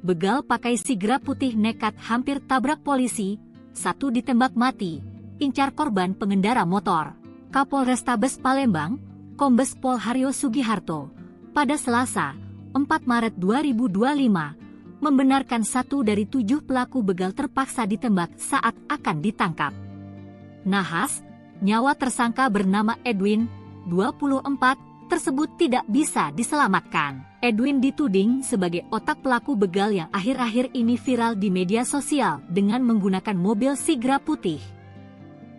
Begal pakai sigra putih nekat hampir tabrak polisi, satu ditembak mati, incar korban pengendara motor. Kapolrestabes Palembang, Kombes Pol Haryo Sugiharto, pada Selasa, 4 Maret 2025, membenarkan 1 dari 7 pelaku begal terpaksa ditembak saat akan ditangkap. Nahas, nyawa tersangka bernama Edwin, 24, tersebut tidak bisa diselamatkan. Edwin dituding sebagai otak pelaku begal yang akhir-akhir ini viral di media sosial dengan menggunakan mobil sigra putih.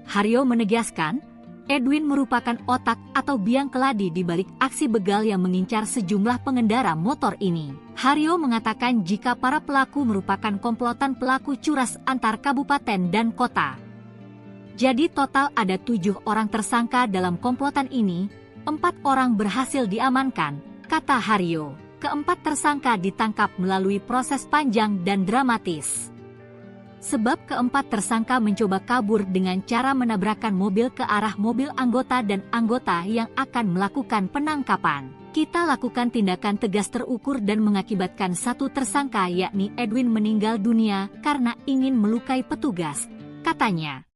Haryo menegaskan, Edwin merupakan otak atau biang keladi di balik aksi begal yang mengincar sejumlah pengendara motor ini. Haryo mengatakan jika para pelaku merupakan komplotan pelaku curas antar kabupaten dan kota. Jadi total ada 7 orang tersangka dalam komplotan ini, 4 orang berhasil diamankan, kata Haryo. Keempat tersangka ditangkap melalui proses panjang dan dramatis. Sebab keempat tersangka mencoba kabur dengan cara menabrakkan mobil ke arah mobil anggota dan anggota yang akan melakukan penangkapan. Kita lakukan tindakan tegas terukur dan mengakibatkan 1 tersangka yakni Edwin meninggal dunia karena ingin melukai petugas, katanya.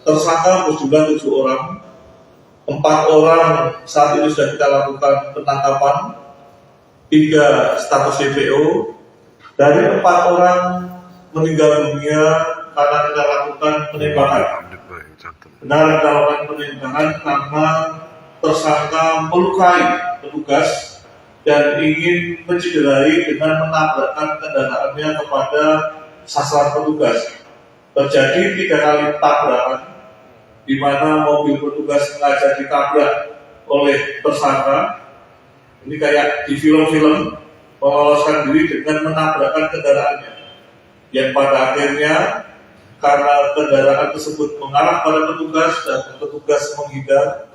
Tersangka berjumlah 7 orang. 4 orang saat ini sudah kita lakukan penangkapan, 3 status DPO. Dari 4 orang meninggal dunia karena kita lakukan penembakan. Benar kita lakukan penembakan karena tersangka melukai petugas dan ingin mencederai dengan menabrakkan kendaraannya kepada sasaran petugas. Terjadi 3 kali tabrakan, di mana mobil petugas sengaja ditabrak oleh tersangka. Ini kayak di film-film, meloloskan diri dengan menabrakkan kendaraannya. Yang pada akhirnya, karena kendaraan tersebut mengarah pada petugas dan petugas menghindar,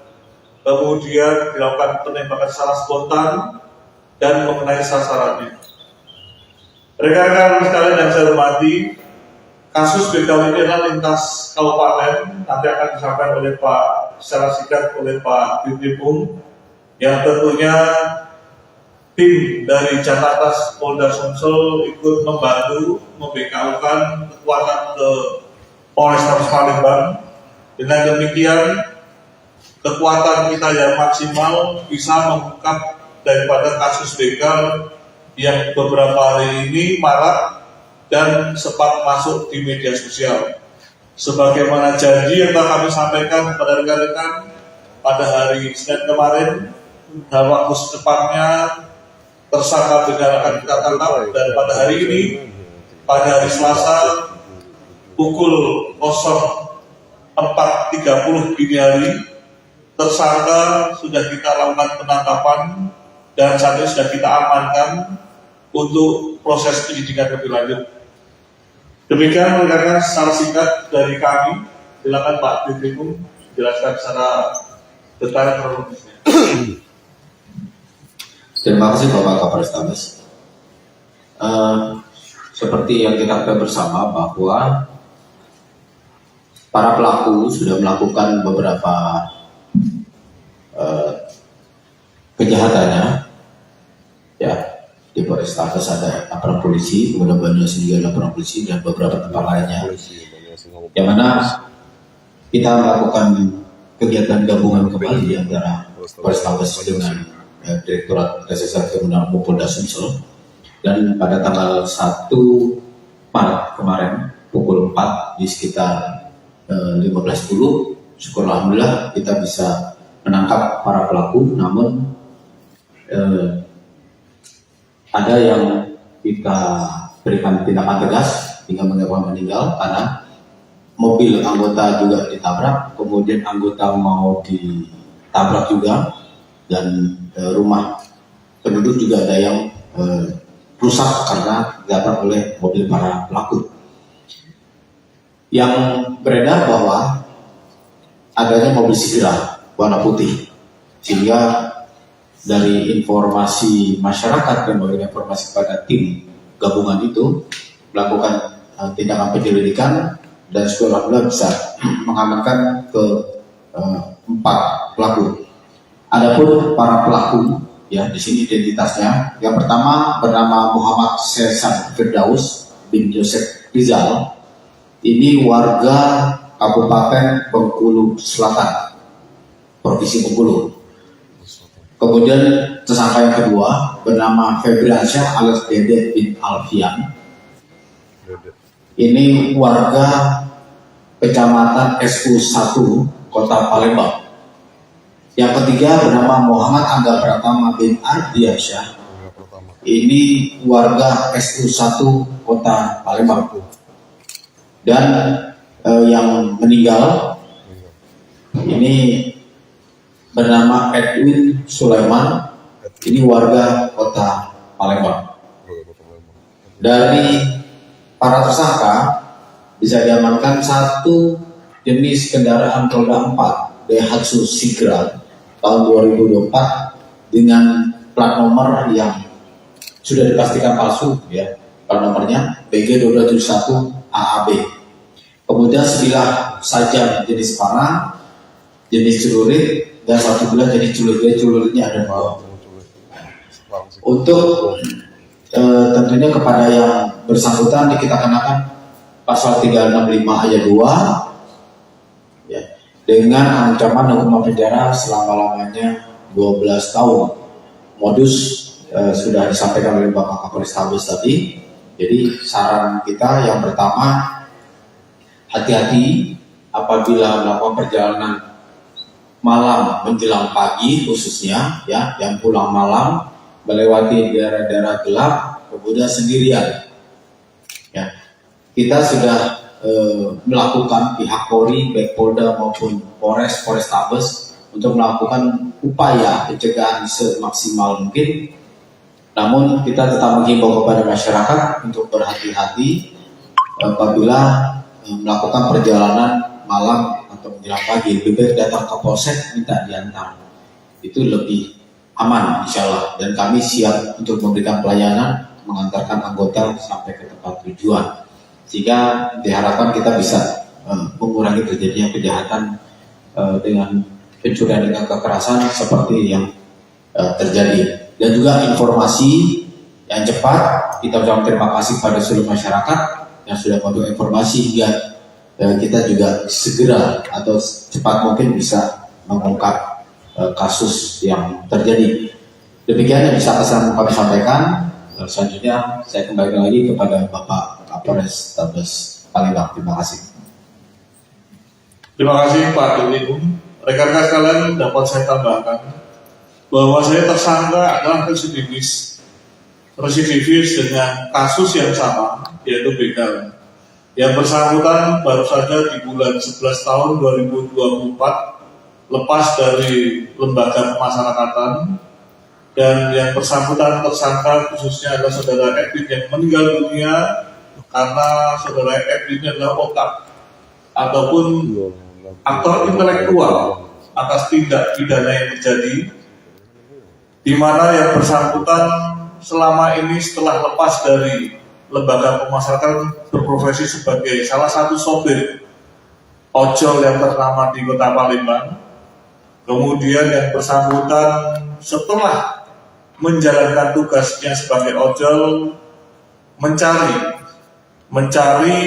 kemudian dilakukan penembakan secara spontan dan mengenai sasarannya. Rekan-rekan sekalian yang saya hormati, kasus begal ini adalah lintas kabupaten, nanti akan disampaikan oleh Pak secara singkat oleh Pak Dirkrim, yang tentunya tim dari Jakarta Polda Sumsel ikut membantu membekaukan kekuatan ke Polrestabes Palembang. Dengan demikian, kekuatan kita yang maksimal bisa mengungkap daripada kasus begal yang beberapa hari ini marak dan sempat masuk di media sosial. Sebagaimana janji yang telah kami sampaikan kepada rekan-rekan pada hari Senin kemarin, dalam waktu secepatnya tersangka begal akan kita tangkap, dan pada hari ini, pada hari Selasa pukul 04.30 dini hari, tersangka sudah kita lakukan penangkapan dan saat ini sudah kita amankan untuk proses penyidikan lebih lanjut. Demikian rekan-rekan secara singkat dari kami. Silakan Pak Dirkrim jelaskan secara detail kronologisnya. Terima kasih Bapak Kapolrestabes. Seperti yang kita ketahui bersama bahwa para pelaku sudah melakukan beberapa kejahatannya, ya. Di Polrestabes ada laporan polisi, kemudian Banyumas juga laporan polisi dan beberapa tempat lainnya. Yang mana kita melakukan kegiatan gabungan kembali di antara Polrestabes dengan Direktorat Reserse Kriminal Polda Sumsel, dan pada tanggal 1 Maret kemarin pukul 4 di sekitar 15.10, syukur alhamdulillah kita bisa menangkap para pelaku. Namun ada yang kita berikan tindakan tegas hingga menyebabkan meninggal karena mobil anggota juga ditabrak, kemudian anggota mau ditabrak juga, dan rumah penduduk juga ada yang rusak karena ditabrak oleh mobil para pelaku. Yang beredar bahwa adanya mobil sigra warna putih, sehingga dari informasi masyarakat yang memberikan informasi kepada tim gabungan itu melakukan tindakan penyelidikan, dan alhamdulillah bisa mengamankan ke 4 pelaku. Adapun para pelaku ya di sini identitasnya. Yang pertama bernama Muhammad Sesan Firdaus bin Yosef Rizal. Ini warga Kabupaten Bengkulu Selatan, Provinsi Bengkulu. Kemudian tersangka yang kedua bernama Febriansyah alias Dede bin Alfian. Ini warga Kecamatan SU1 Kota Palembang. Yang ketiga bernama Muhammad Angga Pratama bin Ardiansyah. Ini warga SU1 Kota Palembang. Dan yang meninggal ini bernama Edwin Sulaiman. Ini warga Kota Palembang. Dari para tersangka bisa diamankan satu jenis kendaraan roda 4 Daihatsu Sigra tahun 2024 dengan plat nomor yang sudah dipastikan palsu, ya, plat nomornya BG2271 AAB. Kemudian sebilah sajam jenis panah, jenis celurit, dan satu bilah jenis celuritnya ada 2. Untuk tentunya kepada yang bersangkutan kita kenakan pasal 365 ayat 2, ya, dengan ancaman hukuman penjara selama-lamanya 12 tahun. Modus sudah disampaikan oleh Bapak Kapolrestabes tadi. Jadi saran kita yang pertama, hati-hati apabila melakukan perjalanan malam menjelang pagi khususnya, ya, yang pulang malam melewati daerah-daerah gelap kemudian sendirian. Ya, kita sudah melakukan pihak Polri, baik Polda maupun Polrestabes untuk melakukan upaya pencegahan semaksimal mungkin. Namun kita tetap menghimbau kepada masyarakat untuk berhati-hati apabila melakukan perjalanan malam atau menjelang pagi. Lebih baik datang ke polsek minta diantar, itu lebih aman insya Allah. Dan kami siap untuk memberikan pelayanan mengantarkan anggota sampai ke tempat tujuan, sehingga diharapkan kita bisa mengurangi terjadinya kejahatan dengan pencurian dengan kekerasan seperti yang terjadi. Dan juga informasi yang cepat, kita ucapkan terima kasih pada seluruh masyarakat yang sudah memberikan informasi hingga kita juga segera atau cepat mungkin bisa mengungkap kasus yang terjadi. Demikian yang bisa kami sampaikan. Selanjutnya saya kembali lagi kepada Bapak Kapolrestabes Palembang. Terima kasih. Terima kasih Pak Dirlim. Rekan-rekan sekalian, dapat saya tambahkan bahwa saya tersangka adalah residivis dengan kasus yang sama, yaitu begal. Yang bersangkutan baru saja di bulan 11 tahun 2024 lepas dari lembaga pemasyarakatan, dan yang bersangkutan tersangka khususnya adalah saudara Edwin yang meninggal dunia karena saudara Edwin adalah otak ataupun aktor intelektual atas tindak pidana yang terjadi, di mana yang bersangkutan selama ini setelah lepas dari lembaga pemasyarakatan berprofesi sebagai salah satu sopir ojol yang ternama di Kota Palembang. Kemudian yang bersangkutan setelah menjalankan tugasnya sebagai ojol mencari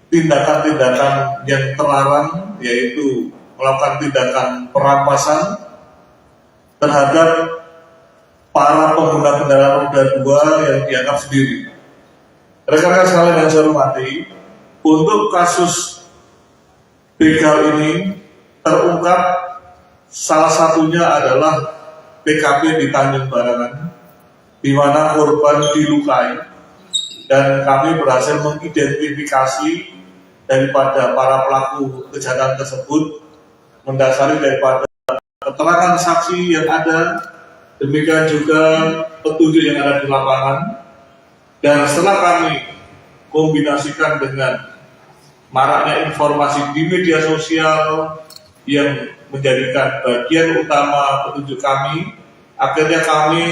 tindakan-tindakan yang terlarang, yaitu melakukan tindakan perampasan terhadap para pengguna kendaraan roda 2 yang dianggap sendiri. Rekan-rekan sekalian yang saya hormati, untuk kasus begal ini terungkap salah satunya adalah TKP di Tanjung Barangan, di mana korban dilukai, dan kami berhasil mengidentifikasi daripada para pelaku kejahatan tersebut mendasari daripada keterangan saksi yang ada, demikian juga petunjuk yang ada di lapangan. Dan setelah kami kombinasikan dengan maraknya informasi di media sosial yang menjadikan bagian utama petunjuk kami, akhirnya kami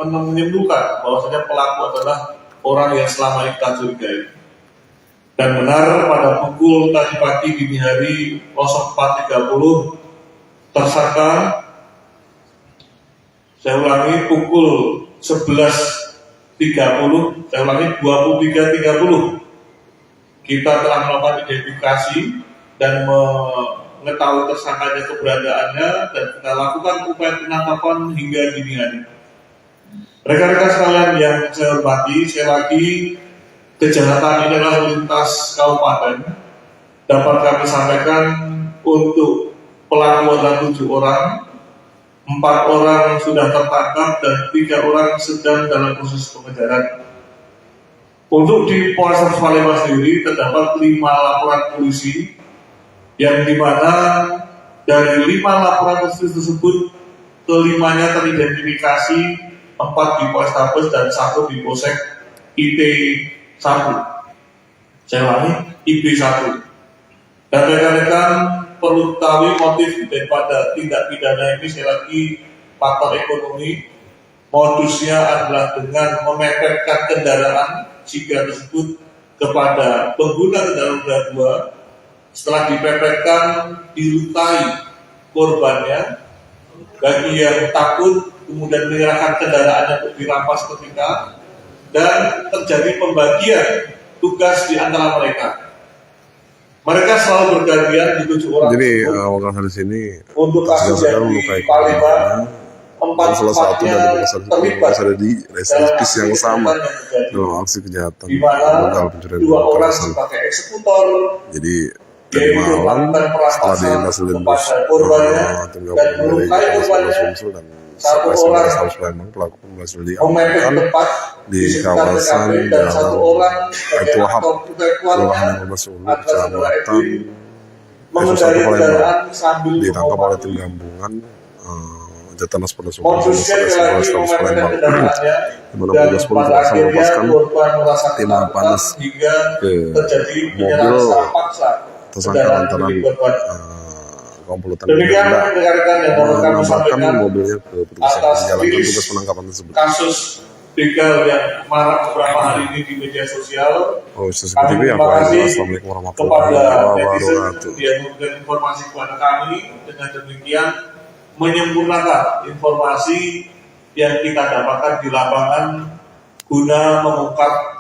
menyimpulkan bahwasanya pelaku adalah orang yang selama ini kita curigai. Dan benar pada pukul tadi pagi dini hari 04.30 tersangka Saya ulangi, pukul 11.30, saya ulangi 23.30, kita telah melakukan identifikasi dan mengetahui tersangkanya keberadaannya, dan kita lakukan upaya penangkapan hingga dini hari. Rekan-rekan sekalian yang saya hormati, sekali lagi, kejahatan ini adalah lintas kabupaten. Dapat kami sampaikan untuk pelaku adalah 7 orang, 4 orang sudah tertangkap dan 3 orang sedang dalam proses pengejaran. Untuk di Polres Palembang sendiri terdapat 5 laporan polisi, yang dimana dari 5 laporan polisi tersebut kelimanya teridentifikasi, 4 di Polrestabes dan 1 di Polsek IT1. Saya ulangi, IP1. Dan rekan-rekan perlu ketahui motif daripada tindak pidana ini, sekali lagi faktor ekonomi. Modusnya adalah dengan memepetkan kendaraan jika tersebut kepada pengguna kendaraan roda 2. Setelah dipepetkan, dilukai korbannya. Bagi yang takut, kemudian menyerahkan kendaraannya untuk dirampas ketika, dan terjadi pembagian tugas di antara mereka. Mereka selalu bergantian di 7 orang. Jadi wakil di sini untuk kasus yang di Palembang, 4 salah satu dari terlibat ada di reservis yang sama dalam aksi kejahatan di mana begal pencurian 2 orang petasan. sebagai eksekutor, Jadi tadi malam setelah dihasilkan tim gabungan dari Polres Sumsel dan Polres Palembang, pelaku berhasil diamankan di kawasan Jalan Baitul Wahab, Kelurahan Masulu, Kecamatan Satu Palembang. Ditangkap oleh tim gabungan Jatanas Polres Sumsel dan Polres Palembang, di mana petugas pun berhasil melepaskan timah panas ke mobil tersangka lantaran komplotan benda mengamankan mobilnya ke petugas yang menjalankan tugas penangkapan tersebut. Kasus begal yang marak beberapa hari ini di media sosial. Oh, CCTV apa itu? Assalamualaikum warahmatullahi wabarakatuh. Dia memberikan informasi kepada kami, dengan demikian menyempurnakan informasi yang kita dapatkan di lapangan guna mengungkap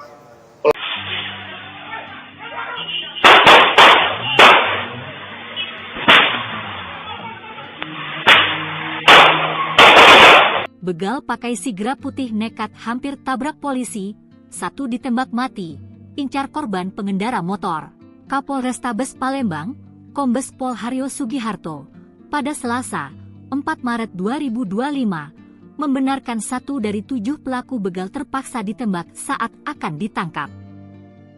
Begal pakai sigra putih nekat hampir tabrak polisi, 1 ditembak mati, incar korban pengendara motor. Kapolrestabes Palembang, Kombes Pol Haryo Sugiharto, pada Selasa, 4 Maret 2025, membenarkan 1 dari 7 pelaku begal terpaksa ditembak saat akan ditangkap.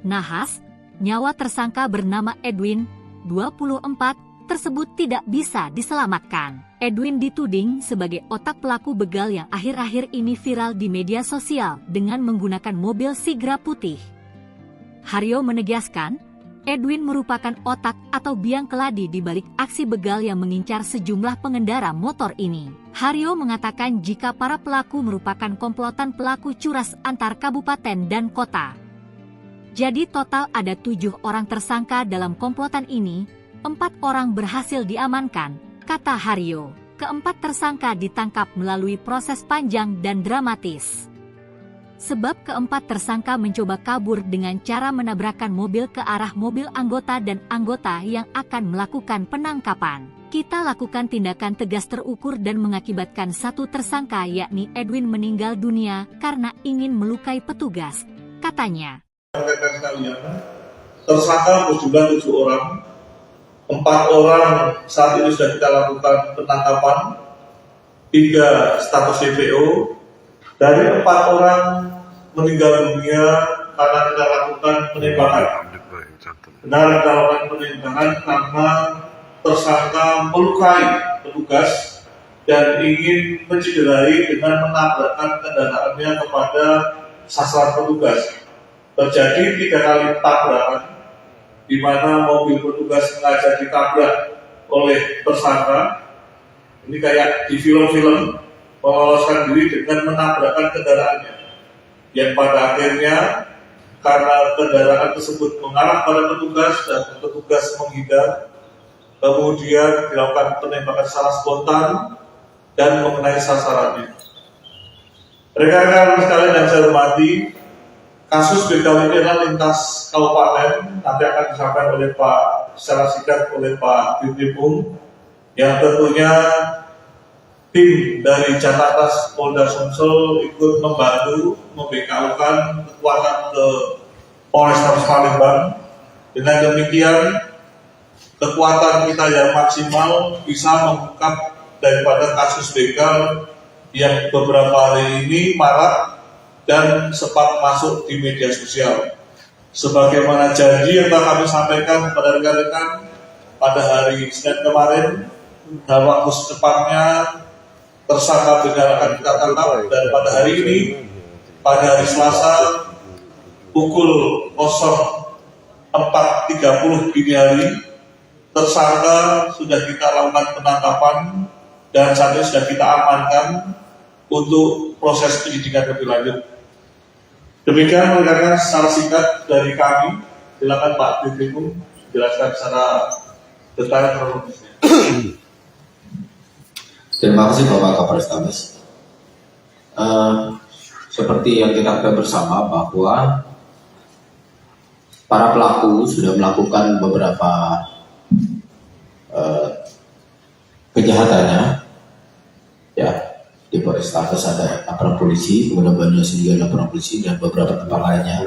Nahas, nyawa tersangka bernama Edwin, 24, tersebut tidak bisa diselamatkan. Edwin dituding sebagai otak pelaku begal yang akhir-akhir ini viral di media sosial dengan menggunakan mobil sigra putih. Haryo menegaskan, Edwin merupakan otak atau biang keladi di balik aksi begal yang mengincar sejumlah pengendara motor ini. Haryo mengatakan jika para pelaku merupakan komplotan pelaku curas antar kabupaten dan kota. Jadi total ada 7 orang tersangka dalam komplotan ini, 4 orang berhasil diamankan, kata Haryo. Keempat tersangka ditangkap melalui proses panjang dan dramatis. Sebab keempat tersangka mencoba kabur dengan cara menabrakkan mobil ke arah mobil anggota dan anggota yang akan melakukan penangkapan. Kita lakukan tindakan tegas terukur dan mengakibatkan 1 tersangka yakni Edwin meninggal dunia karena ingin melukai petugas, katanya. Tersangka berjumlah 7 orang. 4 orang saat ini sudah kita lakukan penangkapan, 3 status DPO, dari 4 orang meninggal dunia karena kita lakukan penembakan. Benar kita lakukan penembakan karena tersangka melukai petugas dan ingin mencederai dengan menabrakkan kendaraannya kepada sasaran petugas. Terjadi 3 kali tabrakan, di mana mobil petugas sengaja ditabrak oleh tersangka. Ini kayak di film-film, meloloskan diri dengan menabrakkan kendaraannya. Yang pada akhirnya, karena kendaraan tersebut mengarah pada petugas dan petugas menghindar, kemudian dilakukan penembakan secara spontan dan mengenai sasarannya. Rekan-rekan sekalian yang saya hormati, kasus begal ini adalah lintas kabupaten, nanti akan disampaikan oleh Pak secara singkat oleh Pak Dirkrimum, yang tentunya tim dari Jakarta Polda Sumsel ikut membantu membekalkan kekuatan ke Polrestabes Palembang. Dengan demikian, kekuatan kita yang maksimal bisa mengungkap daripada kasus begal yang beberapa hari ini marak dan sempat masuk di media sosial. Sebagaimana janji yang telah kami sampaikan kepada rekan-rekan pada hari Senin kemarin, dalam waktu secepatnya tersangka begal akan kita tangkap, dan pada hari ini, pada hari Selasa pukul 04.30 dini hari, tersangka sudah kita lakukan penangkapan dan saat ini sudah kita amankan untuk proses penyidikan lebih lanjut. Demikian rekan-rekan secara singkat dari kami. Silakan Pak Dirkrimum jelaskan secara detail kronologisnya. Terima kasih Bapak Kapolrestabes. Seperti yang kita ketahui bersama bahwa para pelaku sudah melakukan beberapa kejahatannya, ya, di Polrestabes ada laporan polisi, kemudian Banyumas juga laporan polisi dan beberapa tempat lainnya,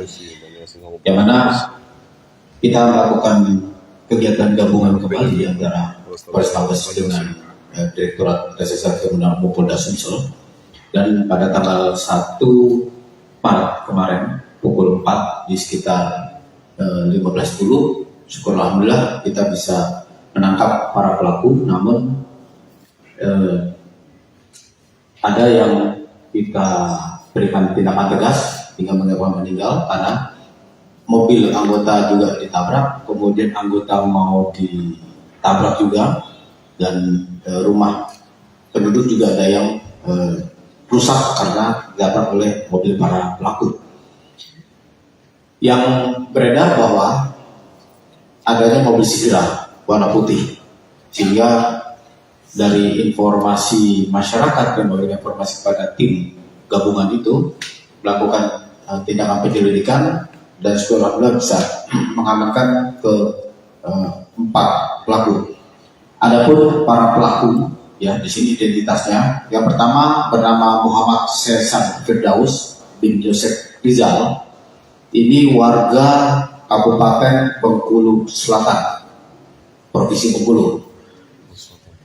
yang mana kita melakukan kegiatan gabungan kembali antara Polrestabes dengan Direktorat Reserse Kriminal Polda Sumsel, dan pada tanggal 1 Maret kemarin pukul 4 di sekitar 15.10, syukur alhamdulillah kita bisa menangkap para pelaku. Namun ada yang kita berikan tindakan tegas hingga menyebabkan meninggal karena mobil anggota juga ditabrak, kemudian anggota mau ditabrak juga, dan rumah penduduk juga ada yang rusak karena ditabrak oleh mobil para pelaku. Yang beredar bahwa adanya mobil Sigra warna putih, sehingga dari informasi masyarakat yang memberikan informasi kepada tim gabungan itu melakukan tindakan penyelidikan, dan alhamdulillah bisa mengamankan ke 4 pelaku. Adapun para pelaku, ya, di sini identitasnya. Yang pertama bernama Muhammad Sesan Firdaus bin Yosef Rizal. Ini warga Kabupaten Bengkulu Selatan, Provinsi Bengkulu.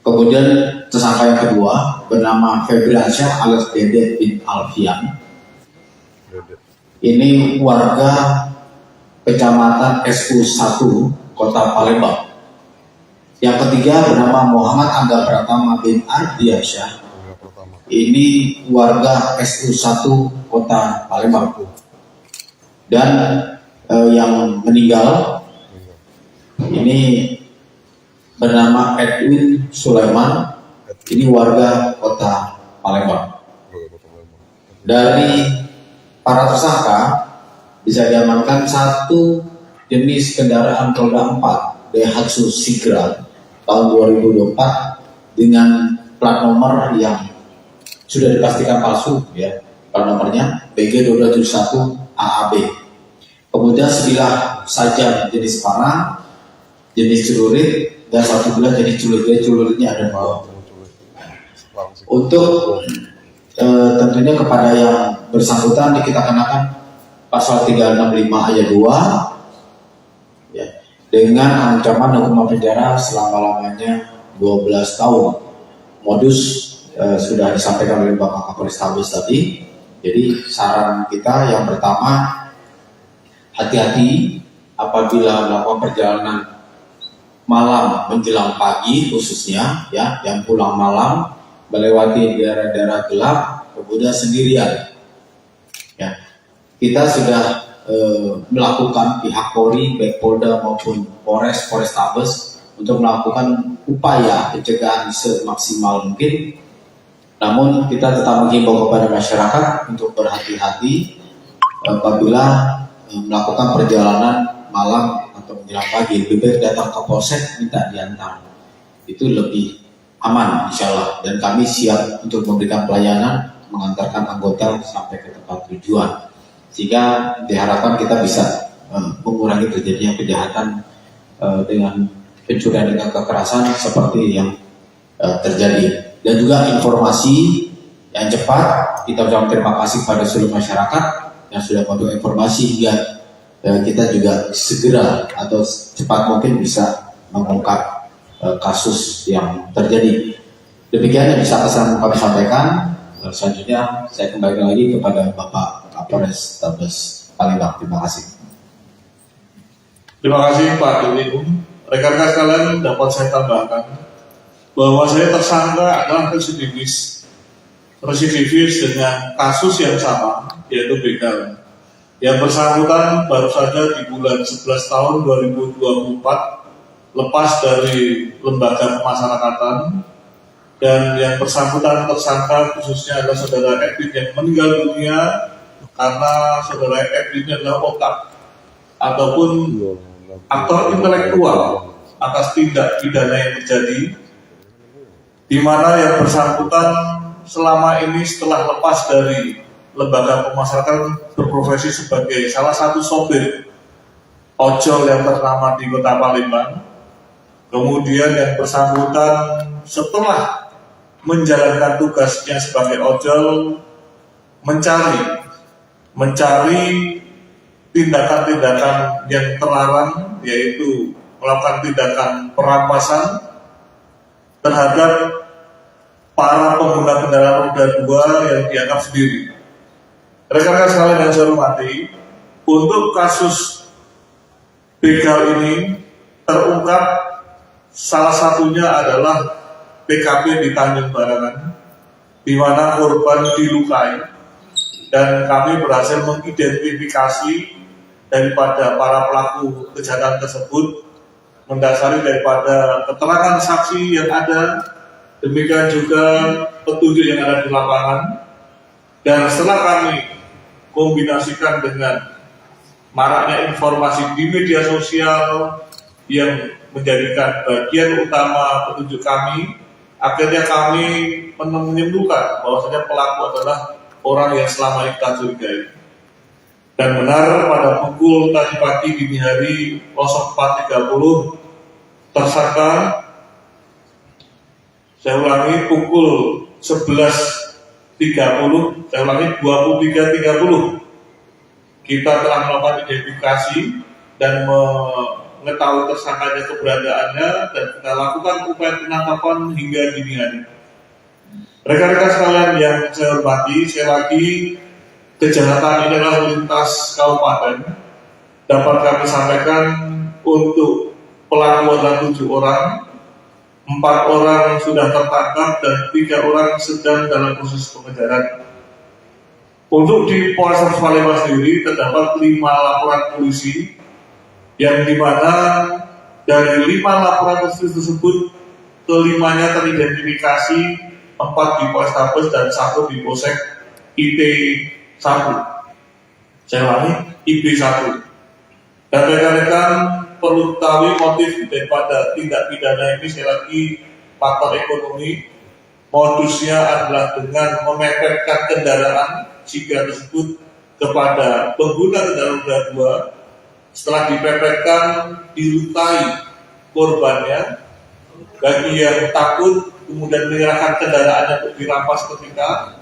Kemudian tersangka yang kedua bernama Febriansyah alias Dede bin Alfian. Ini warga Kecamatan SU1 Kota Palembang. Yang ketiga bernama Muhammad Angga Pratama bin Ardiansyah. Ini warga SU1 Kota Palembang. Dan yang meninggal ini bernama Edwin Sulaiman. Ini warga Kota Palembang. Dari para tersangka bisa diamankan satu jenis kendaraan roda 4 Daihatsu Sigra tahun 2024 dengan plat nomor yang sudah dipastikan palsu, ya, plat nomornya BG2271 AAB. Kemudian sebilah sajam jenis panah, jenis celurit, dan satu bilah jenis celurit. Celuritnya ada 2. Untuk tentunya kepada yang bersangkutan kita kenakan pasal 365 ayat 2, ya, dengan ancaman hukuman penjara selama-lamanya 12 tahun. Modus sudah disampaikan oleh Bapak Kapolrestabes tadi. Jadi saran kita yang pertama, hati-hati apabila melakukan perjalanan malam menjelang pagi, khususnya, ya, yang pulang malam melewati daerah-daerah gelap, kemudian sendirian. Ya, kita sudah melakukan pihak Polri, baik Polda maupun Polrestabes untuk melakukan upaya pencegahan semaksimal mungkin. Namun kita tetap menghimbau kepada masyarakat untuk berhati-hati apabila melakukan perjalanan malam atau menjelang pagi. Lebih baik datang ke polsek minta diantar, itu lebih aman insya Allah. Dan kami siap untuk memberikan pelayanan mengantarkan anggota sampai ke tempat tujuan, sehingga diharapkan kita bisa mengurangi terjadinya kejahatan dengan pencurian dengan kekerasan seperti yang terjadi. Dan juga informasi yang cepat, kita ucapkan terima kasih pada seluruh masyarakat yang sudah memberikan informasi hingga kita juga segera atau cepat mungkin bisa mengungkap kasus yang terjadi. Demikian yang bisa kami sampaikan. Selanjutnya saya kembali lagi kepada Bapak Kapolres Tabes Palembang. Terima kasih. Terima kasih Pak Dirlim. Rekan-rekan sekalian, dapat saya tambahkan bahwa saya tersangka adalah residivis dengan kasus yang sama, yaitu begal. Yang bersangkutan baru saja di bulan 11 tahun 2024 lepas dari lembaga pemasyarakatan, dan yang bersangkutan tersangka khususnya adalah saudara Edwin yang meninggal dunia karena saudara Edwin adalah otak ataupun aktor intelektual atas tindak pidana yang terjadi, di mana yang bersangkutan selama ini setelah lepas dari lembaga pemasyarakatan berprofesi sebagai salah satu sopir ojol yang ternama di Kota Palembang. Kemudian yang bersangkutan setelah menjalankan tugasnya sebagai ojol mencari tindakan-tindakan yang terlarang, yaitu melakukan tindakan perampasan terhadap para pengguna kendaraan roda 2 yang dianggap sendiri. Rekan-rekan sekalian yang saya hormati, untuk kasus begal ini terungkap salah satunya adalah TKP di Tanjung Barangan, di mana korban dilukai, dan kami berhasil mengidentifikasi daripada para pelaku kejahatan tersebut mendasari daripada keterangan saksi yang ada, demikian juga petunjuk yang ada di lapangan. Dan setelah kami kombinasikan dengan maraknya informasi di media sosial yang menjadikan bagian utama petunjuk kami, akhirnya kami menyimpulkan bahwasanya pelaku adalah orang yang selama ini kita curigai. Dan benar pada pukul tadi pagi dini hari 04.30 tersangka, saya ulangi pukul 11.30, saya ulangi 23.30, kita telah melakukan identifikasi dan mengetahui tersangkanya keberadaannya, dan kita lakukan upaya penangkapan hingga dini hari. Rekan-rekan sekalian yang saya hormati, sekali lagi kejahatan ini adalah lintas kabupaten. Dapat kami sampaikan untuk pelaku adalah 7 orang, 4 orang sudah tertangkap dan 3 orang sedang dalam proses pengejaran. Untuk di Polres Palembang sendiri terdapat 5 laporan polisi, yang dimana dari 5 laporan polisi tersebut kelimanya teridentifikasi, 4 di Polres Tabes dan 1 di Polsek IT1. Saya ulangi, IP1. Dan rekan-rekan perlu ketahui motif daripada tindak pidana ini, sekali lagi faktor ekonomi. Modusnya adalah dengan memepetkan kendaraan jika tersebut kepada pengguna kendaraan roda 2. Setelah dipepetkan, dilukai korbannya. Bagi yang takut, kemudian menyerahkan kendaraannya untuk dirampas ketika,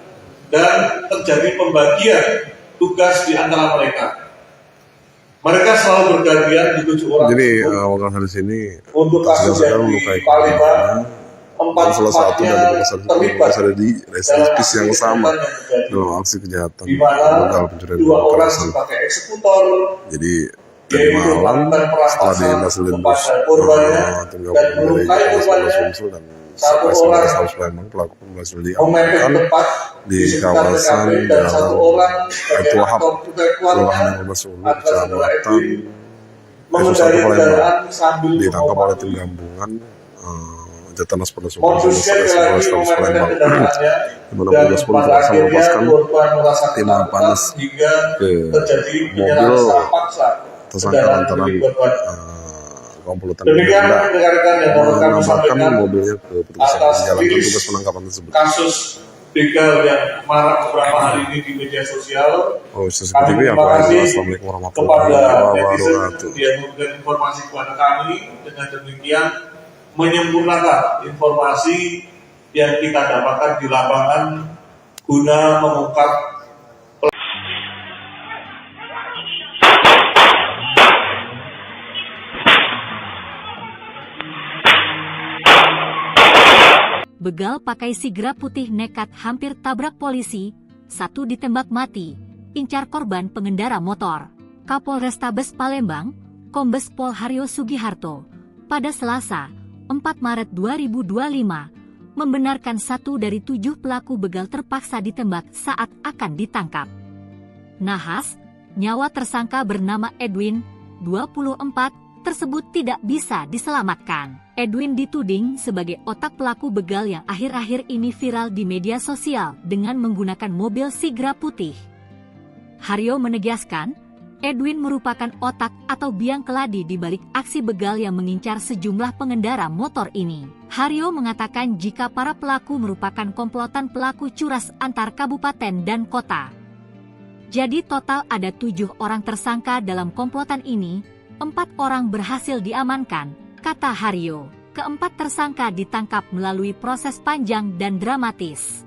dan terjadi pembagian tugas di antara mereka. Mereka selalu bergantian di 7 orang. Jadi wakil hadis ini untuk kasus yang di Palembang, 4-4-nya terlibat ada di residivis yang sama dalam aksi kejahatan di mana begal pencurian 2 orang sebagai eksekutor, jadi tadi malam setelah dihasilkan korbannya dan melukai korbannya, Sumsel dan 1 orang Tabes Palembang pelaku berhasil memepet diamankan tepat di kawasan dan 1 orang Baitul Wahab, Kelurahan Masulu, Kecamatan mengendari kendaraan sambil ditangkap oleh tim gabungan Jatanas Polda Sumsel dan Tabes Palembang, di mana petugas pun berhasil melepaskan timah panas ke mobil tersangka lantaran komplotan demikian rekan-rekan yang kami sampaikan mobilnya ke petugas yang menjalankan tugas penangkapan tersebut. Kasus begal yang marak beberapa hari ini di media sosial. Oh, CCTV apa? Assalamualaikum warahmatullahi kepada netizen wabarakatuh. yang memberikan informasi kepada kami. Dengan demikian menyempurnakan informasi yang kita dapatkan di lapangan guna mengungkap begal pakai sigra putih nekat hampir tabrak polisi, satu ditembak mati, incar korban pengendara motor. Kapolrestabes Palembang, Kombes Pol Haryo Sugiharto, pada Selasa, 4 Maret 2025, membenarkan 1 dari 7 pelaku begal terpaksa ditembak saat akan ditangkap. Nahas, nyawa tersangka bernama Edwin, 24, tersebut tidak bisa diselamatkan. Edwin dituding sebagai otak pelaku begal yang akhir-akhir ini viral di media sosial dengan menggunakan mobil sigra putih. Haryo menegaskan, Edwin merupakan otak atau biang keladi di balik aksi begal yang mengincar sejumlah pengendara motor ini. Haryo mengatakan jika para pelaku merupakan komplotan pelaku curas antar kabupaten dan kota. Jadi total ada 7 orang tersangka dalam komplotan ini, 4 orang berhasil diamankan, kata Haryo. Keempat tersangka ditangkap melalui proses panjang dan dramatis.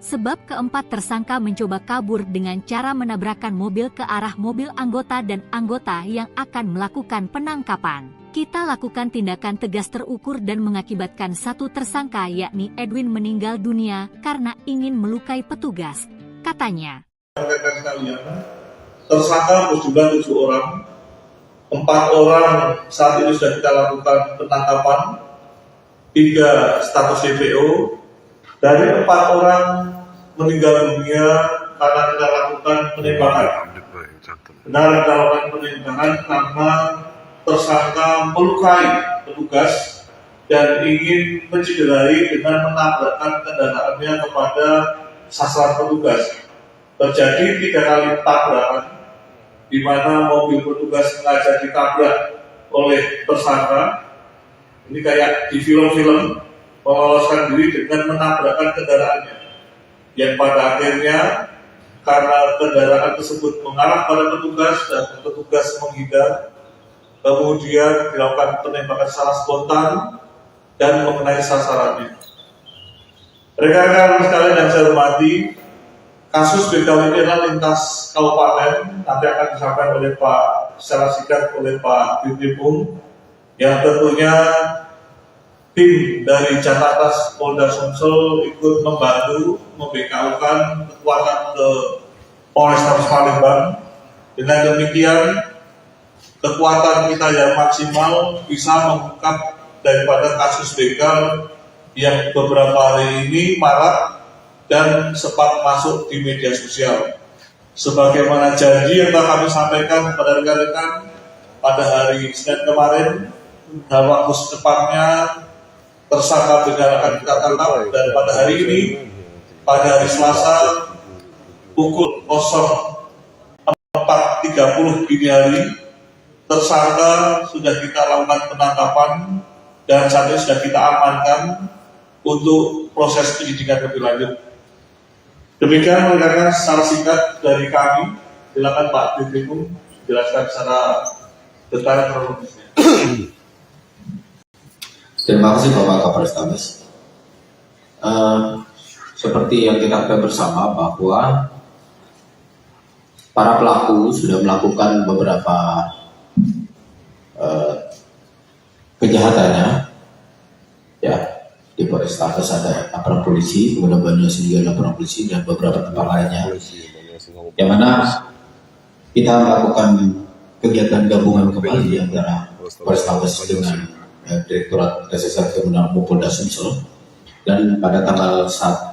Sebab keempat tersangka mencoba kabur dengan cara menabrakkan mobil ke arah mobil anggota dan anggota yang akan melakukan penangkapan. Kita lakukan tindakan tegas terukur dan mengakibatkan 1 tersangka yakni Edwin meninggal dunia karena ingin melukai petugas, katanya. Tersangka berjumlah 7 orang. 4 orang saat ini sudah kita lakukan penangkapan, 3 status DPO. Dari 4 orang meninggal dunia karena kita lakukan penembakan. Benar kita lakukan penembakan karena tersangka melukai petugas dan ingin mencederai dengan menabrakkan kendaraannya kepada sasaran petugas. Terjadi 3 kali tabrakan, di mana mobil petugas sengaja ditabrak oleh tersangka. Ini kayak di film-film, meloloskan diri dengan menabrakkan kendaraannya. Yang pada akhirnya, karena kendaraan tersebut mengarah pada petugas dan petugas menghindar, kemudian dilakukan penembakan secara spontan dan mengenai sasarannya. Rekan-rekan sekalian yang saya hormati, kasus begal ini adalah lintas kabupaten, nanti akan disampaikan oleh Pak secara singkat oleh Pak Dirkrim, yang tentunya tim dari Jatatas Polda Sumsel ikut membantu membekaukan kekuatan ke Polrestabes Palembang. Dengan demikian, kekuatan kita yang maksimal bisa mengungkap daripada kasus begal yang beberapa hari ini marak dan sempat masuk di media sosial. Sebagaimana janji yang telah kami sampaikan kepada rekan-rekan pada hari Senin kemarin, dalam waktu secepatnya tersangka begal akan kita tangkap, dan pada hari ini, pada hari Selasa pukul 04.30 dini hari, tersangka sudah kita lakukan penangkapan dan saat ini sudah kita amankan untuk proses penyidikan lebih lanjut. Demikian rekan-rekan secara singkat dari kami. Silakan Pak Dirkrim jelaskan secara detail kronologisnya. Terima kasih Bapak Kapolrestabes. Seperti yang kita ketahui bersama bahwa para pelaku sudah melakukan beberapa kejahatannya, ya. Di Polrestabes ada laporan polisi, kemudian Banyumas juga laporan polisi dan beberapa tempat lainnya. Yang mana kita melakukan kegiatan gabungan kembali antara Polrestabes dengan Direktorat Reserse Kriminal Polda Sumsel, dan pada tanggal 1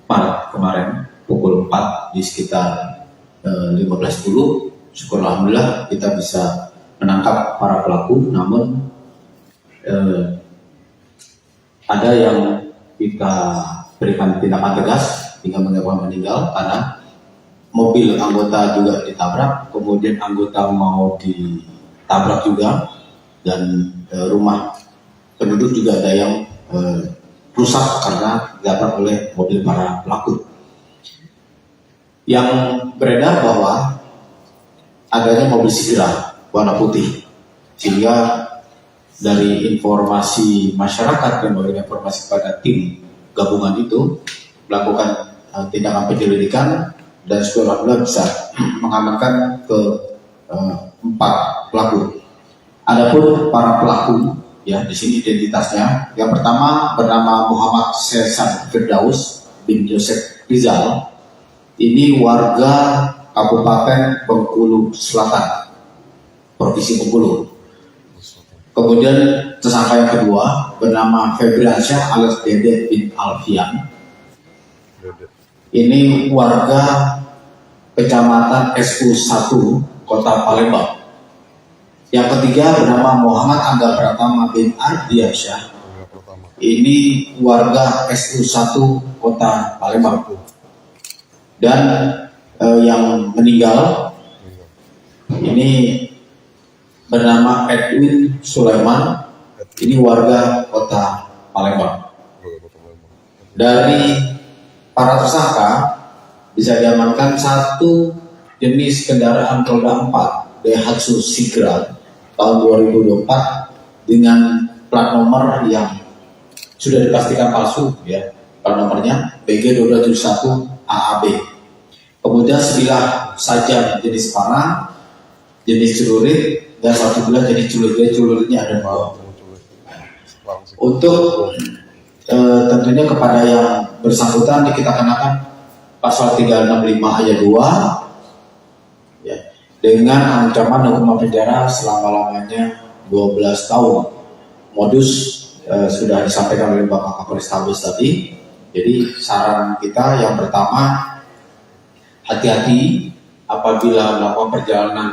Maret kemarin pukul 4 di sekitar 15.10, syukur alhamdulillah kita bisa menangkap para pelaku. Namun ada yang kita berikan tindakan tegas hingga menyebabkan meninggal karena mobil anggota juga ditabrak, kemudian anggota mau ditabrak juga, dan rumah penduduk juga ada yang rusak karena ditabrak oleh mobil para pelaku. Yang beredar bahwa adanya mobil Sigra warna putih, sehingga dari informasi masyarakat yang memberikan informasi pada tim gabungan itu melakukan tindakan penyelidikan dan setelah bisa mengamankan ke 4 pelaku. Adapun para pelaku, ya di sini identitasnya. Yang pertama bernama Muhammad Sesan Firdaus bin Joseph Rizal. Ini warga Kabupaten Bengkulu Selatan, Provinsi Bengkulu. Kemudian tersangka yang kedua bernama Febriansyah alias Dede bin Alfian. Ini warga Kecamatan SU1 Kota Palembang. Yang ketiga bernama Muhammad Angga Pratama bin Ardiansyah. Ini warga SU1 Kota Palembang. Dan yang meninggal ini bernama Edwin Sulaiman. Ini warga Kota Palembang. Dari para tersangka bisa diamankan 1 jenis kendaraan roda 4 Daihatsu Sigra tahun 2024 dengan plat nomor yang sudah dipastikan palsu, ya. Plat nomornya BG271 AAB. Kemudian sebilah sajam jenis panah, jenis celurit, dan 1 bilah jenis celurit. Celuritnya ada 2. Untuk tentunya kepada yang bersangkutan kita kenakan pasal 365 ayat 2, ya, dengan ancaman hukuman penjara selama-lamanya 12 tahun. Modus sudah disampaikan oleh Bapak Kapolrestabes tadi. Jadi saran kita yang pertama, hati-hati apabila melakukan perjalanan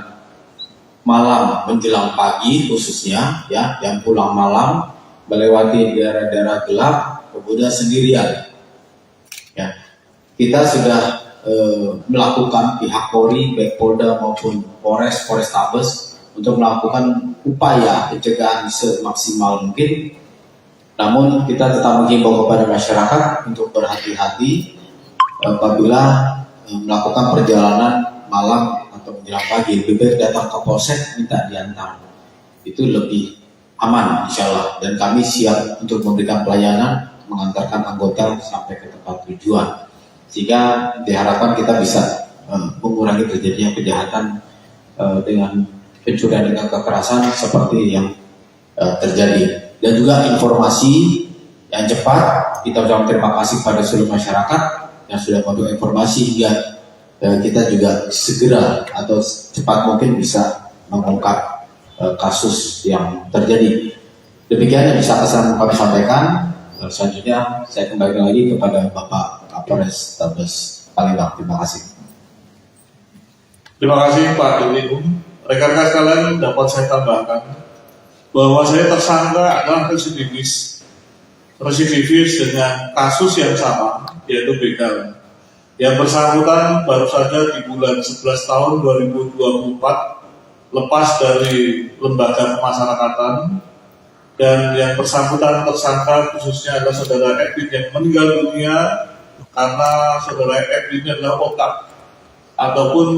malam menjelang pagi, khususnya ya yang pulang malam melewati daerah-daerah gelap kemudian sendirian. Ya, kita sudah melakukan pihak Polri, baik Polda maupun Polrestabes untuk melakukan upaya pencegahan semaksimal mungkin. Namun kita tetap menghimbau kepada masyarakat untuk berhati-hati apabila melakukan perjalanan malam atau menjelang pagi. Lebih baik datang ke polsek minta diantar, itu lebih aman insya Allah. Dan kami siap untuk memberikan pelayanan mengantarkan anggota sampai ke tempat tujuan, sehingga diharapkan kita bisa mengurangi terjadinya kejahatan dengan pencurian dengan kekerasan seperti yang terjadi. Dan juga informasi yang cepat, kita ucapkan terima kasih pada seluruh masyarakat yang sudah memberikan informasi hingga kita juga segera atau cepat mungkin bisa mengungkap kasus yang terjadi. Demikian yang bisa kami sampaikan. Selanjutnya saya kembali lagi kepada Bapak Kapolrestabes Palembang. Terima kasih. Terima kasih Pak Doni. Rekan-rekan sekalian, dapat saya tambahkan bahwa saya tersangka adalah residivis dengan kasus yang sama, yaitu begal. Yang bersangkutan baru saja di bulan 11 tahun 2024 lepas dari lembaga pemasyarakatan, dan yang bersangkutan tersangka khususnya adalah saudara Edwin yang meninggal dunia karena saudara Edwin adalah otak ataupun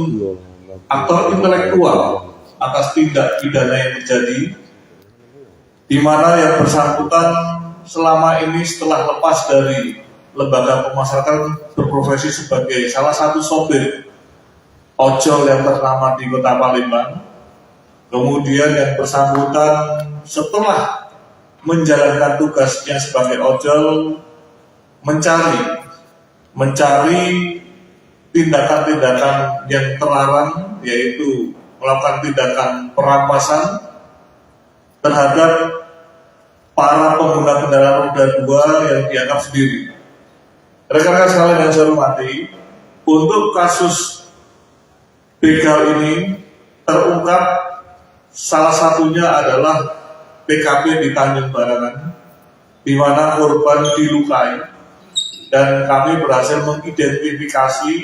aktor intelektual atas tindak pidana yang terjadi, di mana yang bersangkutan selama ini setelah lepas dari lembaga pemasyarakatan berprofesi sebagai salah satu sopir ojol yang ternama di Kota Palembang. Kemudian yang bersangkutan setelah menjalankan tugasnya sebagai ojol mencari tindakan-tindakan yang terlarang, yaitu melakukan tindakan perampasan terhadap para pengguna kendaraan roda 2 yang dianggap sendiri. Rekan-rekan sekalian yang saya hormati, untuk kasus begal ini terungkap salah satunya adalah PKP di Tanjung Barangan, di mana korban dilukai, dan kami berhasil mengidentifikasi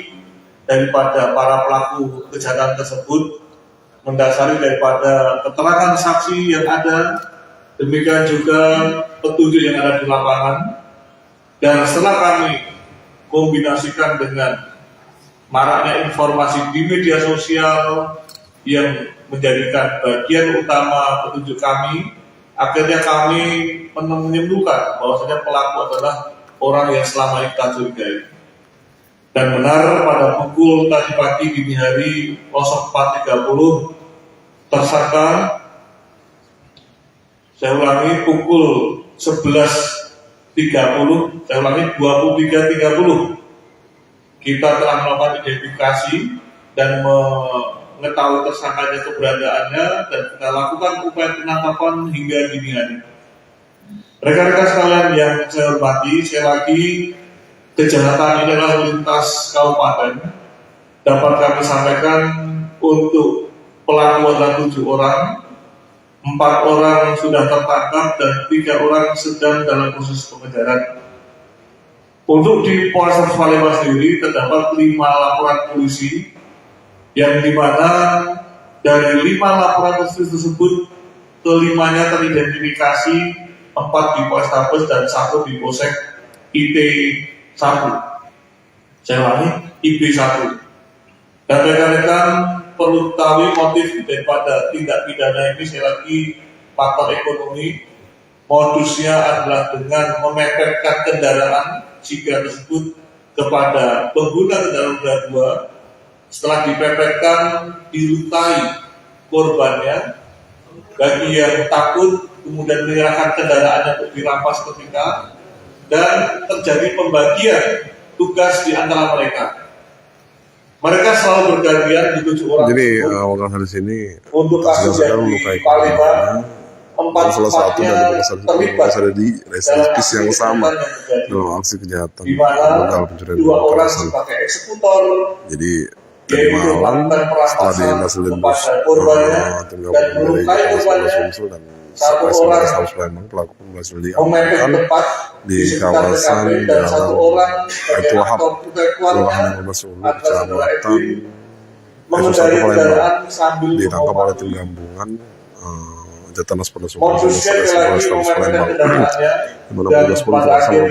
daripada para pelaku kejahatan tersebut mendasari daripada keterangan saksi yang ada, demikian juga petunjuk yang ada di lapangan, Dan setelah kami kombinasikan dengan maraknya informasi di media sosial yang menjadikan bagian utama petunjuk kami, akhirnya kami menemukan bahwasanya pelaku adalah orang yang selama ini kita curigai. Dan benar pada pukul tadi pagi dini hari 04.30 tersangka, saya ulangi pukul 11.30, saya ulangi 23.30, kita telah melakukan identifikasi dan mengetahui tersangkanya keberadaannya dan kita lakukan upaya penangkapan hingga dini hari. Rekan-rekan sekalian yang saya hormati, sekali lagi kejahatan ini adalah lintas kabupaten. Dapat kami sampaikan untuk pelaku adalah 7 orang, 4 orang sudah tertangkap dan 3 orang sedang dalam proses pengejaran. Untuk di Polres Palembang sendiri terdapat 5 laporan polisi yang dimana dari 5 laporan polisi tersebut kelimanya teridentifikasi, 4 di Polrestabes dan 1 di Polsek IT1. Saya ulangi, IP1. Dan rekan-rekan perlu tahu motif daripada tindak pidana ini, sekali lagi faktor ekonomi. Modusnya adalah dengan memepetkan kendaraan jika tersebut kepada pengguna kendaraan roda 2. Setelah dipepetkan, dilukai korbannya. Bagi yang takut, kemudian menyerahkan kendaraannya untuk dirampas ketika, dan terjadi pembagian tugas di antara mereka. Mereka selalu bergantian di 7 orang. Jadi awal hari ini untuk kasus yang di Palembang, 4 salah satu dari terlibat ada di reservis yang sama dalam aksi kejahatan di mana begal pencurian 2 orang petasan. sebagai eksekutor, Jadi tadi malam setelah dihasilkan tim gabungan dari Polres Sumsel dan Polres Palembang, pelaku berhasil diamankan di kawasan Jalan Baitul Wahab, Kelurahan Sulu, Kecamatan mengendarai kendaraan sambil ditangkap oleh tim gabungan Jatanas Polres Sumsel Polres Palembang, di mana petugas polisi langsung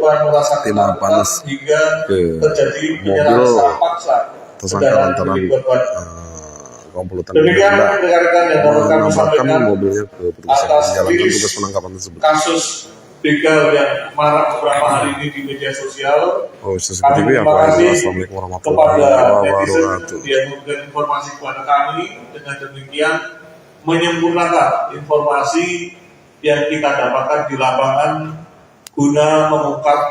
melepaskan timah panas ke mobil tersangka lantaran komplotan menambahkan mobilnya ke petugas yang menjalankan tugas penangkapan tersebut. Kasus begal yang marak beberapa hari ini di media sosial. Oh, seperti itu ya Pak. Assalamualaikum warahmatullahi wabarakatuh. Dia memberikan informasi kepada kami, dengan demikian menyempurnakan informasi yang kita dapatkan di lapangan guna mengungkap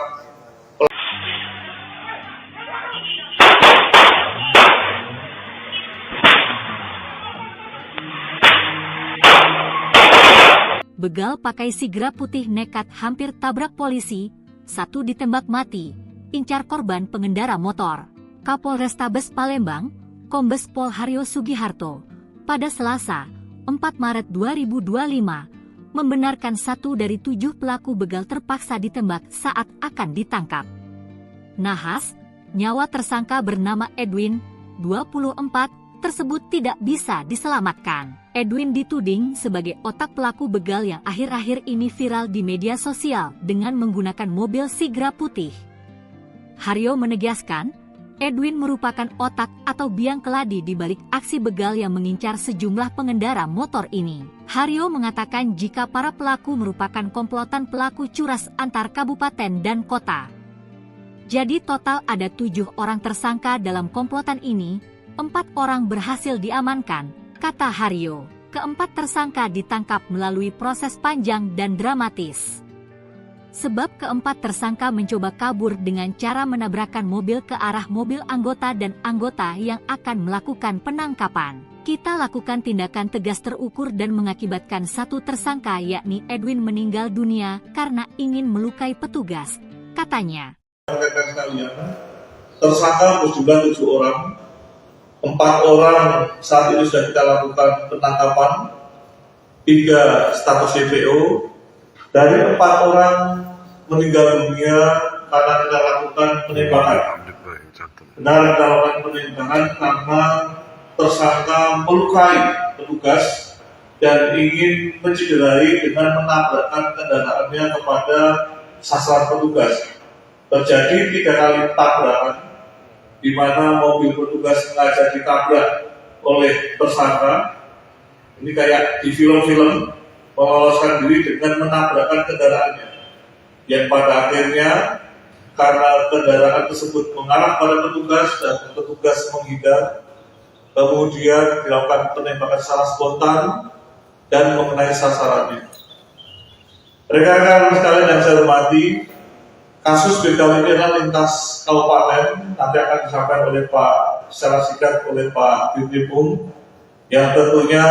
begal pakai sigra putih nekat hampir tabrak polisi, 1 ditembak mati, incar korban pengendara motor. Kapolrestabes Palembang, Kombes Pol Haryo Sugiharto, pada Selasa, 4 Maret 2025, membenarkan 1 dari 7 pelaku begal terpaksa ditembak saat akan ditangkap. Nahas, nyawa tersangka bernama Edwin, 24, tersebut tidak bisa diselamatkan. Edwin dituding sebagai otak pelaku begal yang akhir-akhir ini viral di media sosial dengan menggunakan mobil sigra putih. Haryo menegaskan, Edwin merupakan otak atau biang keladi di balik aksi begal yang mengincar sejumlah pengendara motor ini. Haryo mengatakan jika para pelaku merupakan komplotan pelaku curas antar kabupaten dan kota. Jadi total ada 7 orang tersangka dalam komplotan ini, 4 orang berhasil diamankan, kata Haryo. Keempat tersangka ditangkap melalui proses panjang dan dramatis. Sebab keempat tersangka mencoba kabur dengan cara menabrakkan mobil ke arah mobil anggota dan anggota yang akan melakukan penangkapan. Kita lakukan tindakan tegas terukur dan mengakibatkan 1 tersangka yakni Edwin meninggal dunia karena ingin melukai petugas, katanya. Tersangka berjumlah 7 orang. 4 orang saat ini sudah kita lakukan penangkapan, 3 status DPO, dari 4 orang meninggal dunia karena kita lakukan penembakan. Benar kita lakukan penembakan karena tersangka melukai petugas dan ingin mencederai dengan menabrakkan kendaraannya kepada sasaran petugas. Terjadi 3 kali tabrakan, di mana mobil petugas sengaja ditabrak oleh tersangka. Ini kayak di film-film, meloloskan diri dengan menabrakkan kendaraannya, yang pada akhirnya karena kendaraan tersebut mengarah pada petugas dan petugas menghindar, kemudian dilakukan penembakan secara spontan dan mengenai sasarannya. Rekan-rekan sekalian yang saya hormati, kasus begal ini adalah lintas kabupaten, nanti akan disampaikan oleh Pak secara singkat oleh Pak Dirkrim, yang tentunya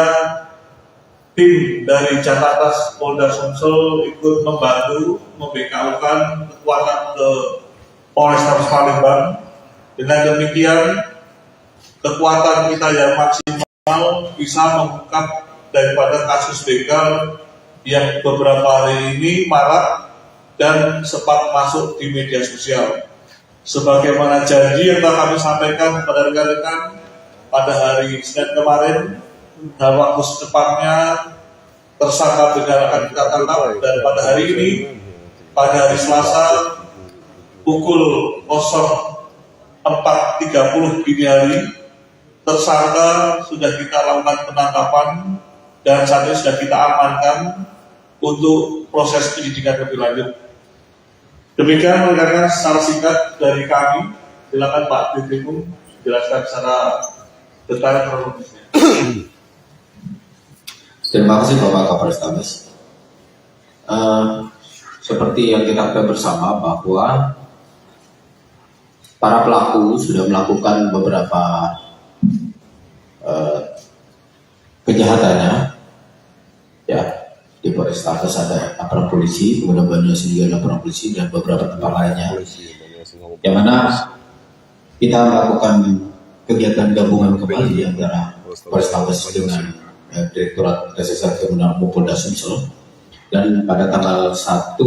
tim dari Jatlantas Polda Sumsel ikut membantu membekalkan kekuatan ke Polrestabes Palembang. Dengan demikian, kekuatan kita yang maksimal bisa mengungkap daripada kasus begal yang beberapa hari ini marak dan sempat masuk di media sosial. Sebagaimana janji yang telah kami sampaikan kepada rekan-rekan pada hari Senin kemarin, dalam waktu secepatnya tersangka begal akan kita tangkap, dan pada hari ini, pada hari Selasa pukul 04.30 dini hari, tersangka sudah kita lakukan penangkapan dan saat ini sudah kita amankan untuk proses penyidikan lebih lanjut. Demikian rekan-rekan secara singkat dari kami. Silakan Pak Dirkrim jelaskan secara detail kronologisnya. Terima kasih Bapak Kapolrestabes. Seperti yang kita ketahui bersama bahwa para pelaku sudah melakukan beberapa kejahatannya, ya. Di Polrestabes ada aparat polisi, kemudian Banyumas juga ada aparat polisi dan beberapa tempat lainnya. Yang mana kita melakukan kegiatan gabungan kembali antara Polrestabes dengan Direktorat Reserse Kriminal Polda Sumsel, dan pada tanggal 1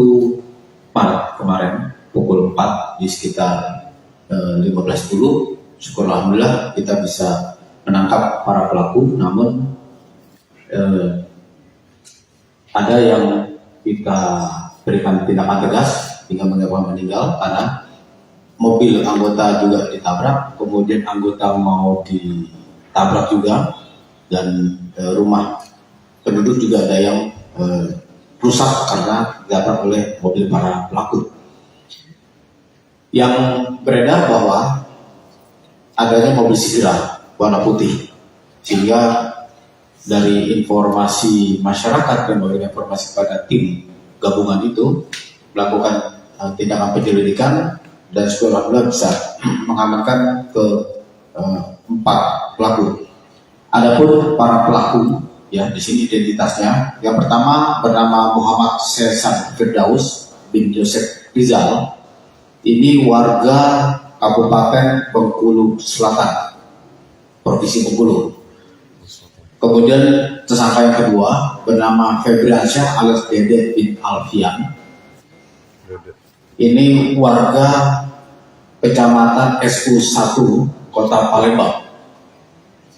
Maret kemarin pukul 4 di sekitar 15.10, syukur alhamdulillah kita bisa menangkap para pelaku. Namun ada yang kita berikan tindakan tegas hingga menyebabkan meninggal karena mobil anggota juga ditabrak, kemudian anggota mau ditabrak juga, dan rumah penduduk juga ada yang rusak karena ditabrak oleh mobil para pelaku. Yang beredar bahwa adanya mobil Sigra warna putih, sehingga dari informasi masyarakat dan memberikan informasi kepada tim gabungan itu melakukan tindakan penyelidikan, dan sekolah bisa mengamankan ke 4 pelaku. Adapun para pelaku, ya di sini identitasnya. Yang pertama bernama Muhammad Sesan Firdaus bin Joseph Rizal. Ini warga Kabupaten Bengkulu Selatan, Provinsi Bengkulu. Kemudian tersangka yang kedua bernama Febriansyah alias Dede bin Alfian. Ini warga Kecamatan SU 1 Kota Palembang.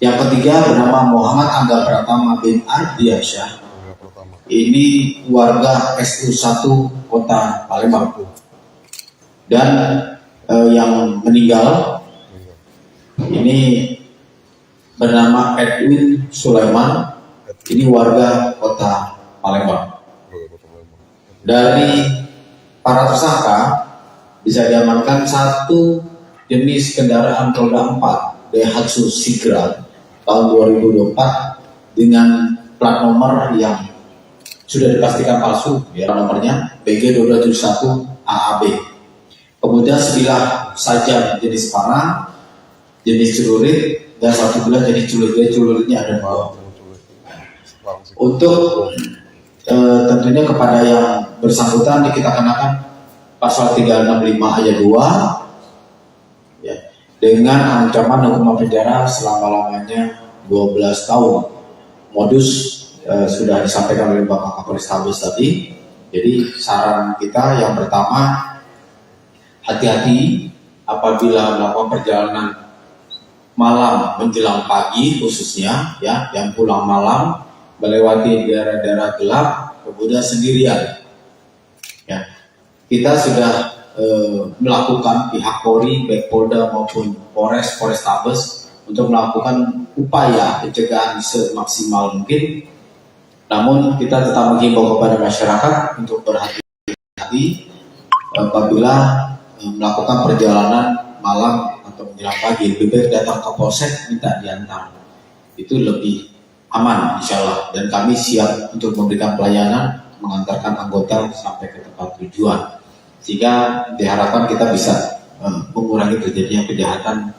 Yang ketiga bernama Muhammad Angga Pratama bin Ardiansyah. Ini warga SU 1 Kota Palembang. Dan yang meninggal ini bernama Edwin Sulaiman, ini warga Kota Palembang. Dari para tersangka bisa diamankan 1 jenis kendaraan roda 4 Daihatsu Sigra tahun 2024 dengan plat nomor yang sudah dipastikan palsu, ya, nomornya BG2271 AAB. Kemudian sebilah sajam jenis panah, jenis celurit, dan 1 bilah jenis celuritnya ada 2. Untuk tentunya kepada yang bersangkutan kita kenakan pasal 365 ayat 2, ya, dengan ancaman hukuman penjara selama-lamanya 12 tahun. Modus sudah disampaikan oleh Bapak Kapolrestabes tadi. Jadi saran kita yang pertama, hati-hati apabila melakukan perjalanan malam menjelang pagi, khususnya ya yang pulang malam melewati daerah-daerah gelap kemudian sendirian, ya, kita sudah melakukan pihak Polri, baik Polda maupun Polrestabes untuk melakukan upaya pencegahan semaksimal mungkin. Namun kita tetap menghimbau kepada masyarakat untuk berhati-hati apabila melakukan perjalanan malam atau menjelang pagi. Lebih baik datang ke polsek minta diantar, itu lebih aman insya Allah. Dan kami siap untuk memberikan pelayanan, mengantarkan anggota sampai ke tempat tujuan, sehingga diharapkan kita bisa mengurangi terjadinya kejahatan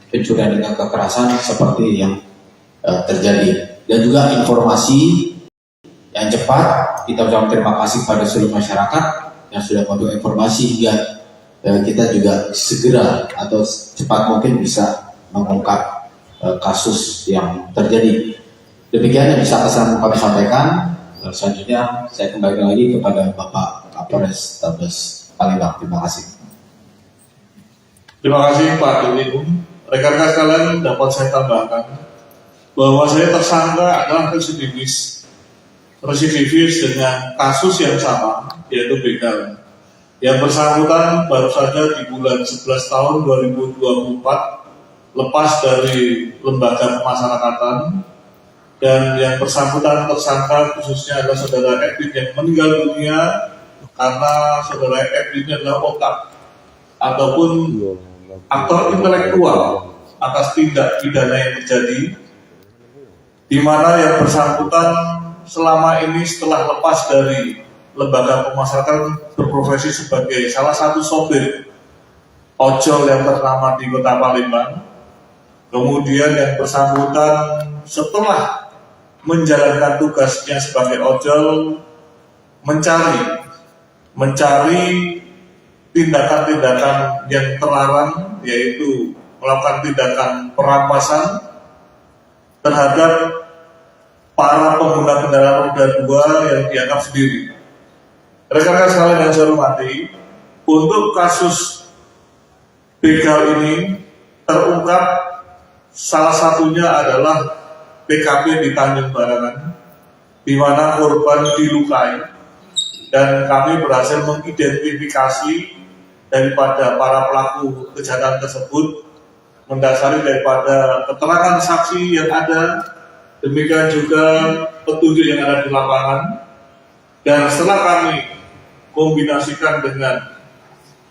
pencurian dengan kekerasan seperti yang terjadi. Dan juga informasi yang cepat, kita ucapkan terima kasih pada seluruh masyarakat yang sudah memberikan informasi hingga kita juga segera atau cepat mungkin bisa mengungkap kasus yang terjadi. Demikian yang bisa kami sampaikan. Selanjutnya saya kembali lagi kepada Bapak Kapolres Tabes Palembang. Terima kasih. Terima kasih Pak Dirlim. Rekan-rekan sekalian, dapat saya tambahkan bahwa saya tersangka adalah residivis dengan kasus yang sama, yaitu begal. Yang bersangkutan baru saja di bulan 11 tahun 2024 lepas dari lembaga pemasyarakatan, dan yang bersangkutan tersangka khususnya adalah saudara Edwin yang meninggal dunia karena saudara Edwin adalah otak ataupun aktor intelektual atas tindak pidana yang terjadi, di mana yang bersangkutan selama ini setelah lepas dari lembaga pemasyarakatan berprofesi sebagai salah satu sopir ojol yang ternama di Kota Palembang. Kemudian yang bersangkutan setelah menjalankan tugasnya sebagai ojol mencari tindakan-tindakan yang terlarang, yaitu melakukan tindakan perampasan terhadap para pengguna kendaraan roda 2 yang dianggap sendiri. Rekan-rekan sekalian yang saya hormati, untuk kasus begal ini terungkap salah satunya adalah TKP di Tanjung Barangan, di mana korban dilukai, dan kami berhasil mengidentifikasi daripada para pelaku kejahatan tersebut mendasari daripada keterangan saksi yang ada, demikian juga petunjuk yang ada di lapangan. Dan setelah kami kombinasikan dengan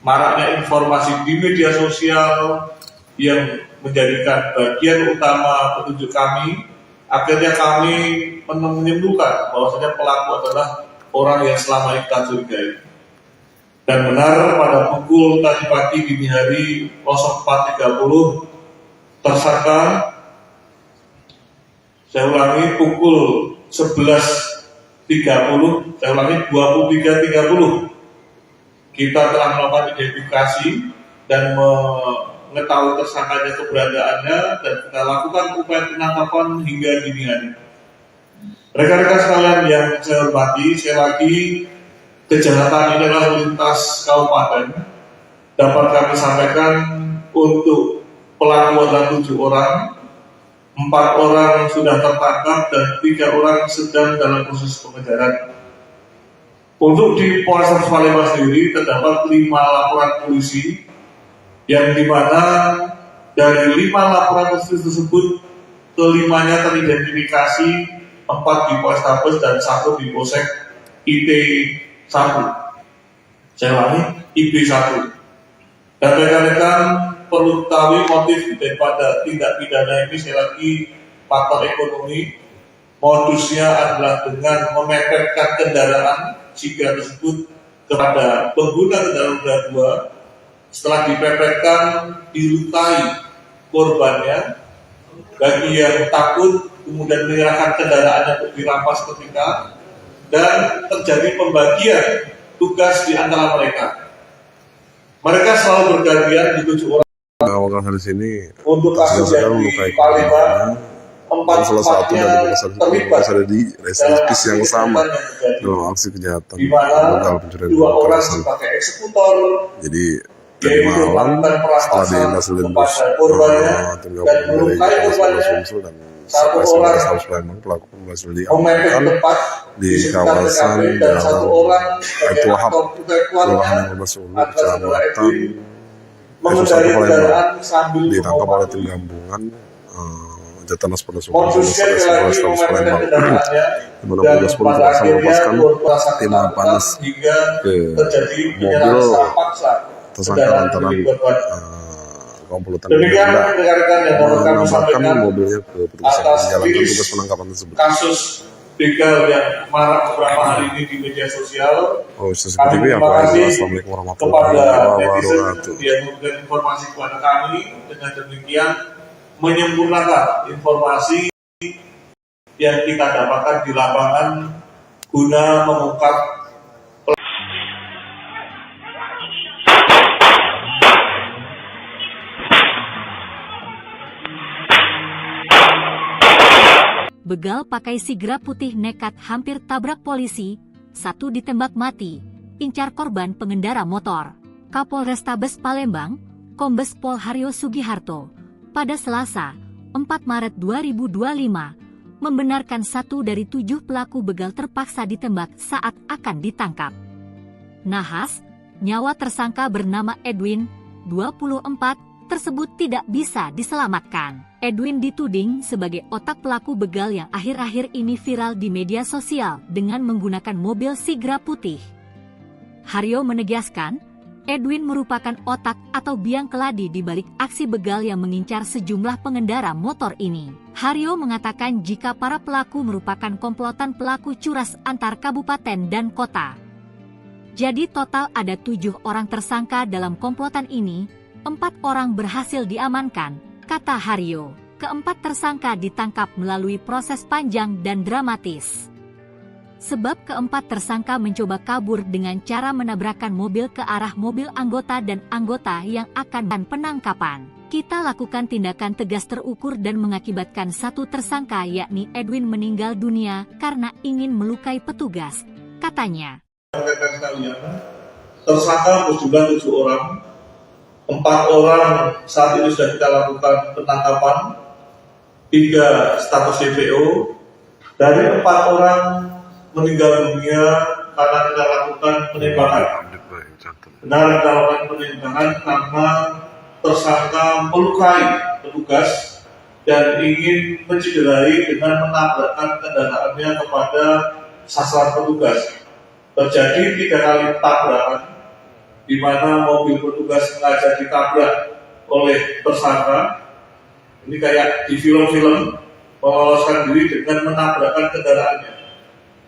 maraknya informasi di media sosial yang menjadikan bagian utama petunjuk kami, akhirnya kami menyimpulkan bahwasanya pelaku adalah orang yang selama ini kita curigai. Dan benar pada pukul tadi pagi dini hari 04.30 tersangka, saya ulangi pukul 11.30, saya ulangi 23.30, kita telah melakukan identifikasi dan mengetahui tersangkanya keberadaannya, dan kita lakukan upaya penangkapan hingga dini hari. Rekan-rekan sekalian yang saya hormati, sekali lagi kejahatan ini adalah lintas kabupaten. Dapat kami sampaikan untuk pelaku adalah 7 orang, 4 orang sudah tertangkap dan 3 orang sedang dalam proses pengejaran. Untuk di Polres Palembang sendiri terdapat 5 laporan polisi, yang dimana dari 5 laporan polisi tersebut kelimanya teridentifikasi, 4 di Polrestabes dan 1 di Polsek IT1. Saya ulangi, IP1. Dan rekan-rekan perlu ketahui motif daripada tindak pidana ini, sekali lagi faktor ekonomi. Modusnya adalah dengan memepetkan kendaraan jika tersebut kepada pengguna kendaraan roda 2. Setelah dipepetkan, dilukai korbannya. Bagi yang takut, kemudian menyerahkan kendaraannya untuk dirampas ketika, dan terjadi pembagian tugas di antara mereka. Mereka selalu bergantian di 7 orang. Di sini untuk kasus yang di Palembang, 4-4-nya terlibat ada di residivis yang sama dalam aksi kejahatan di mana dalam pencurian 2 orang sebagai eksekutor, jadi tadi malam setelah dihasilkan korbannya dan melukai korbannya, dan satu Polres orang Palembang pelaku berhasil memepet diamankan tepat di sekitar kawasan TKP dan satu orang Aitul Wahab, aktor intelektualnya Kelurahan 15 Ulu, atas Kecamatan nama Wetan, Edwin mengendarai kendaraan sambil ditangkap oleh tim mengemudi. gabungan Jatanas Polres Modusnya lagi memepet Palembang, kendaraannya di mana dan petugas pun pada berhasil akhirnya melepaskan merasa tim ketakutan panas hingga ke terjadi mobil penyerahan secara paksa tersangka kendaraan lantaran milik korban. komplotan Demikian tidak rekan-rekan yang dapat kami menambahkan sampaikan mobilnya ke petugas yang atas menjalankan rilis tugas penangkapan tersebut. kasus begal yang marak beberapa hari ini di media sosial. Oh, seperti Kami itu ya, terima Pak. kasih Assalamualaikum warahmatullahi kepada netizen wabarakatuh. yang memberikan informasi kepada kami. Dengan demikian menyempurnakan informasi yang kita dapatkan di lapangan guna mengungkap Begal pakai sigra putih nekat hampir tabrak polisi, satu ditembak mati, incar korban pengendara motor. Kapolrestabes Palembang, Kombes Pol Haryo Sugiharto, pada Selasa, 4 Maret 2025, membenarkan 1 dari 7 pelaku begal terpaksa ditembak saat akan ditangkap. Nahas, nyawa tersangka bernama Edwin, 24, tersebut tidak bisa diselamatkan. Edwin dituding sebagai otak pelaku begal yang akhir-akhir ini viral di media sosial dengan menggunakan mobil sigra putih. Haryo menegaskan, Edwin merupakan otak atau biang keladi di balik aksi begal yang mengincar sejumlah pengendara motor ini. Haryo mengatakan jika para pelaku merupakan komplotan pelaku curas antar kabupaten dan kota. Jadi total ada 7 orang tersangka dalam komplotan ini, 4 orang berhasil diamankan, kata Haryo. Keempat tersangka ditangkap melalui proses panjang dan dramatis. Sebab keempat tersangka mencoba kabur dengan cara menabrakkan mobil ke arah mobil anggota dan anggota yang akan penangkapan. Kita lakukan tindakan tegas terukur dan mengakibatkan 1 tersangka yakni Edwin meninggal dunia karena ingin melukai petugas, katanya. Tersangka berjumlah 7 orang. 4 orang saat ini sudah kita lakukan penangkapan, 3 status DPO. Dari 4 orang meninggal dunia karena kita lakukan penembakan. Benar kita lakukan penembakan karena tersangka melukai petugas dan ingin mencederai dengan menabrakkan kendaraannya kepada sasaran petugas. Terjadi 3 kali tabrakan, di mana mobil petugas sengaja ditabrak oleh tersangka. Ini kayak di film-film, meloloskan diri dengan menabrakkan kendaraannya.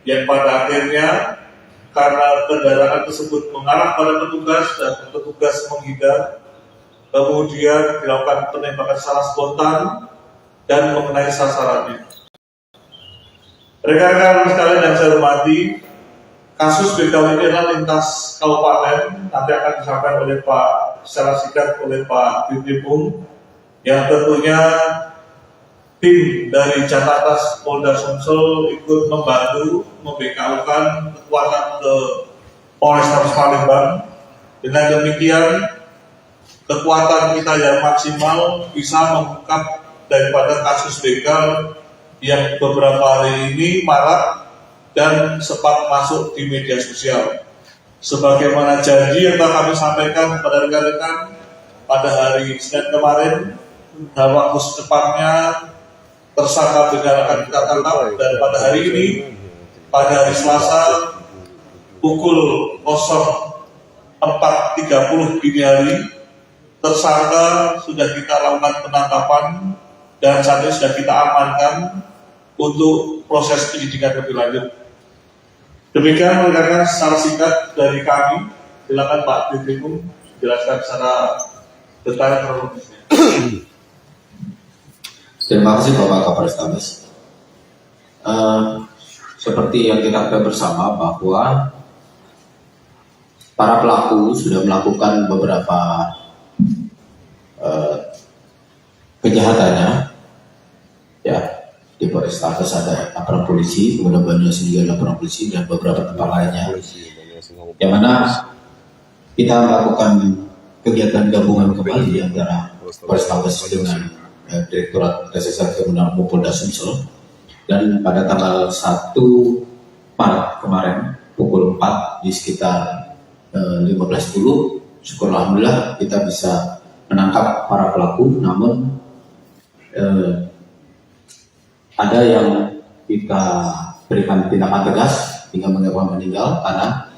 Yang pada akhirnya, karena kendaraan tersebut mengarah pada petugas dan petugas menghindar, kemudian dilakukan penembakan secara spontan dan mengenai sasarannya. Rekan-rekan sekalian yang saya hormati, kasus begal ini adalah lintas kabupaten, nanti akan disampaikan oleh Pak secara singkat oleh Pak Dirkrim, yang tentunya tim dari Jatanas Polda Sumsel ikut membantu membekaukan kekuatan ke Polrestabes Palembang. Dengan demikian, kekuatan kita yang maksimal bisa mengungkap daripada kasus begal yang beberapa hari ini marak dan sempat masuk di media sosial. Sebagaimana janji yang telah kami sampaikan kepada rekan-rekan pada hari Senin kemarin, dalam waktu secepatnya tersangka begal akan kita tangkap, dan pada hari ini, pada hari Selasa pukul 04.30 dini hari, tersangka sudah kita lakukan penangkapan dan saat ini sudah kita amankan untuk proses penyidikan lebih lanjut. Demikian rekan-rekan secara singkat dari kami. Silakan Pak Dirkrim jelaskan secara detail kronologisnya. Terima kasih Bapak Kapolrestabes. Seperti yang kita ketahui bersama bahwa para pelaku sudah melakukan beberapa kejahatannya, ya. Di Polrestabes ada laporan polisi, kemudian Banyumas juga laporan polisi dan beberapa tempat lainnya. Yang mana kita melakukan kegiatan gabungan kembali antara Polrestabes dengan Direktorat Reserse Kriminal Umum Polda Sumsel. Dan pada tanggal 1 Maret kemarin pukul 4 di sekitar 15.10, syukur alhamdulillah kita bisa menangkap para pelaku. Namun ada yang kita berikan tindakan tegas hingga menyebabkan meninggal karena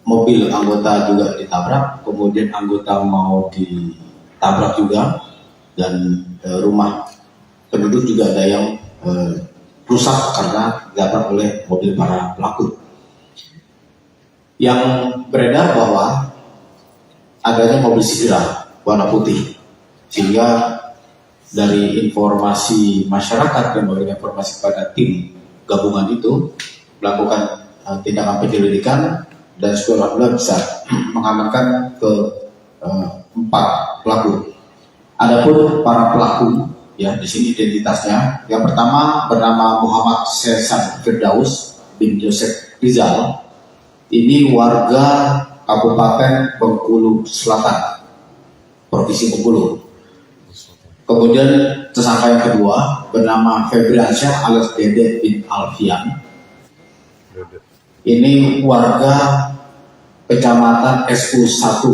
mobil anggota juga ditabrak, kemudian anggota mau ditabrak juga, dan rumah penduduk juga ada yang rusak karena ditabrak oleh mobil para pelaku. Yang beredar bahwa adanya mobil Sigra warna putih, sehingga dari informasi masyarakat yang memberikan informasi kepada tim gabungan itu melakukan tindakan penyelidikan, dan alhamdulillah bisa mengamankan ke 4 pelaku. Adapun para pelaku, ya di sini identitasnya. Yang pertama bernama Muhammad Sesan Firdaus bin Yosef Rizal. Ini warga Kabupaten Bengkulu Selatan, Provinsi Bengkulu. Kemudian tersangka yang kedua bernama Febriansyah alias Dede bin Alfian. Ini warga Kecamatan SU1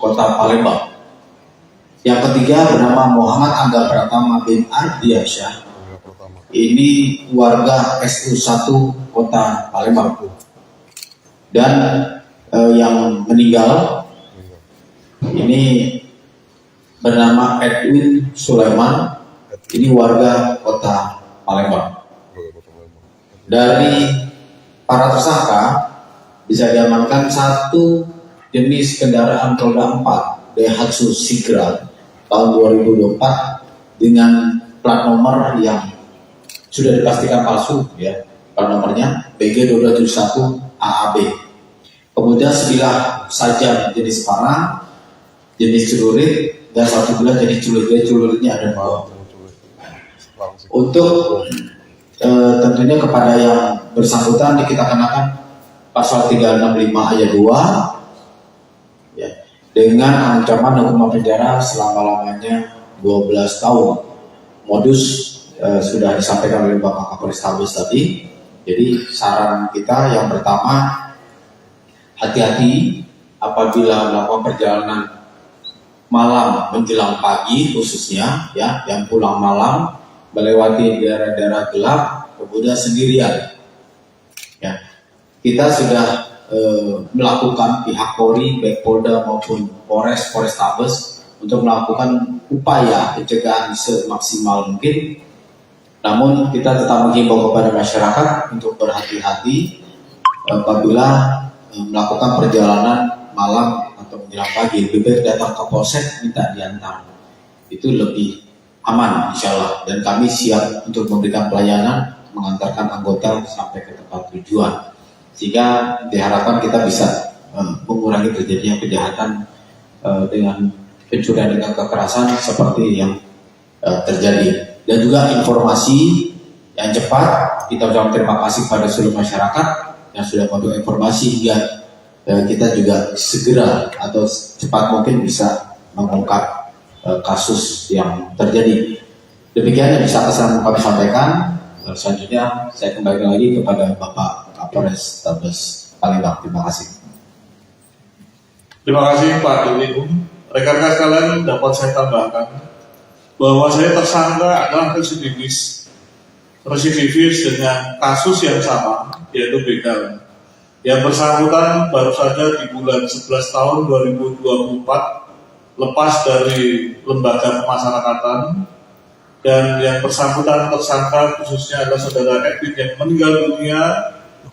Kota Palembang. Yang ketiga bernama Muhammad Angga Pratama bin Ardiansyah. Ini warga SU1 Kota Palembang. Dan yang meninggal ini bernama Edwin Sulaiman. Ini warga Kota Palembang. Dari para tersangka bisa diamankan 1 jenis kendaraan roda 4 Daihatsu Sigra tahun 2024 dengan plat nomor yang sudah dipastikan palsu, ya, plat nomornya BG2271 AAB. Kemudian sebilah sajam jenis panah, jenis celurit, dan 1 bilah jenis celurit. Celuritnya ada 2. Untuk tentunya kepada yang bersangkutan kita kenakan pasal 365 ayat 2, ya, dengan ancaman hukuman penjara selama-lamanya 12 tahun. Modus sudah disampaikan oleh Bapak Kapolrestabes tadi. Jadi saran kita yang pertama, hati-hati apabila melakukan perjalanan malam menjelang pagi, khususnya ya yang pulang malam melewati daerah-daerah gelap kemudian sendirian. Ya, kita sudah melakukan pihak Polri, baik Polda maupun Polrestabes untuk melakukan upaya pencegahan semaksimal mungkin. Namun kita tetap menghimbau kepada masyarakat untuk berhati-hati apabila melakukan perjalanan malam atau menjelang pagi. Lebih baik datang ke polsek minta diantar, itu lebih aman insya Allah. Dan kami siap untuk memberikan pelayanan mengantarkan anggota sampai ke tempat tujuan, sehingga diharapkan kita bisa mengurangi terjadinya kejahatan dengan pencurian dengan kekerasan seperti yang terjadi. Dan juga informasi yang cepat, kita ucapkan terima kasih pada seluruh masyarakat yang sudah memberikan informasi hingga kita juga segera atau cepat mungkin bisa mengungkap kasus yang terjadi. Demikian yang bisa kami sampaikan. Selanjutnya saya kembali lagi kepada Bapak Kapolrestabes Palembang. Terima kasih. Terima kasih Pak Dirlim. Rekan-rekan sekalian, dapat saya tambahkan bahwa saya tersangka adalah residivis dengan kasus yang sama, yaitu begal. Yang bersangkutan baru saja di bulan 11 tahun 2024 lepas dari lembaga pemasyarakatan, dan yang bersangkutan tersangka khususnya adalah saudara Edwin yang meninggal dunia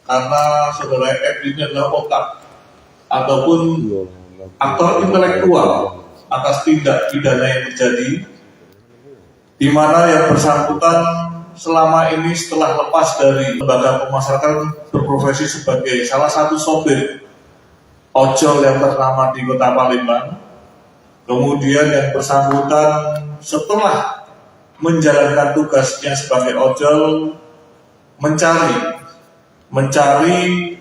karena saudara Edwin adalah otak ataupun aktor intelektual atas tindak pidana yang terjadi, di mana yang bersangkutan selama ini setelah lepas dari lembaga pemasyarakatan berprofesi sebagai salah satu sopir ojol yang ternama di Kota Palembang. Kemudian yang bersangkutan setelah menjalankan tugasnya sebagai ojol mencari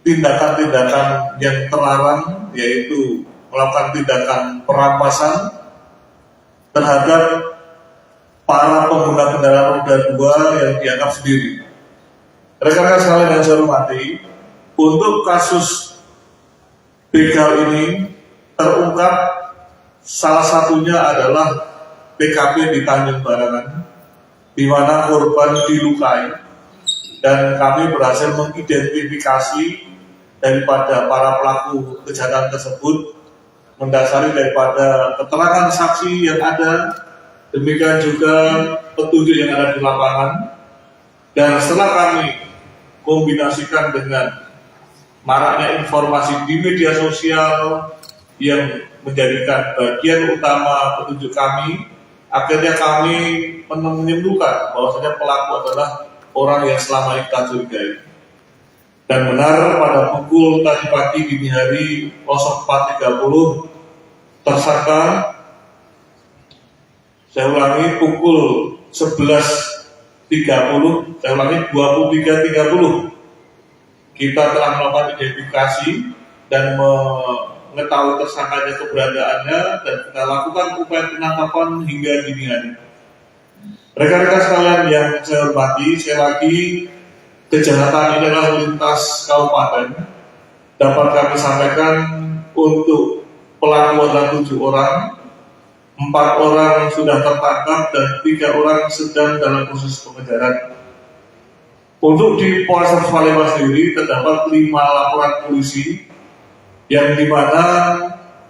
tindakan-tindakan yang terlarang, yaitu melakukan tindakan perampasan terhadap para pengguna kendaraan roda 2 yang dianggap sendiri. Rekan-rekan sekalian yang saya hormati, untuk kasus begal ini terungkap salah satunya adalah TKP di Tanjung Barangan, di mana korban dilukai, dan kami berhasil mengidentifikasi daripada para pelaku kejahatan tersebut mendasari daripada keterangan saksi yang ada, demikian juga petunjuk yang ada di lapangan. Dan setelah kami kombinasikan dengan maraknya informasi di media sosial yang menjadikan bagian utama petunjuk kami, akhirnya kami menyimpulkan bahwasanya pelaku adalah orang yang selama ini kita curigai. Dan benar pada pukul tadi pagi dini hari 04.30 tersangka, saya ulangi pukul 11.30, saya ulangi 23.30, kita telah melakukan identifikasi dan mengetahui tersangkanya keberadaannya, dan kita lakukan upaya penangkapan hingga dini hari. Rekan-rekan sekalian yang saya hormati, sekali lagi kejahatan ini adalah lintas kabupaten. Dapat kami sampaikan untuk pelaku adalah 7 orang, 4 orang sudah tertangkap dan 3 orang sedang dalam proses pengejaran. Untuk di Polres Palembang sendiri terdapat 5 laporan polisi, yang dimana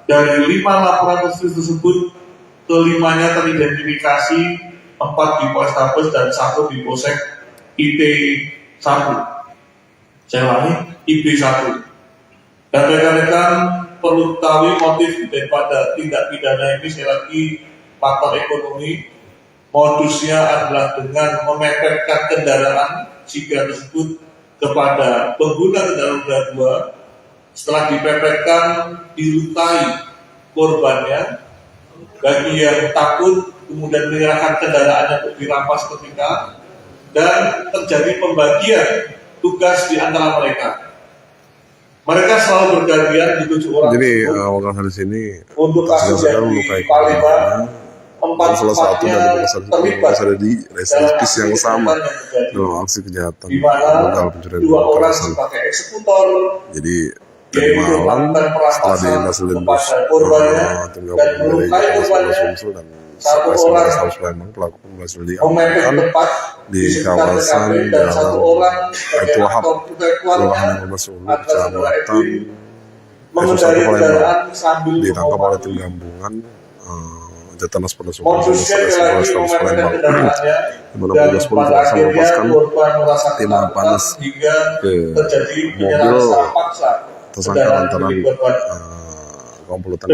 dari 5 laporan polisi tersebut kelimanya teridentifikasi, 4 di Polrestabes dan 1 di Polsek IT1. Saya ulangi, IP1. Dan rekan-rekan perlu ketahui motif daripada tindak pidana ini, sekali lagi faktor ekonomi. Modusnya adalah dengan memepetkan kendaraan jika tersebut kepada pengguna kendaraan roda 2. Setelah dipepetkan, dilukai korbannya. Bagi yang takut, kemudian menyerahkan kendaraannya untuk dirampas ketika, dan terjadi pembagian tugas di antara mereka. Mereka selalu bergantian di 7 orang. Jadi awal hari ini untuk kasus yang di Palembang, 4 salah satu dari terlibat ada di reservis yang sama dalam aksi kejahatan di mana begal pencurian 2 orang perampasan. sebagai eksekutor, Jadi tadi malam setelah dihasilkan bos tim gabungan dari Polres Sumsel dan Polres Palembang, pelaku berhasil diamankan di kawasan Jalan Baitul Wahab, Kelurahan Sulu, Kecamatan Satu Palembang. Ditangkap oleh tim gabungan Jatanas Polres Sumsel dan Polres Palembang. Di mana petugas polisi langsung melepaskan timah panas ke mobil tersangka lantaran komplotan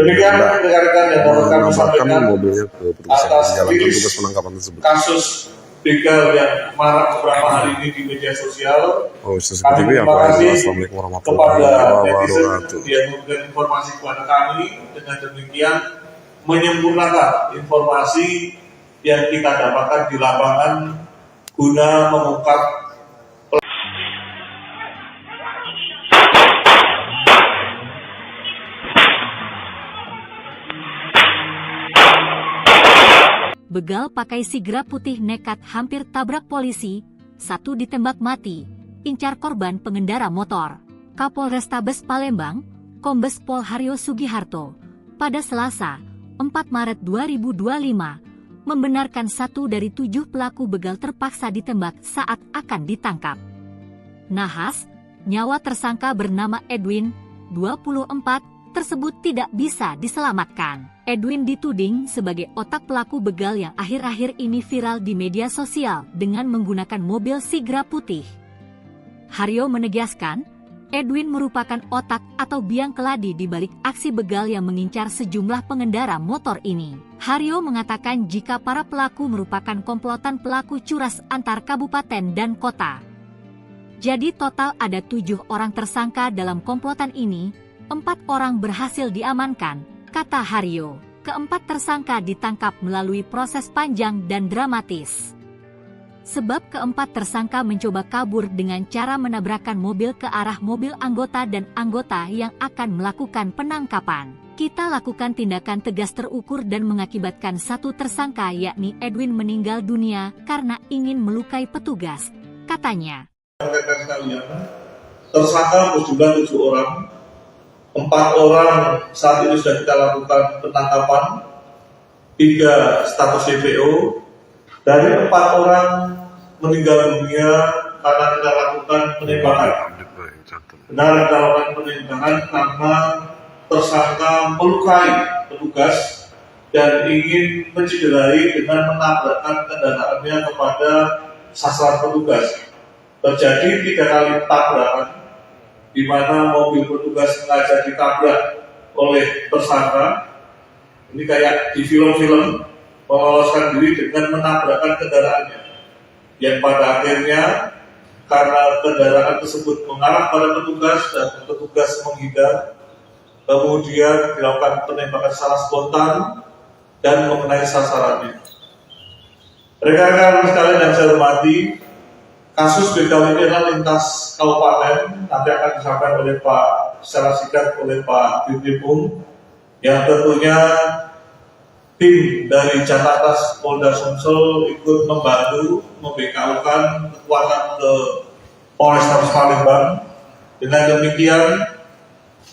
menambahkan mobilnya ke petugas yang menjalankan tugas penangkapan tersebut. Kasus begal yang marak beberapa hari ini di media sosial. Seperti itu ya Pak. Assalamualaikum warahmatullahi wabarakatuh. Dia memberikan informasi kepada kami, dengan demikian menyempurnakan informasi yang kita dapatkan di lapangan guna mengungkap begal pakai sigra putih nekat hampir tabrak polisi, 1 ditembak mati, incar korban pengendara motor. Kapolrestabes Palembang, Kombes Pol Haryo Sugiharto, pada Selasa, 4 Maret 2025, membenarkan 1 dari 7 pelaku begal terpaksa ditembak saat akan ditangkap. Nahas, nyawa tersangka bernama Edwin, 24, tersebut tidak bisa diselamatkan. Edwin dituding sebagai otak pelaku begal yang akhir-akhir ini viral di media sosial dengan menggunakan mobil sigra putih. Haryo menegaskan, Edwin merupakan otak atau biang keladi di balik aksi begal yang mengincar sejumlah pengendara motor ini. Haryo mengatakan jika para pelaku merupakan komplotan pelaku curas antar kabupaten dan kota. Jadi total ada 7 orang tersangka dalam komplotan ini, 4 orang berhasil diamankan, kata Haryo. Keempat tersangka ditangkap melalui proses panjang dan dramatis. Sebab keempat tersangka mencoba kabur dengan cara menabrakkan mobil ke arah mobil anggota dan anggota yang akan melakukan penangkapan. Kita lakukan tindakan tegas terukur dan mengakibatkan satu tersangka yakni Edwin meninggal dunia karena ingin melukai petugas, katanya. Rekan sekalian, tersangka berjumlah 7 orang, 4 orang saat ini sudah kita lakukan penangkapan, 3 status DPO, dari 4 orang meninggal dunia karena kita lakukan penembakan. Benar kita lakukan penembakan karena tersangka melukai petugas dan ingin mencederai dengan menabrakkan kendaraannya kepada sasaran petugas. Terjadi 3 kali tabrakan, di mana mobil petugas sengaja ditabrak oleh tersangka. Ini kayak di film-film, meloloskan diri dengan menabrakkan kendaraannya. Yang pada akhirnya, karena kendaraan tersebut mengarah pada petugas dan petugas menghindar, kemudian dilakukan penembakan secara spontan dan mengenai sasarannya. Rekan-rekan sekalian yang saya hormati, kasus begal ini adalah lintas kabupaten, nanti akan disampaikan oleh Pak secara singkat oleh Pak Dirkrim, yang tentunya tim dari Jatlantas Polda Sumsel ikut membantu membekaukan kekuatan ke Polrestabes Palembang. Dengan demikian,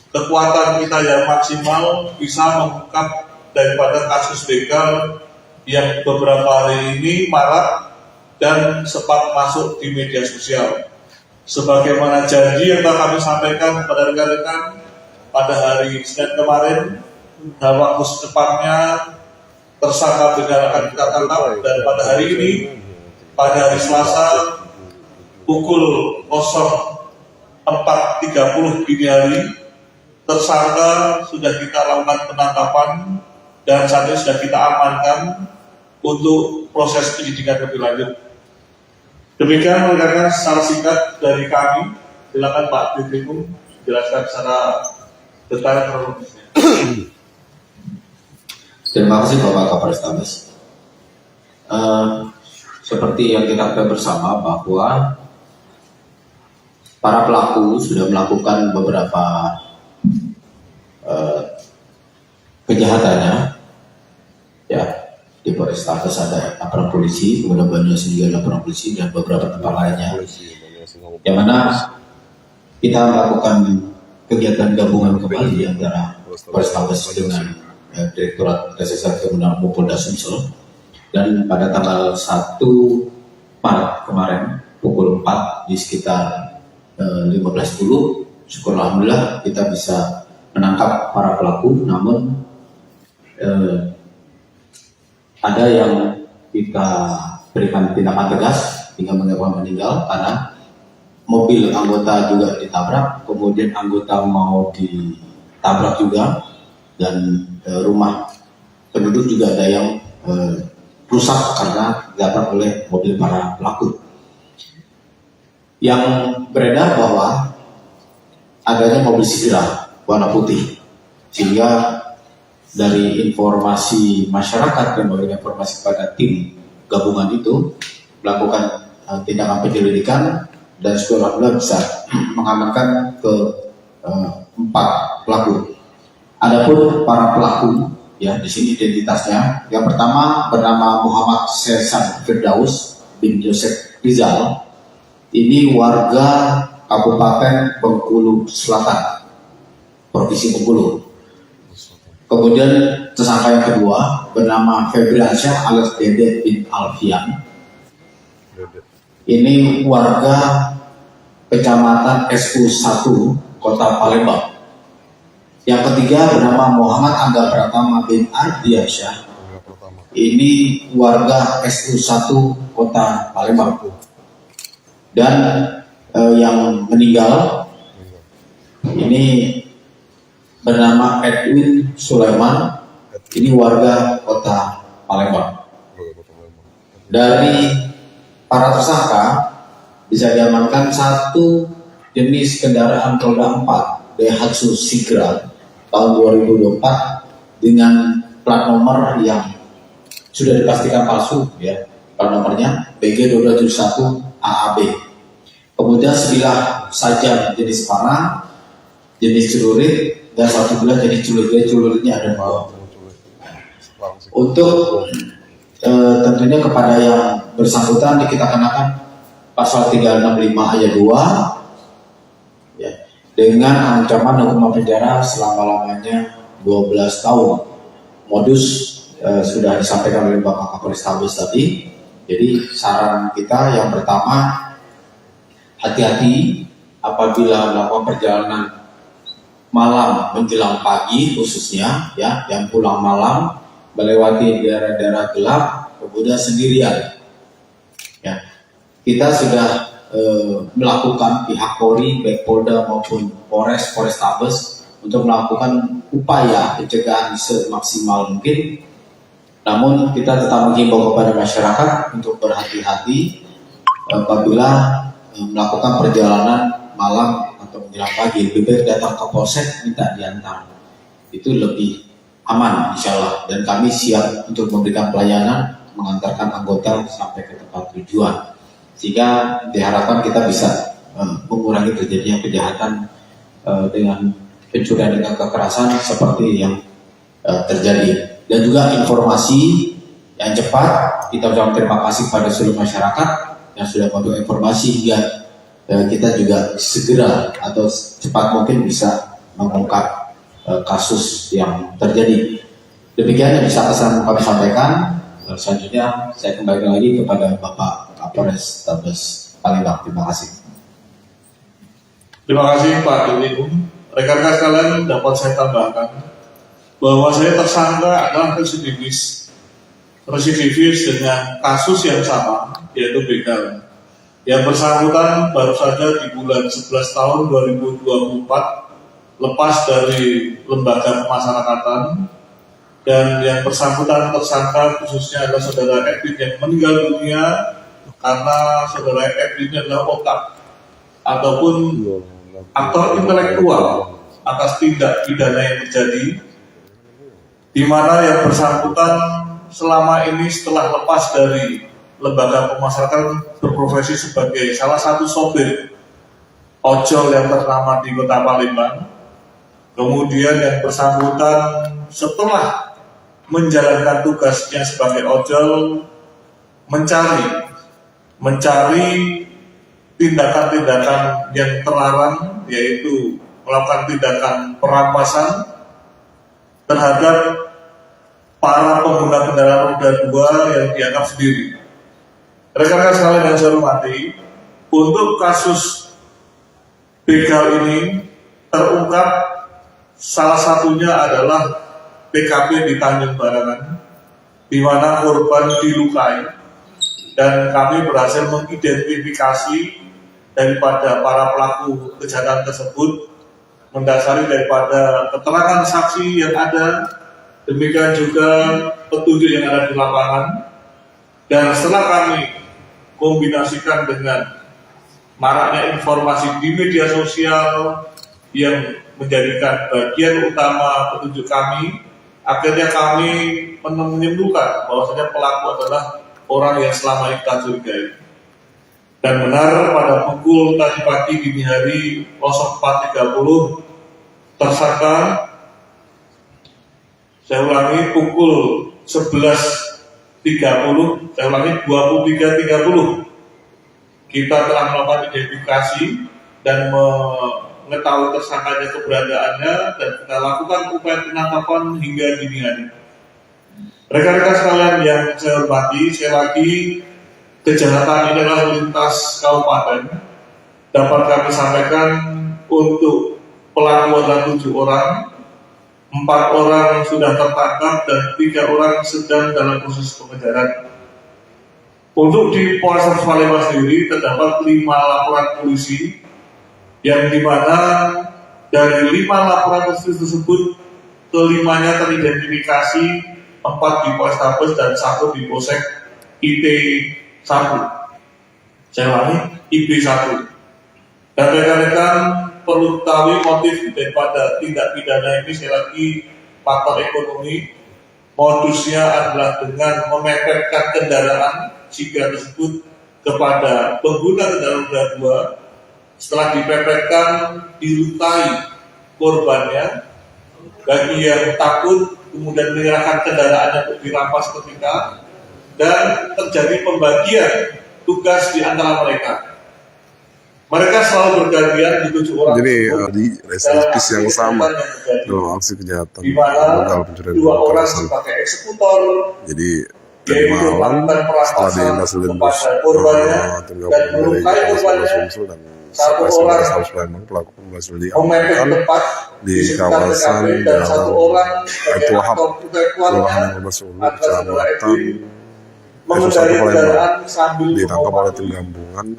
kekuatan kita yang maksimal bisa mengungkap daripada kasus begal yang beberapa hari ini marak dan sempat masuk di media sosial. Sebagaimana janji yang telah kami sampaikan kepada rekan-rekan pada hari Senin kemarin, dalam waktu secepatnya tersangka begal akan kita tangkap, dan pada hari ini, pada hari Selasa pukul 04.30 dini hari, tersangka sudah kita lakukan penangkapan dan saat ini sudah kita amankan untuk proses penyidikan lebih lanjut. Demikian rekan-rekan secara singkat dari kami. Silakan Pak Dirkrim jelaskan secara detail kronologisnya. Terima kasih Bapak Kapolrestabes. Seperti yang kita ketahui bersama bahwa para pelaku sudah melakukan beberapa kejahatannya, ya, di Polrestabes ada laporan polisi, kemudian Banyumas juga laporan polisi dan beberapa tempat lainnya, yang mana kita melakukan kegiatan gabungan kembali antara Polrestabes dengan Direktorat Reserse Kriminal Polda Sumsel, dan pada tanggal 1 Maret kemarin pukul 4 di sekitar 15.10, syukur alhamdulillah kita bisa menangkap para pelaku, namun ada yang kita berikan tindakan tegas hingga menyebabkan meninggal karena mobil anggota juga ditabrak, kemudian anggota mau ditabrak juga, dan rumah penduduk juga ada yang rusak karena ditabrak oleh mobil para pelaku. Yang beredar bahwa adanya mobil Sigra warna putih, sehingga dari informasi masyarakat dan memberikan informasi kepada tim gabungan itu melakukan tindakan penyelidikan dan setelah bisa mengamankan ke 4 pelaku. Adapun para pelaku, ya, di sini identitasnya. Yang pertama bernama Muhammad Sesan Firdaus bin Joseph Rizal. Ini warga Kabupaten Bengkulu Selatan, Provinsi Bengkulu. Kemudian tersangka yang kedua bernama Febriansyah alias Dede bin Alfian. Ini warga Kecamatan SU1 Kota Palembang. Yang ketiga bernama Muhammad Angga Pratama bin Ardiansyah. Ini warga SU1 Kota Palembang. Dan yang meninggal ini bernama Edwin Sulaiman, ini warga Kota Palembang. Dari para tersangka bisa diamankan 1 jenis kendaraan roda 4 Daihatsu Sigra tahun 2024 dengan plat nomor yang sudah dipastikan palsu, ya. Plat nomornya BG271 AAB. Kemudian sebilah sajam jenis panah, jenis celurit dan satu bulan jadi celuritnya ada 2. Untuk tentunya kepada yang bersangkutan kita kenakan pasal 365 ayat 2 ya, dengan ancaman hukuman penjara selama-lamanya 12 tahun. Modus sudah disampaikan oleh Bapak Kapolrestabes tadi. Jadi saran kita yang pertama, hati-hati apabila melakukan perjalanan malam menjelang pagi khususnya ya, yang pulang malam melewati daerah-daerah gelap kemudian sendirian. Ya, kita sudah melakukan pihak Polri, baik Polda maupun Polrestabes untuk melakukan upaya pencegahan semaksimal mungkin. Namun kita tetap menghimbau kepada masyarakat untuk berhati-hati apabila melakukan perjalanan malam atau menjelang pagi. Lebih baik datang ke polsek minta diantar, itu lebih aman insya Allah. Dan kami siap untuk memberikan pelayanan mengantarkan anggota sampai ke tempat tujuan, sehingga diharapkan kita bisa mengurangi terjadinya kejahatan dengan pencurian dengan kekerasan seperti yang terjadi. Dan juga informasi yang cepat, kita ucapkan terima kasih pada seluruh masyarakat yang sudah memberikan informasi hingga kita juga segera atau cepat mungkin bisa mengungkap kasus yang terjadi. Demikian yang bisa kami sampaikan. Selanjutnya saya kembali lagi kepada Bapak Kapolrestabes Palembang. Terima kasih. Terima kasih Pak Dirut. Rekan-rekan sekalian, dapat saya tambahkan bahwa saya tersangka adalah residivis dengan kasus yang sama, yaitu begal. Yang bersangkutan baru saja di bulan 11 tahun 2024 lepas dari lembaga pemasyarakatan, dan yang bersangkutan tersangka khususnya adalah saudara Edwin yang meninggal dunia karena saudara Edwin adalah otak ataupun aktor intelektual atas tindak pidana yang terjadi, di mana yang bersangkutan selama ini setelah lepas dari lembaga pemasyarakatan berprofesi sebagai salah satu sopir ojol yang ternama di Kota Palembang. Kemudian yang bersangkutan setelah menjalankan tugasnya sebagai ojol mencari tindakan-tindakan yang terlarang, yaitu melakukan tindakan perampasan terhadap para pengguna kendaraan roda 2 yang dianggap sendiri. Rekan-rekan sekalian yang saya hormati, untuk kasus begal ini terungkap salah satunya adalah TKP di Tanjung Barangan, di mana korban dilukai, dan kami berhasil mengidentifikasi daripada para pelaku kejahatan tersebut mendasari daripada keterangan saksi yang ada, demikian juga petunjuk yang ada di lapangan. Dan setelah kami kombinasikan dengan maraknya informasi di media sosial yang menjadikan bagian utama petunjuk kami, akhirnya kami menyimpulkan bahwasanya pelaku adalah orang yang selama ini kita curigai. Dan benar pada pukul tadi pagi dini hari 04.30 tersangka, saya ulangi pukul 11.30, saya ulangi 23.30, kita telah melakukan identifikasi dan mengetahui tersangkanya keberadaannya, dan kita lakukan upaya penangkapan hingga dini hari. Rekan-rekan sekalian yang saya hormati, sekali lagi kejahatan ini adalah lintas kabupaten. Dapat kami sampaikan untuk pelaku adalah 7 orang, 4 orang sudah tertangkap dan 3 orang sedang dalam proses pengejaran. Untuk di Polres Palembang sendiri terdapat 5 laporan polisi, yang dimana dari 5 laporan polisi tersebut kelimanya teridentifikasi, 4 di Polrestabes dan 1 di Polsek IT1. Saya ulangi, IP1. Dan rekan-rekan perlu ketahui motif daripada tindak pidana ini, sekali lagi faktor ekonomi. Modusnya adalah dengan memepetkan kendaraan jika tersebut kepada pengguna kendaraan roda 2. Setelah dipepetkan, dilukai korbannya, bagi yang takut kemudian menyerahkan kendaraannya untuk dirampas ketika, dan terjadi pembagian tugas di antara mereka. Mereka selalu bergantian di 7 orang. Jadi di reservis yang sama dalam aksi kejahatan di mana begal pencurian 2 orang petasan. sebagai eksekutor, Jadi tadi yaitu malam melakukan setelah perampasan dihasilin kepada korbannya tim dan gabungan dari melukai Polres korbannya. Sumsel dan 1 Polres orang Palembang, pelaku berhasil memakai diamankan tepat di sekitar kawasan TKP, dan 1 orang sebagai Tuahap, aktor intelektualnya Kelurahan Mabes Ulu, adalah saudara Kecamatan Edwin mengendarai kendaraan sambil ditangkap oleh tim mematuhi. gabungan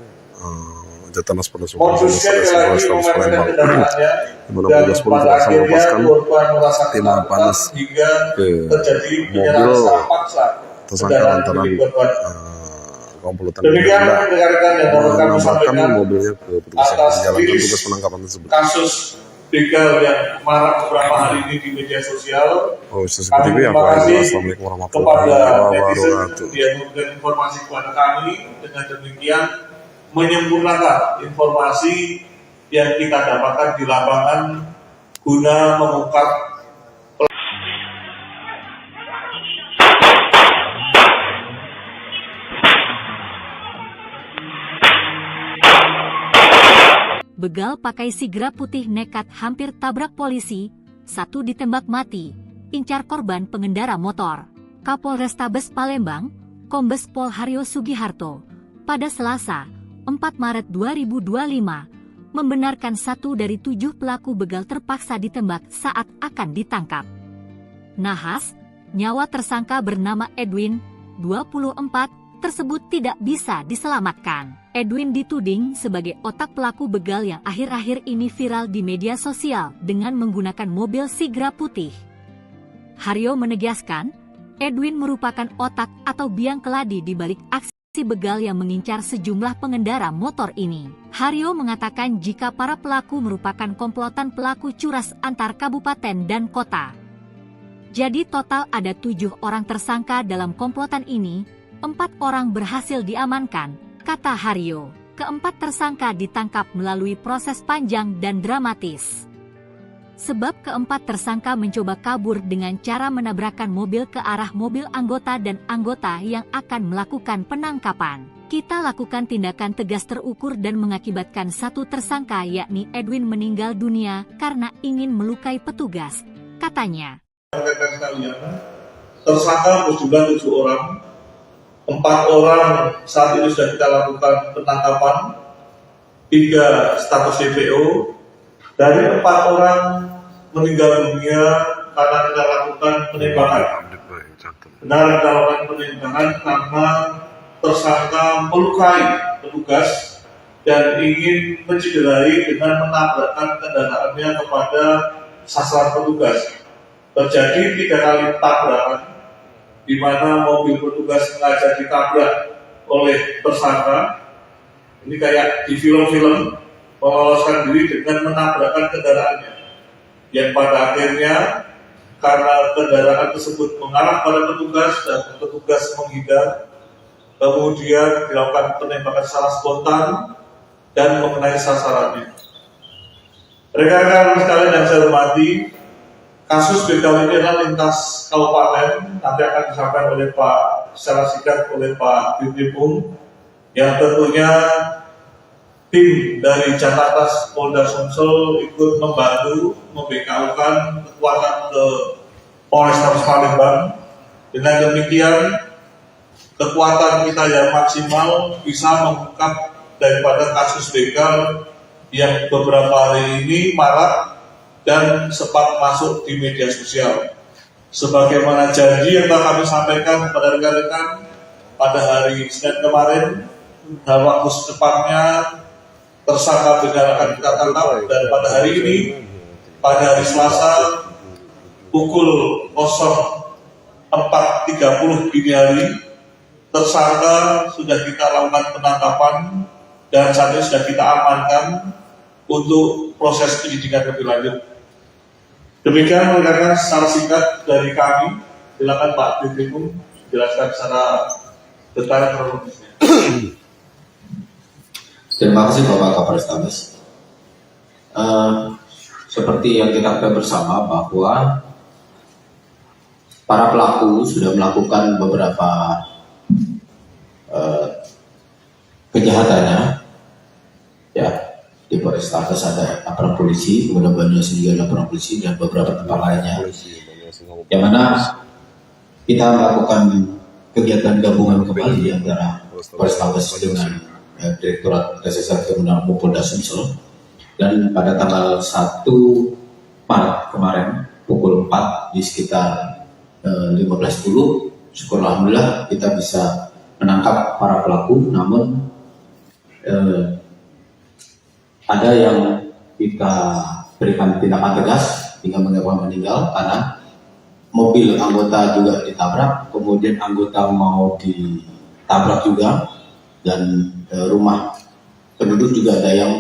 Jatanas Polda Sumsel Modusnya dan lagi Polres memainkan Palembang. kendaraannya Di mana dan Polres Polda pada berhasil akhirnya melepaskan korban merasa tim ketakutan panas hingga ke terjadi mobil penyerahan secara paksa tersangka kendaraan lantaran milik korban. komplotan Demikian tidak rekan-rekan yang dapat kami menambahkan sampaikan mobilnya ke petugas yang atas menjalankan rilis tugas penangkapan tersebut. kasus begal yang marak beberapa hari ini di media sosial. Oh, seperti itu ya, Terima Pak. kasih Assalamualaikum warahmatullahi kepada netizen wabarakatuh. yang memberikan informasi kepada kami. Dengan demikian menyempurnakan informasi yang kita dapatkan di lapangan guna mengungkap Begal pakai sigra putih nekat hampir tabrak polisi, 1 ditembak mati, incar korban pengendara motor. Kapolrestabes Palembang, Kombes Pol Haryo Sugiharto, pada Selasa, 4 Maret 2025, membenarkan 1 dari 7 pelaku begal terpaksa ditembak saat akan ditangkap. Nahas, nyawa tersangka bernama Edwin, 24, tersebut tidak bisa diselamatkan. Edwin dituding sebagai otak pelaku begal yang akhir-akhir ini viral di media sosial dengan menggunakan mobil sigra putih. Haryo menegaskan, Edwin merupakan otak atau biang keladi di balik aksi begal yang mengincar sejumlah pengendara motor ini. Haryo mengatakan jika para pelaku merupakan komplotan pelaku curas antar kabupaten dan kota. Jadi total ada 7 orang tersangka dalam komplotan ini, 4 orang berhasil diamankan, kata Haryo. Keempat tersangka ditangkap melalui proses panjang dan dramatis. Sebab keempat tersangka mencoba kabur dengan cara menabrakkan mobil ke arah mobil anggota dan anggota yang akan melakukan penangkapan. Kita lakukan tindakan tegas terukur dan mengakibatkan 1 tersangka yakni Edwin meninggal dunia karena ingin melukai petugas, katanya. rekan sekalian, tersangka berjumlah 7 orang. 4 orang saat ini sudah kita lakukan penangkapan, 3 status DPO. Dari 4 orang meninggal dunia karena kita lakukan penembakan. Benar kita lakukan penembakan karena tersangka melukai petugas dan ingin mencederai dengan menabrakkan kendaraannya kepada sasaran petugas. Terjadi 3 kali tabrakan, di mana mobil petugas sengaja ditabrak oleh tersangka. Ini kayak di film-film, meloloskan diri dengan menabrakkan kendaraannya, yang pada akhirnya karena kendaraan tersebut mengarah pada petugas dan petugas menghindar, kemudian dilakukan penembakan secara spontan dan mengenai sasarannya. Rekan-rekan sekalian yang saya hormati, kasus begal ini adalah lintas kabupaten, nanti akan disampaikan oleh Pak secara singkat oleh Pak Dirkrim, yang tentunya tim dari Jatanas Polda Sumsel ikut membantu membekaukan kekuatan ke Polrestabes Palembang. Dengan demikian, kekuatan kita yang maksimal bisa mengungkap daripada kasus begal yang beberapa hari ini marak dan sempat masuk di media sosial. Sebagaimana janji yang telah kami sampaikan kepada rekan-rekan pada hari Senin kemarin, dalam waktu secepatnya tersangka begal akan kita tangkap, dan pada hari ini, pada hari Selasa pukul 04.30 dini hari, tersangka sudah kita lakukan penangkapan dan saat ini sudah kita amankan untuk proses penyidikan lebih lanjut. Demikian rekan-rekan secara singkat dari kami. Silakan Pak Dirkrim jelaskan secara detail kronologisnya. Terima kasih Bapak Kapolrestabes. seperti yang kita ketahui bersama bahwa para pelaku sudah melakukan beberapa kejahatannya, ya, di Polrestabes ada laporan polisi, kemudian Banyumas juga laporan polisi dan beberapa tempat lainnya, yang mana kita melakukan kegiatan gabungan kembali di antara Polrestabes dengan Direktorat Reserse Kriminal Polda Sumsel, dan pada tanggal 1 Maret kemarin pukul 4 di sekitar 15.10, syukur alhamdulillah kita bisa menangkap para pelaku. Namun ada yang kita berikan tindakan tegas hingga menyebabkan meninggal karena mobil anggota juga ditabrak, kemudian anggota mau ditabrak juga, dan rumah penduduk juga ada yang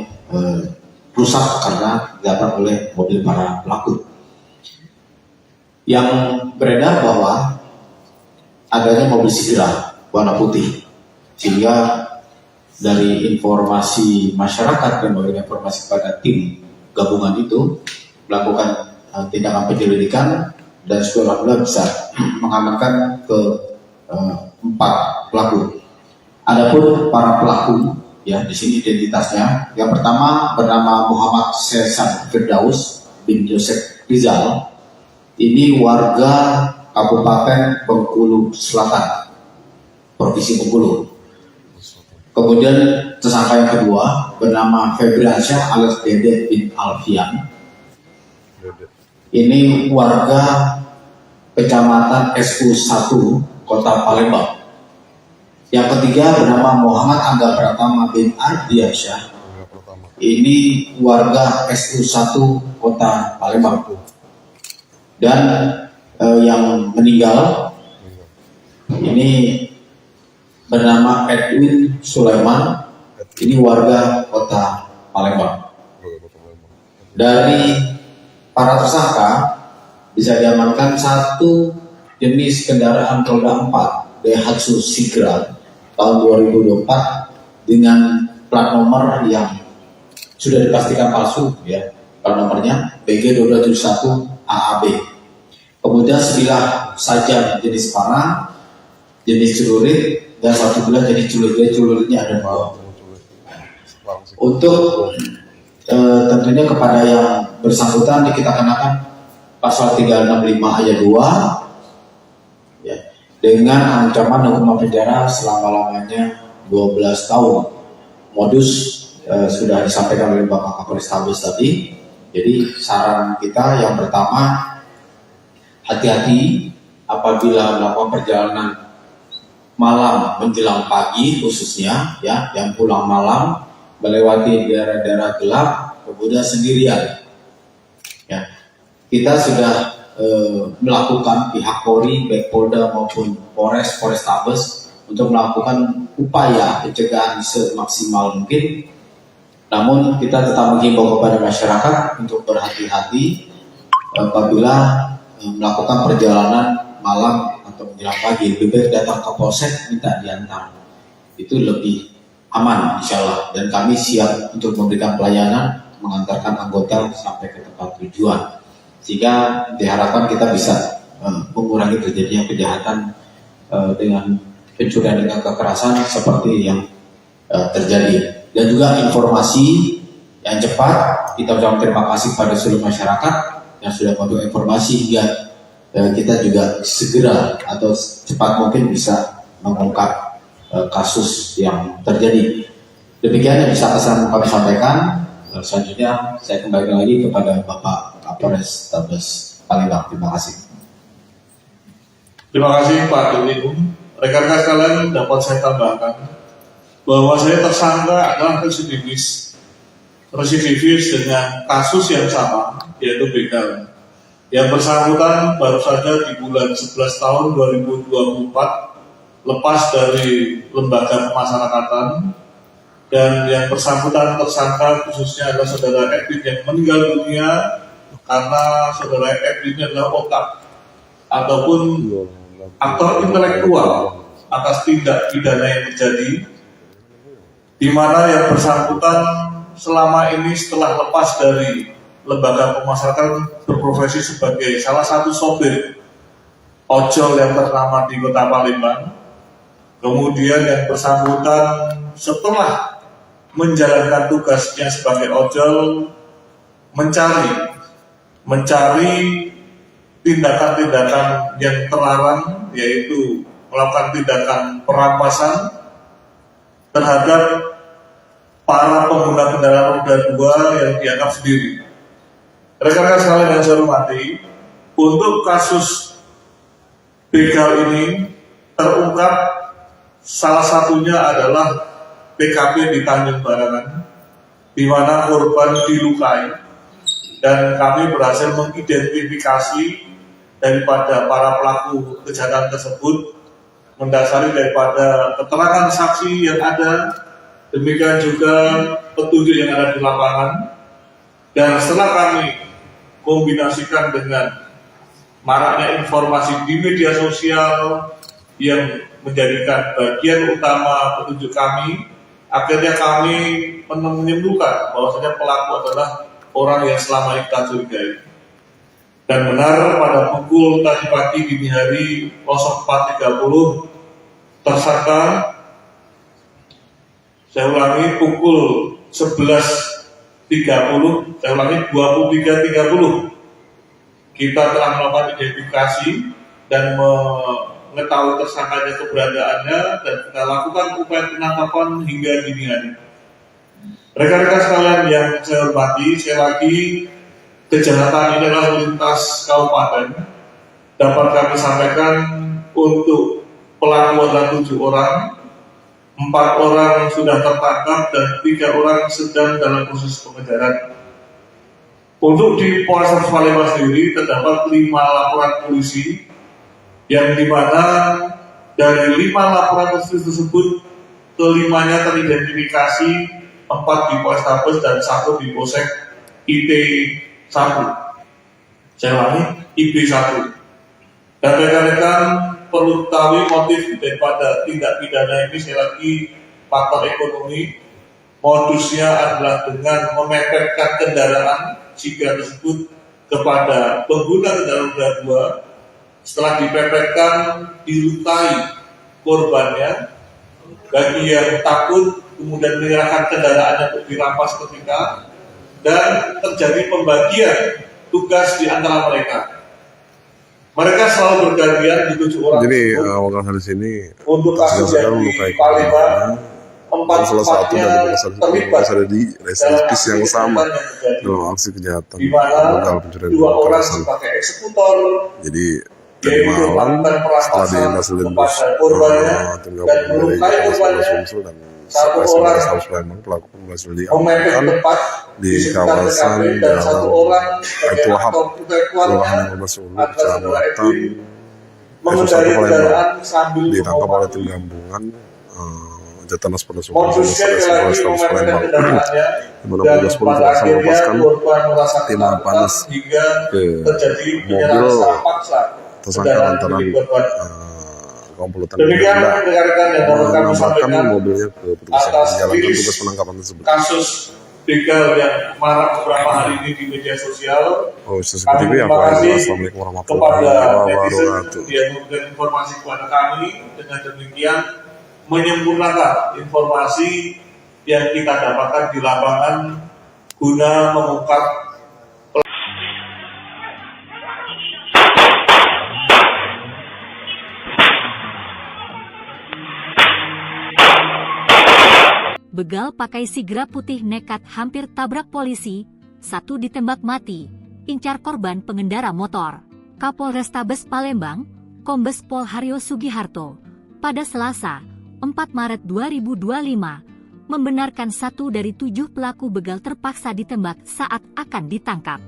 rusak karena ditabrak oleh mobil para pelaku. Yang beredar bahwa adanya mobil Sigra warna putih, sehingga dari informasi masyarakat yang memberikan informasi kepada tim gabungan itu melakukan tindakan penyelidikan, dan alhamdulillah bisa mengamankan ke 4 pelaku. Adapun para pelaku, ya, di sini identitasnya. Yang pertama bernama Muhammad Sesan Firdaus bin Yosef Rizal. Ini warga Kabupaten Bengkulu Selatan, Provinsi Bengkulu. Kemudian tersangka yang kedua bernama Febriansyah alias Dede bin Alfian. Ini warga Kecamatan SU1 Kota Palembang. Yang ketiga bernama Muhammad Angga Pratama bin Ardiansyah. Ini warga SU1 Kota Palembang. Dan yang meninggal ini bernama Edwin Sulaiman, ini warga Kota Palembang. Dari para tersangka bisa diamankan satu jenis kendaraan roda 4 Daihatsu Sigra tahun 2024 dengan plat nomor yang sudah dipastikan palsu, ya, plat nomornya BG2271 AAB. Kemudian sebilah saja jenis panah, jenis celurit, dan satu bilah jenis celuritnya ada 2. Untuk tentunya kepada yang bersangkutan kita kenakan pasal 365 ayat 2, ya, dengan ancaman hukuman penjara selama-lamanya 12 tahun. Modus sudah disampaikan oleh Bapak Kapolrestabes tadi. Jadi saran kita yang pertama, hati-hati apabila melakukan perjalanan malam menjelang pagi, khususnya, ya, yang pulang malam melewati daerah-daerah gelap, kemudian sendirian. Ya, kita sudah melakukan pihak Polri, baik Polda maupun Polrestabes untuk melakukan upaya pencegahan semaksimal mungkin. Namun kita tetap menghimbau kepada masyarakat untuk berhati-hati apabila melakukan perjalanan malam atau menjelang pagi. Lebih baik datang ke polsek minta diantar, itu lebih aman insya Allah, dan kami siap untuk memberikan pelayanan mengantarkan anggota sampai ke tempat tujuan, sehingga diharapkan kita bisa mengurangi terjadinya kejahatan dengan pencurian dengan kekerasan seperti yang terjadi. Dan juga informasi yang cepat, kita ucapkan terima kasih pada seluruh masyarakat yang sudah memberikan informasi hingga kita juga segera atau cepat mungkin bisa mengungkap kasus yang terjadi. Demikian yang bisa kami sampaikan. Selanjutnya saya kembali lagi kepada Bapak Kapolrestabes Palembang. Terima kasih. Terima kasih Pak Dirlim. Rekan-rekan sekalian, dapat saya tambahkan bahwa saya tersangka adalah residivis dengan kasus yang sama, yaitu begal. Yang bersangkutan baru saja di bulan 11 tahun 2024 lepas dari lembaga pemasyarakatan, dan yang bersangkutan tersangka khususnya adalah saudara Edwin yang meninggal dunia karena saudara Edwin adalah otak ataupun aktor intelektual atas tindak pidana yang terjadi, di mana yang bersangkutan selama ini setelah lepas dari lembaga pemasyarakatan berprofesi sebagai salah satu sopir ojol yang ternama di Kota Palembang. Kemudian yang bersangkutan setelah menjalankan tugasnya sebagai ojol mencari tindakan-tindakan yang terlarang, yaitu melakukan tindakan perampasan terhadap para pengguna kendaraan roda 2 yang dianggap sendiri. Rekan-rekan sekalian yang saya hormati, untuk kasus begal ini terungkap salah satunya adalah PKP di Tanjung Barangan, di mana korban dilukai, dan kami berhasil mengidentifikasi daripada para pelaku kejahatan tersebut mendasari daripada keterangan saksi yang ada, demikian juga petunjuk yang ada di lapangan. Dan setelah kami kombinasikan dengan maraknya informasi di media sosial yang menjadikan bagian utama petunjuk kami, akhirnya kami menyimpulkan bahwasanya pelaku adalah orang yang selama ini kita curigai. Dan benar pada pukul tadi pagi dini hari 04.30 tersangka, saya ulangi, pukul 11.30, saya ulangi 23.30 kita telah melakukan identifikasi dan mengetahui tersangkanya keberadaannya, dan kita lakukan upaya penangkapan hingga dini hari. Rekan-rekan sekalian yang saya hormati, sekali lagi, kejahatan ini adalah lintas kabupaten. Dapat kami sampaikan untuk pelaku adalah 7 orang, 4 orang sudah tertangkap dan 3 orang sedang dalam proses pengejaran. Untuk di Polres Palembang sendiri terdapat 5 laporan polisi, yang dimana dari 5 laporan polisi tersebut kelimanya teridentifikasi, 4 di Polrestabes dan 1 di Polsek IT1. Saya ulangi, IP1. Dan rekan-rekan perlu ketahui motif daripada tindak pidana ini, sekali lagi, faktor ekonomi. Modusnya adalah dengan memepetkan kendaraan jika tersebut kepada pengguna kendaraan roda 2. Setelah dipepetkan, dilukai korbannya. Bagi yang takut, kemudian menyerahkan kendaraannya untuk dirampas ketika, dan terjadi pembagian tugas di antara mereka. Mereka selalu bergantian di 7 orang. Jadi orang di sini untuk kasus yang di Palembang, 4-4-nya terlibat ada di residensi yang sama dalam aksi kejahatan di mana dalam pencurian 2 orang sebagai eksekutor, jadi yaitu melakukan perampasan kepada korbannya dan melukai korbannya. dan 1 orang Palembang pelaku berhasil memepet diamankan tepat di kawasan dan 1 orang sebagai Kelurahan aktor kuatnya Ulu, atas saudara Kecamatan Edwin mengendari kendaraan sambil ditangkap oleh tim mengomati. gabungan Jatanas Polres Modusnya lagi memepetkan kendaraannya, dimana dan Polres pada akhirnya melepaskan korban merasa tim ketakutan panas hingga ke terjadi mobil penyerahan secara paksa tersangka kendaraan lantaran milik korban. komplotan Demikian rekan-rekan yang dapat kami mengamankan sampaikan mobilnya ke petugas yang atas menjalankan rilis tugas penangkapan tersebut. kasus begal yang marak beberapa hari ini di media sosial. Oh, Kami TV terima apa? kasih Assalamualaikum warahmatullahi kepada netizen wabarakatuh. yang memberikan informasi kepada kami. Dengan demikian menyempurnakan informasi yang kita dapatkan di lapangan guna mengungkap Begal pakai sigra putih nekat hampir tabrak polisi, 1 ditembak mati, incar korban pengendara motor. Kapolrestabes Palembang, Kombes Pol Haryo Sugiharto, pada Selasa, 4 Maret 2025, membenarkan 1 dari 7 pelaku begal terpaksa ditembak saat akan ditangkap.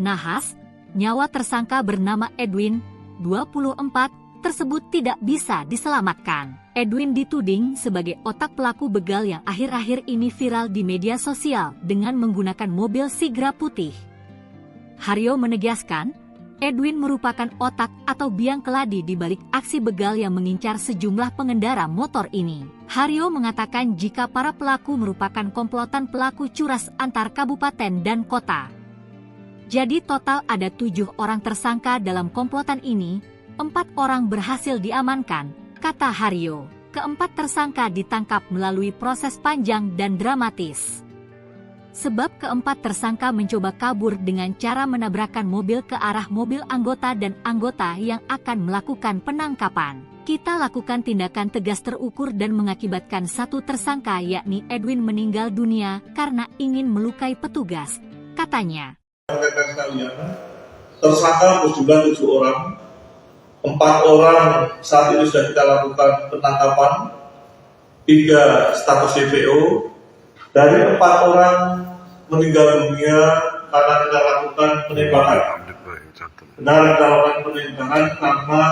Nahas, nyawa tersangka bernama Edwin, 24, tersebut tidak bisa diselamatkan. Edwin dituding sebagai otak pelaku begal yang akhir-akhir ini viral di media sosial dengan menggunakan mobil sigra putih. Haryo menegaskan, Edwin merupakan otak atau biang keladi di balik aksi begal yang mengincar sejumlah pengendara motor ini. Haryo mengatakan jika para pelaku merupakan komplotan pelaku curas antar kabupaten dan kota. Jadi total ada 7 orang tersangka dalam komplotan ini, 4 orang berhasil diamankan, kata Haryo. Keempat tersangka ditangkap melalui proses panjang dan dramatis. Sebab keempat tersangka mencoba kabur dengan cara menabrakkan mobil ke arah mobil anggota dan anggota yang akan melakukan penangkapan. Kita lakukan tindakan tegas terukur dan mengakibatkan satu tersangka yakni Edwin meninggal dunia karena ingin melukai petugas, katanya. Tersangka berjumlah 7 orang, 4 orang saat ini sudah kita lakukan penangkapan, 3 status DPO. Dari 4 orang meninggal dunia karena kita lakukan penembakan. Benar kita lakukan penembakan karena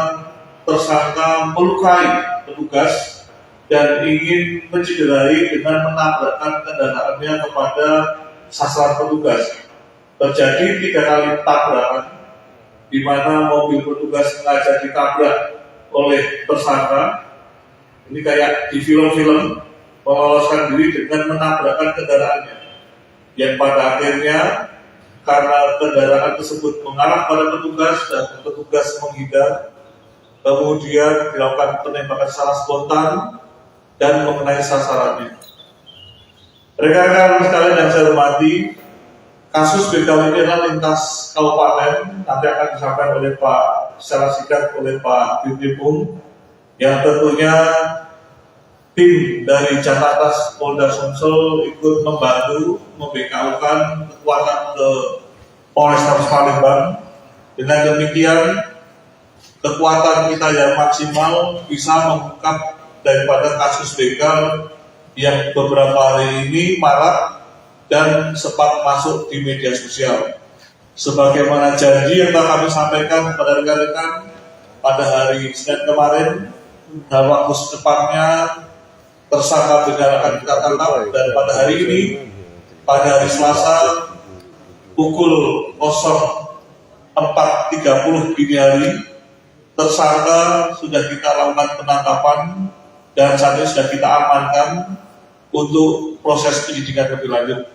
tersangka melukai petugas dan ingin mencederai dengan menabrakkan kendaraannya kepada sasaran petugas. Terjadi 3 kali tabrakan, di mana mobil petugas sengaja ditabrak oleh tersangka. Ini kayak di film-film, meloloskan diri dengan menabrakkan kendaraannya, yang pada akhirnya karena kendaraan tersebut mengarah pada petugas dan petugas menghindar, kemudian dilakukan penembakan secara spontan dan mengenai sasarannya. Rekan-rekan sekalian yang saya hormati, kasus begal ini adalah lintas kabupaten, nanti akan disampaikan oleh Pak secara singkat oleh Pak Dirkrim, yang tentunya tim dari Jakarta Polda Sumsel ikut membantu membekaukan kekuatan ke Polrestabes Palembang. Dengan demikian, kekuatan kita yang maksimal bisa mengungkap daripada kasus begal yang beberapa hari ini marak dan sempat masuk di media sosial. Sebagaimana janji yang telah kami sampaikan kepada rekan-rekan pada hari Senin kemarin, dalam waktu secepatnya tersangka begal akan kita tangkap, dan pada hari ini, pada hari Selasa pukul 04.30 dini hari, tersangka sudah kita lakukan penangkapan dan saat ini sudah kita amankan untuk proses penyidikan lebih lanjut.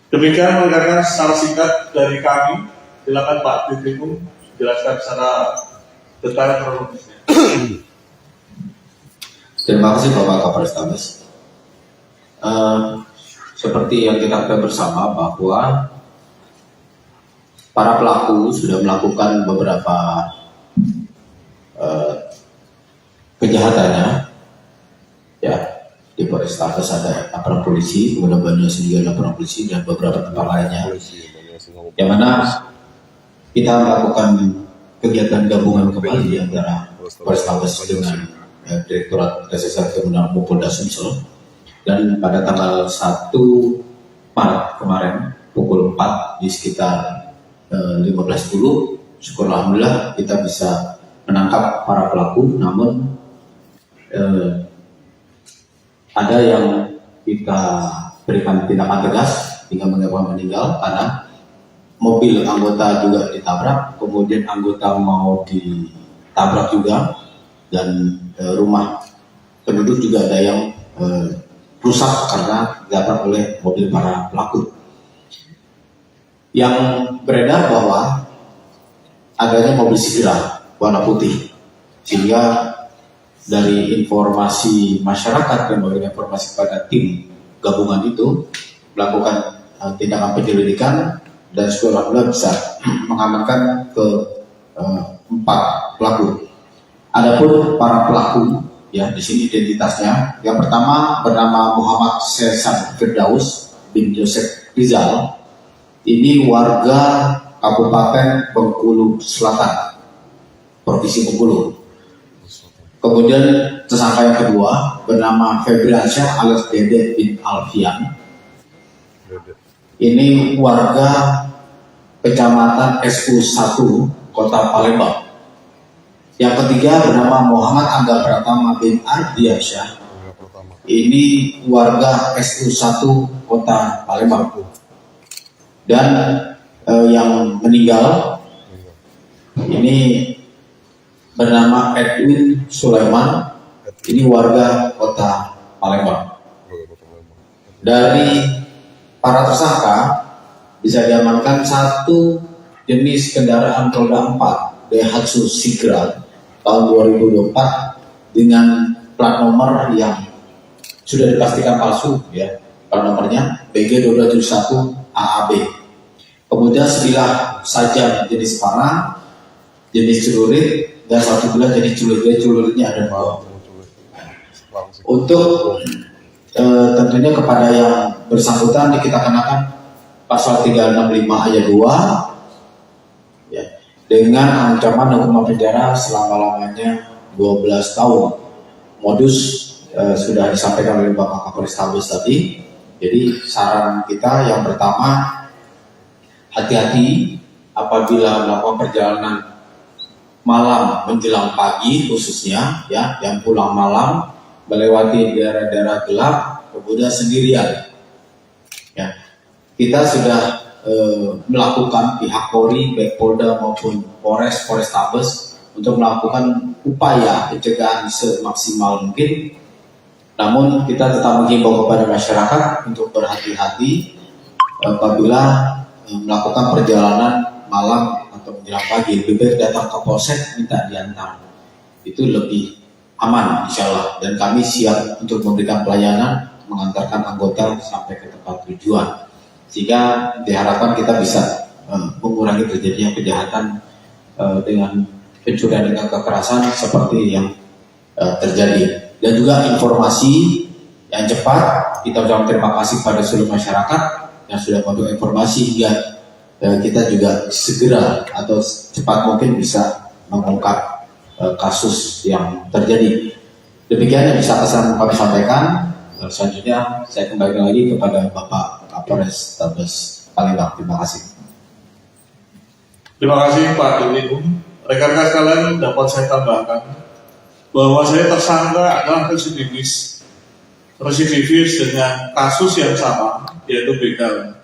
Demikian rekan-rekan secara singkat dari kami. Silakan Pak Dirkrim jelaskan secara detail kronologisnya. Terima kasih Bapak Kapolrestabes. Seperti yang kita ketahui bersama bahwa para pelaku sudah melakukan beberapa kejahatannya, ya, di Polrestabes ada aparat polisi, kemudian Banyumas juga ada aparat polisi dan beberapa tempat lainnya, yang mana kita melakukan kegiatan gabungan kembali antara Polrestabes dengan Direktorat Reserse Kriminal Polda Sumsel, dan pada tanggal 1 Maret kemarin pukul 4 di sekitar 15.10, syukur alhamdulillah kita bisa menangkap para pelaku. Namun ada yang kita berikan tindakan tegas hingga menyebabkan meninggal karena mobil anggota juga ditabrak, kemudian anggota mau ditabrak juga, dan rumah penduduk juga ada yang rusak karena ditabrak oleh mobil para pelaku. Yang beredar bahwa adanya mobil Sigra warna putih, sehingga dari informasi masyarakat yang memberikan informasi kepada tim gabungan itu melakukan tindakan penyelidikan, dan alhamdulillah bisa mengamankan ke 4 pelaku. Adapun para pelaku, ya, di sini identitasnya. Yang pertama bernama Muhammad Sesan Firdaus bin Yosef Rizal. Ini warga Kabupaten Bengkulu Selatan, Provinsi Bengkulu. Kemudian tersangka yang kedua bernama Febriansyah alias Dede bin Alfian. Ini warga Kecamatan SU1 Kota Palembang. Yang ketiga bernama Muhammad Angga Pratama bin Ardiansyah. Ini warga SU1 Kota Palembang. Dan yang meninggal ini bernama Edwin Sulaiman. Ini warga Kota Palembang. Dari para tersangka bisa diamankan satu jenis kendaraan roda 4 Daihatsu Sigra tahun 2024 dengan plat nomor yang sudah dipastikan palsu, ya, plat nomornya BG2271 AAB. Kemudian sebilah sajam jenis panah, jenis celurit, dan satu bilah jenis celurit. Celuritnya ada 2. Untuk tentunya kepada yang bersangkutan kita kenakan pasal 365 ayat 2, ya, dengan ancaman hukuman penjara selama-lamanya 12 tahun. Modus sudah disampaikan oleh Bapak Kapolrestabes tadi. Jadi saran kita yang pertama, hati-hati apabila melakukan perjalanan malam menjelang pagi, khususnya ya, yang pulang malam melewati daerah-daerah gelap, kemudian sendirian. Ya, kita sudah melakukan pihak Polri, baik Polda maupun Polrestabes untuk melakukan upaya pencegahan semaksimal mungkin. Namun kita tetap menghimbau kepada masyarakat untuk berhati-hati apabila melakukan perjalanan malam atau menjelang pagi. Lebih baik datang ke polsek minta diantar, itu lebih aman insya Allah, dan kami siap untuk memberikan pelayanan mengantarkan anggota sampai ke tempat tujuan, sehingga diharapkan kita bisa mengurangi terjadinya kejahatan dengan pencurian dengan kekerasan seperti yang terjadi. Dan juga informasi yang cepat, kita ucapkan terima kasih pada seluruh masyarakat yang sudah memberikan informasi hingga kita juga segera atau cepat mungkin bisa mengungkap kasus yang terjadi. Demikian yang bisa kami sampaikan. Selanjutnya saya kembali lagi kepada Bapak Kapolrestabes Palembang. Terima kasih. Terima kasih Pak Dirlikum. Rekan-rekan sekalian, dapat saya tambahkan bahwa saya tersangka adalah residivis dengan kasus yang sama, yaitu begal.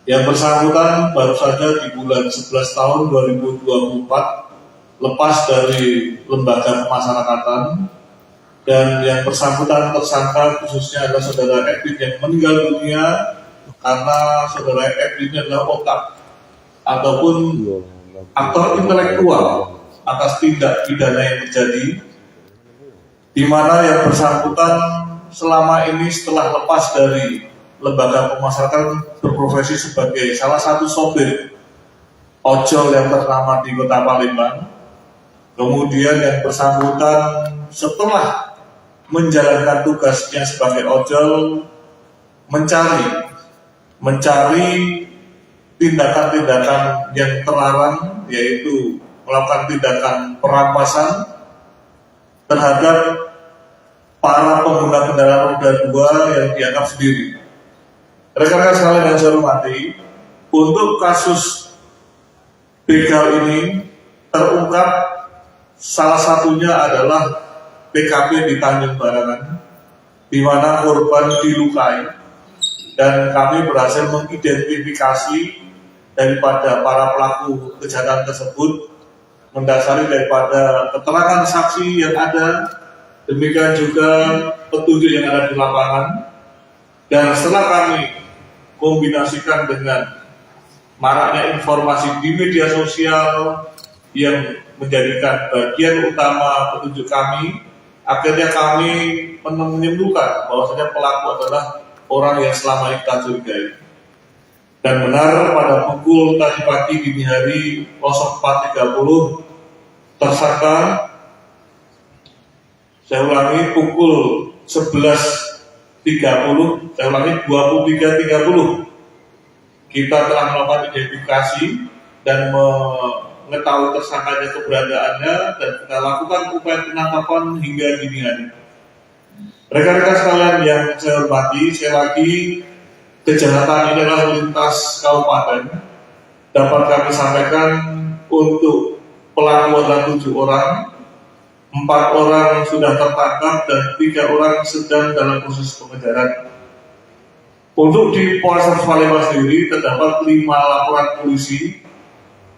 Yang bersangkutan baru saja di bulan 11 tahun 2024 lepas dari lembaga pemasyarakatan, dan yang bersangkutan tersangka khususnya adalah saudara Edwin yang meninggal dunia karena saudara Edwin adalah otak ataupun aktor intelektual atas tindak pidana yang terjadi, di mana yang bersangkutan selama ini setelah lepas dari lembaga pemasyarakatan berprofesi sebagai salah satu sopir ojol yang ternama di Kota Palembang. Kemudian yang bersangkutan setelah menjalankan tugasnya sebagai ojol mencari tindakan-tindakan yang terlarang, yaitu melakukan tindakan perampasan terhadap para pengguna kendaraan roda 2 yang dianggap sendiri. Rekan-rekan sekalian yang saya hormati, untuk kasus begal ini terungkap salah satunya adalah PKP di Tanjung Barangan, di mana korban dilukai, dan kami berhasil mengidentifikasi daripada para pelaku kejahatan tersebut mendasari daripada keterangan saksi yang ada, demikian juga petunjuk yang ada di lapangan. Dan setelah kami kombinasikan dengan maraknya informasi di media sosial yang menjadikan bagian utama petunjuk kami, akhirnya kami menyimpulkan bahwasanya pelaku adalah orang yang selama ini kita curigai. Dan benar pada pukul tadi pagi dini hari 04.30 tersangka, saya ulangi pukul 11.30, saya ulangi 23.30, kita telah melakukan identifikasi dan mengetahui tersangkanya keberadaannya, dan kita lakukan upaya penangkapan hingga dini hari. Rekan-rekan sekalian yang saya hormati, sekali lagi kejahatan ini adalah lintas kabupaten. Dapat kami sampaikan untuk pelaku adalah 7 orang, 4 orang sudah tertangkap dan 3 orang sedang dalam proses pengejaran. Untuk di Polres Palembang sendiri terdapat 5 laporan polisi,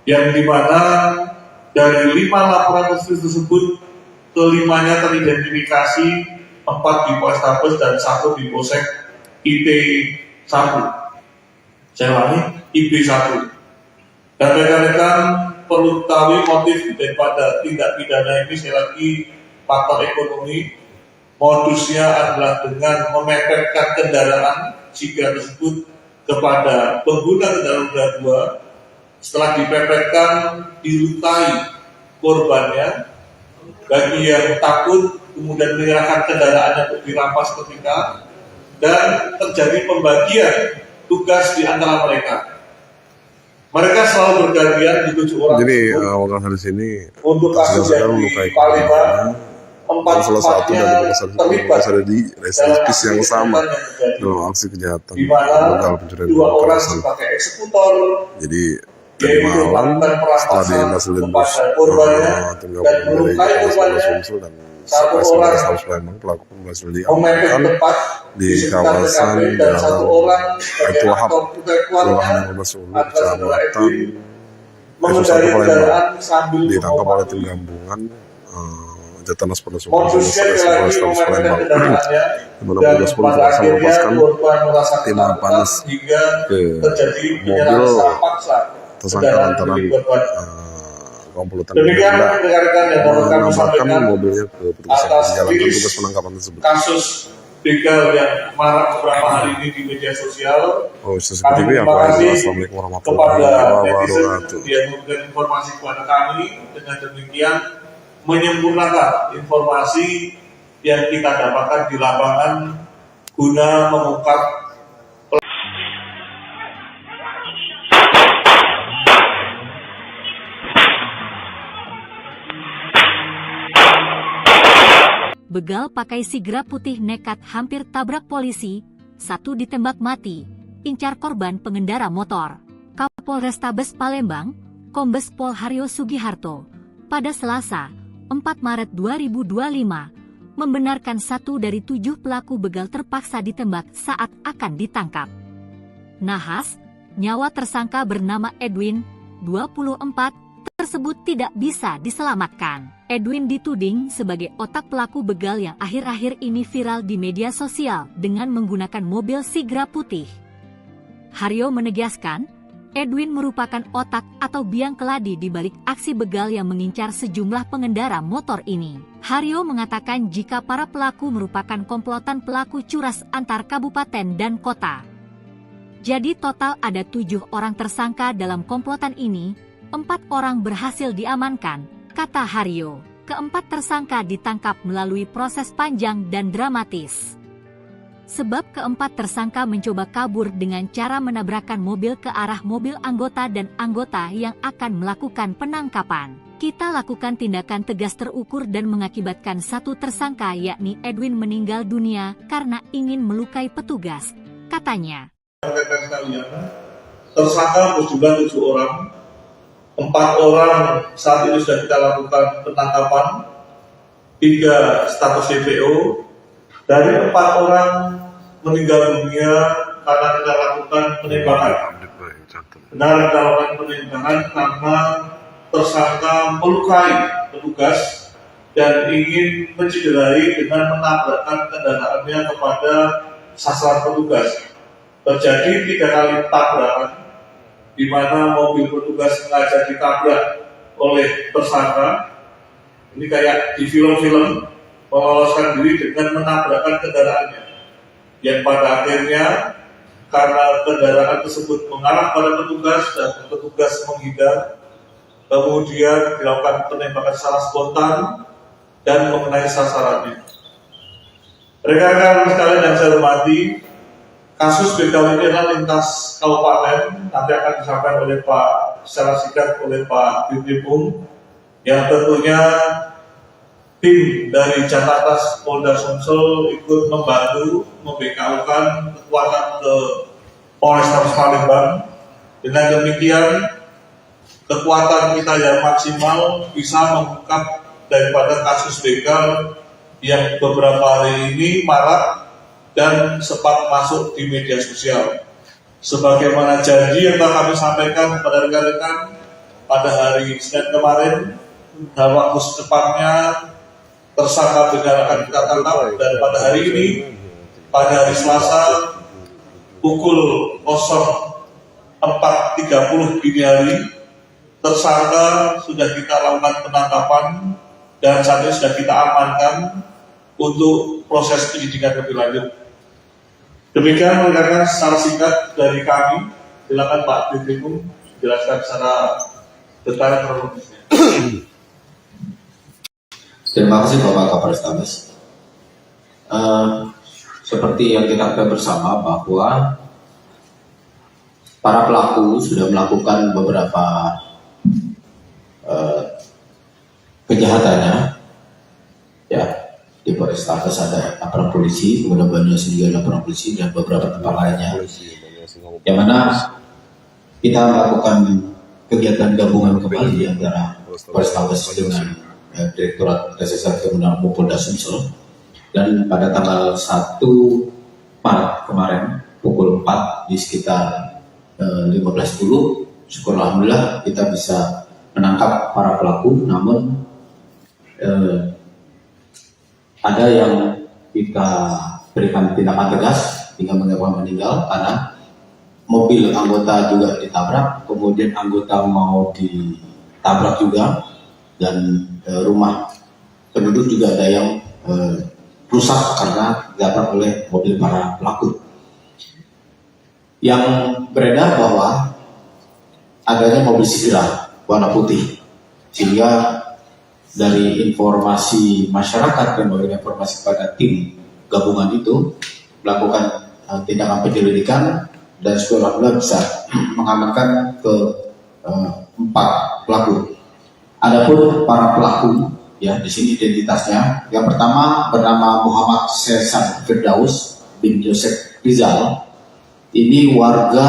yang dimana dari 5 laporan polisi tersebut kelimanya teridentifikasi, 4 di Polrestabes dan 1 di Polsek IT 1. Saya ulangi, IB1. Dan rekan-rekan perlu ketahui motif daripada tindak pidana ini, sekali lagi faktor ekonomi. Modusnya adalah dengan memepetkan kendaraan jika tersebut kepada pengguna kendaraan roda 2. Setelah dipepetkan, dilukai korbannya. Bagi yang takut, kemudian menyerahkan kendaraannya untuk dirampas ketika, dan terjadi pembagian tugas di antara mereka. Mereka selalu bergantian di 7 orang. Jadi wakil di sini untuk kasus yang di Palembang, salah satu dari terlibat ada di reservis yang sama dalam aksi kejahatan di mana dalam pencurian 2 orang kekerasan. sebagai eksekutor, Jadi tadi malam setelah dihasilkan korbannya tim dan gabungan dari melukai korbannya. Sumsel dan Satu Polres orang Palembang, pelaku berhasil memepet diamankan tepat di sekitar kawasan TKP, dan 1 orang sebagai Baitul Haq, aktor Kelurahan keluarga 15 Ulu, atas saudara Kecamatan Edwin mengendarai kendaraan sambil ditangkap oleh tim mengobati. gabungan Jatanas Polda Sumsel Modusnya lagi memepetkan Palembang, kendaraannya di mana dan petugas polisi pada langsung akhirnya melepaskan korban merasa tim ketakutan panas hingga ke terjadi mobil penyerahan secara paksa tersangka kendaraan lantaran milik korban. komplotan Demikian benda rekan-rekan yang dapat kami mengamankan sampaikan mobilnya ke petugas yang atas menjalankan rilis tugas penangkapan tersebut. kasus begal yang marak beberapa hari ini di media sosial. Oh, Sus Kami TV terima apa itu? kasih Assalamualaikum warahmatullahi kepada netizen wabarakatuh. yang memberikan informasi kepada kami. Dengan demikian menyempurnakan informasi yang kita dapatkan di lapangan guna mengungkap Begal pakai sigra putih nekat hampir tabrak polisi, 1 ditembak mati, incar korban pengendara motor. Kapolrestabes Palembang, Kombes Pol Haryo Sugiharto, pada Selasa, 4 Maret 2025, membenarkan 1 dari 7 pelaku begal terpaksa ditembak saat akan ditangkap. Nahas, nyawa tersangka bernama Edwin, 24, tersebut tidak bisa diselamatkan. Edwin dituding sebagai otak pelaku begal yang akhir-akhir ini viral di media sosial dengan menggunakan mobil sigra putih. Haryo menegaskan, Edwin merupakan otak atau biang keladi di balik aksi begal yang mengincar sejumlah pengendara motor ini. Haryo mengatakan jika para pelaku merupakan komplotan pelaku curas antar kabupaten dan kota. Jadi total ada 7 orang tersangka dalam komplotan ini, 4 orang berhasil diamankan, kata Haryo. Keempat tersangka ditangkap melalui proses panjang dan dramatis. Sebab keempat tersangka mencoba kabur dengan cara menabrakkan mobil ke arah mobil anggota dan anggota yang akan melakukan penangkapan. Kita lakukan tindakan tegas terukur dan mengakibatkan 1 tersangka yakni Edwin meninggal dunia karena ingin melukai petugas, katanya. Tersangka berjumlah 7 orang. 4 orang saat ini sudah kita lakukan penangkapan, 3 status DPO, dari 4 orang meninggal dunia karena kita lakukan penembakan. Benar kita lakukan penembakan karena tersangka melukai petugas dan ingin mencederai dengan menabrakkan kendaraannya kepada sasaran petugas. Terjadi 3 kali tabrakan, di mana mobil petugas sengaja ditabrak oleh tersangka. Ini kayak di film-film, meloloskan diri dengan menabrakkan kendaraannya. Yang pada akhirnya, karena kendaraan tersebut mengarah pada petugas dan petugas menghindar, kemudian dilakukan penembakan secara spontan dan mengenai sasarannya. Rekan-rekan sekalian yang saya hormati, kasus begal ini adalah lintas kabupaten, nanti akan disampaikan oleh Pak secara singkat oleh Pak Dirkrimum, yang tentunya tim dari Jatanas Polda Sumsel ikut membantu membekaukan kekuatan ke Polrestabes Palembang. Dengan demikian, kekuatan kita yang maksimal bisa mengungkap daripada kasus begal yang beberapa hari ini marak dan sempat masuk di media sosial. Sebagaimana janji yang telah kami sampaikan kepada rekan-rekan pada hari Senin kemarin, dalam waktu secepatnya tersangka begal akan kita tangkap, dan pada hari ini, pada hari Selasa pukul 0 4.30 dini hari, tersangka sudah kita lakukan penangkapan dan saat ini sudah kita amankan untuk proses penyidikan lebih lanjut. Demikian rekan-rekan secara singkat dari kami. Silakan Pak Dirkrim jelaskan secara detail kronologisnya. Terima kasih Bapak Kapolrestabes. Seperti yang kita ketahui bersama bahwa para pelaku sudah melakukan beberapa kejahatannya, ya. Di Polrestabes ada laporan polisi, kemudian Banyumas juga ada laporan polisi dan beberapa tempat lainnya, yang mana kita melakukan kegiatan gabungan kembali antara Polrestabes dengan Direktorat Reserse Kriminal Polda Sumsel. Dan pada tanggal 1 Maret kemarin pukul 4 di sekitar 15.10, syukur alhamdulillah kita bisa menangkap para pelaku. Namun ada yang kita berikan tindakan tegas hingga menyebabkan meninggal karena mobil anggota juga ditabrak, kemudian anggota mau ditabrak juga, dan rumah penduduk juga ada yang rusak karena ditabrak oleh mobil para pelaku. Yang beredar bahwa adanya mobil Sigra warna putih, sehingga dari informasi masyarakat yang memberikan informasi kepada tim gabungan itu melakukan tindakan penyelidikan dan alhamdulillah bisa mengamankan ke 4 pelaku. Adapun para pelaku, ya di sini identitasnya. Yang pertama bernama Muhammad Sesan Firdaus bin Joseph Rizal. Ini warga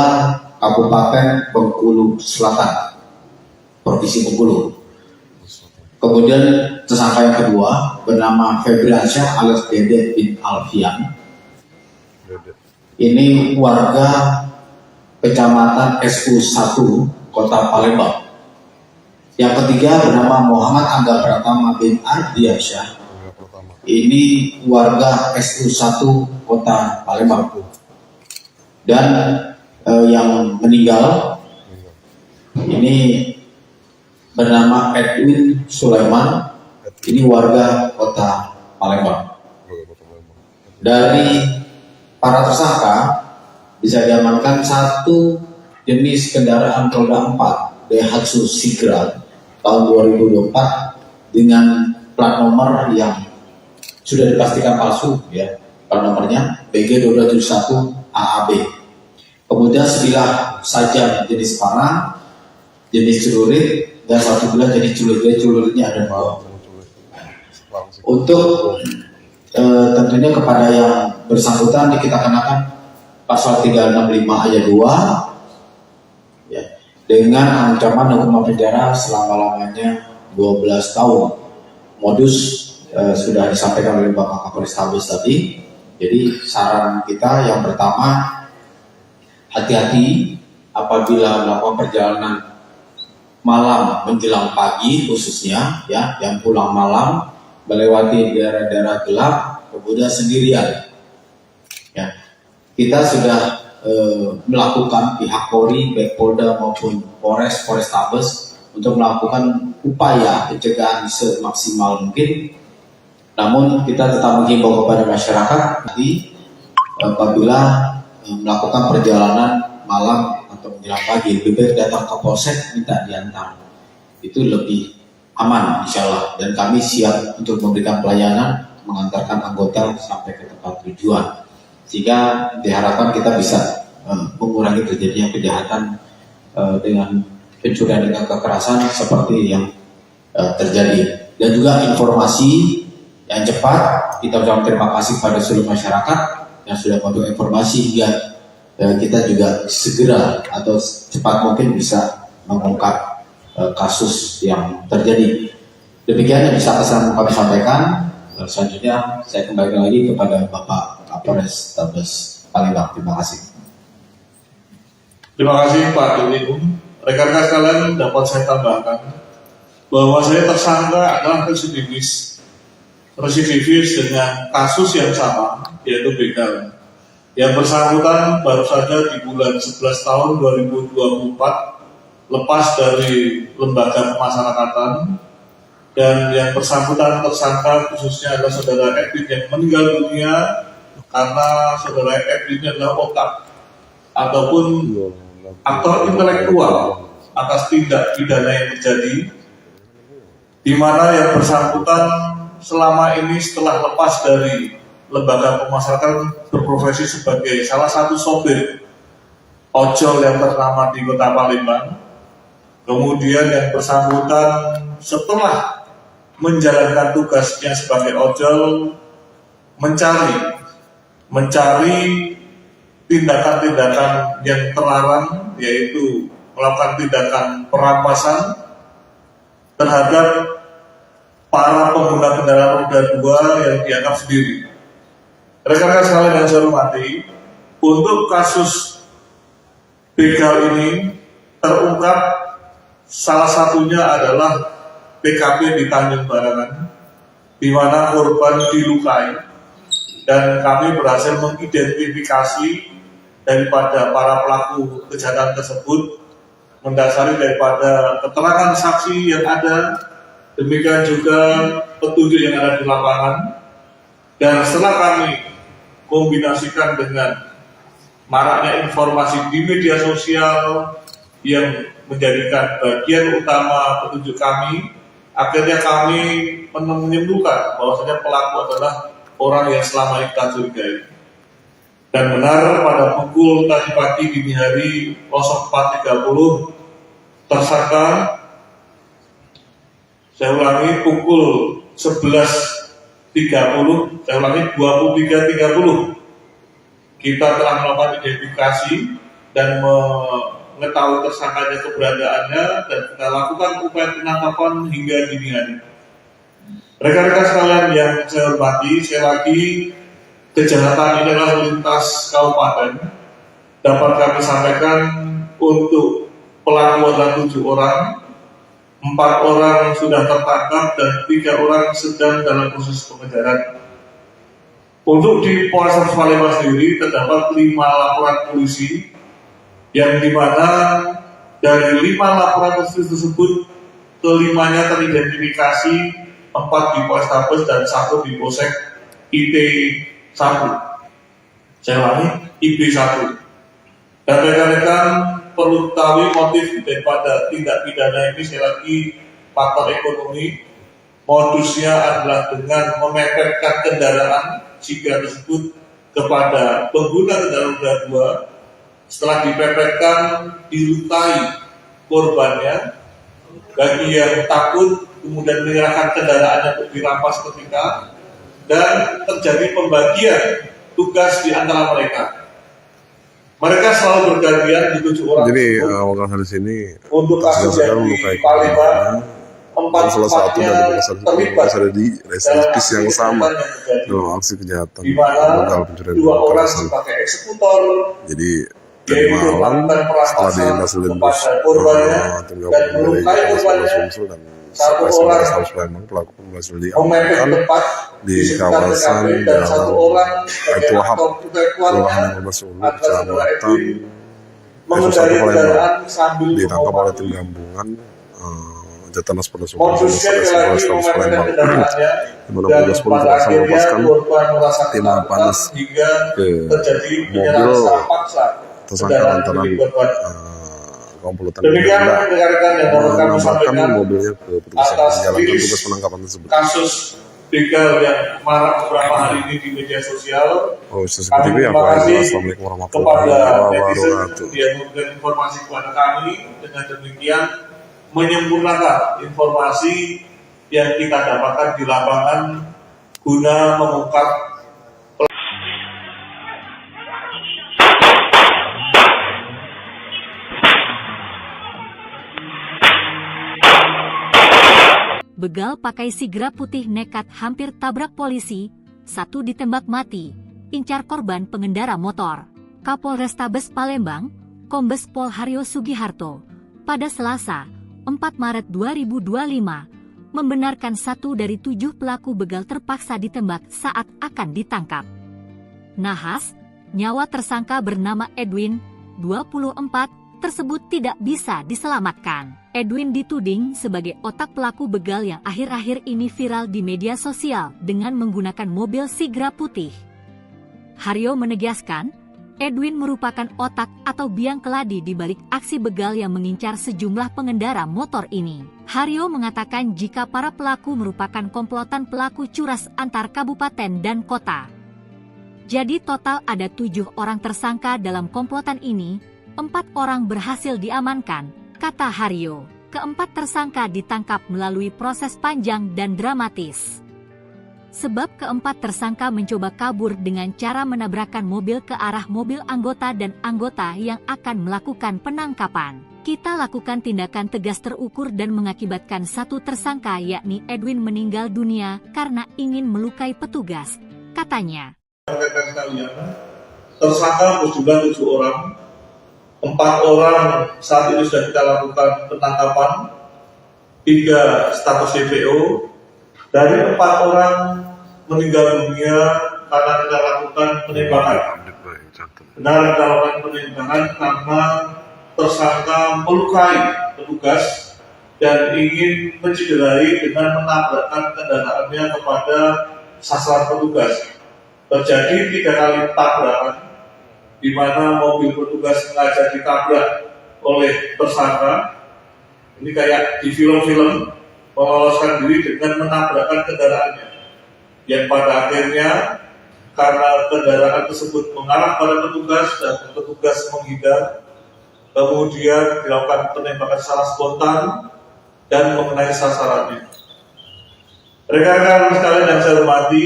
Kabupaten Bengkulu Selatan, Provinsi Bengkulu. Kemudian tersangka yang kedua bernama Febriansyah alias Dede bin Alfian. Ini warga Kecamatan SU1 Kota Palembang. Yang ketiga bernama Muhammad Angga Pratama bin Ardiansyah. Ini warga SU1 Kota Palembang. Dan yang meninggal ini bernama Edwin Sulaiman, ini warga Kota Palembang. Dari para tersangka bisa diamankan satu jenis kendaraan roda 4 Daihatsu Sigra tahun 2024 dengan plat nomor yang sudah dipastikan palsu, ya. Plat nomornya BG271 AAB. Kemudian sebilah sajam jenis panah, jenis celurit, dan satu bilah jenis celurit. Celuritnya ada 2. Untuk tentunya kepada yang bersangkutan kita kenakan pasal 365 ayat 2, ya, dengan ancaman hukuman penjara selama-lamanya 12 tahun. Modus sudah disampaikan oleh Bapak Kapolrestabes tadi. Jadi saran kita yang pertama, hati-hati apabila melakukan perjalanan malam menjelang pagi, khususnya ya yang pulang malam melewati daerah-daerah gelap kemudian sendirian. Ya, kita sudah melakukan pihak Polri, baik Polda maupun Polrestabes untuk melakukan upaya pencegahan semaksimal mungkin. Namun kita tetap menghimbau kepada masyarakat nanti apabila melakukan perjalanan malam atau menjelang pagi lebih baik datang ke polsek minta diantar, itu lebih aman insya Allah, dan kami siap untuk memberikan pelayanan mengantarkan anggota sampai ke tempat tujuan, sehingga diharapkan kita bisa mengurangi terjadinya kejahatan dengan pencurian dengan kekerasan seperti yang terjadi. Dan juga informasi yang cepat, kita ucapkan terima kasih pada seluruh masyarakat yang sudah memberikan informasi hingga kita juga segera atau cepat mungkin bisa mengungkap kasus yang terjadi. Demikian yang bisa kami sampaikan. Selanjutnya saya kembali lagi kepada Bapak Kapolrestabes Palembang. Terima kasih. Terima kasih Pak Dirkrim. Rekan-rekan sekalian, dapat saya tambahkan bahwa saya tersangka adalah residivis dengan kasus yang sama, yaitu begal. Yang bersangkutan baru saja di bulan 11 tahun 2024 lepas dari lembaga pemasyarakatan, dan yang bersangkutan tersangka khususnya adalah saudara Edwin yang meninggal dunia karena saudara Edwin ini adalah otak ataupun aktor intelektual atas tindak pidana yang terjadi, di mana yang bersangkutan selama ini setelah lepas dari lembaga pemasyarakatan berprofesi sebagai salah satu sopir ojol yang ternama di Kota Palembang. Kemudian yang bersangkutan setelah menjalankan tugasnya sebagai ojol mencari tindakan-tindakan yang terlarang, yaitu melakukan tindakan perampasan terhadap para pengguna kendaraan roda 2 yang dianggap sendiri. Rekan-rekan sekalian yang saya hormati, untuk kasus begal ini terungkap salah satunya adalah TKP di Tanjung Barangan, di mana korban dilukai, dan kami berhasil mengidentifikasi daripada para pelaku kejahatan tersebut mendasari daripada keterangan saksi yang ada, demikian juga petunjuk yang ada di lapangan. Dan setelah kami kombinasikan dengan maraknya informasi di media sosial yang menjadikan bagian utama petunjuk kami, akhirnya kami menyimpulkan bahwasanya pelaku adalah orang yang selama ini kita curigai. Dan benar pada pukul tadi pagi dini hari 04.30 tersangka, saya ulangi pukul 11.30, saya ulangi 23.30, kita telah melakukan identifikasi dan mengetahui tersangkanya keberadaannya, dan kita lakukan upaya penangkapan hingga dini hari. Rekan-rekan sekalian yang saya hormati, sekali lagi kejahatan ini adalah lintas kabupaten. Dapat kami sampaikan untuk pelaku adalah 7 orang, 4 orang sudah tertangkap dan 3 orang sedang dalam proses pengejaran. Untuk di Polres Palembang sendiri terdapat 5 laporan polisi, yang dimana dari 5 laporan polisi tersebut kelimanya teridentifikasi, 4 di Polrestabes dan 1 di Polsek IT1. Saya ulangi, IP1. Dan rekan-rekan perlu ketahui motif daripada tindak pidana ini, sekali lagi faktor ekonomi. Modusnya adalah dengan memepetkan kendaraan jika tersebut kepada pengguna kendaraan roda 2. Setelah dipepetkan, dilukai korbannya. Bagi yang takut, kemudian menyerahkan kendaraannya untuk dirampas ketika, dan terjadi pembagian tugas di antara mereka. Mereka selalu bergantian di 7 orang. Jadi orang hari sini untuk kasus yang di Palembang, 4 salah satu dari terlibat ada di reservis yang sama dalam aksi kejahatan di mana begal pencurian 2 orang perampasan. sebagai eksekutor, Jadi tadi malam setelah dihasilkan bos tim gabungan dari Polres Sumsel dan Polres Palembang, pelaku berhasil diamankan di kawasan Jalan Baitul Wahab, Kelurahan Sulu, Kecamatan Satu Palembang. Ditangkap oleh tim gabungan Jatanas Polres Sumsel, Polres Palembang, di mana petugas polisi langsung melepaskan timah panas ke mobil tersangka lantaran komplotan menambahkan mobilnya ke petugas yang menjalankan tugas penangkapan tersebut. Kasus begal yang marak beberapa hari ini di media sosial. Seperti itu ya, Assalamualaikum warahmatullahi wabarakatuh. Dia memberikan informasi kepada kami, dengan demikian menyempurnakan informasi yang kita dapatkan di lapangan guna mengungkap begal pakai sigra putih nekat hampir tabrak polisi, 1 ditembak mati, incar korban pengendara motor. Kapolrestabes Palembang, Kombes Pol Haryo Sugiharto, pada Selasa, 4 Maret 2025, membenarkan 1 dari 7 pelaku begal terpaksa ditembak saat akan ditangkap. Nahas, Nyawa tersangka bernama Edwin, 24, tersebut tidak bisa diselamatkan. Edwin dituding sebagai otak pelaku begal yang akhir-akhir ini viral di media sosial dengan menggunakan mobil Sigra putih. Haryo menegaskan, Edwin merupakan otak atau biang keladi di balik aksi begal yang mengincar sejumlah pengendara motor ini. Haryo mengatakan jika para pelaku merupakan komplotan pelaku curas antar kabupaten dan kota. Jadi total ada 7 orang tersangka dalam komplotan ini, 4 orang berhasil diamankan, kata Haryo. Keempat tersangka ditangkap melalui proses panjang dan dramatis. Sebab keempat tersangka mencoba kabur dengan cara menabrakkan mobil ke arah mobil anggota dan anggota yang akan melakukan penangkapan. Kita lakukan tindakan tegas terukur dan mengakibatkan satu tersangka yakni Edwin meninggal dunia karena ingin melukai petugas, katanya. Rekan sekalian, tersangka berjumlah 7 orang. 4 orang saat ini sudah kita lakukan penangkapan, 3 status DPO. Dari 4 orang meninggal dunia karena kita lakukan penembakan. Benar kita lakukan penembakan karena tersangka melukai petugas dan ingin mencederai dengan menabrakkan kendaraannya kepada sasaran petugas. Terjadi 3 kali tabrakan, di mana mobil petugas sengaja ditabrak oleh tersangka. Ini kayak di film-film, meloloskan diri dengan menabrakkan kendaraannya. Yang pada akhirnya, karena kendaraan tersebut mengarah pada petugas dan petugas menghindar, kemudian dilakukan penembakan secara spontan dan mengenai sasarannya. Rekan-rekan sekalian yang saya hormati,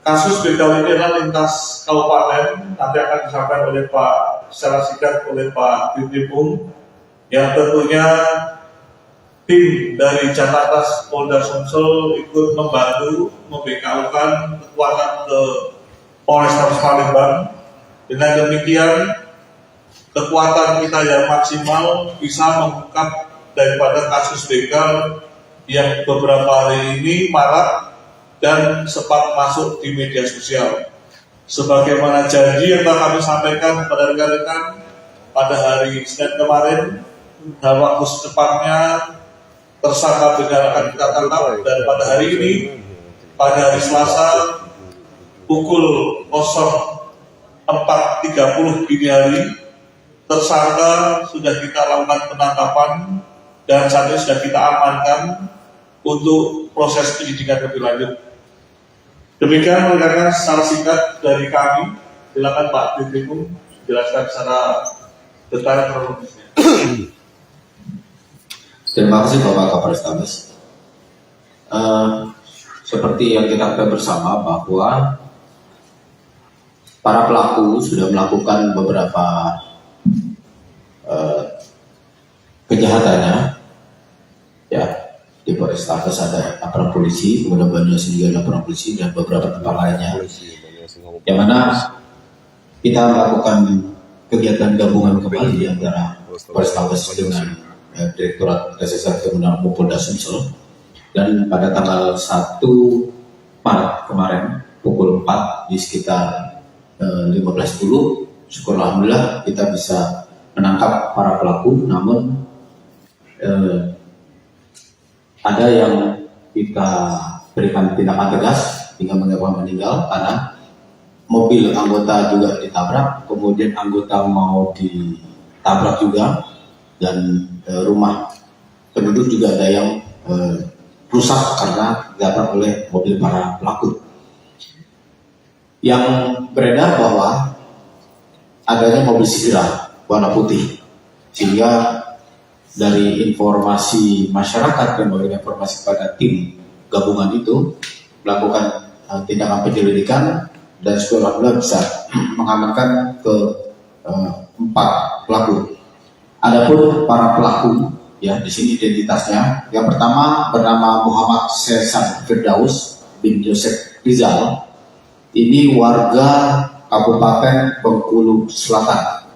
kasus begal ini adalah lintas kabupaten, nanti akan disampaikan oleh Pak secara singkat oleh Pak Dirkrimum, yang tentunya tim dari Jakarta Polda Sumsel ikut membantu membekaukan kekuatan ke Polrestabes Palembang. Dengan demikian, kekuatan kita yang maksimal bisa mengungkap daripada kasus begal yang beberapa hari ini marak dan sempat masuk di media sosial. Sebagaimana janji yang telah kami sampaikan kepada rekan-rekan pada hari Senin kemarin, dalam waktu secepatnya tersangka begal akan kita tangkap, dan pada hari ini, pada hari Selasa pukul 04.30 dini hari, tersangka sudah kita lakukan penangkapan dan saat ini sudah kita amankan untuk proses penyidikan lebih lanjut. Demikian rekan-rekan secara singkat dari kami. Silakan Pak Dirkrimum jelaskan secara detail kronologisnya. Terima kasih Bapak Kapolrestabes. Seperti yang kita ketahui bersama bahwa para pelaku sudah melakukan beberapa kejahatannya, ya. Di Polrestabes ada aparat polisi, kemudian Banyumas juga ada aparat polisi dan beberapa tempat lainnya. Yang mana kita melakukan kegiatan gabungan kembali antara Polrestabes dengan Direktorat Reserse Kriminal Polda Sumsel, dan pada tanggal 1 Maret kemarin pukul 4 di sekitar 15.10, syukur alhamdulillah kita bisa menangkap para pelaku. Namun ada yang kita berikan tindakan tegas hingga menyebabkan meninggal karena mobil anggota juga ditabrak, kemudian anggota mau ditabrak juga, dan rumah penduduk juga ada yang rusak karena ditabrak oleh mobil para pelaku. Yang beredar bahwa adanya mobil Sigra warna putih, sehingga dari informasi masyarakat dan memberikan informasi kepada tim gabungan itu melakukan tindakan penyelidikan, dan alhamdulillah bisa mengamankan ke 4 pelaku. Adapun para pelaku, ya di sini identitasnya. Yang pertama bernama Muhammad Sesan Firdaus bin Joseph Rizal. Ini warga Kabupaten Bengkulu Selatan,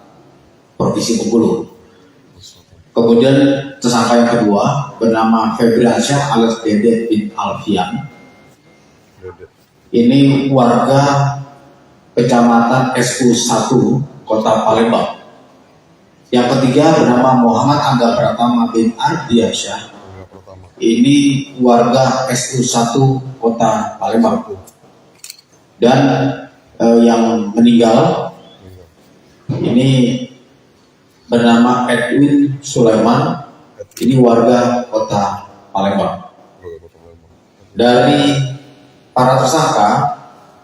Provinsi Bengkulu. Kemudian tersangka yang kedua bernama Febriansyah alias Dede bin Alfian. Ini warga Kecamatan SU1 Kota Palembang. Yang ketiga bernama Muhammad Angga Pratama bin Ardiansyah. Ini warga SU1 Kota Palembang. Dan yang meninggal ini bernama Edwin Sulaiman. Ini warga Kota Palembang. Dari para tersangka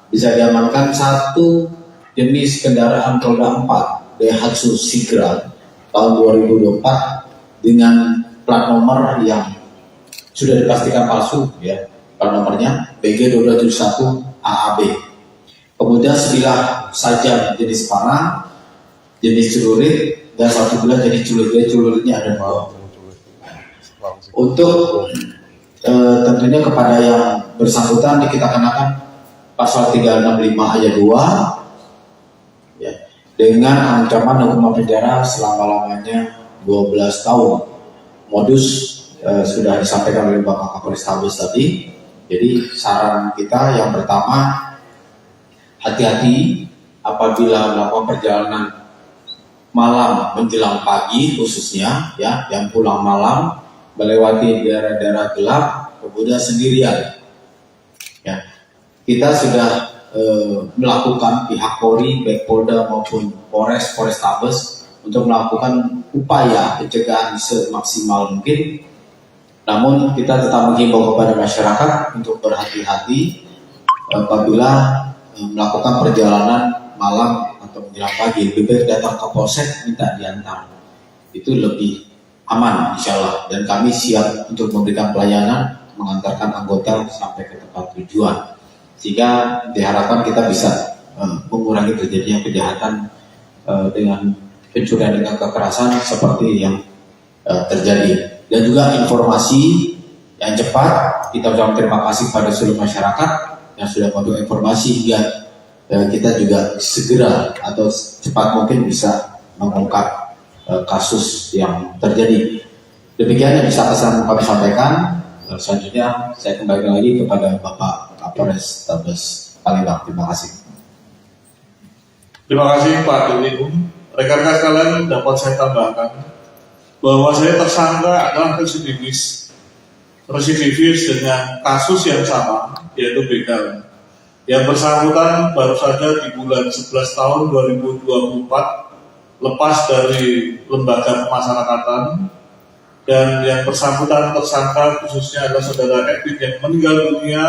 bisa diamankan satu jenis kendaraan roda 4 Daihatsu Sigra tahun 2024 dengan plat nomor yang sudah dipastikan palsu, ya. Plat nomornya BG271 AAB. Kemudian sebilah sajam jenis parang, jenis celurit, dan satu bilah jenis celurit. Celuritnya ada 2. Untuk tentunya kepada yang bersangkutan kita kenakan pasal 365 ayat 2 ya, dengan ancaman hukuman penjara selama-lamanya 12 tahun. Modus sudah disampaikan oleh Bapak Kapolrestabes tadi. Jadi saran kita yang pertama, hati-hati apabila melakukan perjalanan malam menjelang pagi, khususnya ya, yang pulang malam melewati daerah-daerah gelap kemudian sendirian. Ya, kita sudah melakukan pihak Polri, baik Polda maupun Polrestabes untuk melakukan upaya pencegahan semaksimal mungkin. Namun kita tetap menghimbau kepada masyarakat untuk berhati-hati apabila melakukan perjalanan malam atau menjelang pagi. Lebih baik datang ke polsek minta diantar, itu lebih aman insya Allah. Dan kami siap untuk memberikan pelayanan mengantarkan anggota sampai ke tempat tujuan, sehingga diharapkan kita bisa mengurangi terjadinya kejahatan dengan pencurian dengan kekerasan seperti yang terjadi. Dan juga informasi yang cepat, kita ucapkan terima kasih pada seluruh masyarakat yang sudah memberikan informasi hingga kita juga segera atau cepat mungkin bisa mengungkap kasus yang terjadi. Demikian yang bisa kami sampaikan. Selanjutnya saya kembali lagi kepada Bapak Kapolrestabes Palembang. Terima kasih. Terima kasih Pak Dirwin. Rekan-rekan sekalian, dapat saya tambahkan bahwa saya tersangka adalah residivis dengan kasus yang sama, yaitu begal. Yang bersangkutan baru saja di bulan 11 tahun 2024 lepas dari lembaga pemasyarakatan, dan yang bersangkutan tersangka khususnya adalah saudara Edwin yang meninggal dunia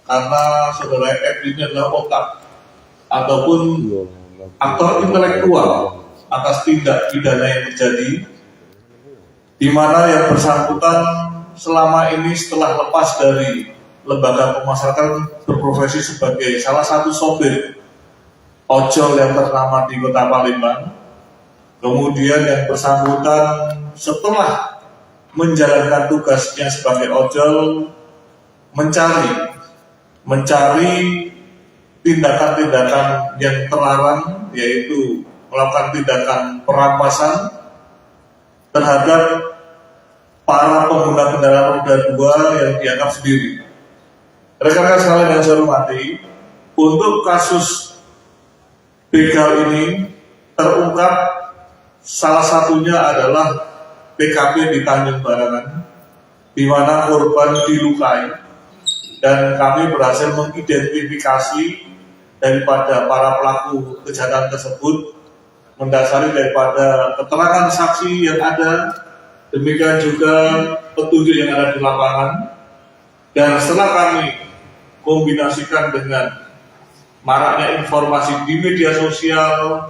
karena saudara Edwin adalah otak ataupun aktor intelektual atas tindak pidana yang terjadi, di mana yang bersangkutan selama ini setelah lepas dari lembaga pemasyarakatan berprofesi sebagai salah satu sopir ojol yang ternama di Kota Palembang. Kemudian yang bersangkutan setelah menjalankan tugasnya sebagai ojol mencari tindakan-tindakan yang terlarang, yaitu melakukan tindakan perampasan terhadap para pengguna kendaraan roda 2 yang dianggap sendiri. Rekan-rekan sekalian yang saya hormati, untuk kasus begal ini terungkap salah satunya adalah TKP di Tanjung Barangan, di mana korban dilukai, dan kami berhasil mengidentifikasi daripada para pelaku kejahatan tersebut mendasari daripada keterangan saksi yang ada, demikian juga petunjuk yang ada di lapangan. Dan setelah kami kombinasikan dengan maraknya informasi di media sosial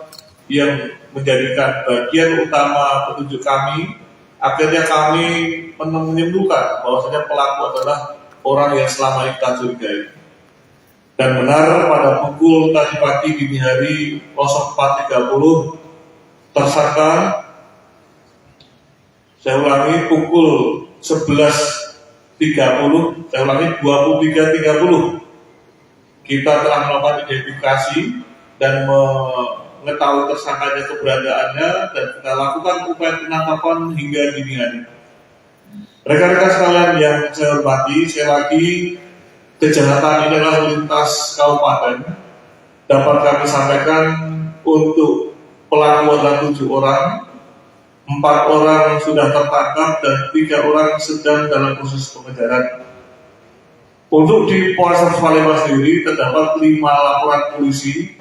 yang menjadikan bagian utama petunjuk kami, akhirnya kami menyimpulkan bahwasanya pelaku adalah orang yang selama ini kita curigai. Dan benar pada pukul tadi pagi dini hari 04.30 tersangka, saya ulangi pukul 11.30, saya ulangi 23.30, kita telah melakukan identifikasi dan mengetahui tersangkanya keberadaannya, dan kita lakukan upaya penangkapan hingga dini hari. Rekan-rekan sekalian yang saya hormati, sekali lagi kejahatan ini adalah lintas kabupaten dapat kami sampaikan untuk pelaku adalah 7 orang, 4 orang sudah tertangkap dan 3 orang sedang dalam proses pengejaran. Untuk di Polrestabes Palembang sendiri terdapat 5 laporan polisi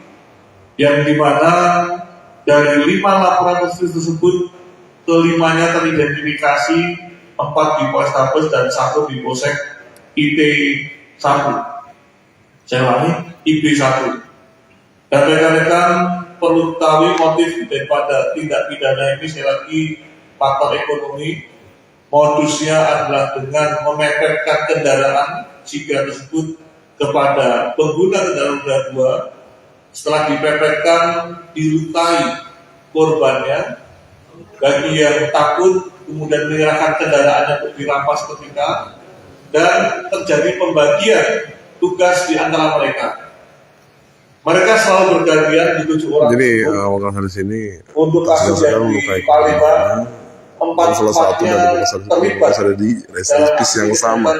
yang dimana dari 5 laporan polisi tersebut kelimanya teridentifikasi, 4 di Polrestabes dan 1 di Polsek IT1. Saya ulangi, IP1. Dan rekan-rekan perlu ketahui motif daripada tindak pidana ini sekali lagi faktor ekonomi. Modusnya adalah dengan memepetkan kendaraan jika tersebut kepada pengguna kendaraan roda 2. Setelah dipepetkan, dilukai korbannya. Bagi yang takut kemudian menyerahkan kendaraannya untuk dirampas ketika, dan terjadi pembagian tugas di antara mereka. Mereka selalu bergantian di 7 orang. Jadi orang dari sini untuk kasus yang di Palembang, 4 salah satu dari terlibat ada di reservis yang sama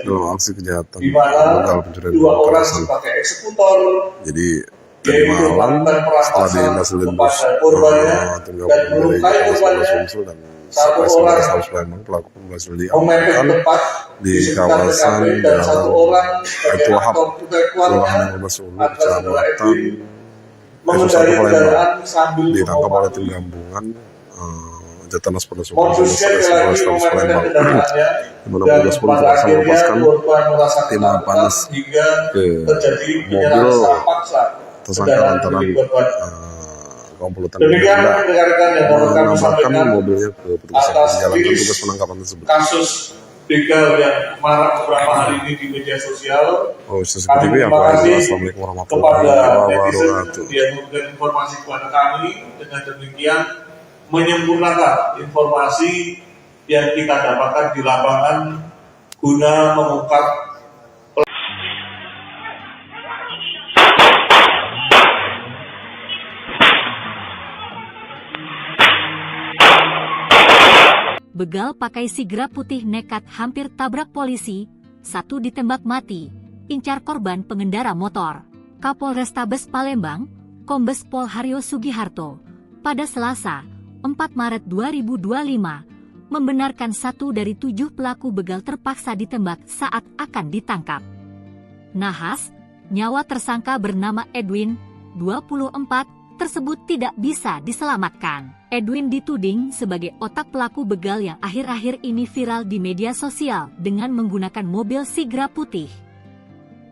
dalam aksi kejahatan begal pencurian 2 orang sebagai eksekutor. Jadi tadi malam setelah dihasilkan bos tim gabungan dari Polres Sumsel dan Polrestabes Palembang, pelaku berhasil diamankan di kawasan Jalan Baitul Wahab, Kelurahan Sulu, Kecamatan Satu Palembang. Ditangkap oleh tim gabungan Jatanas Polres Sumsel, Polrestabes Palembang, di mana petugas polisi langsung melepaskan timah panas ke mobil tersangka lantaran komplotan menambahkan mobilnya ke petugas yang menjalankan tugas penangkapan tersebut. Kasus begal yang marak beberapa hari ini di media sosial. CCTV, Assalamualaikum warahmatullahi wabarakatuh. Dia memberikan informasi kepada kami, dengan demikian menyempurnakan informasi yang kita dapatkan di lapangan guna mengungkap Begal pakai sigra putih nekat hampir tabrak polisi, 1 ditembak mati, incar korban pengendara motor. Kapolrestabes Palembang, Kombes Pol Haryo Sugiharto, pada Selasa, 4 Maret 2025, membenarkan 1 dari 7 pelaku begal terpaksa ditembak saat akan ditangkap. Nahas, nyawa tersangka bernama Edwin, 24, tersebut tidak bisa diselamatkan. Edwin dituding sebagai otak pelaku begal yang akhir-akhir ini viral di media sosial dengan menggunakan mobil sigra putih.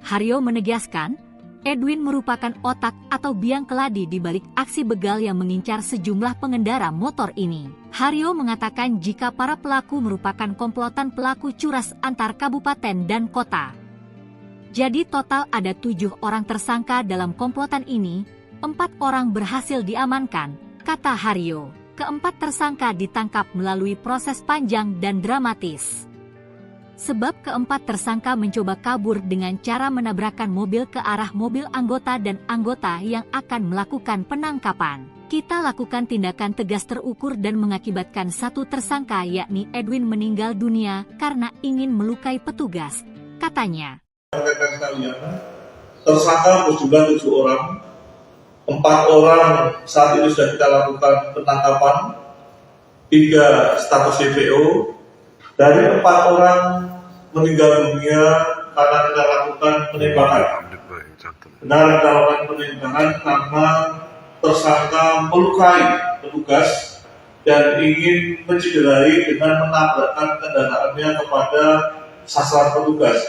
Haryo menegaskan, Edwin merupakan otak atau biang keladi di balik aksi begal yang mengincar sejumlah pengendara motor ini. Haryo mengatakan jika para pelaku merupakan komplotan pelaku curas antar kabupaten dan kota. Jadi total ada 7 orang tersangka dalam komplotan ini, 4 orang berhasil diamankan, kata Haryo. Keempat tersangka ditangkap melalui proses panjang dan dramatis. Sebab keempat tersangka mencoba kabur dengan cara menabrakkan mobil ke arah mobil anggota dan anggota yang akan melakukan penangkapan. Kita lakukan tindakan tegas terukur dan mengakibatkan 1 tersangka yakni Edwin meninggal dunia karena ingin melukai petugas, katanya. Tersangka berjumlah 7 orang. 4 orang saat ini sudah kita lakukan penangkapan, 3 status DPO, dari 4 orang meninggal dunia karena kita lakukan penembakan. Benar kita lakukan penembakan karena tersangka melukai petugas dan ingin mencederai dengan menabrakkan kendaraannya kepada sasaran petugas.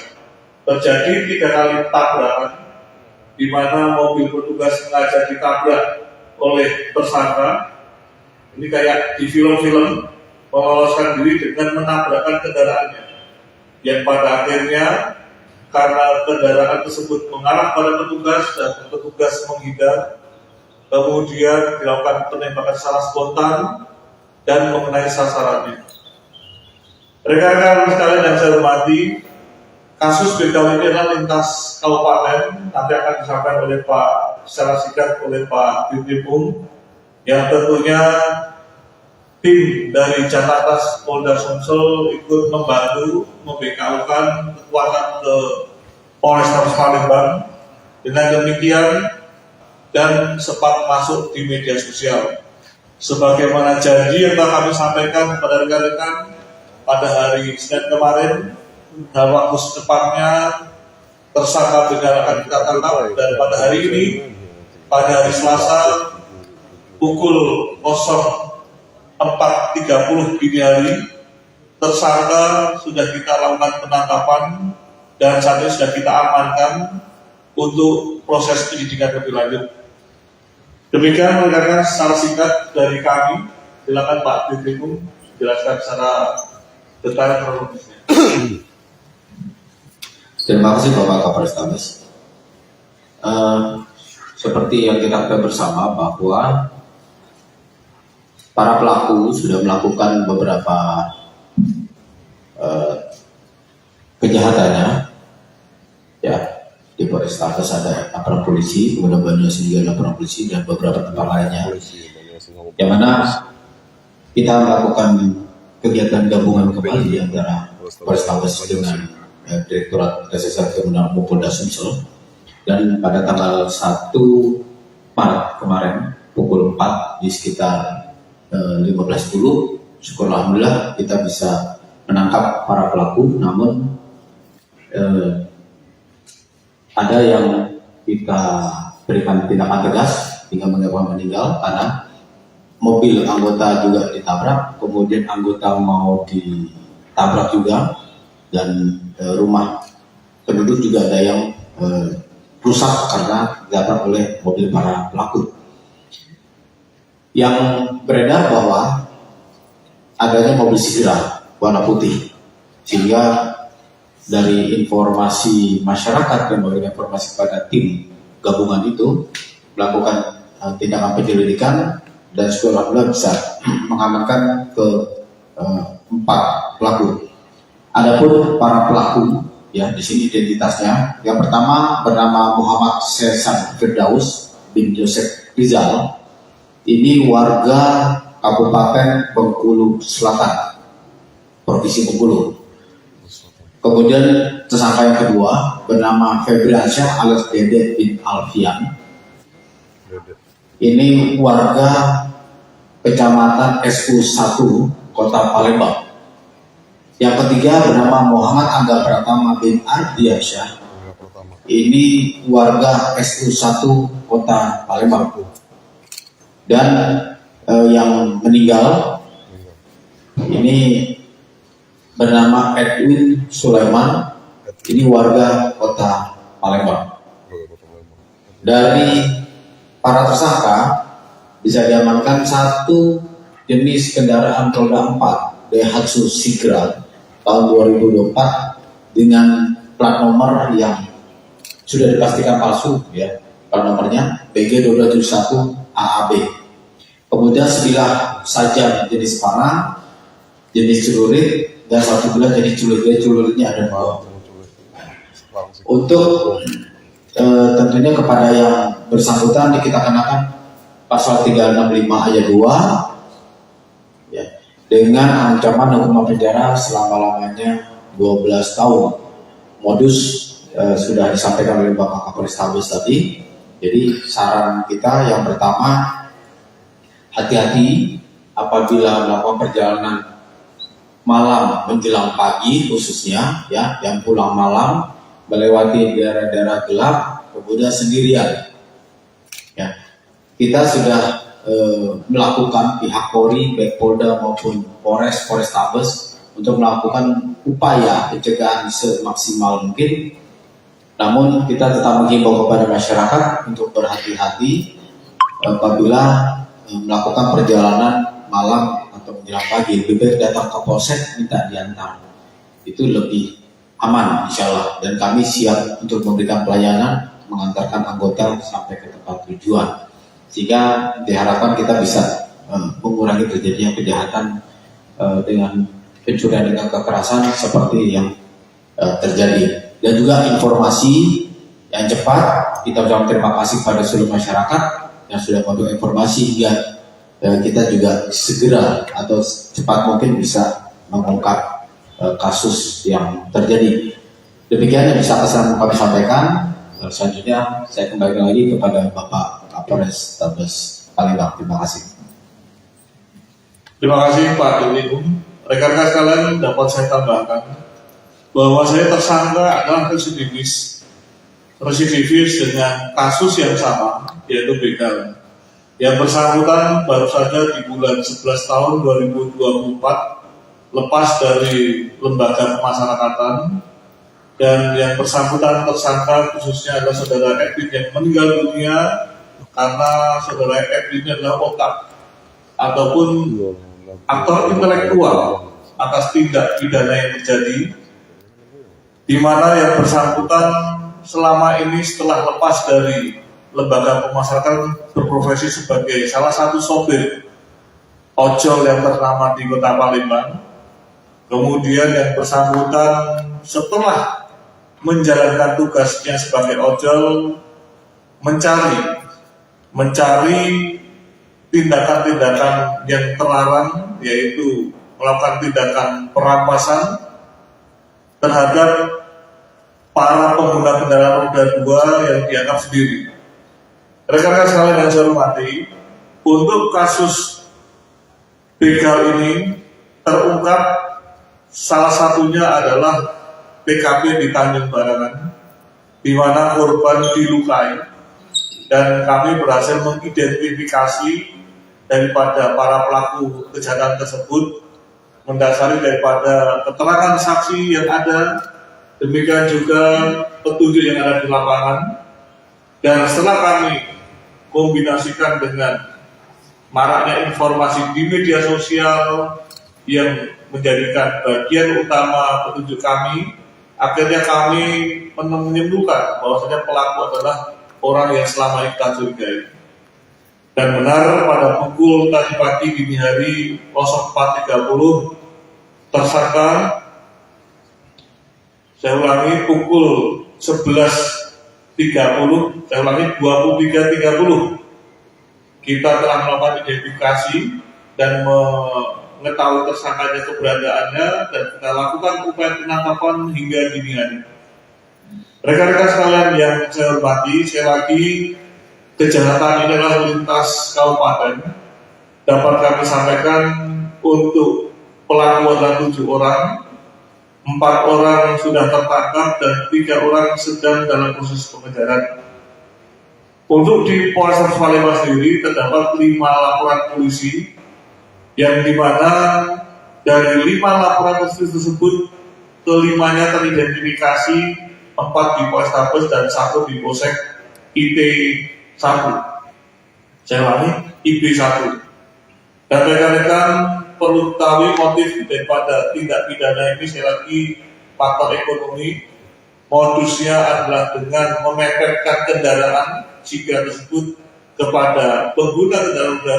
Terjadi 3 kali tabrakan, di mana mobil petugas sengaja ditabrak oleh tersangka. Ini kayak di film-film, meloloskan diri dengan menabrakkan kendaraannya. Yang pada akhirnya, karena kendaraan tersebut mengarah pada petugas dan petugas menghindar, kemudian dilakukan penembakan secara spontan dan mengenai sasarannya. Rekan-rekan sekalian yang saya hormati, kasus begal ini adalah lintas kabupaten, nanti akan disampaikan oleh Pak secara singkat oleh Pak Dirkrim, yang tentunya tim dari Jatanas Polda Sumsel ikut membantu membekaukan kekuatan ke Polrestabes Palembang. Dengan demikian dan sempat masuk di media sosial. Sebagaimana janji yang telah kami sampaikan kepada rekan-rekan pada hari Senin kemarin, dalam waktu secepatnya tersangka begal akan kita tangkap, dan pada hari ini, pada hari Selasa pukul 04.30 dini hari, tersangka sudah kita lakukan penangkapan dan saat ini sudah kita amankan untuk proses penyidikan lebih lanjut. Demikian rekan-rekan secara singkat dari kami. Silakan Pak Dirkrim jelaskan secara detail kronologisnya. Terima kasih Bapak Kapolrestabes. Seperti yang kita ketahui bersama bahwa para pelaku sudah melakukan beberapa kejahatannya, ya. Di Polrestabes ada aparat polisi, kemudian Banyuasin juga ada aparat polisi dan beberapa tempat lainnya. Yang mana kita melakukan kegiatan gabungan kembali antara Polrestabes dengan Direktorat Reserse Kriminal Polda Sumsel, dan pada tanggal 1 Maret kemarin pukul 4 di sekitar 15.10, syukur alhamdulillah kita bisa menangkap para pelaku. Namun ada yang kita berikan tindakan tegas hingga menyebabkan meninggal karena mobil anggota juga ditabrak, kemudian anggota mau ditabrak juga, dan rumah penduduk juga ada yang rusak karena ditabrak oleh mobil para pelaku. Yang beredar bahwa adanya mobil Sigra warna putih, sehingga dari informasi masyarakat dan memberikan informasi pada tim gabungan itu melakukan tindakan penyelidikan, dan setelah bisa mengamankan ke 4 pelaku. Adapun para pelaku, ya di sini identitasnya. Yang pertama bernama Muhammad Sesan Firdaus bin Joseph Rizal. Ini warga Kabupaten Bengkulu Selatan, Provinsi Bengkulu. Kemudian tersangka yang kedua bernama Febriansyah alias Dede bin Alfian. Ini warga Kecamatan SU1 Kota Palembang. Yang ketiga bernama Muhammad Angga Pratama bin Ardiansyah. Ini warga SU1 Kota Palembang. Dan yang meninggal ini bernama Edwin Sulaiman, ini warga Kota Palembang. Dari para tersangka bisa diamankan satu jenis kendaraan roda 4 Daihatsu Sigra tahun 2024 dengan plat nomor yang sudah dipastikan palsu, ya. Plat nomornya BG2271 AAB. Kemudian sebilah saja jenis panah, jenis celurit, dan satu bulan jadi celuritnya ada 2. Untuk tentunya kepada yang bersangkutan kita kenakan pasal 365 ayat 2, ya, dengan ancaman hukuman penjara selama-lamanya 12 tahun. Modus sudah disampaikan oleh Bapak Kapolrestabes tadi. Jadi saran kita yang pertama, hati-hati apabila melakukan perjalanan malam menjelang pagi, khususnya ya yang pulang malam melewati daerah-daerah gelap kemudian sendirian. Ya, kita sudah melakukan pihak Polri, baik Polda maupun Polrestabes untuk melakukan upaya pencegahan semaksimal mungkin. Namun kita tetap menghimbau kepada masyarakat untuk berhati-hati apabila melakukan perjalanan malam atau menjelang pagi. Lebih baik datang ke polsek minta diantar, itu lebih aman insya Allah, dan kami siap untuk memberikan pelayanan mengantarkan anggota sampai ke tempat tujuan, sehingga diharapkan kita bisa mengurangi terjadinya kejahatan dengan pencurian dengan kekerasan seperti yang terjadi. Dan juga informasi yang cepat, kita ucapkan terima kasih pada seluruh masyarakat yang sudah memberikan informasi hingga kita juga segera atau cepat mungkin bisa mengungkap kasus yang terjadi. Demikian yang bisa kami sampaikan. Selanjutnya saya kembali lagi kepada Bapak Kapolres Tabes Palembang. Terima kasih. Terima kasih Pak Dirlikum. Rekan-rekan sekalian, dapat saya tambahkan bahwa saya tersangka adalah residivis dengan kasus yang sama, yaitu begal. Yang bersangkutan baru saja di bulan 11 tahun 2024 lepas dari lembaga pemasyarakatan, dan yang bersangkutan tersangka khususnya adalah saudara Edwin yang meninggal dunia karena saudara Edwin adalah otak ataupun aktor intelektual atas tindak pidana yang terjadi, di mana yang bersangkutan selama ini setelah lepas dari lembaga pemasyarakatan berprofesi sebagai salah satu sopir ojol yang ternama di Kota Palembang. Kemudian yang bersangkutan setelah menjalankan tugasnya sebagai ojol mencari tindakan-tindakan yang terlarang, yaitu melakukan tindakan perampasan terhadap para pengguna kendaraan roda 2 yang dianggap sendiri. Rekan-rekan sekalian yang saya hormati, untuk kasus begal ini terungkap salah satunya adalah TKP di Tanjung Barangan, di mana korban dilukai, dan kami berhasil mengidentifikasi daripada para pelaku kejahatan tersebut mendasari daripada keterangan saksi yang ada, demikian juga petunjuk yang ada di lapangan. Dan setelah kami kombinasikan dengan maraknya informasi di media sosial yang menjadikan bagian utama petunjuk kami, akhirnya kami menyimpulkan bahwasanya pelaku adalah orang yang selama ini kita curigai. Dan benar pada pukul tadi pagi dini hari 04.30 tersangka, saya ulangi pukul 11.30, saya ulangi 23.30, kita telah melakukan identifikasi dan mengetahui tersangkanya keberadaannya, dan kita lakukan upaya penangkapan hingga dini hari. Rekan-rekan sekalian yang saya hormati, sekali lagi kejahatan ini adalah lintas kabupaten. Dapat kami sampaikan untuk pelaku adalah 7 orang, 4 orang sudah tertangkap dan 3 orang sedang dalam proses pengejaran. Untuk di Polres Palembang sendiri terdapat 5 laporan polisi, yang dimana dari 5 laporan polisi tersebut kelimanya teridentifikasi, 4 di Polres Tabes dan 1 di Polsek IP1. Saya ulangi, IP1. Dan rekan-rekan perlu ketahui motif daripada tindak pidana ini, sekali lagi faktor ekonomi. Modusnya adalah dengan memepetkan kendaraan jika tersebut kepada pengguna kendaraan roda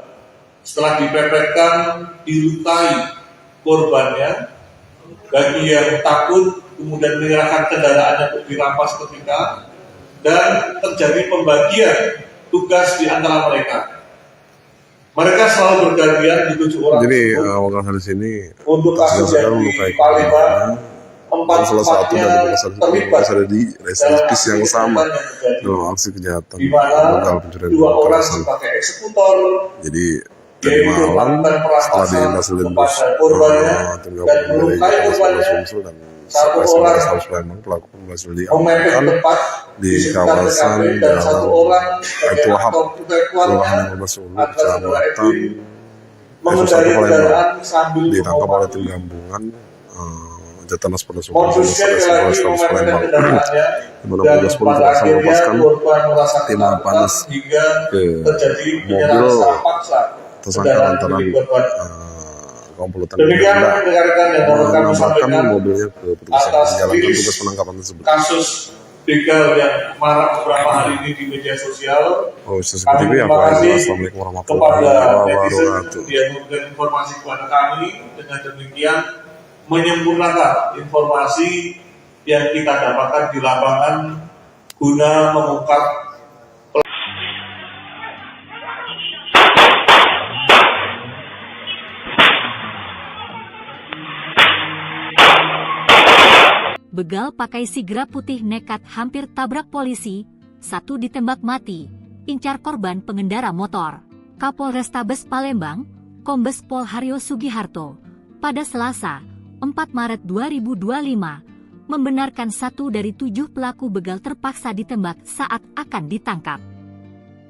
2. Setelah dipepetkan, dilukai korbannya. Bagi yang takut, kemudian menyerahkan kendaraannya untuk dirampas ketika, dan terjadi pembagian tugas di antara mereka. Mereka selalu bergantian di 7 orang. Jadi wakil hadis ini untuk kasus yang di Palembang, 4-4-nya terlibat ada di residivis yang sama dalam aksi kejahatan di mana begal pencurian 2 orang sebagai eksekutor, jadi tadi malam setelah dihasilkan korbannya dan melukai korbannya. dan 1 orang Tabes Palembang pelaku berhasil memepet diamankan tepat di kawasan dan 1 orang Baitul Wahab, Kelurahan adalah Sulu, saudara Kecamatan Edwin, mengendari kendaraan sambil ditangkap oleh tim gabungan Jatanas Polda Sumbar modusnya lagi Tabes Palembang, kendaraannya, di mana dan Polres Sumbar pada berhasil akhirnya melepaskan korban merasa tim ketakutan panas hingga ke terjadi mobil penyerahan secara paksa tersangka kendaraan lantaran milik korban. komplotan Demikian tidak rekan-rekan yang dapat kami menambahkan sampaikan mobilnya ke petugas yang atas menjalankan rilis tugas penangkapan tersebut. kasus begal yang marak beberapa hari ini di media sosial. Oh, seperti itu ya, Terima Pak. kasih Assalamualaikum warahmatullahi kepada netizen wabarakatuh. yang memberikan informasi kepada kami. Dengan demikian menyempurnakan informasi yang kita dapatkan di lapangan guna mengungkap Begal pakai sigra putih nekat hampir tabrak polisi, 1 ditembak mati. incar korban pengendara motor. Kapolrestabes Palembang, Kombes Pol Haryo Sugiharto, pada Selasa, 4 Maret 2025, membenarkan 1 dari 7 pelaku begal terpaksa ditembak saat akan ditangkap.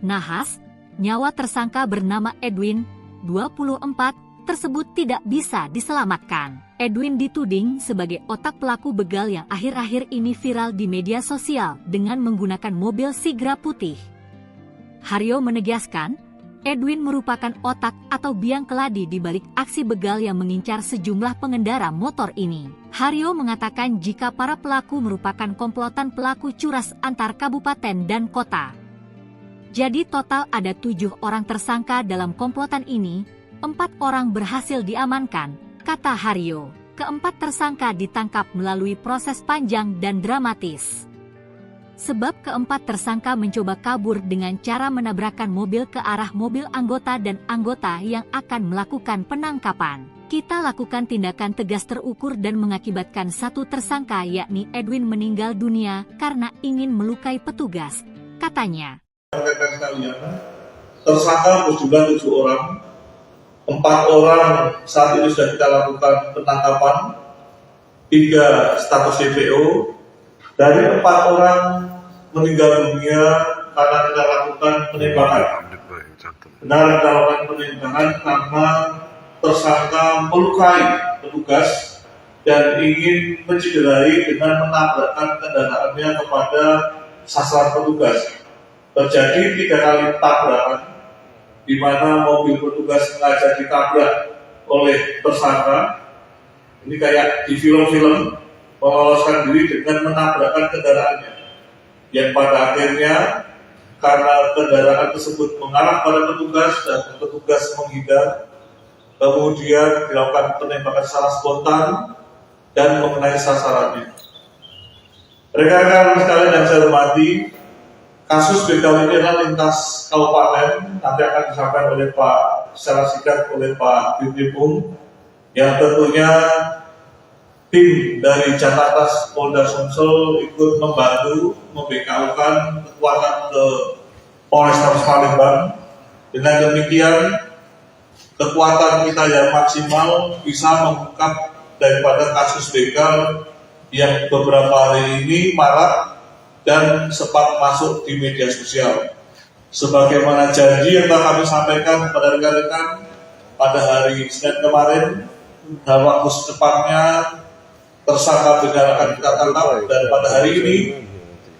Nahas, nyawa tersangka bernama Edwin, 24, tersebut tidak bisa diselamatkan. Edwin dituding sebagai otak pelaku begal yang akhir-akhir ini viral di media sosial dengan menggunakan mobil Sigra putih. Haryo menegaskan, Edwin merupakan otak atau biang keladi di balik aksi begal yang mengincar sejumlah pengendara motor ini. Haryo mengatakan jika para pelaku merupakan komplotan pelaku curas antar kabupaten dan kota. Jadi total ada 7 orang tersangka dalam komplotan ini, 4 orang berhasil diamankan, kata Haryo. Keempat tersangka ditangkap melalui proses panjang dan dramatis. Sebab keempat tersangka mencoba kabur dengan cara menabrakkan mobil ke arah mobil anggota dan anggota yang akan melakukan penangkapan. Kita lakukan tindakan tegas terukur dan mengakibatkan 1 tersangka yakni Edwin meninggal dunia karena ingin melukai petugas, katanya. Tersangka berjumlah 7 orang. 4 orang saat ini sudah kita lakukan penangkapan, 3 status DPO, dari 4 orang meninggal dunia karena kita lakukan penembakan. Benar kita lakukan penembakan karena tersangka melukai petugas dan ingin mencederai dengan menabrakkan kendaraannya kepada sasaran petugas. Terjadi 3 kali tabrakan, di mana mobil petugas sengaja ditabrak oleh tersangka. Ini kayak di film-film, meloloskan diri dengan menabrakkan kendaraannya. Yang pada akhirnya, karena kendaraan tersebut mengarah pada petugas dan petugas menghindar, kemudian dilakukan penembakan secara spontan dan mengenai sasarannya. Rekan-rekan sekalian yang saya hormati, kasus begal ini adalah lintas kabupaten, nanti akan disampaikan oleh Pak secara singkat oleh Pak Dirkrim, yang tentunya tim dari Jatlantas Polda Sumsel ikut membantu membekaukan kekuatan ke Polrestabes Palembang. Dengan demikian, kekuatan kita yang maksimal bisa mengungkap daripada kasus begal yang beberapa hari ini marak dan sempat masuk di media sosial. Sebagaimana janji yang telah kami sampaikan kepada rekan-rekan pada hari Senin kemarin, dalam waktu secepatnya tersangka begal akan kita tangkap, dan pada hari ini,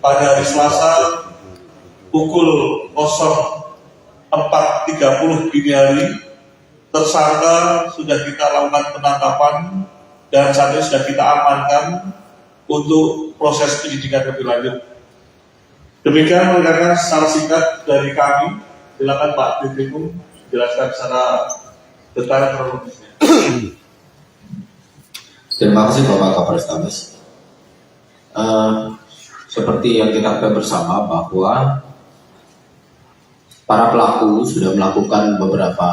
pada hari Selasa pukul 04.30 dini hari, tersangka sudah kita lakukan penangkapan dan saat ini sudah kita amankan untuk proses penyidikan lebih lanjut. Demikian rekan-rekan secara singkat dari kami. Silakan Pak Dirkrim jelaskan secara detail kronologisnya. Terima kasih Bapak Kapolrestabes. Seperti yang kita ketahui bersama bahwa para pelaku sudah melakukan beberapa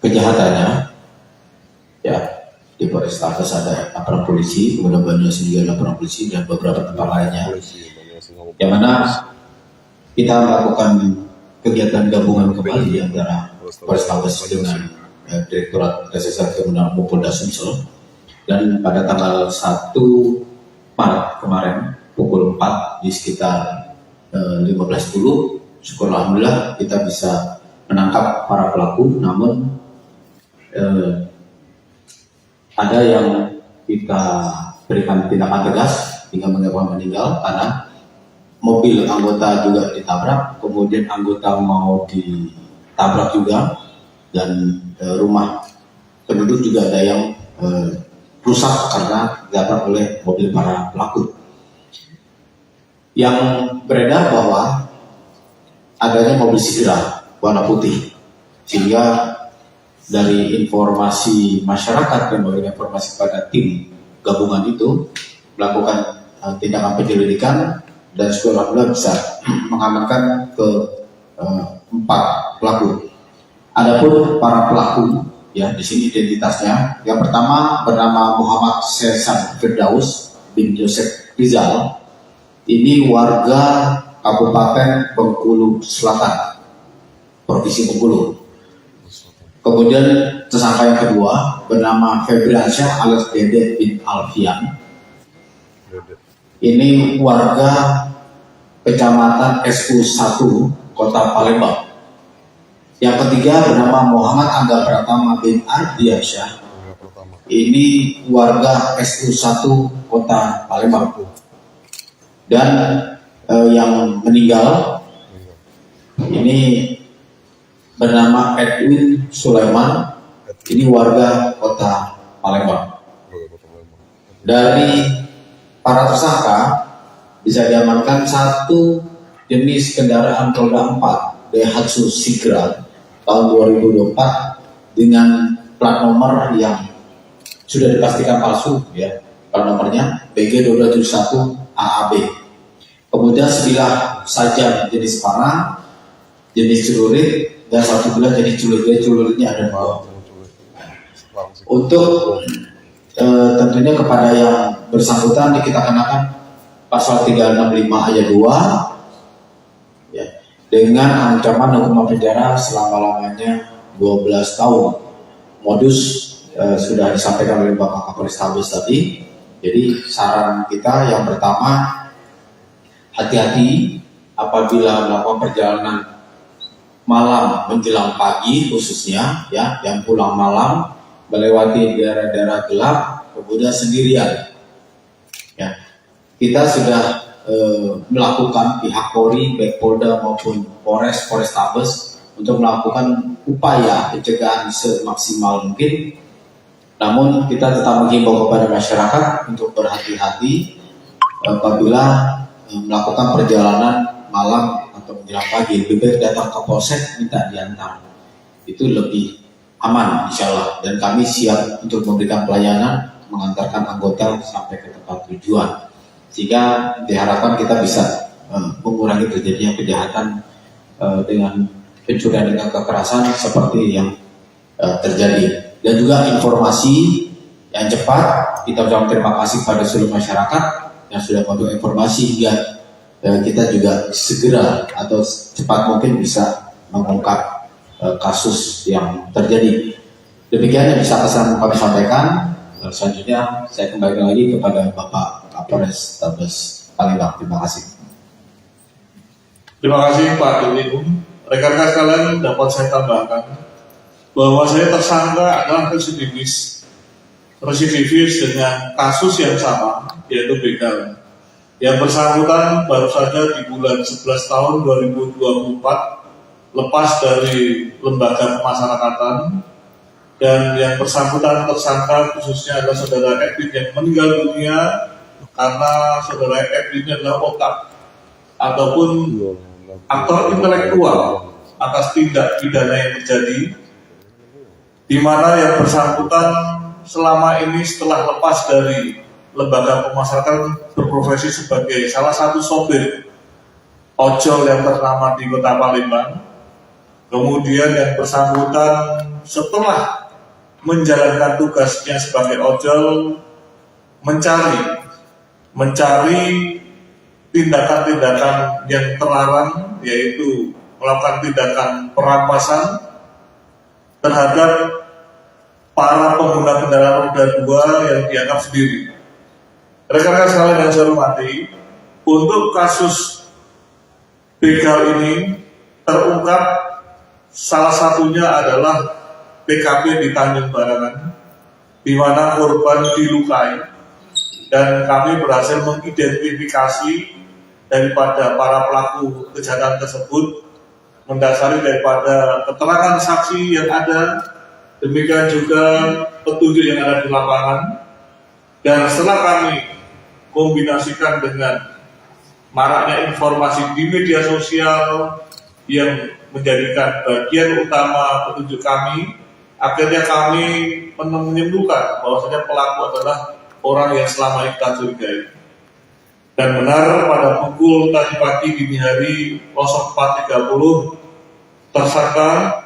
kejahatannya, ya. Di Polrestabes ada laporan polisi, kemudian Banyumas juga laporan polisi dan beberapa tempat lainnya. Yang mana kita melakukan kegiatan gabungan kembali antara Polrestabes dengan Direktorat Reserse Kriminal Polda Sumsel, dan pada tanggal 1 Maret kemarin pukul 4 di sekitar 15.10, syukur alhamdulillah kita bisa menangkap para pelaku, namun ada yang kita berikan tindakan tegas hingga menyebabkan meninggal karena mobil anggota juga ditabrak, kemudian anggota mau ditabrak juga, dan rumah penduduk juga ada yang rusak karena ditabrak oleh mobil para pelaku. Yang beredar bahwa adanya mobil Sigra warna putih, sehingga dari informasi masyarakat dan memberikan informasi pada tim gabungan itu melakukan tindakan penyelidikan, dan sekolah bisa mengamankan ke 4 pelaku. Adapun para pelaku, ya di sini identitasnya, yang pertama bernama Muhammad Sesan Firdaus bin Joseph Rizal, Ini warga Kabupaten Bengkulu Selatan, Provinsi Bengkulu. Kemudian tersangka yang kedua bernama Febriansyah alias Dede bin Alfian. Ini warga Kecamatan SU 1 Kota Palembang. Yang ketiga bernama Muhammad Angga Pratama bin Ardiansyah. Ini warga SU 1 Kota Palembang. Dan yang meninggal ini bernama Edwin Sulaiman. Ini warga Kota Palembang. Dari para tersangka bisa diamankan satu jenis kendaraan roda 4 Daihatsu Sigra tahun 2024 dengan plat nomor yang sudah dipastikan palsu, ya. Plat nomornya BG2271 AAB. Kemudian sebilah sajam jenis panah, jenis celurit, dan satu bilah jenis celurit. Celuritnya ada 2. Untuk tentunya kepada yang bersangkutan kita kenakan pasal 365 ayat 2, ya, dengan ancaman hukuman penjara selama-lamanya 12 tahun. Modus sudah disampaikan oleh Bapak Kapolrestabes tadi. Jadi saran kita yang pertama, hati-hati apabila melakukan perjalanan malam menjelang pagi khususnya, ya, yang pulang malam melewati daerah-daerah gelap, kemudian sendirian. Ya, kita sudah melakukan pihak Polri, baik Polda maupun Polrestabes untuk melakukan upaya pencegahan semaksimal mungkin. Namun kita tetap menghimbau kepada masyarakat untuk berhati-hati apabila melakukan perjalanan malam atau menjelang pagi. Lebih baik datang ke polsek minta diantar, itu lebih aman insya Allah. Dan kami siap untuk memberikan pelayanan mengantarkan anggota sampai ke tempat tujuan, sehingga diharapkan kita bisa mengurangi terjadinya kejahatan dengan pencurian dengan kekerasan seperti yang terjadi. Dan juga informasi yang cepat, kita ucapkan terima kasih pada seluruh masyarakat yang sudah memberikan informasi hingga kita juga segera atau cepat mungkin bisa mengungkap kasus yang terjadi. Demikian yang bisa kami sampaikan. Selanjutnya saya kembali lagi kepada Bapak Kapolrestabes Palembang. Terima kasih. Terima kasih Pak Doni. Rekan-rekan sekalian, dapat saya tambahkan bahwa saya tersangka adalah residivis dengan kasus yang sama, yaitu begal. Yang bersangkutan baru saja di bulan 11 tahun 2024 lepas dari lembaga pemasyarakatan, dan yang bersangkutan tersangka khususnya adalah saudara Edwin yang meninggal dunia karena saudara Edwin adalah otak ataupun aktor intelektual atas tindak pidana yang terjadi, di mana yang bersangkutan selama ini setelah lepas dari lembaga pemasyarakatan berprofesi sebagai salah satu sopir ojol yang ternama di Kota Palembang. Kemudian yang bersangkutan setelah menjalankan tugasnya sebagai ojol mencari tindakan-tindakan yang terlarang, yaitu melakukan tindakan perampasan terhadap para pengguna kendaraan roda 2 yang dianggap sendiri. Rekan-rekan sekalian yang saya hormati, untuk kasus begal ini terungkap salah satunya adalah TKP di Tanjung Barangan, di mana korban dilukai, dan kami berhasil mengidentifikasi daripada para pelaku kejahatan tersebut mendasari daripada keterangan saksi yang ada, demikian juga petunjuk yang ada di lapangan. Dan setelah kami kombinasikan dengan maraknya informasi di media sosial yang menjadikan bagian utama petunjuk kami, akhirnya kami menyimpulkan bahwasanya pelaku adalah orang yang selama ini kita curigai. Dan benar pada pukul tadi pagi dini hari 04.30 tersangka,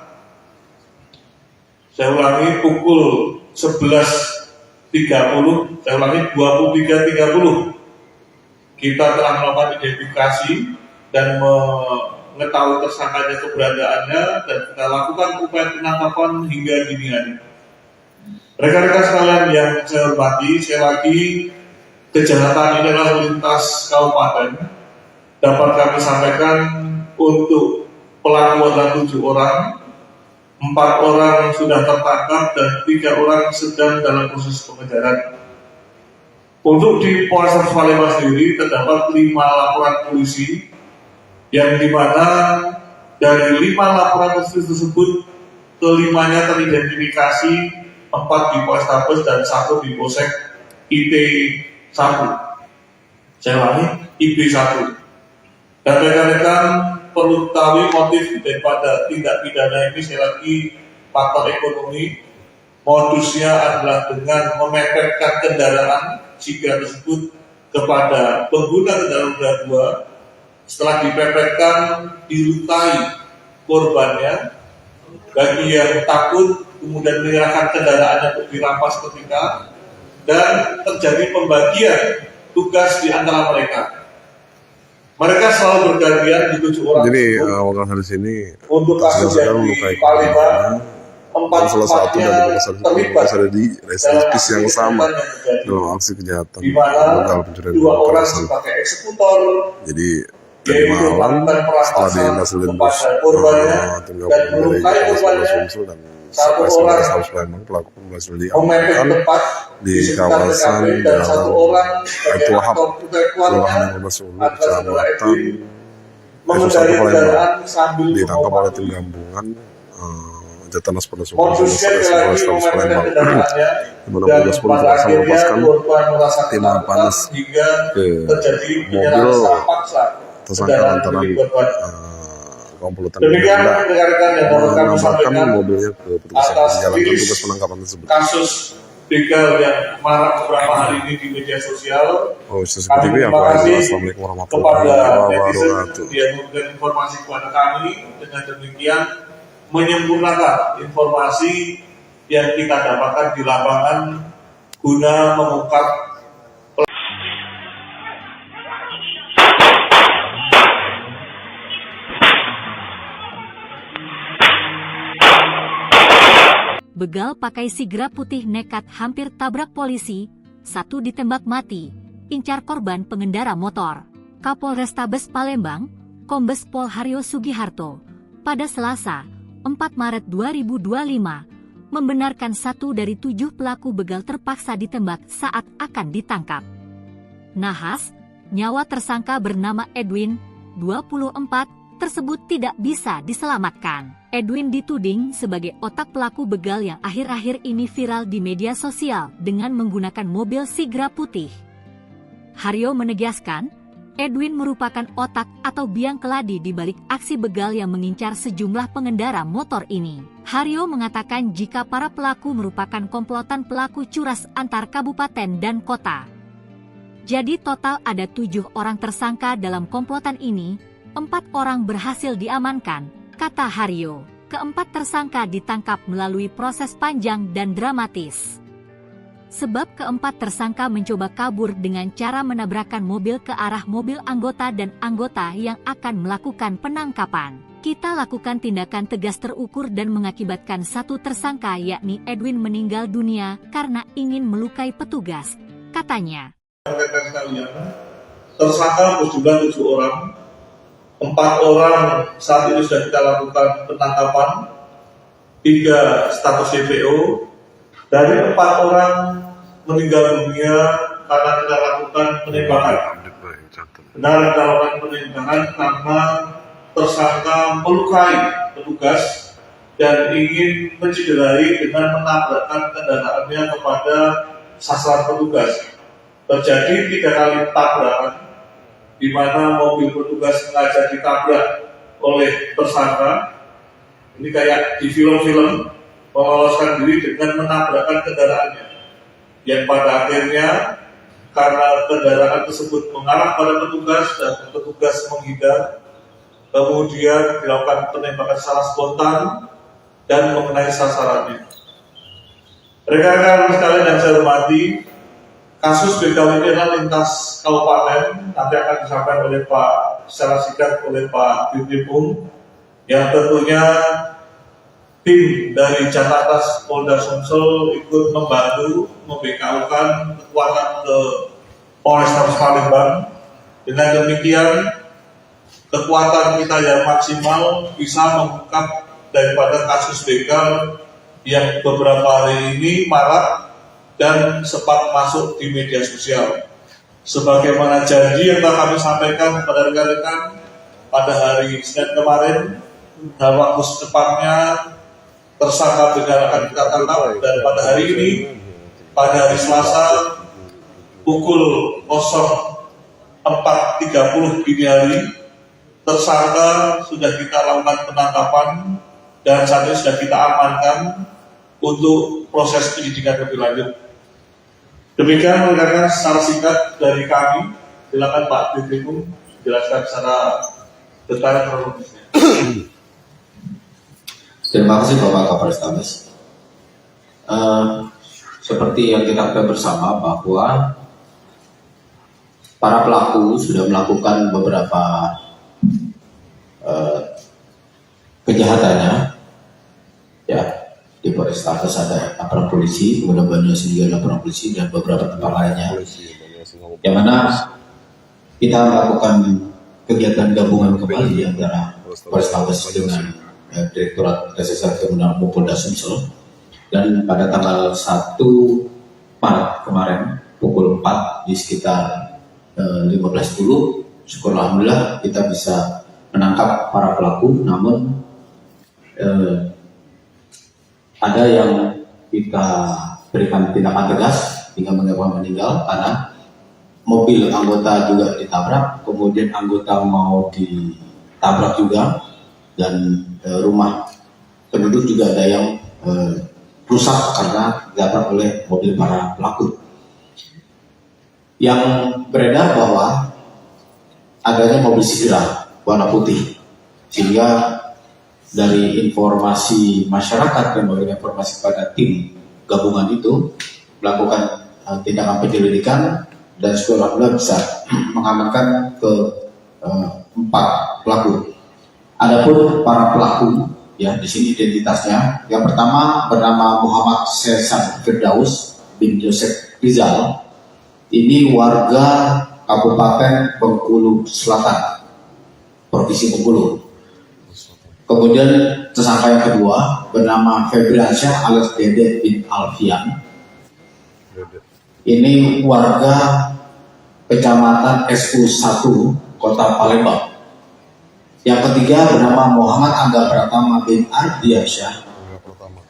saya ulangi pukul 11.30, saya ulangi 23.30 kita telah melakukan identifikasi dan mengetahui tersangkanya keberadaannya dan kita lakukan upaya penangkapan hingga dini hari. Rekan-rekan sekalian yang saya hormati, sekali lagi kejahatan ini adalah lintas kabupaten. Dapat kami sampaikan untuk pelaku adalah 7 orang, 4 orang sudah tertangkap dan 3 orang sedang dalam proses pengejaran. Untuk di Polres Palembang sendiri terdapat 5 laporan polisi yang dimana dari 5 laporan polisi tersebut kelimanya teridentifikasi, 4 di Polrestabes dan 1 di Polsek IP1. Saya ulangi, IP1. Dan rekan-rekan perlu ketahui motif daripada tindak pidana ini, sekali lagi faktor ekonomi. Modusnya adalah dengan memepetkan kendaraan jika tersebut kepada pengguna kendaraan roda 2. Setelah dipepetkan, dilukai korbannya. Bagi yang takut, kemudian menyerahkan kendaraannya untuk dirampas ketika, dan terjadi pembagian tugas di antara mereka. Mereka selalu bergantian di 7 orang. Jadi wakil hadis ini untuk kasus yang di Palembang, 4 salah satu dari terlibat ada di residensi yang sama dalam aksi kejahatan di mana begal pencurian 2 orang petasan. sebagai eksekutor, Jadi tadi malam setelah dihasilkan korbannya tim dan gabungan dari melukai Polres korbannya, Sumsel dan 1 Polres orang Palembang, pelaku berhasil memepet diamankan tepat di sekitar kawasan TKP dan 1 orang sebagai Baitul Wahab, aktor intelektualnya Kelurahan Ulu, adalah saudara Kecamatan Edwin mengendari kendaraan sambil ditangkap oleh tim mengobati. gabungan Jatanas Polres Modusnya lagi memepet Palembang, kendaraannya di mana dan petugas polisi pada langsung akhirnya melepaskan korban merasa tim ketakutan panas hingga ke terjadi mobil penyerahan secara paksa tersangka kendaraan lantaran milik korban. komplotan Demikian berbeda rekan-rekan yang dapat kami menambahkan sampaikan mobilnya ke petugas yang atas menjalankan rilis tugas penangkapan tersebut. kasus begal yang marak beberapa hari ini di media sosial. Oh, seperti itu ya, Terima Pak. kasih Assalamualaikum warahmatullahi kepada netizen wabarakatuh. yang memberikan informasi kepada kami. Dengan demikian menyempurnakan informasi yang kita dapatkan di lapangan guna mengungkap Begal pakai sigra putih nekat hampir tabrak polisi, 1 ditembak mati, incar korban pengendara motor. Kapolrestabes Palembang, Kombes Pol Haryo Sugiharto, pada Selasa, 4 Maret 2025, membenarkan 1 dari 7 pelaku begal terpaksa ditembak saat akan ditangkap. Nahas, nyawa tersangka bernama Edwin, 24, tersebut tidak bisa diselamatkan. Edwin dituding sebagai otak pelaku begal yang akhir-akhir ini viral di media sosial dengan menggunakan mobil sigra putih. Haryo menegaskan, Edwin merupakan otak atau biang keladi di balik aksi begal yang mengincar sejumlah pengendara motor ini. Haryo mengatakan jika para pelaku merupakan komplotan pelaku curas antar kabupaten dan kota. Jadi total ada 7 orang tersangka dalam komplotan ini, 4 orang berhasil diamankan, kata Haryo. Keempat tersangka ditangkap melalui proses panjang dan dramatis. Sebab keempat tersangka mencoba kabur dengan cara menabrakkan mobil ke arah mobil anggota dan anggota yang akan melakukan penangkapan. Kita lakukan tindakan tegas terukur dan mengakibatkan 1 tersangka yakni Edwin meninggal dunia karena ingin melukai petugas, katanya. Tersangka berjumlah 7 orang. 4 orang saat ini sudah kita lakukan penangkapan, 3 status DPO, dari 4 orang meninggal dunia karena kita lakukan penembakan. Benar kita lakukan penembakan karena tersangka melukai petugas dan ingin mencederai dengan menabrakkan kendaraannya kepada sasaran petugas. Terjadi 3 kali tabrakan, di mana mobil petugas sengaja ditabrak oleh tersangka. Ini kayak di film-film, meloloskan diri dengan menabrakkan kendaraannya. Yang pada akhirnya, karena kendaraan tersebut mengarah pada petugas dan petugas menghindar, kemudian dilakukan penembakan secara spontan dan mengenai sasarannya. Rekan-rekan sekalian yang saya hormati, kasus begal ini adalah lintas kabupaten, nanti akan disampaikan oleh Pak secara singkat oleh Pak Dirkrimum, yang tentunya tim dari Jakarta Polda Sumsel ikut membantu membekalkan kekuatan ke Polrestabes Palembang. Dengan demikian kekuatan kita yang maksimal bisa mengungkap daripada kasus begal yang beberapa hari ini marak dan sempat masuk di media sosial. Sebagaimana janji yang telah kami sampaikan kepada rekan-rekan pada hari Senin kemarin, dalam waktu secepatnya tersangka begal akan kita tangkap, dan pada hari ini, pada hari Selasa pukul 04.30 dini hari, tersangka sudah kita lakukan penangkapan dan saat ini sudah kita amankan untuk proses penyidikan lebih lanjut. Demikian rekan-rekan secara singkat dari kami. Silakan Pak Dirkrimum jelaskan secara detail kronologisnya. Terima kasih Bapak Kapolrestabes. Seperti yang kita ketahui bersama bahwa para pelaku sudah melakukan beberapa kejahatannya, ya. Di Polrestabes ada laporan polisi, kemudian Banyumas juga laporan polisi dan beberapa tempat lainnya. Yang mana kita melakukan kegiatan gabungan kembali antara Polrestabes dengan Direktorat Reserse Kriminal Polda Sumsel, dan pada tanggal 1 Maret kemarin pukul 4 di sekitar 15.10, syukur alhamdulillah kita bisa menangkap para pelaku. Namun ada yang kita berikan tindakan tegas hingga menyebabkan meninggal karena mobil anggota juga ditabrak, kemudian anggota mau ditabrak juga, dan rumah penduduk juga ada yang rusak karena ditabrak oleh mobil para pelaku. Yang beredar bahwa adanya mobil Sigra warna putih, sehingga dari informasi masyarakat dan memberikan informasi pada tim gabungan itu melakukan tindakan penyelidikan, dan setelah bisa mengamankan ke 4 pelaku. Adapun para pelaku, ya di sini identitasnya, yang pertama bernama Muhammad Sesan Firdaus bin Joseph Rizal, ini warga Kabupaten Bengkulu Selatan, Provinsi Bengkulu. Kemudian tersangka yang kedua bernama Febriansyah alias Dede bin Alfian. Ini warga Kecamatan SU1 Kota Palembang. Yang ketiga bernama Muhammad Angga Pratama bin Ardiansyah.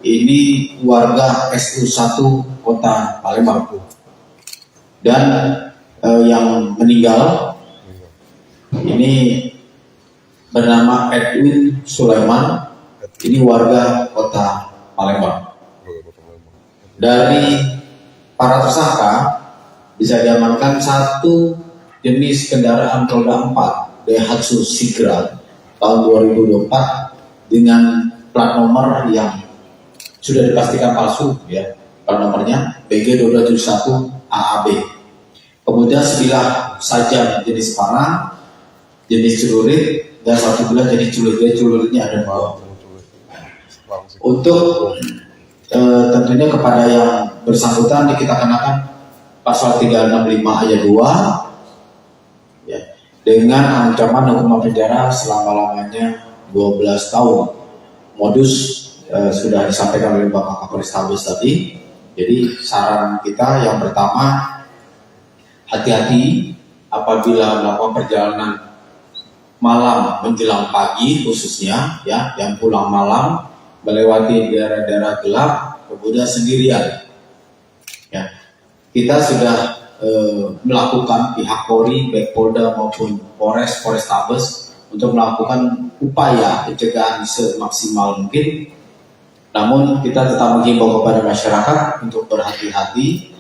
Ini warga SU1 Kota Palembang. Dan yang meninggal ini bernama Edwin Sulaiman, ini warga Kota Palembang. Dari para tersangka bisa diamankan satu jenis kendaraan roda 4 Daihatsu Sigra tahun 2024 dengan plat nomor yang sudah dipastikan palsu, ya. Plat nomornya BG271 AAB. Kemudian sebilah sajam jenis panah, jenis celurit, dan satu bilah jenis celuritnya ada 2. Untuk tentunya kepada yang bersangkutan kita kenakan pasal 365 ayat 2, ya, dengan ancaman hukuman penjara selama-lamanya 12 tahun. Modus sudah disampaikan oleh Bapak Kapolrestabes tadi. Jadi saran kita yang pertama, hati-hati apabila melakukan perjalanan malam menjelang pagi, khususnya ya yang pulang malam melewati daerah-daerah gelap kemudian sendirian. Ya, kita sudah melakukan pihak Polri, baik Polda maupun Polrestabes untuk melakukan upaya pencegahan semaksimal mungkin. Namun kita tetap menghimbau kepada masyarakat untuk berhati-hati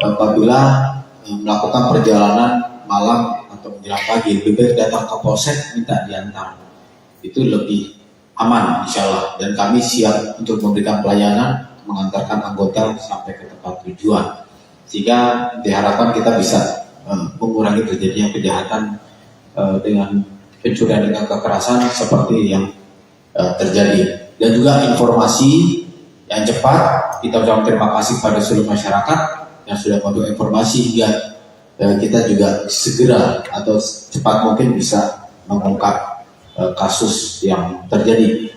apabila melakukan perjalanan malam atau menjelang pagi. Lebih baik datang ke polsek minta diantar, itu lebih aman insya Allah. Dan kami siap untuk memberikan pelayanan mengantarkan anggota sampai ke tempat tujuan. sehingga diharapkan kita bisa mengurangi terjadinya kejahatan dengan pencurian dengan kekerasan seperti yang terjadi. Dan juga informasi yang cepat, kita ucapkan terima kasih pada seluruh masyarakat yang sudah memberikan informasi hingga kita juga segera atau cepat mungkin bisa mengungkap kasus yang terjadi.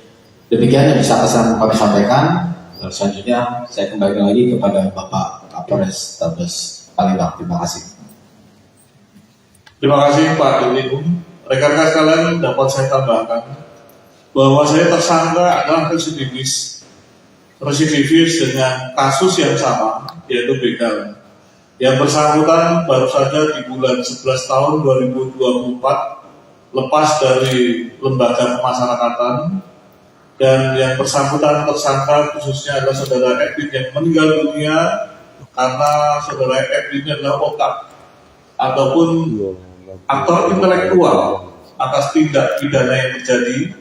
Demikian yang bisa kami sampaikan. Selanjutnya saya kembali lagi kepada Bapak Kapolres Tabes Palembang. Terima kasih. Terima kasih Pak Dirlikum. Rekan-rekan sekalian, dapat saya tambahkan bahwa saya tersangka adalah residivis dengan kasus yang sama, yaitu begal. Yang bersangkutan baru saja di bulan 11 tahun 2024 lepas dari lembaga pemasyarakatan, dan yang bersangkutan tersangka khususnya adalah saudara Edwin yang meninggal dunia karena saudara Edwin adalah otak ataupun aktor intelektual atas tindak pidana yang terjadi,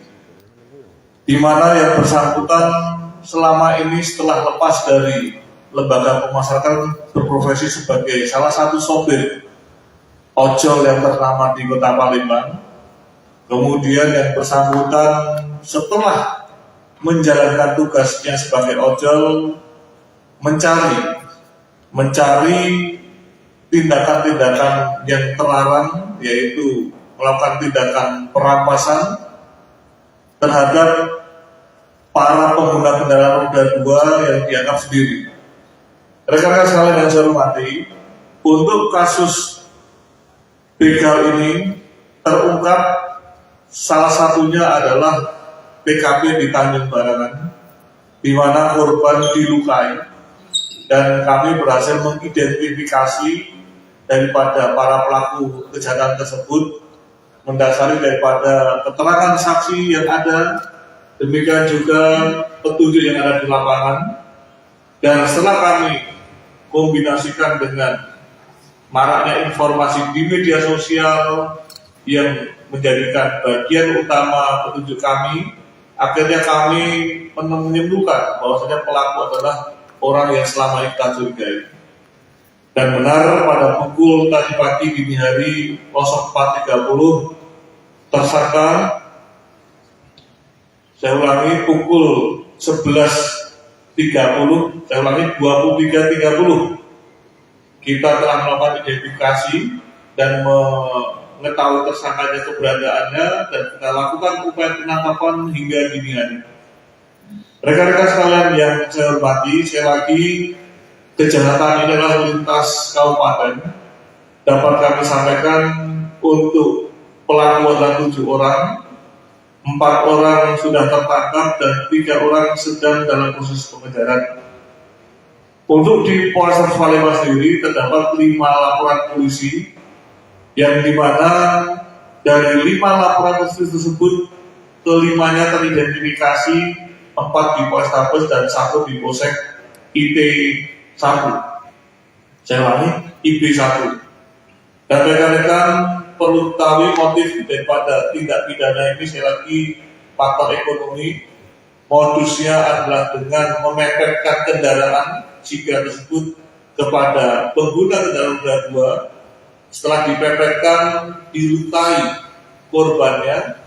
di mana yang bersangkutan selama ini setelah lepas dari lembaga pemasyarakatan berprofesi sebagai salah satu sopir ojol yang ternama di Kota Palembang. Kemudian yang bersangkutan setelah menjalankan tugasnya sebagai ojol mencari tindakan-tindakan yang terlarang, yaitu melakukan tindakan perampasan terhadap para pengguna kendaraan roda 2 yang dianggap sendiri. Rekan-rekan sekalian yang saya hormati, untuk kasus begal ini terungkap salah satunya adalah PKP di Tanjung Barangan, di mana korban dilukai, dan kami berhasil mengidentifikasi daripada para pelaku kejahatan tersebut mendasari daripada keterangan saksi yang ada, demikian juga petunjuk yang ada di lapangan. Dan setelah kami kombinasikan dengan maraknya informasi di media sosial yang menjadikan bagian utama petunjuk kami, akhirnya kami menemukan bahwasanya pelaku adalah orang yang selama ini kita curigai. Dan benar pada pukul tadi pagi dini hari 04.30 tersangka, saya ulangi pukul 11.30, saya ulangi 23.30, kita telah melakukan identifikasi dan mengetahui tersangkanya keberadaannya, dan kita lakukan upaya penangkapan hingga dini hari. Rekan-rekan sekalian yang saya hormati, sekali lagi kejahatan ini adalah lintas kabupaten. Dapat kami sampaikan untuk pelaku adalah 7 orang, 4 orang sudah tertangkap dan 3 orang sedang dalam proses pengejaran. Untuk di Polres Palembang sendiri terdapat 5 laporan polisi, yang dimana dari 5 laporan polisi tersebut kelimanya teridentifikasi, 4 di Polrestabes dan 1 di Polsek IP1. Saya ulangi, IP1. Dan rekan-rekan perlu ketahui motif daripada tindak pidana ini, sekali lagi faktor ekonomi. Modusnya adalah dengan memepetkan kendaraan jika tersebut kepada pengguna kendaraan roda 2. Setelah dipepetkan, dilukai korbannya.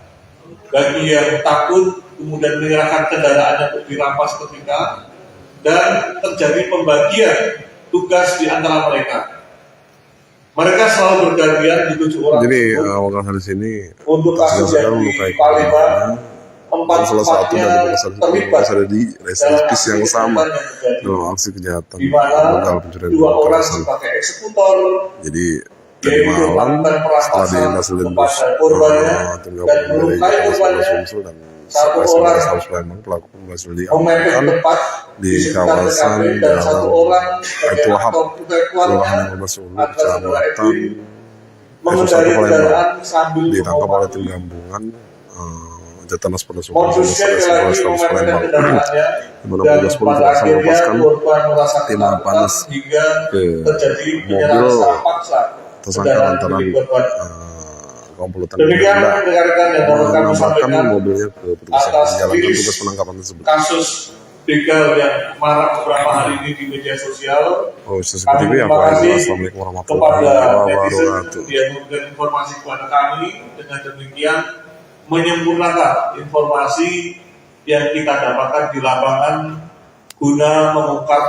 Bagi yang takut, kemudian menyerahkan kendaraannya untuk dirampas ketika, dan terjadi pembagian tugas di antara mereka. Mereka selalu bergantian di 7 orang. Jadi awal hari ini untuk kasus yang di Palembang, 4-4-nya terlibat ada di reservis yang sama dalam aksi kejahatan di mana begal pencurian 2 orang sebagai eksekutor, jadi tadi malam setelah dihasilkan korbannya dan melukai korbannya, dan 1 orang Tabes Palembang pelaku berhasil memepet diamankan tepat di kawasan dan 1 orang sebagai Wahab, aktor intelektualnya Kelurahan Sulu, adalah saudara Kecamatan Edwin mengendarai kendaraan sambil ditangkap oleh tim mengomandi. gabungan Jatanas Polres Sulu, Modusnya lagi Tabes memepet Palembang, kendaraannya, di mana dan Polres Sulu pada berhasil akhirnya melepaskan korban merasa tim ketakutan panas hingga ke terjadi penyerahan mobil secara paksa tersangka kendaraan lantaran milik korban. komplotan Demikian rekan-rekan yang dapat kami menambahkan sampaikan mobilnya ke petugas yang atas menjalankan rilis tugas penangkapan tersebut. kasus begal yang marak beberapa hari ini di media sosial. Oh, seperti itu ya Pak. Assalamualaikum warahmatullahi Kepada netizen wabarakatuh. yang memberikan informasi kepada kami, dengan demikian menyempurnakan informasi yang kita dapatkan di lapangan guna mengungkap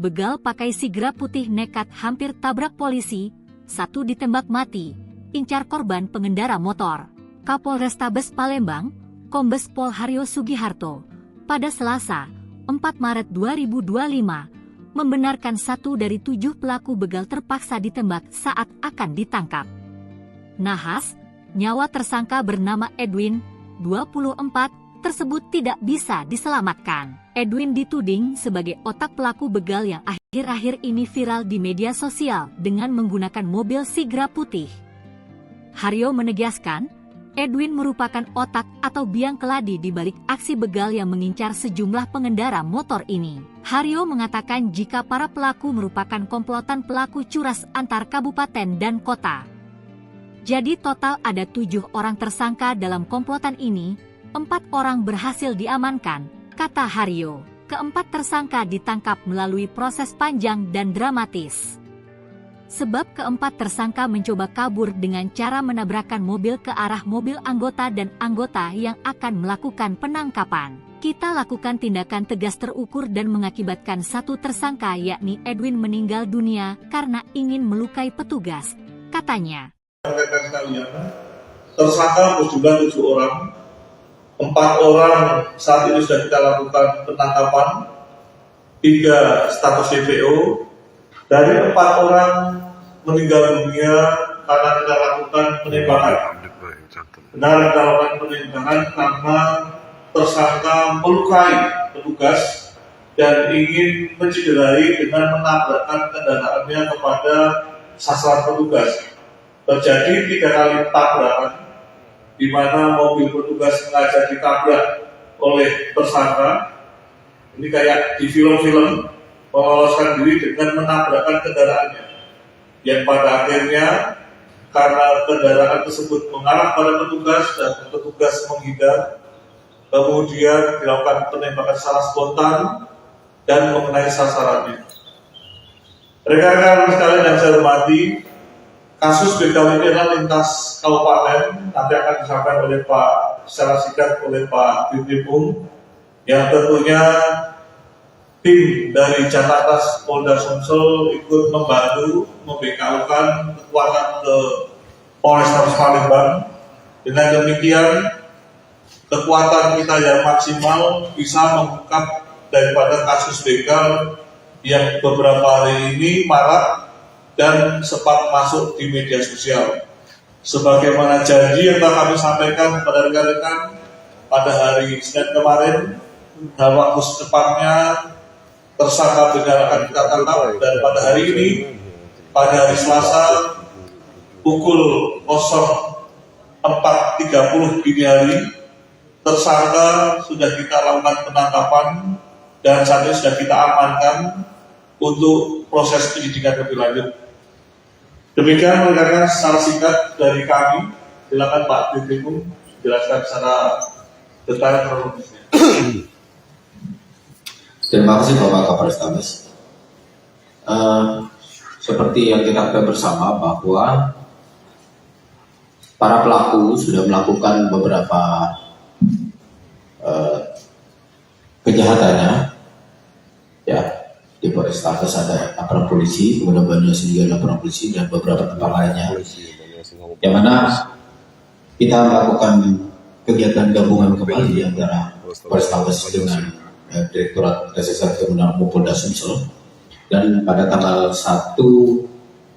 begal pakai sigra putih nekat hampir tabrak polisi, satu ditembak mati, incar korban pengendara motor. Kapolrestabes Palembang, Kombes Pol Haryo Sugiharto, pada Selasa, 4 Maret 2025, membenarkan 1 dari 7 pelaku begal terpaksa ditembak saat akan ditangkap. Nahas, nyawa tersangka bernama Edwin, 24, tersebut tidak bisa diselamatkan. Edwin dituding sebagai otak pelaku begal yang akhir-akhir ini viral di media sosial dengan menggunakan mobil sigra putih. Haryo menegaskan, Edwin merupakan otak atau biang keladi di balik aksi begal yang mengincar sejumlah pengendara motor ini. Haryo mengatakan jika para pelaku merupakan komplotan pelaku curas antar kabupaten dan kota. Jadi total ada 7 orang tersangka dalam komplotan ini, 4 orang berhasil diamankan. Kata Haryo, keempat tersangka ditangkap melalui proses panjang dan dramatis. Sebab keempat tersangka mencoba kabur dengan cara menabrakkan mobil ke arah mobil anggota dan anggota yang akan melakukan penangkapan. Kita lakukan tindakan tegas terukur dan mengakibatkan 1 tersangka yakni Edwin meninggal dunia karena ingin melukai petugas, katanya. Tersangka berjumlah 7 orang. 4 orang saat ini sudah kita lakukan penangkapan, 3 status DPO. Dari 4 orang meninggal dunia karena kita lakukan penembakan. Benar kita lakukan penembakan karena tersangka melukai petugas dan ingin mencederai dengan menabrakkan kendaraannya kepada sasaran petugas. Terjadi 3 kali tabrakan, di mana mobil petugas sengaja ditabrak oleh tersangka. Ini kayak di film-film, meloloskan diri dengan menabrakkan kendaraannya. Yang pada akhirnya, karena kendaraan tersebut mengarah pada petugas dan petugas menghindar, kemudian dilakukan penembakan secara spontan dan mengenai sasarannya. Rekan-rekan sekalian yang saya hormati, kasus begal ini adalah lintas kabupaten, nanti akan disampaikan oleh Pak secara singkat oleh Pak Dirkrim, yang tentunya tim dari Jakarta Polda Sumsel ikut membantu membekalkan kekuatan ke Polrestabes Palembang. Dengan demikian, kekuatan kita yang maksimal bisa mengungkap daripada kasus begal yang beberapa hari ini marak dan sempat masuk di media sosial. Sebagaimana janji yang telah kami sampaikan kepada rekan-rekan pada hari Senin kemarin, dalam waktu secepatnya tersangka begal akan kita tangkap, dan pada hari ini, pada hari Selasa pukul 04.30 dini hari, tersangka sudah kita lakukan penangkapan dan saat ini sudah kita amankan untuk proses penyidikan lebih lanjut. Demikian rekan-rekan secara singkat dari kami. Silakan Pak Dirkrim jelaskan secara detail kronologisnya. Terima kasih Bapak Kapolrestabes. Seperti yang kita ketahui bersama bahwa para pelaku sudah melakukan beberapa kejahatannya, ya. Di Polrestabes ada laporan polisi, kemudian Banyumas juga laporan polisi dan beberapa tempat lainnya. Yang mana kita melakukan kegiatan gabungan kembali antara Polrestabes dengan Direktorat Reserse Kriminal Polda Sumsel, dan pada tanggal 1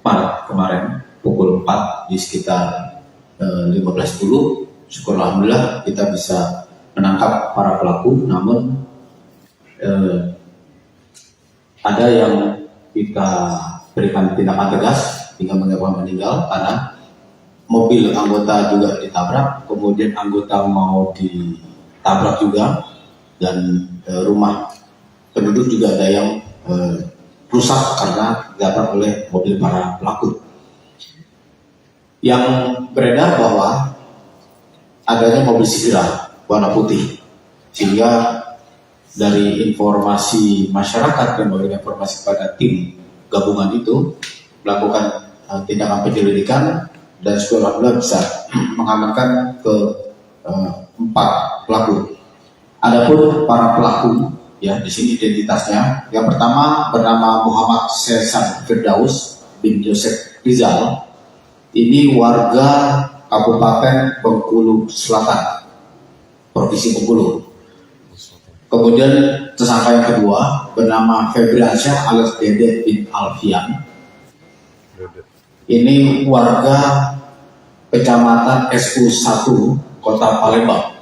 Maret kemarin pukul 4 di sekitar 15.10, syukur alhamdulillah kita bisa menangkap para pelaku. Namun ada yang kita berikan tindakan tegas hingga menyebabkan meninggal karena mobil anggota juga ditabrak, kemudian anggota mau ditabrak juga, dan rumah penduduk juga ada yang rusak karena ditabrak oleh mobil para pelaku. Yang beredar bahwa adanya mobil Sigra warna putih, sehingga dari informasi masyarakat yang memberikan informasi kepada tim gabungan itu melakukan tindakan penyelidikan dan alhamdulillah bisa mengamankan ke 4 pelaku. Adapun para pelaku, ya di sini identitasnya. Yang pertama bernama Muhammad Sesan Firdaus bin Yosef Rizal. Ini warga Kabupaten Bengkulu Selatan, Provinsi Bengkulu. Kemudian tersangka yang kedua bernama Febriansyah alias Dede bin Alfian. Ini warga Kecamatan SU1 Kota Palembang.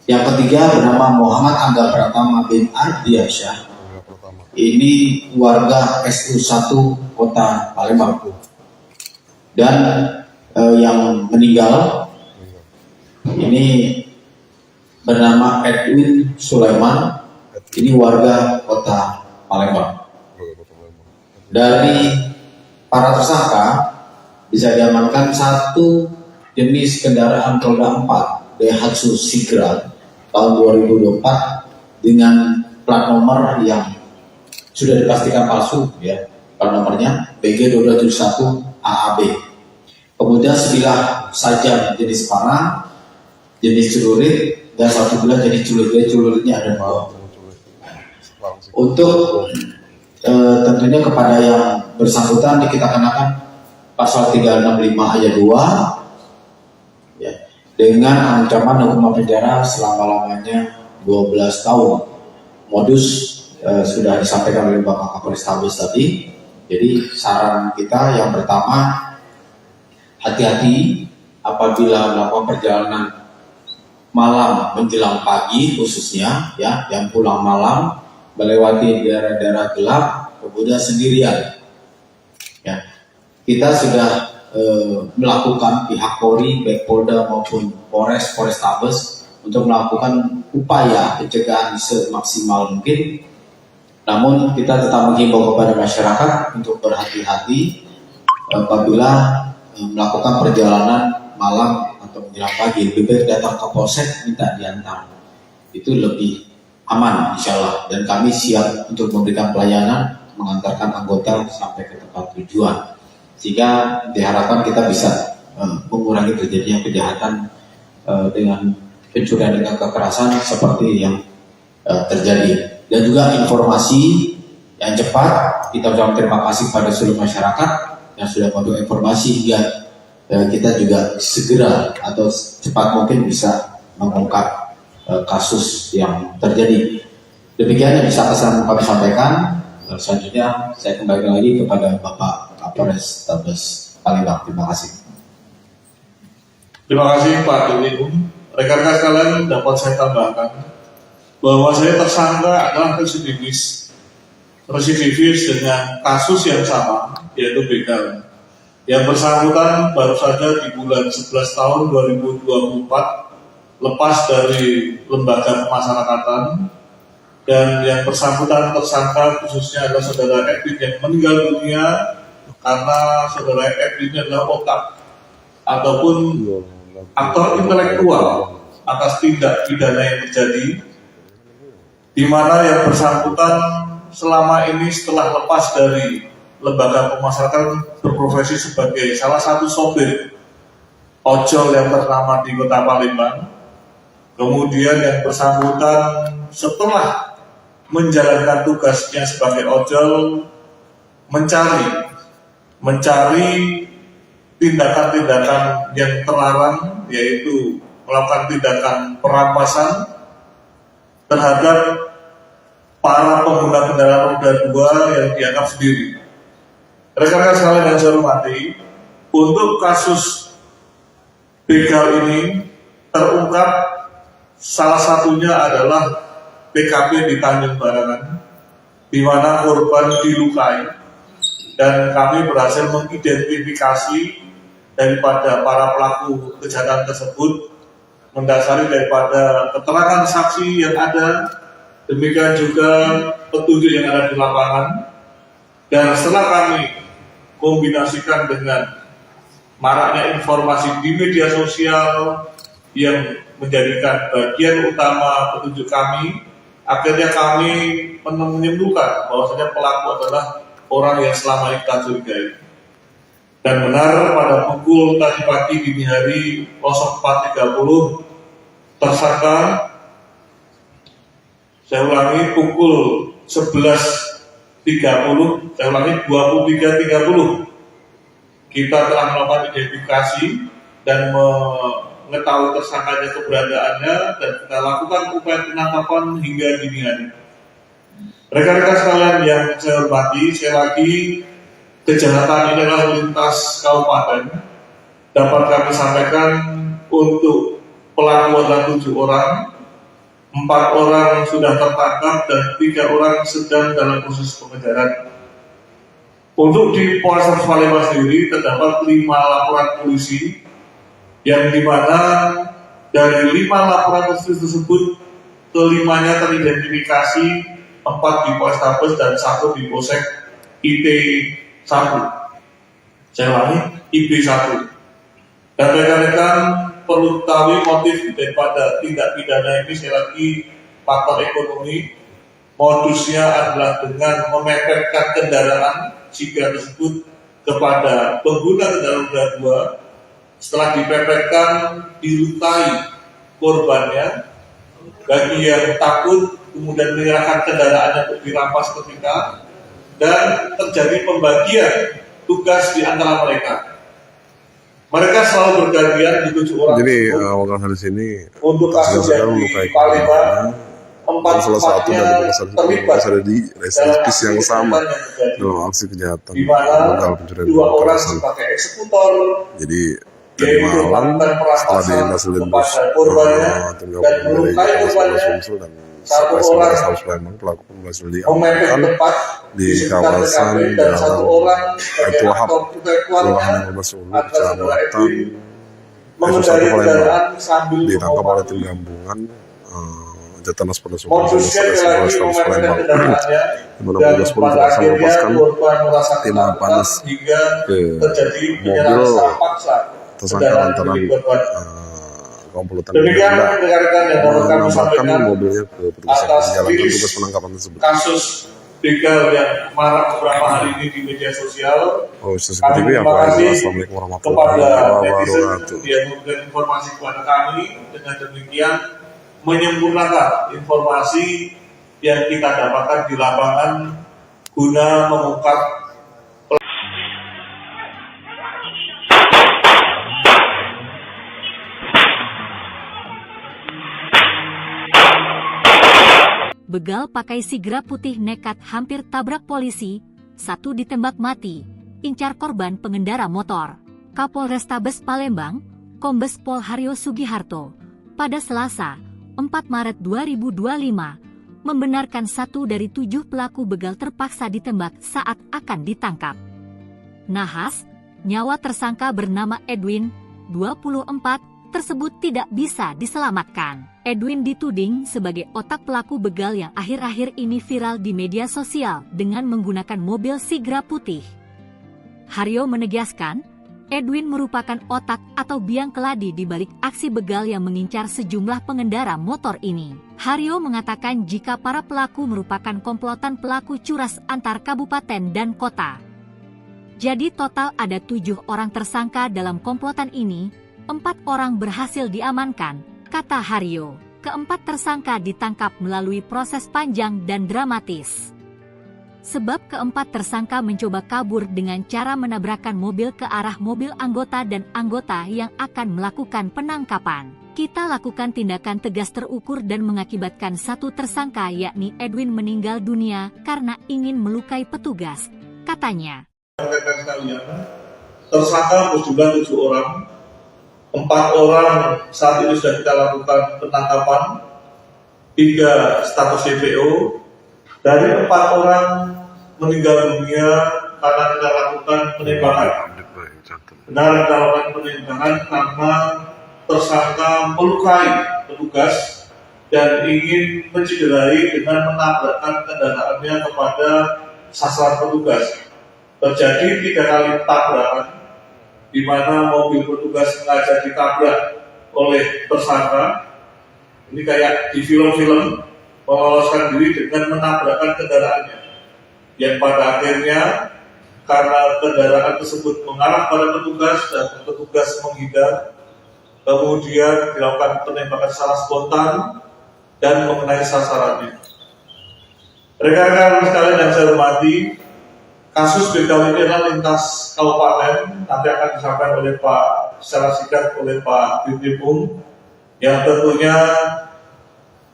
Yang ketiga bernama Muhammad Angga Pratama bin Ardiansyah. Ini warga SU1 Kota Palembang. Dan yang meninggal ini bernama Edwin Sulaiman. Ini warga Kota Palembang. Dari para tersangka bisa diamankan 1 jenis kendaraan roda 4 Daihatsu Sigra tahun 2024 dengan plat nomor yang sudah dipastikan palsu, ya, plat nomornya BG2271 AAB. Kemudian sebilah sajam jenis panah, jenis celurit, dan 1 bilah jenis celuritnya ada 2. Untuk tentunya kepada yang bersangkutan kita kenakan pasal 365 ayat 2, ya, dengan ancaman hukuman penjara selama-lamanya 12 tahun. Modus sudah disampaikan oleh Bapak Kapolrestabes tadi. Jadi saran kita yang pertama, hati-hati apabila melakukan perjalanan malam menjelang pagi khususnya, ya, yang pulang malam melewati daerah-daerah gelap kemudian sendirian. Ya, kita sudah melakukan pihak Polri, baik Polda maupun Polrestabes untuk melakukan upaya pencegahan semaksimal mungkin. Namun kita tetap menghimbau kepada masyarakat untuk berhati-hati apabila melakukan perjalanan malam atau menjelang pagi. Lebih baik datang ke polsek minta diantar, itu lebih aman insya Allah. Dan kami siap untuk memberikan pelayanan mengantarkan anggota sampai ke tempat tujuan, sehingga diharapkan kita bisa mengurangi terjadinya kejahatan dengan pencurian dengan kekerasan seperti yang terjadi. Dan juga informasi yang cepat, kita ucapkan terima kasih pada seluruh masyarakat yang sudah memberikan informasi hingga kita juga segera atau cepat mungkin bisa mengungkap kasus yang terjadi. Demikian yang bisa kami sampaikan. Selanjutnya saya kembali lagi kepada Bapak Kapolrestabes Palembang. Terima kasih. Terima kasih Pak Dirlim. Rekan-rekan sekalian, dapat saya tambahkan bahwa saya tersangka adalah residivis dengan kasus yang sama, yaitu begal. Yang bersangkutan baru saja di bulan 11 tahun 2024 lepas dari lembaga pemasyarakatan, dan yang bersangkutan tersangka khususnya adalah saudara Edwin yang meninggal dunia karena saudara Edwin adalah otak ataupun aktor intelektual atas tindak pidana yang terjadi, di mana yang bersangkutan selama ini setelah lepas dari lembaga pemasyarakatan berprofesi sebagai salah satu sopir ojol yang ternama di Kota Palembang. Kemudian yang bersangkutan setelah menjalankan tugasnya sebagai ojol mencari tindakan-tindakan yang terlarang, yaitu melakukan tindakan perampasan terhadap para pengguna kendaraan roda 2 yang dianggap sendiri. Rekan-rekan sekalian yang saya hormati, untuk kasus begal ini terungkap salah satunya adalah TKP di Tanjung Barangan, di mana korban dilukai, dan kami berhasil mengidentifikasi daripada para pelaku kejahatan tersebut mendasari daripada keterangan saksi yang ada, demikian juga petunjuk yang ada di lapangan, Dan setelah kami kombinasikan dengan maraknya informasi di media sosial yang menjadikan bagian utama petunjuk kami, akhirnya kami menyimpulkan bahwasanya pelaku adalah orang yang selama ini kita curigai. Dan benar pada pukul tadi pagi dini hari 04.30 tersangka, saya ulangi pukul 11.30, saya ulangi 23.30, kita telah melakukan identifikasi dan mengetahui tersangkanya keberadaannya dan kita lakukan upaya penangkapan hingga dini hari. Rekan-rekan sekalian yang saya hormati, sekali lagi kejahatan ini adalah lintas kabupaten. Dapat kami sampaikan untuk pelaku adalah 7 orang, 4 orang sudah tertangkap dan 3 orang sedang dalam proses pengejaran. Untuk di Polres Palembang sendiri terdapat 5 laporan polisi yang dimana dari 5 laporan polisi tersebut kelimanya teridentifikasi, 4 di Polrestabes dan 1 di Polsek IT1. Saya ulangi, IP1. Dan rekan-rekan perlu ketahui motif daripada tindak pidana ini, sekali lagi faktor ekonomi. Modusnya adalah dengan memepetkan kendaraan jika tersebut kepada pengguna kendaraan roda 2. Setelah dipepetkan, dilukai korbannya. Bagi yang takut, kemudian menyerahkan kendaraannya untuk dirampas ketika, dan terjadi pembagian tugas di antara mereka. Mereka selalu bergantian di 7 orang. Jadi awal dari sini untuk kasus yang di Palembang, 4 salah satu dari terlibat ada di reservis yang sama dalam aksi kejahatan begal pencurian 2 orang sebagai eksekutor. Jadi tadi malam setelah dihasilkan korbannya tim dan gabungan melukai dari korbannya, Sumsel dan 1 orang Polres Palembang pelaku berhasil memepet diamankan tepat di kawasan dan 1 Jalan orang Baitul Wahab, Kelurahan 15 Ulu, Kecamatan mengendari kendaraan sambil ditangkap oleh tim gabungan Jatanas Polda Sumsel dan Polres Palembang. Di mana petugas pun berhasil melepaskan timah panas ke mobil tersangka lantaran komplotan demikian rekan-rekan yang dapat kami sampaikan mobilnya ke petugas yang menjalankan tugas penangkapan tersebut. Kasus begal yang marak beberapa hari ini di media sosial. Oh, CCTV apa? Assalamualaikum warahmatullahi wabarakatuh. Dia memberikan informasi kepada kami, dengan demikian menyempurnakan informasi yang kita dapatkan di lapangan guna mengungkap begal pakai sigra putih nekat hampir tabrak polisi, 1 ditembak mati, incar korban pengendara motor. Kapolrestabes Palembang, Kombes Pol Haryo Sugiharto, pada Selasa, 4 Maret 2025, membenarkan 1 dari 7 pelaku begal terpaksa ditembak saat akan ditangkap. Nahas, nyawa tersangka bernama Edwin, 24, tersebut tidak bisa diselamatkan. Edwin dituding sebagai otak pelaku begal yang akhir-akhir ini viral di media sosial dengan menggunakan mobil sigra putih. Haryo menegaskan, Edwin merupakan otak atau biang keladi di balik aksi begal yang mengincar sejumlah pengendara motor ini. Haryo mengatakan jika para pelaku merupakan komplotan pelaku curas antar kabupaten dan kota. Jadi total ada 7 orang tersangka dalam komplotan ini, 4 orang berhasil diamankan, kata Haryo. Keempat tersangka ditangkap melalui proses panjang dan dramatis. Sebab keempat tersangka mencoba kabur dengan cara menabrakkan mobil ke arah mobil anggota dan anggota yang akan melakukan penangkapan. Kita lakukan tindakan tegas terukur dan mengakibatkan 1 tersangka yakni Edwin meninggal dunia karena ingin melukai petugas, katanya. Tersangka berjumlah 7 orang. 4 orang saat ini sudah kita lakukan penangkapan, 3 status DPO. Dari 4 orang meninggal dunia karena kita lakukan penembakan. Benar kita lakukan penembakan karena tersangka melukai petugas dan ingin mencederai dengan menabrakkan kendaraannya kepada sasaran petugas. Terjadi 3 kali tabrakan, di mana mobil petugas sengaja ditabrak oleh tersangka. Ini kayak di film-film, meloloskan diri dengan menabrakkan kendaraannya, yang pada akhirnya karena kendaraan tersebut mengarah pada petugas dan petugas menghindar, kemudian dilakukan penembakan secara spontan dan mengenai sasarannya. Rekan-rekan sekalian yang saya hormati, kasus begal ini adalah lintas kabupaten, nanti akan disampaikan oleh Pak secara singkat oleh Pak Dirkrim, yang tentunya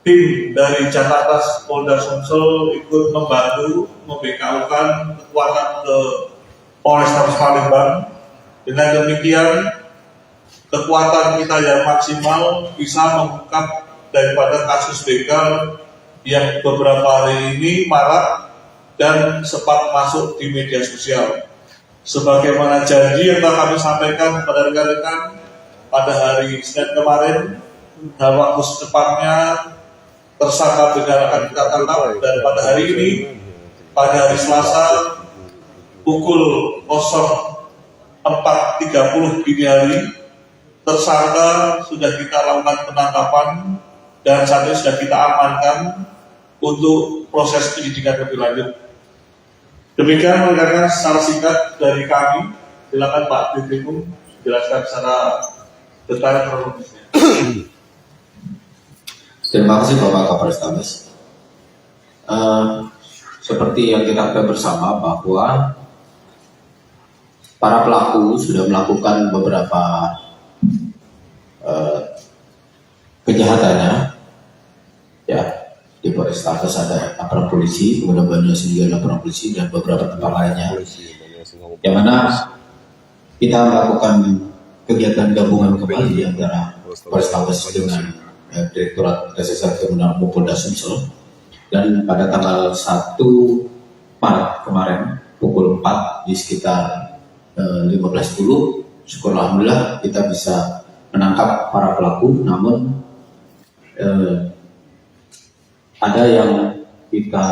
tim dari Jakarta Polda Sumsel ikut membantu membekaukan kekuatan ke Polrestabes Palembang. Dengan demikian, kekuatan kita yang maksimal bisa mengungkap daripada kasus begal yang beberapa hari ini marak dan sempat masuk di media sosial. Sebagaimana janji yang telah kami sampaikan kepada rekan-rekan pada hari Senin kemarin, dalam waktu secepatnya tersangka begal akan kita tangkap, dan pada hari ini, pada hari Selasa pukul 04.30 dini hari, tersangka sudah kita lakukan penangkapan dan saat ini sudah kita amankan untuk proses penyidikan lebih lanjut. Demikian rekan-rekan secara singkat dari kami. Silakan Pak Dirkrim jelaskan secara detail kronologisnya. Terima kasih Bapak Kapolrestabes. Seperti yang kita ketahui bersama bahwa para pelaku sudah melakukan beberapa kejahatannya, ya. Di Polrestabes ada aparat polisi, kemudian Banyumas juga ada aparat polisi dan beberapa tempat lainnya. Yang mana kita melakukan kegiatan gabungan kembali antara Polrestabes dengan Direktorat Reserse Kriminal Polda Sumsel, dan pada tanggal 1 Maret kemarin pukul 4 di sekitar 15.10, syukur alhamdulillah kita bisa menangkap para pelaku. Namun ada yang kita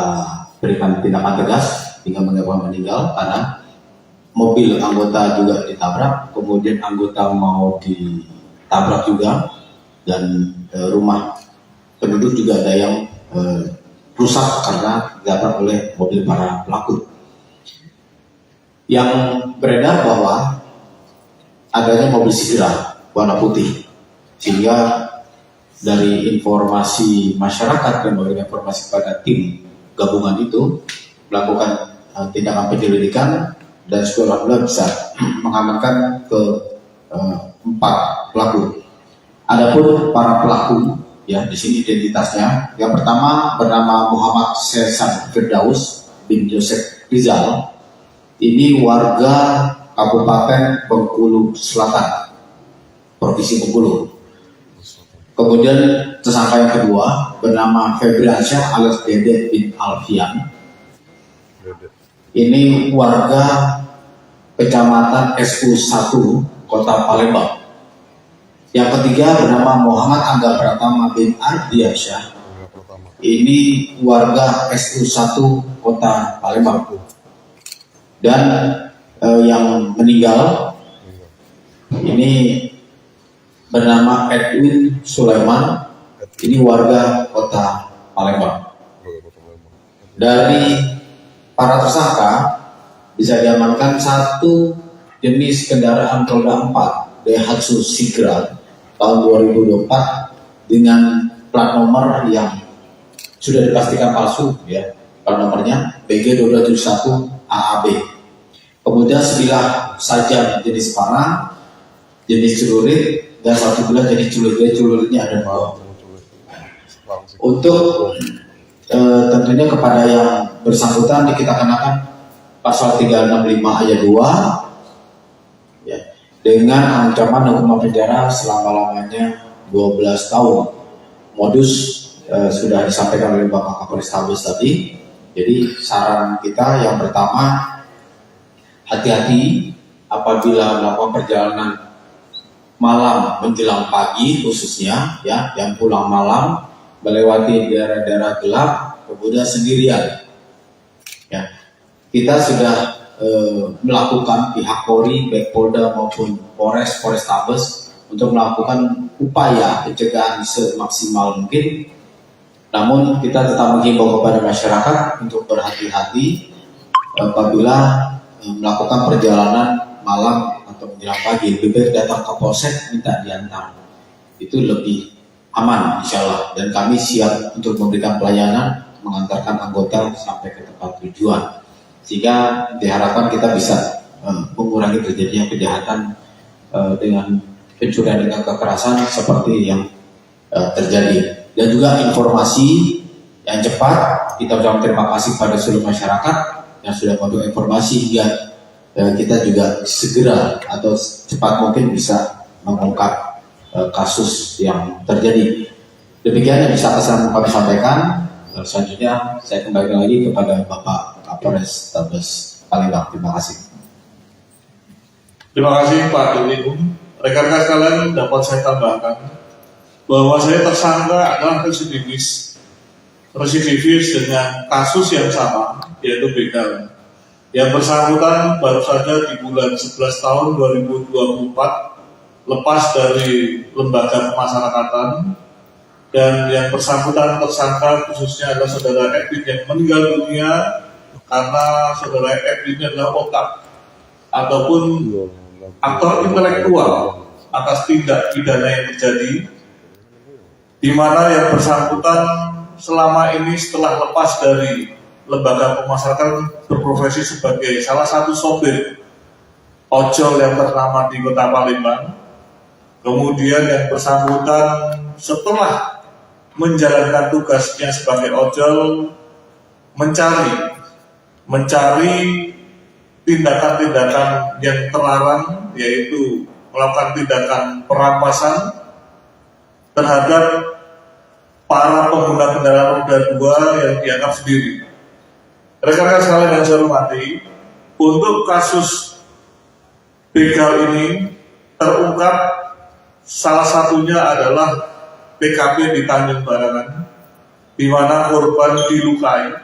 berikan tindakan tegas hingga menyebabkan meninggal karena mobil anggota juga ditabrak, kemudian anggota mau ditabrak juga, dan rumah penduduk juga ada yang rusak karena ditabrak oleh mobil para pelaku. Yang beredar bahwa adanya mobil Sigra warna putih, sehingga dari informasi masyarakat dan memberikan informasi kepada tim gabungan itu melakukan tindakan penyelidikan, dan alhamdulillah bisa mengamankan ke 4 pelaku. Adapun para pelaku, ya di sini identitasnya. Yang pertama bernama Muhammad Sesan Firdaus bin Joseph Rizal. Ini warga Kabupaten Bengkulu Selatan, Provinsi Bengkulu. Kemudian tersangka yang kedua bernama Febriansyah alias Dede bin Alfian. Ini warga Kecamatan SU1 Kota Palembang. Yang ketiga bernama Muhammad Angga Pratama bin Ardiansyah. Ini warga SU1 Kota Palembang. Dan yang meninggal ini bernama Edwin Sulaiman, ini warga Kota Palembang. Dari para tersangka bisa diamankan 1 jenis kendaraan roda 4 Daihatsu Sigra tahun 2024 dengan plat nomor yang sudah dipastikan palsu, ya. Plat nomornya BG2271 AAB. Kemudian sebilah sajam jenis panah, jenis celurit, dan 1 bilah jenis celuritnya ada 2. Untuk tentunya kepada yang bersangkutan kita kenakan pasal 365 ayat 2, ya, dengan ancaman hukuman penjara selama-lamanya 12 tahun. Modus sudah disampaikan oleh Bapak Kapolrestabes tadi. Jadi saran kita yang pertama, hati-hati apabila melakukan perjalanan malam menjelang pagi, khususnya ya yang pulang malam melewati daerah-daerah gelap kemudian sendirian, ya. kita sudah melakukan pihak Polri, baik Polda maupun Polrestabes untuk melakukan upaya pencegahan semaksimal mungkin. Namun kita tetap menghimbau kepada masyarakat untuk berhati-hati apabila melakukan perjalanan malam atau menjelang pagi. Lebih baik datang ke polsek minta diantar, itu lebih aman insya Allah. Dan kami siap untuk memberikan pelayanan, mengantarkan anggota sampai ke tempat tujuan, sehingga diharapkan kita bisa mengurangi terjadinya kejahatan dengan pencurian dengan kekerasan seperti yang terjadi. Dan juga informasi yang cepat, kita ucapkan terima kasih pada seluruh masyarakat yang sudah memberikan informasi hingga kita juga segera atau cepat mungkin bisa mengungkap kasus yang terjadi. Demikian yang bisa kami sampaikan. Selanjutnya saya kembali lagi kepada Bapak Kapolrestabes Palembang. Terima kasih. Terima kasih Pak Dirlim. Rekan-rekan sekalian, dapat saya tambahkan bahwa saya tersangka adalah residivis dengan kasus yang sama, yaitu begal. Yang bersangkutan baru saja di bulan 11 tahun 2024 lepas dari lembaga pemasyarakatan, dan yang bersangkutan tersangka khususnya adalah saudara Edwin yang meninggal dunia karena saudara Edwin adalah otak ataupun aktor intelektual atas tindak pidana yang terjadi, di mana yang bersangkutan selama ini setelah lepas dari lembaga pemasyarakatan berprofesi sebagai salah satu sopir ojol yang ternama di Kota Palembang. Kemudian yang bersangkutan setelah menjalankan tugasnya sebagai ojol mencari tindakan-tindakan yang terlarang, yaitu melakukan tindakan perampasan terhadap para pengguna kendaraan roda 2 yang dianggap sendiri. Rekan-rekan sekalian yang saya hormati, untuk kasus begal ini terungkap salah satunya adalah TKP di Tanjung Barangan, di mana korban dilukai,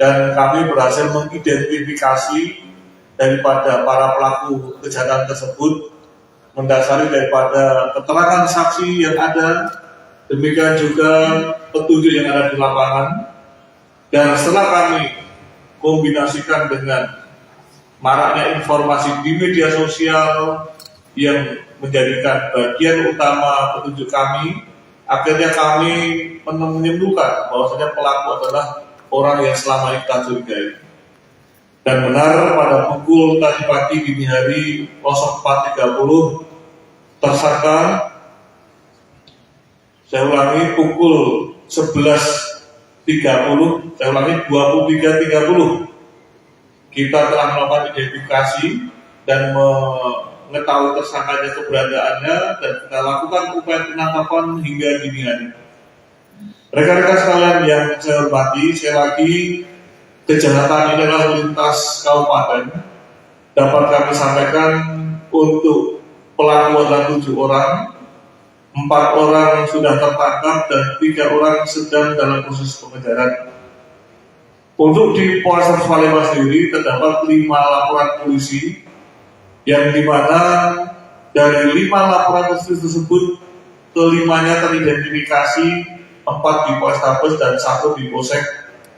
dan kami berhasil mengidentifikasi daripada para pelaku kejahatan tersebut mendasari daripada keterangan saksi yang ada, demikian juga petunjuk yang ada di lapangan. Dan setelah kami kombinasikan dengan maraknya informasi di media sosial yang menjadikan bagian utama petunjuk kami, akhirnya kami menyimpulkan bahwasanya pelaku adalah orang yang selama ini kita curigai. Dan benar pada pukul tadi pagi dini hari 04.30 tersangka, saya ulangi pukul 11.30, saya ulangi 23.30, kita telah melakukan identifikasi dan mengetahui tersangkanya keberadaannya, dan kita lakukan upaya penangkapan hingga dini hari. Rekan-rekan sekalian yang saya hormati, sekali lagi kejahatan ini adalah lintas kabupaten. Dapat kami sampaikan untuk pelaku adalah 7 orang, 4 orang sudah tertangkap dan 3 orang sedang dalam proses pengejaran. Untuk di Polres Palembang sendiri terdapat 5 laporan polisi, yang dimana dari 5 laporan polisi tersebut kelimanya teridentifikasi, 4 di Polrestabes dan 1 di Polsek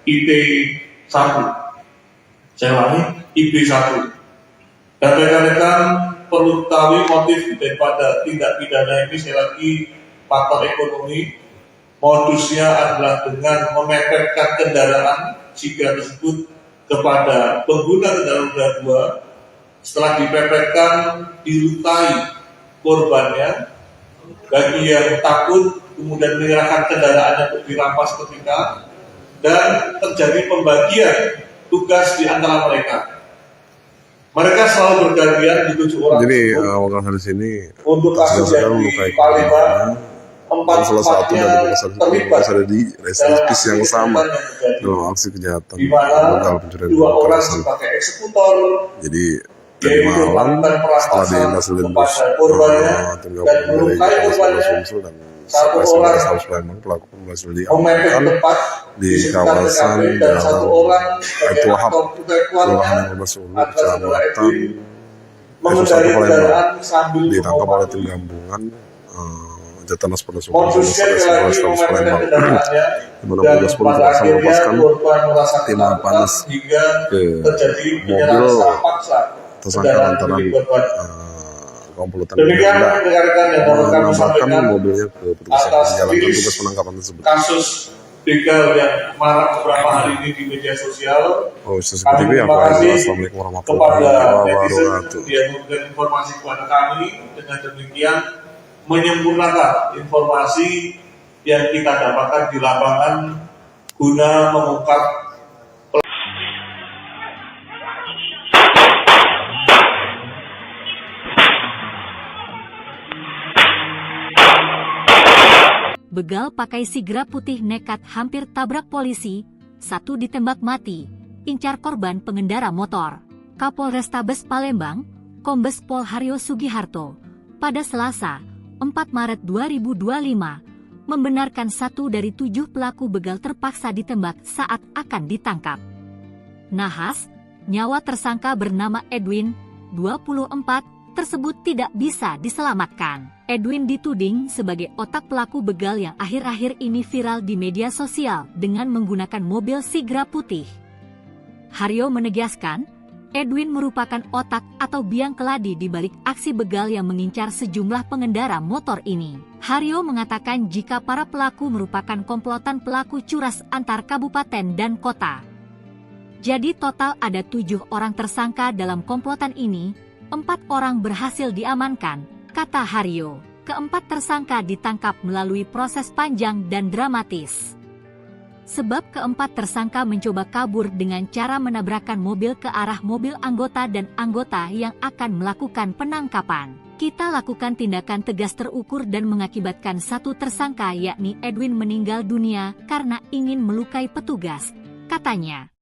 IT1. Saya ulangi, IP1. Dan rekan-rekan perlu ketahui motif daripada tindak pidana ini, sekali lagi faktor ekonomi. Modusnya adalah dengan memepetkan kendaraan jika tersebut kepada pengguna kendaraan roda 2. Setelah dipepetkan, dilukai korbannya. Bagi yang takut, kemudian menyerahkan kendaraannya untuk dirampas ketika, dan terjadi pembagian tugas di antara mereka. Mereka selalu bergantian di 7 orang. Jadi awal dari sini untuk kasus yang di Palembang, 4-4-nya terlibat ada di residivis yang sama dalam aksi kejahatan di mana begal pencurian 2 orang sebagai eksekutor, jadi tadi malam setelah dihasilkan korbannya dan melukai korbannya, Sumsel dan satu Polres orang Sabes Palembang pelaku berhasil memepet diamankan tepat di kawasan dan satu orang Baitul Wahab, Kelurahan 15 Ulu, Kecamatan mengendarai kendaraan sambil ditangkap oleh tim gabungan Jatanas Polres Sabes Palembang, di mana petugas pun berhasil melepaskan timah panas ke mobil tersangka lantaran komplotan mengamankan mobilnya ke petugas yang menjalankan tugas penangkapan tersebut. Kasus begal yang marak beberapa hari ini di media sosial. Oh, seperti itu. Assalamualaikum warahmatullahi wabarakatuh. Dia memberikan informasi kepada kami, dengan demikian menyempurnakan informasi yang kita dapatkan di lapangan guna mengungkap Begal pakai sigra putih nekat hampir tabrak polisi, satu ditembak mati, incar korban pengendara motor. Kapolrestabes Palembang, Kombes Pol Haryo Sugiharto, pada Selasa, 4 Maret 2025, membenarkan 1 dari 7 pelaku begal terpaksa ditembak saat akan ditangkap. Nahas, nyawa tersangka bernama Edwin, 24, tersebut tidak bisa diselamatkan. Edwin dituding sebagai otak pelaku begal yang akhir-akhir ini viral di media sosial dengan menggunakan mobil sigra putih. Haryo menegaskan, Edwin merupakan otak atau biang keladi di balik aksi begal yang mengincar sejumlah pengendara motor ini. Haryo mengatakan jika para pelaku merupakan komplotan pelaku curas antar kabupaten dan kota. Jadi total ada 7 orang tersangka dalam komplotan ini, 4 orang berhasil diamankan, kata Haryo. Keempat tersangka ditangkap melalui proses panjang dan dramatis. Sebab keempat tersangka mencoba kabur dengan cara menabrakkan mobil ke arah mobil anggota dan anggota yang akan melakukan penangkapan. Kita lakukan tindakan tegas terukur dan mengakibatkan 1 tersangka yakni Edwin meninggal dunia karena ingin melukai petugas, katanya.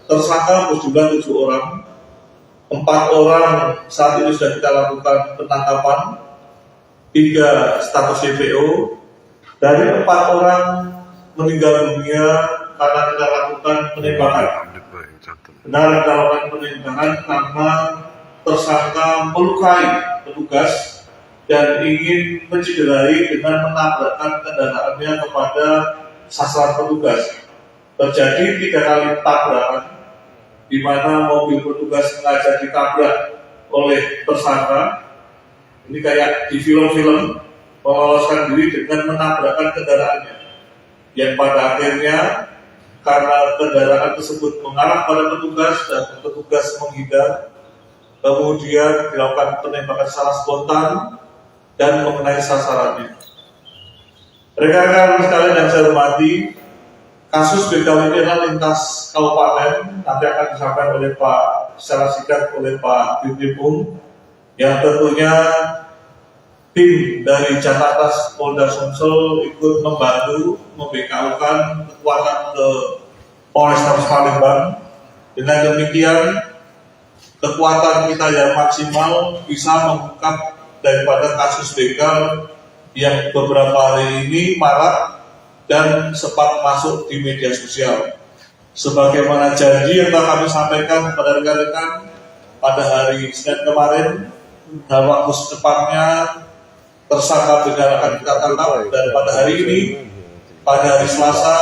Tersangka berjumlah 7 orang. 4 orang saat ini sudah kita lakukan penangkapan, 3 status DPO. Dari 4 orang meninggal dunia karena kita lakukan penembakan. Benar kita lakukan penembakan karena tersangka melukai petugas dan ingin mencederai dengan menabrakkan kendaraannya kepada sasaran petugas. Terjadi 3 kali tabrakan, di mana mobil petugas sengaja ditabrak oleh tersangka. Ini kayak di film-film, meloloskan diri dengan menabrakkan kendaraannya. Yang pada akhirnya, karena kendaraan tersebut mengarah pada petugas dan petugas menghindar, kemudian dilakukan penembakan secara spontan dan mengenai sasarannya. Rekan-rekan sekalian yang saya hormati, kasus begal ini adalah lintas kabupaten, nanti akan disampaikan oleh Pak secara singkat oleh Pak Dirkrim, yang tentunya tim dari Jatanas Polda Sumsel ikut membantu membekaukan kekuatan ke Polrestabes Palembang. Dengan demikian, kekuatan kita yang maksimal bisa mengungkap daripada kasus begal yang beberapa hari ini marak dan sempat masuk di media sosial. Sebagaimana janji yang telah kami sampaikan kepada rekan-rekan pada hari Senin kemarin, dalam waktu secepatnya tersangka begal akan kita tangkap, dan pada hari ini, pada hari Selasa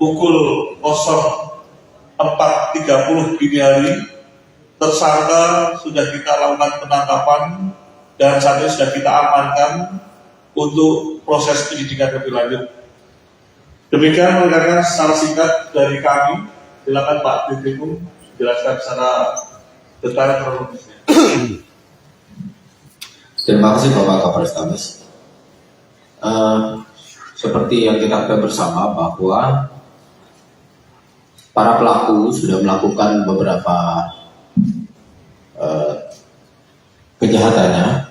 pukul 04.30 dini hari, tersangka sudah kita lakukan penangkapan dan saat ini sudah kita amankan untuk proses penyidikan lebih lanjut. Demikian rekan-rekan secara singkat dari kami. Silakan Pak Dirkrim jelaskan secara detail kronologisnya. Terima kasih Bapak Kapolrestabes. Seperti yang kita ketahui bersama bahwa para pelaku sudah melakukan beberapa kejahatannya,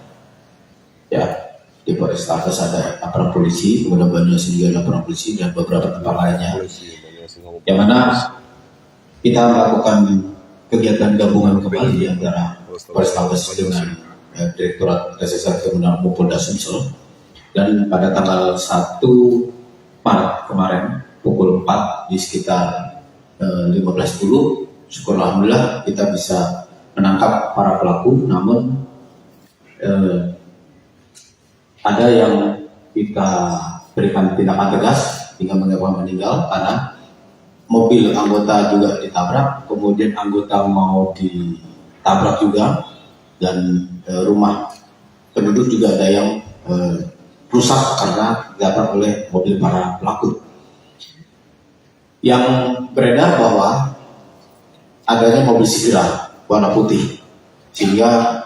ya. Di Polrestabes ada laporan polisi, kemudian Banyumas juga laporan polisi dan beberapa tempat lainnya. Yang mana kita melakukan kegiatan gabungan kembali di antara Polrestabes dengan Direktorat Reserse Kriminal Polda Sumsel. Dan pada tanggal 1 Maret kemarin pukul 4 di sekitar 15.10, syukur alhamdulillah kita bisa menangkap para pelaku. Namun ada yang kita berikan tindakan tegas hingga menyebabkan meninggal karena mobil anggota juga ditabrak, kemudian anggota mau ditabrak juga, dan rumah penduduk juga ada yang rusak karena ditabrak oleh mobil para pelaku. Yang beredar bahwa adanya mobil Sigra warna putih, sehingga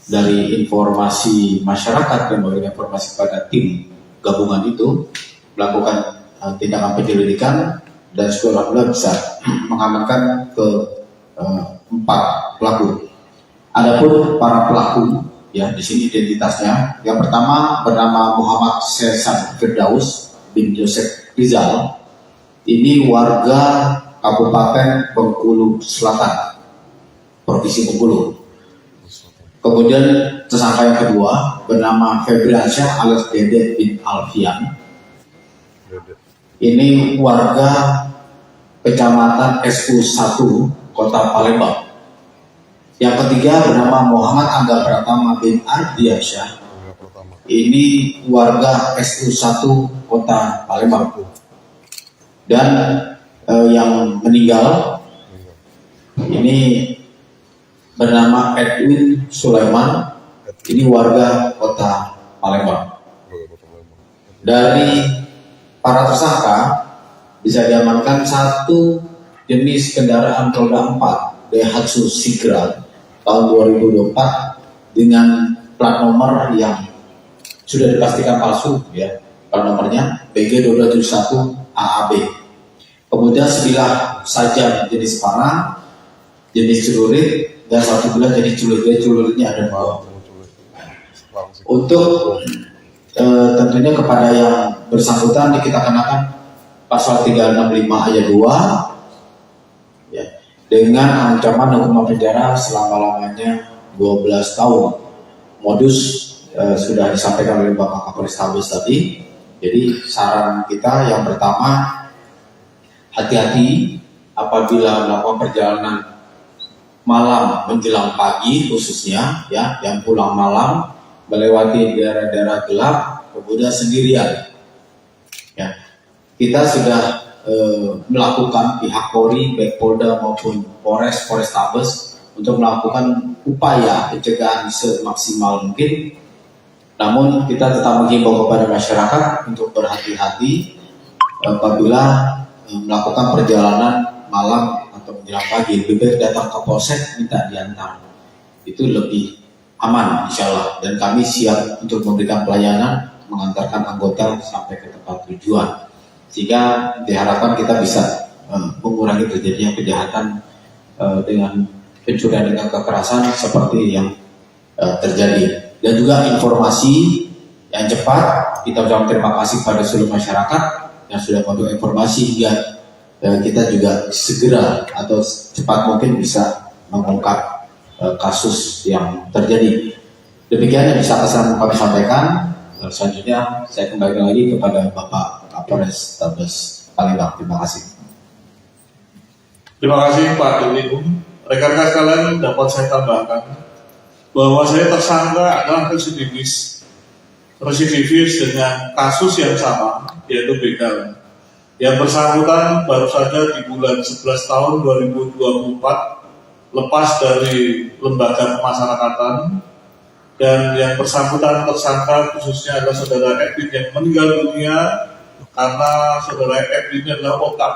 dari informasi masyarakat yang memberikan informasi pada tim gabungan itu melakukan tindakan penyelidikan, dan alhamdulillah bisa mengamankan ke 4 pelaku. Adapun para pelaku, ya di sini identitasnya. Yang pertama bernama Muhammad Sesan Firdaus bin Joseph Rizal. Ini warga Kabupaten Bengkulu Selatan, Provinsi Bengkulu. Kemudian tersangka yang kedua bernama Febriansyah alias Dede bin Alfian. Ini warga Kecamatan SU1 Kota Palembang. Yang ketiga bernama Muhammad Angga Pratama bin Ardiansyah. Ini warga SU1 Kota Palembang. Dan yang meninggal ini bernama Edwin Sulaiman. Ini warga Kota Palembang. Dari para tersangka bisa diamankan satu jenis kendaraan roda 4 Daihatsu Sigra tahun 2024 dengan plat nomor yang sudah dipastikan palsu, ya. Plat nomornya BG2271 AAB. Kemudian sebilah sajam jenis panah, jenis celurit, dan satu bilah jenis celuritnya ada 2. Untuk tentunya kepada yang bersangkutan kita kenakan pasal 365 ayat 2, ya, dengan ancaman hukuman penjara selama-lamanya 12 tahun. Modus sudah disampaikan oleh Bapak Kapolrestabes tadi. Jadi saran kita yang pertama, hati-hati apabila melakukan perjalanan malam menjelang pagi khususnya, ya, yang pulang malam melewati daerah-daerah gelap kemudian sendirian. Ya, kita sudah melakukan pihak Polri, baik Polda maupun Polrestabes untuk melakukan upaya pencegahan semaksimal mungkin. Namun kita tetap menghimbau kepada masyarakat untuk berhati-hati apabila melakukan perjalanan malam atau menjelang pagi. Lebih baik datang ke polsek minta diantar, itu lebih aman insya Allah. Dan kami siap untuk memberikan pelayanan mengantarkan anggota sampai ke tempat tujuan, sehingga diharapkan kita bisa mengurangi terjadinya kejahatan dengan pencurian dengan kekerasan seperti yang terjadi. Dan juga informasi yang cepat, kita ucapkan terima kasih pada seluruh masyarakat yang sudah memberikan informasi hingga kita juga segera atau cepat mungkin bisa mengungkap kasus yang terjadi. Demikian yang bisa kami sampaikan. Selanjutnya saya kembali lagi kepada Bapak Kapolrestabes Palembang. Terima kasih. Terima kasih Pak Dirlikum. Rekan-rekan sekalian, dapat saya tambahkan bahwa saya tersangka adalah residivis dengan kasus yang sama, yaitu begal. Yang bersangkutan baru saja di bulan 11 tahun 2024 lepas dari lembaga pemasyarakatan, dan yang bersangkutan tersangka khususnya adalah saudara Edwin yang meninggal dunia karena saudara Edwin adalah otak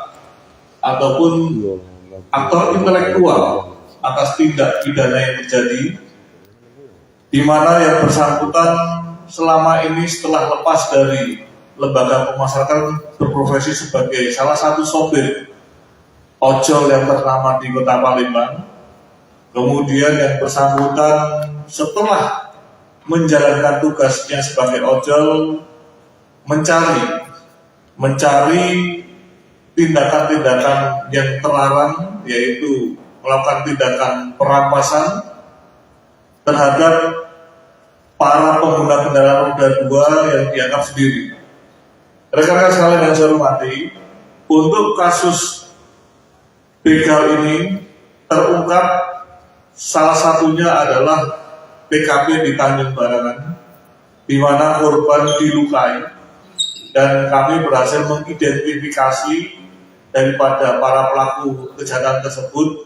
ataupun aktor intelektual atas tindak pidana yang terjadi, di mana yang bersangkutan selama ini setelah lepas dari lembaga pemasyarakatan berprofesi sebagai salah satu sopir ojol yang ternama di Kota Palembang. Kemudian yang bersangkutan setelah menjalankan tugasnya sebagai ojol mencari tindakan-tindakan yang terlarang, yaitu melakukan tindakan perampasan terhadap para pengguna kendaraan roda 2 yang dianggap sendiri. Rekan-rekan sekalian yang saya hormati, untuk kasus begal ini terungkap salah satunya adalah TKP di Tanjung Barangan, di mana korban dilukai, dan kami berhasil mengidentifikasi daripada para pelaku kejahatan tersebut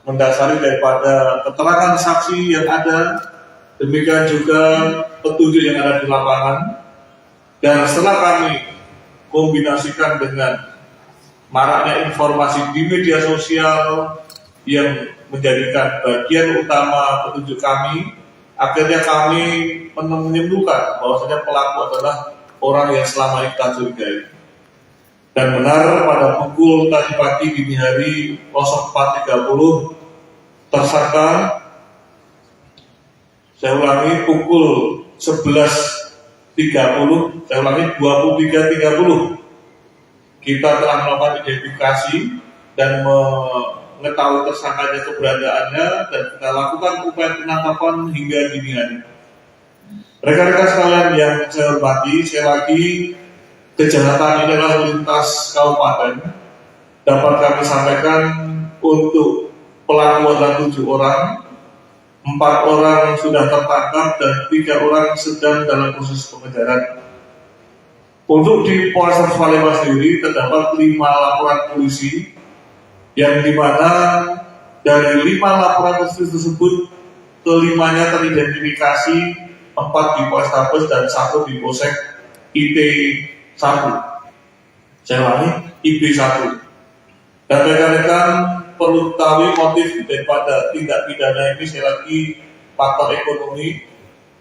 mendasari daripada keterangan saksi yang ada, demikian juga petunjuk yang ada di lapangan. Dan setelah kami kombinasikan dengan maraknya informasi di media sosial yang menjadikan bagian utama petunjuk kami, akhirnya kami menyimpulkan bahwasanya pelaku adalah orang yang selama ini kita curigai. Dan benar pada pukul tadi pagi dini hari 04.30 tersangka, saya ulangi pukul 11.30, saya ulangi 23.30, kita telah melakukan identifikasi dan mengetahui tersangkanya keberadaannya, dan kita lakukan upaya penangkapan hingga dini hari. Rekan-rekan sekalian yang saya hormati, sekali lagi kejahatan ini adalah lintas kabupaten. Dapat kami sampaikan untuk pelaku adalah 7 orang, 4 orang sudah tertangkap dan 3 orang sedang dalam proses pengejaran. Untuk di Polres Palembang sendiri terdapat 5 laporan polisi, yang dimana dari 5 laporan polisi tersebut kelimanya teridentifikasi, 4 di Polrestabes dan 1 di Polsek IT1. Saya ulangi, IP1. Dan rekan-rekan perlu ketahui motif daripada tindak pidana ini, sekali lagi faktor ekonomi.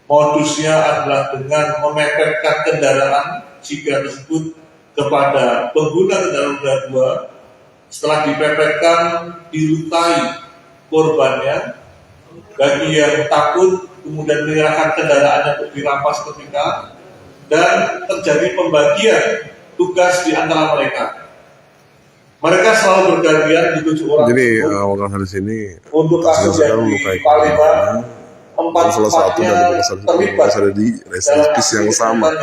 Modusnya adalah dengan memepetkan kendaraan jika tersebut kepada pengguna kendaraan roda 2. Setelah dipepetkan, dilukai korbannya. Bagi yang takut, kemudian menyerahkan kendaraannya untuk dirampas ketika, dan terjadi pembagian tugas di antara mereka. Mereka selalu bergantian di 7 orang. Jadi wakil di sini untuk kasus yang di Palembang, 4-4-nya terlibat ada di reservis yang sama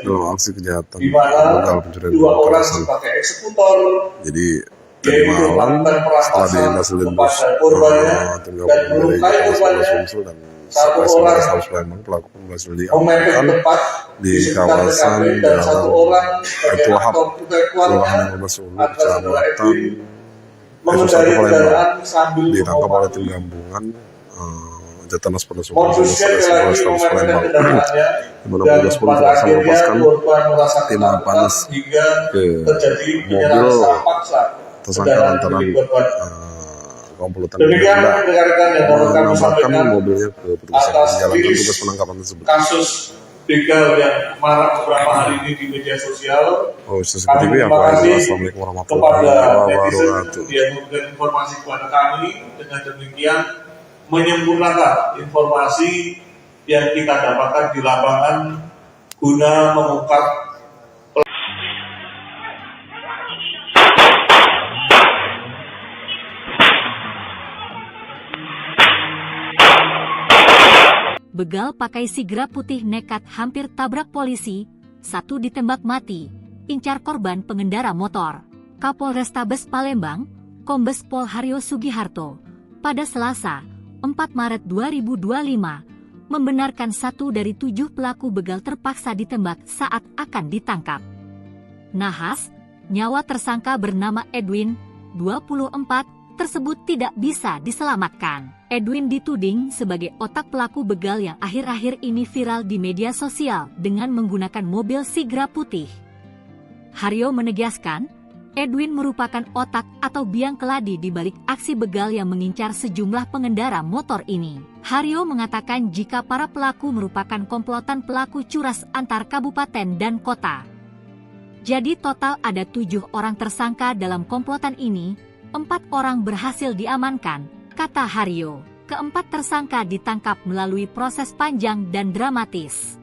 dalam aksi kejahatan di mana begal pencurian 2 orang sebagai eksekutor, jadi tadi malam setelah dihasilkan korbannya tim dan gabungan dari melukai korbannya, Sumsel dan 1 orang Polres Palembang, pelaku berhasil memepet diamankan tepat di kawasan dan 1 Jalan orang Baitul Wahab, Kelurahan keluarga 15 Ulu, adalah saudara Kecamatan Edwin mengendari kendaraan sambil ditangkap oleh tim mengobati. gabungan Jatanas Polda Sumsel Modusnya lagi memepetkan kendaraannya, di mana dan petugas polisi pada berhasil akhirnya melepaskan korban merasa tim ketakutan panas hingga ke terjadi mobil penyerahan secara paksa tersangka kendaraan lantaran milik korban. komplotan Demikian benda rekan-rekan yang mau kami menambahkan sampaikan mobilnya ke petugas yang atas menjalankan rilis tugas penangkapan tersebut. kasus begal yang marak beberapa hari ini di media sosial. Oh, Ustaz Kami TV, terima kasih Assalamualaikum warahmatullahi kepada netizen wabarakatuh. yang memberikan informasi kepada kami. Dengan demikian menyempurnakan informasi yang kita dapatkan di lapangan guna mengungkap Begal pakai sigra putih nekat hampir tabrak polisi, 1 ditembak mati, incar korban pengendara motor. Kapolrestabes Palembang, Kombes Pol Haryo Sugiharto, pada Selasa, 4 Maret 2025, membenarkan 1 dari 7 pelaku begal terpaksa ditembak saat akan ditangkap. Nahas, nyawa tersangka bernama Edwin, 24, tersebut tidak bisa diselamatkan. Edwin dituding sebagai otak pelaku begal yang akhir-akhir ini viral di media sosial dengan menggunakan mobil sigra putih. Haryo menegaskan, Edwin merupakan otak atau biang keladi di balik aksi begal yang mengincar sejumlah pengendara motor ini. Haryo mengatakan jika para pelaku merupakan komplotan pelaku curas antar kabupaten dan kota. Jadi total ada 7 orang tersangka dalam komplotan ini, 4 orang berhasil diamankan, kata Haryo. Keempat tersangka ditangkap melalui proses panjang dan dramatis.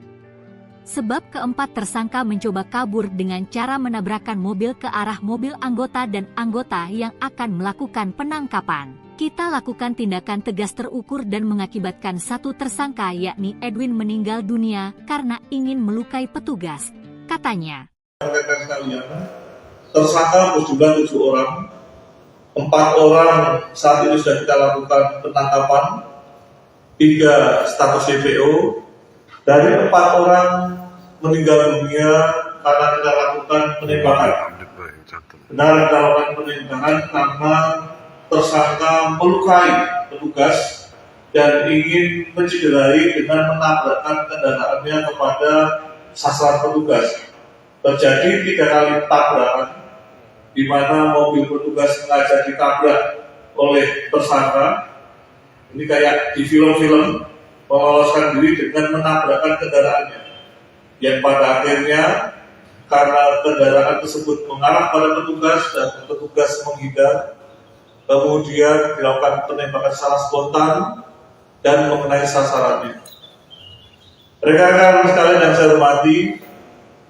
Sebab keempat tersangka mencoba kabur dengan cara menabrakkan mobil ke arah mobil anggota dan anggota yang akan melakukan penangkapan. Kita lakukan tindakan tegas terukur dan mengakibatkan satu tersangka yakni Edwin meninggal dunia karena ingin melukai petugas, katanya. Tersangka berjumlah 7 orang, 4 orang saat ini sudah kita lakukan penangkapan, 3 status DPO, dari 4 orang meninggal dunia karena kita lakukan penembakan. Benar kita lakukan penembakan karena tersangka melukai petugas dan ingin mencederai dengan menabrakkan kendaraannya kepada sasaran petugas. Terjadi 3 kali tabrakan, di mana mobil petugas sengaja ditabrak oleh tersangka. Ini kayak di film-film, meloloskan diri dengan menabrakkan kendaraannya. Yang pada akhirnya karena kendaraan tersebut mengarah pada petugas dan petugas menghindar, kemudian dilakukan penembakan secara spontan dan mengenai sasarannya. Rekan-rekan sekalian yang saya hormati,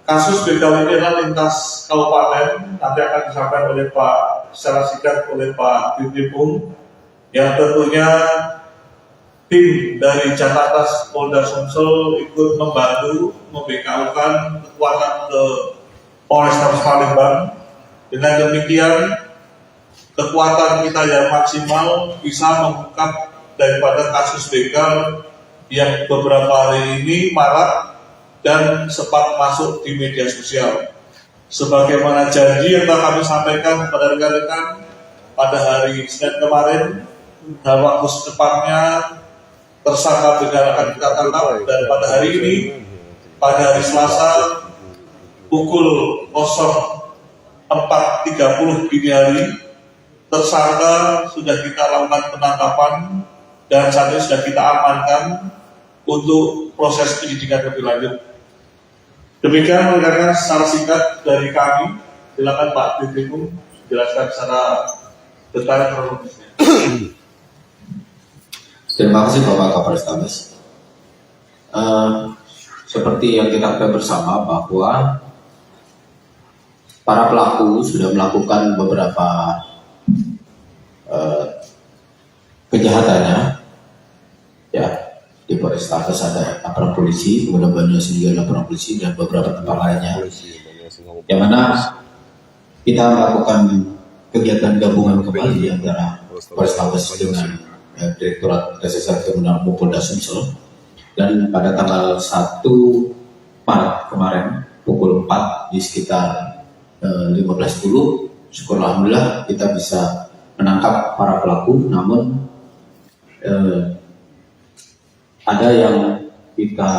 kasus begal ini adalah lintas kabupaten, nanti akan disampaikan oleh Pak secara singkat oleh Pak Dirkrim, yang tentunya tim dari Jakarta Polda Sumsel ikut membantu membekaukan kekuatan ke Polrestabes Palembang. Dengan demikian, kekuatan kita yang maksimal bisa mengungkap daripada kasus begal yang beberapa hari ini marak dan sempat masuk di media sosial. Sebagaimana janji yang telah kami sampaikan kepada rekan-rekan pada hari Senin kemarin, dalam waktu secepatnya tersangka begal akan kita tangkap, dan pada hari ini, pada hari Selasa pukul 04.30 dini hari, tersangka sudah kita lakukan penangkapan dan saat ini sudah kita amankan untuk proses penyidikan lebih lanjut. Demikian rekan-rekan secara singkat dari kami. Silakan Pak Dirkrim jelaskan secara detail kronologisnya. Terima kasih Bapak Kapolrestabes. Seperti yang kita ketahui bersama bahwa para pelaku sudah melakukan beberapa kejahatannya, ya, di Polrestabes ada laporan polisi, kemudian Banyumas juga laporan polisi dan beberapa tempat lainnya, yang mana kita melakukan kegiatan gabungan kembali antara Polrestabes dengan Direktorat Reserse Kriminal Polda Sumsel, dan pada tanggal 1 Maret kemarin pukul 4 di sekitar 15.10, syukur alhamdulillah kita bisa menangkap para pelaku. Namun ada yang kita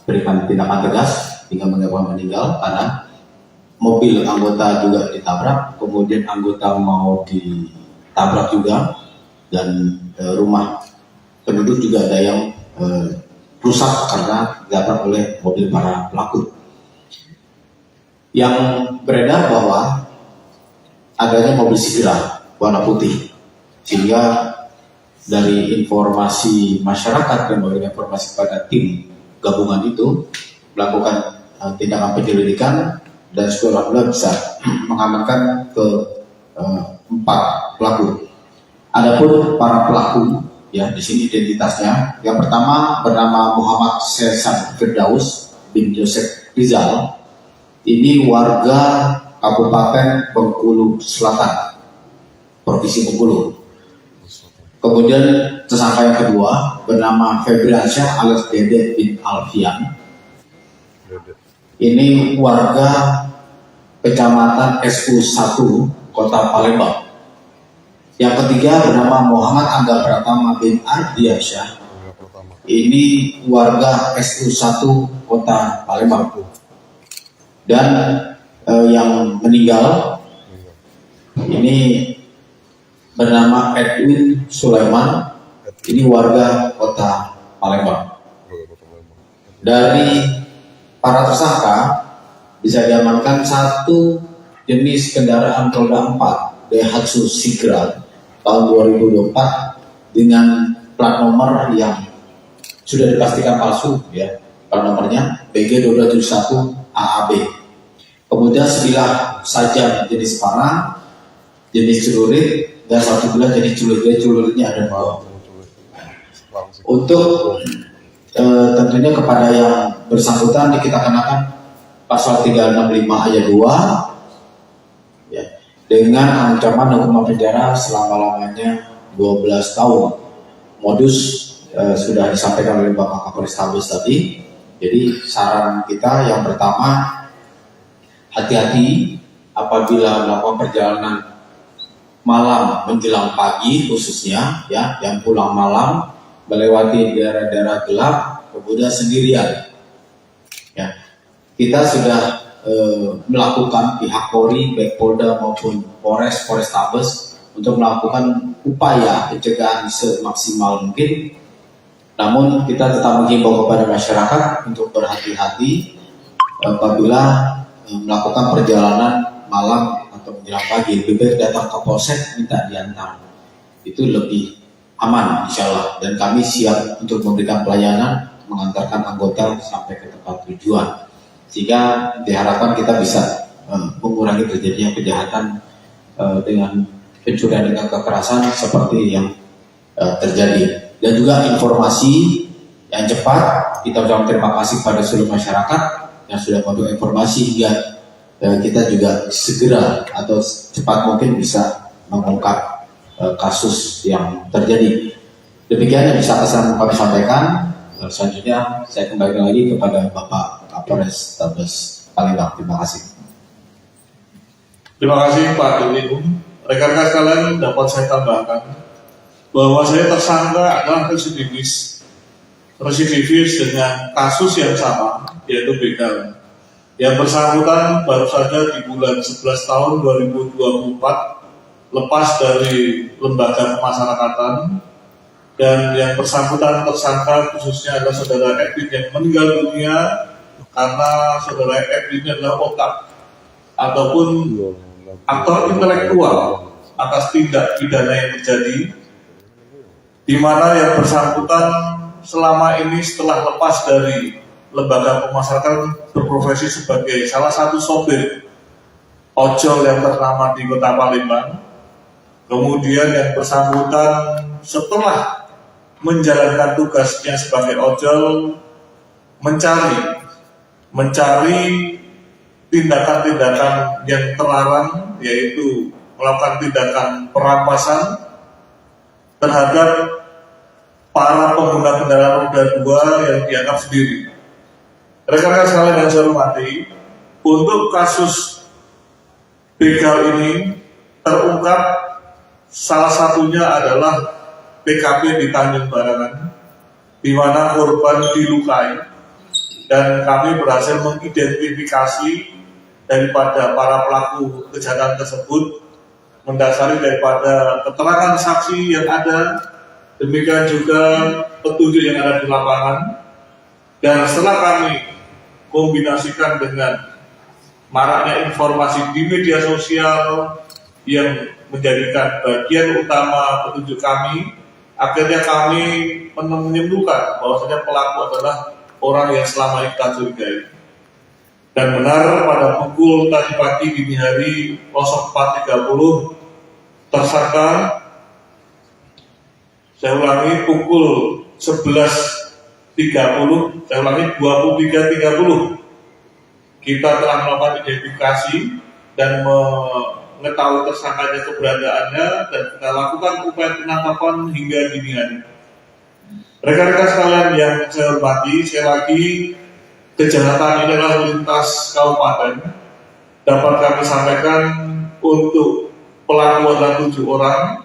berikan tindakan tegas hingga menyebabkan meninggal karena mobil anggota juga ditabrak, kemudian anggota mau ditabrak juga, dan rumah penduduk juga ada yang rusak karena ditabrak oleh mobil para pelaku. Yang beredar bahwa adanya mobil Sigra warna putih, sehingga dari informasi masyarakat yang memberikan informasi pada tim gabungan itu melakukan tindakan penyelidikan, dan alhamdulillah bisa mengamankan ke 4 pelaku. Adapun para pelaku, ya, di sini identitasnya. Yang pertama bernama Muhammad Sesan Firdaus bin Joseph Rizal. Ini warga Kabupaten Bengkulu Selatan, Provinsi Bengkulu. Kemudian tersangka yang kedua bernama Febriansyah alias Dede bin Alfian. Ini warga Kecamatan SU1 Kota Palembang. Yang ketiga bernama Muhammad Angga Pratama bin Ardiansyah. Ini warga SU1 Kota Palembang. Dan yang meninggal ini bernama Edwin Sulaiman, ini warga Kota Palembang. Dari para tersangka bisa diamankan satu jenis kendaraan roda 4 Daihatsu Sigra tahun 2024 dengan plat nomor yang sudah dipastikan palsu, ya, plat nomornya BG271 AAB. Kemudian sebilah sajam jenis panah, jenis celurit, dan satu bulan jadi celuritnya ada 2. Untuk tentunya kepada yang bersangkutan kita kenakan pasal 365 ayat 2 ya, dengan ancaman hukuman penjara selama-lamanya 12 tahun. Modus sudah disampaikan oleh Bapak Kapolrestabes tadi. Jadi saran kita yang pertama, hati-hati apabila melakukan perjalanan malam menjelang pagi khususnya ya, yang pulang malam melewati daerah-daerah gelap kemudian sendirian. Ya, kita sudah melakukan pihak Polri, baik Polda maupun Polrestabes untuk melakukan upaya pencegahan semaksimal mungkin. Namun kita tetap menghimbau kepada masyarakat untuk berhati-hati apabila melakukan perjalanan malam atau menjelang pagi. Lebih baik datang ke polsek minta diantar. Itu lebih aman insya Allah, dan kami siap untuk memberikan pelayanan mengantarkan anggota sampai ke tempat tujuan, sehingga diharapkan kita bisa mengurangi terjadinya kejahatan dengan pencurian dengan kekerasan seperti yang terjadi. Dan juga informasi yang cepat, kita ucapkan terima kasih pada seluruh masyarakat yang sudah memberikan informasi hingga kita juga segera atau cepat mungkin bisa mengungkap kasus yang terjadi. Demikian yang bisa kami sampaikan. Selanjutnya saya kembali lagi kepada Bapak Kapolrestabes Palembang. Terima kasih. Terima kasih Pak Dirlim. Rekan-rekan sekalian, dapat saya tambahkan bahwa saya tersangka adalah residivis dengan kasus yang sama, yaitu begal. Yang bersangkutan baru saja di bulan 11 tahun 2024 lepas dari lembaga pemasyarakatan, dan yang bersangkutan tersangka khususnya adalah saudara Edwin yang meninggal dunia karena saudara Edwin adalah otak ataupun aktor intelektual atas tindak pidana yang terjadi, di mana yang bersangkutan selama ini setelah lepas dari lembaga pemasyarakatan berprofesi sebagai salah satu sopir ojol yang ternama di Kota Palembang. Kemudian yang bersangkutan setelah menjalankan tugasnya sebagai ojol mencari tindakan-tindakan yang terlarang, yaitu melakukan tindakan perampasan terhadap para pengguna kendaraan roda 2 yang dianggap sendiri. Rekan-rekan sekalian yang saya hormati, untuk kasus begal ini terungkap salah satunya adalah PKP di Tanjung Barangan, di mana korban dilukai, dan kami berhasil mengidentifikasi daripada para pelaku kejahatan tersebut mendasari daripada keterangan saksi yang ada, demikian juga petunjuk yang ada di lapangan. Dan setelah kami kombinasikan dengan maraknya informasi di media sosial yang menjadikan bagian utama petunjuk kami, akhirnya kami menyimpulkan bahwasanya pelaku adalah orang yang selama ini kita curigai. Dan benar pada pukul tadi pagi dini hari 04.30 tersangka, saya ulangi pukul 11.30, saya ulangi 23.30, kita telah melakukan identifikasi dan mengetahui tersangkanya keberadaannya, dan kita lakukan upaya penangkapan hingga dini hari. Rekan-rekan sekalian yang saya hormati, sekali lagi kejahatan ini adalah lintas kabupaten. Dapat kami sampaikan untuk pelaku adalah 7 orang,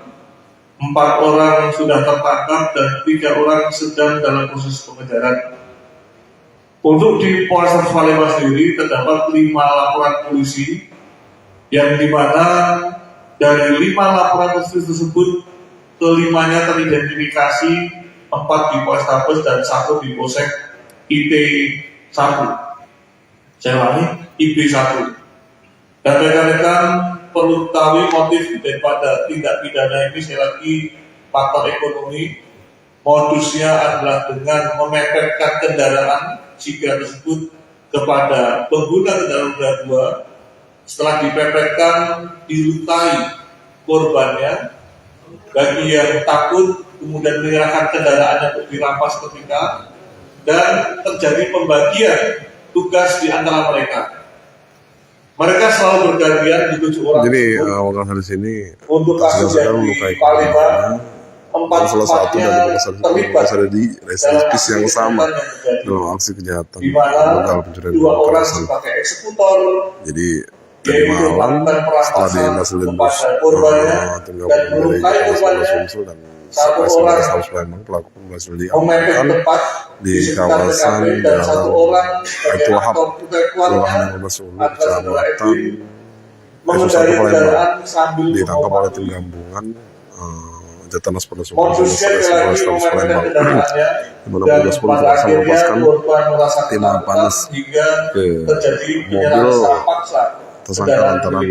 4 orang sudah tertangkap dan 3 orang sedang dalam proses pengejaran. Untuk di Polres Palembang sendiri terdapat 5 laporan polisi, yang dimana dari 5 laporan polisi tersebut kelimanya teridentifikasi, 4 di Polrestabes dan 1 di Polsek IT1. Saya ulangi, IP1. Dan rekan-rekan perlu ketahui motif daripada tindak pidana ini, sekali lagi faktor ekonomi. Modusnya adalah dengan memepetkan kendaraan jika tersebut kepada pengguna kendaraan roda 2. Setelah dipepetkan, dilukai korbannya, bagi yang takut kemudian menyerahkan kendaraannya untuk dirampas ketika, dan terjadi pembagian tugas di antara mereka. Mereka selalu bergantian di 7 orang. Jadi wakil di sini untuk kasus yang di Palembang, salah satu dari terlibat ada di reservis yang sama dalam aksi kejahatan di mana dalam pencurian 2 orang kekerasan. sebagai eksekutor, Jadi tadi malam setelah dihasilkan tim gabungan dari Polres Sumsel dan Polres Palembang, pelaku berhasil diamankan di kawasan jalan Baitul Wahab, Kelurahan 15 Ulu, Kecamatan mengendarai kendaraan sambil ditangkap oleh tim gabungan Jatanas Polda Sumsel dan Polres Palembang, di mana petugas polisi langsung melepaskan timah panas ke mobil tersangka lantaran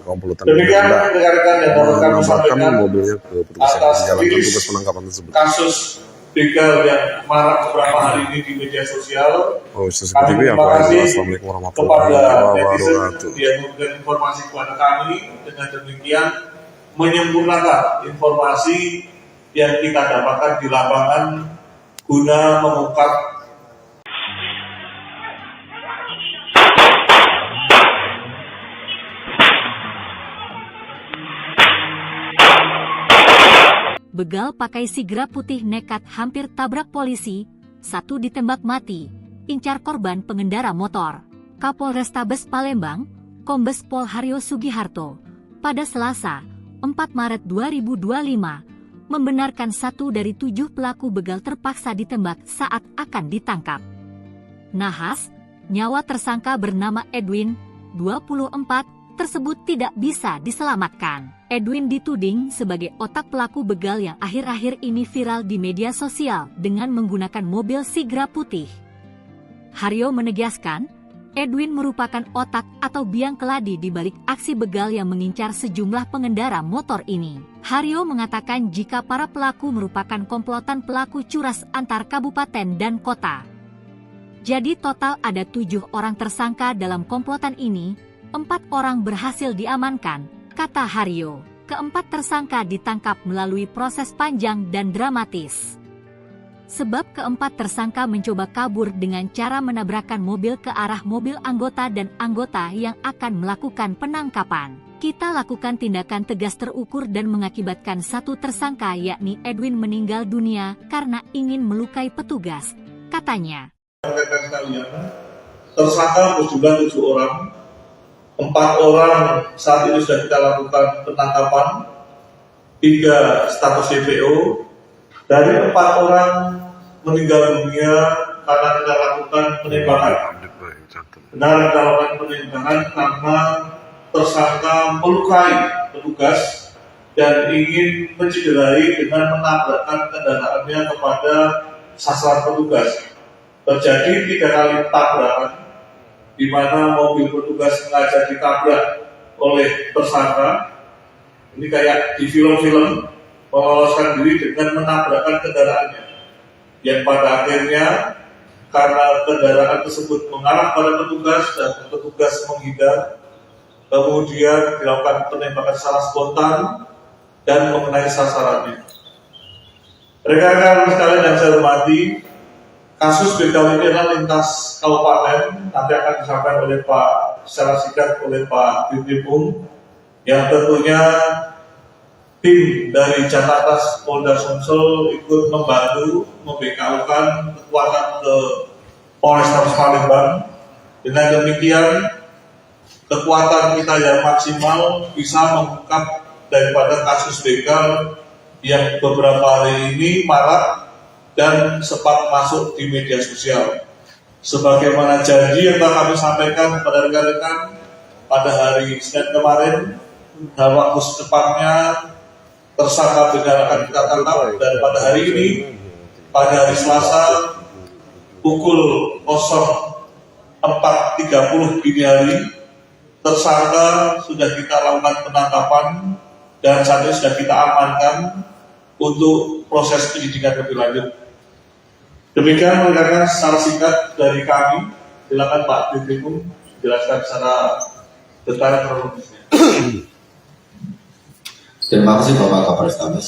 komplotan benda mengamankan mobilnya ke petugas yang menjalankan tugas penangkapan tersebut. Kasus begal yang marak beberapa hari ini di media sosial. Oh, CCTV apa? Assalamualaikum warahmatullahi wabarakatuh. Dia memberikan informasi kepada kami, dengan demikian menyempurnakan informasi yang kita dapatkan di lapangan guna mengungkap begal pakai sigra putih nekat hampir tabrak polisi, 1 ditembak mati, incar korban pengendara motor. Kapolrestabes Palembang, Kombes Pol Haryo Sugiharto, pada Selasa, 4 Maret 2025, membenarkan 1 dari 7 pelaku begal terpaksa ditembak saat akan ditangkap. Nahas, nyawa tersangka bernama Edwin, 24, tersebut tidak bisa diselamatkan. Edwin dituding sebagai otak pelaku begal yang akhir-akhir ini viral di media sosial dengan menggunakan mobil sigra putih. Haryo menegaskan, Edwin merupakan otak atau biang keladi di balik aksi begal yang mengincar sejumlah pengendara motor ini. Haryo mengatakan jika para pelaku merupakan komplotan pelaku curas antar kabupaten dan kota. Jadi total ada 7 orang tersangka dalam komplotan ini, 4 orang berhasil diamankan, kata Haryo. Keempat tersangka ditangkap melalui proses panjang dan dramatis. Sebab keempat tersangka mencoba kabur dengan cara menabrakkan mobil ke arah mobil anggota dan anggota yang akan melakukan penangkapan. Kita lakukan tindakan tegas terukur dan mengakibatkan 1 tersangka yakni Edwin meninggal dunia karena ingin melukai petugas, katanya. Tersangka berjumlah 7 orang. 4 orang saat ini sudah kita lakukan penangkapan, 3 status DPO. Dari 4 orang meninggal dunia karena kita lakukan penembakan. Benar kita lakukan penembakan karena tersangka melukai petugas dan ingin mencederai dengan menabrakkan kendaraannya kepada sasaran petugas. Terjadi 3 kali tabrakan, di mana mobil petugas sengaja ditabrak oleh tersangka. Ini kayak di film-film, meloloskan diri dengan menabrakkan kendaraannya, yang pada akhirnya karena kendaraan tersebut mengarah pada petugas dan petugas menghindar, kemudian dilakukan penembakan secara spontan dan mengenai sasarannya. Rekan-rekan sekalian yang saya hormati, kasus begal ini adalah lintas kabupaten, nanti akan disampaikan oleh Pak secara singkat oleh Pak Dirkrimum, yang tentunya tim dari Jatanas Polda Sumsel ikut membantu membekalkan kekuatan ke Polrestabes Palembang. Dengan demikian, kekuatan kita yang maksimal bisa mengungkap daripada kasus begal yang beberapa hari ini marak dan sempat masuk di media sosial. Sebagaimana janji yang telah kami sampaikan kepada rekan-rekan pada hari Senin kemarin, dalam waktu secepatnya tersangka begal akan kita tangkap, dan pada hari ini, pada hari Selasa pukul 04.30 dini hari, tersangka sudah kita lakukan penangkapan dan saat ini sudah kita amankan untuk proses penyidikan lebih lanjut. Demikian rekan-rekan secara singkat dari kami. Silakan Pak Dirkrimum jelaskan secara detail kronologisnya. Terima kasih Bapak Kapolres Tabes.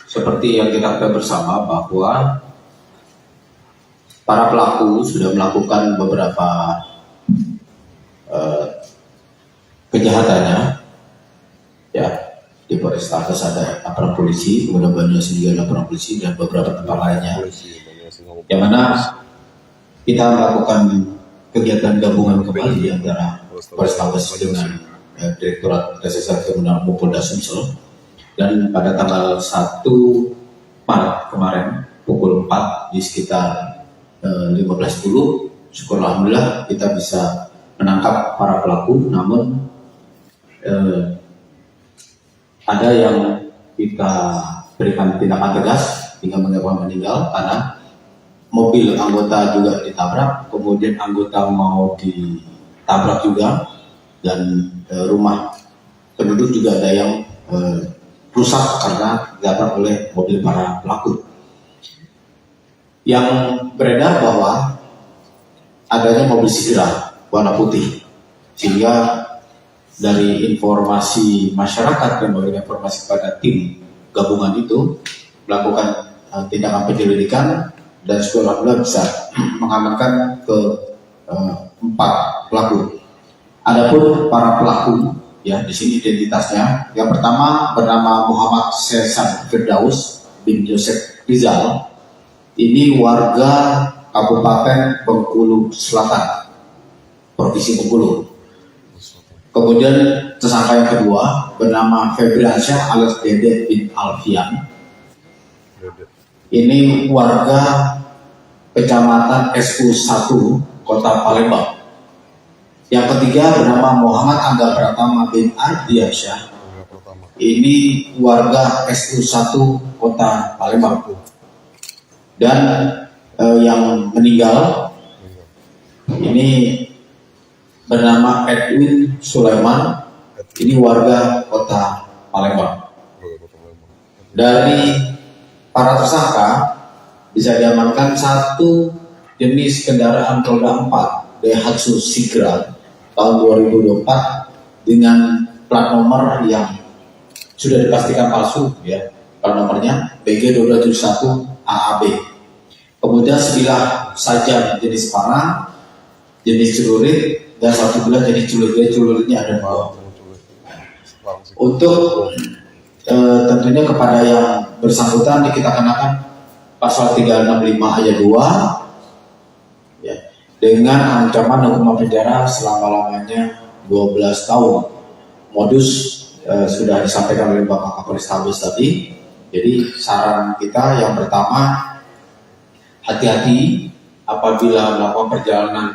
Seperti yang kita ketahui bersama bahwa para pelaku sudah melakukan beberapa kejahatannya, ya. Di Polres Tabes ada laporan polisi, kemudian Banyumas juga laporan polisi dan beberapa tempat lainnya, yang mana kita melakukan kegiatan gabungan kembali antara Polres Tabes dengan Direktorat Reserse Kriminal Polda Sumsel. Dan pada tanggal 1 Maret kemarin pukul 4 di sekitar 15.10, syukur alhamdulillah kita bisa menangkap para pelaku. Namun ada yang kita berikan tindakan tegas hingga menyebabkan meninggal karena mobil anggota juga ditabrak, kemudian anggota mau ditabrak juga, dan rumah penduduk juga ada yang rusak karena ditabrak oleh mobil para pelaku. Yang beredar bahwa adanya mobil Sigra warna putih, sehingga dari informasi masyarakat dan memberikan informasi kepada tim gabungan itu melakukan tindakan penyelidikan dan sekolah bisa mengamankan ke 4 pelaku. Adapun para pelaku, ya, di sini identitasnya. Yang pertama bernama Muhammad Sesan Firdaus bin Joseph Rizal. Ini warga Kabupaten Bengkulu Selatan, Provinsi Bengkulu. Kemudian tersangka yang kedua bernama Febriansyah alias Dede bin Alfian. Ini warga Kecamatan SU 1 Kota Palembang. Yang ketiga bernama Muhammad Angga Pratama bin Ardiansyah. Ini warga SU 1 Kota Palembang. Dan yang meninggal ini bernama Edwin Sulaiman. Ini warga Kota Palembang. Dari para tersangka bisa diamankan satu jenis kendaraan roda 4 Daihatsu Sigra tahun 2024 dengan plat nomor yang sudah dipastikan palsu, ya. Plat nomornya BG2271 AAB. Kemudian sebilah sajam jenis panah, jenis celurit, dan satu bilah jenis celuritnya ada 2. Untuk tentunya kepada yang bersangkutan kita kenakan pasal 365 ayat 2, ya, dengan ancaman hukuman penjara selama-lamanya 12 tahun. Modus sudah disampaikan oleh Bapak Kapolres Tabes tadi. Jadi saran kita yang pertama, hati-hati apabila melakukan perjalanan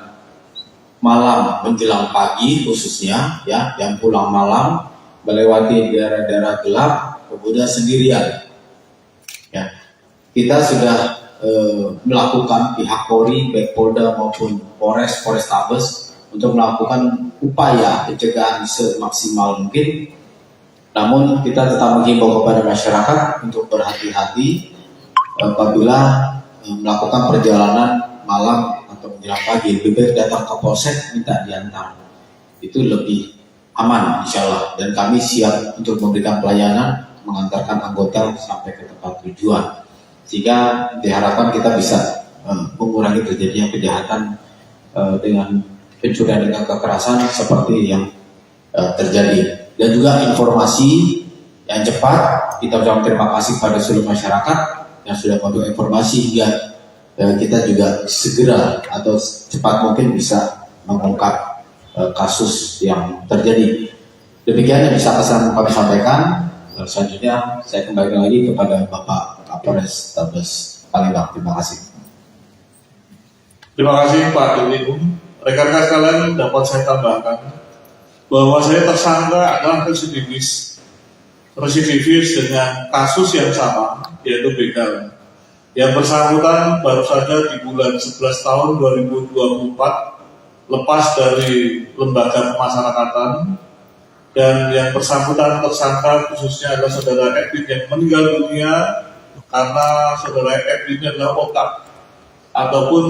malam menjelang pagi, khususnya, ya, yang pulang malam melewati daerah-daerah gelap kemudian sendirian. Ya, kita sudah melakukan pihak Polri, baik Polda maupun Polres Tabes untuk melakukan upaya pencegahan semaksimal mungkin. Namun kita tetap menghimbau kepada masyarakat untuk berhati-hati apabila melakukan perjalanan malam atau menjelang pagi. Lebih baik datang ke polsek minta diantar, itu lebih aman insya Allah. Dan kami siap untuk memberikan pelayanan mengantarkan anggota sampai ke tempat tujuan, sehingga diharapkan kita bisa mengurangi terjadinya kejahatan dengan pencurian dengan kekerasan seperti yang terjadi. Dan juga informasi yang cepat, kita ucapkan terima kasih pada seluruh masyarakat yang sudah memberikan informasi hingga kita juga segera atau cepat mungkin bisa mengungkap kasus yang terjadi. Demikian yang bisa kami sampaikan. Selanjutnya saya kembali lagi kepada Bapak Kapolres Tabes Palembang. Terima kasih. Terima kasih Pak Dirlikum. Rekan-rekan sekalian, dapat saya tambahkan bahwa saya tersangka adalah residivis dengan kasus yang sama, yaitu begal. Yang bersangkutan baru saja di bulan 11 tahun 2024 lepas dari lembaga pemasyarakatan, dan yang bersangkutan tersangka khususnya adalah saudara Edwin yang meninggal dunia karena saudara Edwin adalah otak ataupun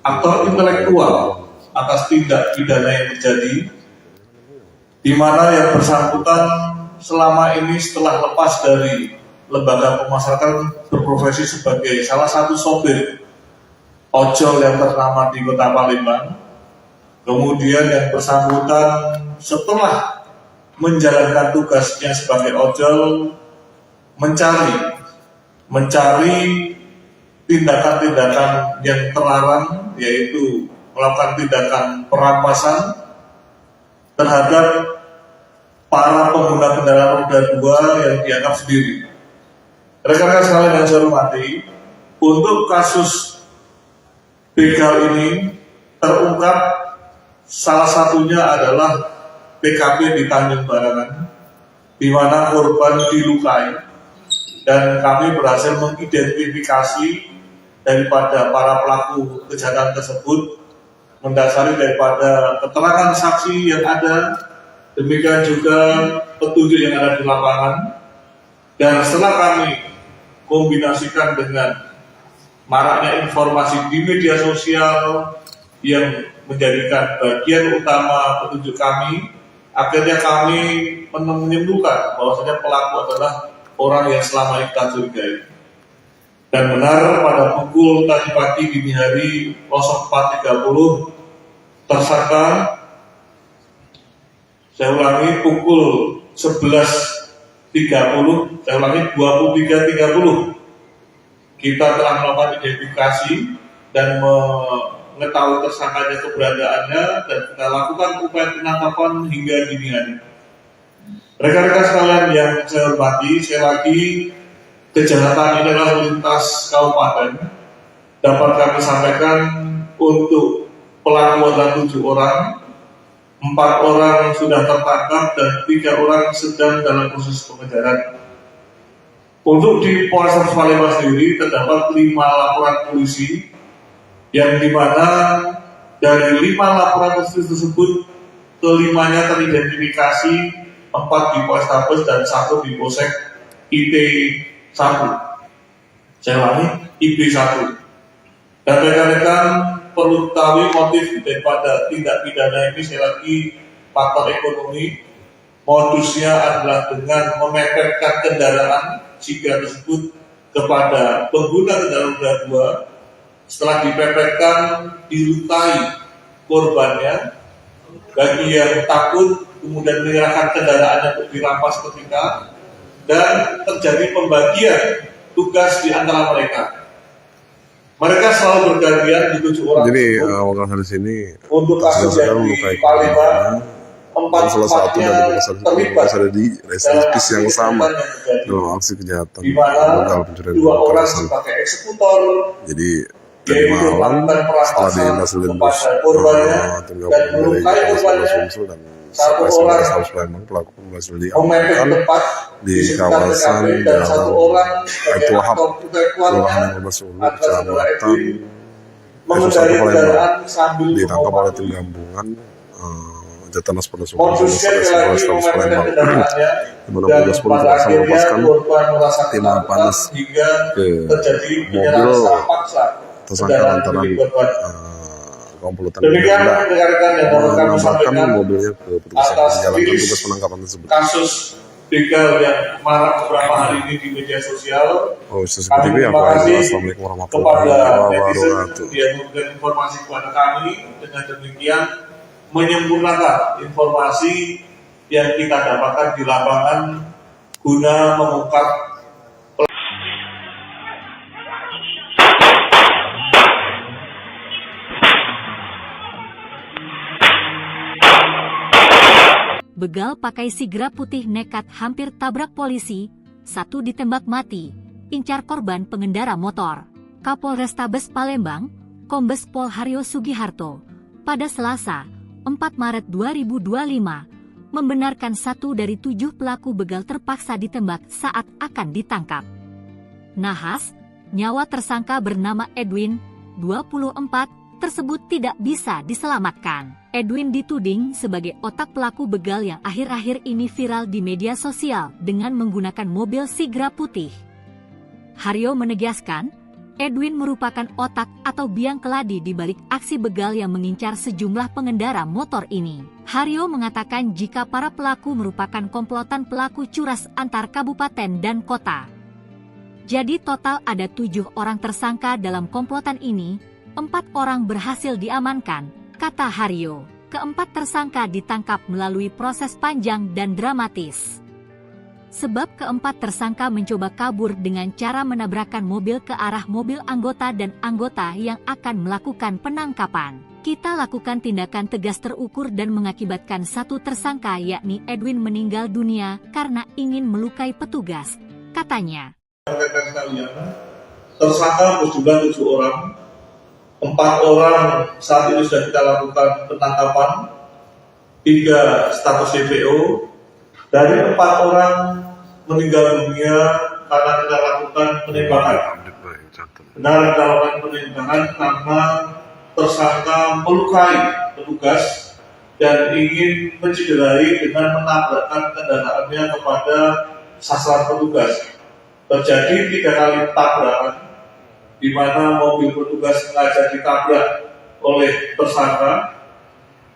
aktor intelektual atas tindak pidana yang terjadi, di mana yang bersangkutan selama ini setelah lepas dari lembaga pemasyarakatan berprofesi sebagai salah satu sopir ojol yang ternama di Kota Palembang. Kemudian yang bersangkutan setelah menjalankan tugasnya sebagai ojol mencari tindakan-tindakan yang terlarang, yaitu melakukan tindakan perampasan terhadap para pengguna kendaraan roda 2 yang dianggap sendiri. Rekan-rekan sekalian yang saya hormati, untuk kasus begal ini terungkap salah satunya adalah TKP di Tanjung Barangan, di mana korban dilukai, dan kami berhasil mengidentifikasi daripada para pelaku kejahatan tersebut mendasari daripada keterangan saksi yang ada, demikian juga petunjuk yang ada di lapangan. Dan setelah kami kombinasikan dengan maraknya informasi di media sosial yang menjadikan bagian utama petunjuk kami, akhirnya kami menyimpulkan bahwasanya pelaku adalah orang yang selama ini kita curigai. Dan benar pada pukul tadi pagi dini hari 04.30 tersangka, saya ulangi pukul 11.30, saya ulangi 23.30, kita telah melakukan identifikasi dan mengetahui tersangkanya keberadaannya, dan kita lakukan upaya penangkapan hingga dini hari. Rekan-rekan sekalian yang saya hormati, sekali lagi kejahatan ini adalah lintas kabupaten. Dapat kami sampaikan untuk pelaku adalah 7 orang, 4 orang sudah tertangkap dan 3 orang sedang dalam proses pengejaran. Untuk di Polres Palembang sendiri terdapat 5 laporan polisi, yang dimana dari 5 laporan polisi tersebut kelimanya teridentifikasi, 4 di Polrestabes dan 1 di Polsek IT1. Saya ulangi, IP1. Dan rekan-rekan perlu tahu motif daripada tindak pidana ini, sekali lagi faktor ekonomi. Modusnya adalah dengan memepetkan kendaraan jika tersebut kepada pengguna kendaraan roda 2. Setelah dipepetkan, dilukai korbannya. Bagi yang takut, kemudian menyerahkan kendaraannya untuk dirampas ketika, dan terjadi pembagian tugas di antara mereka. Mereka selalu bergantian di 7 orang. Jadi wakil hari sini untuk kasus yang di Palembang, 4-4-nya terlibat ada di residensi yang sama dalam aksi kejahatan di mana begal pencurian 2 orang sebagai eksekutor, jadi dari malam setelah dihasilkan korbannya dan melukai korbannya. dan 1 orang Palembang pelaku berhasil memepet diamankan tepat di kawasan dan 1 orang Aitu Wahab, Kelurahan Sulu, Kecamatan mengendari kendaraan sambil ditangkap oleh tim gabungan Jatanas Polres Palembang. Di mana petugas polisi langsung melepaskan timah panas ke mobil tersangka lantaran komplotan menambahkan mobilnya ke petugas yang menjalankan tugas penangkapan tersebut. Kasus begal yang marak beberapa hari ini di media sosial. Seperti itu ya Pak. Assalamualaikum warahmatullahi wabarakatuh. Dia memberikan informasi kepada kami, dengan demikian menyempurnakan informasi yang kita dapatkan di lapangan guna mengungkap. Begal pakai sigra putih nekat hampir tabrak polisi, 1 ditembak mati, incar korban pengendara motor. Kapolrestabes Palembang, Kombes Pol Haryo Sugiharto, pada Selasa, 4 Maret 2025, membenarkan 1 dari 7 pelaku begal terpaksa ditembak saat akan ditangkap. Nahas, nyawa tersangka bernama Edwin, 24, tersebut tidak bisa diselamatkan. Edwin dituding sebagai otak pelaku begal yang akhir-akhir ini viral di media sosial dengan menggunakan mobil sigra putih. Haryo menegaskan, Edwin merupakan otak atau biang keladi di balik aksi begal yang mengincar sejumlah pengendara motor ini. Haryo mengatakan jika para pelaku merupakan komplotan pelaku curas antar kabupaten dan kota. Jadi total ada 7 orang tersangka dalam komplotan ini, 4 orang berhasil diamankan, kata Haryo. Keempat tersangka ditangkap melalui proses panjang dan dramatis. Sebab keempat tersangka mencoba kabur dengan cara menabrakkan mobil ke arah mobil anggota dan anggota yang akan melakukan penangkapan. Kita lakukan tindakan tegas terukur dan mengakibatkan satu tersangka yakni Edwin meninggal dunia karena ingin melukai petugas, katanya. Tersangka berjumlah 7 orang. 4 orang saat ini sudah kita lakukan penangkapan, 3 status DPO. Dari 4 orang meninggal dunia karena kita lakukan penembakan. Benar kita lakukan penembakan karena tersangka melukai petugas dan ingin mencederai dengan menabrakkan kendaraannya kepada sasaran petugas. Terjadi 3 kali tabrakan, di mana mobil petugas sengaja ditabrak oleh tersangka.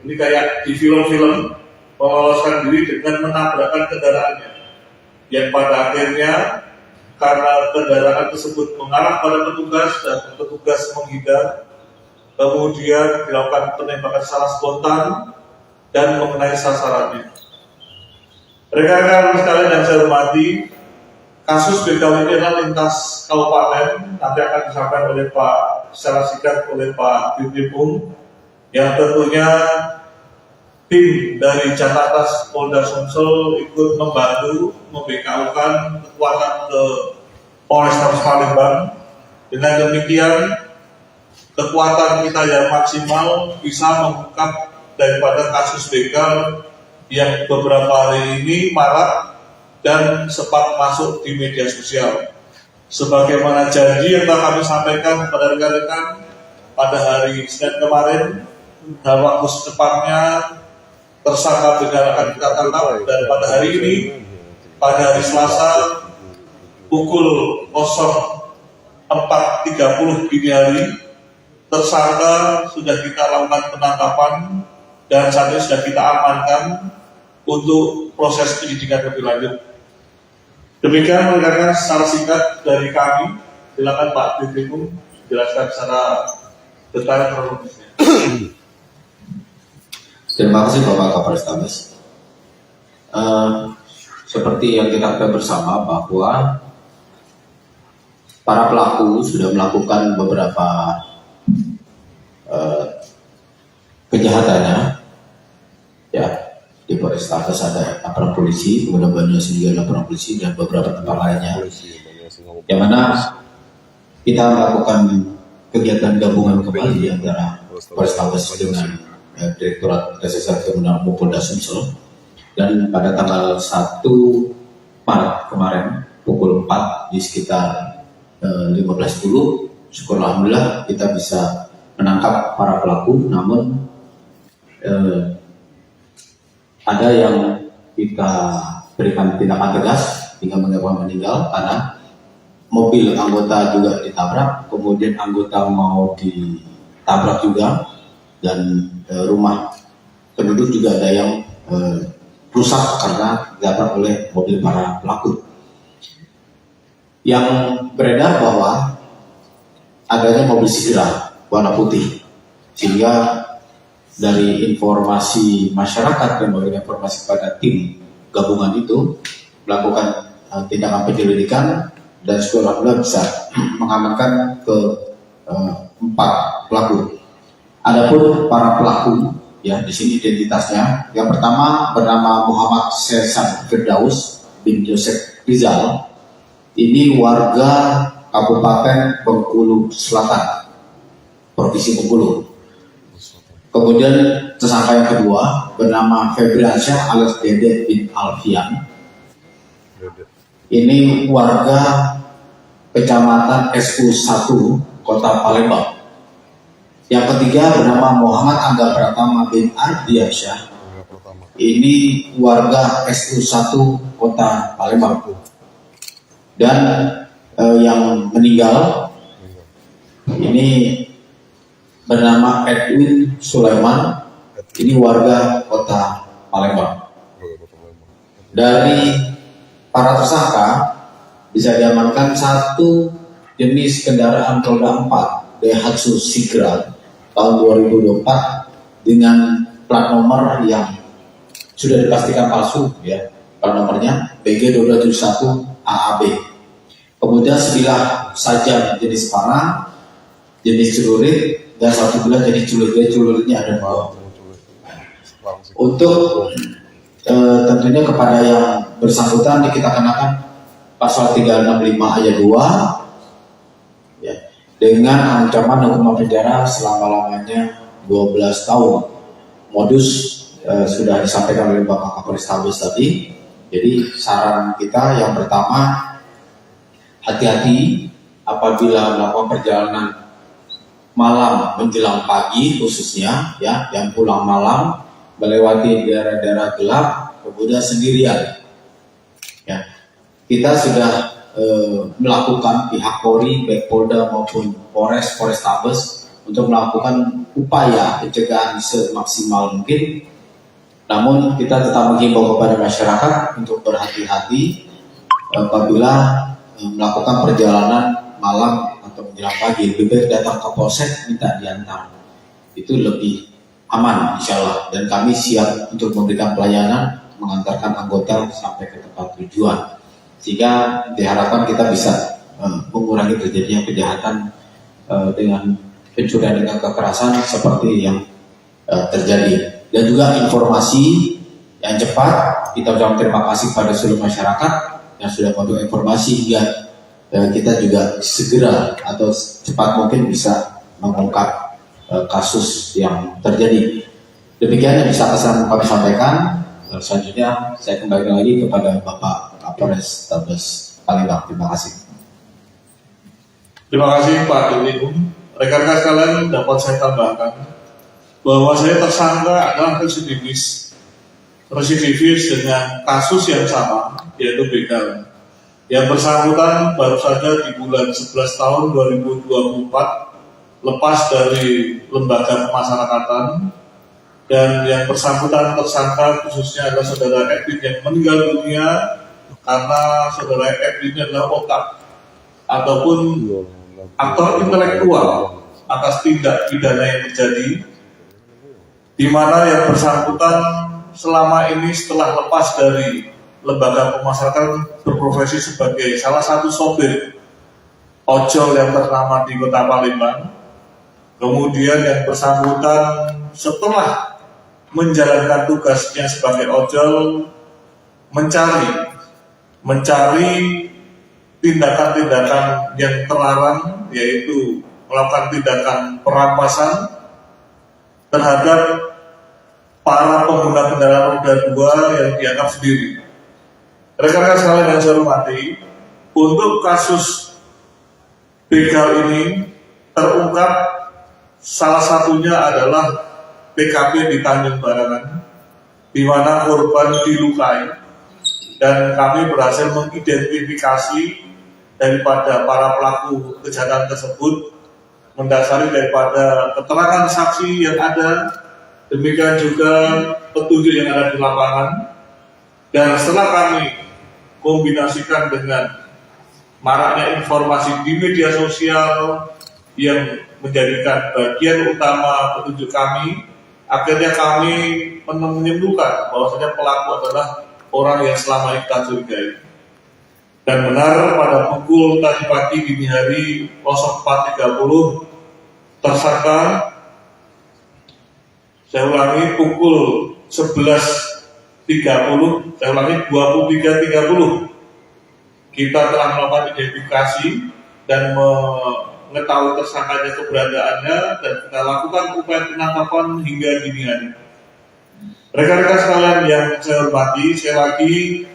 Ini kayak di film-film, meloloskan diri dengan menabrakkan kendaraannya. Yang pada akhirnya, karena kendaraan tersebut mengarah pada petugas dan petugas menghindar, kemudian dilakukan penembakan secara spontan dan mengenai sasarannya. Rekan-rekan sekalian yang saya hormati, kasus begal ini adalah lintas kabupaten, nanti akan disampaikan oleh Pak secara singkat oleh Pak Dirkrimum, yang tentunya tim dari Jatlantas Polda Sumsel ikut membantu membekaukan kekuatan ke Polrestabes Palembang. Dengan demikian, kekuatan kita yang maksimal bisa mengungkap daripada kasus begal yang beberapa hari ini marak dan sempat masuk di media sosial. Sebagaimana janji yang telah kami sampaikan kepada rekan-rekan pada hari Senin kemarin, dalam waktu secepatnya tersangka begal akan kita tangkap, dan pada hari ini, pada hari Selasa pukul 04.30 dini hari, tersangka sudah kita lakukan penangkapan dan saat ini sudah kita amankan untuk proses penyidikan lebih lanjut. Demikian rekan-rekan secara singkat dari kami. Silakan Pak Dirkrimum jelaskan secara detail kronologisnya. Terima kasih Bapak Kapolrestabes. Seperti yang kita ketahui bersama bahwa para pelaku sudah melakukan beberapa kejahatannya, ya. Di Polrestabes ada laporan polisi, kemudian Banyumas juga laporan polisi dan beberapa tempat lainnya. Yang mana kita melakukan kegiatan gabungan kembali antara Polrestabes dengan Direktorat Reserse Kriminal Polda Sumsel, dan pada tanggal 1 Maret kemarin pukul 4 di sekitar 15.10, syukur alhamdulillah kita bisa menangkap para pelaku, namun ada yang kita berikan tindakan tegas hingga menyebabkan meninggal karena mobil anggota juga ditabrak, kemudian anggota mau ditabrak juga, dan rumah penduduk juga ada yang rusak karena ditabrak oleh mobil para pelaku. Yang beredar bahwa adanya mobil Sigra warna putih, sehingga dari informasi masyarakat dan memberikan informasi kepada tim gabungan itu melakukan tindakan penyelidikan, dan sekolah bisa mengamankan ke 4 pelaku. Adapun para pelaku, ya di sini identitasnya, yang pertama bernama Muhammad Sesan Firdaus bin Joseph Rizal, ini warga Kabupaten Bengkulu Selatan, Provinsi Bengkulu. Kemudian tersangka yang kedua bernama Febriansyah alias Dede bin Alfian. Ini warga Kecamatan SU 1 Kota Palembang. Yang ketiga bernama Muhammad Angga Pratama bin Ardiansyah. Ini warga SU 1 Kota Palembang. Dan yang meninggal Ini bernama Edwin Sulaiman, ini warga kota Palembang. Dari para tersangka bisa diamankan satu jenis kendaraan roda 4 Daihatsu Sigra tahun 2024 dengan plat nomor yang sudah dipastikan palsu, ya, plat nomornya BG2271 AAB. Kemudian sebilah sajam jenis parang, jenis celurit, dan satu bilah jenis celuritnya ada 2. Untuk tentunya kepada yang bersangkutan kita kenakan pasal 365 ayat 2, ya, dengan ancaman hukuman penjara selama-lamanya 12 tahun. Modus sudah disampaikan oleh Bapak Kapolrestabes tadi. Jadi saran kita yang pertama, hati-hati apabila melakukan perjalanan malam menjelang pagi, khususnya ya, yang pulang malam melewati daerah-daerah gelap, kemudian sendirian. Ya, kita sudah melakukan pihak Polri, baik Polda maupun Polrestabes untuk melakukan upaya pencegahan semaksimal mungkin. Namun kita tetap menghimbau kepada masyarakat untuk berhati-hati apabila melakukan perjalanan malam atau menjelang pagi. Lebih baik datang ke polsek minta diantar, itu lebih aman insya Allah, dan kami siap untuk memberikan pelayanan mengantarkan anggota sampai ke tempat tujuan, sehingga diharapkan kita bisa mengurangi terjadinya kejahatan dengan pencurian dengan kekerasan seperti yang terjadi. Dan juga informasi yang cepat, kita ucapkan terima kasih pada seluruh masyarakat yang sudah memberikan informasi hingga kita juga segera atau cepat mungkin bisa mengungkap kasus yang terjadi. Demikian yang bisa kami sampaikan. Selanjutnya saya kembali lagi kepada Bapak Kapolrestabes Palembang. Terima kasih. Terima kasih Pak Dirlikum. Rekan-rekan sekalian, dapat saya tambahkan bahwa saya tersangka adalah residivis dengan kasus yang sama, yaitu begal. Yang bersangkutan baru saja di bulan 11 tahun 2024 lepas dari lembaga pemasyarakatan, dan yang bersangkutan tersangka khususnya adalah saudara Edwin yang meninggal dunia karena saudara Edwin adalah otak ataupun aktor intelektual atas tindak pidana yang terjadi, di mana yang bersangkutan selama ini setelah lepas dari lembaga pemasyarakatan berprofesi sebagai salah satu sopir ojol yang ternama di kota Palembang. Kemudian yang bersangkutan setelah menjalankan tugasnya sebagai ojol mencari tindakan-tindakan yang terlarang, yaitu melakukan tindakan perampasan terhadap para pengguna kendaraan roda 2 yang dianggap sendiri. Rekan-rekan sekalian yang saya hormati, untuk kasus begal ini terungkap salah satunya adalah TKP di Tanjung Barangan, di mana korban dilukai, dan kami berhasil mengidentifikasi daripada para pelaku kejahatan tersebut mendasari daripada keterangan saksi yang ada, demikian juga petunjuk yang ada di lapangan. Dan setelah kami kombinasikan dengan maraknya informasi di media sosial yang menjadikan bagian utama petunjuk kami, akhirnya kami menyimpulkan bahwasanya pelaku adalah orang yang selama ini kita curigai. Dan benar pada pukul tadi pagi dini hari 04.30 tersangka, saya ulangi pukul 11.30, saya ulangi 23.30, kita telah melakukan identifikasi dan mengetahui tersangkanya keberadaannya, dan kita lakukan upaya penangkapan hingga dini hari. Rekan-rekan sekalian yang saya hormati, sekali lagi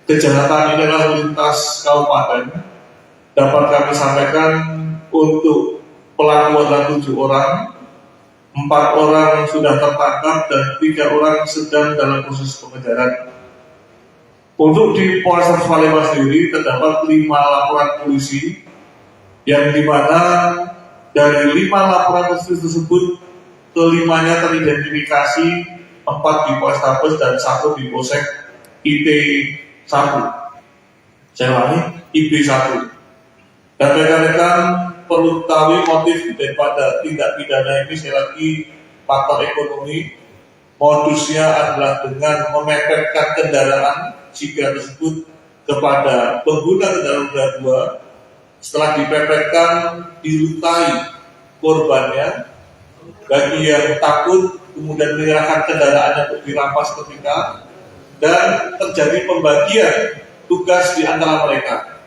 kejahatan ini adalah lintas kabupaten. Dapat kami sampaikan untuk pelaku adalah 7 orang, 4 orang sudah tertangkap dan 3 orang sedang dalam proses pengejaran. Untuk di Polres Palembang sendiri terdapat 5 laporan polisi yang dimana Dari 5 laporan kasus tersebut, kelimanya teridentifikasi, 4 di Polrestabes dan 1 di Polsek IP1. Saya ulangi, IP1. Dan rekan-rekan perlu ketahui motif daripada tindak pidana ini, sekali lagi faktor ekonomi. Modusnya adalah dengan memepetkan kendaraan Sigra tersebut kepada pengguna kendaraan roda 2. Setelah dipepetkan, dilukai korbannya. Bagi yang takut, kemudian menyerahkan kendaraannya untuk dirampas ketika, dan terjadi pembagian tugas di antara mereka.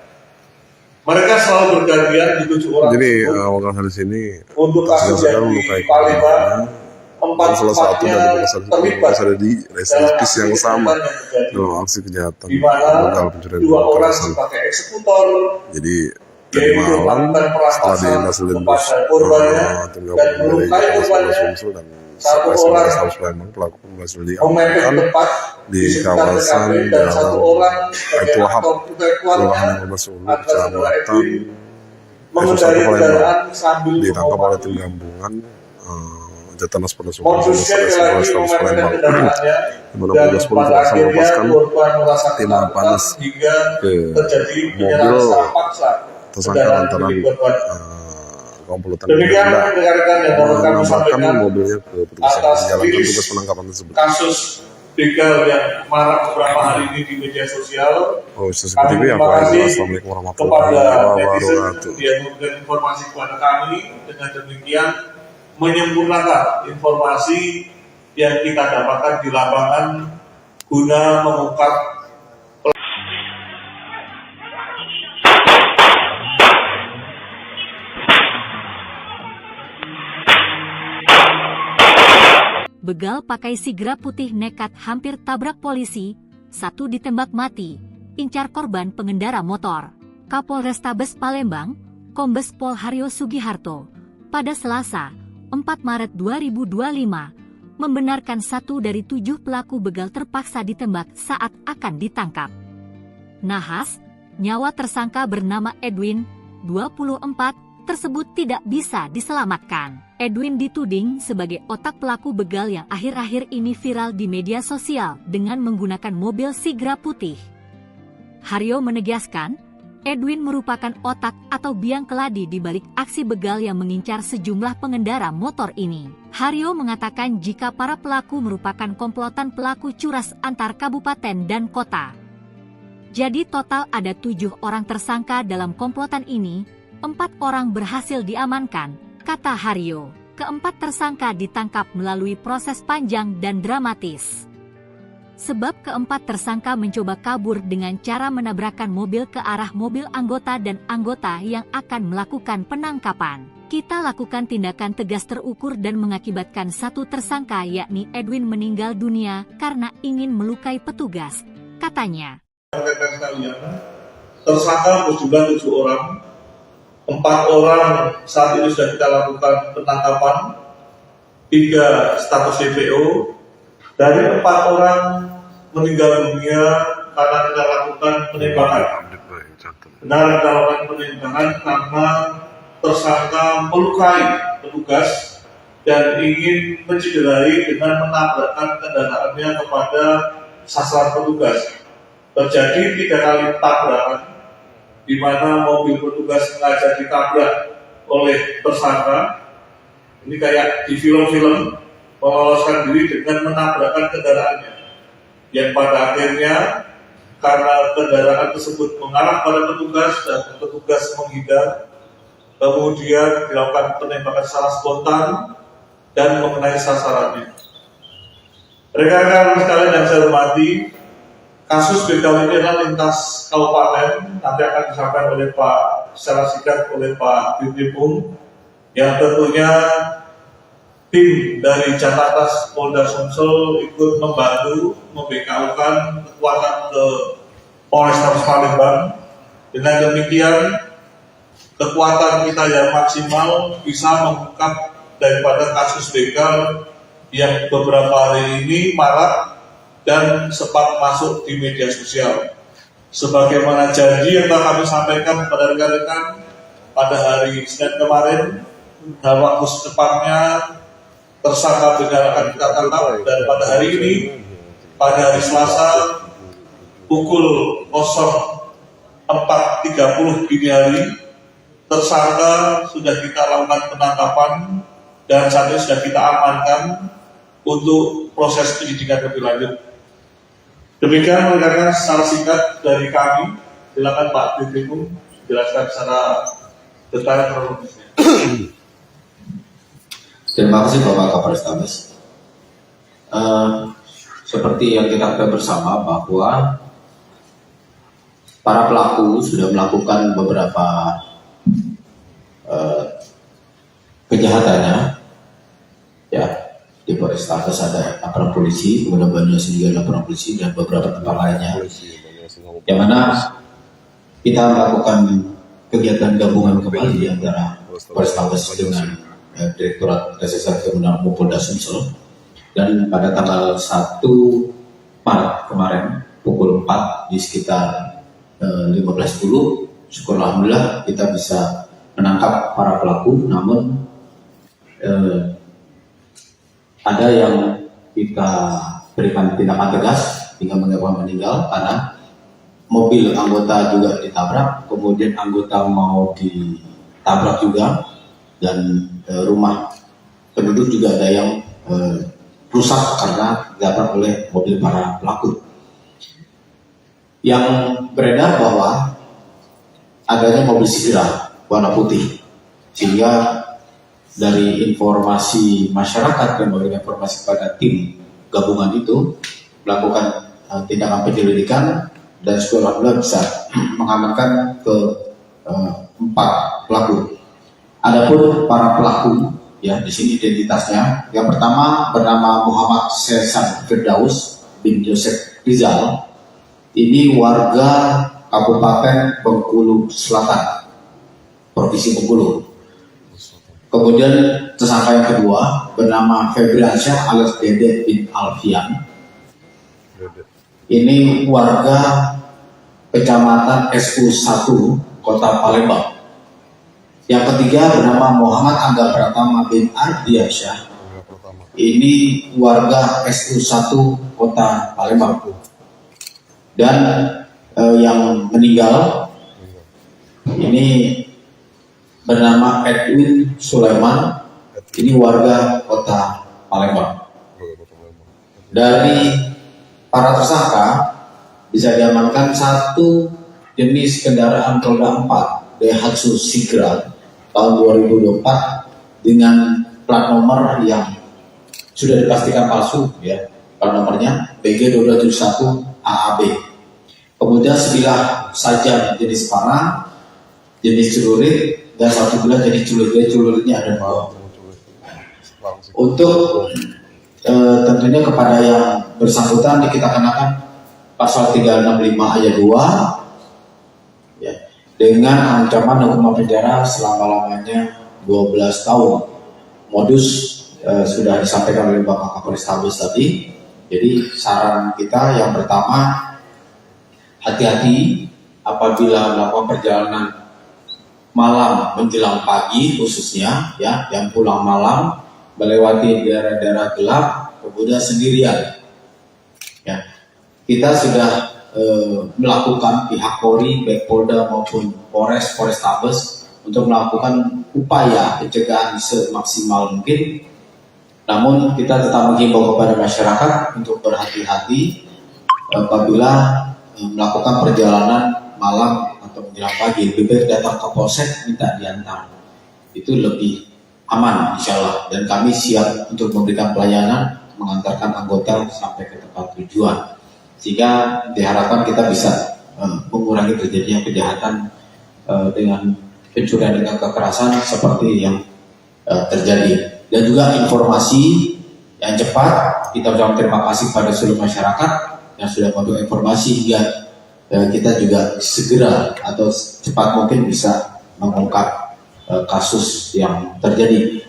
Mereka selalu bergantian di 7 orang. Jadi wakil hari sini untuk kasus yang di Palembang, salah satu dari terlibat ada di residis yang sama dalam aksi kejahatan di mana begal pencurian 2 orang kekerasan. sebagai eksekutor, Jadi tadi malam setelah dihasilkan korbannya tim dan gabungan dari melukai Polres korbannya. Sumsel dan 1 Polres orang Palembang, pelaku berhasil memepet diamankan tepat di sekitar kawasan TKP, dan 1 orang sebagai Baitul Wahab, aktor intelektualnya Kelurahan Kota Sulu, adalah saudara Kecamatan Edwin mengendarai kendaraan sambil ditangkap oleh tim menghormati. gabungan Jatanas Polda Sumsel Modusnya Polres sekali lagi Polrestabes memepetkan Palembang. kendaraannya Di mana dan Polres Polda pada berhasil akhirnya melepaskan korban merasa tim ketakutan panas hingga ke terjadi penyerahan mobil secara paksa tersangka kendaraan lantaran milik korban. komplotan Demikian berbeda rekan-rekan yang dapat kami menambahkan sampaikan mobilnya ke petugas yang atas menjalankan rilis tugas penangkapan tersebut. kasus begal yang marak beberapa hari ini di media sosial. Oh, seperti Kami itu ya, terima Pak. kasih Assalamualaikum warahmatullahi kepada netizen wabarakatuh. yang memberikan informasi kepada kami. Dengan demikian menyempurnakan informasi yang kita dapatkan di lapangan guna mengungkap Begal pakai Sigra putih nekat hampir tabrak polisi, 1 ditembak mati, incar korban pengendara motor. Kapolrestabes Palembang, Kombes Pol Haryo Sugiharto, pada Selasa, 4 Maret 2025, membenarkan 1 dari 7 pelaku begal terpaksa ditembak saat akan ditangkap. Nahas, nyawa tersangka bernama Edwin, 24, tersebut tidak bisa diselamatkan. Edwin dituding sebagai otak pelaku begal yang akhir-akhir ini viral di media sosial dengan menggunakan mobil Sigra putih. Haryo menegaskan, Edwin merupakan otak atau biang keladi di balik aksi begal yang mengincar sejumlah pengendara motor ini. Haryo mengatakan jika para pelaku merupakan komplotan pelaku curas antar kabupaten dan kota. Jadi total ada 7 orang tersangka dalam komplotan ini, 4 orang berhasil diamankan, kata Haryo. Keempat tersangka ditangkap melalui proses panjang dan dramatis. Sebab keempat tersangka mencoba kabur dengan cara menabrakkan mobil ke arah mobil anggota dan anggota yang akan melakukan penangkapan. Kita lakukan tindakan tegas terukur dan mengakibatkan 1 tersangka yakni Edwin meninggal dunia karena ingin melukai petugas, katanya. Tersangka berjumlah 7 orang. 4 orang saat ini sudah kita lakukan penangkapan, 3 status DPO, dari 4 orang meninggal dunia karena kita lakukan penembakan. Benar kita lakukan penembakan karena tersangka melukai petugas dan ingin mencederai dengan menabrakkan kendaraannya kepada sasaran petugas. Terjadi 3 kali tabrakan, di mana mobil petugas sengaja ditabrak oleh tersangka. Ini kayak di film-film, meloloskan diri dengan menabrakkan kendaraannya. Yang pada akhirnya, karena kendaraan tersebut mengarah pada petugas dan petugas menghindar, kemudian dilakukan penembakan secara spontan dan mengenai sasarannya. Rekan-rekan sekalian yang saya hormati, kasus begal ini adalah lintas kabupaten, nanti akan disampaikan oleh Pak secara singkat oleh Pak Dirkrimum, yang tentunya tim dari Jatanas Polda Sumsel ikut membantu membekaukan kekuatan ke Polrestabes Palembang. Dengan demikian, kekuatan kita yang maksimal bisa mengungkap daripada kasus begal yang beberapa hari ini marak dan sempat masuk di media sosial. Sebagaimana janji yang telah kami sampaikan kepada rekan-rekan pada hari Senin kemarin, dalam waktu secepatnya tersangka benar akan kita tangkap, dan pada hari ini, pada hari Selasa pukul 04.30 dini hari, tersangka sudah kita lakukan penangkapan dan saat ini sudah kita amankan untuk proses penyidikan lebih lanjut. Demikian rekan-rekan secara singkat dari kami. Silakan Pak Dirkrim jelaskan secara detail kronologisnya. Terima kasih Bapak Kapolrestabes. Seperti yang kita ketahui bersama bahwa para pelaku sudah melakukan beberapa kejahatannya, ya, di Polrestabes ada laporan polisi, kemudian Banyumas juga laporan polisi dan beberapa tempat lainnya, yang mana kita melakukan kegiatan gabungan kembali antara Polrestabes dengan Direktorat Reserse Kriminal Polda Sumsel, dan pada tanggal 1 Maret kemarin pukul 4 di sekitar 15.10, syukur alhamdulillah kita bisa menangkap para pelaku. Namun ada yang kita berikan tindakan tegas hingga menyebabkan meninggal karena mobil anggota juga ditabrak, kemudian anggota mau ditabrak juga, dan rumah penduduk juga ada yang rusak karena ditabrak oleh mobil para pelaku. Yang beredar bahwa adanya mobil Sigra warna putih, sehingga dari informasi masyarakat yang memberikan informasi kepada tim gabungan itu melakukan tindakan penyelidikan, dan alhamdulillah bisa mengamankan ke 4 pelaku. Adapun para pelaku, ya, di sini identitasnya. Yang pertama bernama Muhammad Sesan Firdaus bin Joseph Rizal. Ini warga Kabupaten Bengkulu Selatan, Provinsi Bengkulu. Kemudian tersangka yang kedua bernama Febriansyah alias Dede bin Alfian. Ini warga Kecamatan SU1 Kota Palembang. Yang ketiga bernama Muhammad Angga Pratama bin Ardiansyah. Ini warga SU1 Kota Palembang. Dan yang meninggal ini bernama Edwin Sulaiman. Ini warga Kota Palembang. Dari para tersangka bisa diamankan satu jenis kendaraan roda 4 Daihatsu Sigra tahun 2024 dengan plat nomor yang sudah dipastikan palsu, ya, plat nomornya BG2271 AAB. Kemudian sebilah sajam jenis panah, jenis celurit, dan satu bilah jenis celurit. Celuritnya ada 2. Untuk tentunya kepada yang bersangkutan kita kenakan pasal 365 ayat 2, ya, dengan ancaman hukuman penjara selama-lamanya 12 tahun. Modus sudah disampaikan oleh Bapak Kapolrestabes tadi. Jadi saran kita yang pertama, hati-hati apabila melakukan perjalanan malam menjelang pagi, khususnya, ya, yang pulang malam melewati daerah-daerah gelap, kemudian sendirian. Ya, kita sudah melakukan pihak Polri, baik Polda maupun Polrestabes untuk melakukan upaya pencegahan semaksimal mungkin. Namun kita tetap menghimbau kepada masyarakat untuk berhati-hati apabila melakukan perjalanan malam atau menjelang pagi. Lebih baik datang ke polsek minta diantar, itu lebih aman insya Allah. Dan kami siap untuk memberikan pelayanan mengantarkan anggota sampai ke tempat tujuan, sehingga diharapkan kita bisa mengurangi terjadinya kejahatan dengan pencurian dengan kekerasan seperti yang terjadi. Dan juga informasi yang cepat, kita ucapkan terima kasih pada seluruh masyarakat yang sudah memberikan informasi hingga kita juga segera atau cepat mungkin bisa mengungkap kasus yang terjadi.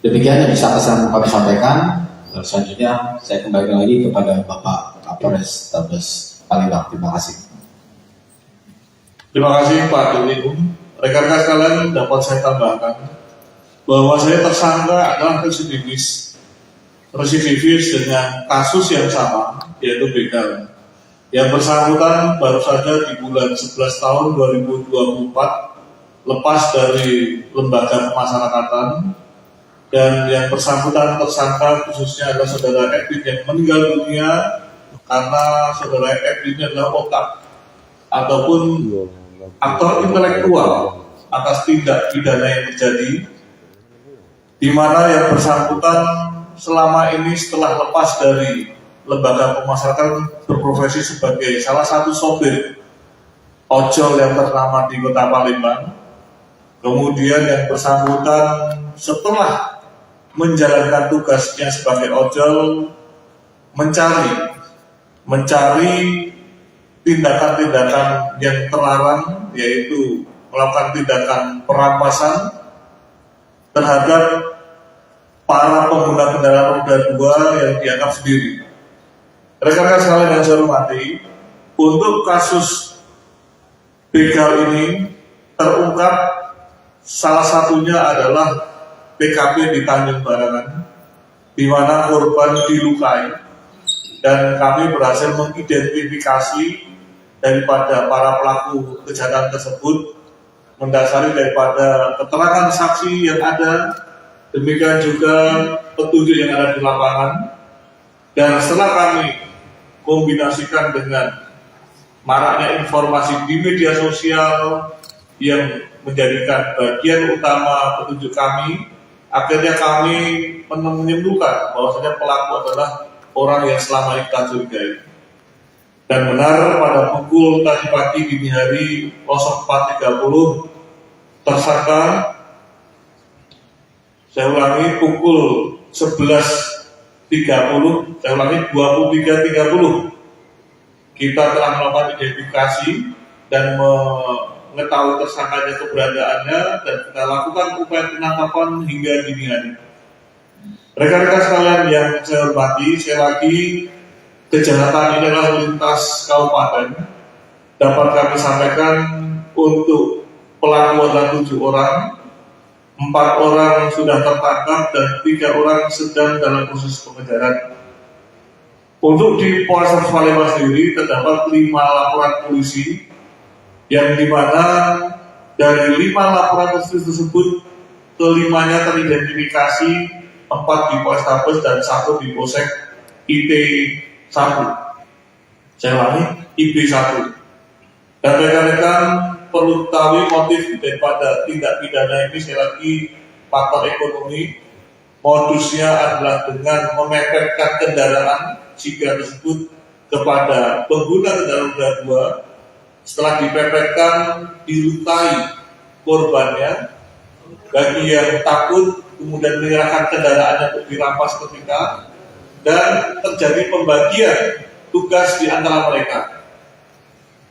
Demikian yang bisa kami sampaikan. Selanjutnya saya kembali lagi kepada Bapak Kapolrestabes Palembang. Terima kasih. Terima kasih Pak Dirkrim. Rekan-rekan sekalian, dapat saya tambahkan bahwasanya tersangka adalah residivis dengan kasus yang sama, yaitu begal. Yang bersangkutan baru saja di bulan 11 tahun 2024 lepas dari lembaga pemasyarakatan, dan yang bersangkutan tersangka khususnya adalah saudara Edwin yang meninggal dunia karena saudara Edwin adalah otak ataupun aktor intelektual atas tindak pidana yang terjadi, di mana yang bersangkutan selama ini setelah lepas dari lembaga pemasyarakatan berprofesi sebagai salah satu sopir ojol yang ternama di Kota Palembang. Kemudian yang bersangkutan setelah menjalankan tugasnya sebagai ojol mencari tindakan-tindakan yang terlarang, yaitu melakukan tindakan perampasan terhadap para pengguna kendaraan roda 2 yang dianggap sendiri. Rekan-rekan sekalian yang saya hormati, untuk kasus begal ini terungkap salah satunya adalah TKP di Tanjung Barangan, di mana korban dilukai, dan kami berhasil mengidentifikasi daripada para pelaku kejahatan tersebut mendasari daripada keterangan saksi yang ada, demikian juga petunjuk yang ada di lapangan. Dan setelah kami kombinasikan dengan maraknya informasi di media sosial yang menjadikan bagian utama petunjuk kami, akhirnya kami menyimpulkan bahwasanya pelaku adalah orang yang selama ini kita curigai. Dan benar pada pukul tadi pagi dini hari 04.30 tersangka, saya ulangi, pukul 11.30, saya ulangi 23.30, kita telah melakukan identifikasi dan mengetahui tersangkanya keberadaannya, dan kita lakukan upaya penangkapan hingga dini hari. Rekan-rekan sekalian yang saya hormati, sekali lagi, kejahatan ini adalah lintas kabupaten. Dapat kami sampaikan untuk pelaku adalah 7 orang, 4 orang sudah tertangkap dan 3 orang sedang dalam proses pengejaran. Untuk di Polres Palembang sendiri terdapat 5 laporan polisi, yang dimana dari 5 laporan polisi tersebut kelimanya teridentifikasi, 4 di Polrestabes dan 1 di Polsek IT1. Saya ulangi, IP1. Dan rekan-rekan perlu ketahui motif daripada tindak pidana ini, sekali lagi, faktor ekonomi. Modusnya adalah dengan memepetkan kendaraan jika tersebut kepada pengguna kendaraan roda 2. Setelah dipepetkan, dilukai korbannya. Bagi yang takut, kemudian menyerahkan kendaraannya untuk dirampas ketika, dan terjadi pembagian tugas di antara mereka.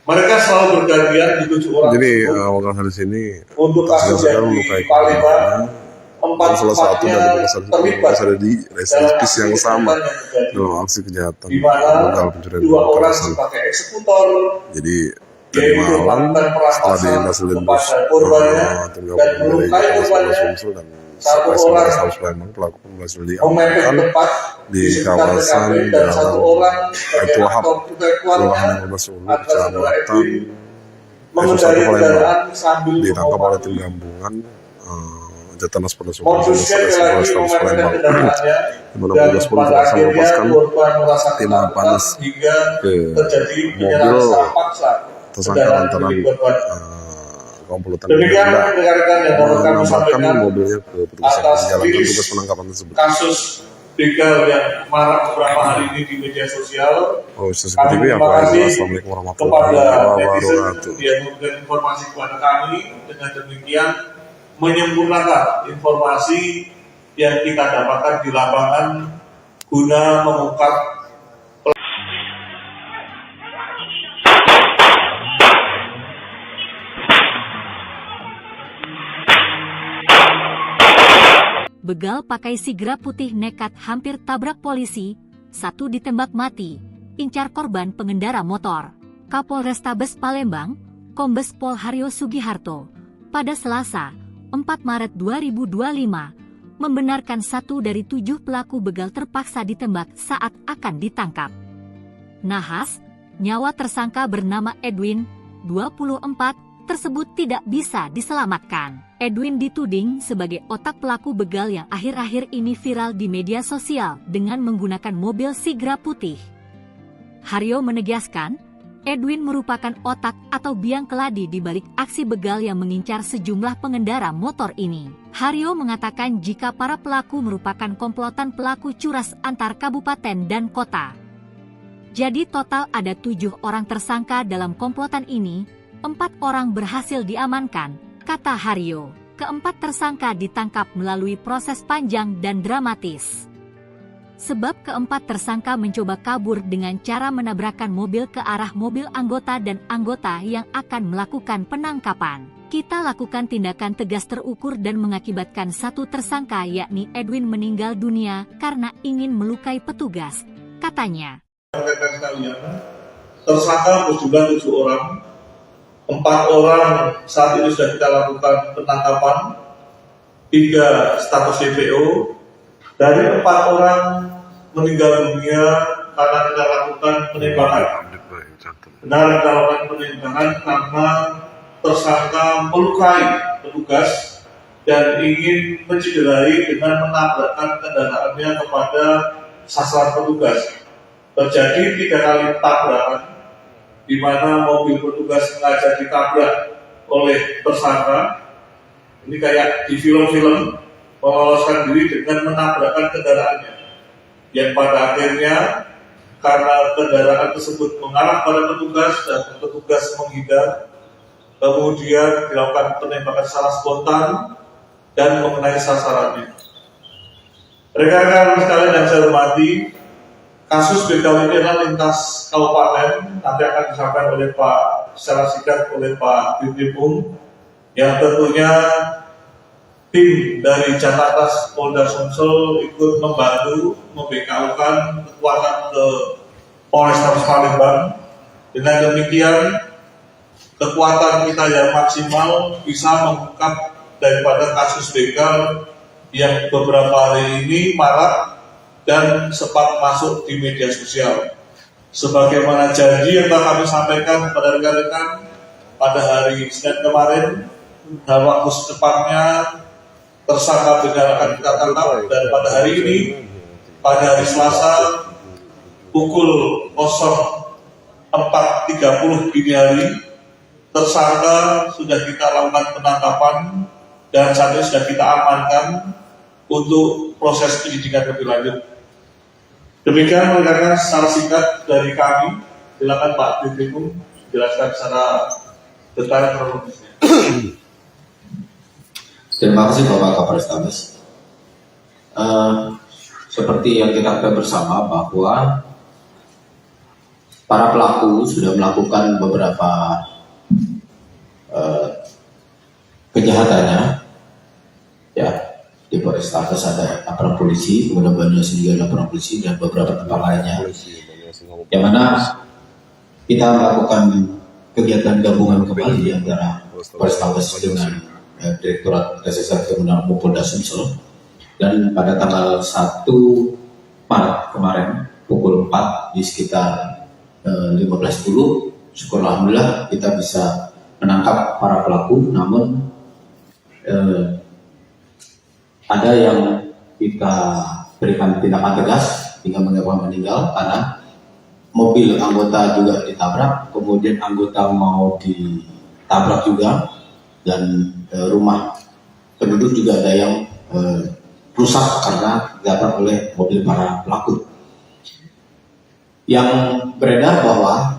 Mereka selalu bergantian di 7 orang. Jadi awal dari sini untuk kasus yang di Palembang, 4 salah satu dari terlibat ada di residivis yang sama dalam aksi kejahatan begal pencurian 2 orang perampasan. sebagai eksekutor, Jadi tadi malam setelah dihasilkan tim gabungan dari Polres Sumsel dan Polres Palembang, pelaku berhasil diamankan di kawasan Jalan Baitul Wahab, Kelurahan 15 Ulu, Kecamatan mengendarai kendaraan sambil ditangkap oleh tim gabungan Jatanas Polres Sumsel dan Polres Palembang. Di mana petugas pun berhasil melepaskan timah panas ke mobil tersangka lantaran komplotan yang mengamankan mobilnya ke petugas yang menjalankan tugas penangkapan tersebut. Kasus begal yang marak beberapa hari ini di media sosial. TV, Assalamualaikum warahmatullahi wabarakatuh. Dia memberikan informasi kepada kami, dengan demikian menyempurnakan informasi yang kita dapatkan di lapangan guna mengungkap Begal pakai sigra putih nekat hampir tabrak polisi, 1 ditembak mati, incar korban pengendara motor. Kapolrestabes Palembang, Kombes Pol Haryo Sugiharto, pada Selasa, 4 Maret 2025, membenarkan 1 dari 7 pelaku begal terpaksa ditembak saat akan ditangkap. Nahas, nyawa tersangka bernama Edwin, 24, tersebut tidak bisa diselamatkan. Edwin dituding sebagai otak pelaku begal yang akhir-akhir ini viral di media sosial dengan menggunakan mobil Sigra putih. Haryo menegaskan, Edwin merupakan otak atau biang keladi di balik aksi begal yang mengincar sejumlah pengendara motor ini. Haryo mengatakan jika para pelaku merupakan komplotan pelaku curas antar kabupaten dan kota. Jadi total ada 7 orang tersangka dalam komplotan ini, 4 orang berhasil diamankan, kata Haryo. Keempat tersangka ditangkap melalui proses panjang dan dramatis. Sebab keempat tersangka mencoba kabur dengan cara menabrakkan mobil ke arah mobil anggota dan anggota yang akan melakukan penangkapan. Kita lakukan tindakan tegas terukur dan mengakibatkan 1 tersangka yakni Edwin meninggal dunia karena ingin melukai petugas, katanya. Tersangka berjumlah 7 orang, 4 orang saat ini sudah kita lakukan penangkapan, 3 status DPO. Dari 4 orang meninggal dunia karena kita lakukan penembakan. Benar kita lakukan penembakan karena tersangka melukai petugas dan ingin mencederai dengan menabrakkan kendaraannya kepada sasaran petugas. Terjadi 3 kali tabrakan, di mana mobil petugas sengaja ditabrak oleh tersangka. Ini kayak di film-film, meloloskan diri dengan menabrakkan kendaraannya, yang pada akhirnya karena kendaraan tersebut mengarah pada petugas dan petugas menghindar, kemudian dilakukan penembakan secara spontan dan mengenai sasarannya. Rekan-rekan sekalian yang saya hormati, kasus begal ini adalah lintas kabupaten, nanti akan disampaikan oleh Pak secara singkat oleh Pak Dirkrim, yang tentunya tim dari Jakarta Polda Sumsel ikut membantu membekaukan kekuatan ke Polrestabes Palembang. Dengan demikian, kekuatan kita yang maksimal bisa mengungkap daripada kasus begal yang beberapa hari ini marak dan sempat masuk di media sosial. Sebagaimana janji yang telah kami sampaikan kepada rekan-rekan pada hari Senin kemarin, dalam waktu secepatnya tersangka begal akan kita tangkap, dan pada hari ini, pada hari Selasa pukul 04.30 dini hari, tersangka sudah kita lakukan penangkapan dan saat ini sudah kita amankan untuk proses penyidikan lebih lanjut. Demikian rekan-rekan secara singkat dari kami. Silakan Pak Dirkrim jelaskan secara detail kronologisnya. Terima kasih Bapak Kapolrestabes. Seperti yang kita ketahui bersama bahwa para pelaku sudah melakukan beberapa kejahatannya, ya, di Polrestabes ada aparat polisi, kemudian Banyumas juga ada aparat polisi dan beberapa tempat lainnya, yang mana kita melakukan kegiatan gabungan kembali antara Polrestabes dengan Direktorat Reserse Kriminal Polda Sumsel, dan pada tanggal 1 Maret kemarin pukul 4 di sekitar 15.10, syukur alhamdulillah kita bisa menangkap para pelaku. Namun ada yang kita berikan tindakan tegas hingga menyebabkan meninggal karena mobil anggota juga ditabrak, kemudian anggota mau ditabrak juga, dan rumah penduduk juga ada yang rusak karena ditabrak oleh mobil para pelaku. Yang beredar bahwa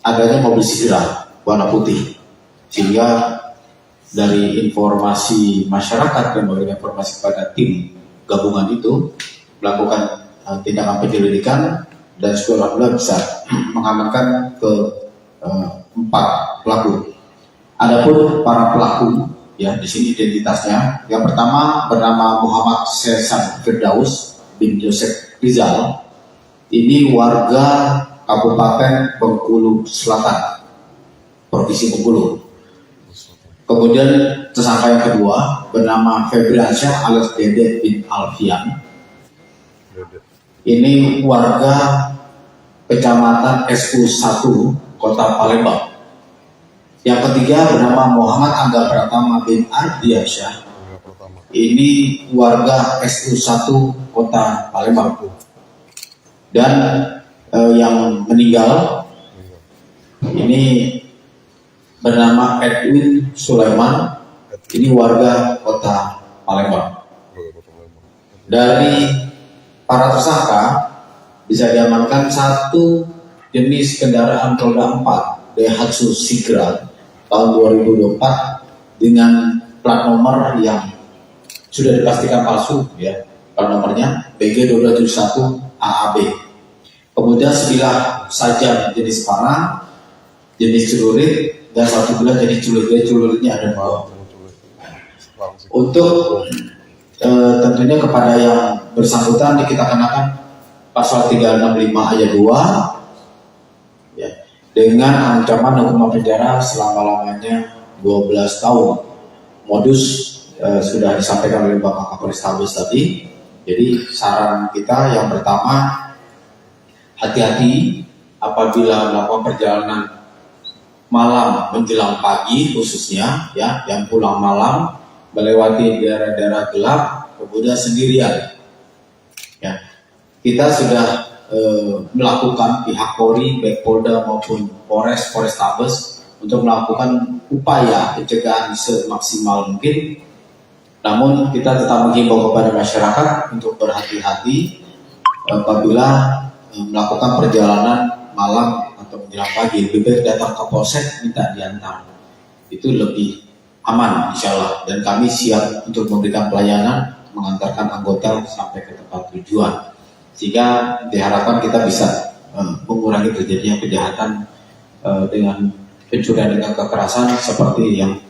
adanya mobil Sigra warna putih, sehingga dari informasi masyarakat yang memberikan informasi kepada tim gabungan itu melakukan tindakan penyelidikan, dan alhamdulillah bisa mengamankan ke 4 pelaku. Adapun para pelaku, ya, di sini identitasnya. Yang pertama bernama Muhammad Sesan Firdaus bin Yosef Rizal. Ini warga Kabupaten Bengkulu Selatan, Provinsi Bengkulu. Kemudian tersangka yang kedua bernama Febriansyah alias Dede bin Alfian. Ini warga Kecamatan SU1 Kota Palembang. Yang ketiga bernama Muhammad Angga Pratama bin Ardiansyah. Ini warga SU1 Kota Palembang. Dan yang meninggal ini bernama Edwin Sulaiman. Ini warga Kota Palembang. Dari para tersangka bisa diamankan satu jenis kendaraan roda 4 Daihatsu Sigra tahun 2024 dengan plat nomor yang sudah dipastikan palsu, ya. Plat nomornya BG2271 AAB. Kemudian sebilah sajam jenis panah, jenis celurit, dan satu bilah jenis celurit. Celuritnya ada 2. Untuk tentunya kepada yang bersangkutan kita kenakan pasal 365 ayat 2, ya, dengan ancaman hukuman penjara selama-lamanya 12 tahun. Modus sudah disampaikan oleh Bapak Kapolrestabes tadi. Jadi saran kita yang pertama, hati-hati apabila melakukan perjalanan malam menjelang pagi khususnya, ya, yang pulang malam melewati daerah-daerah gelap kemudian sendirian. Ya, kita sudah melakukan pihak Polri, baik Polda maupun Polrestabes untuk melakukan upaya pencegahan semaksimal mungkin. Namun kita tetap menghimbau kepada masyarakat untuk berhati-hati apabila melakukan perjalanan malam atau menjelang pagi. Lebih baik datang ke polsek minta diantar. Itu lebih aman insya Allah. Dan kami siap untuk memberikan pelayanan mengantarkan anggota sampai ke tempat tujuan. Sehingga diharapkan kita bisa mengurangi terjadinya kejahatan dengan pencurian dengan kekerasan seperti yang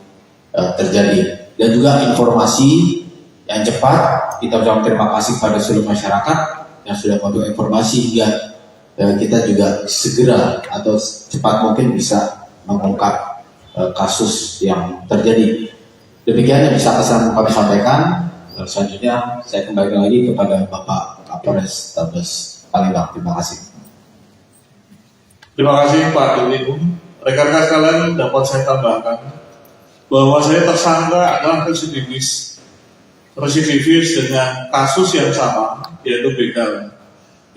terjadi. Dan juga informasi yang cepat, kita ucapkan terima kasih pada seluruh masyarakat yang sudah memberikan informasi hingga kita juga segera atau cepat mungkin bisa mengungkap kasus yang terjadi. Demikian yang bisa kami sampaikan. Selanjutnya saya kembali lagi kepada Bapak Kapolrestabes Palembang. Terima kasih. Terima kasih Pak Dirlim. Rekan-rekan sekalian, dapat saya tambahkan bahwa saya tersangka adalah residivis dengan kasus yang sama, yaitu begal.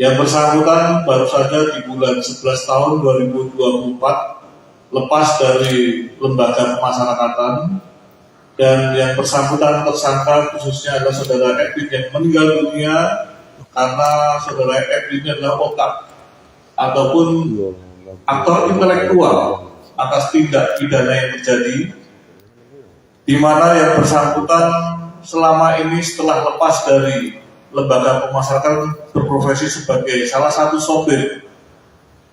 Yang bersangkutan baru saja di bulan 11 tahun 2024 lepas dari lembaga pemasyarakatan, dan yang bersangkutan tersangka khususnya adalah saudara Edwin yang meninggal dunia karena saudara Edwin adalah otak ataupun aktor intelektual atas tindak pidana yang terjadi, di mana yang bersangkutan selama ini setelah lepas dari lembaga pemasyarakatan berprofesi sebagai salah satu sopir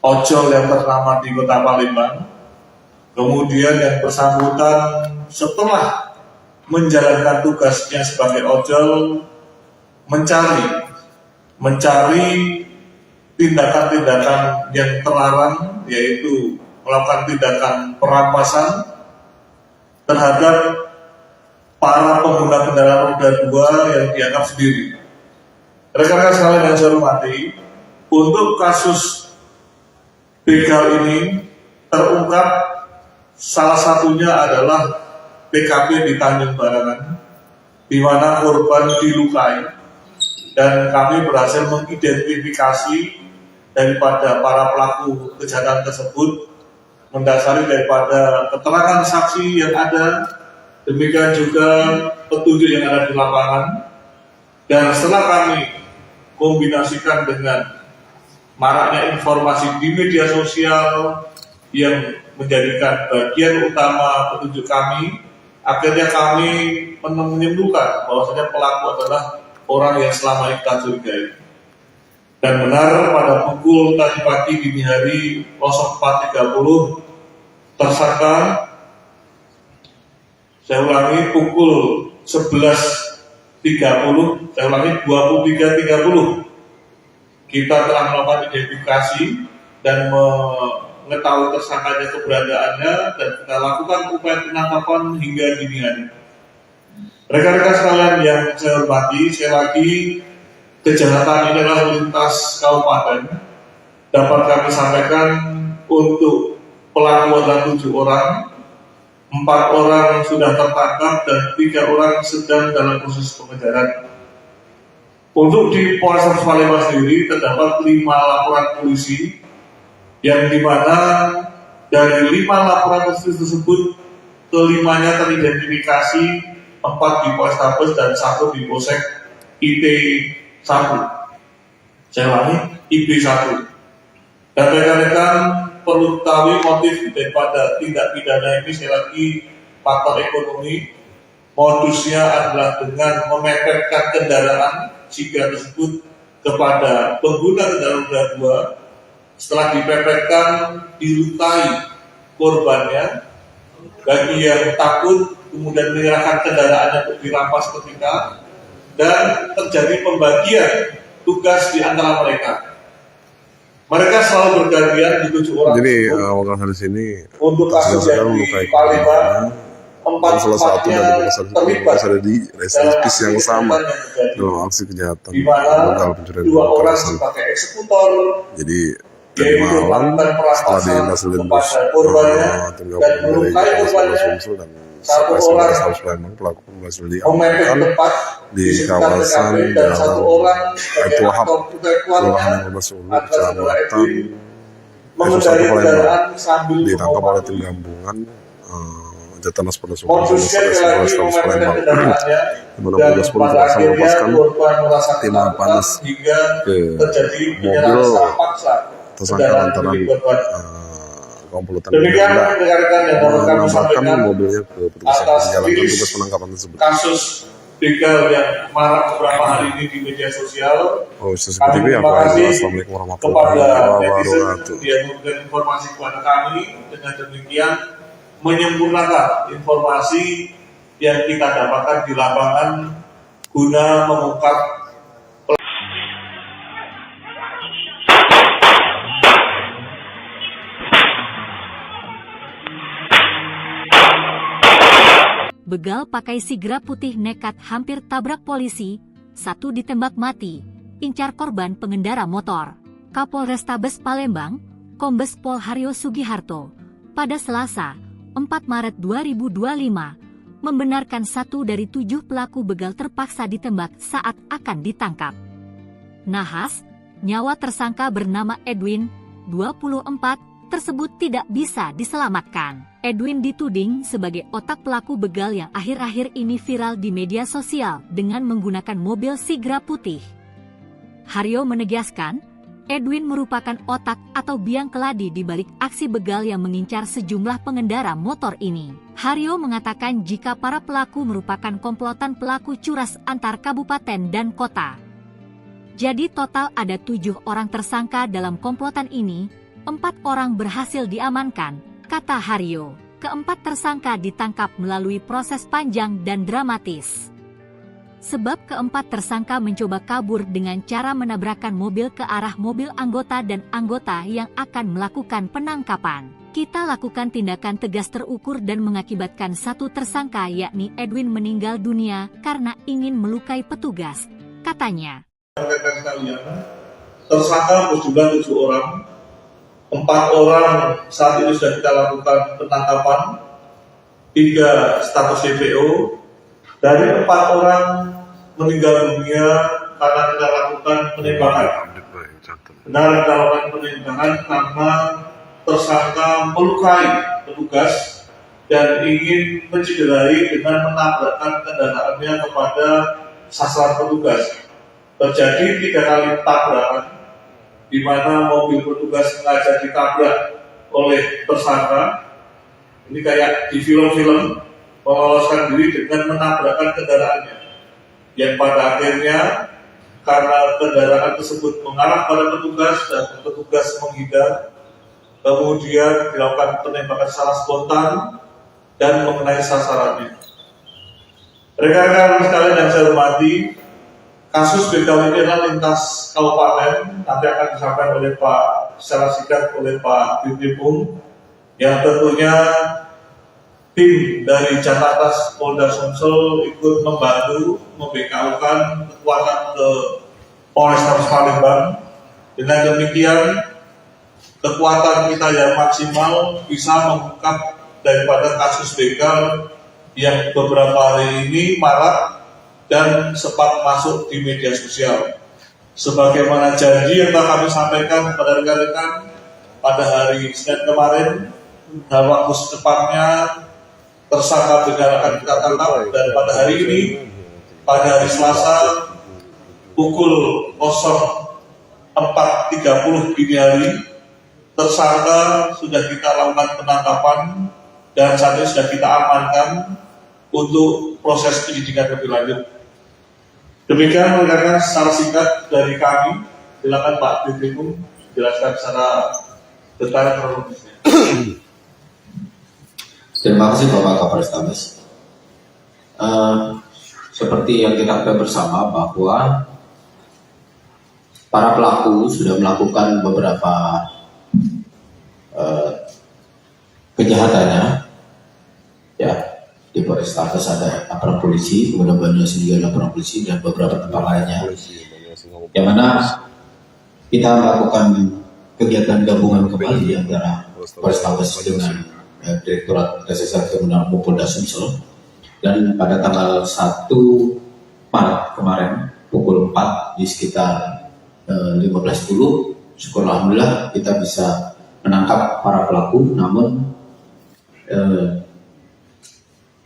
ojol yang ternama di Kota Palembang. Kemudian yang bersangkutan setelah menjalankan tugasnya sebagai ojol mencari tindakan-tindakan yang terlarang, yaitu melakukan tindakan perampasan terhadap para pengguna kendaraan roda 2 yang dianggap sendiri. Rekan-rekan sekalian yang saya hormati, untuk kasus begal ini terungkap salah satunya adalah TKP di Tanjung Barangan, di mana korban dilukai, dan kami berhasil mengidentifikasi daripada para pelaku kejahatan tersebut mendasari daripada keterangan saksi yang ada, demikian juga petunjuk yang ada di lapangan. Dan setelah kami kombinasikan dengan maraknya informasi di media sosial yang menjadikan bagian utama petunjuk kami, akhirnya kami menyimpulkan bahwasanya pelaku adalah orang yang selama ini kita curigai. Dan benar pada pukul tadi pagi dini hari 04.30 tersangka, saya ulangi pukul 11.30, saya ulangi 23.30, kita telah melakukan identifikasi dan mengetahui tersangkanya keberadaannya dan kita lakukan upaya penangkapan hingga dini hari. Rekan-rekan sekalian yang saya hormati, sekali lagi kejahatan ini adalah lintas kabupaten. Dapat kami sampaikan untuk pelaku adalah 7 orang, 4 orang sudah tertangkap dan 3 orang sedang dalam proses pengejaran. Untuk di Polres Palembang sendiri terdapat 5 laporan polisi yang dimana dari 5 laporan polisi tersebut kelimanya teridentifikasi 4 di Polrestabes dan 1 di Polsek IP1. Saya ulangi, IP1. Dan rekan-rekan perlu ketahui motif daripada tindak pidana ini sekali lagi faktor ekonomi. Modusnya adalah dengan memepetkan kendaraan jika tersebut kepada pengguna kendaraan roda 2. Setelah dipepetkan, dilukai korbannya. Bagi yang takut kemudian menyerahkan kendaraannya untuk dirampas ketika dan terjadi pembagian tugas di antara mereka. Mereka selalu bergantian di 7 orang. Jadi awal dari sini untuk kasus yang di Palembang, 4-4-nya terlibat ada di reservis yang sama dalam aksi kejahatan di mana begal pencurian 2 orang sebagai eksekutor. Jadi tadi malam setelah dihasilkan korbannya tim dan gabungan dari melukai korbannya. Sumsel dan 1 orang Polres Palembang pelaku berhasil memepet diamankan tepat di kawasan dan 1 orang Baitul Haq, Kelurahan Ulu, Kecamatan mengendari kendaraan sambil ditangkap oleh tim gabungan Jatanas Polda Sumsel dan Polres Palembang. Di mana petugas polisi berhasil melepaskan tim panas ke mobil tersangka lantaran komplotan mengamankan mobilnya ke petugas yang menjalankan tugas penangkapan tersebut. Kasus begal yang marak beberapa hari ini di media sosial. Oh, seperti itu. Assalamualaikum warahmatullahi wabarakatuh. Dia memberikan informasi kepada kami, dengan demikian menyempurnakan informasi yang kita dapatkan di lapangan guna mengungkap Begal pakai sigra putih nekat hampir tabrak polisi, 1 ditembak mati, incar korban pengendara motor. Kapolrestabes Palembang, Kombes Pol Haryo Sugiharto, pada Selasa, 4 Maret 2025, membenarkan 1 dari 7 pelaku begal terpaksa ditembak saat akan ditangkap. Nahas, nyawa tersangka bernama Edwin, 24, tersebut tidak bisa diselamatkan. Edwin dituding sebagai otak pelaku begal yang akhir-akhir ini viral di media sosial dengan menggunakan mobil sigra putih. Haryo menegaskan, Edwin merupakan otak atau biang keladi di balik aksi begal yang mengincar sejumlah pengendara motor ini. Haryo mengatakan jika para pelaku merupakan komplotan pelaku curas antar kabupaten dan kota. Jadi total ada 7 orang tersangka dalam komplotan ini, 4 orang berhasil diamankan, kata Haryo. Keempat tersangka ditangkap melalui proses panjang dan dramatis. Sebab keempat tersangka mencoba kabur dengan cara menabrakkan mobil ke arah mobil anggota dan anggota yang akan melakukan penangkapan. Kita lakukan tindakan tegas terukur dan mengakibatkan 1 tersangka yakni Edwin meninggal dunia karena ingin melukai petugas, katanya. Tersangka berjumlah 7 orang. 4 orang saat ini sudah kita lakukan penangkapan, 3 status DPO. Dari 4 orang meninggal dunia karena kita lakukan penembakan. Benar kita lakukan penembakan karena tersangka melukai petugas dan ingin mencederai dengan menabrakkan kendaraannya kepada sasaran petugas. Terjadi 3 kali tabrakan, di mana mobil petugas sengaja ditabrak oleh tersangka. Ini kayak di film-film, meloloskan diri dengan menabrakkan kendaraannya. Yang pada akhirnya karena kendaraan tersebut mengarah pada petugas dan petugas menghindar, kemudian dilakukan penembakan secara spontan dan mengenai sasarannya. Rekan-rekan sekalian yang saya hormati, kasus begal ini adalah lintas kabupaten, nanti akan disampaikan oleh Pak secara singkat oleh Pak Dirkrim, yang tentunya tim dari Jakarta Polda Sumsel ikut membantu membekaukan kekuatan ke Polrestabes Palembang. Dengan demikian kekuatan kita yang maksimal bisa mengungkap daripada kasus begal yang beberapa hari ini marak dan sempat masuk di media sosial. Sebagaimana janji yang telah kami sampaikan kepada rekan-rekan pada hari Senin kemarin, dalam waktu secepatnya tersangka begal akan kita tangkap, dan pada hari ini, pada hari Selasa pukul 04.30 dini hari, tersangka sudah kita lakukan penangkapan dan saat ini sudah kita amankan untuk proses penyidikan lebih lanjut. Demikian rekan-rekan secara singkat dari kami. Silakan Pak Dirkrim jelaskan secara detail kronologisnya. Terima kasih Bapak Kapolrestabes. Seperti yang kita ketahui bersama bahwa para pelaku sudah melakukan beberapa kejahatannya, ya, di Polrestabes ada aparat polisi, kemudian Banyumas juga ada aparat polisi dan beberapa tempat lainnya, yang mana kita melakukan kegiatan gabungan kembali antara Polrestabes dengan Direktorat Reserse Kriminal Polda Sumsel, dan pada tanggal 1 Maret kemarin pukul 4 di sekitar 15.10, syukur alhamdulillah kita bisa menangkap para pelaku. Namun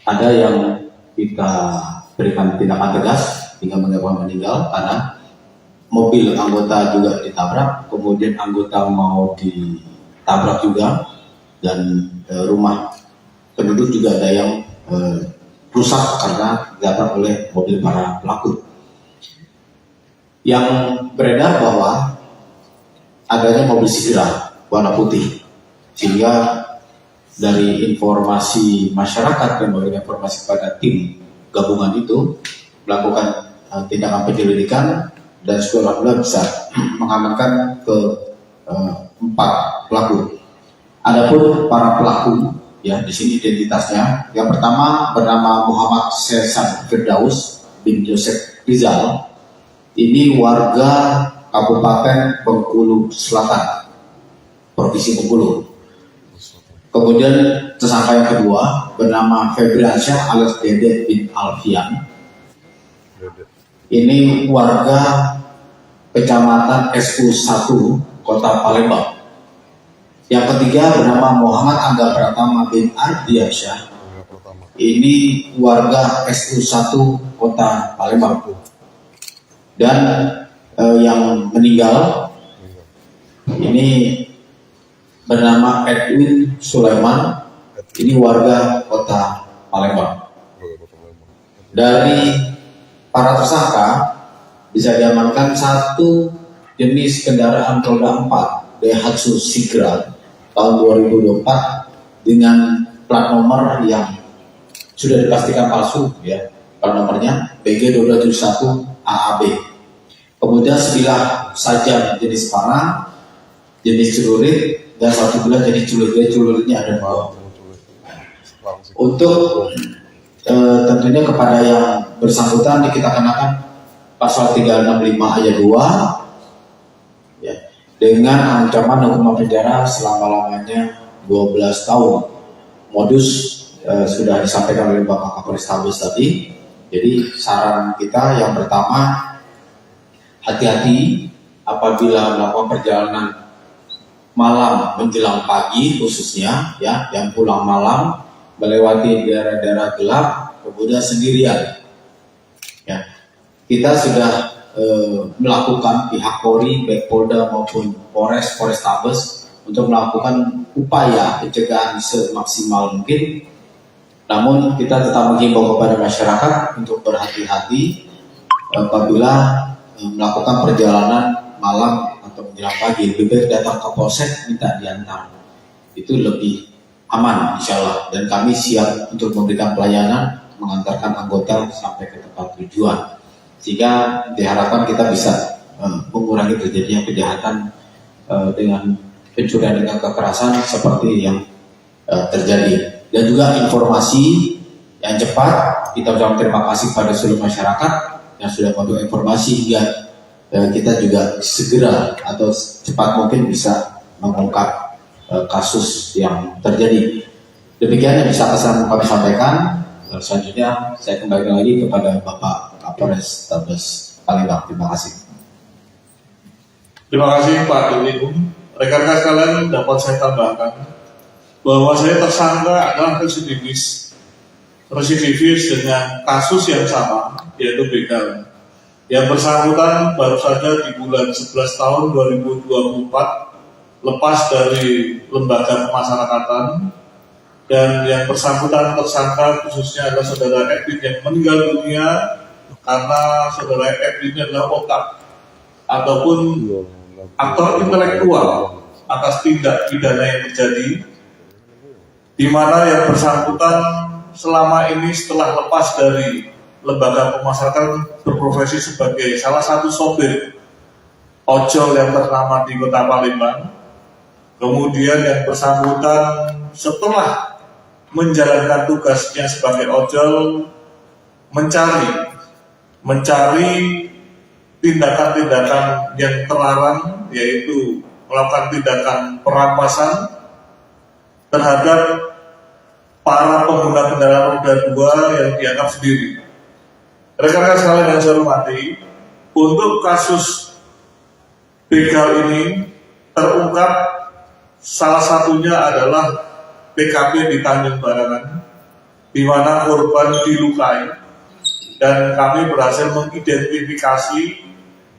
ada yang kita berikan tindakan tegas hingga menyebabkan meninggal karena mobil anggota juga ditabrak, kemudian anggota mau ditabrak juga, dan rumah penduduk juga ada yang rusak karena ditabrak oleh mobil para pelaku. Yang beredar bahwa adanya mobil Sigra warna putih, sehingga dari informasi masyarakat yang memberikan informasi kepada tim gabungan itu melakukan tindakan penyelidikan, dan alhamdulillah bisa mengamankan ke 4 pelaku. Adapun para pelaku, ya, di sini identitasnya. Yang pertama bernama Muhammad Sesan Firdaus bin Joseph Rizal. Ini warga Kabupaten Bengkulu Selatan, Provinsi Bengkulu. Kemudian tersangka yang kedua bernama Febriansyah alias Dede bin Alfian. Ini warga Kecamatan SU1 Kota Palembang. Yang ketiga bernama Muhammad Angga Pratama bin Ardiansyah. Ini warga SU1 Kota Palembang. Dan yang meninggal ini bernama Edwin Sulaiman. Ini warga Kota Palembang. Dari para tersangka bisa diamankan satu jenis kendaraan roda 4 Daihatsu Sigra tahun 2024 dengan plat nomor yang sudah dipastikan palsu, ya, plat nomornya BG2271 AAB. Kemudian sebilah sajam jenis panah, jenis celurit, dan satu bilah jenis celuritnya ada 2. Untuk tentunya kepada yang bersangkutan kita kenakan pasal 365 ayat 2, ya, dengan ancaman hukuman penjara selama-lamanya 12 tahun. Modus sudah disampaikan oleh Bapak Kapolrestabes tadi. Jadi saran kita yang pertama, hati-hati apabila melakukan perjalanan malam menjelang pagi, khususnya, ya, yang pulang malam melewati daerah-daerah gelap, kemudian sendirian. Ya, kita sudah melakukan pihak Polri, baik Polda maupun Polrestabes untuk melakukan upaya pencegahan semaksimal mungkin. Namun kita tetap menghimbau kepada masyarakat untuk berhati-hati apabila melakukan perjalanan malam atau menjelang pagi. Lebih baik datang ke polsek minta diantar, itu lebih aman insya Allah. Dan kami siap untuk memberikan pelayanan mengantarkan anggota sampai ke tempat tujuan. sehingga diharapkan kita bisa mengurangi terjadinya kejahatan dengan pencurian dengan kekerasan seperti yang terjadi. Dan juga informasi yang cepat, kita ucapkan terima kasih pada seluruh masyarakat yang sudah memberikan informasi hingga kita juga segera atau cepat mungkin bisa mengungkap kasus yang terjadi. Demikian yang bisa kami sampaikan. Selanjutnya saya kembali lagi kepada Bapak Kapolres Tabes Palembang. Terima kasih. Terima kasih Pak Dirlim. Rekan-rekan sekalian, dapat saya tambahkan bahwa saya tersangka adalah residivis dengan kasus yang sama, yaitu begal. Yang bersangkutan baru saja di bulan 11 tahun 2024 lepas dari lembaga pemasyarakatan, dan yang bersangkutan tersangka khususnya adalah saudara Edwin yang meninggal dunia karena saudara Edwin adalah otak ataupun aktor intelektual atas tindak pidana yang terjadi, di mana yang bersangkutan selama ini setelah lepas dari lembaga pemasyarakatan berprofesi sebagai salah satu sopir ojol yang ternama di Kota Palembang. Kemudian yang bersangkutan setelah menjalankan tugasnya sebagai ojol mencari tindakan-tindakan yang terlarang, yaitu melakukan tindakan perampasan terhadap para pengguna kendaraan roda 2 yang dianggap sendiri. Rekan-rekan sekalian yang saya hormati, untuk kasus begal ini terungkap salah satunya adalah PKP di Tanjung Barangan, di mana korban dilukai, dan kami berhasil mengidentifikasi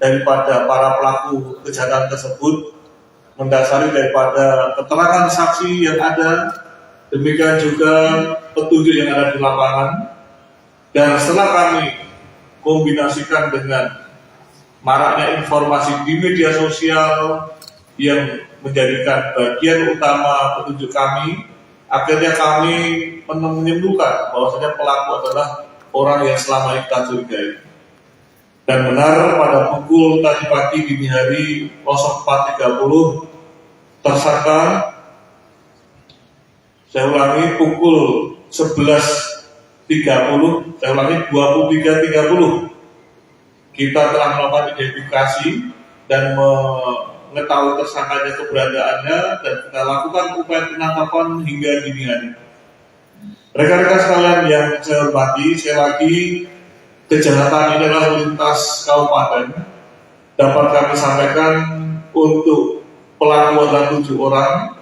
daripada para pelaku kejahatan tersebut mendasari daripada keterangan saksi yang ada, demikian juga petunjuk yang ada di lapangan. Dan setelah kami kombinasikan dengan maraknya informasi di media sosial yang menjadikan bagian utama petunjuk kami, akhirnya kami menyimpulkan bahwasanya pelaku adalah orang yang selama ini kita curigai. Dan benar pada pukul tadi pagi dini hari 04.30 tersangka, saya ulangi pukul 11.30, saya ulangi 23.30, kita telah melakukan identifikasi dan mengetahui tersangkanya keberadaannya, dan kita lakukan upaya penangkapan hingga dini hari. Rekan-rekan sekalian yang saya hormati, sekali lagi kejahatan ini adalah lintas kabupaten. Dapat kami sampaikan untuk pelaku adalah 7 orang,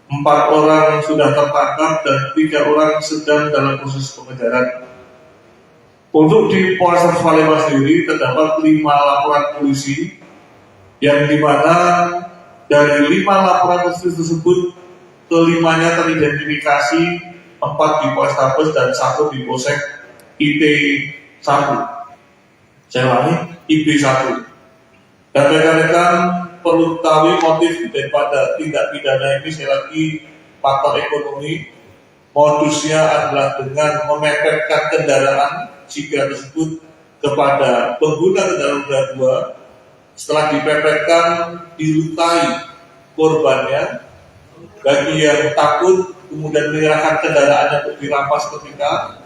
4 orang sudah tertangkap dan 3 orang sedang dalam proses pengejaran. Untuk di Polres Palembang sendiri terdapat 5 laporan polisi, yang dimana dari 5 laporan polisi tersebut kelimanya teridentifikasi, 4 di Polres Tabes dan 1 di Polsek IT1. Saya ulangi, IP1. Dan rekan-rekan perlu ketahui motif daripada tindak pidana ini, sekali lagi faktor ekonomi. Modusnya adalah dengan memepetkan kendaraan jika tersebut kepada pengguna kendaraan roda 2. Setelah dipepetkan, dilukai korbannya. Bagi yang takut, kemudian menyerahkan kendaraannya untuk dirampas ketika,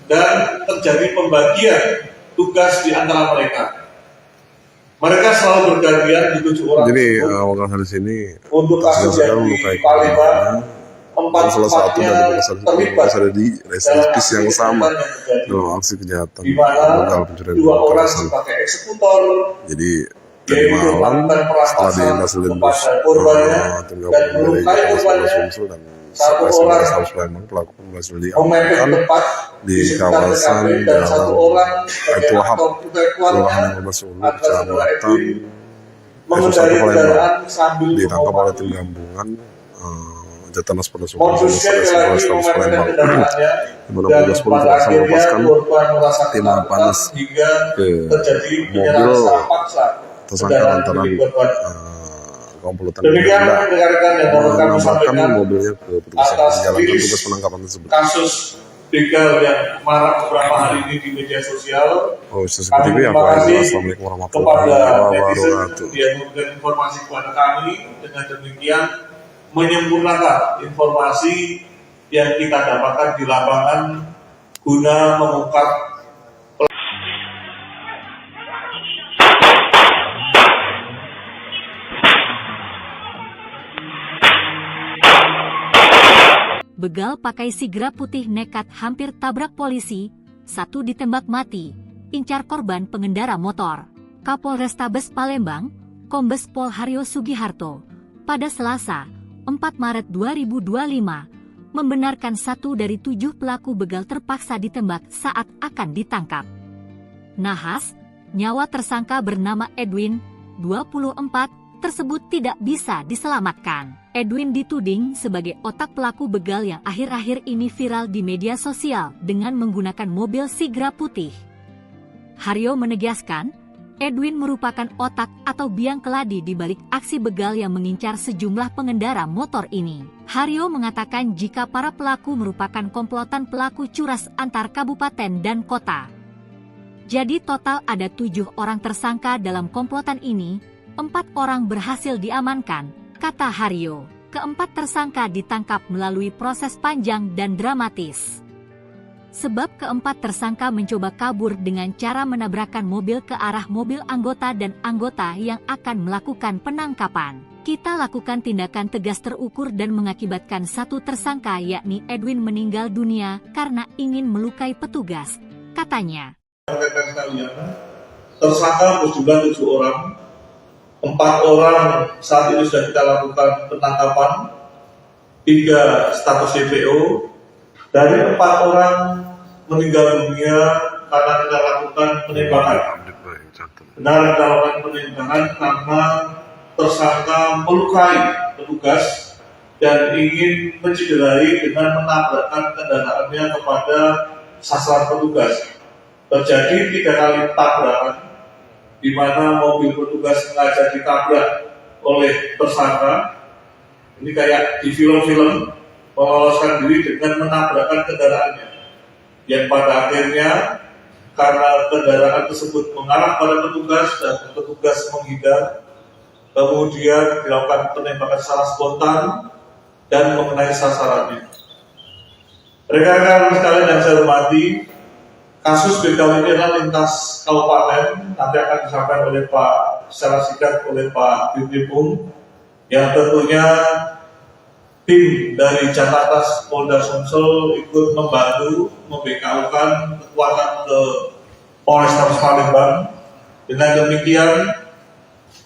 dan terjadi pembagian tugas di antara mereka. Mereka selalu bergantian di 7 orang. Jadi wakil di sini untuk kasus yang di Palembang, 4-4-nya terlibat ada di residivis yang sama dalam aksi kejahatan di mana begal pencurian 2 orang sebagai eksekutor, jadi tadi malam setelah dihasilkan korbannya tim dan gabungan dari melukai korbannya. Sumsel dan 1 orang Polres Palembang pelaku berhasil memepet diamankan tepat di kawasan dan 1 orang Baitul Haq, Kelurahan Muhammad Sulu, Kecamatan mengendari kendaraan sambil ditangkap oleh tim gabungan Jatanas Polda Sumsel Polres Tabes Palembang, di mana petugas polisi berhasil melepaskan tim panas ke mobil tersangka lantaran komplotan mengamankan mobilnya ke petugas yang menjalankan tugas penangkapan tersebut. Kasus begal yang marak beberapa hari ini di media sosial. Kami terima kasih kepada netizen yang memberikan informasi kepada kami. Dengan demikian menyempurnakan informasi yang kita dapatkan di lapangan guna mengungkap begal pakai sigra putih nekat hampir tabrak polisi, satu ditembak mati, incar korban pengendara motor. Kapolrestabes Palembang, Kombes Pol Haryo Sugiharto, pada Selasa, 4 Maret 2025, membenarkan 1 dari 7 pelaku begal terpaksa ditembak saat akan ditangkap. Nahas, nyawa tersangka bernama Edwin, 24, tersebut tidak bisa diselamatkan. Edwin dituding sebagai otak pelaku begal yang akhir-akhir ini viral di media sosial dengan menggunakan mobil sigra putih. Haryo menegaskan, Edwin merupakan otak atau biang keladi di balik aksi begal yang mengincar sejumlah pengendara motor ini. Haryo mengatakan jika para pelaku merupakan komplotan pelaku curas antar kabupaten dan kota. Jadi total ada 7 orang tersangka dalam komplotan ini, 4 orang berhasil diamankan, kata Haryo. Keempat tersangka ditangkap melalui proses panjang dan dramatis. Sebab keempat tersangka mencoba kabur dengan cara menabrakkan mobil ke arah mobil anggota dan anggota yang akan melakukan penangkapan. Kita lakukan tindakan tegas terukur dan mengakibatkan 1 tersangka yakni Edwin meninggal dunia karena ingin melukai petugas, katanya. Tersangka berjumlah 7 orang. 4 orang saat ini sudah kita lakukan penangkapan, 3 status DPO. Dari 4 orang meninggal dunia karena kita lakukan penembakan. Benar kita lakukan penembakan karena tersangka melukai petugas dan ingin mencederai dengan menabrakkan kendaraannya kepada sasaran petugas. Terjadi 3 kali tabrakan, di mana mobil petugas sengaja ditabrak oleh tersangka. Ini kayak di film-film, meloloskan diri dengan menabrakkan kendaraannya. Yang pada akhirnya, karena kendaraan tersebut mengarah pada petugas dan petugas menghindar, kemudian dilakukan penembakan secara spontan dan mengenai sasarannya. Rekan-rekan sekalian yang saya hormati, kasus begal ini adalah lintas kabupaten, nanti akan disampaikan oleh Pak secara singkat oleh Pak Dirkrim, yang tentunya tim dari Jakarta Polda Sumsel ikut membantu membekaukan kekuatan ke Polrestabes Palembang. Dengan demikian,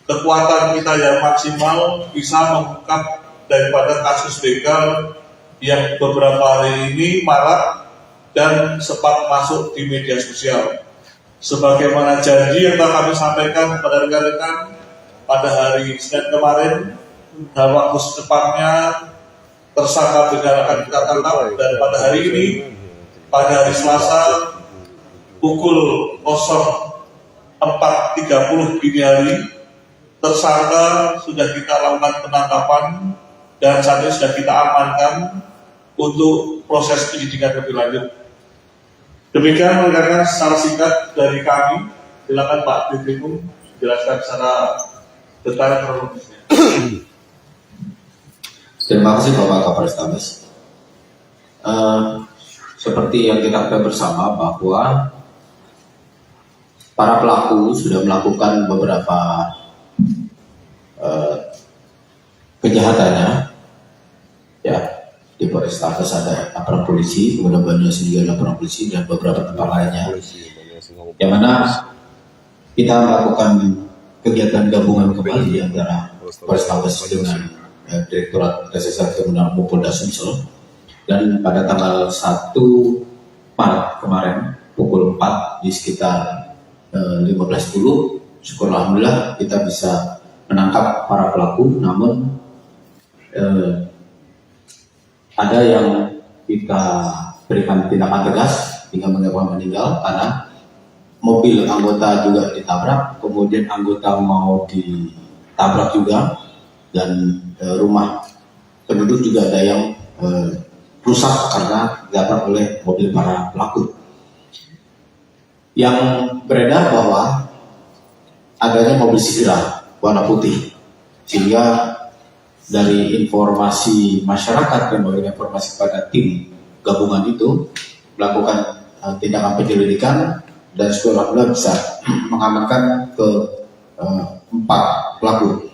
kekuatan kita yang maksimal bisa mengungkap daripada kasus begal yang beberapa hari ini marak dan sempat masuk di media sosial. Sebagaimana janji yang telah kami sampaikan kepada rekan-rekan pada hari Senin kemarin, dalam waktu secepatnya tersangka begal akan kita tangkap, dan pada hari ini, pada hari Selasa pukul 04.30 dini hari, tersangka sudah kita lakukan penangkapan dan saat ini sudah kita amankan untuk proses penyidikan lebih lanjut. Demikian rekan-rekan secara singkat dari kami. Silakan Pak Dirkrim jelaskan secara detail kronologisnya. Terima kasih Bapak Kapolrestabes. Seperti yang kita ketahui bersama bahwa para pelaku sudah melakukan beberapa kejahatannya, ya. Di Polrestabes ada aparat polisi, kemudian Banyumas juga ada aparat polisi dan beberapa tempat lainnya. Yang mana kita melakukan kegiatan gabungan kembali antara Polrestabes dengan Direktorat Reserse Kriminal Polda Sumsel, dan pada tanggal 1 Maret kemarin pukul 4 di sekitar 15.10, syukur alhamdulillah kita bisa menangkap para pelaku. Namun ada yang kita berikan tindakan tegas hingga menyebabkan meninggal karena mobil anggota juga ditabrak, kemudian anggota mau ditabrak juga, dan rumah penduduk juga ada yang rusak karena ditabrak oleh mobil para pelaku. Yang beredar bahwa adanya mobil Sigra warna putih, sehingga dari informasi masyarakat yang memberikan informasi kepada tim gabungan itu melakukan tindakan penyelidikan dan alhamdulillah bisa mengamankan ke 4 pelaku.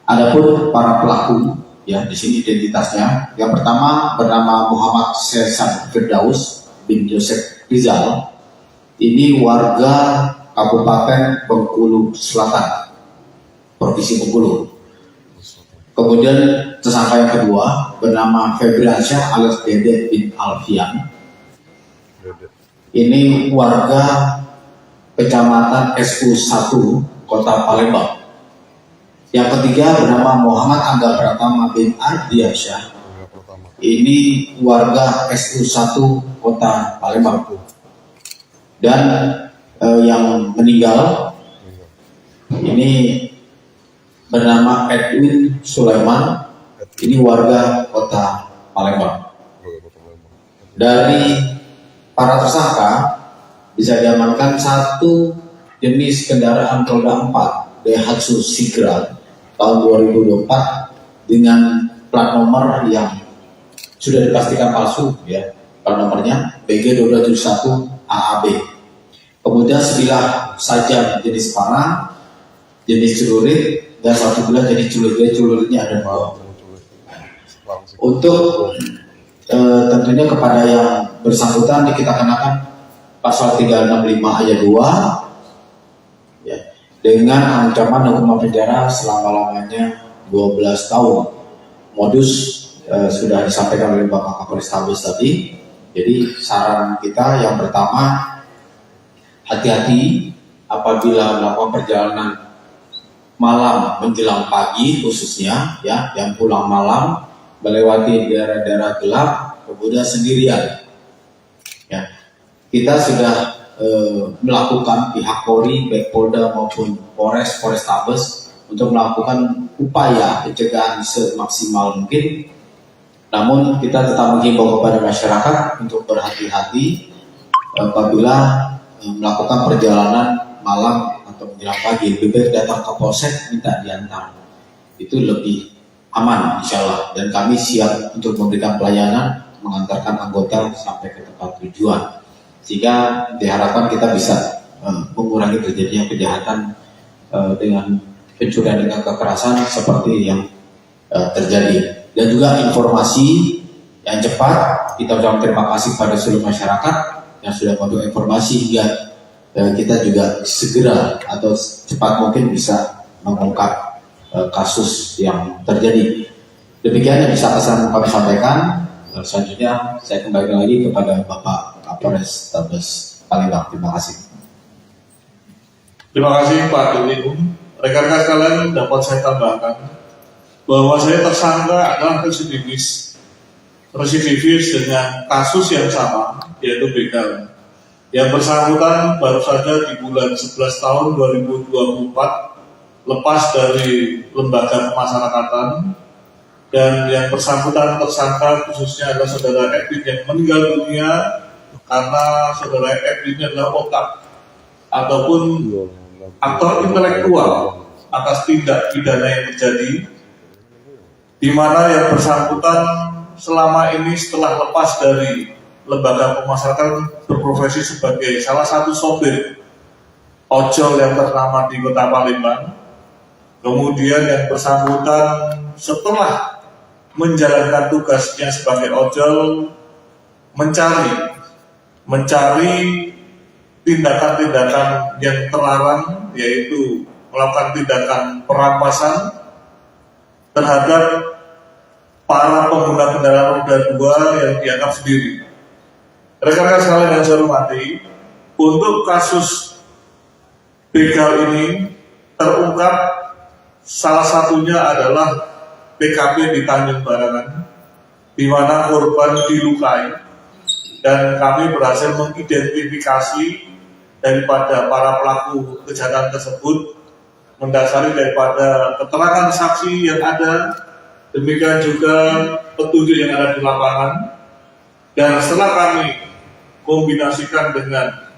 Adapun para pelaku, ya di sini identitasnya. Yang pertama bernama Muhammad Sesan Firdaus bin Yosef Rizal. Ini warga Kabupaten Bengkulu Selatan, Provinsi Bengkulu. Kemudian tersangka yang kedua bernama Febriansyah alias Dede bin Alfian. Ini warga Kecamatan SU1 Kota Palembang. Yang ketiga bernama Muhammad Angga Pratama bin Ardiansyah. Ini warga SU1 Kota Palembang. Dan yang meninggal ini bernama Edwin Sulaiman. Ini warga Kota Palembang. Dari para tersangka bisa diamankan 1 jenis kendaraan roda 4 Daihatsu Sigra tahun 2024 dengan plat nomor yang sudah dipastikan palsu, ya, plat nomornya BG2271 AAB. Kemudian sebilah sajam jenis panah, jenis celurit, dan 1 bilah jenis celuritnya ada 2. Untuk tentunya kepada yang bersangkutan kita kenakan pasal 365 ayat 2, ya, dengan ancaman hukuman penjara selama-lamanya 12 tahun. Modus sudah disampaikan oleh Bapak Kapolrestabes tadi. Jadi saran kita yang pertama, hati-hati apabila melakukan perjalanan malam menjelang pagi khususnya, ya, yang pulang malam melewati daerah-daerah gelap kemudian sendirian. Ya, kita sudah melakukan pihak Polri, baik Polda maupun Polrestabes untuk melakukan upaya pencegahan semaksimal mungkin. Namun kita tetap menghimbau kepada masyarakat untuk berhati-hati apabila melakukan perjalanan malam atau menjelang pagi. Lebih baik datang ke polsek minta diantar, itu lebih aman insya Allah. Dan kami siap untuk memberikan pelayanan mengantarkan anggota sampai ke tempat tujuan, sehingga diharapkan kita bisa mengurangi terjadinya kejahatan dengan pencurian dengan kekerasan seperti yang terjadi. Dan juga informasi yang cepat, kita ucapkan terima kasih pada seluruh masyarakat yang sudah memberikan informasi hingga kita juga segera atau cepat mungkin bisa mengungkap kasus yang terjadi. Demikian yang bisa kami sampaikan. Selanjutnya saya kembali lagi kepada Bapak Kapolrestabes Palembang. Terima kasih. Terima kasih Pak Dirlim. Rekan-rekan sekalian, dapat saya tambahkan bahwa saya tersangka adalah residivis dengan kasus yang sama, yaitu begal. Yang bersangkutan baru saja di bulan 11 tahun 2024 lepas dari lembaga pemasyarakatan, dan yang bersangkutan tersangka khususnya adalah saudara Edwin yang meninggal dunia karena saudara Edwin adalah otak ataupun aktor intelektual atas tindak pidana yang terjadi, di mana yang bersangkutan selama ini setelah lepas dari lembaga pemasyarakatan berprofesi sebagai salah satu sopir ojol yang ternama di Kota Palembang. Kemudian yang bersangkutan setelah menjalankan tugasnya sebagai ojol mencari tindakan-tindakan yang terlarang, yaitu melakukan tindakan perampasan terhadap para pengguna kendaraan roda 2 yang dianggap sendiri. Rekan-rekan sekalian yang saya hormati, untuk kasus begal ini terungkap salah satunya adalah PKP di Tanjung Barangan, di mana korban dilukai, dan kami berhasil mengidentifikasi daripada para pelaku kejahatan tersebut mendasari daripada keterangan saksi yang ada, demikian juga petunjuk yang ada di lapangan, Dan setelah kami kombinasikan dengan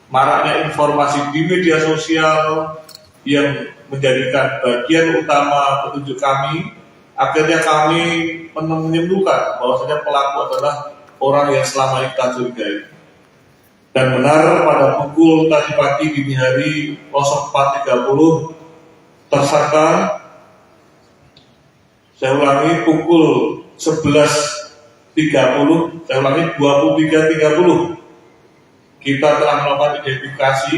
maraknya informasi di media sosial yang menjadikan bagian utama petunjuk kami, akhirnya kami menyimpulkan bahwasanya pelaku adalah orang yang selama ini kita curigai. Dan benar pada pukul tadi pagi dini hari 04.30 tersangka, saya ulangi pukul 11.30, saya ulangi 23.30, kita telah melakukan identifikasi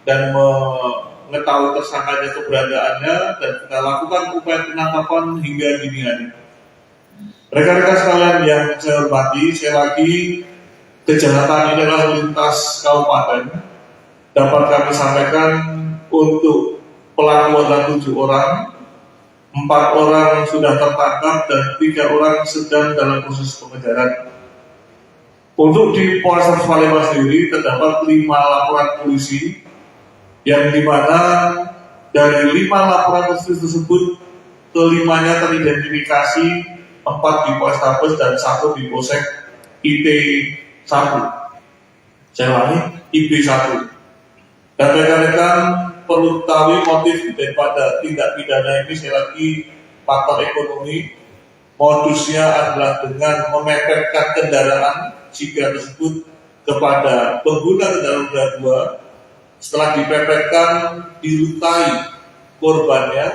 dan mengetahui tersangkanya keberadaannya dan kita lakukan upaya penangkapan hingga dini hari. Rekan-rekan sekalian yang saya hormati, sekali lagi kejahatan ini adalah lintas kabupaten. Dapat kami sampaikan untuk pelaku adalah 7 orang, 4 orang sudah tertangkap dan 3 orang sedang dalam proses pengejaran. Untuk di Polres Palembang sendiri terdapat 5 laporan polisi yang dimana dari 5 laporan polisi tersebut kelimanya teridentifikasi, 4 di Polrestabes dan 1 di Polsek IT1. Saya ulangi, IP1. Dan rekan-rekan perlu ketahui motif daripada tindak pidana ini, sekali lagi faktor ekonomi. Modusnya adalah dengan memepetkan kendaraan jika tersebut kepada pengguna kendaraan roda 2. Setelah dipepetkan, dilukai korbannya.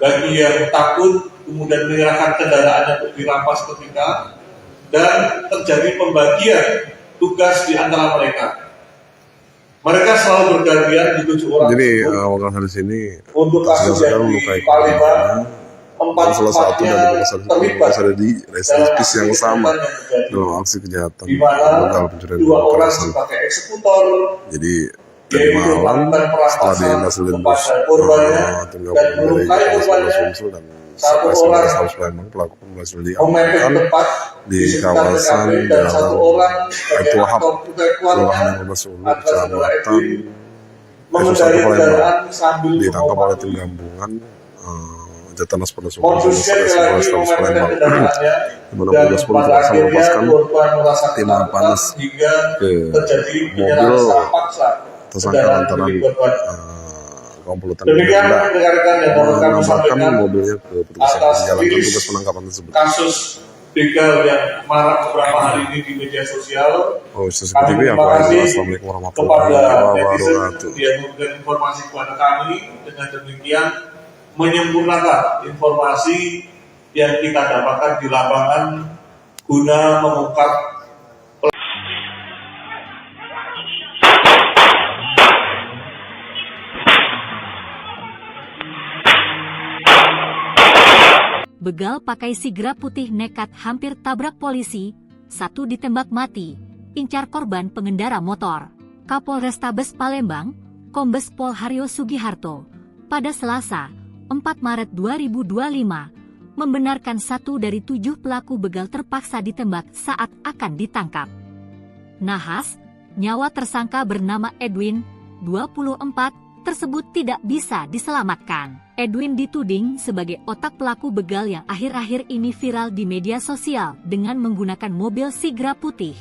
Bagi yang takut, kemudian menyerahkan kendaraannya untuk dirampas ketika, dan terjadi pembagian tugas di antara mereka. Mereka selalu bergantian di 7 orang. Jadi wakil di sini untuk kasus yang di Palembang, 4-4-nya terlibat ada di residensi yang sama dalam aksi kejahatan di mana begal pencurian 2 orang sebagai eksekutor, jadi tadi malam setelah dihasilkan korbannya tim dan gabungan dari melukai korbannya. Sumsel dan 1 orang Polres Palembang pelaku berhasil memepet diamankan tepat di kawasan dan 1 Jalan orang sebagai Itulah aktor Kelurahan kualitas 15 Ulu, atas saudara Kecamatan Edwin mengendari kendaraan sambil ditangkap oleh tim mengobati. gabungan Jatanas Polres Sumsel Modusnya lagi memepetkan Palembang kendaraannya di mana dan petugas polisi pada langsung akhirnya melepaskan korban merasa tim ketakutan panas hingga ke terjadi mobil penyerahan secara paksa tersangka kendaraan lantaran milik korban. komplotan Demikian benda rekan-rekan yang dapat kami mengamankan sampaikan mobilnya ke petugas yang atas menjalankan rilis tugas penangkapan tersebut. kasus begal yang marak beberapa hari ini di media sosial. Oh, Kami TV terima apa kasih itu? Assalamualaikum warahmatullahi kepada netizen wabarakatuh. yang memberikan informasi kepada kami. Dengan demikian menyempurnakan informasi yang kita dapatkan di lapangan guna mengungkap Begal pakai sigra putih nekat hampir tabrak polisi, 1 ditembak mati, incar korban pengendara motor. Kapolrestabes Palembang, Kombes Pol Haryo Sugiharto, pada Selasa, 4 Maret 2025, membenarkan 1 dari 7 pelaku begal terpaksa ditembak saat akan ditangkap. Nahas, nyawa tersangka bernama Edwin, 24, tersebut tidak bisa diselamatkan. Edwin dituding sebagai otak pelaku begal yang akhir-akhir ini viral di media sosial dengan menggunakan mobil sigra putih.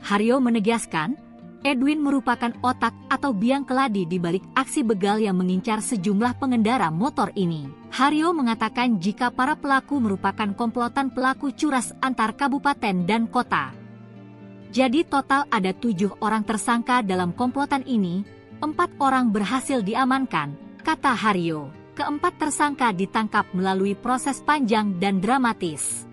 Haryo menegaskan, Edwin merupakan otak atau biang keladi di balik aksi begal yang mengincar sejumlah pengendara motor ini. Haryo mengatakan jika para pelaku merupakan komplotan pelaku curas antar kabupaten dan kota. Jadi total ada 7 orang tersangka dalam komplotan ini, 4 orang berhasil diamankan, kata Haryo. Keempat tersangka ditangkap melalui proses panjang dan dramatis.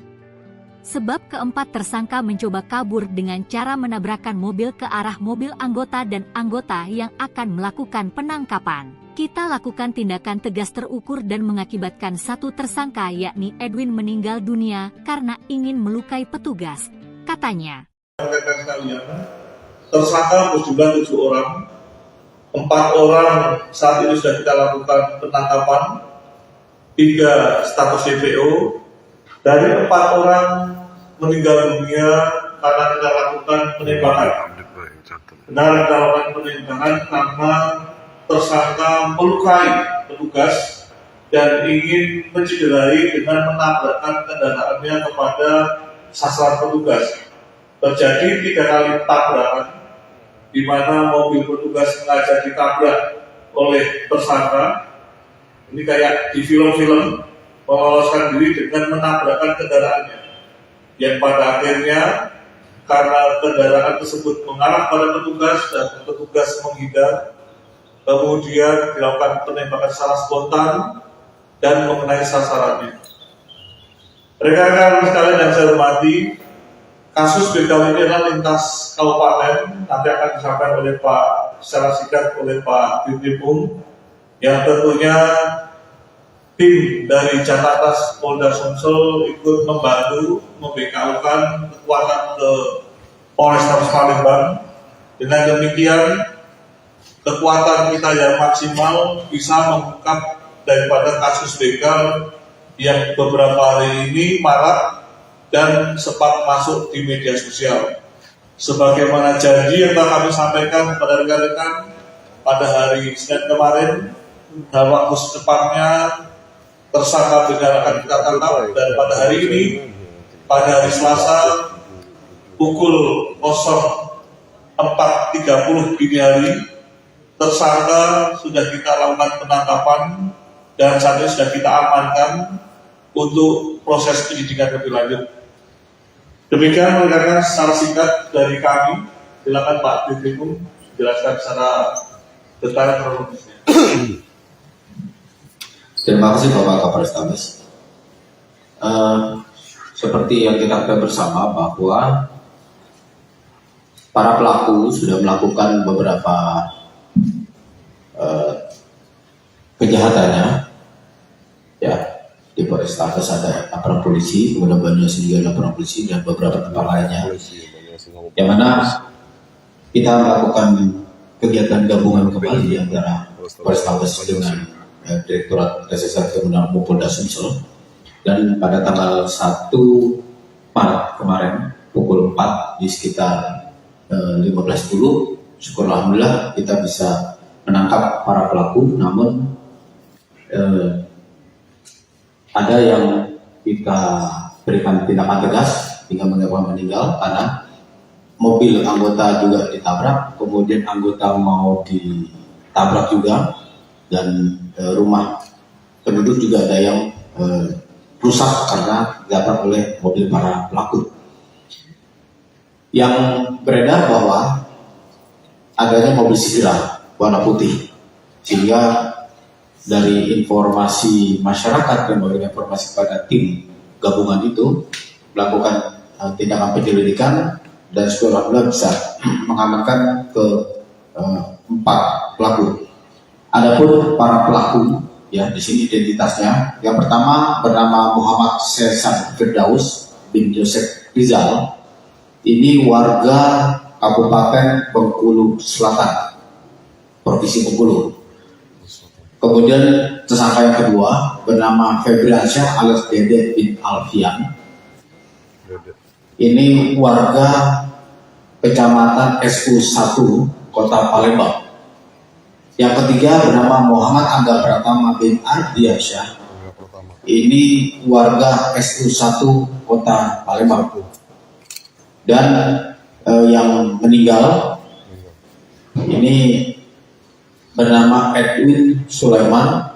Sebab keempat tersangka mencoba kabur dengan cara menabrakkan mobil ke arah mobil anggota dan anggota yang akan melakukan penangkapan. Kita lakukan tindakan tegas terukur dan mengakibatkan 1 tersangka yakni Edwin meninggal dunia karena ingin melukai petugas, katanya. Tersangka berjumlah 7 orang. 4 orang saat ini sudah kita lakukan penangkapan, 3 status DPO. Dari 4 orang meninggal dunia karena kita lakukan penembakan. Benar kita lakukan penembakan karena tersangka melukai petugas dan ingin mencederai dengan menabrakkan kendaraannya kepada sasaran petugas. Terjadi 3 kali tabrakan, di mana mobil petugas sengaja ditabrak oleh tersangka. Ini kayak di film-film, meloloskan diri dengan menabrakkan kendaraannya, yang pada akhirnya karena kendaraan tersebut mengarah pada petugas dan petugas menghindar, kemudian dilakukan penembakan secara spontan dan mengenai sasarannya. Rekan-rekan sekalian yang saya hormati, kasus begal ini adalah lintas kabupaten, nanti akan disampaikan oleh Pak secara singkat oleh Pak Dirkrim, yang tentunya tim dari Jakarta Polda Sumsel ikut membantu membekaukan kekuatan ke Polrestabes Palembang. Dengan demikian, kekuatan kita yang maksimal bisa mengungkap daripada kasus begal yang beberapa hari ini marak dan sempat masuk di media sosial. Sebagaimana janji yang telah kami sampaikan kepada rekan-rekan pada hari Senin kemarin, dalam waktu secepatnya tersangka begal akan kita tangkap, dan pada hari ini, pada hari Selasa pukul 04.30 dini hari, tersangka sudah kita lakukan penangkapan dan saat ini sudah kita amankan untuk proses penyidikan lebih lanjut. Demikian rekan-rekan secara singkat dari kami. Silakan Pak Dirkrim jelaskan secara detail kronologisnya. Terima kasih Bapak Kapolrestabes. Seperti yang kita ketahui bersama bahwa para pelaku sudah melakukan beberapa kejahatannya, ya. Di Polrestabes ada laporan polisi, kemudian Banyumas juga laporan polisi dan beberapa tempat lainnya. Yang mana kita melakukan kegiatan gabungan kembali antara Polrestabes dengan Direktorat Reserse Kriminal Polda Sumsel, dan pada tanggal 1 Maret kemarin pukul 4 di sekitar 15.10, syukur alhamdulillah kita bisa menangkap para pelaku. Namun ada yang kita berikan tindakan tegas hingga menyebabkan meninggal karena mobil anggota juga ditabrak, kemudian anggota mau ditabrak juga, dan rumah penduduk juga ada yang rusak karena ditabrak oleh mobil para pelaku. Yang beredar bahwa adanya mobil Sigra warna putih, sehingga dari informasi masyarakat yang memberikan informasi kepada tim gabungan itu melakukan tindakan penyelidikan, dan setelah bisa mengamankan ke 4 pelaku. Adapun para pelaku, ya di sini identitasnya. Yang pertama bernama Muhammad Sesan Firdaus bin Yosef Rizal. Ini warga Kabupaten Bengkulu Selatan, Provinsi Bengkulu. Kemudian tersangka yang kedua bernama Febriansyah alias Dede bin Alfian. Ini warga Kecamatan SU1 Kota Palembang. Yang ketiga bernama Muhammad Angga Pratama bin Ardiansyah. Ini warga SU1 Kota Palembang. Dan yang meninggal ini bernama Edwin Sulaiman,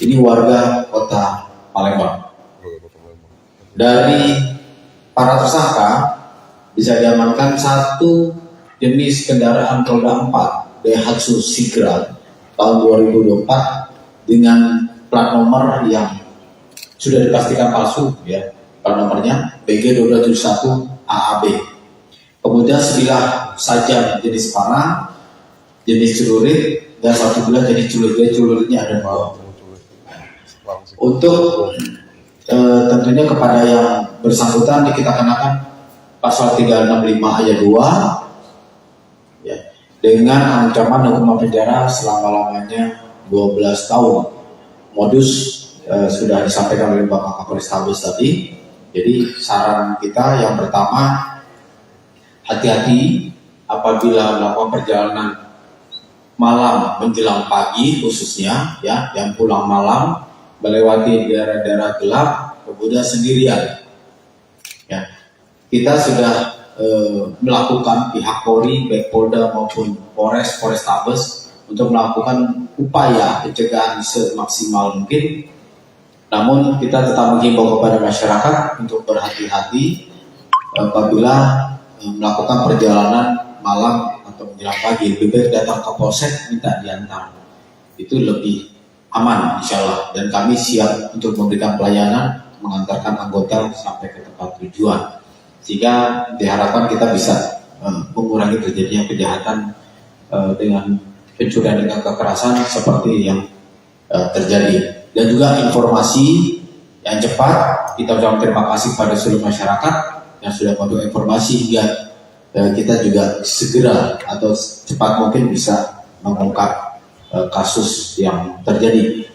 ini warga Kota Palembang. Dari para tersangka bisa diamankan 1 jenis kendaraan roda 4 Daihatsu Sigra tahun 2024 dengan plat nomor yang sudah dipastikan palsu, ya. Plat nomornya BG271 AAB. Kemudian sebilah sajam jenis panah, jenis celurit, dan 1 bilah jenis celuritnya ada 2. Untuk tentunya kepada yang bersangkutan kita kenakan pasal 365 ayat 2, ya, dengan ancaman hukuman penjara selama-lamanya 12 tahun. Modus sudah disampaikan oleh Bapak Kapolrestabes tadi. Jadi saran kita yang pertama, hati-hati apabila melakukan perjalanan malam menjelang pagi, khususnya ya yang pulang malam melewati daerah-daerah gelap kemudian sendirian, ya. kita sudah melakukan pihak Polri, baik Polda maupun Polrestabes untuk melakukan upaya pencegahan semaksimal mungkin. Namun kita tetap menghimbau kepada masyarakat untuk berhati-hati apabila melakukan perjalanan malam atau menjelang pagi. Lebih baik datang ke polsek minta diantar, itu lebih aman insya Allah. Dan kami siap untuk memberikan pelayanan mengantarkan anggota sampai ke tempat tujuan, sehingga diharapkan kita bisa mengurangi terjadinya kejahatan dengan pencurian dengan kekerasan seperti yang terjadi. Dan juga informasi yang cepat, kita ucapkan terima kasih pada seluruh masyarakat yang sudah memberikan informasi hingga kita juga segera atau cepat mungkin bisa mengungkap kasus yang terjadi.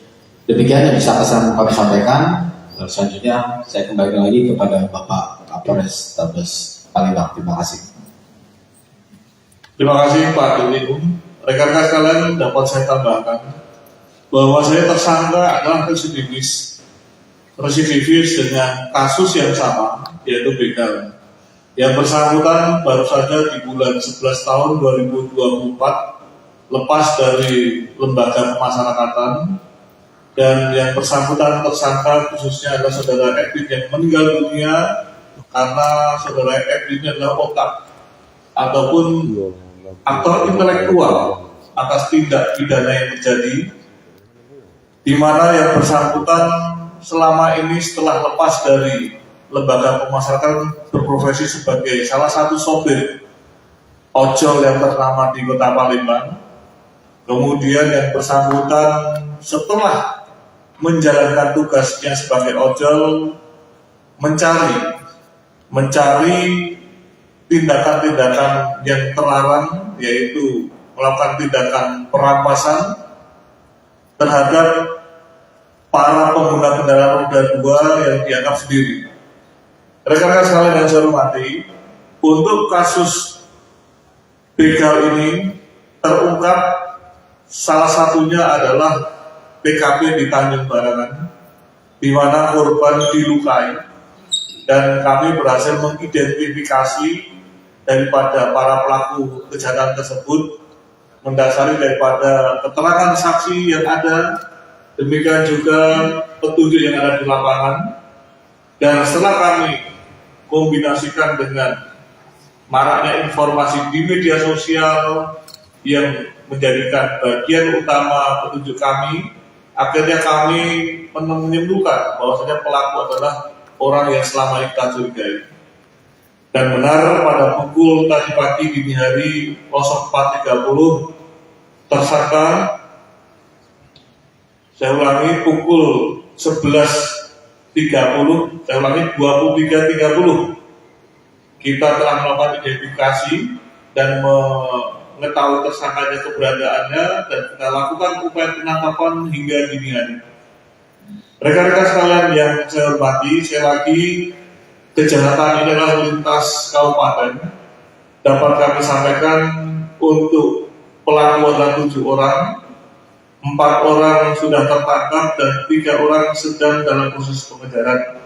Demikian yang bisa kami sampaikan. Selanjutnya saya kembali lagi kepada Bapak Kapolrestabes Palembang. Terima kasih. Terima kasih Pak Dirlim. Rekan-rekan sekalian, dapat saya tambahkan bahwa saya tersangka adalah residivis dengan kasus yang sama, yaitu begal. Yang bersangkutan baru saja di bulan 11 tahun 2024 lepas dari lembaga pemasyarakatan, dan yang bersangkutan tersangka khususnya adalah saudara Edwin yang meninggal dunia karena saudara Edwin adalah otak ataupun aktor intelektual atas tindak pidana yang terjadi, di mana yang bersangkutan selama ini setelah lepas dari lembaga pemasyarakatan berprofesi sebagai salah satu sopir ojol yang ternama di Kota Palembang. Kemudian yang bersangkutan setelah menjalankan tugasnya sebagai ojol mencari tindakan-tindakan yang terlarang, yaitu melakukan tindakan perampasan terhadap para pengguna kendaraan roda 2 yang dianggap sendiri. Rekan-rekan sekalian yang saya hormati, untuk kasus begal ini terungkap salah satunya adalah PKP di Tanjung Barangan, di mana korban dilukai, dan kami berhasil mengidentifikasi daripada para pelaku kejahatan tersebut mendasari daripada keterangan saksi yang ada, demikian juga petunjuk yang ada di lapangan. Dan setelah kami kombinasikan dengan maraknya informasi di media sosial yang menjadikan bagian utama petunjuk kami, akhirnya kami menyimpulkan bahwasanya pelaku adalah orang yang selama ini kita curigai. Dan benar pada pukul tadi pagi dini hari 04.30 tersangka, saya ulangi pukul 11.30, saya ulangi 23.30, kita telah melakukan identifikasi dan mengetahui tersangkanya keberadaannya, dan kita lakukan upaya penangkapan hingga dini hari. Rekan-rekan sekalian yang saya hormati, sekali lagi kejahatan ini adalah lintas kabupaten. Dapat kami sampaikan untuk pelaku adalah 7 orang, 4 orang sudah tertangkap dan 3 orang sedang dalam proses pengejaran.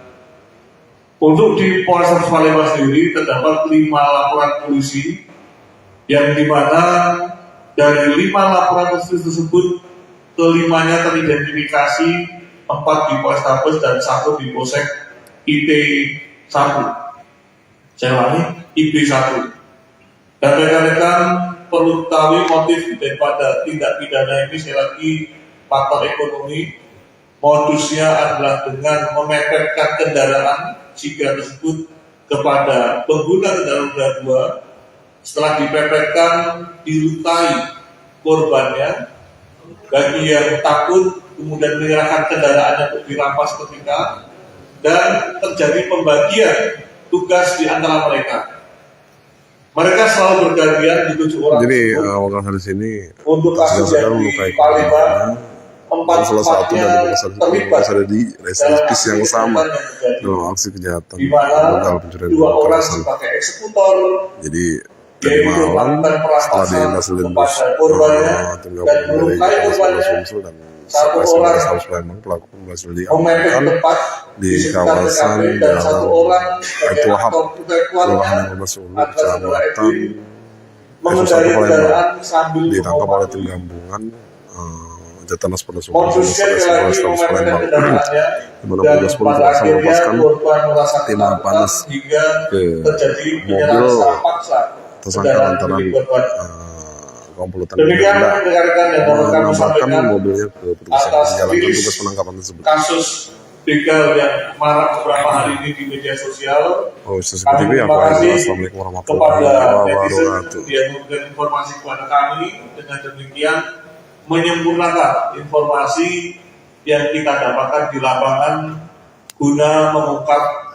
Untuk di Polres Palembang sendiri terdapat 5 laporan polisi, yang dimana dari 5 laporan polisi tersebut kelimanya teridentifikasi, 4 di Polrestabes dan 1 di Polsek IT1. Saya ulangi, IP1. Dan rekan-rekan perlu ketahui motif daripada tindak pidana ini, sekali lagi faktor ekonomi. Modusnya adalah dengan memepetkan kendaraan jika tersebut kepada pengguna kendaraan roda 2. Setelah dipepetkan, dilukai korbannya. Bagi yang takut, kemudian menyerahkan kendaraannya untuk dirampas ketika, dan terjadi pembagian tugas di antara mereka. Mereka selalu bergantian di 7 orang. Jadi wakil hadis ini untuk kasus yang di Palembang, 4-4-nya terlibat ada di residivis yang sama dalam aksi kejahatan di mana dalam pencurian 2 orang sebagai eksekutor, jadi tadi malam setelah dihasilin tim gabungan dari Polres Sumsel dan Polres Palembang, pelaku berhasil diamankan di kawasan Jalan Baitul Wahab, Kelurahan Ulu, Kecamatan Satu Palembang. Ditangkap oleh tim gabungan Jatanas Polda Sumsel dan Polres Palembang, di mana petugas pun berhasil melepaskan timah panas ke mobil tersangka lantaran komplotan benda mengamankan mobilnya ke petugas yang menjalankan tugas penangkapan tersebut. Kasus begal yang marak beberapa hari ini di media sosial. Oh, CCTV apa itu? Assalamualaikum warahmatullahi wabarakatuh. Dia memberikan informasi kepada kami, dengan demikian menyempurnakan informasi yang kita dapatkan di lapangan guna mengungkap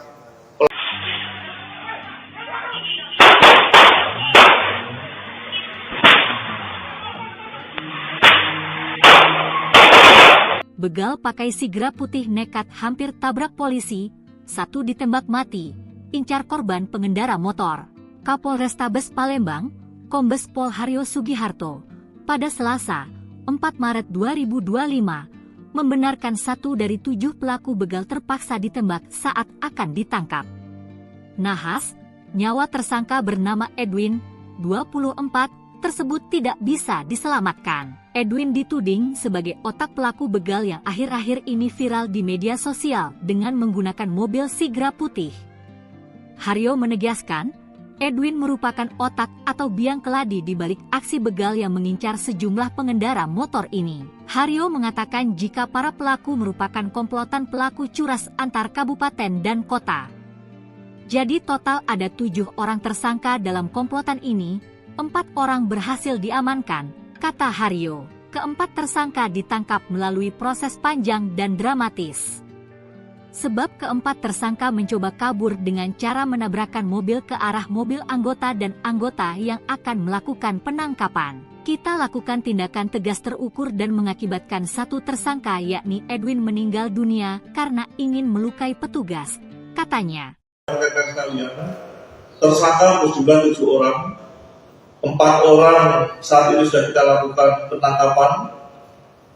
begal pakai sigra putih nekat hampir tabrak polisi, satu ditembak mati, incar korban pengendara motor. Kapolrestabes Palembang, Kombes Pol Haryo Sugiharto, pada Selasa, 4 Maret 2025, membenarkan 1 dari 7 pelaku begal terpaksa ditembak saat akan ditangkap. Nahas, nyawa tersangka bernama Edwin, 24, tersebut tidak bisa diselamatkan. Edwin dituding sebagai otak pelaku begal yang akhir-akhir ini viral di media sosial dengan menggunakan mobil sigra putih. Haryo menegaskan, Edwin merupakan otak atau biang keladi di balik aksi begal yang mengincar sejumlah pengendara motor ini. Haryo mengatakan jika para pelaku merupakan komplotan pelaku curas antar kabupaten dan kota. Jadi total ada 7 orang tersangka dalam komplotan ini, 4 orang berhasil diamankan, kata Haryo. Keempat tersangka ditangkap melalui proses panjang dan dramatis. Sebab keempat tersangka mencoba kabur dengan cara menabrakkan mobil ke arah mobil anggota dan anggota yang akan melakukan penangkapan. Kita lakukan tindakan tegas terukur dan mengakibatkan 1 tersangka yakni Edwin meninggal dunia karena ingin melukai petugas, katanya. Tersangka berjumlah 7 orang. 4 orang saat ini sudah kita lakukan penangkapan,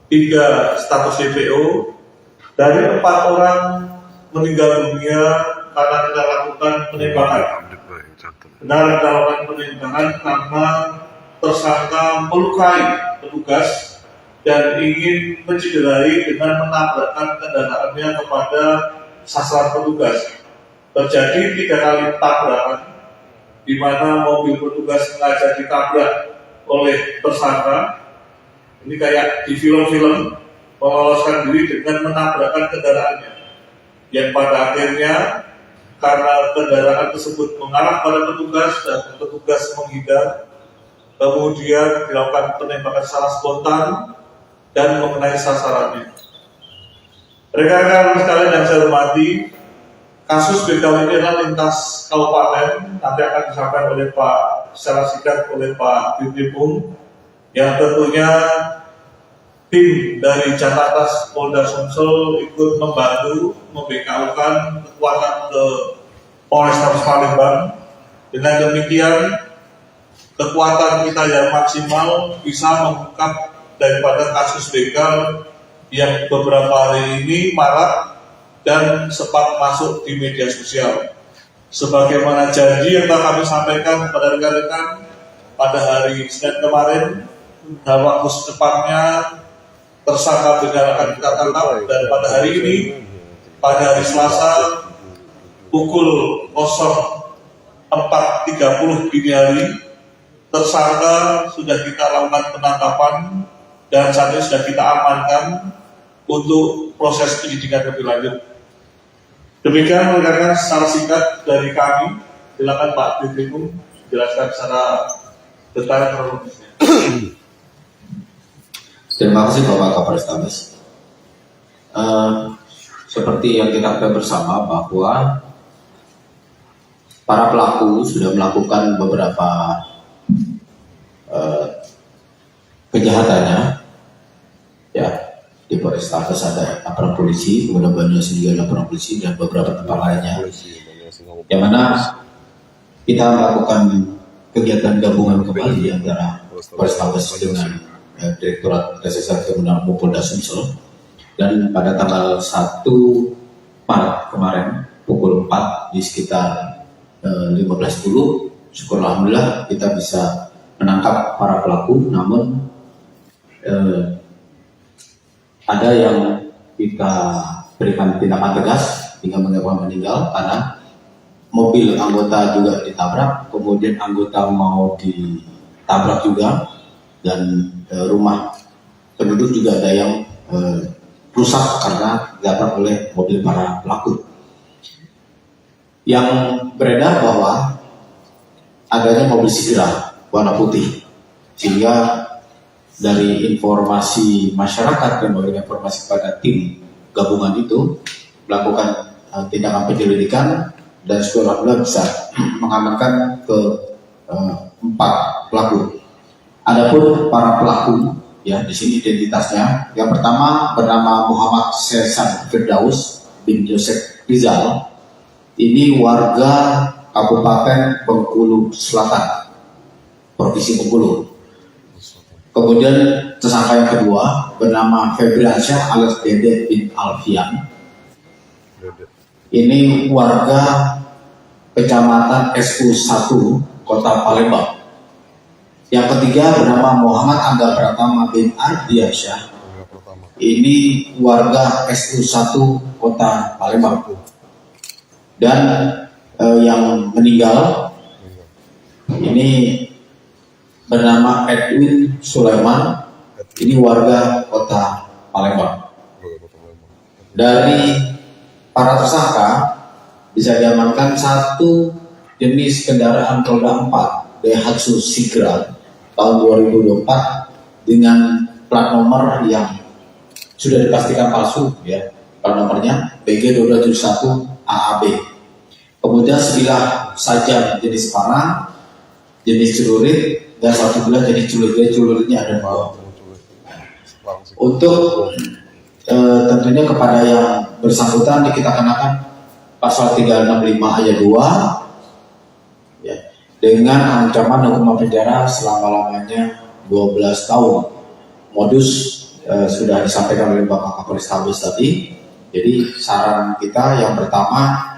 3 status DPO. Dari 4 orang meninggal dunia karena kita lakukan penembakan. Benar kita lakukan penembakan karena tersangka melukai petugas dan ingin mencederai dengan menabrakkan kendaraannya kepada sasaran petugas. Terjadi 3 kali tabrakan, di mana mobil petugas sengaja ditabrak oleh tersangka. Ini kayak di film-film, meloloskan diri dengan menabrakkan kendaraannya. Yang pada akhirnya, karena kendaraan tersebut mengarah pada petugas dan petugas menghindar, kemudian dilakukan penembakan secara spontan dan mengenai sasarannya. Rekan-rekan sekalian yang saya hormati, kasus begal ini adalah lintas kabupaten, nanti akan disampaikan oleh Pak secara singkat oleh Pak Dirkrim, yang tentunya tim dari Jatanas Polda Sumsel ikut membantu membekaukan kekuatan ke Polrestabes Palembang. Dengan demikian, kekuatan kita yang maksimal bisa mengungkap daripada kasus begal yang beberapa hari ini marak dan sempat masuk di media sosial. Sebagaimana janji yang telah kami sampaikan kepada rekan-rekan pada hari Senin kemarin, dalam waktu secepatnya tersangka begal akan kita tangkap, dan pada hari ini, pada hari Selasa pukul 04.30 dini hari, tersangka sudah kita lakukan penangkapan dan saat ini sudah kita amankan untuk proses penyidikan lebih lanjut. Demikian rekan-rekan secara singkat dari kami. Silakan Pak Dirkrim jelaskan secara detail kronologisnya. Terima kasih Bapak Kapolrestabes. Seperti yang kita ketahui bersama bahwa para pelaku sudah melakukan beberapa kejahatannya, ya. Di Polrestabes ada laporan polisi, kemudian Banyumas juga laporan polisi dan beberapa tempat lainnya, yang mana kita melakukan kegiatan gabungan kembali antara Polrestabes dengan Direktorat Reserse Kriminal Polda Sumsel, dan pada tanggal 1 Maret kemarin pukul 4 di sekitar 15.10, syukur alhamdulillah kita bisa menangkap para pelaku. Namun ada yang kita berikan tindakan tegas hingga menyebabkan meninggal karena mobil anggota juga ditabrak, kemudian anggota mau ditabrak juga, dan rumah penduduk juga ada yang rusak karena ditabrak oleh mobil para pelaku. Yang beredar bahwa adanya mobil Sigra warna putih, sehingga dari informasi masyarakat yang memberikan informasi kepada tim gabungan itu melakukan tindakan penyelidikan, dan alhamdulillah bisa mengamankan ke 4 pelaku. Adapun para pelaku, ya di sini identitasnya, yang pertama bernama Muhammad Sesan Firdaus bin Yosef Rizal. Ini warga Kabupaten Bengkulu Selatan, Provinsi Bengkulu. Kemudian tersangka yang kedua bernama Febriansyah alias Dede bin Alfian. Ini warga Kecamatan SU1 Kota Palembang. Yang ketiga bernama Muhammad Angga Pratama bin Ardiansyah. Ini warga SU1 Kota Palembang. Dan yang meninggal ini bernama Edwin Sulaiman. Ini warga Kota Palembang. Dari para tersangka bisa diamankan 1 jenis kendaraan roda 4 Daihatsu Sigra tahun 2024 dengan plat nomor yang sudah dipastikan palsu, ya, plat nomornya BG2271 AAB. Kemudian sebilah sajam jenis panah, jenis celurit, dan 1 bilah jenis celuritnya ada 2. Untuk tentunya kepada yang bersangkutan kita kenakan pasal 365 ayat 2, ya, dengan ancaman hukuman penjara selama-lamanya 12 tahun. Modus sudah disampaikan oleh Bapak Kapolrestabes tadi. Jadi saran kita yang pertama,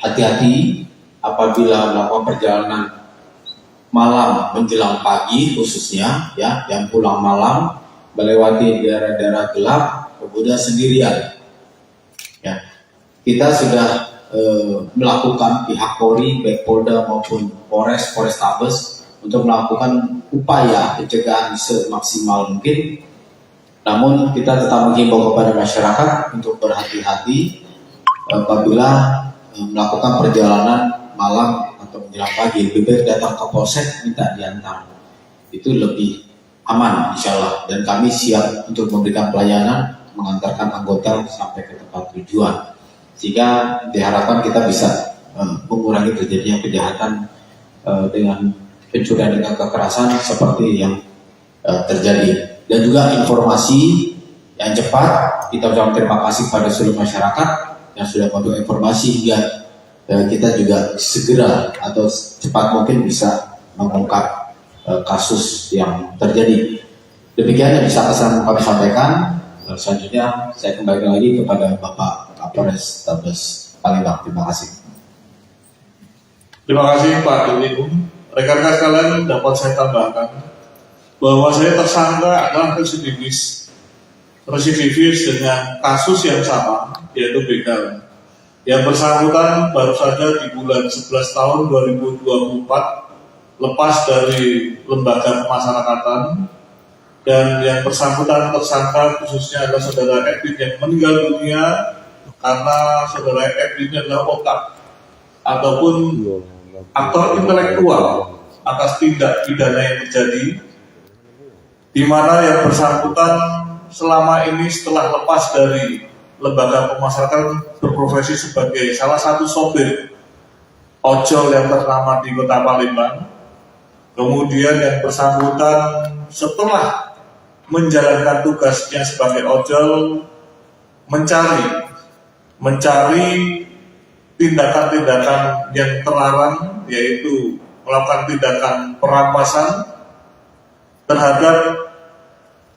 hati-hati apabila melakukan perjalanan malam menjelang pagi, khususnya ya yang pulang malam melewati daerah-daerah gelap, kemudian sendirian. Ya, kita sudah melakukan pihak Polri, baik Polda maupun Polrestabes untuk melakukan upaya pencegahan semaksimal mungkin. Namun kita tetap menghimbau kepada masyarakat untuk berhati-hati apabila melakukan perjalanan malam atau menjelang pagi. Lebih baik datang ke polsek minta diantar, itu lebih aman insya Allah, dan kami siap untuk memberikan pelayanan mengantarkan anggota sampai ke tempat tujuan, sehingga diharapkan kita bisa mengurangi terjadinya kejahatan dengan pencurian dengan kekerasan seperti yang terjadi. Dan juga informasi yang cepat, kita ucapkan terima kasih pada seluruh masyarakat yang sudah memberikan informasi hingga kita juga segera atau cepat mungkin bisa mengungkap kasus yang terjadi. Demikian yang bisa kami sampaikan. Selanjutnya saya kembali lagi kepada Bapak Kapolrestabes Palembang. Terima kasih. Terima kasih Pak Dirlikum. Rekan-rekan sekalian, dapat saya tambahkan bahwa saya tersangka adalah residivis dengan kasus yang sama, yaitu begal. Yang bersangkutan baru saja di bulan 11 tahun 2024 lepas dari lembaga pemasyarakatan, dan yang bersangkutan tersangka khususnya adalah saudara Edwin yang meninggal dunia karena saudara Edwin adalah otak ataupun aktor intelektual atas tindak pidana yang terjadi, di mana yang bersangkutan selama ini setelah lepas dari lembaga pemasyarakatan berprofesi sebagai salah satu sopir ojol yang ternama di Kota Palembang. Kemudian yang bersangkutan setelah menjalankan tugasnya sebagai ojol mencari tindakan-tindakan yang terlarang, yaitu melakukan tindakan perampasan terhadap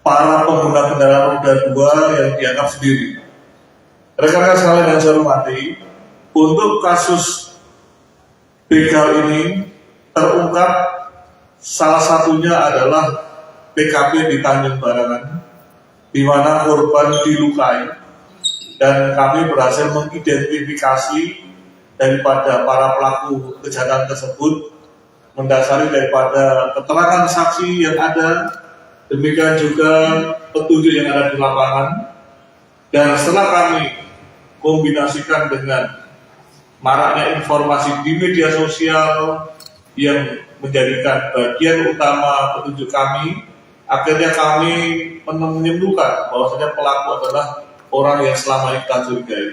para pengguna kendaraan roda 2 yang dianggap sendiri. Rekan-rekan sekalian yang saya hormati, untuk kasus begal ini terungkap salah satunya adalah TKP di Tanjung Barangan, di mana korban dilukai, dan kami berhasil mengidentifikasi daripada para pelaku kejahatan tersebut mendasari daripada keterangan saksi yang ada, demikian juga petunjuk yang ada di lapangan. Dan setelah kami kombinasikan dengan maraknya informasi di media sosial yang menjadikan bagian utama petunjuk kami, akhirnya kami menyimpulkan bahwasanya pelaku adalah orang yang selama ini kita curigai.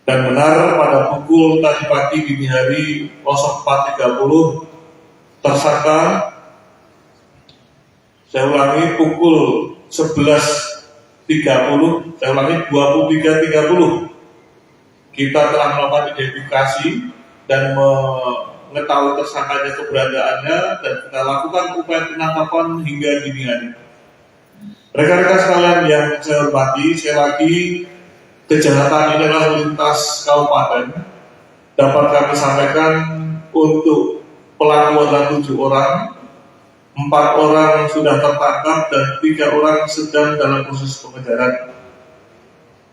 Dan benar pada pukul tadi pagi dini hari 04.30 tersangka, saya ulangi pukul 11.30, saya ulangi 23.30, kita telah melakukan identifikasi dan mengetahui tersangkanya keberadaannya, dan kita lakukan upaya penangkapan hingga dini hari. Rekan-rekan sekalian yang saya hormati, sekali lagi kejahatan ini adalah lintas kabupaten. Dapat kami sampaikan untuk pelaku adalah 7 orang, 4 orang sudah tertangkap dan 3 orang sedang dalam proses pengejaran.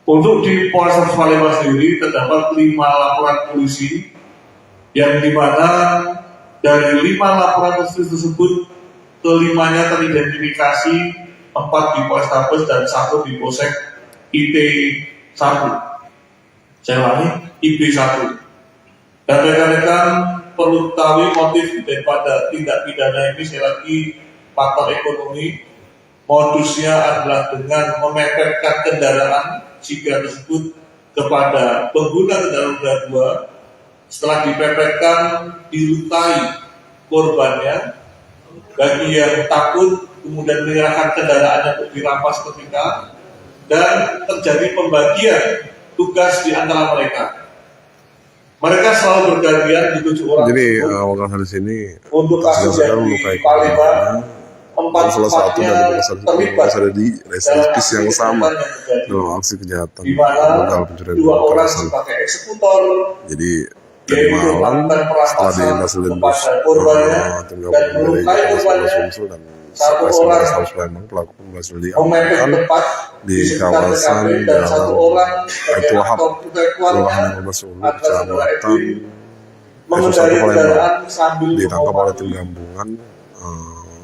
Untuk di Polres Palembang sendiri terdapat 5 laporan polisi, yang dimana dari 5 laporan polisi tersebut kelimanya teridentifikasi, 4 di Polrestabes dan 1 di Polsek IT1. Saya ulangi, IP1. Dan rekan-rekan perlu ketahui motif daripada tindak pidana ini, sekali lagi faktor ekonomi. Modusnya adalah dengan memepetkan kendaraan jika tersebut kepada pengguna kendaraan roda 2. Setelah dipepetkan, dilukai korbannya. Bagi yang takut, kemudian menyerahkan kendaraannya untuk dirampas ketika, dan terjadi pembagian tugas di antara mereka. Mereka selalu bergantian di 7 orang. Jadi wakil hadis ini untuk kasus yang di Palembang, 4 salah satu dari terlibat ada di residensi yang sama dalam aksi kejahatan dalam pencurian 2 orang sebagai eksekutor. Jadi tadi malam setelah dihasilkan tim gabungan dari Polres Sumsel dan Polres Palembang, pelaku berhasil diamankan di kawasan Jalan Baitul Wahab, Kelurahan 15 Ulu, Kecamatan Satu Palembang, ditangkap oleh tim gabungan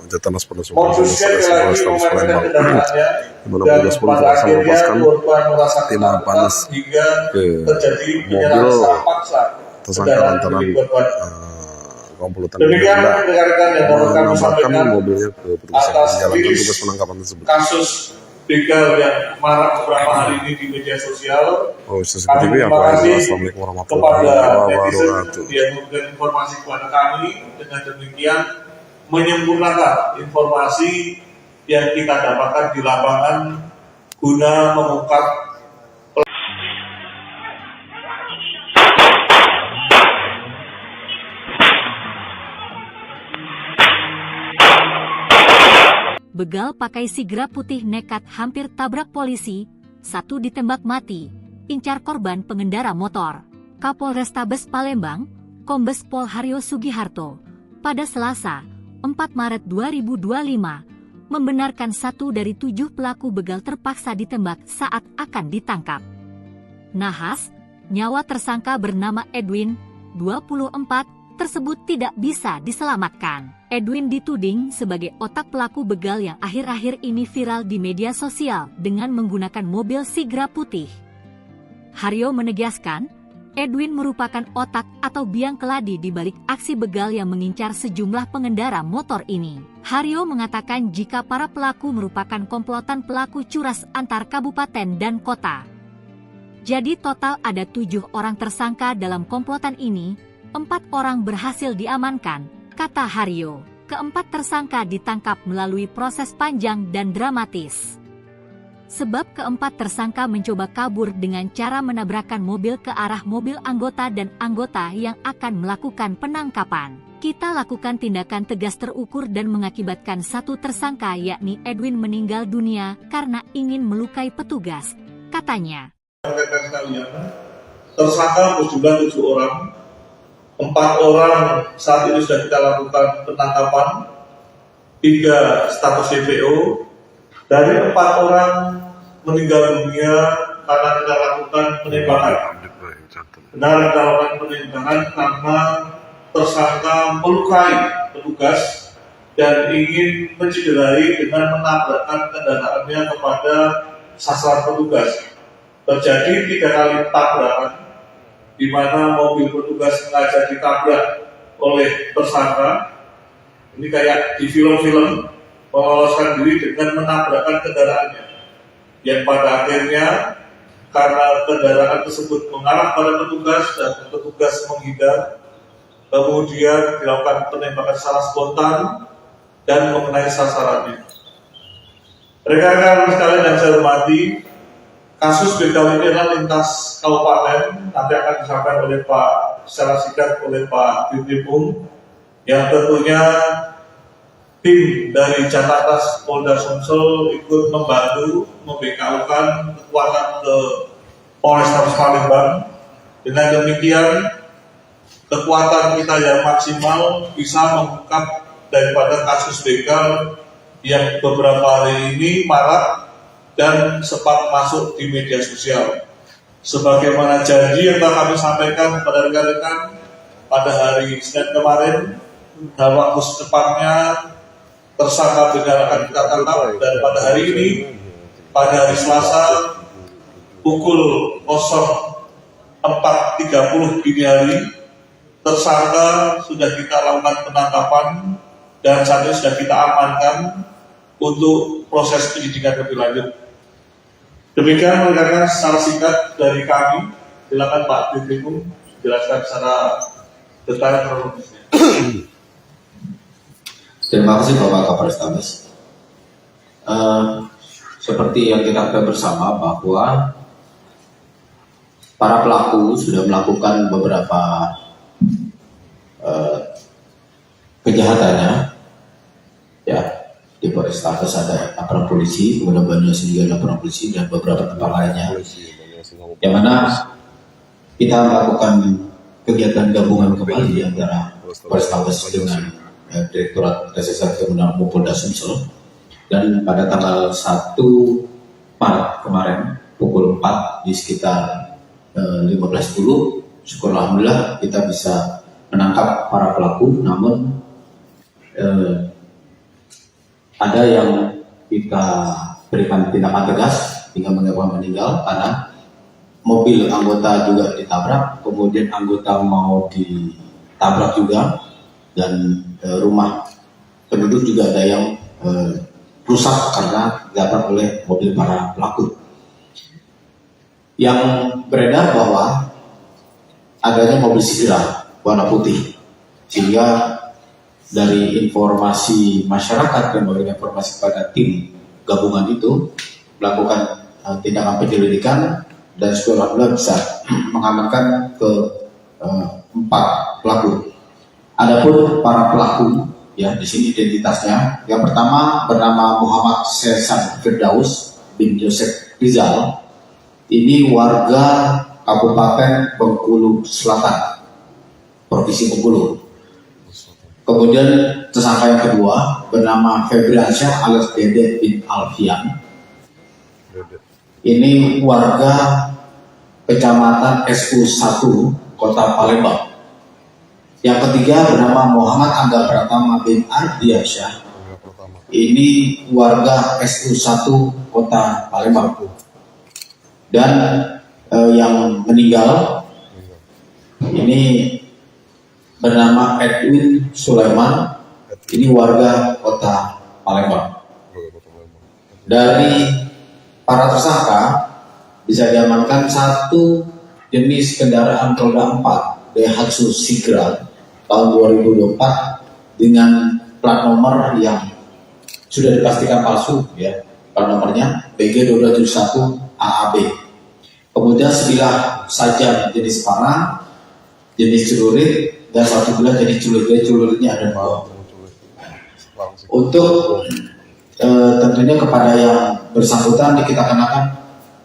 Jatanas Polres Sumsel dan Polres Palembang, di mana petugas polisi berhasil melepaskan timah panas ke mobil tersangka lantaran komplotan benda mengamankan mobilnya ke petugas yang menjalankan tugas penangkapan tersebut. Kasus begal yang marak beberapa hari ini di media sosial. TV apa itu? Assalamualaikum warahmatullahi wabarakatuh. Dia memberikan informasi kepada kami, dengan demikian menyempurnakan informasi yang kita dapatkan di lapangan guna mengungkap begal pakai sigra putih nekat hampir tabrak polisi, 1 ditembak mati, incar korban pengendara motor. Kapolrestabes Palembang, Kombes Pol Haryo Sugiharto, pada Selasa, 4 Maret 2025, membenarkan 1 dari 7 pelaku begal terpaksa ditembak saat akan ditangkap. Nahas, nyawa tersangka bernama Edwin, 24, tersebut tidak bisa diselamatkan. Edwin dituding sebagai otak pelaku begal yang akhir-akhir ini viral di media sosial dengan menggunakan mobil sigra putih. Haryo menegaskan, Edwin merupakan otak atau biang keladi di balik aksi begal yang mengincar sejumlah pengendara motor ini. Haryo mengatakan jika para pelaku merupakan komplotan pelaku curas antar kabupaten dan kota. Jadi total ada 7 orang tersangka dalam komplotan ini, 4 orang berhasil diamankan, kata Haryo. Keempat tersangka ditangkap melalui proses panjang dan dramatis. Sebab keempat tersangka mencoba kabur dengan cara menabrakkan mobil ke arah mobil anggota dan anggota yang akan melakukan penangkapan. Kita lakukan tindakan tegas terukur dan mengakibatkan satu tersangka yakni Edwin meninggal dunia karena ingin melukai petugas, katanya. Tersangka berjumlah 7 orang, 4 orang saat ini sudah kita lakukan penangkapan, 3 status DPO, dari 4 orang meninggal dunia karena kita lakukan penembakan. Benar kita lakukan penembakan karena tersangka melukai petugas dan ingin mencederai dengan menabrakkan kendaraannya kepada sasaran petugas. Terjadi 3 kali tabrakan, di mana mobil petugas sengaja ditabrak oleh tersangka. Ini kayak di film-film, meloloskan diri dengan menabrakkan kendaraannya. Yang pada akhirnya karena kendaraan tersebut mengarah pada petugas dan petugas menghindar, kemudian dilakukan penembakan secara spontan dan mengenai sasarannya. Rekan-rekan sekalian yang saya hormati, kasus begal ini adalah lintas kabupaten, nanti akan disampaikan oleh Pak secara singkat oleh Pak Dirkrim, yang tentunya tim dari Jakarta Polda Sumsel ikut membantu membekaukan kekuatan ke Polrestabes Palembang. Dengan demikian, kekuatan kita yang maksimal bisa mengungkap daripada kasus begal yang beberapa hari ini marak dan sempat masuk di media sosial. Sebagaimana janji yang telah kami sampaikan kepada rekan-rekan pada hari Senin kemarin, dalam waktu secepatnya tersangka begal akan kita tangkap, dan pada hari ini, pada hari Selasa pukul 04.30 dini hari, tersangka sudah kita lakukan penangkapan dan saat ini sudah kita amankan untuk proses penyidikan lebih lanjut. Demikian rekan-rekan secara singkat dari kami. Silakan Pak Dirkrim jelaskan secara detail kronologisnya. Terima kasih Bapak Kapolrestabes. Seperti yang kita ketahui bersama bahwa para pelaku sudah melakukan beberapa kejahatannya, ya, di Polrestabes ada laporan polisi, kemudian Banyumas juga laporan polisi dan beberapa tempat lainnya, yang mana kita melakukan kegiatan gabungan kembali antara Polrestabes dengan Direktorat Reserse Kriminal Polda Sumsel, dan pada tanggal 1 Maret kemarin pukul 4 di sekitar 15.10, syukur alhamdulillah kita bisa menangkap para pelaku. Namun ada yang kita berikan tindakan tegas hingga menyebabkan meninggal karena mobil anggota juga ditabrak, kemudian anggota mau ditabrak juga, dan rumah penduduk juga ada yang rusak karena ditabrak oleh mobil para pelaku. Yang beredar bahwa adanya mobil Sigra warna putih, sehingga dari informasi masyarakat yang memberikan informasi kepada tim gabungan itu melakukan tindakan penyelidikan, dan alhamdulillah bisa mengamankan ke 4 pelaku. Adapun para pelaku, ya, di sini identitasnya. Yang pertama bernama Muhammad Sesan Firdaus bin Yosef Rizal. Ini warga Kabupaten Bengkulu Selatan, Provinsi Bengkulu. Kemudian tersangka yang kedua bernama Febriansyah alias Dede bin Alfian. Ini warga Kecamatan SU1 Kota Palembang. Yang ketiga bernama Muhammad Angga Pratama bin Ardiansyah. Ini warga SU1 Kota Palembang. Dan yang meninggal ini bernama Edwin Sulaiman, ini warga Kota Palembang. Dari para tersangka bisa diamankan 1 jenis kendaraan roda 4 Daihatsu Sigra tahun 2024 dengan plat nomor yang sudah dipastikan palsu, ya, plat nomornya BG2271 AAB. Kemudian sebilah sajam jenis panah, jenis celurit, dan satu bulan jadi celuritnya ada 2. Untuk tentunya kepada yang bersangkutan kita kenakan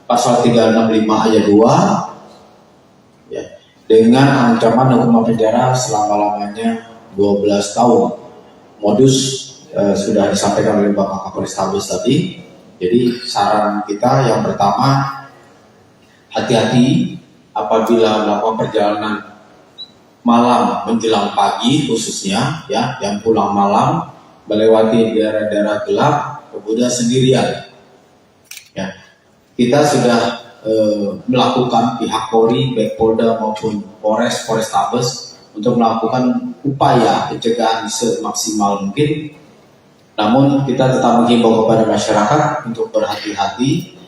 pasal 365 ayat 2 ya, dengan ancaman hukuman penjara selama-lamanya 12 tahun. Modus sudah disampaikan oleh Bapak Kapolrestabes tadi. Jadi saran kita yang pertama, hati-hati apabila melakukan perjalanan malam menjelang pagi khususnya ya, yang pulang malam melewati daerah-daerah gelap kemudian sendirian. Ya, kita sudah melakukan pihak Polri, baik Polda maupun Polrestabes untuk melakukan upaya pencegahan semaksimal mungkin. Namun kita tetap menghimbau kepada masyarakat untuk berhati-hati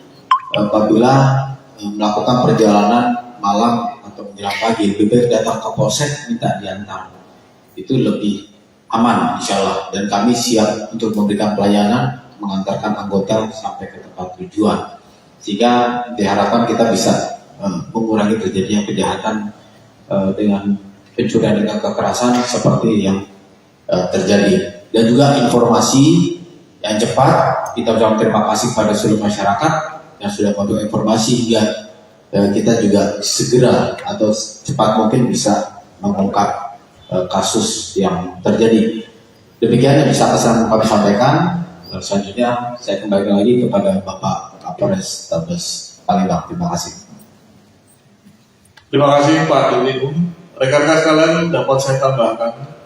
apabila melakukan perjalanan malam atau menjelang pagi. Lebih baik datang ke polsek minta diantar, itu lebih aman insya Allah, dan kami siap untuk memberikan pelayanan mengantarkan anggota sampai ke tempat tujuan, sehingga diharapkan kita bisa mengurangi terjadinya kejahatan dengan pencurian dengan kekerasan seperti yang terjadi. Dan juga informasi yang cepat, kita ucapkan terima kasih pada seluruh masyarakat yang sudah memberikan informasi hingga kita juga segera atau cepat mungkin bisa mengungkap kasus yang terjadi. Demikian yang bisa kami sampaikan. Selanjutnya saya kembali lagi kepada Bapak Kapolrestabes Palembang. Terima kasih. Terima kasih Pak Dirut. Rekan-rekan sekalian, dapat saya tambahkan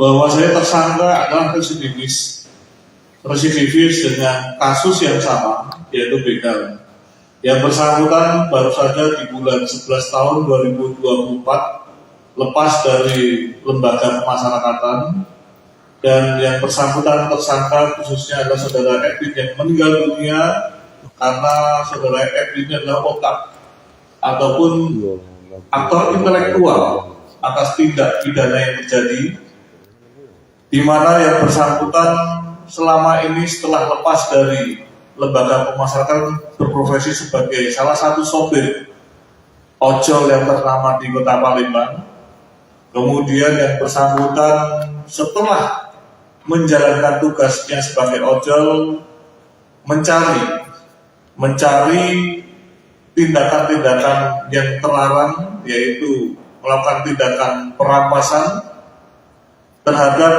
bahwa saya tersangka adalah residivis dengan kasus yang sama, yaitu begal. Yang bersangkutan baru saja di bulan 11 tahun 2024 lepas dari lembaga pemasyarakatan, dan yang bersangkutan tersangka khususnya adalah saudara Edwin yang meninggal dunia karena saudara Edwin adalah otak ataupun aktor intelektual atas tindak pidana yang terjadi, di mana yang bersangkutan selama ini setelah lepas dari lembaga pemasyarakatan berprofesi sebagai salah satu sopir ojol yang ternama di Kota Palembang. Kemudian yang bersangkutan setelah menjalankan tugasnya sebagai ojol mencari tindakan-tindakan yang terlarang, yaitu melakukan tindakan perampasan terhadap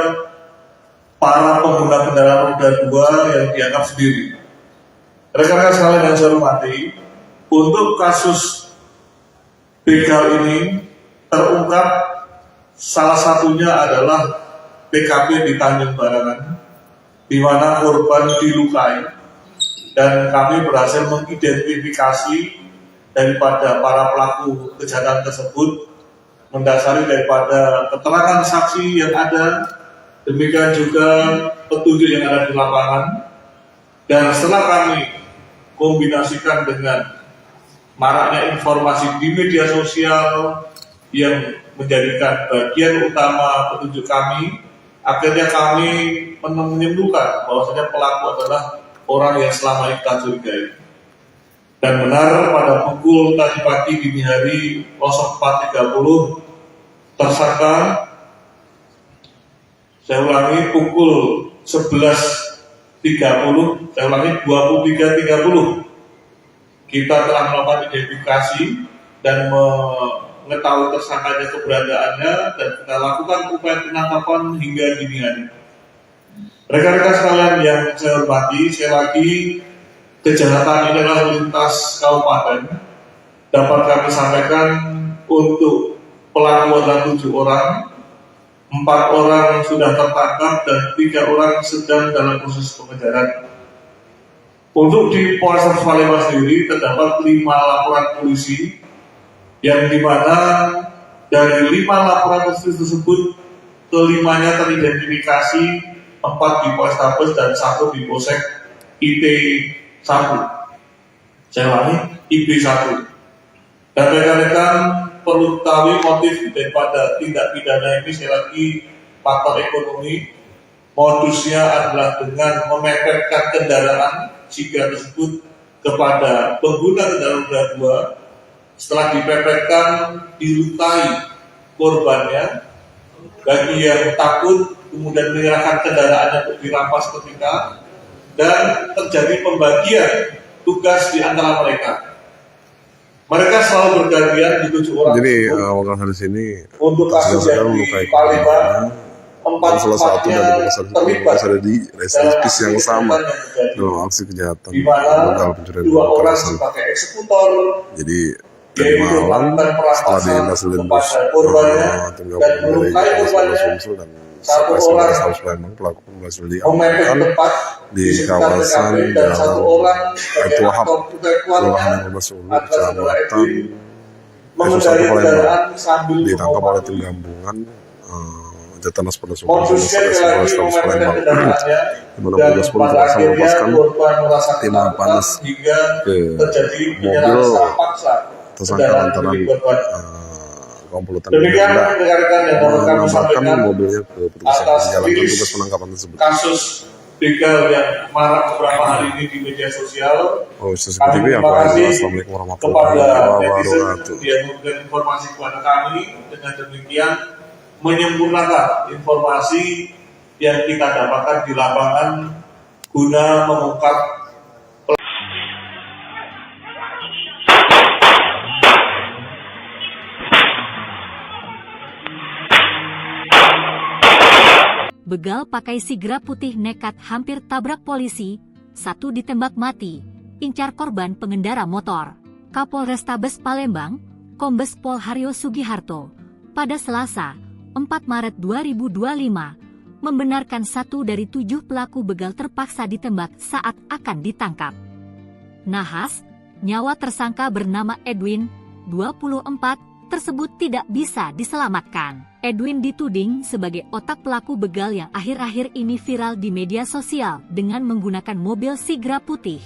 para pengguna kendaraan roda 2 yang dianggap sendiri. Rekan-rekan sekalian yang saya hormati, untuk kasus begal ini terungkap salah satunya adalah PKP di Tanjung Barangan, di mana korban dilukai, dan kami berhasil mengidentifikasi daripada para pelaku kejahatan tersebut mendasari daripada keterangan saksi yang ada, demikian juga petunjuk yang ada di lapangan. Dan setelah kami kombinasikan dengan maraknya informasi di media sosial yang menjadikan bagian utama petunjuk kami, akhirnya kami menyimpulkan bahwasanya pelaku adalah orang yang selama ini kita curigai. Dan benar pada pukul tadi pagi dini hari 04.30 tersangka, saya ulangi pukul 11.30, saya ulangi 23.30, kita telah melakukan identifikasi dan mengetahui tersangkanya keberadaannya, dan kita lakukan upaya penangkapan hingga dini hari. Rekan-rekan sekalian yang saya hormati, sekali lagi kejahatan ini adalah lintas kabupaten. Dapat kami sampaikan untuk pelaku adalah 7 orang, 4 orang sudah tertangkap dan 3 orang sedang dalam proses pengejaran. Untuk di Polres Palembang sendiri terdapat 5 laporan polisi, yang dimana dari 5 laporan polisi tersebut kelimanya teridentifikasi, 4 di Polrestabes dan 1 di Polsek IT1. Saya ulangi, IP1. Dan rekan-rekan perlu ketahui motif daripada tindak pidana ini, sekali lagi faktor ekonomi. Modusnya adalah dengan memepetkan kendaraan jika tersebut kepada pengguna kendaraan roda 2. Setelah dipepetkan, dilukai korbannya, bagi yang takut kemudian menyerahkan kendaraannya untuk dirampas ketika, dan terjadi pembagian tugas di antara mereka. Mereka selalu bergantian di 7 orang. Jadi wakil hadis ini untuk kasus yang di Palembang, salah satu dari terlibat ada di reservis yang sama dalam aksi kejahatan di mana dalam pencurian 2 orang petasan. sebagai eksekutor, Jadi tadi malam setelah dihasilin tim gabungan dari Polres Sumsel dan Polres Palembang, pelaku berhasil diamankan di kawasan jalan Baitul Wahab, Kelurahan Ulu, Kecamatan Satu Palembang. Ditangkap oleh tim gabungan Jatanas Polda Sumsel dan Polres Palembang, di mana petugas pun berhasil melepaskan timah panas ke mobil tersangka lantaran komplotan benda mengamankan mobilnya ke petugas yang menjalankan tugas penangkapan tersebut. Kasus begal yang marak beberapa hari ini di media sosial. Oh, CCTV apa? Assalamualaikum warahmatullahi wabarakatuh. Dia memberikan informasi kepada kami, dengan demikian menyempurnakan informasi yang kita dapatkan di lapangan guna mengungkap begal pakai sigra putih nekat hampir tabrak polisi, 1 ditembak mati, incar korban pengendara motor. Kapolrestabes Palembang, Kombes Pol Haryo Sugiharto, pada Selasa, 4 Maret 2025, membenarkan 1 dari 7 pelaku begal terpaksa ditembak saat akan ditangkap. Nahas, nyawa tersangka bernama Edwin, 24, tersebut tidak bisa diselamatkan. Edwin dituding sebagai otak pelaku begal yang akhir-akhir ini viral di media sosial dengan menggunakan mobil sigra putih.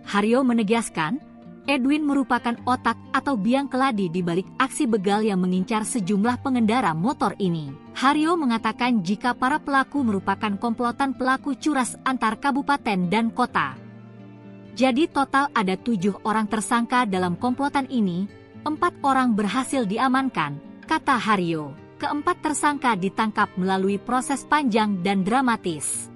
Haryo menegaskan, Edwin merupakan otak atau biang keladi di balik aksi begal yang mengincar sejumlah pengendara motor ini. Haryo mengatakan jika para pelaku merupakan komplotan pelaku curas antar kabupaten dan kota. Jadi total ada 7 orang tersangka dalam komplotan ini, 4 orang berhasil diamankan, kata Haryo. Keempat tersangka ditangkap melalui proses panjang dan dramatis.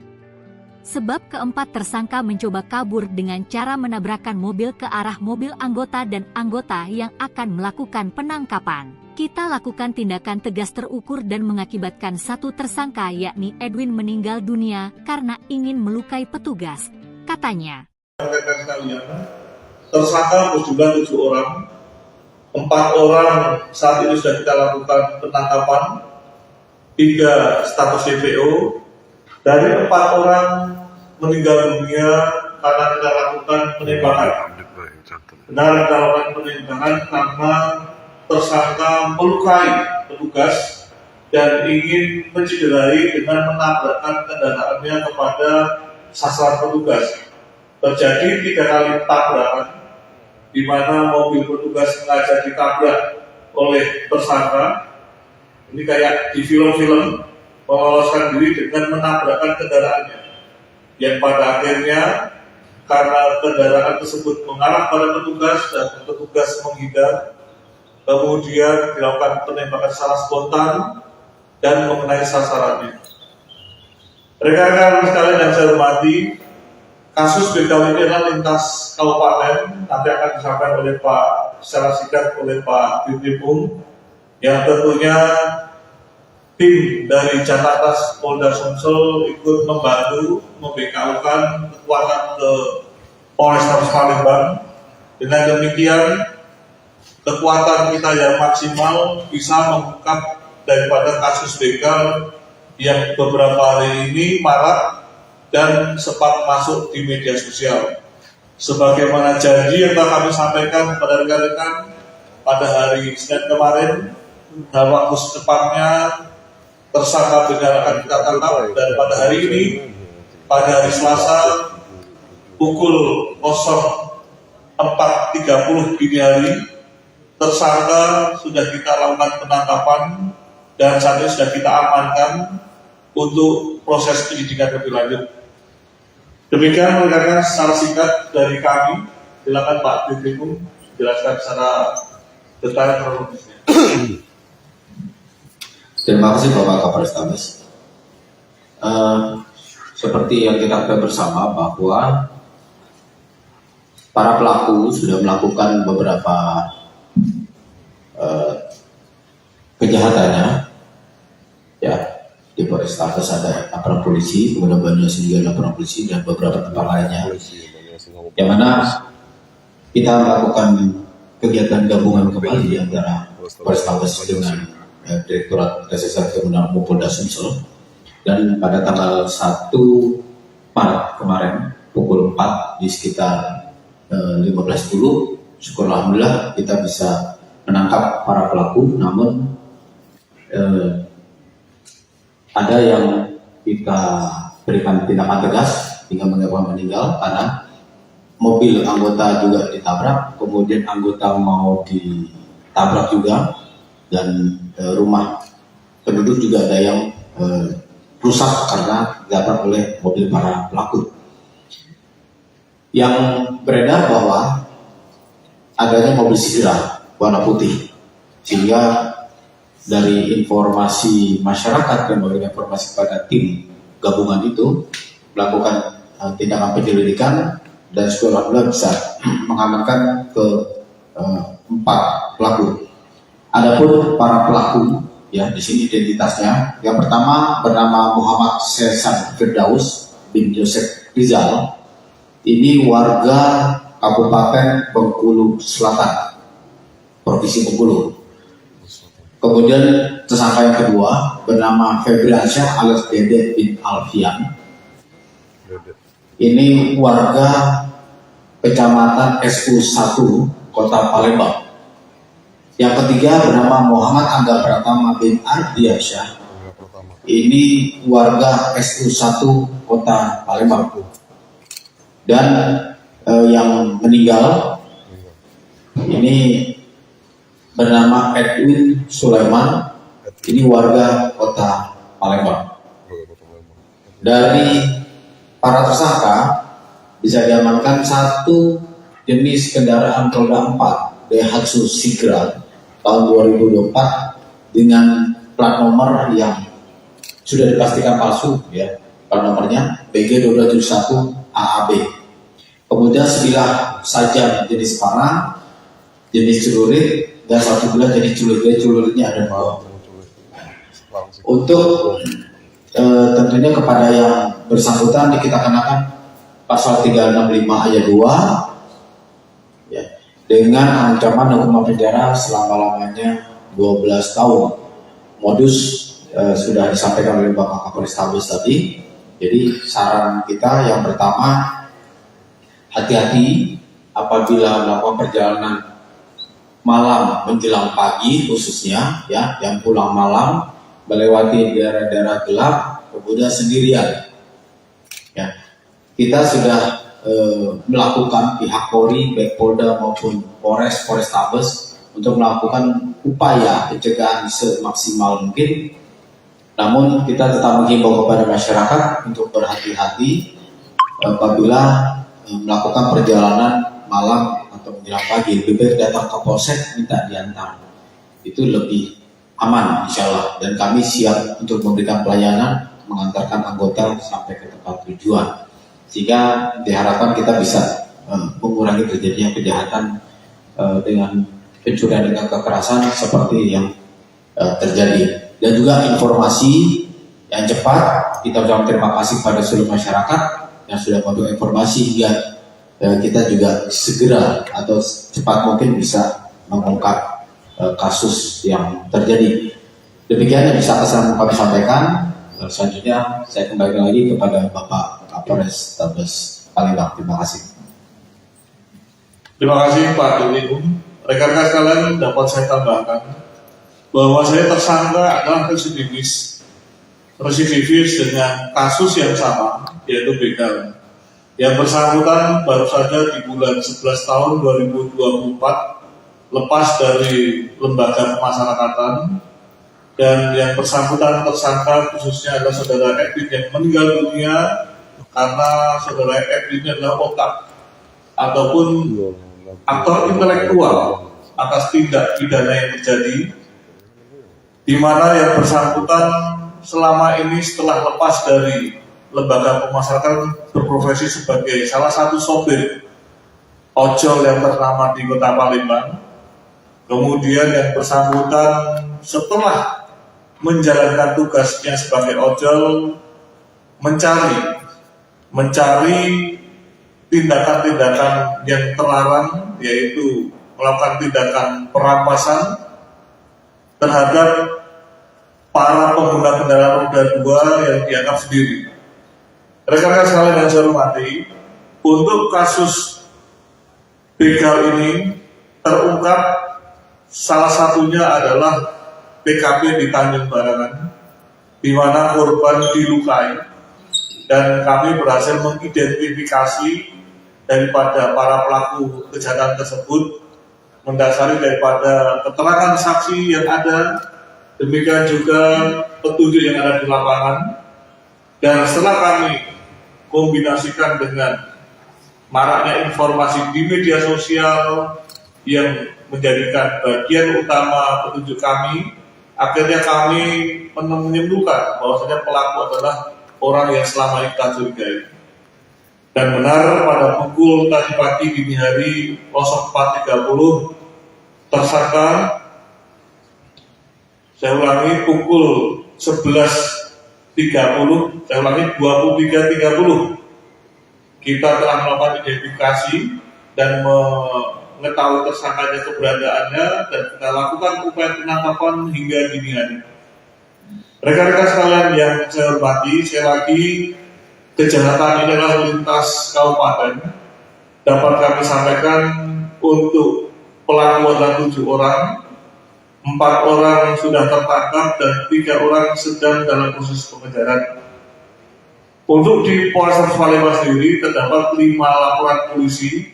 Sebab keempat tersangka mencoba kabur dengan cara menabrakkan mobil ke arah mobil anggota dan anggota yang akan melakukan penangkapan. Kita lakukan tindakan tegas terukur dan mengakibatkan 1 tersangka yakni Edwin meninggal dunia karena ingin melukai petugas, katanya. Tersangka berjumlah 7 orang. 4 orang saat ini sudah kita lakukan penangkapan, 3 status DPO, dari 4 orang meninggal dunia karena kita lakukan penembakan. Benar kita lakukan penembakan karena tersangka melukai petugas dan ingin mencederai dengan menabrakkan kendaraannya kepada sasaran petugas. Terjadi 3 kali tabrakan, di mana mobil petugas sengaja ditabrak oleh tersangka. Ini kayak di film-film, meloloskan diri dengan menabrakkan kendaraannya. Yang pada akhirnya, karena kendaraan tersebut mengarah pada petugas dan petugas menghindar, kemudian dilakukan penembakan secara spontan dan mengenai sasarannya. Rekan-rekan sekalian yang saya hormati, kasus begal ini adalah lintas kabupaten, nanti akan disampaikan oleh Pak secara singkat oleh Pak Dirkrim, yang tentunya tim dari Jatanas Polda Sumsel ikut membantu membekaukan kekuatan ke Polrestabes Palembang. Dengan demikian, kekuatan kita yang maksimal bisa mengungkap daripada kasus begal yang beberapa hari ini marak dan sempat masuk di media sosial. Sebagaimana janji yang telah kami sampaikan kepada rekan-rekan pada hari Senin kemarin, dalam waktu secepatnya tersangka begal akan kita tangkap, dan pada hari ini, pada hari Selasa pukul 04.30 dini hari, tersangka sudah kita lakukan penangkapan dan saat ini sudah kita amankan untuk proses penyidikan lebih lanjut. Demikian rekan-rekan secara singkat dari kami. Silakan Pak Dirkrim jelaskan secara detail kronologisnya. Terima kasih Bapak Kapolrestabes. Seperti yang kita ketahui bersama bahwa para pelaku sudah melakukan beberapa kejahatannya, ya. Di Polrestabes ada laporan polisi, kemudian Banyumas juga laporan polisi dan beberapa tempat lainnya, yang mana kita melakukan kegiatan gabungan kembali antara Polrestabes dengan Direktorat Reserse Kriminal Polda Sumsel, dan pada tanggal 1 Maret kemarin pukul 4 di sekitar 15.10, syukur alhamdulillah kita bisa menangkap para pelaku. Namun ada yang kita berikan tindakan tegas hingga menyebabkan meninggal karena mobil anggota juga ditabrak, kemudian anggota mau ditabrak juga, dan rumah penduduk juga ada yang rusak karena ditabrak oleh mobil para pelaku. Yang beredar bahwa adanya mobil Sigra warna putih, sehingga dari informasi masyarakat yang memberikan informasi kepada tim gabungan itu melakukan tindakan penyelidikan, dan alhamdulillah bisa mengamankan ke 4 pelaku. Adapun para pelaku, ya, di sini identitasnya. Yang pertama bernama Muhammad Sesan Firdaus bin Yosef Rizal. Ini warga Kabupaten Bengkulu Selatan, Provinsi Bengkulu. Kemudian tersangka yang kedua bernama Febriansyah alias Dede bin Alfian. Ini warga Kecamatan SU1 Kota Palembang. Yang ketiga bernama Muhammad Angga Pratama bin Ardiansyah. Ini warga SU1 Kota Palembang. Dan yang meninggal ini bernama Edwin Sulaiman, ini warga Kota Palembang. Dari para tersangka bisa diamankan 1 jenis kendaraan roda 4 Daihatsu Sigra tahun 2024 dengan plat nomor yang sudah dipastikan palsu, ya. Plat nomornya BG1271 AAB. Kemudian sebilah sajam jenis panah, jenis celurit, dan 1 bulan jadi celuritnya ada 2. Untuk tentunya kepada yang bersangkutan kita kenakan pasal 365 ayat 2, ya, dengan ancaman hukuman penjara selama-lamanya 12 tahun. Modus sudah disampaikan oleh Bapak Kapolrestabes tadi. Jadi saran kita yang pertama, hati-hati apabila melakukan perjalanan malam menjelang pagi, khususnya, ya, yang pulang malam melewati daerah-daerah gelap kemudian sendirian, ya. Kita sudah melakukan pihak Polri, baik Polda maupun Polrestabes untuk melakukan upaya pencegahan semaksimal mungkin. Namun kita tetap menghimbau kepada masyarakat untuk berhati-hati apabila melakukan perjalanan malam atau menjelang pagi. Lebih baik datang ke polsek minta diantar, itu lebih aman insya Allah. Dan kami siap untuk memberikan pelayanan mengantarkan anggota sampai ke tempat tujuan, sehingga diharapkan kita bisa mengurangi terjadinya kejahatan dengan pencurian dengan kekerasan seperti yang terjadi. Dan juga informasi yang cepat, kita ucapkan terima kasih pada seluruh masyarakat yang sudah memberikan informasi hingga kita juga segera atau cepat mungkin bisa mengungkap kasus yang terjadi. Demikian yang bisa kami sampaikan. Selanjutnya saya kembali lagi kepada Bapak Kapolrestabes Palembang. Terima kasih. Terima kasih Pak Dirwin. Rekan-rekan sekalian, dapat saya tambahkan bahwa saya tersangka adalah residivis dengan kasus yang sama, yaitu begal. Yang bersangkutan baru saja di bulan 11 tahun 2024 lepas dari lembaga pemasyarakatan, dan yang bersangkutan tersangka khususnya adalah saudara Edwin yang meninggal dunia karena saudara Edwin adalah otak ataupun aktor intelektual atas tindak pidana yang terjadi, di mana yang bersangkutan selama ini setelah lepas dari lembaga pemasyarakatan berprofesi sebagai salah satu sopir ojol yang ternama di Kota Palembang. Kemudian yang bersangkutan setelah menjalankan tugasnya sebagai ojol mencari tindakan-tindakan yang terlarang, yaitu melakukan tindakan perampasan terhadap para pengguna kendaraan roda 2 yang dianggap sendiri. Rekan-rekan sekalian yang saya hormati, untuk kasus begal ini terungkap salah satunya adalah TKP di Tanjung Barangan, di mana korban dilukai, dan kami berhasil mengidentifikasi daripada para pelaku kejahatan tersebut mendasari daripada keterangan saksi yang ada, demikian juga petunjuk yang ada di lapangan. Dan setelah kami kombinasikan dengan maraknya informasi di media sosial yang menjadikan bagian utama petunjuk kami, akhirnya kami menemukan bahwasanya pelaku adalah orang yang selama ini kita curigai. Dan benar pada pukul tadi pagi dini hari 04.30 tersangka, saya ulangi pukul 11.30, saya ulangi 23.30, kita telah melakukan identifikasi dan mengetahui tersangkanya keberadaannya, dan kita lakukan upaya penangkapan hingga dini hari. Rekan-rekan sekalian yang saya hormati, sekali lagi kejahatan ini adalah lintas kabupaten. Dapat kami sampaikan untuk pelaku adalah 7 orang, 4 orang sudah tertangkap dan 3 orang sedang dalam proses pengejaran. Untuk di Polres Palembang sendiri terdapat 5 laporan polisi,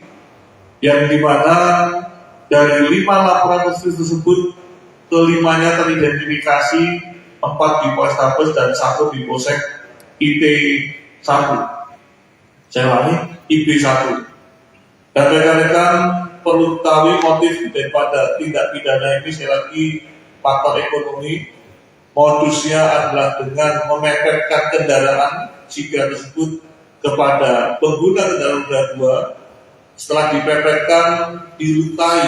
yang dimana dari 5 laporan polisi tersebut kelimanya teridentifikasi, 4 di Polrestabes dan 1 di Polsek IT1. Saya ulangi, IP1. Dan rekan-rekan perlu ketahui motif daripada tindak pidana ini, sekali lagi faktor ekonomi. Modusnya adalah dengan memepetkan kendaraan jika tersebut kepada pengguna kendaraan roda 2. Setelah dipepetkan, dilukai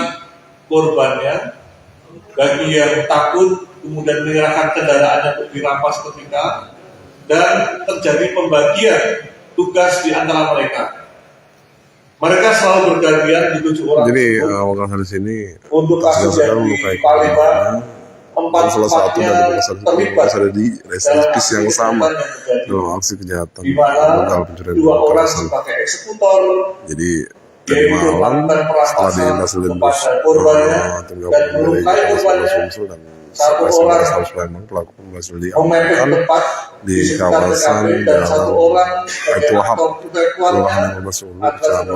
korbannya. Bagi yang takut, kemudian menyerahkan kendaraannya untuk dirampas ketika, dan terjadi pembagian tugas di antara mereka. Mereka selalu bergantian di 7 orang. Jadi wakil di sini untuk kasus yang di Palembang, 4 salah satu dari terlibat ada di residensi yang sama dalam aksi kejahatan begal pencurian 2 orang sebagai eksekutor. Jadi tadi malam setelah dihasilkan tim gabungan dari Polres Sumsel dan Polres Palembang, pelaku berhasil diamankan di kawasan Jalan Baitul Wahab, Kelurahan Masulu, Kecamatan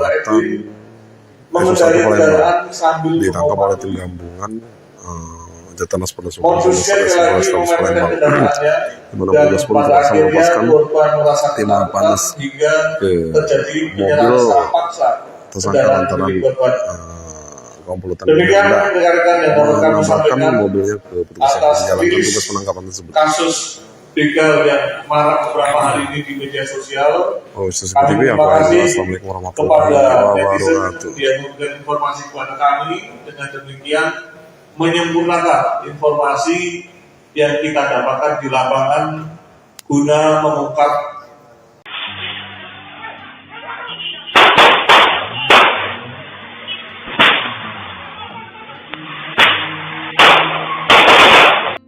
Satu Palembang. Ditangkap oleh tim gabungan Jatanas Polres Sumsel dan Polres Palembang. Di mana petugas pun berhasil melepaskan timah panas ke mobil tersangka lantaran komplotan yang mengamankan mobilnya ke petugas yang menjalankan tugas penangkapan tersebut. Kasus begal yang marak beberapa hari ini di media sosial. TV Assalamualaikum warahmatullahi wabarakatuh. Dia memberikan informasi kepada kami, dengan demikian menyempurnakan informasi yang kita dapatkan di lapangan guna mengungkap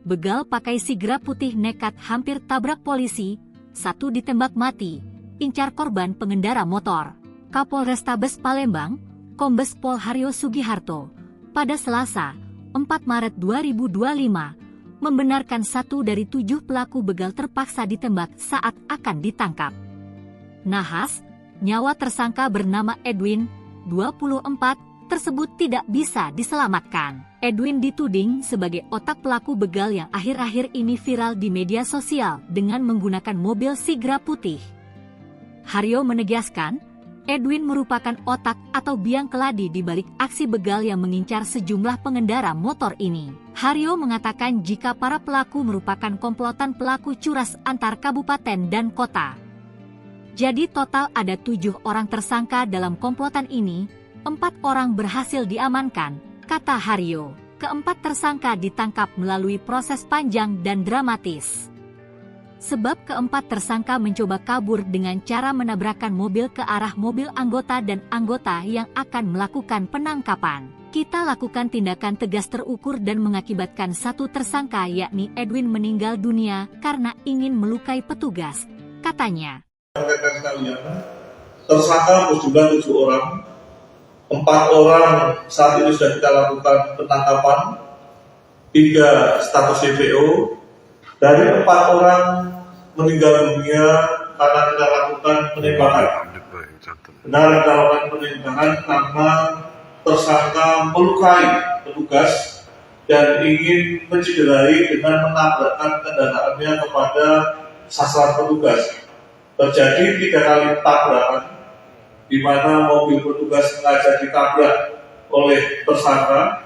begal pakai sigra putih nekat hampir tabrak polisi, 1 ditembak mati, incar korban pengendara motor. Kapolrestabes Palembang, Kombes Pol Haryo Sugiharto, pada Selasa, 4 Maret 2025, membenarkan 1 dari 7 pelaku begal terpaksa ditembak saat akan ditangkap. Nahas, nyawa tersangka bernama Edwin, 24, tersebut tidak bisa diselamatkan. Edwin dituding sebagai otak pelaku begal yang akhir-akhir ini viral di media sosial dengan menggunakan mobil sigra putih. Haryo menegaskan, Edwin merupakan otak atau biang keladi di balik aksi begal yang mengincar sejumlah pengendara motor ini. Haryo mengatakan jika para pelaku merupakan komplotan pelaku curas antar kabupaten dan kota. Jadi total ada 7 orang tersangka dalam komplotan ini, 4 orang berhasil diamankan, kata Haryo. Keempat tersangka ditangkap melalui proses panjang dan dramatis. Sebab keempat tersangka mencoba kabur dengan cara menabrakkan mobil ke arah mobil anggota dan anggota yang akan melakukan penangkapan. Kita lakukan tindakan tegas terukur dan mengakibatkan satu tersangka yakni Edwin meninggal dunia karena ingin melukai petugas, katanya. Tersangka berjumlah 7 orang. 4 orang saat ini sudah kita lakukan penangkapan, 3 status DPO. Dari 4 orang meninggal dunia karena kita lakukan penembakan. Benar kita lakukan penembakan karena tersangka melukai petugas dan ingin mencederai dengan menabrakkan kendaraannya kepada sasaran petugas. Terjadi 3 kali tabrakan, di mana mobil petugas sengaja ditabrak oleh tersangka.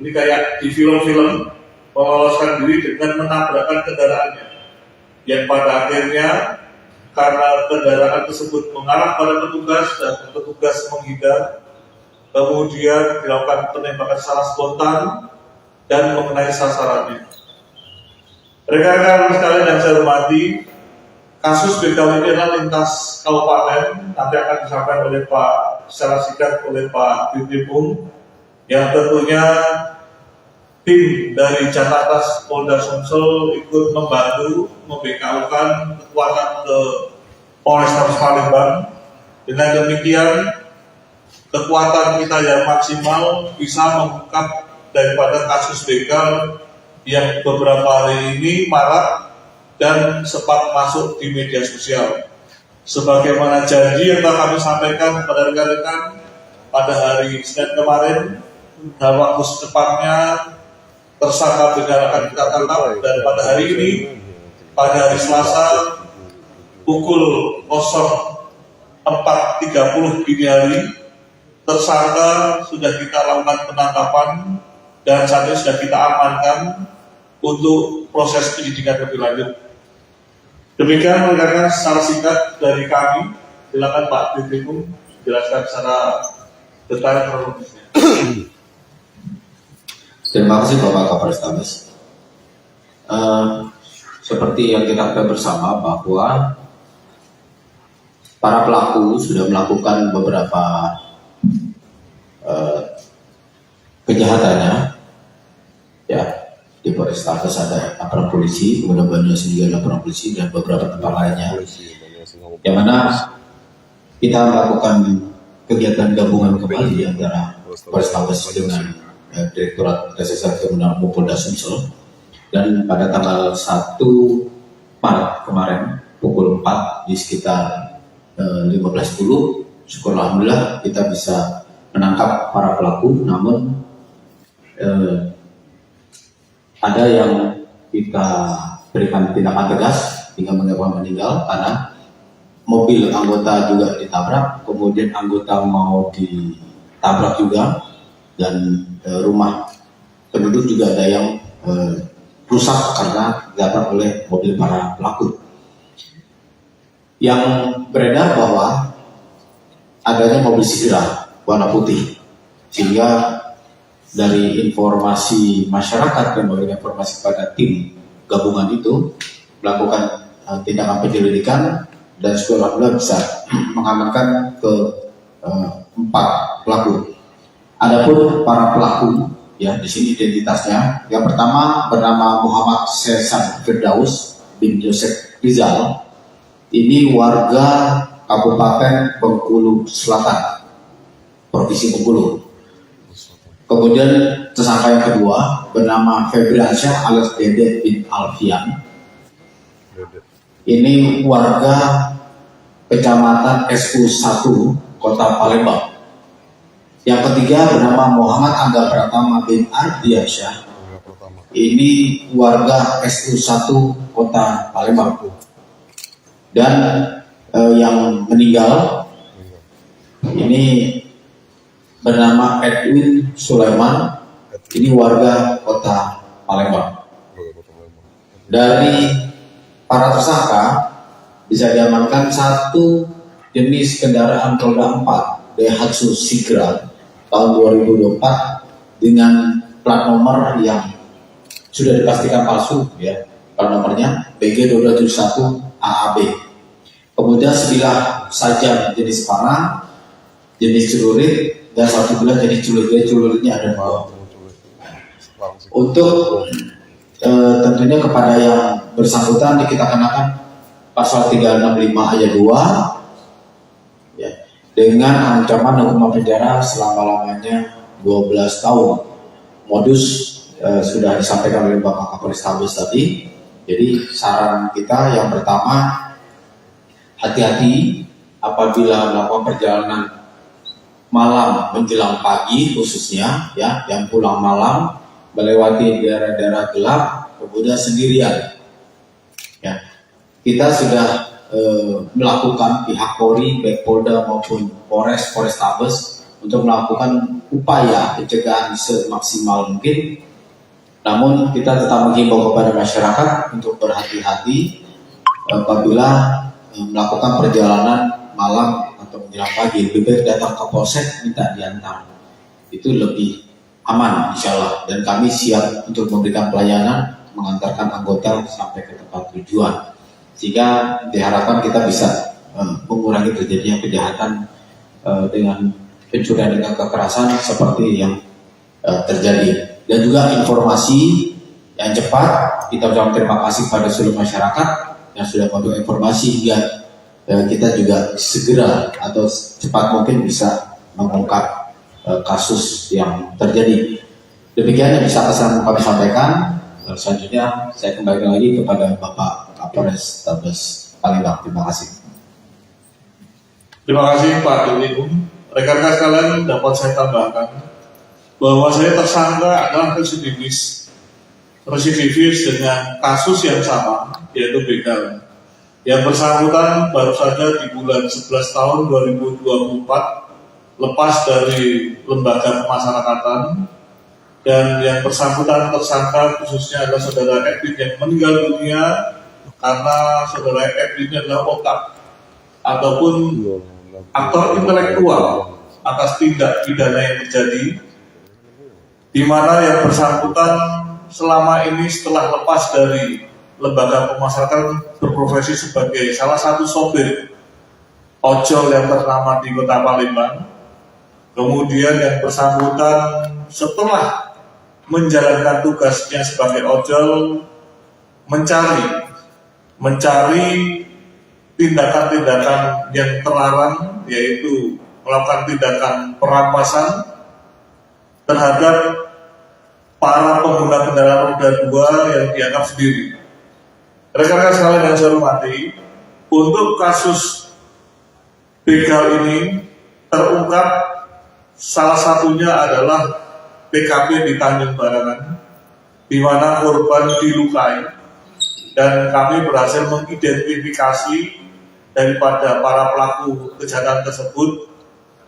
Ini kayak di film-film, meloloskan diri dengan menabrakkan kendaraannya. Yang pada akhirnya, karena kendaraan tersebut mengarah pada petugas dan petugas menghindar, kemudian dilakukan penembakan secara spontan dan mengenai sasarannya. Rekan-rekan sekalian yang saya hormati, kasus begal ini adalah lintas kabupaten, nanti akan disampaikan oleh Pak secara singkat oleh Pak Dirkrimum, yang tentunya tim dari Jatlantas Polda Sumsel ikut membantu membekaukan kekuatan ke Polrestabes Palembang. Dengan demikian, kekuatan kita yang maksimal bisa mengungkap daripada kasus begal yang beberapa hari ini marak dan sempat masuk di media sosial. Sebagaimana janji yang telah kami sampaikan kepada rekan-rekan pada hari Senin kemarin, dalam waktu secepatnya tersangka begal akan kita tangkap, dan pada hari ini, pada hari Selasa pukul 04.30 dini hari, tersangka sudah kita lakukan penangkapan dan saat ini sudah kita amankan untuk proses penyidikan lebih lanjut. Demikian rekan-rekan secara singkat dari kami. Silakan Pak Dirkrimum jelaskan secara detail kronologisnya. Terima kasih Bapak Kapolrestabes. Seperti yang kita ketahui bersama bahwa para pelaku sudah melakukan beberapa kejahatannya, ya. Di Polrestabes ada laporan polisi, kemudian Banyuasin juga laporan polisi dan beberapa tempat lainnya. Yang mana kita melakukan kegiatan gabungan kembali antara Polrestabes dengan Direktorat Reserse Kriminal Polda Sumsel, dan pada tanggal 1 Maret kemarin pukul 4 di sekitar 15.10, syukur alhamdulillah kita bisa menangkap para pelaku. Namun ada yang kita berikan tindakan tegas hingga menyebabkan meninggal karena mobil anggota juga ditabrak, kemudian anggota mau ditabrak juga, dan rumah penduduk juga ada yang rusak karena ditabrak oleh mobil para pelaku. Yang beredar bahwa adanya mobil Sigra warna putih, sehingga dari informasi masyarakat dan memberikan informasi kepada tim gabungan itu melakukan tindakan penyelidikan, dan setelah bisa mengamankan ke 4 pelaku. Adapun para pelaku, ya di sini identitasnya. Yang pertama bernama Muhammad Sesan Firdaus bin Joseph Rizal. Ini warga Kabupaten Bengkulu Selatan, Provinsi Bengkulu. Kemudian tersangka yang kedua bernama Febriansyah alias Dede bin Alfian. Ini warga Kecamatan SU 1 Kota Palembang. Yang ketiga bernama Muhammad Angga Pratama bin Ardiansyah. Ini warga SU 1 Kota Palembang. Dan yang meninggal Ini bernama Edwin Sulaiman, ini warga kota Palembang. Dari para tersangka bisa diamankan satu jenis kendaraan roda 4 Daihatsu Sigra tahun 2024 dengan plat nomor yang sudah dipastikan palsu, ya. Plat nomornya BG2271 AAB. Kemudian sebilah sajam jenis panah, jenis celurit, dan satu bilah jenis celurit. Celuritnya ada 2. Untuk tentunya kepada yang bersangkutan kita kenakan pasal 365 ayat 2, ya, dengan ancaman hukuman penjara selama-lamanya 12 tahun. Modus sudah disampaikan oleh Bapak Kapolrestabes tadi. Jadi saran kita yang pertama, hati-hati apabila melakukan perjalanan malam menjelang pagi, khususnya ya, yang pulang malam melewati daerah-daerah gelap, kemudian sendirian. Ya, kita sudah melakukan pihak Polri, baik Polda maupun Polrestabes untuk melakukan upaya pencegahan semaksimal mungkin. Namun kita tetap menghimbau kepada masyarakat untuk berhati-hati apabila melakukan perjalanan malam atau menjelang pagi. Lebih baik datang ke polsek minta diantar, itu lebih aman insya Allah, dan kami siap untuk memberikan pelayanan mengantarkan anggota sampai ke tempat tujuan, sehingga diharapkan kita bisa mengurangi terjadinya kejahatan dengan pencurian dengan kekerasan seperti yang terjadi. Dan juga informasi yang cepat, kita ucapkan terima kasih pada seluruh masyarakat yang sudah memberikan informasi hingga kita juga segera atau cepat mungkin bisa mengungkap kasus yang terjadi. Demikian yang bisa kami sampaikan. Selanjutnya saya kembali lagi kepada Bapak Kapolrestabes Palembang. Terima kasih. Terima kasih Pak Dirlikum. Rekan-rekan sekalian, dapat saya tambahkan bahwa saya tersangka adalah residivis dengan kasus yang sama, yaitu begal. Yang bersangkutan baru saja di bulan 11 tahun 2024 lepas dari lembaga pemasyarakatan, dan yang bersangkutan tersangka khususnya adalah saudara Edwin yang meninggal dunia karena saudara Edwin adalah otak ataupun aktor intelektual atas tindak pidana yang terjadi, di mana yang bersangkutan selama ini setelah lepas dari lembaga pemasyarakatan berprofesi sebagai salah satu sopir ojol yang ternama di kota Palembang. Kemudian yang bersangkutan setelah menjalankan tugasnya sebagai ojol mencari tindakan-tindakan yang terlarang, yaitu melakukan tindakan perampasan terhadap para pengguna kendaraan roda 2 yang dianggap sendiri. Rekan-rekan sekalian yang saya hormati, untuk kasus begal ini terungkap salah satunya adalah TKP di Tanjung Barangan, di mana korban dilukai, dan kami berhasil mengidentifikasi daripada para pelaku kejahatan tersebut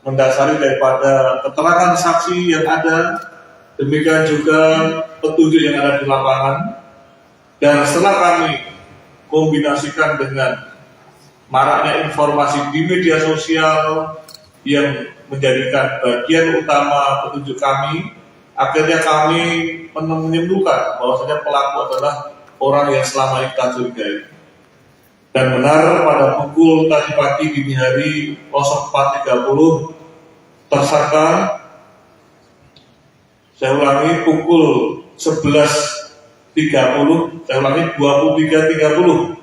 mendasari daripada keterangan saksi yang ada, demikian juga petunjuk yang ada di lapangan. Dan setelah kami kombinasikan dengan maraknya informasi di media sosial yang menjadikan bagian utama petunjuk kami, akhirnya kami menyimpulkan bahwasanya pelaku adalah orang yang selama ini kita curigai. Dan benar pada pukul tadi pagi dini hari 04.30 tersangka, saya ulangi pukul 11.30, saya ulangi 23.30,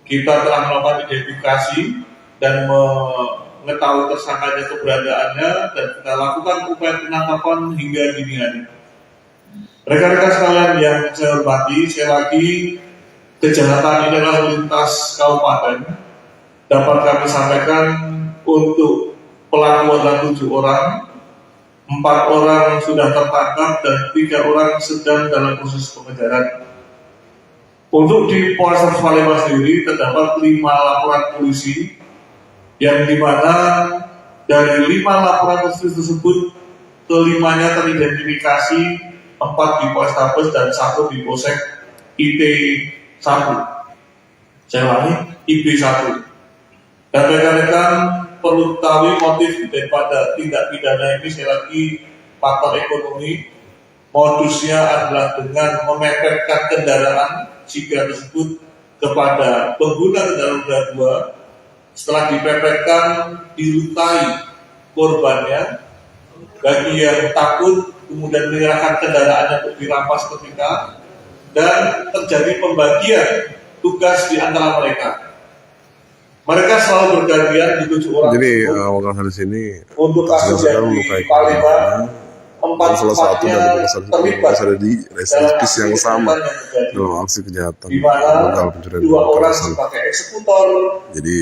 kita telah melakukan identifikasi dan mengetahui tersangkanya keberadaannya, dan kita lakukan upaya penangkapan hingga dini hari. Rekan-rekan sekalian yang saya hormati, sekali lagi kejahatan ini adalah lintas kabupaten. Dapat kami sampaikan untuk pelaku adalah 7 orang, 4 orang sudah tertangkap dan 3 orang sedang dalam proses pengejaran. Untuk di Polres Palembang sendiri terdapat 5 laporan polisi yang dimana Dari 5 laporan kasus tersebut, kelimanya teridentifikasi, 4 di Polrestabes dan 1 di Polsek IP1. Saya ulangi, IP1. Dan rekan-rekan perlu ketahui motif daripada tindak pidana ini, sekali lagi faktor ekonomi. Modusnya adalah dengan memepetkan kendaraan Sigra tersebut kepada pengguna kendaraan roda 2. Setelah dipepetkan, dilukai korbannya. Bagi yang takut, kemudian menyerahkan kendaraannya untuk dirampas ketika, dan terjadi pembagian tugas di antara mereka. Mereka selalu bergantian di 7 orang. Jadi wakil hadis ini untuk kasus yang di Palembang, 4 salah satu dari terlibat ada di residensi yang sama dalam aksi kejahatan di mana begal pencurian 2 orang kekerasan. sebagai eksekutor, Jadi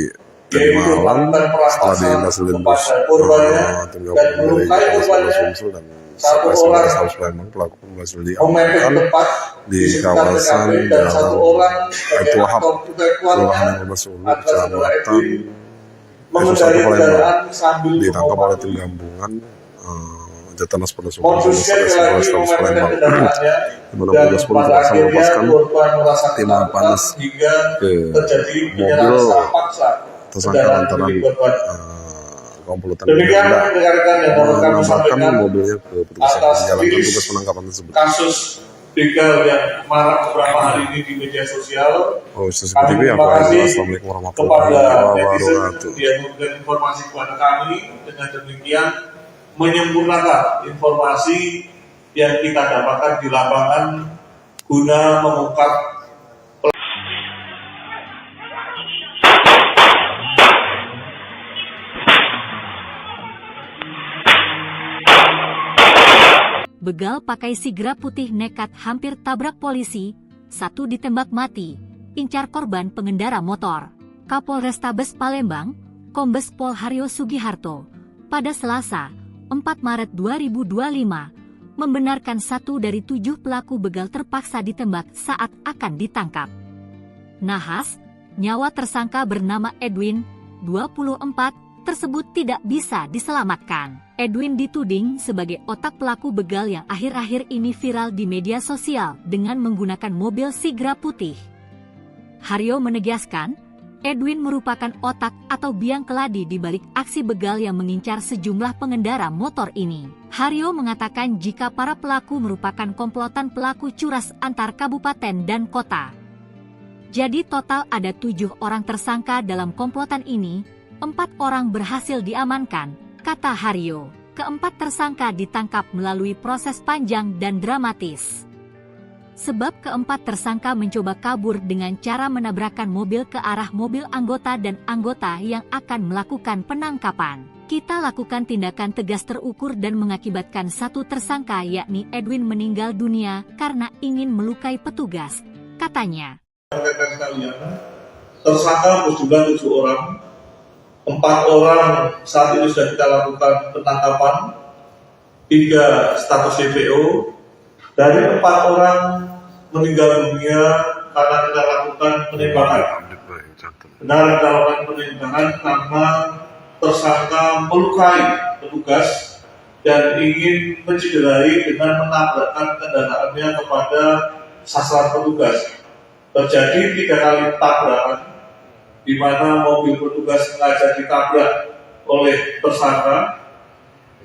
dari malam setelah dihasilkan korbannya tim dan gabungan dari melukai korbannya. Sumsel dan 1 Polres orang Palembang, pelaku berhasil memepet diamankan tempat di sekitar kawasan TKP, dan 1 orang sebagai Baitul Wahab, aktor Kelurahan keluarga Masulu, adalah saudara Kecamatan Edwin mengendarai kendaraan sambil ditangkap oleh tim mengobati. gabungan Jatanas Polda Modusnya lagi memepetkan kendaraannya di mana dan Polres pun pada berhasil akhirnya melepaskan korban merasa tim ketakutan panas hingga ke terjadi mobil penyerahan secara paksa tersangka kendaraan lantaran milik korban. komplotan Demikian tidak rekan-rekan yang dapat kami menambahkan sampaikan mobilnya ke petugas yang atas menjalankan rilis tugas penangkapan tersebut. kasus begal yang marak beberapa hari ini di media sosial. Oh, seperti Kami itu ya, terima Pak. kasih Assalamualaikum warahmatullahi kepada netizen wabarakatuh. yang memberikan informasi kepada kami. Dengan demikian menyempurnakan informasi yang kita dapatkan di lapangan guna mengungkap Begal pakai Sigra putih nekat hampir tabrak polisi, 1 ditembak mati, incar korban pengendara motor. Kapolrestabes Palembang, Kombes Pol Haryo Sugiharto, pada Selasa, 4 Maret 2025, membenarkan 1 dari 7 pelaku begal terpaksa ditembak saat akan ditangkap. Nahas, nyawa tersangka bernama Edwin, 24, tersebut tidak bisa diselamatkan. Edwin dituding sebagai otak pelaku begal yang akhir-akhir ini viral di media sosial dengan menggunakan mobil Sigra putih. Haryo menegaskan, Edwin merupakan otak atau biang keladi di balik aksi begal yang mengincar sejumlah pengendara motor ini. Haryo mengatakan jika para pelaku merupakan komplotan pelaku curas antar kabupaten dan kota. Jadi total ada 7 orang tersangka dalam komplotan ini, 4 orang berhasil diamankan, kata Haryo. Keempat tersangka ditangkap melalui proses panjang dan dramatis. Sebab keempat tersangka mencoba kabur dengan cara menabrakkan mobil ke arah mobil anggota dan anggota yang akan melakukan penangkapan. Kita lakukan tindakan tegas terukur dan mengakibatkan 1 tersangka yakni Edwin meninggal dunia karena ingin melukai petugas, katanya. Tersangka berjumlah 7 orang. 4 orang saat ini sudah kita lakukan penangkapan, 3 status DPO. Dari 4 orang meninggal dunia karena kita lakukan penembakan. Benar kita lakukan penembakan karena tersangka melukai petugas dan ingin mencederai dengan menabrakkan kendaraannya kepada sasaran petugas. Terjadi 3 kali tabrakan, di mana mobil petugas sengaja ditabrak oleh tersangka.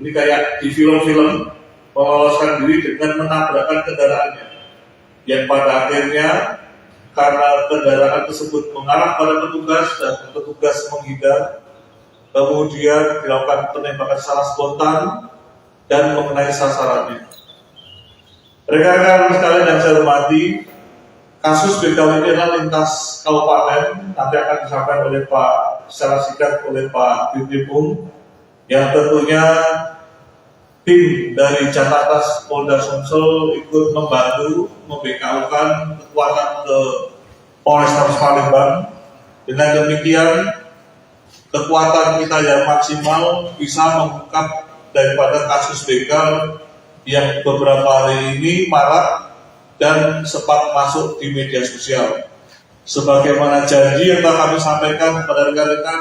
Ini kayak di film-film, meloloskan diri dengan menabrakkan kendaraannya. Yang pada akhirnya, karena kendaraan tersebut mengarah pada petugas dan petugas menghindar, kemudian dilakukan penembakan secara spontan dan mengenai sasarannya. Rekan-rekan sekalian yang saya hormati, kasus begal ini adalah lintas kabupaten, nanti akan disampaikan oleh Pak secara singkat oleh Pak Dirkrimum, yang tentunya tim dari Jatanas Polda Sumsel ikut membantu membekaukan kekuatan ke Polrestabes Palembang. Dengan demikian, kekuatan kita yang maksimal bisa mengungkap daripada kasus begal yang beberapa hari ini marak dan sempat masuk di media sosial. Sebagaimana janji yang telah kami sampaikan kepada rekan-rekan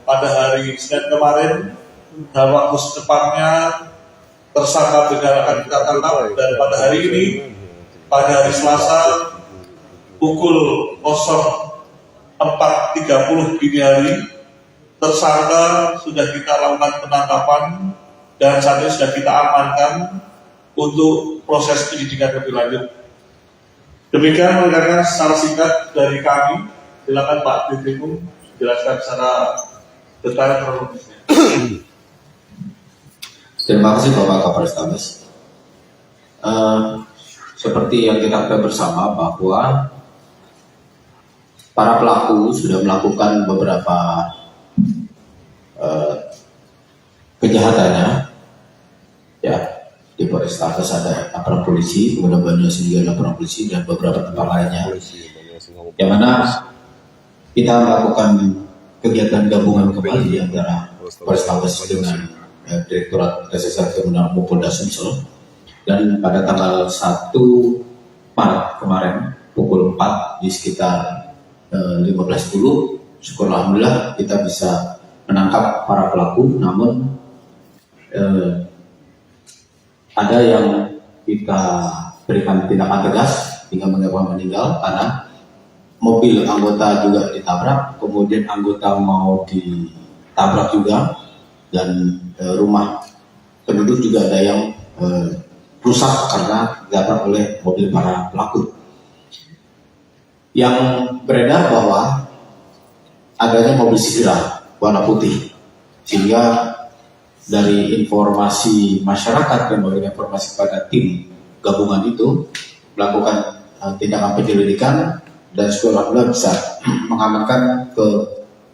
pada hari Senin kemarin, dalam waktu secepatnya tersangka begal akan kita tangkap, dan pada hari ini, pada hari Selasa pukul 04.30 dini hari, tersangka sudah kita lakukan penangkapan dan saat ini sudah kita amankan untuk proses penyidikan lebih lanjut. Demikian rekan-rekan secara singkat dari kami. Silakan Pak Dirkrim jelaskan secara detail kronologisnya. Terima kasih Bapak Kapolrestabes. Seperti yang kita ketahui bersama bahwa para pelaku sudah melakukan beberapa kejahatannya, ya. Di Polrestabes ada laporan polisi, kemudian Banyumas juga laporan polisi dan beberapa tempat lainnya. Yang mana kita melakukan kegiatan gabungan kembali antara Polrestabes dengan Direktorat Reserse Kriminal Polda Sumsel, dan pada tanggal 1 Maret kemarin pukul 4 di sekitar 15.10, syukur alhamdulillah kita bisa menangkap para pelaku. Namun ada yang kita berikan tindakan tegas hingga menyebabkan meninggal karena mobil anggota juga ditabrak, kemudian anggota mau ditabrak juga, dan rumah penduduk juga ada yang rusak karena ditabrak oleh mobil para pelaku. Yang beredar bahwa adanya mobil Sigra warna putih, sehingga dari informasi masyarakat dan memberikan informasi kepada tim gabungan itu melakukan tindakan penyelidikan, dan sekolah bisa mengamankan ke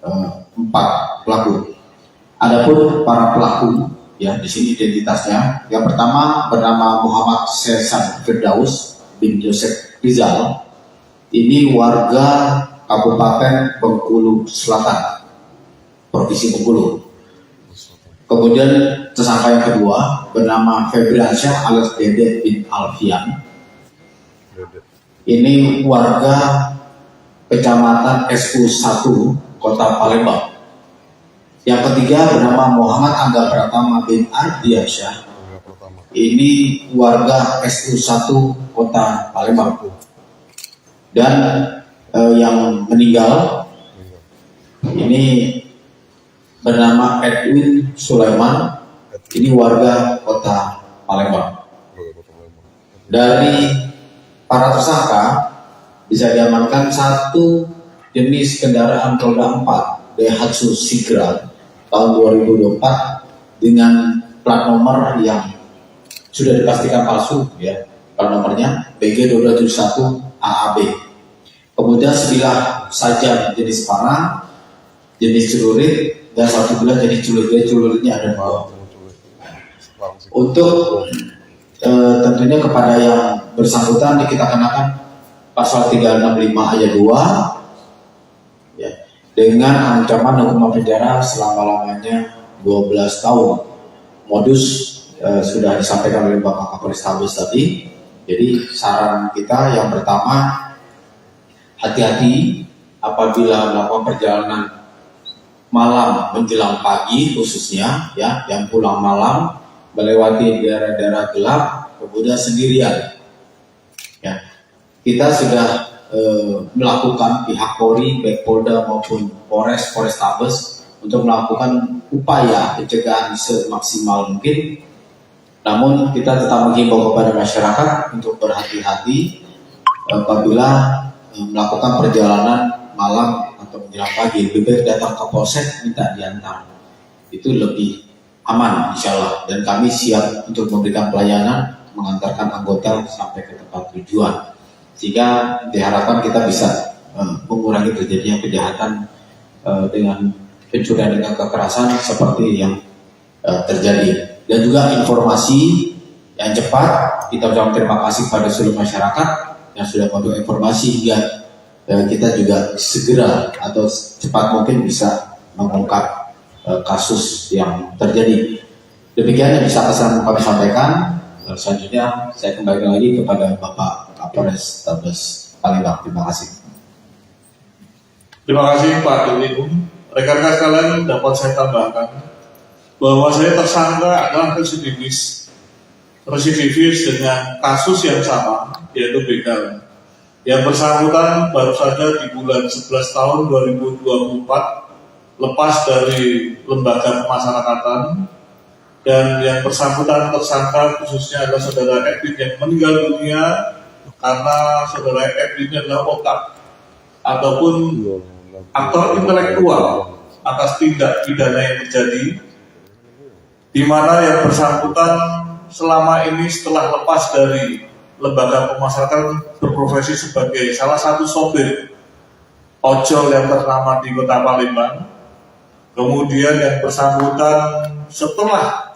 4 pelaku. Adapun para pelaku, ya di sini identitasnya. Yang pertama bernama Muhammad Sesan Firdaus bin Joseph Rizal. Ini warga Kabupaten Bengkulu Selatan, Provinsi Bengkulu. Kemudian tersangka yang kedua bernama Febriansyah alias Dede bin Alfian. Ini warga Kecamatan SU 1 Kota Palembang. Yang ketiga bernama Muhammad Angga Pratama bin Ardiansyah. Ini warga SU 1 Kota Palembang. Dan yang meninggal ini bernama Edwin Sulaiman, ini warga Kota Palembang. Dari para tersangka bisa diamankan satu jenis kendaraan roda 4 Daihatsu Sigra tahun 2024 dengan plat nomor yang sudah dipastikan palsu, ya. Plat nomornya BG2271 AAB. Kemudian sebilah sajam jenis panah, jenis celurit, dan satu bilah jenis celuritnya ada 2. Untuk tentunya kepada yang bersangkutan kita kenakan pasal 365 ayat 2, ya, dengan ancaman hukuman penjara selama-lamanya 12 tahun. Modus sudah disampaikan oleh Bapak Kapolrestabes tadi. Jadi saran kita yang pertama, hati-hati apabila melakukan perjalanan malam menjelang pagi, khususnya ya yang pulang malam melewati daerah-daerah gelap kemudian sendirian. Ya, kita sudah melakukan pihak Polri, baik Polda maupun Polrestabes untuk melakukan upaya pencegahan semaksimal mungkin. Namun kita tetap menghimbau kepada masyarakat untuk berhati-hati apabila melakukan perjalanan malam atau menjelang pagi. Lebih baik datang ke polsek minta diantar, itu lebih aman insya Allah, dan kami siap untuk memberikan pelayanan mengantarkan anggota sampai ke tempat tujuan, sehingga diharapkan kita bisa mengurangi terjadinya kejahatan dengan pencurian dengan kekerasan seperti yang terjadi. Dan juga informasi yang cepat, kita ucapkan terima kasih pada seluruh masyarakat yang sudah memberikan informasi hingga kita juga segera atau cepat mungkin bisa mengungkap kasus yang terjadi. Demikian yang bisa kami sampaikan. Selanjutnya saya kembali lagi kepada Bapak Kapolrestabes Palembang. Terima kasih. Terima kasih Pak Dirkrim. Rekan-rekan sekalian, dapat saya tambahkan bahwa saya tersangka adalah residivis dengan kasus yang sama, yaitu begal. Yang bersangkutan baru saja di bulan 11 tahun 2024 lepas dari lembaga pemasyarakatan, dan yang bersangkutan tersangka khususnya adalah saudara Edwin yang meninggal dunia karena saudara Edwin adalah otak ataupun aktor intelektual atas tindak pidana yang terjadi, di mana yang bersangkutan selama ini setelah lepas dari lembaga pemasyarakatan berprofesi sebagai salah satu sopir ojol yang ternama di Kota Palembang. Kemudian yang bersangkutan setelah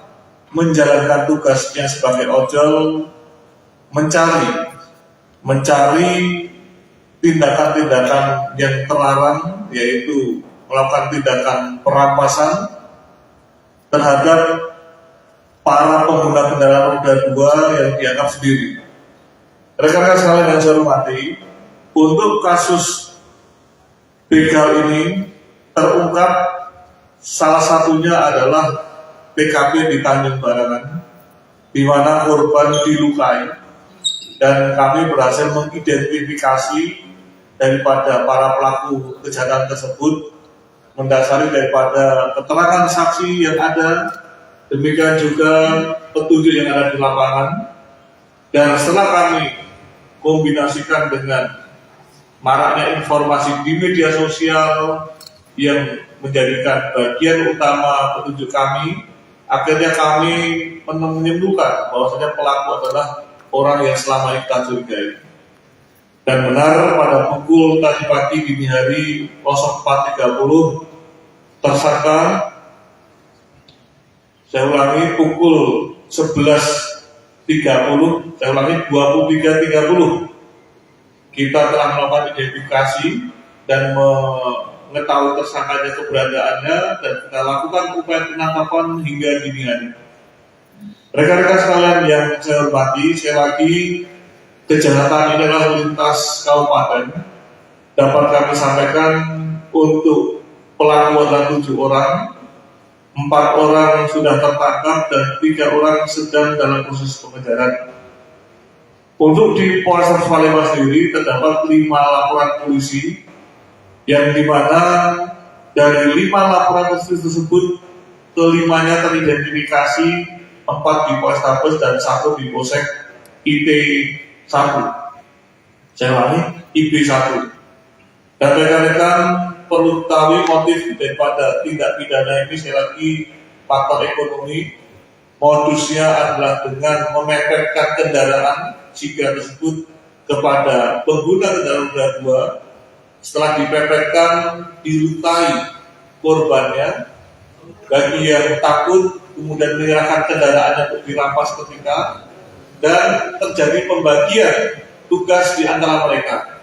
menjalankan tugasnya sebagai ojol mencari tindakan-tindakan yang terlarang, yaitu melakukan tindakan perampasan terhadap para pengguna kendaraan roda 2 yang dianggap sendiri. Rekan-rekan sekalian yang saya hormati, untuk kasus begal ini terungkap salah satunya adalah TKP di Tanjung Barangan, di mana korban dilukai, dan kami berhasil mengidentifikasi daripada para pelaku kejahatan tersebut mendasari daripada keterangan saksi yang ada, demikian juga petunjuk yang ada di lapangan. Dan setelah kami kombinasikan dengan maraknya informasi di media sosial yang menjadikan bagian utama petunjuk kami, akhirnya kami menyimpulkan bahwasanya pelaku adalah orang yang selama ini kita curigai. Dan benar pada pukul tadi pagi dini hari 04.30 tersangka, saya ulangi pukul 11.30, saya ulangi 23.30, kita telah melakukan identifikasi dan mengetahui tersangkanya keberadaannya, dan kita lakukan upaya penangkapan hingga dini hari. Rekan-rekan sekalian yang saya hormati, sekali lagi kejahatan ini adalah lintas kabupaten. Dapat kami sampaikan untuk pelaku adalah 7 orang, 4 orang sudah tertangkap dan 3 orang sedang dalam proses pengejaran. Untuk di Polres Palembang sendiri terdapat 5 laporan polisi, yang dimana dari 5 laporan polisi tersebut kelimanya teridentifikasi, 4 di Polrestabes dan 1 di Polsek IT1. Saya ulangi, IP1. Dan rekan-rekan perlu tahu motif daripada tindak pidana ini, sekali lagi faktor ekonomi. Modusnya adalah dengan memepetkan kendaraan jika tersebut kepada pengguna kendaraan roda 2. Setelah dipepetkan, dilukai korbannya. Bagi yang takut, kemudian menyerahkan kendaraannya untuk dirampas ketika, dan terjadi pembagian tugas di antara mereka.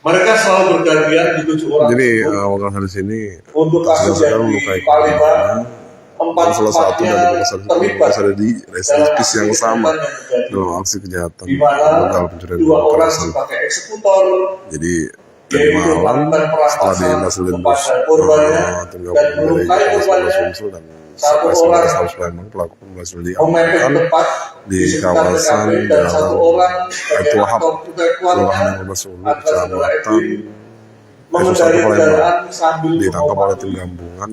Mereka selalu bergantian di 7 orang. Jadi wakil hari sini untuk kasus yang di Palembang, 4-4-nya terlibat ada di residivis yang sama dalam aksi kejahatan di mana begal pencurian 2 orang sebagai eksekutor, jadi tadi malam setelah dihasilkan korbannya tim dan gabungan dari melukai Polres korbannya. Sumsel dan 1 Polres orang Palembang, pelaku berhasil memepet diamankan tempat di sekitar kawasan TKP, dan 1 orang sebagai Aitul Wahab, aktor intelektualnya Kelurahan Sulu, adalah saudara Kecamatan Edwin, mengendari kendaraan sambil ditangkap oleh tim mengobati. gabungan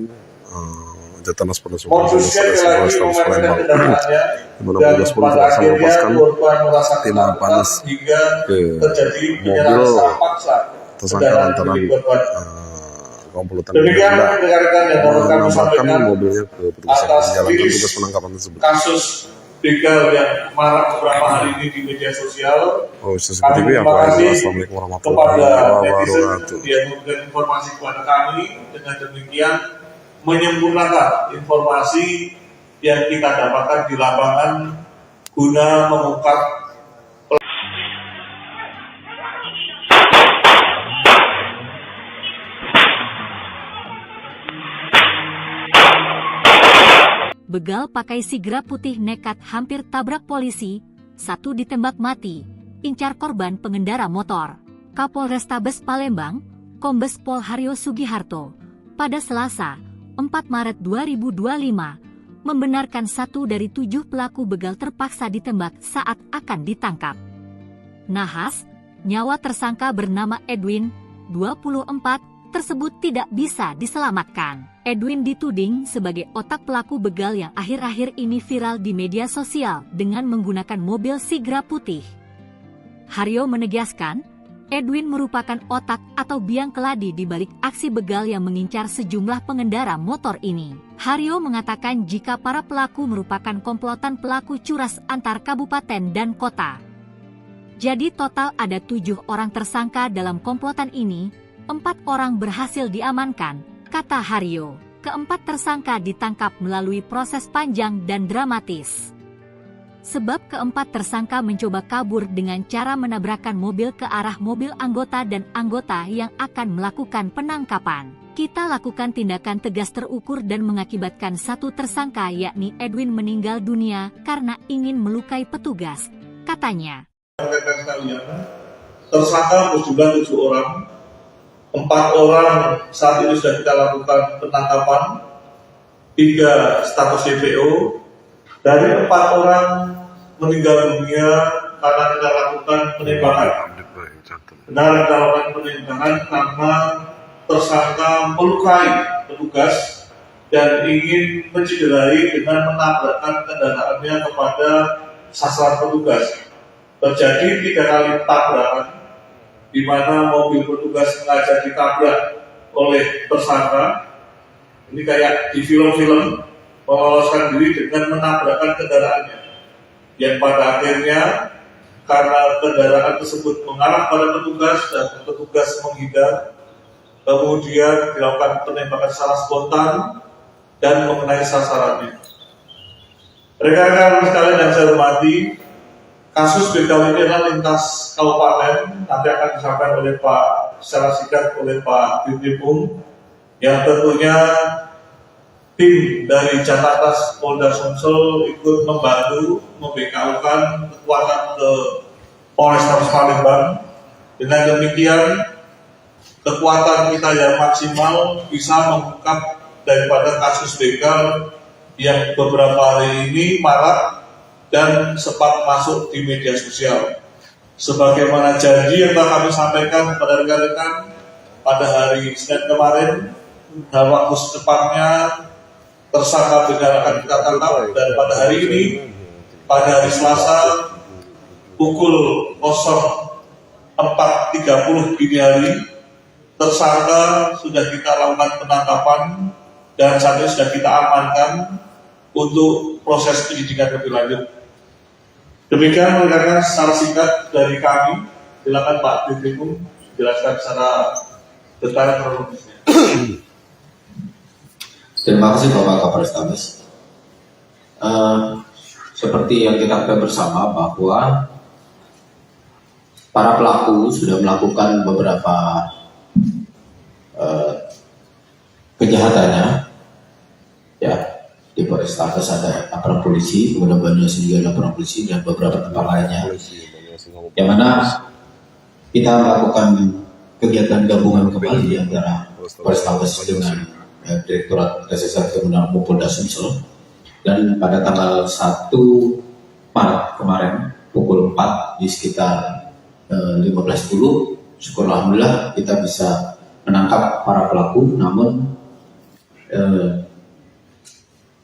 Jatanas Polda Modusnya lagi memepet kendaraannya, di mana dan Polres pada bersama akhirnya melepaskan korban merasa tim ketakutan panas hingga ke terjadi mobil penyerahan secara paksa tersangka kendaraan lantaran milik korban. komplotan Demikian rekan-rekan yang dapat kami menambahkan sampaikan mobilnya ke petugas yang atas menjalankan rilis tugas penangkapan tersebut. kasus begal yang marak beberapa hari ini di media sosial. Oh, seperti Kami itu ya terima Pak. kasih Assalamualaikum warahmatullahi kepada netizen wabarakatuh. yang memberikan informasi kepada kami. Dengan demikian menyempurnakan informasi yang kita dapatkan di lapangan guna mengungkap Begal pakai sigra putih nekat hampir tabrak polisi, 1 ditembak mati, incar korban pengendara motor. Kapolrestabes Palembang, Kombes Pol Haryo Sugiharto, pada Selasa, 4 Maret 2025, membenarkan 1 dari 7 pelaku begal terpaksa ditembak saat akan ditangkap. Nahas, nyawa tersangka bernama Edwin, 24, tersebut tidak bisa diselamatkan. Edwin dituding sebagai otak pelaku begal yang akhir-akhir ini viral di media sosial dengan menggunakan mobil Sigra putih. Haryo menegaskan, Edwin merupakan otak atau biang keladi di balik aksi begal yang mengincar sejumlah pengendara motor ini. Haryo mengatakan jika para pelaku merupakan komplotan pelaku curas antar kabupaten dan kota. Jadi total ada 7 orang tersangka dalam komplotan ini, 4 orang berhasil diamankan, kata Haryo. Keempat tersangka ditangkap melalui proses panjang dan dramatis. Sebab keempat tersangka mencoba kabur dengan cara menabrakkan mobil ke arah mobil anggota dan anggota yang akan melakukan penangkapan. Kita lakukan tindakan tegas terukur dan mengakibatkan 1 tersangka yakni Edwin meninggal dunia karena ingin melukai petugas, katanya. Tersangka berjumlah 7 orang. 4 orang saat ini sudah kita lakukan penangkapan, 3 status DPO, dari 4 orang meninggal dunia karena kita lakukan penembakan. Benar kita lakukan penembakan karena tersangka melukai petugas dan ingin mencederai dengan menabrakkan kendaraannya kepada sasaran petugas. Terjadi 3 kali tabrakan, di mana mobil petugas sengaja ditabrak oleh tersangka. Ini kayak di film-film, meloloskan diri dengan menabrakkan kendaraannya. Yang pada akhirnya, karena kendaraan tersebut mengarah pada petugas dan petugas menghindar, kemudian dilakukan penembakan secara spontan dan mengenai sasarannya. Rekan-rekan sekalian yang saya hormati, kasus begal ini adalah lintas kabupaten, nanti akan disampaikan oleh Pak secara singkat oleh Pak Dirkrimum, yang tentunya tim dari Jatlantas Polda Sumsel ikut membantu membekaukan kekuatan ke Polrestabes Palembang. Dengan demikian, kekuatan kita yang maksimal bisa mengungkap daripada kasus begal yang beberapa hari ini marak dan sempat masuk di media sosial. Sebagaimana janji yang telah kami sampaikan kepada rekan-rekan pada hari Senin kemarin, dalam waktu secepatnya tersangka begal akan kita tangkap, dan pada hari ini, pada hari Selasa pukul 04.30 dini hari, tersangka sudah kita lakukan penangkapan dan saat ini sudah kita amankan untuk proses penyidikan lebih lanjut. Demikian rekan-rekan secara singkat dari kami. Silakan Pak Dirkrimum jelaskan secara detail kronologisnya. Terima kasih Bapak Kapolrestabes. Seperti yang kita ketahui bersama bahwa para pelaku sudah melakukan beberapa kejahatannya, ya. Di Polrestabes ada aparat polisi, kemudian Banyumas juga ada aparat polisi dan beberapa tempat lainnya. Yang mana kita melakukan kegiatan gabungan kembali antara Polrestabes dengan Direktorat Reserse Kriminal Polda Sumsel, dan pada tanggal 1 Maret kemarin pukul 4 di sekitar 15.10, syukur alhamdulillah kita bisa menangkap para pelaku. Namun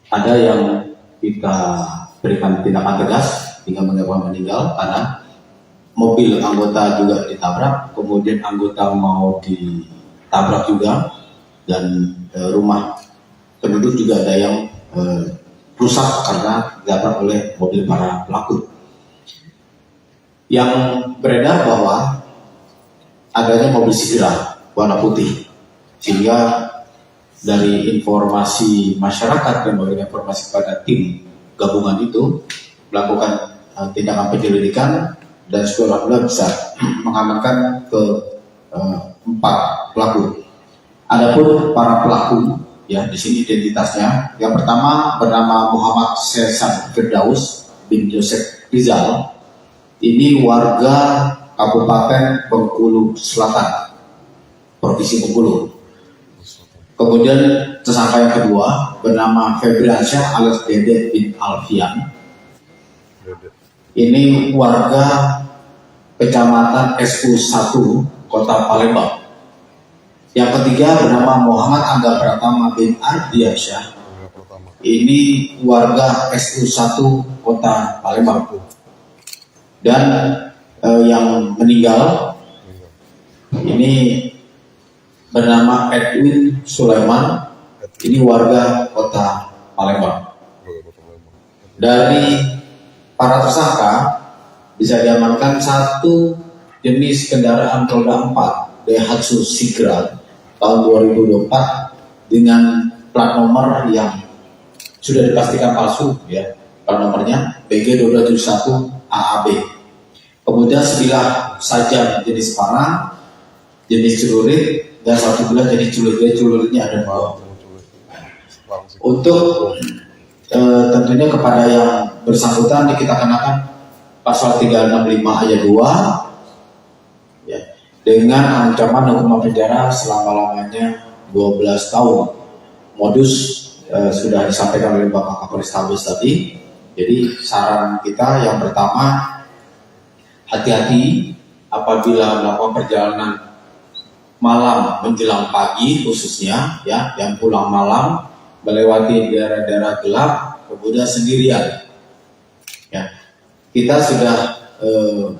ada yang kita berikan tindakan tegas hingga menyebabkan meninggal karena mobil anggota juga ditabrak, kemudian anggota mau ditabrak juga, dan rumah penduduk juga ada yang rusak karena ditabrak oleh mobil para pelaku. Yang beredar bahwa adanya mobil Sigra warna putih, sehingga dari informasi masyarakat dan memberikan informasi kepada tim gabungan itu melakukan tindakan penyelidikan, dan setelah bisa mengamankan ke 4 pelaku. Adapun para pelaku, ya di sini identitasnya. Yang pertama bernama Muhammad Sesan Firdaus bin Joseph Rizal. Ini warga Kabupaten Bengkulu Selatan, Provinsi Bengkulu. Kemudian tersangka yang kedua bernama Febriansyah alias Dede bin Alfian. Ini warga Kecamatan SU1 Kota Palembang. Yang ketiga bernama Muhammad Angga Pratama bin Ardiansyah. Ini warga SU1 Kota Palembang. Dan yang meninggal ini bernama Edwin Sulaiman, ini warga Kota Palembang. Dari para tersangka bisa diamankan satu jenis kendaraan roda 4 Daihatsu Sigra tahun 2024 dengan plat nomor yang sudah dipastikan palsu, ya, plat nomornya BG2271 AAB. Kemudian sebilah sajam jenis parang, jenis celurit, dan satu bilah jenis celuritnya ada 2. Untuk tentunya kepada yang bersangkutan kita kenakan pasal 365 ayat 2 ya, dengan ancaman hukuman penjara selama-lamanya 12 tahun. Modus sudah disampaikan oleh Bapak Kapolrestabes tadi. Jadi saran kita yang pertama, hati-hati apabila melakukan perjalanan malam menjelang pagi khususnya, ya, yang pulang malam melewati daerah-daerah gelap kemudian sendirian. Ya, kita sudah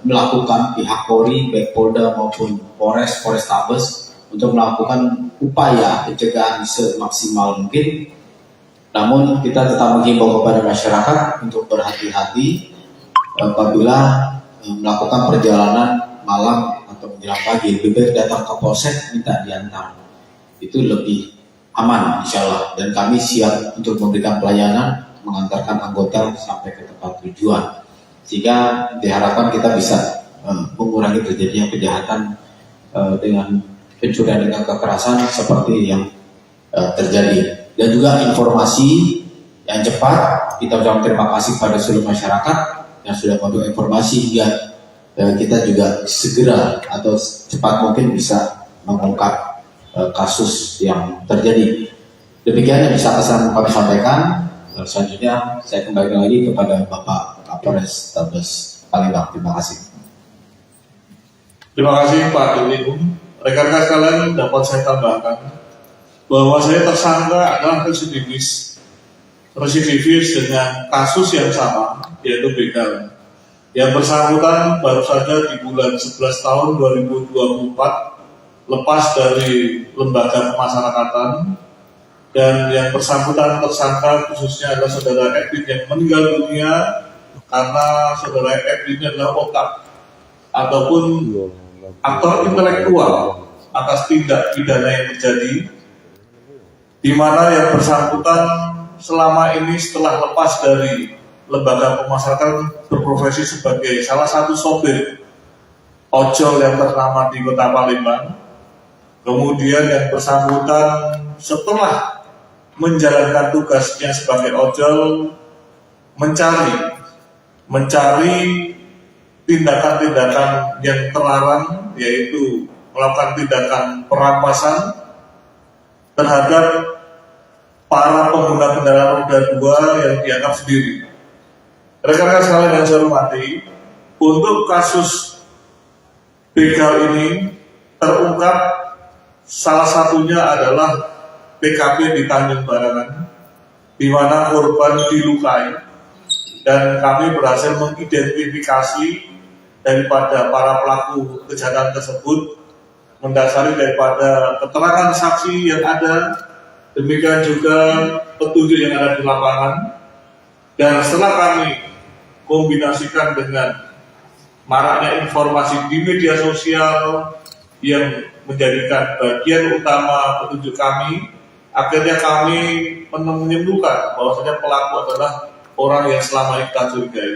melakukan pihak Polri, baik Polda maupun Polrestabes untuk melakukan upaya pencegahan semaksimal mungkin. Namun kita tetap menghimbau kepada masyarakat untuk berhati-hati apabila melakukan perjalanan malam atau menjelang pagi. Lebih baik datang ke polsek minta diantar, itu lebih aman insya Allah. Dan kami siap untuk memberikan pelayanan mengantarkan anggota sampai ke tempat tujuan, sehingga diharapkan kita bisa mengurangi terjadinya kejahatan dengan pencurian dengan kekerasan seperti yang terjadi. Dan juga informasi yang cepat, kita ucapkan terima kasih pada seluruh masyarakat yang sudah memberikan informasi hingga kita juga segera atau cepat mungkin bisa mengungkap kasus yang terjadi. Demikian yang bisa kami sampaikan. Selanjutnya saya kembali lagi kepada Bapak Kapolrestabes Palembang. Terima kasih. Terima kasih Pak Dirlim. Rekan-rekan sekalian, dapat saya tambahkan bahwa saya tersangka adalah residivis dengan kasus yang sama, yaitu begal. Yang bersangkutan baru saja di bulan 11 tahun 2024 lepas dari lembaga pemasyarakatan, dan yang bersangkutan tersangka khususnya adalah saudara Edwin yang meninggal dunia karena saudara Edwin adalah otak ataupun aktor intelektual atas tindak pidana yang terjadi, di mana yang bersangkutan selama ini setelah lepas dari lembaga pemasyarakatan berprofesi sebagai salah satu sopir ojol yang ternama di Kota Palembang. Kemudian yang bersangkutan setelah menjalankan tugasnya sebagai ojol mencari tindakan-tindakan yang terlarang, yaitu melakukan tindakan perampasan terhadap para pengguna kendaraan roda 2 yang dianggap sendiri. Rekan-rekan sekalian yang saya hormati, untuk kasus begal ini terungkap salah satunya adalah TKP di Tanjung Barangan, di mana korban dilukai, dan kami berhasil mengidentifikasi daripada para pelaku kejahatan tersebut mendasari daripada keterangan saksi yang ada, demikian juga petunjuk yang ada di lapangan. Dan setelah kami kombinasikan dengan maraknya informasi di media sosial yang menjadikan bagian utama petunjuk kami, akhirnya kami menyimpulkan bahwasanya pelaku adalah orang yang selama ini kita curigai.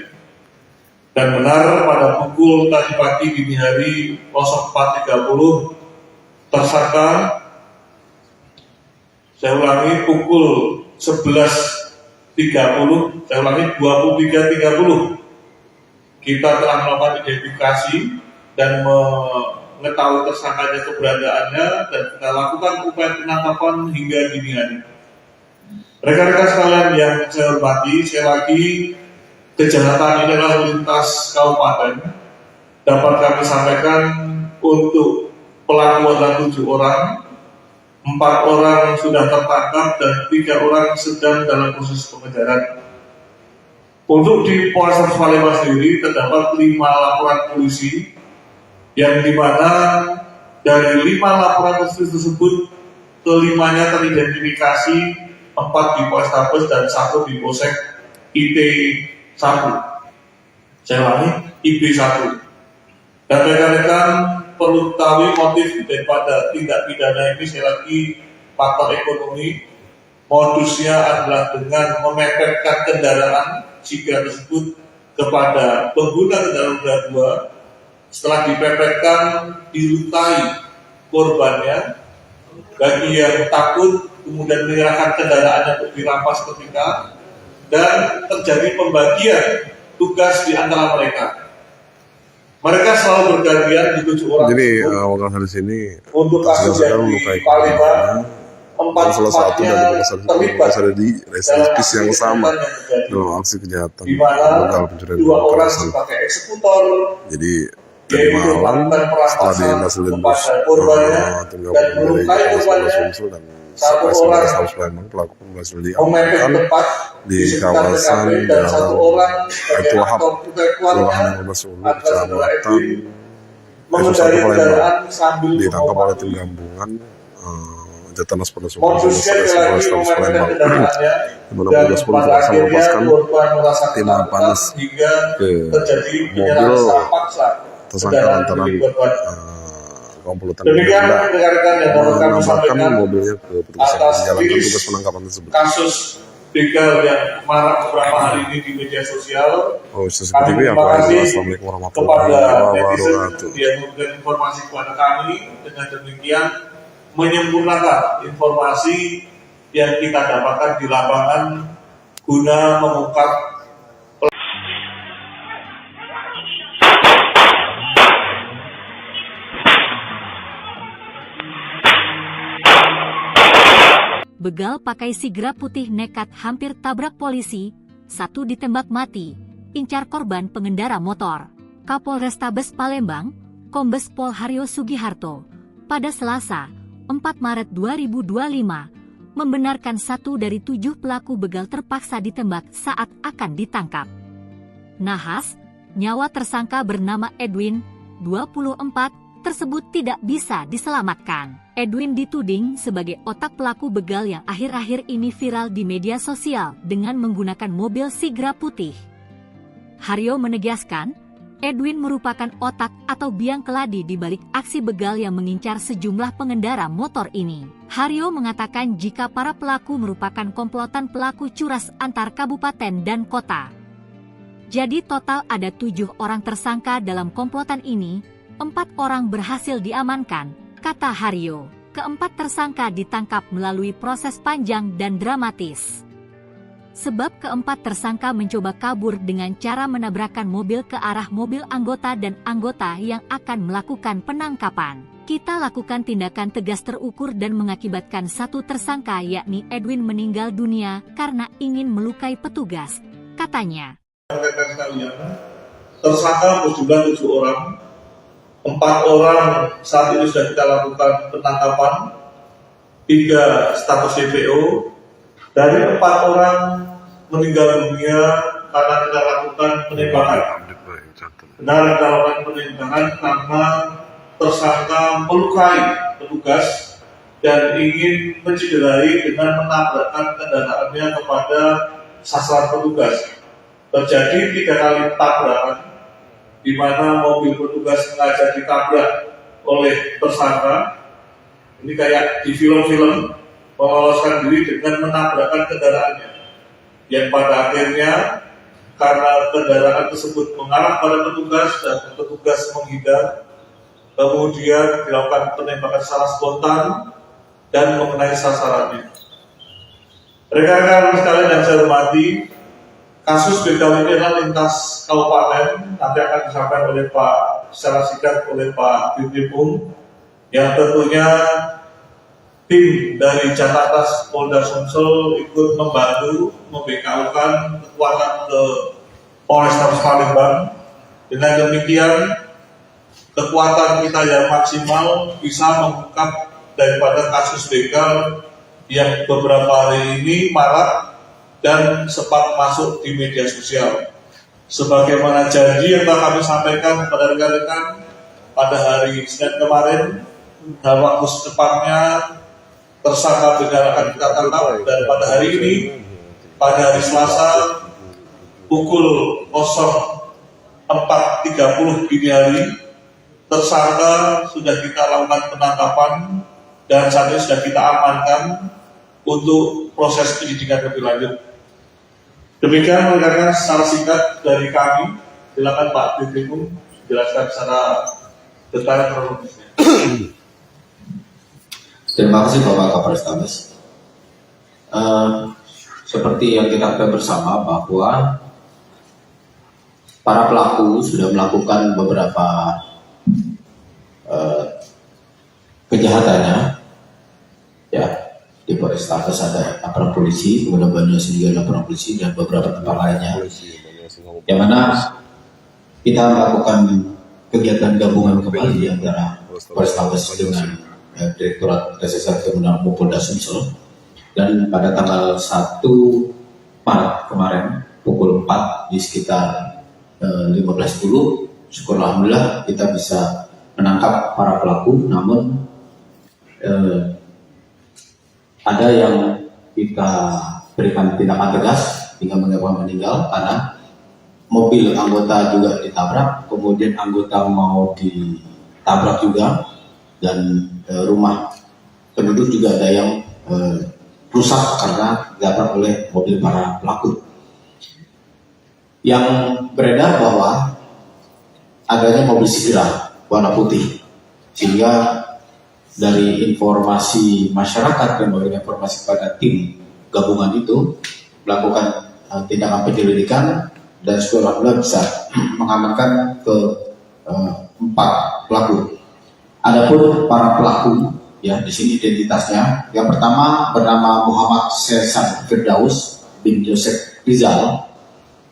Dan benar pada pukul tadi pagi dini hari 04.30 tersangka, saya ulangi pukul 11.30, saya ulangi 23.30, kita telah melakukan identifikasi dan mengetahui tersangkanya keberadaannya dan kita lakukan upaya penangkapan hingga dini hari. Rekan-rekan sekalian yang saya hormati, sekali lagi kejahatan ini adalah lintas kabupaten. Dapat kami sampaikan untuk pelaku adalah 7 orang, 4 orang sudah tertangkap dan 3 orang sedang dalam proses pengejaran. Untuk di Polres Palembang sendiri terdapat 5 laporan polisi yang dimana dari 5 laporan polisi tersebut kelimanya teridentifikasi 4 di Polrestabes dan 1 di Polsek IP1. Saya ulangi, IP1. Dan rekan-rekan perlu tahu motif daripada tindak pidana ini, sekali lagi faktor ekonomi. Modusnya adalah dengan memepetkan kendaraan jika tersebut kepada pengguna kendaraan roda 2. Setelah dipepetkan, dilukai korbannya. Bagi yang takut, kemudian menyerahkan kendaraannya untuk dirampas ketika, dan terjadi pembagian tugas di antara mereka. Mereka selalu bergantian di 7 orang. Jadi wakil hadis ini untuk kasus yang di Palembang, 4 salah satu dari terlibat ada di residensi yang sama dalam aksi kejahatan di mana begal pencurian 2 orang kekerasan. sebagai eksekutor, Jadi dari malam setelah dihasilkan korbannya tim dan gabungan dari melukai Polres korbannya. Sumsel dan 1 Polres orang Palembang, pelaku berhasil memepet diamankan tepat di sekitar kawasan TKP dan 1 orang sebagai Aitul Wahab, aktor intelektualnya Kelurahan Ulu, adalah saudara Kecamatan Edwin mengendarai kendaraan sambil ditangkap oleh tim mengobati. gabungan Jatanas Polda Modusnya lagi memepet kendaraannya di mana dan Polres pun pada berhasil akhirnya melepaskan korban merasa tim ketakutan panas hingga ke terjadi penyerahan mobil secara paksa tersangka kendaraan lantaran milik korban. komplotan Demikian tidak rekan-rekan yang dapat kami menambahkan sampaikan mobilnya ke petugas yang atas menjalankan rilis tugas penangkapan tersebut. kasus begal yang marak beberapa hari ini di media sosial. Oh, seperti Kami apa? terima kasih Assalamualaikum warahmatullahi kepada netizen wabarakatuh. yang memberikan informasi kepada kami. Dengan demikian menyempurnakan informasi yang kita dapatkan di lapangan guna mengungkap Begal pakai sigra putih nekat hampir tabrak polisi, 1 ditembak mati, incar korban pengendara motor. Kapolrestabes Palembang, Kombes Pol Haryo Sugiharto, pada Selasa, 4 Maret 2025, membenarkan 1 dari 7 pelaku begal terpaksa ditembak saat akan ditangkap. Nahas, nyawa tersangka bernama Edwin, 24, tersebut tidak bisa diselamatkan. Edwin dituding sebagai otak pelaku begal yang akhir-akhir ini viral di media sosial dengan menggunakan mobil sigra putih. Haryo menegaskan, Edwin merupakan otak atau biang keladi di balik aksi begal yang mengincar sejumlah pengendara motor ini. Haryo mengatakan jika para pelaku merupakan komplotan pelaku curas antar kabupaten dan kota. Jadi total ada 7 orang tersangka dalam komplotan ini, 4 orang berhasil diamankan, kata Haryo. Keempat tersangka ditangkap melalui proses panjang dan dramatis. Sebab keempat tersangka mencoba kabur dengan cara menabrakkan mobil ke arah mobil anggota dan anggota yang akan melakukan penangkapan. Kita lakukan tindakan tegas terukur dan mengakibatkan 1 tersangka yakni Edwin meninggal dunia karena ingin melukai petugas, katanya. rekan-rekan sekalian, tersangka berjumlah 7 orang. 4 orang saat ini sudah kita lakukan penangkapan, 3 status DPO. Dari 4 orang meninggal dunia karena kita lakukan penembakan. Benar kita lakukan penembakan karena tersangka melukai petugas dan ingin mencederai dengan menabrakkan kendaraannya kepada sasaran petugas. Terjadi 3 kali tabrakan, di mana mobil petugas sengaja ditabrak oleh tersangka. Ini kayak di film-film, meloloskan diri dengan menabrakkan kendaraannya. Yang pada akhirnya, karena kendaraan tersebut mengarah pada petugas dan petugas menghindar, kemudian dilakukan penembakan secara spontan dan mengenai sasarannya. Rekan-rekan sekalian yang saya hormati, kasus begal ini adalah lintas kabupaten, nanti akan disampaikan oleh Pak secara singkat oleh Pak Dirkrim, yang tentunya tim dari Jatlantas Polda Sumsel ikut membantu membekaukan kekuatan ke Polrestabes Palembang. Dengan demikian, kekuatan kita yang maksimal bisa mengungkap daripada kasus begal yang beberapa hari ini marak dan sempat masuk di media sosial. Sebagaimana janji yang telah kami sampaikan kepada rekan-rekan pada hari Senin kemarin, dalam waktu secepatnya tersangka begal akan kita tangkap, dan pada hari ini, pada hari Selasa pukul 04.30 dini hari, tersangka sudah kita lakukan penangkapan dan saat ini sudah kita amankan untuk proses penyidikan lebih lanjut. Demikian rekan-rekan secara singkat dari kami. Silakan Pak Dirkrim jelaskan secara detail kronologisnya. Terima kasih Bapak Kapolrestabes. Seperti yang kita ketahui bersama bahwa para pelaku sudah melakukan beberapa kejahatannya, ya, di Polrestabes ada laporan polisi, kemudian Banyumas juga laporan polisi dan beberapa tempat lainnya, yang mana kita melakukan kegiatan gabungan kembali antara Polrestabes dengan Direktorat Reserse Kriminal Polda Sumsel, dan pada tanggal 1 Maret kemarin pukul 4 di sekitar 15.10, syukur alhamdulillah kita bisa menangkap para pelaku. Namun ada yang kita berikan tindakan tegas hingga menyebabkan meninggal karena mobil anggota juga ditabrak, kemudian anggota mau ditabrak juga, dan rumah penduduk juga ada yang rusak karena ditabrak oleh mobil para pelaku. Yang beredar bahwa adanya mobil Sigra warna putih, sehingga dari informasi masyarakat dan memberikan informasi kepada tim gabungan itu melakukan tindakan penyelidikan, dan sekolah bisa mengamankan ke 4 pelaku. Adapun para pelaku, ya, di sini identitasnya. Yang pertama bernama Muhammad Sesan Firdaus bin Joseph Rizal.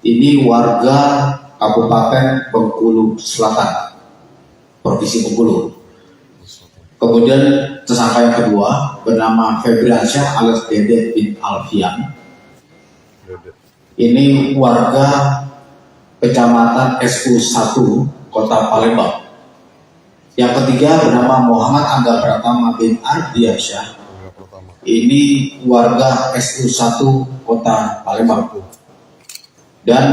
Ini warga Kabupaten Bengkulu Selatan, Provinsi Bengkulu. Kemudian tersangka yang kedua bernama Febriansyah alias Dede bin Alfian. Ini warga Kecamatan SU1 Kota Palembang. Yang ketiga bernama Muhammad Angga Pratama bin Ardiansyah. Ini warga SU1 Kota Palembang. Dan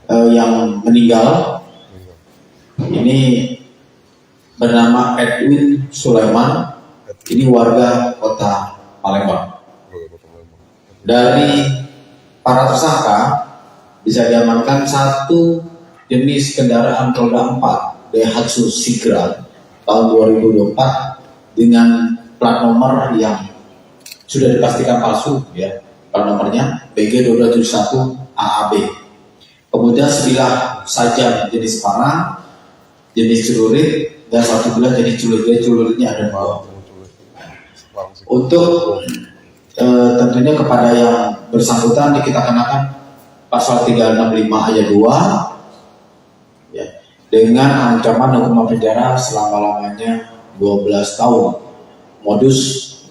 yang meninggal ini bernama Edwin Sulaiman, ini warga Kota Palembang. Dari para tersangka bisa diamankan 1 jenis kendaraan roda 4 Daihatsu Sigra tahun 2024 dengan plat nomor yang sudah dipastikan palsu, ya, plat nomornya BG2271 AAB. Kemudian sebilah sajam jenis parang, jenis celurit, dan 1 bilah jenis celuritnya ada 2. Untuk tentunya kepada yang bersangkutan kita kenakan pasal 365 ayat 2, ya, dengan ancaman hukuman penjara selama-lamanya 12 tahun. Modus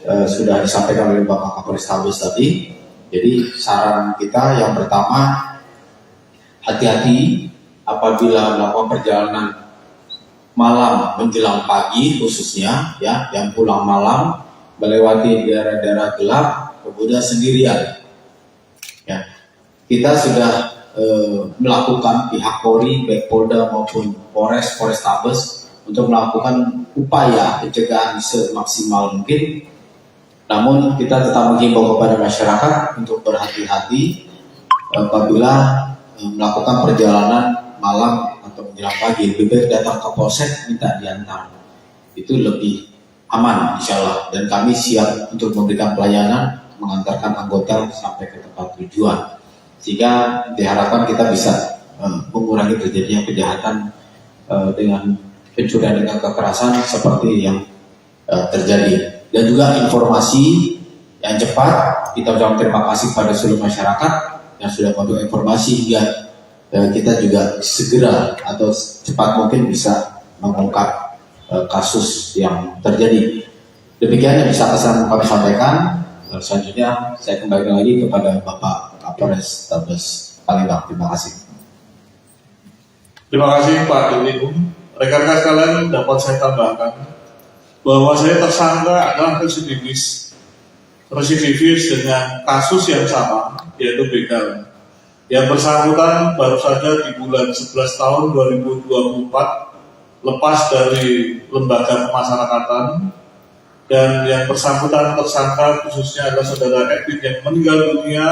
sudah disampaikan oleh Bapak Kapolrestabes tadi. Jadi saran kita yang pertama, hati-hati apabila melakukan perjalanan malam menjelang pagi, khususnya, ya, yang pulang malam melewati daerah-daerah gelap, kemudian sendirian. Ya, kita sudah melakukan pihak Polri, baik Polda maupun Polrestabes untuk melakukan upaya pencegahan semaksimal mungkin. Namun kita tetap menghimbau kepada masyarakat untuk berhati-hati apabila melakukan perjalanan malam atau menjelang pagi. Lebih baik datang ke polsek minta diantar, itu lebih aman insya Allah, dan kami siap untuk memberikan pelayanan mengantarkan anggota sampai ke tempat tujuan, sehingga diharapkan kita bisa mengurangi terjadinya kejahatan dengan pencurian dengan kekerasan seperti yang terjadi. Dan juga informasi yang cepat, kita ucapkan terima kasih pada seluruh masyarakat yang sudah memberikan informasi hingga kita juga segera atau cepat mungkin bisa mengungkap kasus yang terjadi. Demikian yang bisa kami sampaikan. Selanjutnya saya kembali lagi kepada Bapak Kapolres Tabes Palembang. Terima kasih. Terima kasih Pak Dirlikum. Rekan-rekan sekalian, dapat saya tambahkan bahwa saya tersangka adalah residivis dengan kasus yang sama, yaitu begal. Yang bersangkutan baru saja di bulan 11 tahun 2024 lepas dari lembaga pemasyarakatan, dan yang bersangkutan tersangka khususnya adalah saudara Edwin yang meninggal dunia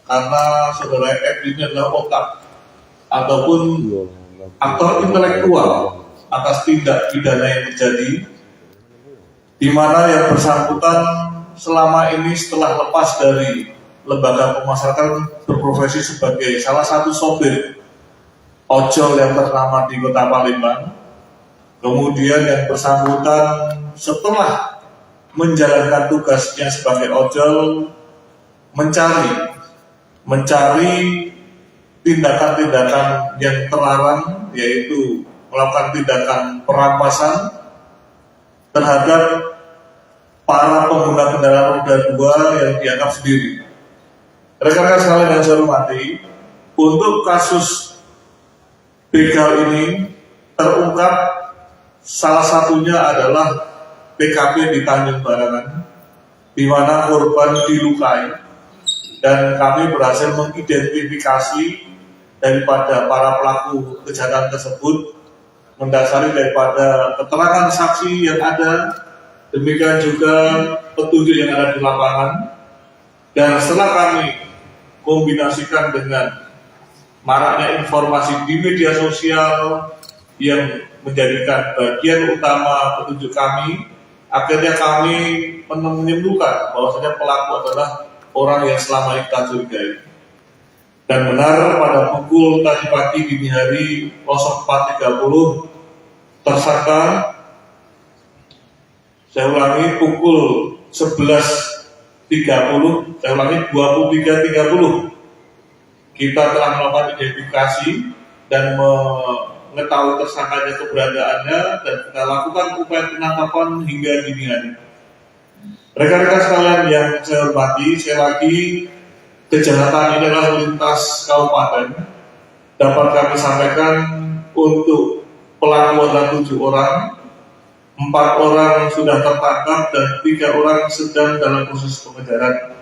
karena saudara Edwin adalah otak ataupun aktor intelektual atas tindak pidana yang terjadi, di mana yang bersangkutan selama ini setelah lepas dari lembaga pemasyarakatan berprofesi sebagai salah satu sopir ojol yang ternama di Kota Palembang. Kemudian yang bersangkutan setelah menjalankan tugasnya sebagai ojol mencari tindakan-tindakan yang terlarang, yaitu melakukan tindakan perampasan terhadap para pengguna kendaraan roda 2 yang dianggap sendiri. Rekan-rekan sekalian yang saya hormati, untuk kasus begal ini terungkap salah satunya adalah TKP di Tanjung Barangan, di mana korban dilukai, dan kami berhasil mengidentifikasi daripada para pelaku kejahatan tersebut mendasari daripada keterangan saksi yang ada, demikian juga petunjuk yang ada di lapangan. Dan setelah kami kombinasikan dengan maraknya informasi di media sosial yang menjadikan bagian utama petunjuk kami, akhirnya kami menemukan bahwasanya pelaku adalah orang yang selama ini kita curigai. Dan benar pada pukul tadi pagi dini hari 04.30 tersangka, saya ulangi pukul 11.30, saya ulangi 23.30, kita telah melakukan identifikasi dan mengetahui tersangkanya keberadaannya, dan kita lakukan upaya penangkapan hingga dini hari. Rekan-rekan sekalian yang saya hormati, sekali lagi kejahatan ini adalah lintas kabupaten. Dapat kami sampaikan untuk pelaku adalah 7 orang, 4 orang sudah tertangkap dan 3 orang sedang dalam proses pengejaran.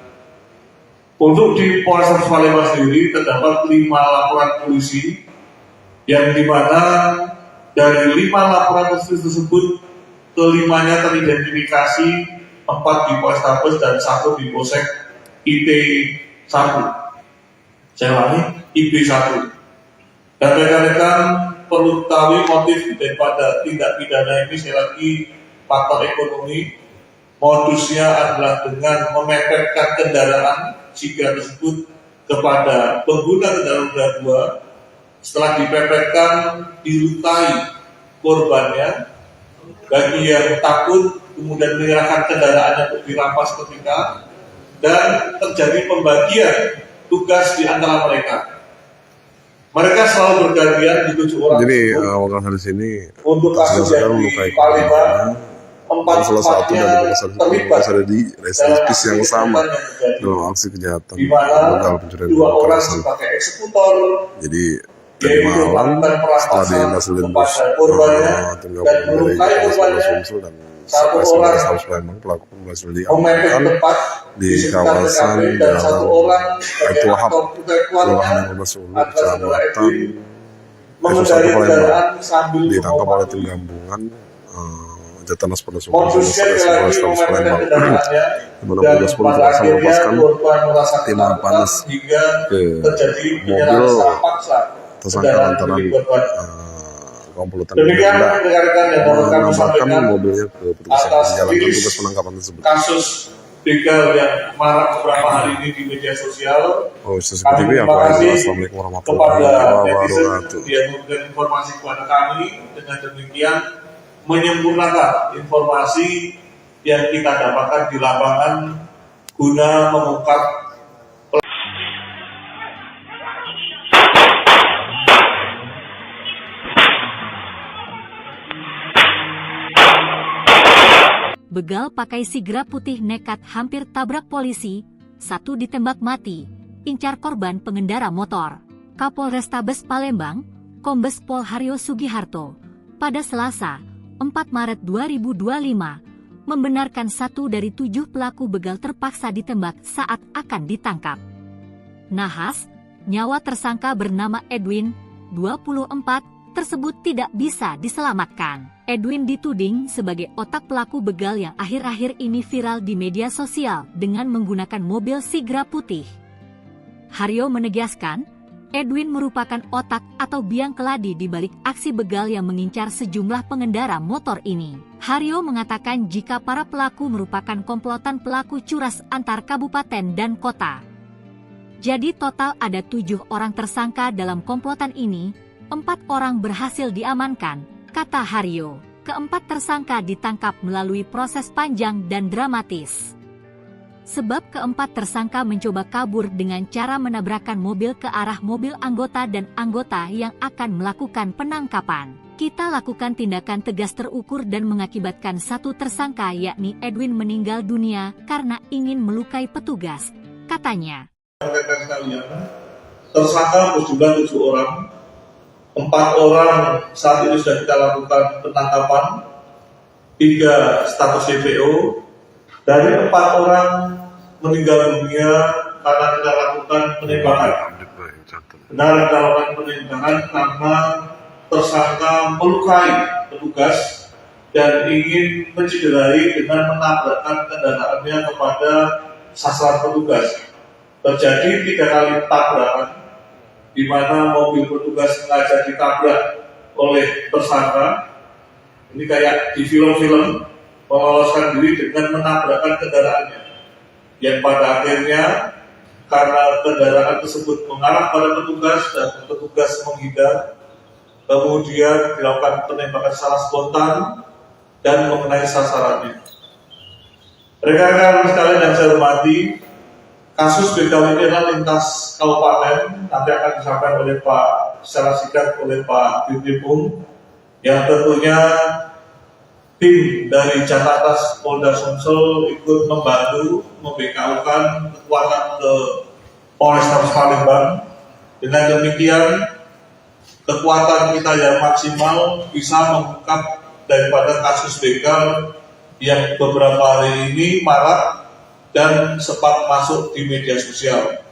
Untuk di Polres Palembang sendiri terdapat 5 laporan polisi, yang dimana dari 5 laporan polisi tersebut kelimanya teridentifikasi, 4 di Polrestabes dan 1 di Polsek IT1. Saya ulangi, IP1. Dan rekan-rekan perlu ketahui motif daripada tindak pidana ini, sekali lagi faktor ekonomi. Modusnya adalah dengan memepetkan kendaraan jika tersebut kepada pengguna kendaraan roda 2. Setelah dipepetkan, dilukai korbannya. Bagi yang takut, kemudian menyerahkan kendaraannya untuk dirampas ketika, dan terjadi pembagian tugas di antara mereka. Mereka selalu bergantian di 7 orang. Jadi wakil hari sini untuk kasus yang di Palembang, 4-4-nya terlibat ada di residivis yang sama dalam aksi kejahatan di mana begal pencurian 2 orang sebagai eksekutor, jadi tadi malam setelah dihasilkan korbannya dan melukai korbannya, Sumsel dan 1 orang Tabes Palembang pelaku berhasil memepet diamankan tepat di kawasan dan 1 orang Aitul Wahab, Kelurahan Sulu, Kecamatan mengendari kendaraan sambil ditangkap oleh tim gabungan Jatanas Polda Sumsel modusnya lagi Tabes Palembang, kendaraannya, di mana Polda Sumsel berhasil melepaskan tim panas hingga ke terjadi mobil penyerahan paksa tersangka lantaran komplotan demikian rekan-rekan yang dapat kami menambahkan sampaikan mobilnya ke petugas yang menjalankan tugas penangkapan tersebut. kasus begal yang marak beberapa hari ini di media sosial. Oh, CCTV Terima apa? kasih Assalamualaikum warahmatullahi kepada netizen wabarakatuh. yang memberikan informasi kepada kami. Dengan demikian menyempurnakan informasi yang kita dapatkan di lapangan guna mengungkap begal pakai sigra putih nekat hampir tabrak polisi, satu ditembak mati, incar korban pengendara motor. Kapolrestabes Palembang, Kombes Pol Haryo Sugiharto, pada Selasa, 4 Maret 2025, membenarkan 1 dari 7 pelaku begal terpaksa ditembak saat akan ditangkap. Nahas, nyawa tersangka bernama Edwin, 24, tersebut tidak bisa diselamatkan. Edwin dituding sebagai otak pelaku begal yang akhir-akhir ini viral di media sosial dengan menggunakan mobil sigra putih. Haryo menegaskan, Edwin merupakan otak atau biang keladi di balik aksi begal yang mengincar sejumlah pengendara motor ini. Haryo mengatakan jika para pelaku merupakan komplotan pelaku curas antar kabupaten dan kota. Jadi total ada 7 orang tersangka dalam komplotan ini, 4 orang berhasil diamankan, kata Haryo. Keempat tersangka ditangkap melalui proses panjang dan dramatis. Sebab keempat tersangka mencoba kabur dengan cara menabrakkan mobil ke arah mobil anggota dan anggota yang akan melakukan penangkapan. Kita lakukan tindakan tegas terukur dan mengakibatkan 1 tersangka yakni Edwin meninggal dunia karena ingin melukai petugas, katanya. Tersangka berjumlah 7 orang. 4 orang saat ini sudah kita lakukan penangkapan, 3 status DPO, dari 4 orang meninggal dunia karena kita lakukan penembakan. Benar kita lakukan penembakan karena tersangka melukai petugas dan ingin mencederai dengan menabrakkan kendaraannya kepada sasaran petugas. Terjadi 3 kali tabrakan, di mana mobil petugas sengaja ditabrak oleh tersangka. Ini kayak di film-film, meloloskan diri dengan menabrakkan kendaraannya. Yang pada akhirnya, karena kendaraan tersebut mengarah pada petugas dan petugas menghindar, kemudian dilakukan penembakan secara spontan dan mengenai sasarannya. Rekan-rekan sekalian yang saya hormati, kasus begal ini adalah lintas kabupaten, nanti akan disampaikan oleh Pak secara singkat oleh Pak Dirkrimum, yang tentunya tim dari Jatatas Polda Sumsel ikut membantu membekaukan kekuatan ke Polrestabes Palembang. Dengan demikian, kekuatan kita yang maksimal bisa mengungkap daripada kasus begal yang beberapa hari ini marak dan sempat masuk di media sosial.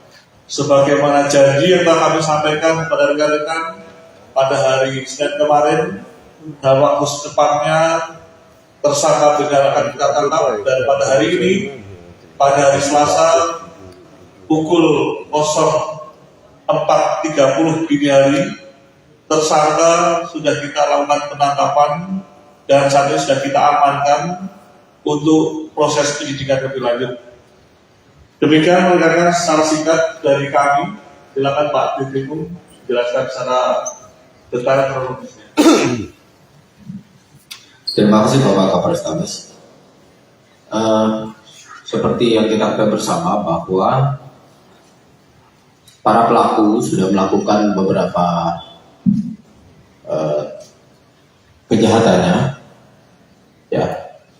Sebagaimana janji yang telah kami sampaikan kepada rekan-rekan pada hari Senin kemarin, dalam waktu secepatnya tersangka begal akan kita tangkap, dan pada hari ini, pada hari Selasa pukul 04.30 dini hari, tersangka sudah kita lakukan penangkapan dan saat ini sudah kita amankan untuk proses penyidikan lebih lanjut. Demikian rekan-rekan secara singkat dari kami. Silakan Pak Dirkrimum jelaskan secara detail kronologisnya. Terima kasih Bapak Kapolrestabes. Seperti yang kita ketahui bersama bahwa para pelaku sudah melakukan beberapa kejahatannya, ya.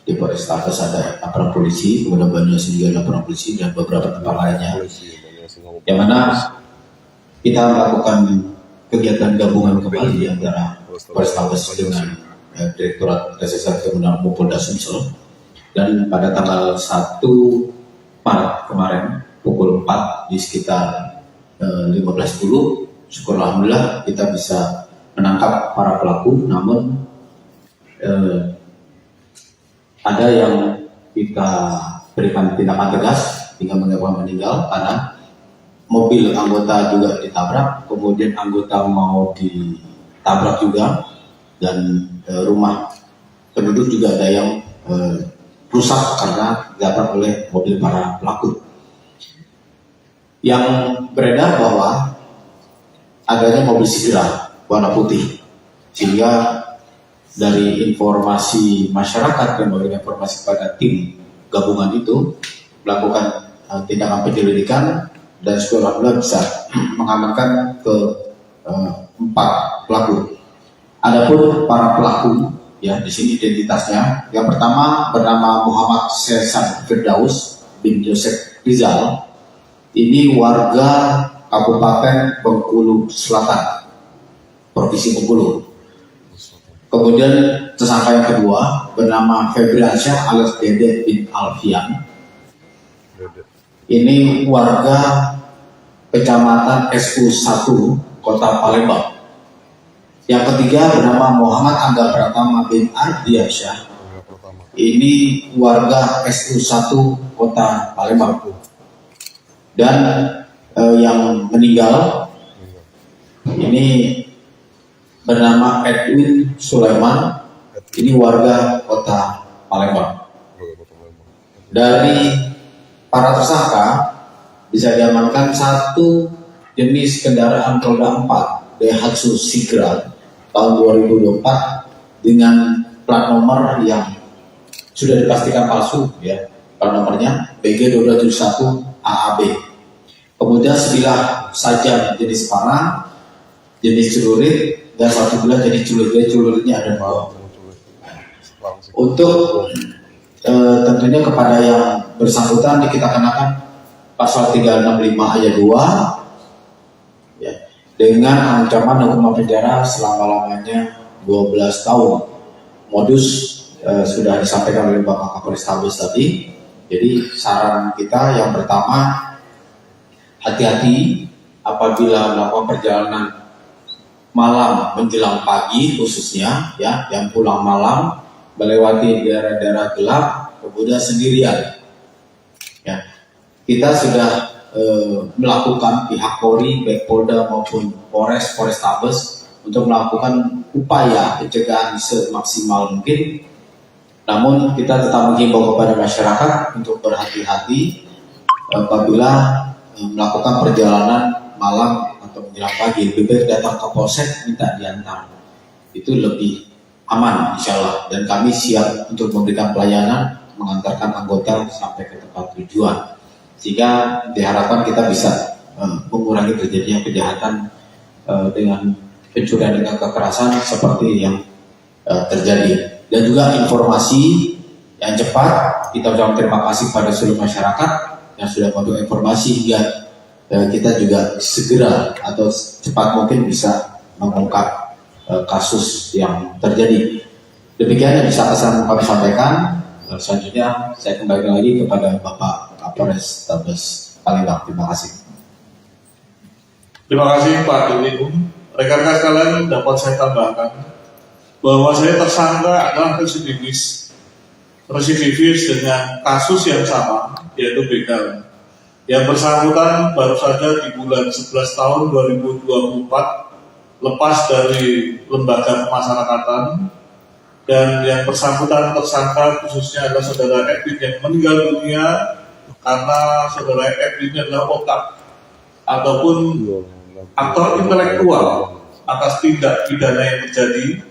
Di Polrestabes ada laporan polisi, kemudian Banyumas juga laporan polisi dan beberapa tempat lainnya. Yang mana kita melakukan kegiatan gabungan kembali antara Polrestabes dengan Direktorat Reserse Kriminal Polda Sumsel, dan pada tanggal 1 Maret kemarin pukul 4 di sekitar 15.10, syukur alhamdulillah kita bisa menangkap para pelaku, namun ada yang kita berikan tindakan tegas hingga menyebabkan meninggal karena mobil anggota juga ditabrak, kemudian anggota mau ditabrak juga, dan rumah penduduk juga ada yang rusak karena ditabrak oleh mobil para pelaku. Yang beredar bahwa adanya mobil Sigra warna putih, sehingga dari informasi masyarakat yang memberikan informasi pada tim gabungan itu melakukan tindakan penyelidikan dan sekolah bisa mengamankan ke 4 pelaku. Adapun para pelaku, ya di sini identitasnya. Yang pertama bernama Muhammad Sesan Firdaus bin Joseph Rizal. Ini warga Kabupaten Bengkulu Selatan, Provinsi Bengkulu. Kemudian tersangka yang kedua bernama Febriansyah alias Dede bin Alfian. Ini warga Kecamatan SU1 Kota Palembang. Yang ketiga bernama Muhammad Angga Pratama bin Ardiansyah. Ini warga SU1 Kota Palembang. Dan yang meninggal ini bernama Edwin Sulaiman. Ini warga Kota Palembang. Dari para tersangka bisa diamankan 1 jenis kendaraan roda 4 Daihatsu Sigra tahun 2024 dengan plat nomor yang sudah dipastikan palsu, ya, plat nomornya BG2271 AAB. Kemudian sebilah sajam jenis panah, jenis celurit, dan 1 bilah jenis celuritnya ada 2. Untuk tentunya kepada yang bersangkutan kita kenakan pasal 365 ayat 2, ya, dengan ancaman hukuman penjara selama-lamanya 12 tahun. Modus sudah disampaikan oleh Bapak Kapolres Tabes tadi. Jadi saran kita yang pertama, hati-hati apabila melakukan perjalanan malam menjelang pagi, khususnya ya yang pulang malam melewati daerah-daerah gelap kemudian sendirian. Ya, kita sudah melakukan pihak Polri, baik Polda maupun Polres Tabes untuk melakukan upaya pencegahan semaksimal mungkin. Namun kita tetap menghimbau kepada masyarakat untuk berhati-hati apabila melakukan perjalanan malam atau menjelang pagi. Lebih baik datang ke polsek minta diantar, itu lebih aman insya Allah. Dan kami siap untuk memberikan pelayanan mengantarkan anggota sampai ke tempat tujuan, sehingga diharapkan kita bisa mengurangi terjadinya kejahatan dengan pencurian dengan kekerasan seperti yang terjadi. Dan juga informasi yang cepat, kita ucapkan terima kasih pada seluruh masyarakat yang sudah memberikan informasi hingga kita juga segera atau cepat mungkin bisa mengungkap kasus yang terjadi. Demikian yang bisa kami sampaikan. Selanjutnya saya kembali lagi kepada Bapak Kapolres Tabes Palembang. Terima kasih. Terima kasih Pak Dirlikum. Rekan-rekan sekalian, dapat saya tambahkan bahwa saya tersangka adalah residivis dengan kasus yang sama, yaitu begal. Yang bersangkutan baru saja di bulan 11 tahun 2024 lepas dari lembaga pemasyarakatan, dan yang bersangkutan tersangka khususnya adalah saudara Edwin yang meninggal dunia karena saudara Edwin adalah otak ataupun aktor intelektual atas tindak pidana yang terjadi,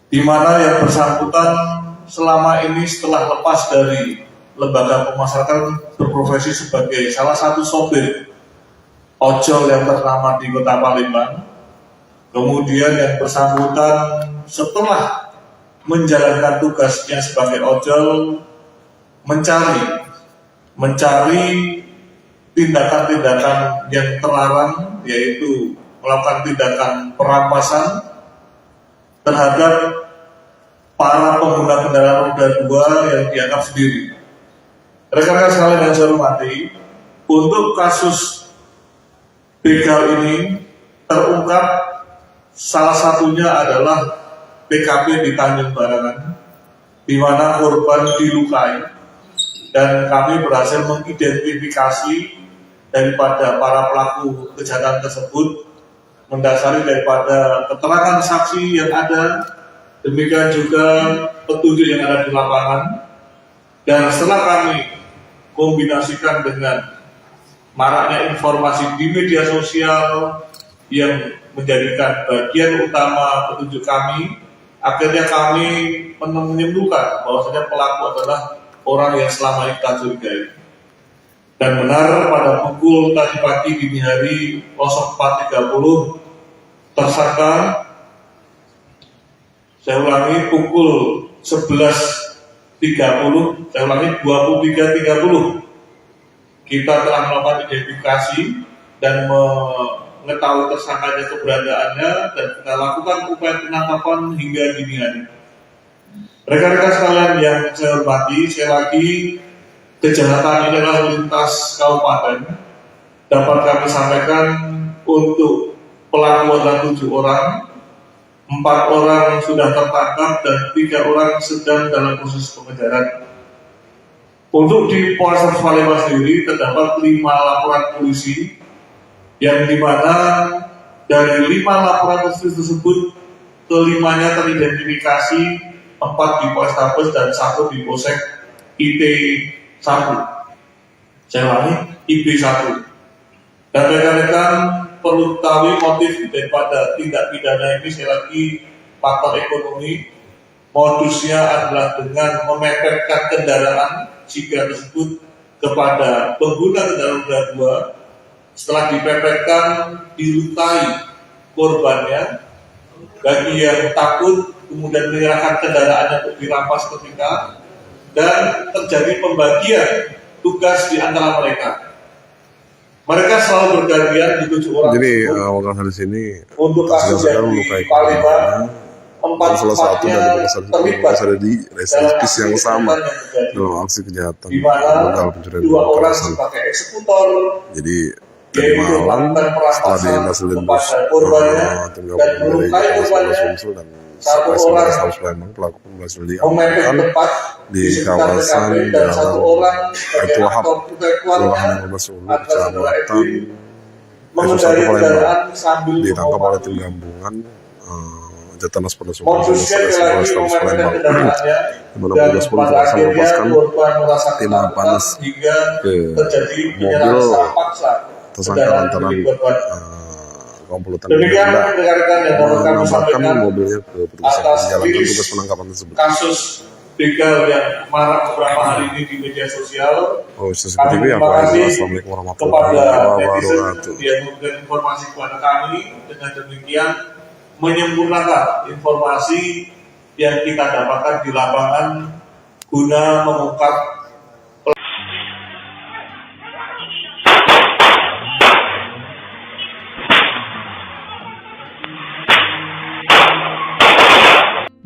di mana yang bersangkutan selama ini setelah lepas dari lembaga pemasyarakatan berprofesi sebagai salah satu sopir ojol yang ternama di Kota Palembang. Kemudian yang bersangkutan setelah menjalankan tugasnya sebagai ojol mencari tindakan-tindakan yang terlarang, yaitu melakukan tindakan perampasan terhadap para pengguna kendaraan roda 2 yang dianggap sendiri. Rekan-rekan sekalian yang saya hormati, untuk kasus begal ini terungkap salah satunya adalah TKP di Tanjung Barangan, di mana korban dilukai, dan kami berhasil mengidentifikasi daripada para pelaku kejahatan tersebut mendasari daripada keterangan saksi yang ada, demikian juga petunjuk yang ada di lapangan, Dan setelah kami kombinasikan dengan maraknya informasi di media sosial yang menjadikan bagian utama petunjuk kami, akhirnya kami menemukan bahwasanya pelaku adalah orang yang selama ini kita curigai. Dan benar pada pukul tadi pagi dini hari 04.30 tersangka, saya ulangi pukul 11.30, saya ulangi 23.30, kita telah melakukan identifikasi dan mengetahui tersangkanya keberadaannya dan kita lakukan upaya penangkapan hingga dini hari. Rekan-rekan sekalian yang saya hormati, sekali lagi kejahatan ini adalah lintas kabupaten. Dapat kami sampaikan untuk pelaku adalah 7 orang, 4 orang sudah tertangkap dan 3 orang sedang dalam proses pengejaran. Untuk di Polres Palembang sendiri terdapat 5 laporan polisi yang dimana dari 5 laporan polisi tersebut kelimanya teridentifikasi, 4 di Polrestabes dan 1 di Polsek IP1. Saya ulangi, IP1. Dan rekan-rekan perlu ketahui motif daripada tindak pidana ini, sekali lagi faktor ekonomi. Modusnya adalah dengan memepetkan kendaraan jika tersebut kepada pengguna kendaraan roda 2. Setelah dipepetkan, dilukai korbannya. Bagi yang takut, kemudian menyerahkan kendaraannya untuk dirampas ketika, dan terjadi pembagian tugas di antara mereka. Mereka selalu bergantian di 7 orang. Jadi wakil hari sini untuk kasus yang di Palembang, 4 salah satu dari terlibat ada di residensi yang sama dalam aksi kejahatan di mana dalam pencurian 2 orang kekerasan. sebagai eksekutor, Jadi tadi malam setelah dihasilkan korbannya tim dan gabungan dari melukai Polres korbannya. Sumsel dan 1 Polres orang Palembang, pelaku berhasil memepet diamankan tepat di sekitar kawasan TKP dan 1 orang sebagai Baitul Wahab, aktor pembukuannya Kelurahan Ulu, adalah saudara Kecamatan Edwin Satu mengendarai Palembang. kendaraan sambil Ditangkap oleh tim mengomaki. gabungan Jatanas Polres Modusnya lagi memepet Palembang, kendaraannya di mana dan Polres pada berhasil akhirnya melepaskan korban merasa tim ketakutan panas hingga ke terjadi mobil penyerahan secara paksa tersangka kendaraan lantaran milik korban. komplotan Demikian hendak rekan-rekan yang dapat kami menambahkan sampaikan mobilnya ke petugas yang atas menjalankan rilis tugas penangkapan tersebut. kasus begal yang marak beberapa hari ini di media sosial. Oh, seperti Kami itu ya, terima Pak. kasih Assalamualaikum warahmatullahi kepada netizen wabarakatuh. yang memberikan informasi kepada kami. Dengan demikian menyempurnakan informasi yang kita dapatkan di lapangan guna mengungkap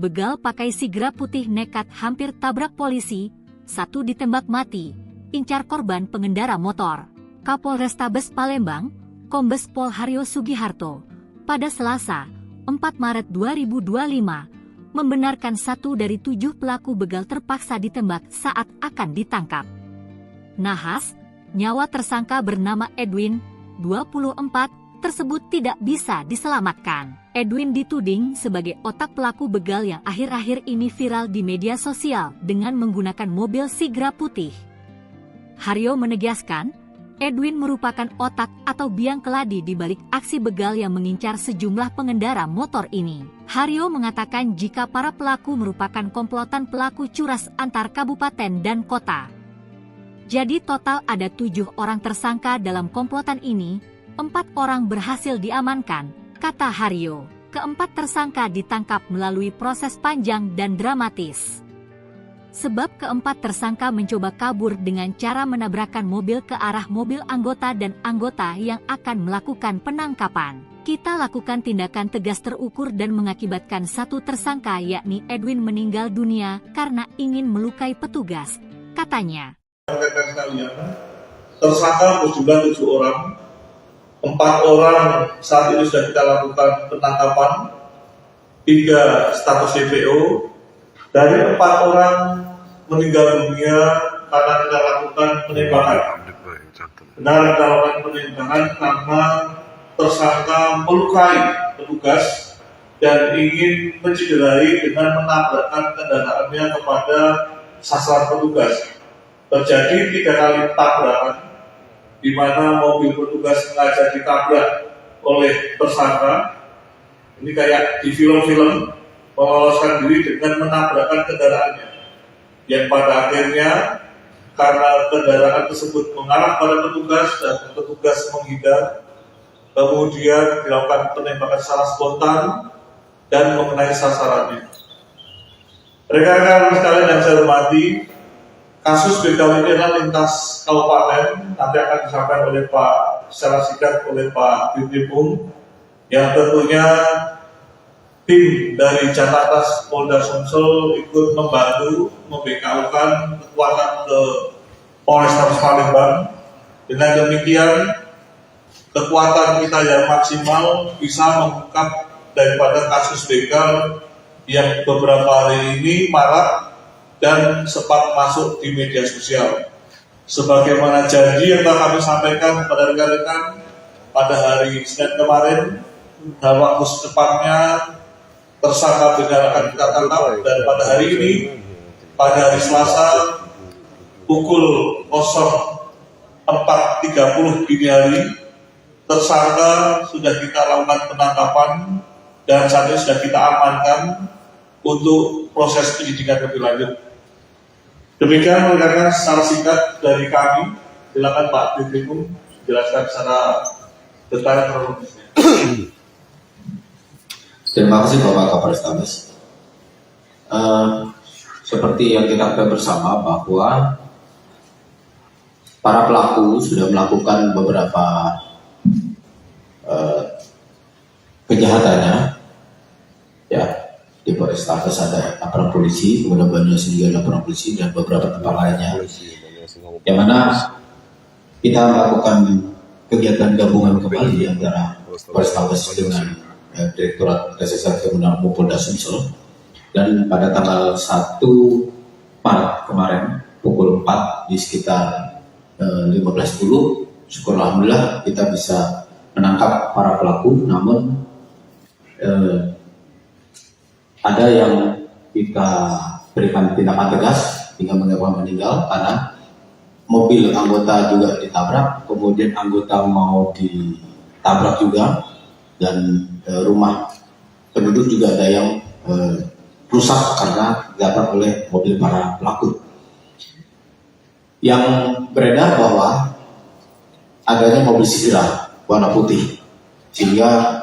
Begal pakai sigra putih nekat hampir tabrak polisi, 1 ditembak mati, incar korban pengendara motor. Kapolrestabes Palembang, Kombes Pol Haryo Sugiharto, pada Selasa, 4 Maret 2025, membenarkan 1 dari 7 pelaku begal terpaksa ditembak saat akan ditangkap. Nahas, nyawa tersangka bernama Edwin, 24, tersebut tidak bisa diselamatkan. Edwin dituding sebagai otak pelaku begal yang akhir-akhir ini viral di media sosial dengan menggunakan mobil sigra putih. Haryo menegaskan, Edwin merupakan otak atau biang keladi di balik aksi begal yang mengincar sejumlah pengendara motor ini. Haryo mengatakan jika para pelaku merupakan komplotan pelaku curas antar kabupaten dan kota. Jadi total ada 7 orang tersangka dalam komplotan ini, 4 orang berhasil diamankan, kata Haryo. Keempat tersangka ditangkap melalui proses panjang dan dramatis. Sebab keempat tersangka mencoba kabur dengan cara menabrakkan mobil ke arah mobil anggota dan anggota yang akan melakukan penangkapan. Kita lakukan tindakan tegas terukur dan mengakibatkan 1 tersangka yakni Edwin meninggal dunia karena ingin melukai petugas, katanya. Tersangka berjumlah 7 orang. 4 orang saat ini sudah kita lakukan penangkapan, 3 status DPO. Dari 4 orang meninggal dunia karena kita lakukan penembakan. Benar kita lakukan penembakan karena tersangka melukai petugas dan ingin mencederai dengan menabrakkan kendaraannya kepada sasaran petugas. Terjadi 3 kali tabrakan, di mana mobil petugas sengaja ditabrak oleh tersangka. Ini kayak di film-film, meloloskan diri dengan menabrakkan kendaraannya, yang pada akhirnya karena kendaraan tersebut mengarah pada petugas dan petugas menghindar, kemudian dilakukan penembakan secara spontan dan mengenai sasarannya. Rekan-rekan sekalian yang saya hormati, kasus begal ini adalah lintas kabupaten, nanti akan disampaikan oleh Pak secara singkat oleh Pak Dirkrimum, yang tentunya tim dari Jatatas Polda Sumsel ikut membantu membekaukan kekuatan ke Polrestabes Palembang. Dengan demikian, kekuatan kita yang maksimal bisa mengungkap daripada kasus begal yang beberapa hari ini marak dan sempat masuk di media sosial. Sebagaimana janji yang telah kami sampaikan kepada rekan-rekan pada hari Senin kemarin, dalam waktu secepatnya tersangka begal akan kita tangkap, dan pada hari ini, pada hari Selasa pukul 04.30 dini hari, tersangka sudah kita lakukan penangkapan dan saat ini sudah kita amankan untuk proses penyidikan lebih lanjut. Demikian rekan-rekan secara singkat dari kami. Silakan Pak Dirkrimum jelaskan secara detail kronologisnya. Terima kasih Bapak Kapolrestabes. Seperti yang kita ketahui bersama bahwa para pelaku sudah melakukan beberapa kejahatannya, ya. Di Polrestabes ada laporan polisi, kemudian Banyumas juga laporan polisi dan beberapa tempat lainnya. Yang mana kita melakukan kegiatan gabungan kembali antara Polrestabes dengan Direktorat Reserse Kriminal Polda Sumsel, dan pada tanggal 1 Maret kemarin pukul 4 di sekitar 15.10, syukur alhamdulillah kita bisa menangkap para pelaku. Namun ada yang kita berikan tindakan tegas hingga menyebabkan meninggal karena mobil anggota juga ditabrak, kemudian anggota mau ditabrak juga, dan rumah penduduk juga ada yang rusak karena ditabrak oleh mobil para pelaku. Yang beredar bahwa adanya mobil Sigra warna putih, sehingga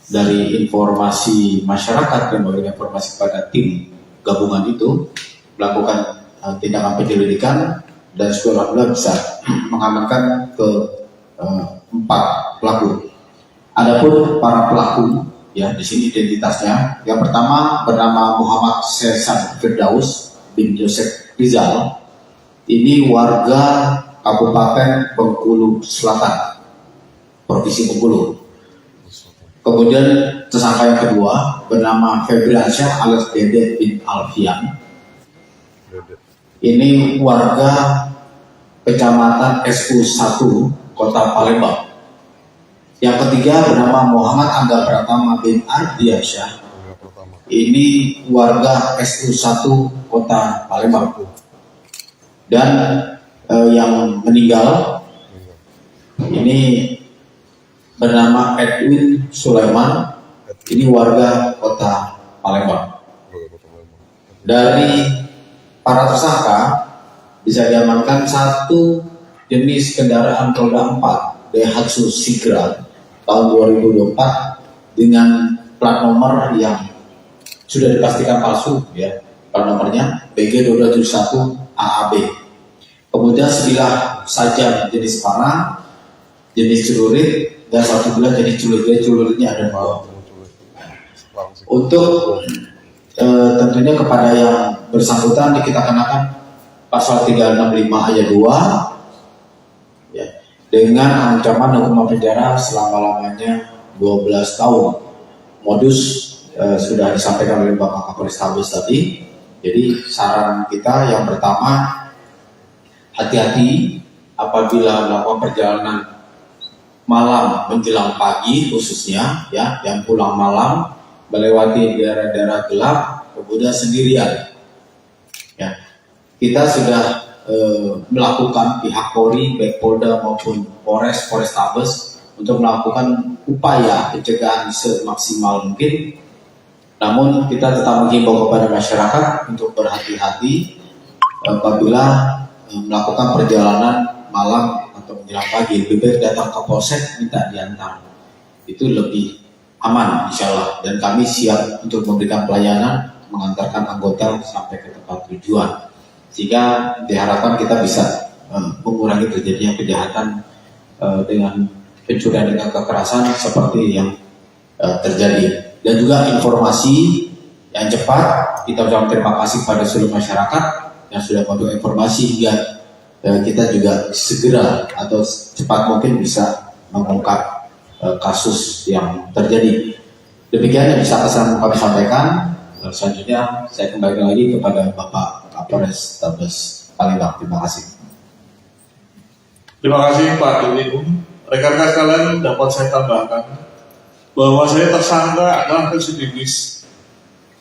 dari informasi masyarakat yang memberikan informasi kepada tim gabungan itu melakukan tindakan penyelidikan, dan setelah bisa mengamankan ke 4 pelaku. Adapun para pelaku, ya di sini identitasnya. Yang pertama bernama Muhammad Sesan Firdaus bin Joseph Rizal. Ini warga Kabupaten Bengkulu Selatan, Provinsi Bengkulu. Kemudian tersangka yang kedua bernama Febriansyah alias Dede bin Alfian. Ini warga Kecamatan SU1 Kota Palembang. Yang ketiga bernama Muhammad Angga Pratama bin Ardiansyah. Ini warga SU1 Kota Palembang. Dan yang meninggal ini bernama Edwin Sulaiman, ini warga Kota Palembang. Dari para tersangka bisa diamankan 1 jenis kendaraan roda 4 Daihatsu Sigra tahun 2024 dengan plat nomor yang sudah dipastikan palsu, ya. Plat nomornya BG2271 AAB. Kemudian sebilah sajam jenis panah, jenis celurit, dan 1 bilah jenis celuritnya ada 2. Untuk tentunya kepada yang bersangkutan kita kenakan pasal 365 ayat 2, ya, dengan ancaman hukuman penjara selama-lamanya 12 tahun. Modus sudah disampaikan oleh Bapak Kapolrestabes tadi. Jadi saran kita yang pertama, hati-hati apabila melakukan perjalanan malam menjelang pagi, khususnya ya yang pulang malam melewati daerah-daerah gelap kemudian sendirian, ya. kita sudah melakukan pihak Polri, baik Polda maupun Polrestabes untuk melakukan upaya pencegahan semaksimal mungkin. Namun kita tetap menghimbau kepada masyarakat untuk berhati-hati apabila melakukan perjalanan malam atau menjelang pagi. Lebih baik datang ke polsek minta diantar, itu lebih aman insya Allah. Dan kami siap untuk memberikan pelayanan, mengantarkan anggota sampai ke tempat tujuan, sehingga diharapkan kita bisa mengurangi terjadinya kejahatan dengan pencurian dengan kekerasan seperti yang terjadi. Dan juga informasi yang cepat, kita ucapkan terima kasih pada seluruh masyarakat yang sudah memberikan informasi hingga kita juga segera atau cepat mungkin bisa mengungkap kasus yang terjadi. Demikian yang bisa kami sampaikan. Selanjutnya saya kembali lagi kepada Bapak Kapolrestabes Palembang. Terima kasih. Terima kasih Pak Dirlim. Rekan-rekan sekalian, dapat saya tambahkan bahwa saya tersangka adalah residivis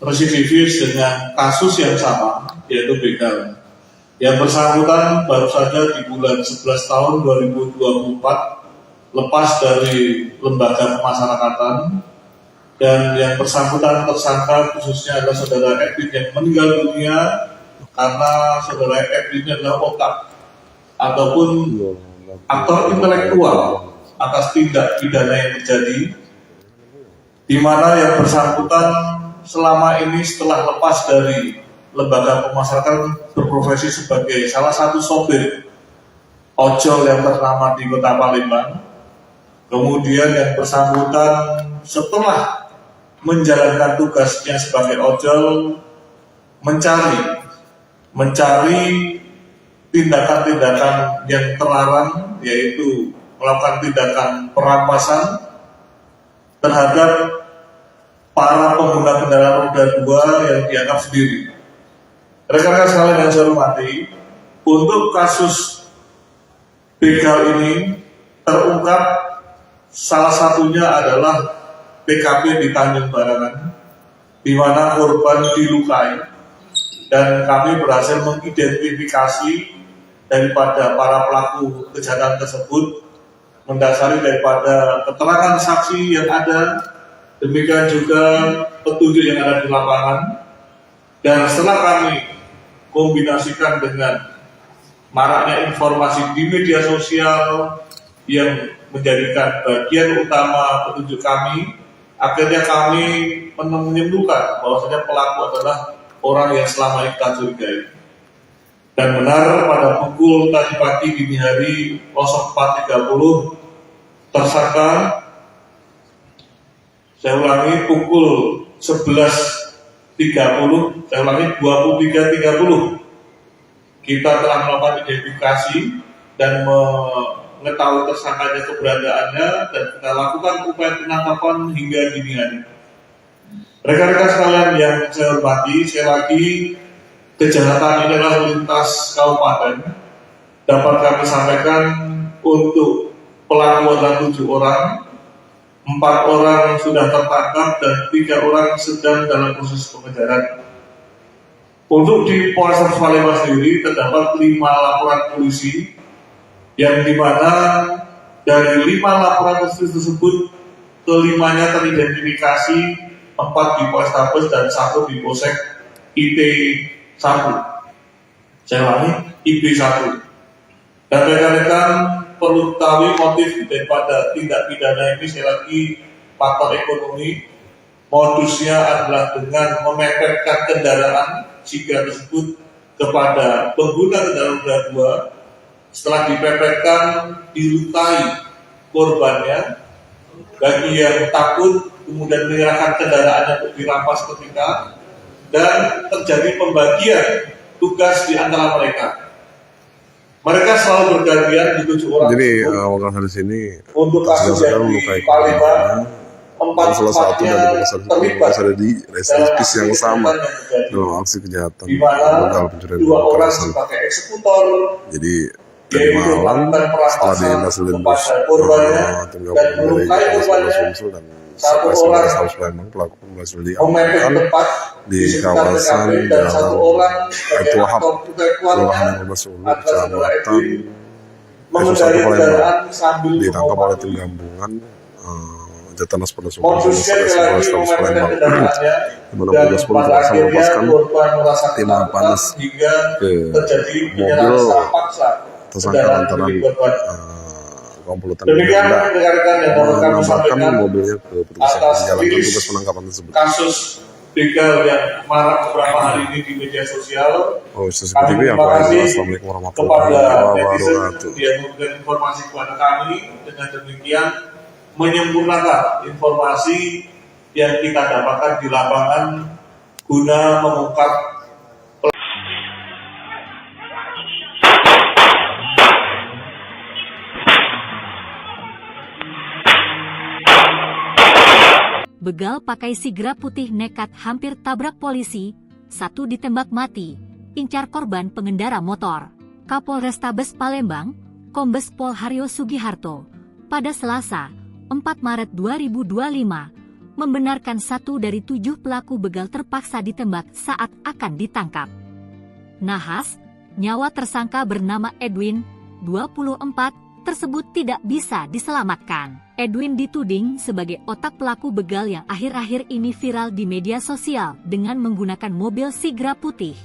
dengan kasus yang sama, yaitu begal. Yang bersangkutan baru saja di bulan 11 tahun 2024 lepas dari lembaga pemasyarakatan, dan yang bersangkutan tersangka khususnya adalah saudara Edwin yang meninggal dunia karena saudara Edwin adalah otak ataupun aktor intelektual atas tindak pidana yang terjadi, di mana yang bersangkutan selama ini setelah lepas dari lembaga pemasyarakatan berprofesi sebagai salah satu sopir ojol yang ternama di Kota Palembang. Kemudian yang bersangkutan setelah menjalankan tugasnya sebagai ojol mencari tindakan-tindakan yang terlarang, yaitu melakukan tindakan perampasan terhadap para pengguna kendaraan roda 2 yang dianggap sendiri. Rekan-rekan sekalian yang saya hormati, untuk kasus begal ini terungkap salah satunya adalah TKP di Tanjung Barangan, di mana korban dilukai, dan kami berhasil mengidentifikasi daripada para pelaku kejahatan tersebut mendasari daripada keterangan saksi yang ada, demikian juga petunjuk yang ada di lapangan. Dan setelah kami kombinasikan dengan maraknya informasi di media sosial yang menjadikan bagian utama petunjuk kami, akhirnya kami menemukan bahwasanya pelaku adalah orang yang selama ini kita curigai. Dan benar pada pukul tadi pagi dini hari 04.30 tersangka, saya ulangi pukul 11.30, saya ulangi 23.30, kita telah melakukan identifikasi dan mengetahui tersangkanya keberadaannya, dan kita lakukan upaya penangkapan hingga dini hari. Rekan-rekan sekalian yang saya hormati, sekali lagi kejahatan ini adalah lintas kabupaten. Dapat kami sampaikan untuk pelaku adalah 7 orang, 4 orang sudah tertangkap dan 3 orang sedang dalam proses pengejaran. Untuk di Polres Palembang sendiri terdapat 5 laporan polisi, yang dimana dari 5 laporan polisi tersebut kelimanya teridentifikasi, 4 di Polrestabes dan 1 di Polsek IP1. Saya ulangi, IP1. Dan rekan-rekan perlu ketahui motif daripada tindak pidana ini, sekali lagi faktor ekonomi. Modusnya adalah dengan memepetkan kendaraan jika tersebut kepada pengguna kendaraan roda 2. Setelah dipepetkan, dilukai korbannya. Bagi yang takut, kemudian menyerahkan kendaraannya untuk dirampas ketika, dan terjadi pembagian tugas di antara mereka. Mereka selalu bergantian di 7 orang. Jadi wakil hadis ini untuk kasus yang di Palembang, 4-4-nya terlibat ada di residivis yang sama dalam aksi kejahatan di mana begal pencurian 2 orang sebagai eksekutor, jadi tadi malam setelah dihasilkan korbannya dan melukai korbannya, dan 1 orang Palembang pelaku berhasil memepet diamankan. tempat di kawasan dan satu orang Baitul Wahab, Kelurahan Sulu, Kecamatan mengendarai kendaraan sambil ditangkap oleh tim gabungan Jatanas Polres Sumsel Palembang, di mana petugas polisi langsung melepaskan timah panas ke mobil tersangka lantaran komplotan menambahkan mobilnya ke petugas yang menjalankan tugas penangkapan tersebut. Kasus begal yang marak beberapa hari ini di media sosial. Oh, seperti itu ya Pak. Assalamualaikum warahmatullahi wabarakatuh. Dia memberikan informasi kepada kami, dengan demikian menyempurnakan informasi yang kita dapatkan di lapangan guna mengungkap begal pakai sigra putih nekat hampir tabrak polisi, satu ditembak mati, incar korban pengendara motor. Kapolrestabes Palembang, Kombes Pol Haryo Sugiharto, pada Selasa, 4 Maret 2025, membenarkan 1 dari 7 pelaku begal terpaksa ditembak saat akan ditangkap. Nahas, nyawa tersangka bernama Edwin, 24, tersebut tidak bisa diselamatkan. Edwin dituding sebagai otak pelaku begal yang akhir-akhir ini viral di media sosial dengan menggunakan mobil sigra putih.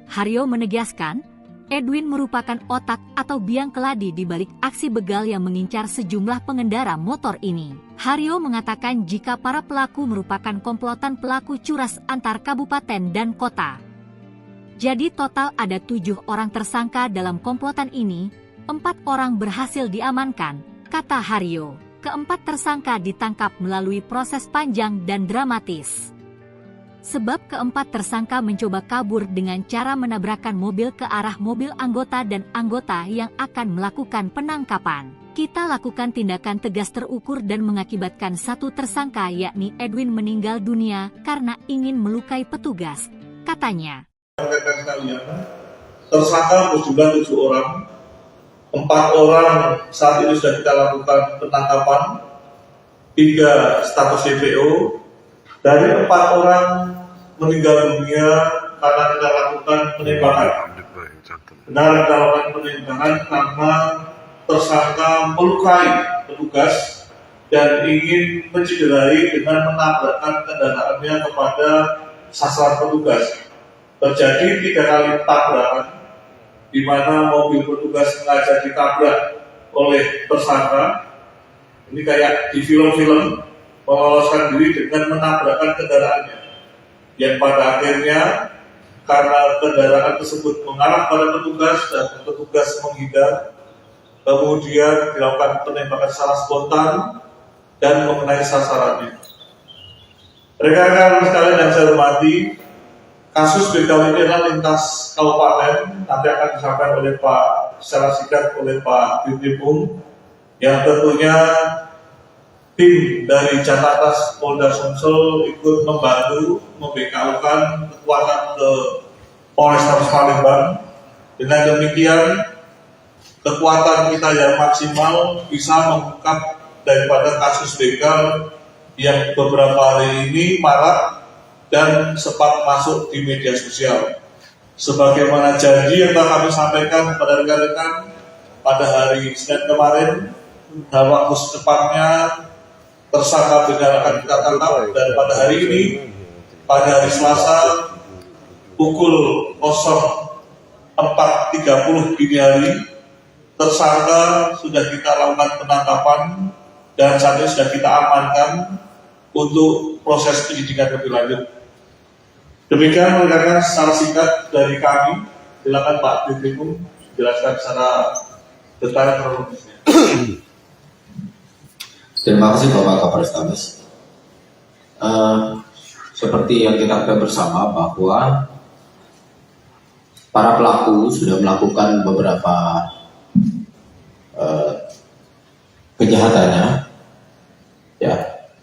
Haryo menegaskan, Edwin merupakan otak atau biang keladi di balik aksi begal yang mengincar sejumlah pengendara motor ini. Haryo mengatakan jika para pelaku merupakan komplotan pelaku curas antar kabupaten dan kota. Jadi total ada 7 orang tersangka dalam komplotan ini, 4 orang berhasil diamankan, kata Haryo. Keempat tersangka ditangkap melalui proses panjang dan dramatis. Sebab keempat tersangka mencoba kabur dengan cara menabrakkan mobil ke arah mobil anggota dan anggota yang akan melakukan penangkapan. Kita lakukan tindakan tegas terukur dan mengakibatkan 1 tersangka yakni Edwin meninggal dunia karena ingin melukai petugas, katanya. Tersangka berjumlah 7 orang. 4 orang saat ini sudah kita lakukan penangkapan, 3 status DPO, dari 4 orang meninggal dunia karena kita lakukan penembakan. Benar kita lakukan penembakan karena tersangka melukai petugas dan ingin mencederai dengan menabrakkan kendaraannya kepada sasaran petugas. Terjadi 3 kali tabrakan, di mana mobil petugas sengaja ditabrak oleh tersangka. Ini kayak di film-film, meloloskan diri dengan menabrakkan kendaraannya. Yang pada akhirnya, karena kendaraan tersebut mengarah pada petugas dan petugas menghindar, kemudian dilakukan penembakan secara spontan dan mengenai sasarannya. Rekan-rekan sekalian yang saya hormati, kasus begal ini adalah lintas kabupaten, nanti akan disampaikan oleh Pak secara singkat oleh Pak Dirkrimum, yang tentunya tim dari Jatanas Polda Sumsel ikut membantu membekaukan kekuatan ke Polrestabes Palembang. Dengan demikian, kekuatan kita yang maksimal bisa mengungkap daripada kasus begal yang beberapa hari ini marak dan sempat masuk di media sosial. Sebagaimana janji yang telah kami sampaikan kepada rekan-rekan pada hari Senin kemarin, dalam waktu secepatnya tersangka begal akan kita tangkap, dan pada hari ini, pada hari Selasa pukul 04.30 dini hari, tersangka sudah kita lakukan penangkapan dan saat ini sudah kita amankan untuk proses penyidikan lebih lanjut. Demikian rekan-rekan secara singkat dari kami. Silakan Pak Dirkrimum jelaskan secara detail kronologisnya. Terima kasih Bapak Kapolrestabes. Seperti yang kita ketahui bersama bahwa para pelaku sudah melakukan beberapa kejahatannya, ya.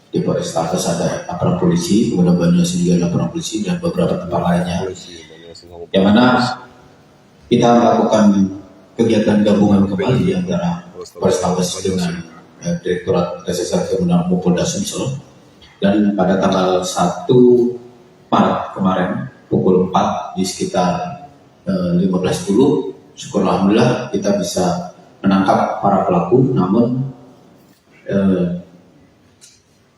Di Polrestabes ada laporan polisi, kemudian Banyumas juga laporan polisi dan beberapa tempat lainnya, yang mana kita melakukan kegiatan gabungan kembali antara Polrestabes dengan Direktorat Reserse Kriminal Polda Sumsel, dan pada tanggal 1 Maret di sekitar 15.10. Syukur alhamdulillah kita bisa menangkap para pelaku, namun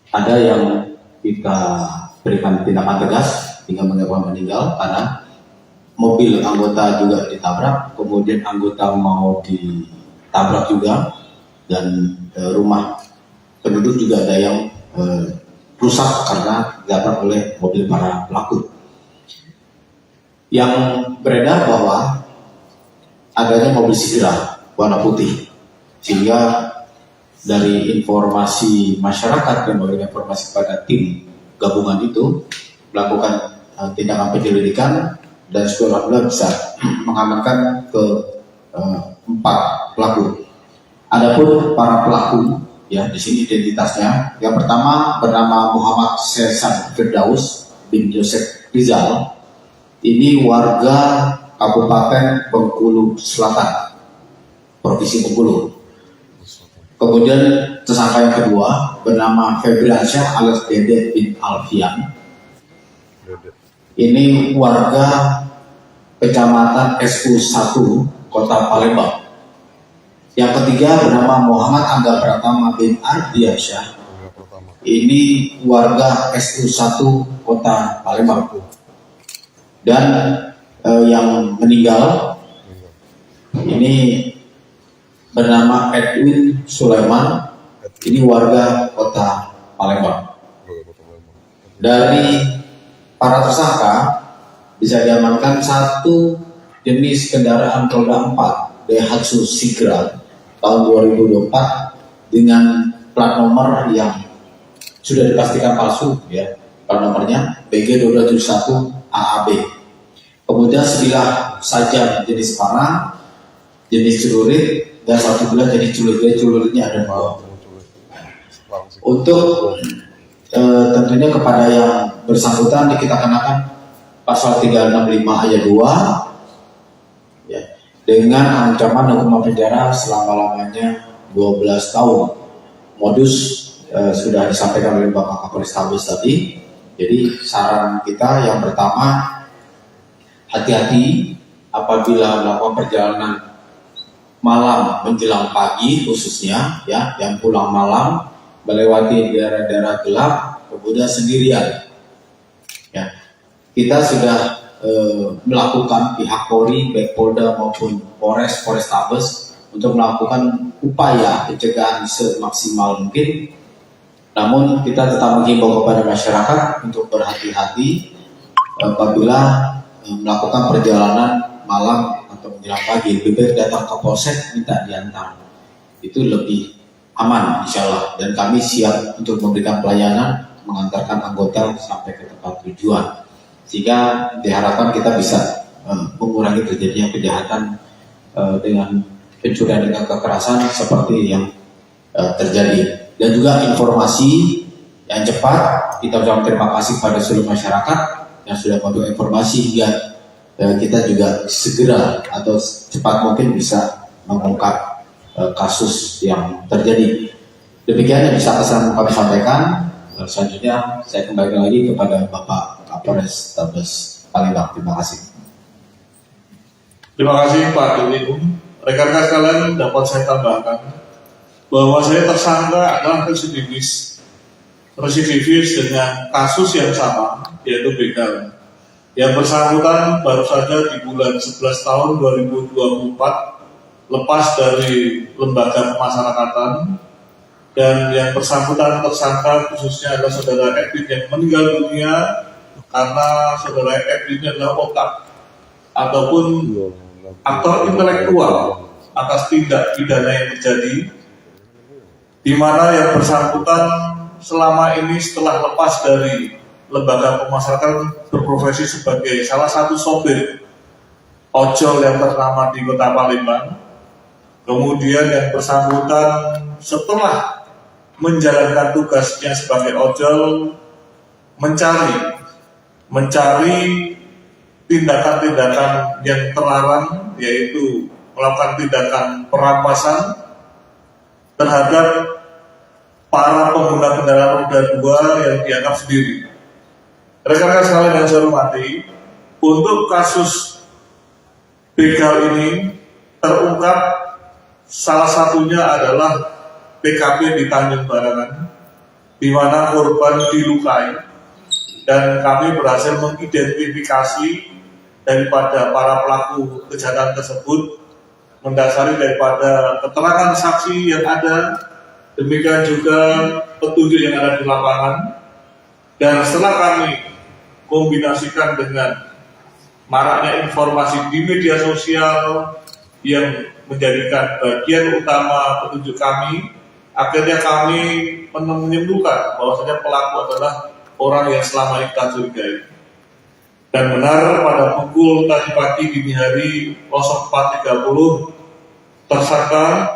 ada yang kita berikan tindakan tegas hingga menyebabkan meninggal karena mobil anggota juga ditabrak, kemudian anggota mau ditabrak juga, dan rumah penduduk juga ada yang rusak karena ditabrak oleh mobil para pelaku. Yang beredar bahwa adanya mobil Sigra warna putih, sehingga dari informasi masyarakat yang memberikan informasi kepada tim gabungan itu melakukan tindakan penyelidikan, dan alhamdulillah bisa mengamankan ke 4 pelaku. Adapun para pelaku, ya di sini identitasnya. Yang pertama bernama Muhammad Sesan Firdaus bin Joseph Rizal. Ini warga Kabupaten Bengkulu Selatan, Provinsi Bengkulu. Kemudian tersangka yang kedua bernama Febriansyah alias Dede bin Alfian. Ini warga Kecamatan SU1 Kota Palembang. Yang ketiga bernama Muhammad Angga Pratama bin Ardiansyah. Ini warga SU1 Kota Palembang. Dan yang meninggal ini bernama Edwin Sulaiman, ini warga Kota Palembang. Dari para tersangka bisa diamankan 1 jenis kendaraan roda 4 Daihatsu Sigra tahun 2024 dengan plat nomor yang sudah dipastikan palsu, ya, plat nomornya BG2271 AAB. Kemudian sebilah sajam jenis panah, jenis celurit, dan 1 bilah jenis celuritnya ada 2. Untuk tentunya kepada yang bersangkutan kita kenakan pasal 365 ayat 2, ya, dengan ancaman hukuman penjara selama-lamanya 12 tahun. Modus sudah disampaikan oleh Bapak Kapolrestabes tadi. Jadi saran kita yang pertama, hati-hati apabila melakukan perjalanan malam menjelang pagi, khususnya ya yang pulang malam melewati daerah-daerah gelap kemudian sendirian. Ya, kita sudah melakukan pihak Polri, baik Polda maupun Polrestabes untuk melakukan upaya pencegahan semaksimal mungkin. Namun kita tetap menghimbau kepada masyarakat untuk berhati-hati apabila melakukan perjalanan malam atau menjelang pagi. Lebih baik datang ke polsek minta diantar, itu lebih aman insya Allah. Dan kami siap untuk memberikan pelayanan mengantarkan anggota sampai ke tempat tujuan, sehingga diharapkan kita bisa mengurangi terjadinya kejahatan dengan pencurian dengan kekerasan seperti yang terjadi. Dan juga informasi yang cepat, kita ucapkan terima kasih pada seluruh masyarakat yang sudah memberikan informasi hingga kita juga segera atau cepat mungkin bisa mengungkap kasus yang terjadi. Demikian yang bisa kami sampaikan. Selanjutnya saya kembali lagi kepada Bapak Kapolrestabes Palembang. Terima kasih. Terima kasih Pak Doni. Rekan-rekan sekalian, dapat saya tambahkan bahwa saya tersangka adalah residivis dengan kasus yang sama, yaitu begal. Yang bersangkutan baru saja di bulan 11 tahun 2024 lepas dari lembaga pemasyarakatan, dan yang bersangkutan tersangka khususnya adalah saudara Edwin yang meninggal dunia karena saudara Edwin adalah otak ataupun aktor intelektual atas tindak pidana yang terjadi, di mana yang bersangkutan selama ini setelah lepas dari lembaga pemasyarakatan berprofesi sebagai salah satu sopir ojol yang ternama di Kota Palembang. Kemudian yang bersangkutan setelah menjalankan tugasnya sebagai ojol mencari tindakan-tindakan yang terlarang, yaitu melakukan tindakan perampasan terhadap para pengguna kendaraan roda 2 yang dianggap sendiri. Rekan-rekan sekalian yang saya hormati, untuk kasus begal ini terungkap salah satunya adalah TKP di Tanjung Barangan, di mana korban dilukai, dan kami berhasil mengidentifikasi daripada para pelaku kejahatan tersebut mendasari daripada keterangan saksi yang ada, demikian juga petunjuk yang ada di lapangan. Dan setelah kami kombinasikan dengan maraknya informasi di media sosial yang menjadikan bagian utama petunjuk kami, akhirnya kami menyimpulkan bahwasanya pelaku adalah orang yang selama ini kita curigai. Dan benar pada pukul tadi pagi dini hari 04.30 tersangka,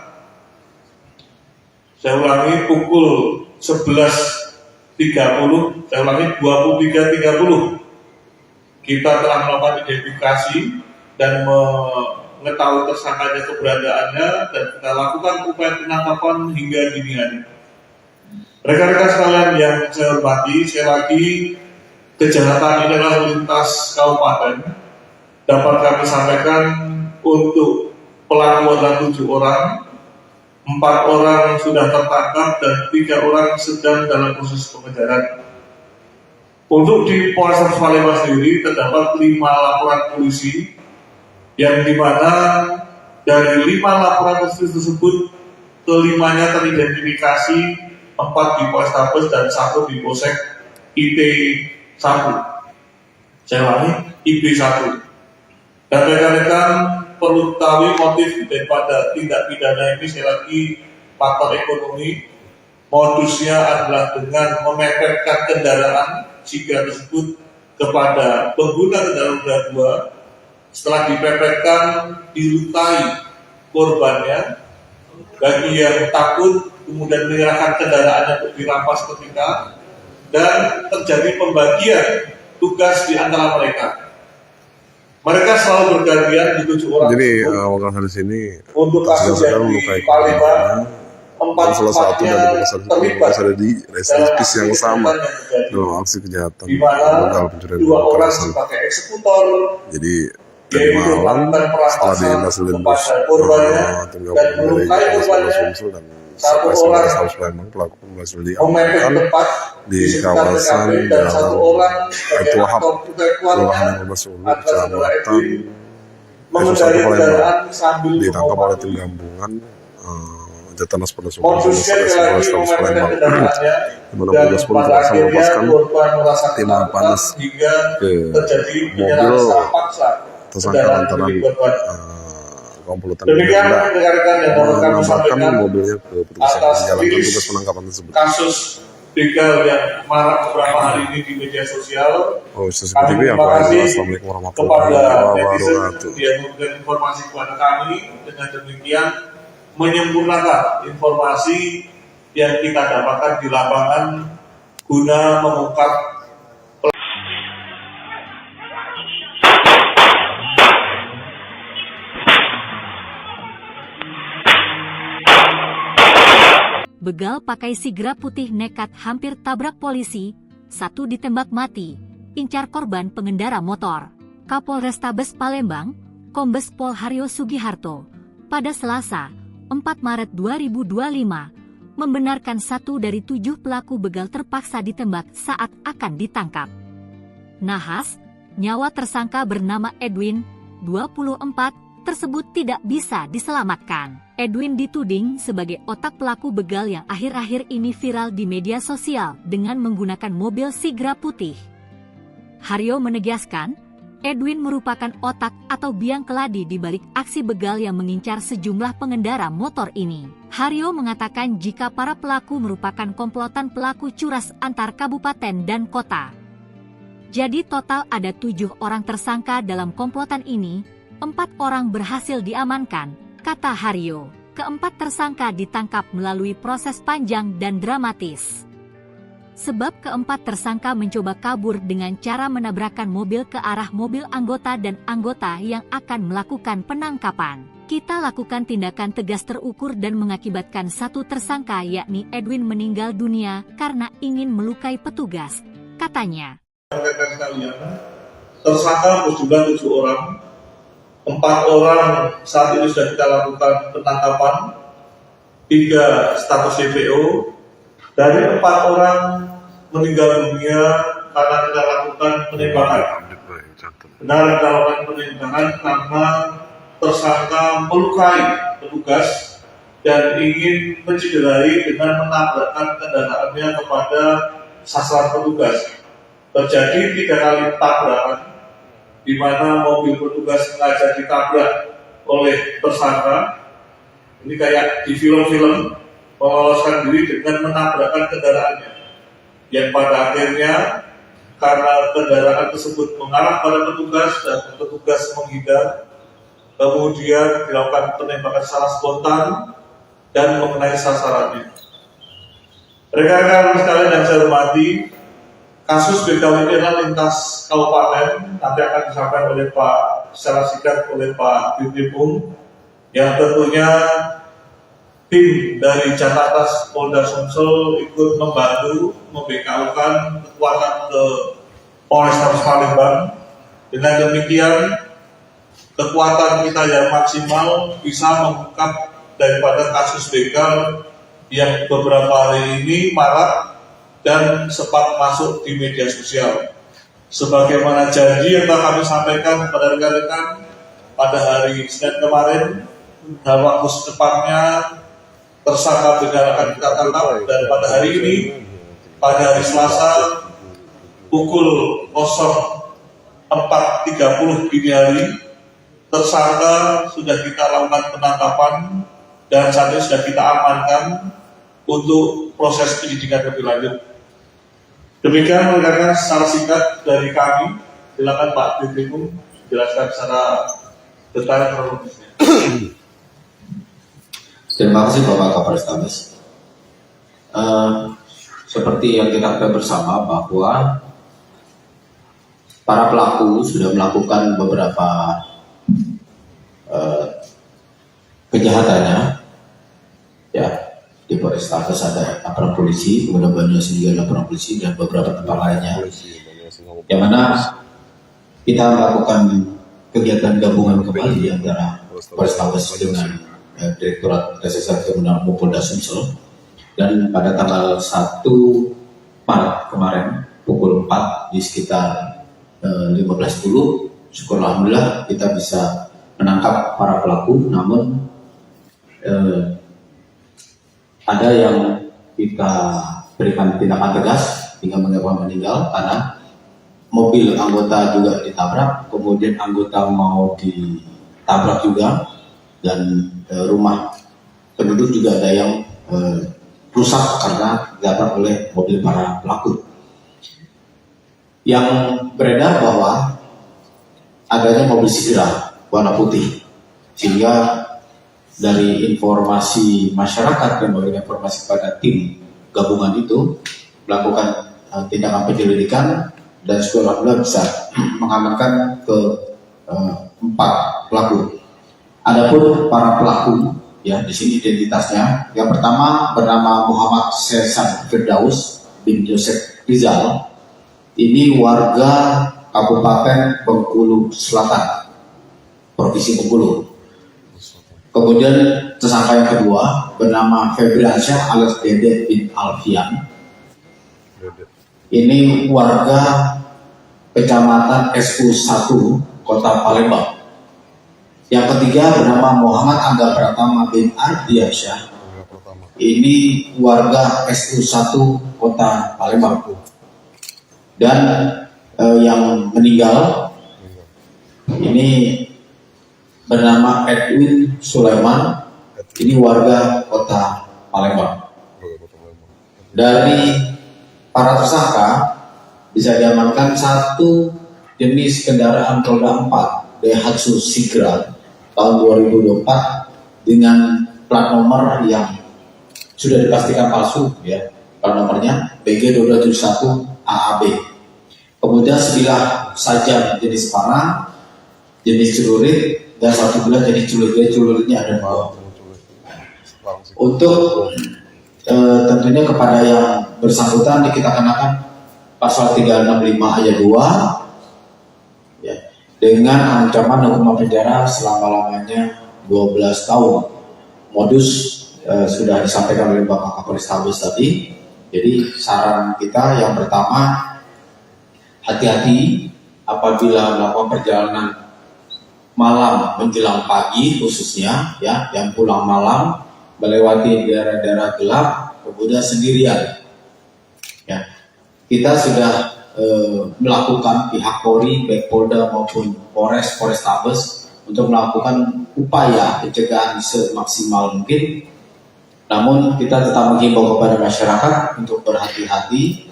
saya ulangi pukul 11.30, saya ulangi 23.30, kita telah melakukan identifikasi dan mengetahui tersangkanya keberadaannya, dan kita lakukan upaya penangkapan hingga dini hari. Rekan-rekan sekalian yang saya hormati, sekali lagi kejahatan ini adalah lintas kabupaten. Dapat kami sampaikan untuk pelaku adalah 7 orang, 4 orang sudah tertangkap dan 3 orang sedang dalam proses pengejaran. Untuk di Polres Palembang sendiri terdapat 5 laporan polisi, yang dimana dari 5 laporan polisi tersebut kelimanya teridentifikasi, 4 di Polrestabes dan 1 di Polsek IP1. Saya ulangi, IP1. Dan rekan-rekan perlu ketahui motif daripada tindak pidana ini, sekali lagi faktor ekonomi. Modusnya adalah dengan memepetkan kendaraan jika tersebut kepada pengguna kendaraan roda 2. Setelah dipepetkan, dilukai korbannya. Bagi yang takut, kemudian menyerahkan kendaraannya untuk dirampas ketika, dan terjadi pembagian tugas di antara mereka. Mereka selalu bergantian di 7 orang. Jadi wakil hadis ini untuk kasus yang di Palembang, 4 salah satu dari terlibat ada di residensi yang sama dalam aksi kejahatan di mana begal pencurian 2 orang kekerasan. sebagai eksekutor, Jadi tadi malam setelah dihasilkan tim gabungan dari Polres Sumsel dan Polres Palembang, pelaku berhasil diamankan di kawasan Jalan Baitul Wahab, Kelurahan Masulu, Kecamatan mengendari kendaraan sambil ditangkap oleh tim gabungan Jatanas Polres Sumsel Polres Palembang, di mana dan petugas polisi pada langsung akhirnya melepaskan korban merasa timah panas hingga ke terjadi mobil penyerahan secara paksa tersangka lantaran komplotan demikian rekan-rekan yang dapat kami menambahkan sampaikan mobilnya ke petugas yang atas menjalankan rilis tugas penangkapan tersebut. kasus begal yang marak beberapa hari ini di media sosial. Oh, seperti itu ya, Pak. Assalamualaikum warahmatullahi kepada netizen wabarakatuh. yang memberikan informasi kepada kami. Dengan demikian menyempurnakan informasi yang kita dapatkan di lapangan guna mengungkap Begal pakai sigra putih nekat hampir tabrak polisi, 1 ditembak mati, incar korban pengendara motor. Kapolrestabes Palembang, Kombes Pol Haryo Sugiharto, pada Selasa, 4 Maret 2025, membenarkan 1 dari 7 pelaku begal terpaksa ditembak saat akan ditangkap. Nahas, nyawa tersangka bernama Edwin, 24, tersebut tidak bisa diselamatkan. Edwin dituding sebagai otak pelaku begal yang akhir-akhir ini viral di media sosial dengan menggunakan mobil sigra putih. Haryo menegaskan, Edwin merupakan otak atau biang keladi di balik aksi begal yang mengincar sejumlah pengendara motor ini. Haryo mengatakan jika para pelaku merupakan komplotan pelaku curas antar kabupaten dan kota. Jadi total ada 7 orang tersangka dalam komplotan ini, 4 orang berhasil diamankan, kata Haryo. Keempat tersangka ditangkap melalui proses panjang dan dramatis. Sebab keempat tersangka mencoba kabur dengan cara menabrakkan mobil ke arah mobil anggota dan anggota yang akan melakukan penangkapan. Kita lakukan tindakan tegas terukur dan mengakibatkan 1 tersangka yakni Edwin meninggal dunia karena ingin melukai petugas, katanya. tersangka berjumlah 7 orang. 4 orang saat ini sudah kita lakukan penangkapan, 3 status DPO. Dari 4 orang meninggal dunia karena kita lakukan penembakan. Benar kita lakukan penembakan karena tersangka melukai petugas dan ingin mencederai dengan menabrakkan kendaraannya kepada sasaran petugas. Terjadi 3 kali tabrakan, di mana mobil petugas sengaja ditabrak oleh tersangka. Ini kayak di film-film, meloloskan diri dengan menabrakkan kendaraannya. Yang pada akhirnya karena kendaraan tersebut mengarah pada petugas dan petugas menghindar, kemudian dilakukan penembakan secara spontan dan mengenai sasarannya. Rekan-rekan sekalian yang saya hormati, kasus begal ini adalah lintas kabupaten, nanti akan disampaikan oleh Pak secara singkat oleh Pak Dirkrimum, yang tentunya tim dari Jatlantas Polda Sumsel ikut membantu membekalkan kekuatan ke Polrestabes Palembang. Dengan demikian, kekuatan kita yang maksimal bisa mengungkap daripada kasus begal yang beberapa hari ini marak dan sempat masuk di media sosial. Sebagaimana janji yang telah kami sampaikan kepada rekan-rekan pada hari Senin kemarin, dalam waktu secepatnya tersangka begal akan kita tangkap, dan pada hari ini, pada hari Selasa pukul 04.30 dini hari, tersangka sudah kita lakukan penangkapan dan saat ini sudah kita amankan untuk proses penyidikan lebih lanjut. Demikian rekan-rekan secara singkat dari kami. Silakan Pak Dirkrimum jelaskan secara detail kronologisnya. Terima kasih Bapak Kapolrestabes. Seperti yang kita ketahui bersama bahwa para pelaku sudah melakukan beberapa kejahatannya, ya. Di Polrestabes ada aparat polisi, kemudian Banyumas juga ada aparat polisi dan beberapa tempat lainnya, yang mana kita melakukan kegiatan gabungan kembali antara Polrestabes dengan Direktorat Reserse Kriminal Polda Sumsel. Dan pada tanggal 1 Maret kemarin pukul 4 di sekitar 15.10, syukur alhamdulillah kita bisa menangkap para pelaku. Namun ada yang kita berikan tindakan tegas hingga menyebabkan meninggal karena mobil anggota juga ditabrak, kemudian anggota mau ditabrak juga, dan rumah penduduk juga ada yang rusak karena ditabrak oleh mobil para pelaku. Yang beredar bahwa adanya mobil Sigra warna putih, sehingga dari informasi masyarakat dan memberikan informasi pada tim gabungan itu melakukan tindakan penyelidikan, dan setelah bisa mengamankan ke 4 pelaku. Adapun para pelaku, ya di sini identitasnya. Yang pertama bernama Muhammad Sesan Firdaus bin Joseph Rizal. Ini warga Kabupaten Bengkulu Selatan, Provinsi Bengkulu. Kemudian tersangka yang kedua bernama Febriansyah alias Dede bin Alfian. Ini warga Kecamatan SU1 Kota Palembang. Yang ketiga bernama Muhammad Angga Pratama bin Ardiansyah. Ini warga SU1 Kota Palembang. Dan yang meninggal ini bernama Edwin Sulaiman, ini warga Kota Palembang. Dari para tersangka bisa diamankan 1 jenis kendaraan roda 4 Daihatsu Sigra tahun 2024 dengan plat nomor yang sudah dipastikan palsu, ya. Plat nomornya BG2271 AAB. Kemudian sebilah sajam jenis panah, jenis celurit, dan 1 bulan jenis celuritnya ada 2. Untuk tentunya kepada yang bersangkutan kita kenakan pasal 365 ayat 2 dengan ancaman hukuman penjara selama-lamanya 12 tahun. Modus sudah disampaikan oleh Bapak Kapolrestabes tadi. Jadi saran kita yang pertama, hati-hati apabila melakukan perjalanan malam menjelang pagi, khususnya ya, yang pulang malam melewati daerah-daerah gelap, kemudian sendirian. Ya, kita sudah melakukan pihak Polri, baik Polda maupun Polrestabes untuk melakukan upaya pencegahan semaksimal mungkin. Namun kita tetap menghimbau kepada masyarakat untuk berhati-hati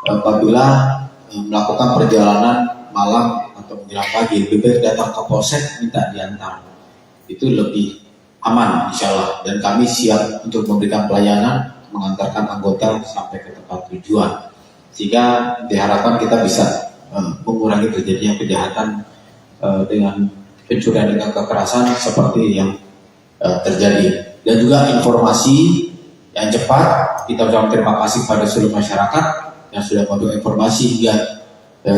apabila melakukan perjalanan malam atau menjelang pagi. Lebih baik datang ke polsek minta diantar, itu lebih aman insya Allah, dan kami siap untuk memberikan pelayanan mengantarkan anggota sampai ke tempat tujuan, sehingga diharapkan kita bisa mengurangi terjadinya kejahatan dengan pencurian dengan kekerasan seperti yang terjadi. Dan juga informasi yang cepat, kita ucapkan terima kasih pada seluruh masyarakat yang sudah memberikan informasi hingga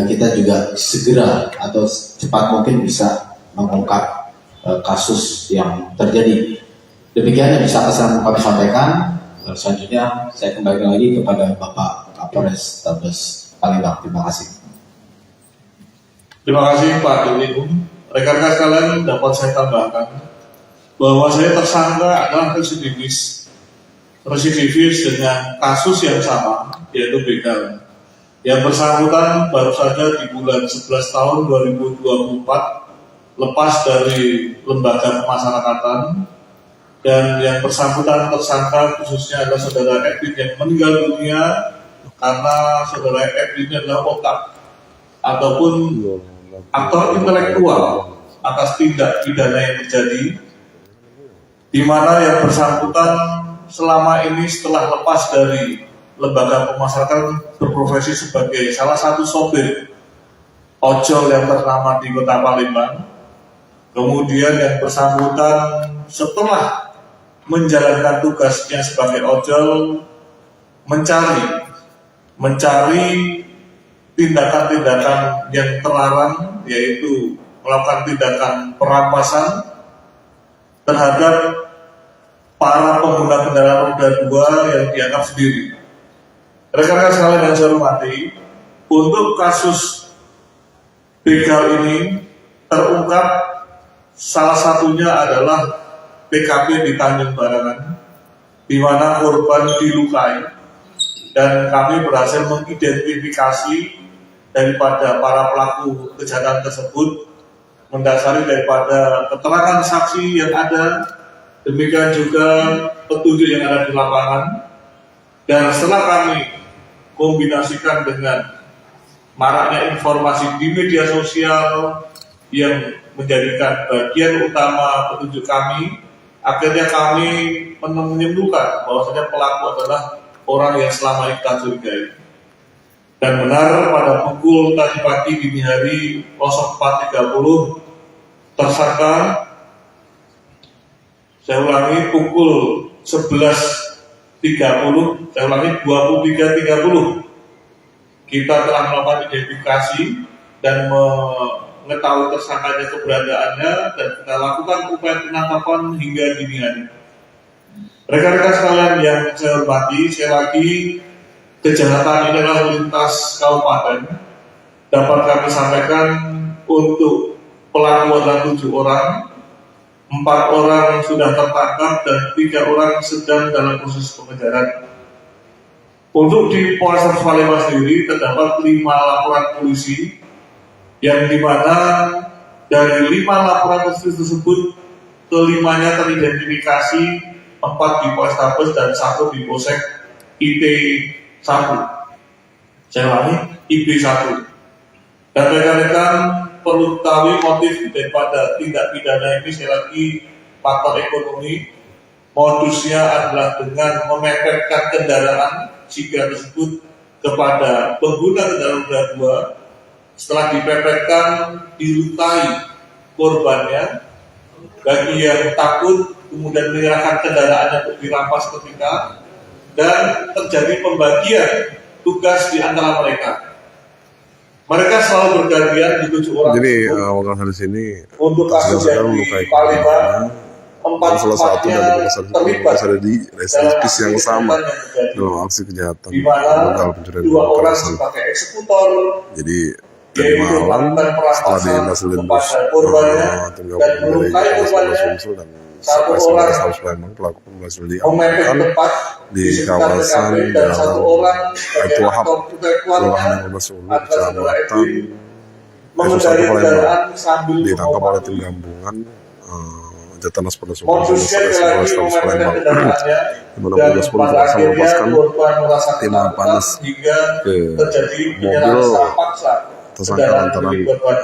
kita juga segera atau cepat mungkin bisa mengungkap kasus yang terjadi. Demikian yang bisa kami sampaikan. Selanjutnya saya kembali lagi kepada Bapak Kapolrestabes Palembang. Terima kasih. Terima kasih Pak Doni. Rekan-rekan sekalian, dapat saya tambahkan bahwa saya tersangka adalah residivis dengan kasus yang sama, yaitu begal. Yang bersangkutan baru saja di bulan 11 tahun 2024 lepas dari lembaga pemasyarakatan, dan yang bersangkutan tersangka khususnya adalah saudara Edwin yang meninggal dunia karena saudara Edwin adalah otak ataupun aktor intelektual atas tindak pidana yang terjadi, di mana yang bersangkutan selama ini setelah lepas dari lembaga pemasyarakatan berprofesi sebagai salah satu sopir ojol yang ternama di Kota Palembang. Kemudian yang bersangkutan setelah menjalankan tugasnya sebagai ojol mencari tindakan-tindakan yang terlarang, yaitu melakukan tindakan perampasan terhadap para pengguna kendaraan roda 2 yang dianggap sendiri. Rekan-rekan sekalian yang saya hormati, untuk kasus begal ini terungkap salah satunya adalah TKP di Tanjung Barangan, di mana korban dilukai, dan kami berhasil mengidentifikasi daripada para pelaku kejahatan tersebut mendasari daripada keterangan saksi yang ada, demikian juga petunjuk yang ada di lapangan. Dan setelah kami kombinasikan dengan maraknya informasi di media sosial yang menjadikan bagian utama petunjuk kami, akhirnya kami menyimpulkan bahwasanya pelaku adalah orang yang selama ini kita curigai. Dan benar pada pukul tadi pagi dini hari 04.30 tersangka, saya ulangi pukul 11.30, saya ulangi 23.30, kita telah melakukan identifikasi dan mengetahui tersangkanya keberadaannya, dan kita lakukan upaya penangkapan hingga dini hari. Rekan-rekan sekalian yang saya hormati, sekali lagi kejahatan ini adalah lintas kabupaten. Dapat kami sampaikan untuk pelaku adalah 7 orang, 4 orang sudah tertangkap dan 3 orang sedang dalam proses pengejaran. Untuk di Polres Palembang sendiri terdapat 5 laporan polisi, yang dimana dari 5 laporan polisi tersebut kelimanya teridentifikasi, 4 di Polrestabes dan 1 di Polsek IP1. Saya ulangi, IP1. Dan rekan-rekan perlu ketahui motif daripada tindak pidana ini, sekali lagi faktor ekonomi. Modusnya adalah dengan memepetkan kendaraan jika tersebut kepada pengguna kendaraan roda 2. Setelah dipepetkan, dilukai korbannya. Bagi yang takut, kemudian menyerahkan kendaraannya untuk dirampas ketika, dan terjadi pembagian tugas di antara mereka. Mereka selalu bergantian di 7 orang. Jadi tersebut. wakil hadis ini Untuk kasus yang di Palembang, salah satu dari terlibat ada di reservis yang sama dalam aksi kejahatan di mana begal pencurian 2 orang kawasan. sebagai eksekutor, Jadi dari yaitu malam melakukan setelah perampasan dihasilin kepada korbannya tim dan gabungan dari melukai korbannya. Sumsel dan 1 Polres orang Palembang pelaku berhasil memepet diamankan tepat di sekitar kawasan TKP dan 1 orang sebagai Baitul Wahab, aktor pembunuhannya Kelurahan Ulu, atas saudara Kecamatan Edwin Satu mengendari Palembang. kendaraan sambil Ditangkap oleh tim memomaki. gabungan Jatanas Polda Modusnya Sumsel lagi Polrestabes memepet Palembang. kendaraannya Di mana dan Polres Pun pada berhasil akhirnya melepaskan korban merasa tim ketakutan panas hingga ke terjadi mobil penyerahan secara paksa tersangka kendaraan lantaran milik korban.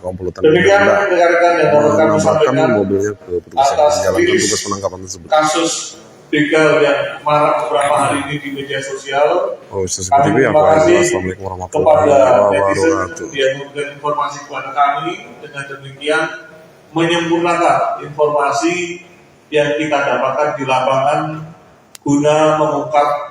komplotan Demikian tidak rekan-rekan yang dapat kami menambahkan sampaikan mobilnya ke petugas yang atas menjalankan rilis tugas penangkapan tersebut. kasus begal yang marak beberapa hari ini di media sosial. Oh, seperti Kami itu ya, terima Pak. kasih Assalamualaikum warahmatullahi kepada netizen wabarakatuh. yang memberikan informasi kepada kami. Dengan demikian menyempurnakan informasi yang kita dapatkan di lapangan guna mengungkap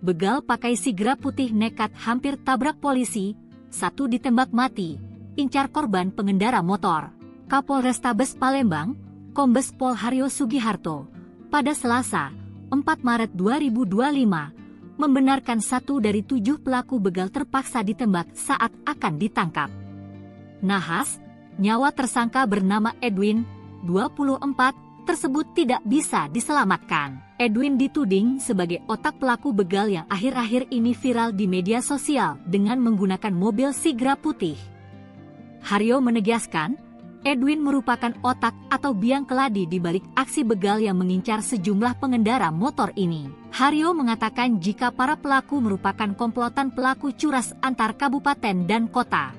Begal pakai sigra putih nekat hampir tabrak polisi, 1 ditembak mati, incar korban pengendara motor. Kapolrestabes Palembang, Kombes Pol Haryo Sugiharto, pada Selasa, 4 Maret 2025, membenarkan 1 dari 7 pelaku begal terpaksa ditembak saat akan ditangkap. Nahas, nyawa tersangka bernama Edwin, 24, tersebut tidak bisa diselamatkan. Edwin dituding sebagai otak pelaku begal yang akhir-akhir ini viral di media sosial dengan menggunakan mobil sigra putih. Haryo menegaskan, Edwin merupakan otak atau biang keladi di balik aksi begal yang mengincar sejumlah pengendara motor ini. Haryo mengatakan jika para pelaku merupakan komplotan pelaku curas antar kabupaten dan kota.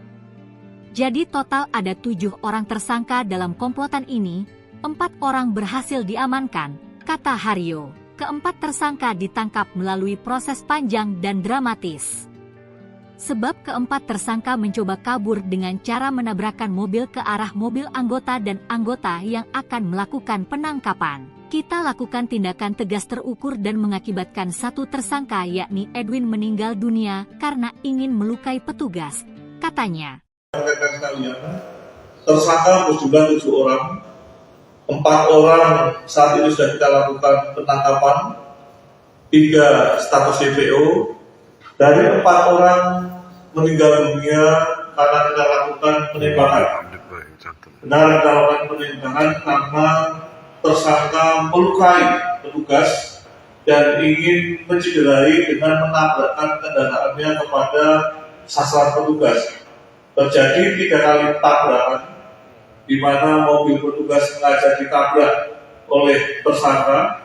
Jadi total ada 7 orang tersangka dalam komplotan ini, 4 orang berhasil diamankan, kata Haryo. Keempat tersangka ditangkap melalui proses panjang dan dramatis. Sebab keempat tersangka mencoba kabur dengan cara menabrakkan mobil ke arah mobil anggota dan anggota yang akan melakukan penangkapan. Kita lakukan tindakan tegas terukur dan mengakibatkan 1 tersangka yakni Edwin meninggal dunia karena ingin melukai petugas, katanya. Tersangka berjumlah 7 orang. 4 orang saat ini sudah kita lakukan penangkapan, 3 status DPO, dari 4 orang meninggal dunia karena kita lakukan penembakan. Benar kita lakukan penembakan karena tersangka melukai petugas dan ingin mencederai dengan menabrakkan kendaraannya kepada sasaran petugas. Terjadi 3 kali tabrakan, di mana mobil petugas sengaja ditabrak oleh tersangka.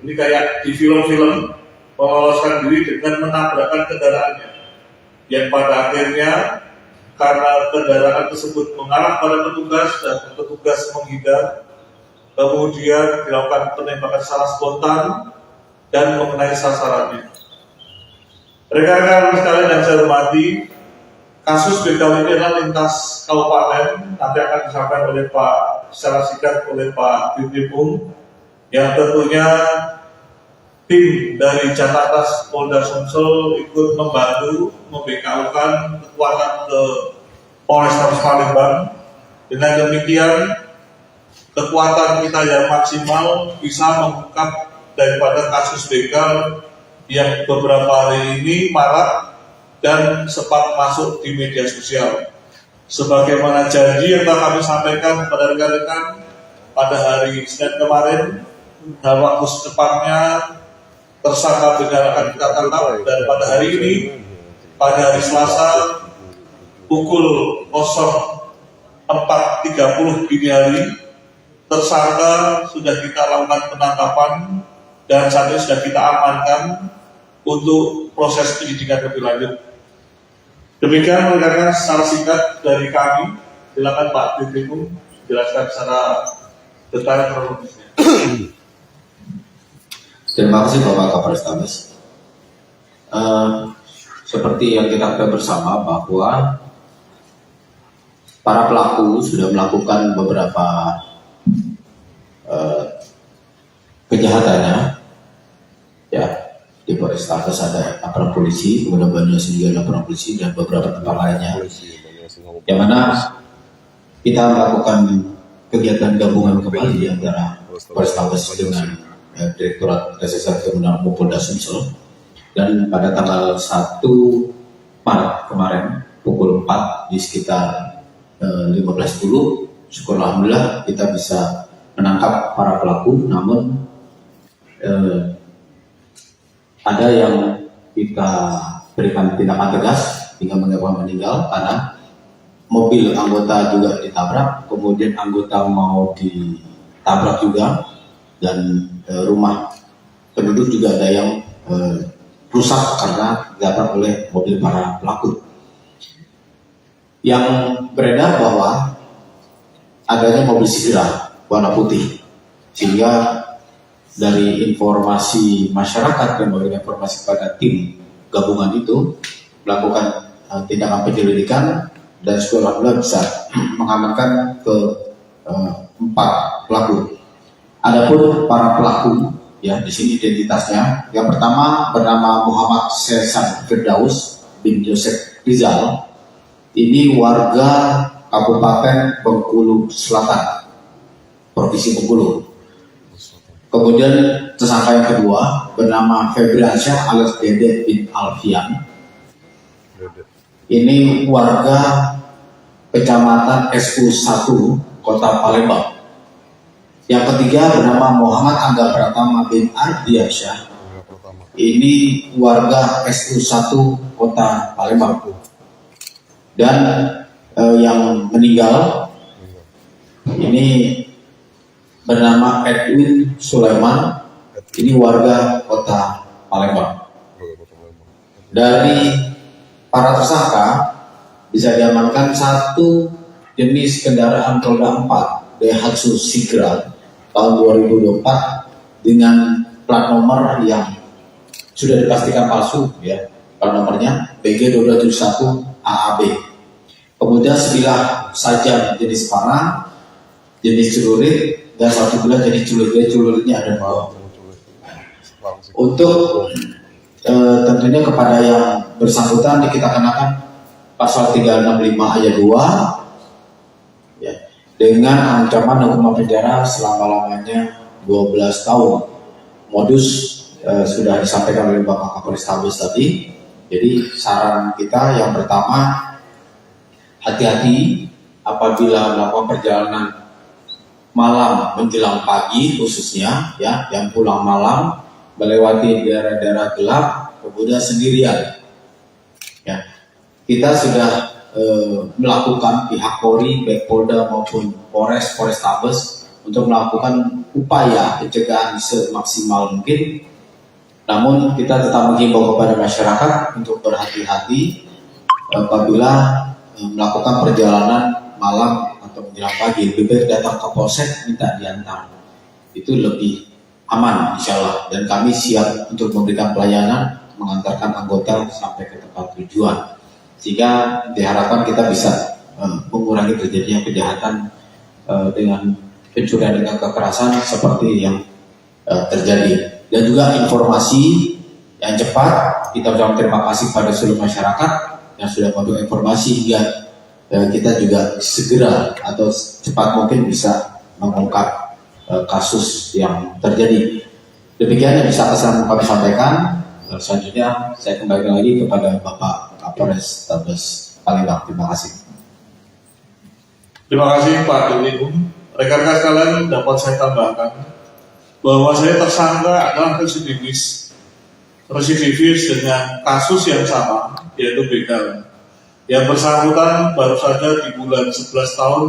Ini kayak di film-film, meloloskan diri dengan menabrakkan kendaraannya. Yang pada akhirnya, karena kendaraan tersebut mengarah pada petugas dan petugas menghindar, kemudian dilakukan penembakan secara spontan dan mengenai sasarannya. Rekan-rekan sekalian yang saya hormati, kasus begal ini adalah lintas kabupaten, nanti akan disampaikan oleh Pak secara singkat oleh Pak Dirkrim, yang tentunya tim dari Jatanas Polda Sumsel ikut membantu membekaukan kekuatan ke Polrestabes Palembang. Dengan demikian, kekuatan kita yang maksimal bisa mengungkap daripada kasus begal yang beberapa hari ini marak dan sempat masuk di media sosial. Sebagaimana janji yang telah kami sampaikan kepada rekan-rekan pada hari Senin kemarin, dalam waktu secepatnya tersangka begal akan kita tangkap, dan pada hari ini, pada hari Selasa pukul 04.30 dini hari, tersangka sudah kita lakukan penangkapan dan saat ini sudah kita amankan untuk proses penyidikan lebih lanjut. Demikian rekan-rekan secara singkat dari kami. Silakan Pak Dirkrim jelaskan secara detail kronologisnya. Terima kasih Bapak Kapolrestabes. Seperti yang kita ketahui bersama bahwa para pelaku sudah melakukan beberapa kejahatannya, ya. Di Polrestabes ada laporan polisi, kemudian Banyumas juga ada laporan polisi dan beberapa tempat lainnya, yang mana kita melakukan kegiatan gabungan kembali di antara Polrestabes dengan Direktorat Reserse Kriminal Polda Sumsel. Dan pada tanggal 1 Maret kemarin pukul 4 di sekitar 15.10, syukur alhamdulillah kita bisa menangkap para pelaku. Namun ada yang kita berikan tindakan tegas hingga menyebabkan meninggal karena mobil anggota juga ditabrak, kemudian anggota mau ditabrak juga, dan rumah penduduk juga ada yang rusak karena ditabrak oleh mobil para pelaku. Yang beredar bahwa adanya mobil Sigra warna putih, sehingga dari informasi masyarakat dan memberikan informasi pada tim gabungan itu melakukan tindakan penyelidikan, dan sekolah bisa mengamankan ke 4 pelaku. Adapun para pelaku, ya di sini identitasnya. Yang pertama bernama Muhammad Sesan Firdaus bin Joseph Rizal. Ini warga Kabupaten Bengkulu Selatan, Provinsi Bengkulu. Kemudian tersangka yang kedua bernama Febriansyah alias Dede bin Alfian. Ini warga Kecamatan SU1 Kota Palembang. Yang ketiga bernama Muhammad Angga Pratama bin Ardiansyah. Ini warga SU1 Kota Palembang. Dan yang meninggal ini bernama Edwin Sulaiman, ini warga Kota Palembang. Dari para tersangka bisa diamankan 1 jenis kendaraan roda 4 Daihatsu Sigra tahun 2024 dengan plat nomor yang sudah dipastikan palsu, ya. Plat nomornya BG2271 AAB. Kemudian sebilah sajam jenis panah, jenis celurit, dan 1 bulan jenis celuritnya ada 2. Untuk tentunya kepada yang bersangkutan kita kenakan pasal 365 ayat 2, ya, dengan ancaman hukuman penjara selama-lamanya 12 tahun. Modus sudah disampaikan oleh Bapak Kapolrestabes tadi. Jadi saran kita yang pertama, hati-hati apabila melakukan perjalanan malam menjelang pagi, khususnya ya yang pulang malam melewati daerah-daerah gelap kemudian sendirian. Ya, kita sudah melakukan pihak Polri, baik Polda maupun Polrestabes untuk melakukan upaya pencegahan semaksimal mungkin. Namun kita tetap menghimbau kepada masyarakat untuk berhati-hati apabila melakukan perjalanan malam atau menjelang pagi. Lebih baik datang ke polsek minta diantar, itu lebih aman insyaallah, dan kami siap untuk memberikan pelayanan mengantarkan anggota sampai ke tempat tujuan, sehingga diharapkan kita bisa mengurangi terjadinya kejahatan dengan pencurian dengan kekerasan seperti yang terjadi. Dan juga informasi yang cepat, kita ucapkan terima kasih pada seluruh masyarakat yang sudah memberikan informasi hingga kita juga segera atau cepat mungkin bisa mengungkap kasus yang terjadi. Demikian yang bisa kami sampaikan. Selanjutnya saya kembali lagi kepada Bapak Kapolrestabes Palembang. Terima kasih. Terima kasih Pak Dirlim. Rekan-rekan sekalian, dapat saya tambahkan bahwa saya tersangka adalah residivis dengan kasus yang sama, yaitu begal. Yang bersangkutan baru saja di bulan 11 tahun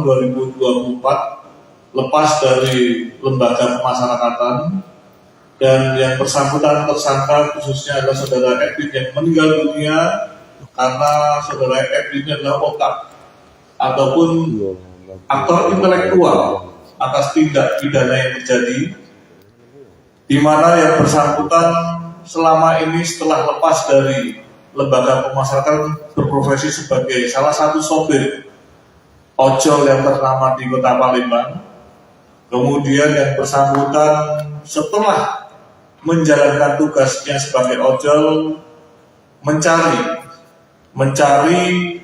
2024 lepas dari lembaga pemasyarakatan, dan yang bersangkutan tersangka khususnya adalah saudara Edwin yang meninggal dunia karena saudara Edwin adalah otak ataupun aktor intelektual atas tindak pidana yang terjadi, di mana yang bersangkutan selama ini setelah lepas dari lembaga pemasyarakatan berprofesi sebagai salah satu sopir ojol yang ternama di Kota Palembang. Kemudian yang bersangkutan setelah menjalankan tugasnya sebagai ojol mencari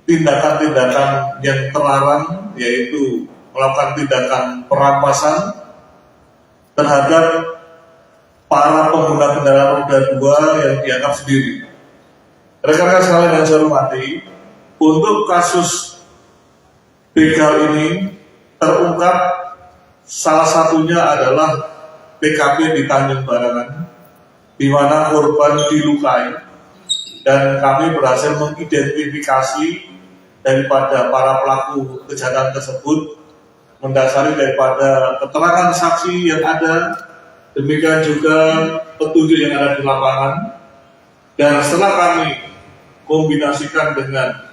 tindakan-tindakan yang terlarang, yaitu melakukan tindakan perampasan terhadap para pengguna kendaraan roda 2 yang dianggap sendiri. Rekan-rekan sekalian yang saya hormati, untuk kasus begal ini terungkap salah satunya adalah TKP di Tanjung Barangan, di mana korban dilukai, dan kami berhasil mengidentifikasi daripada para pelaku kejahatan tersebut mendasari daripada keterangan saksi yang ada, demikian juga petunjuk yang ada di lapangan. Dan setelah kami kombinasikan dengan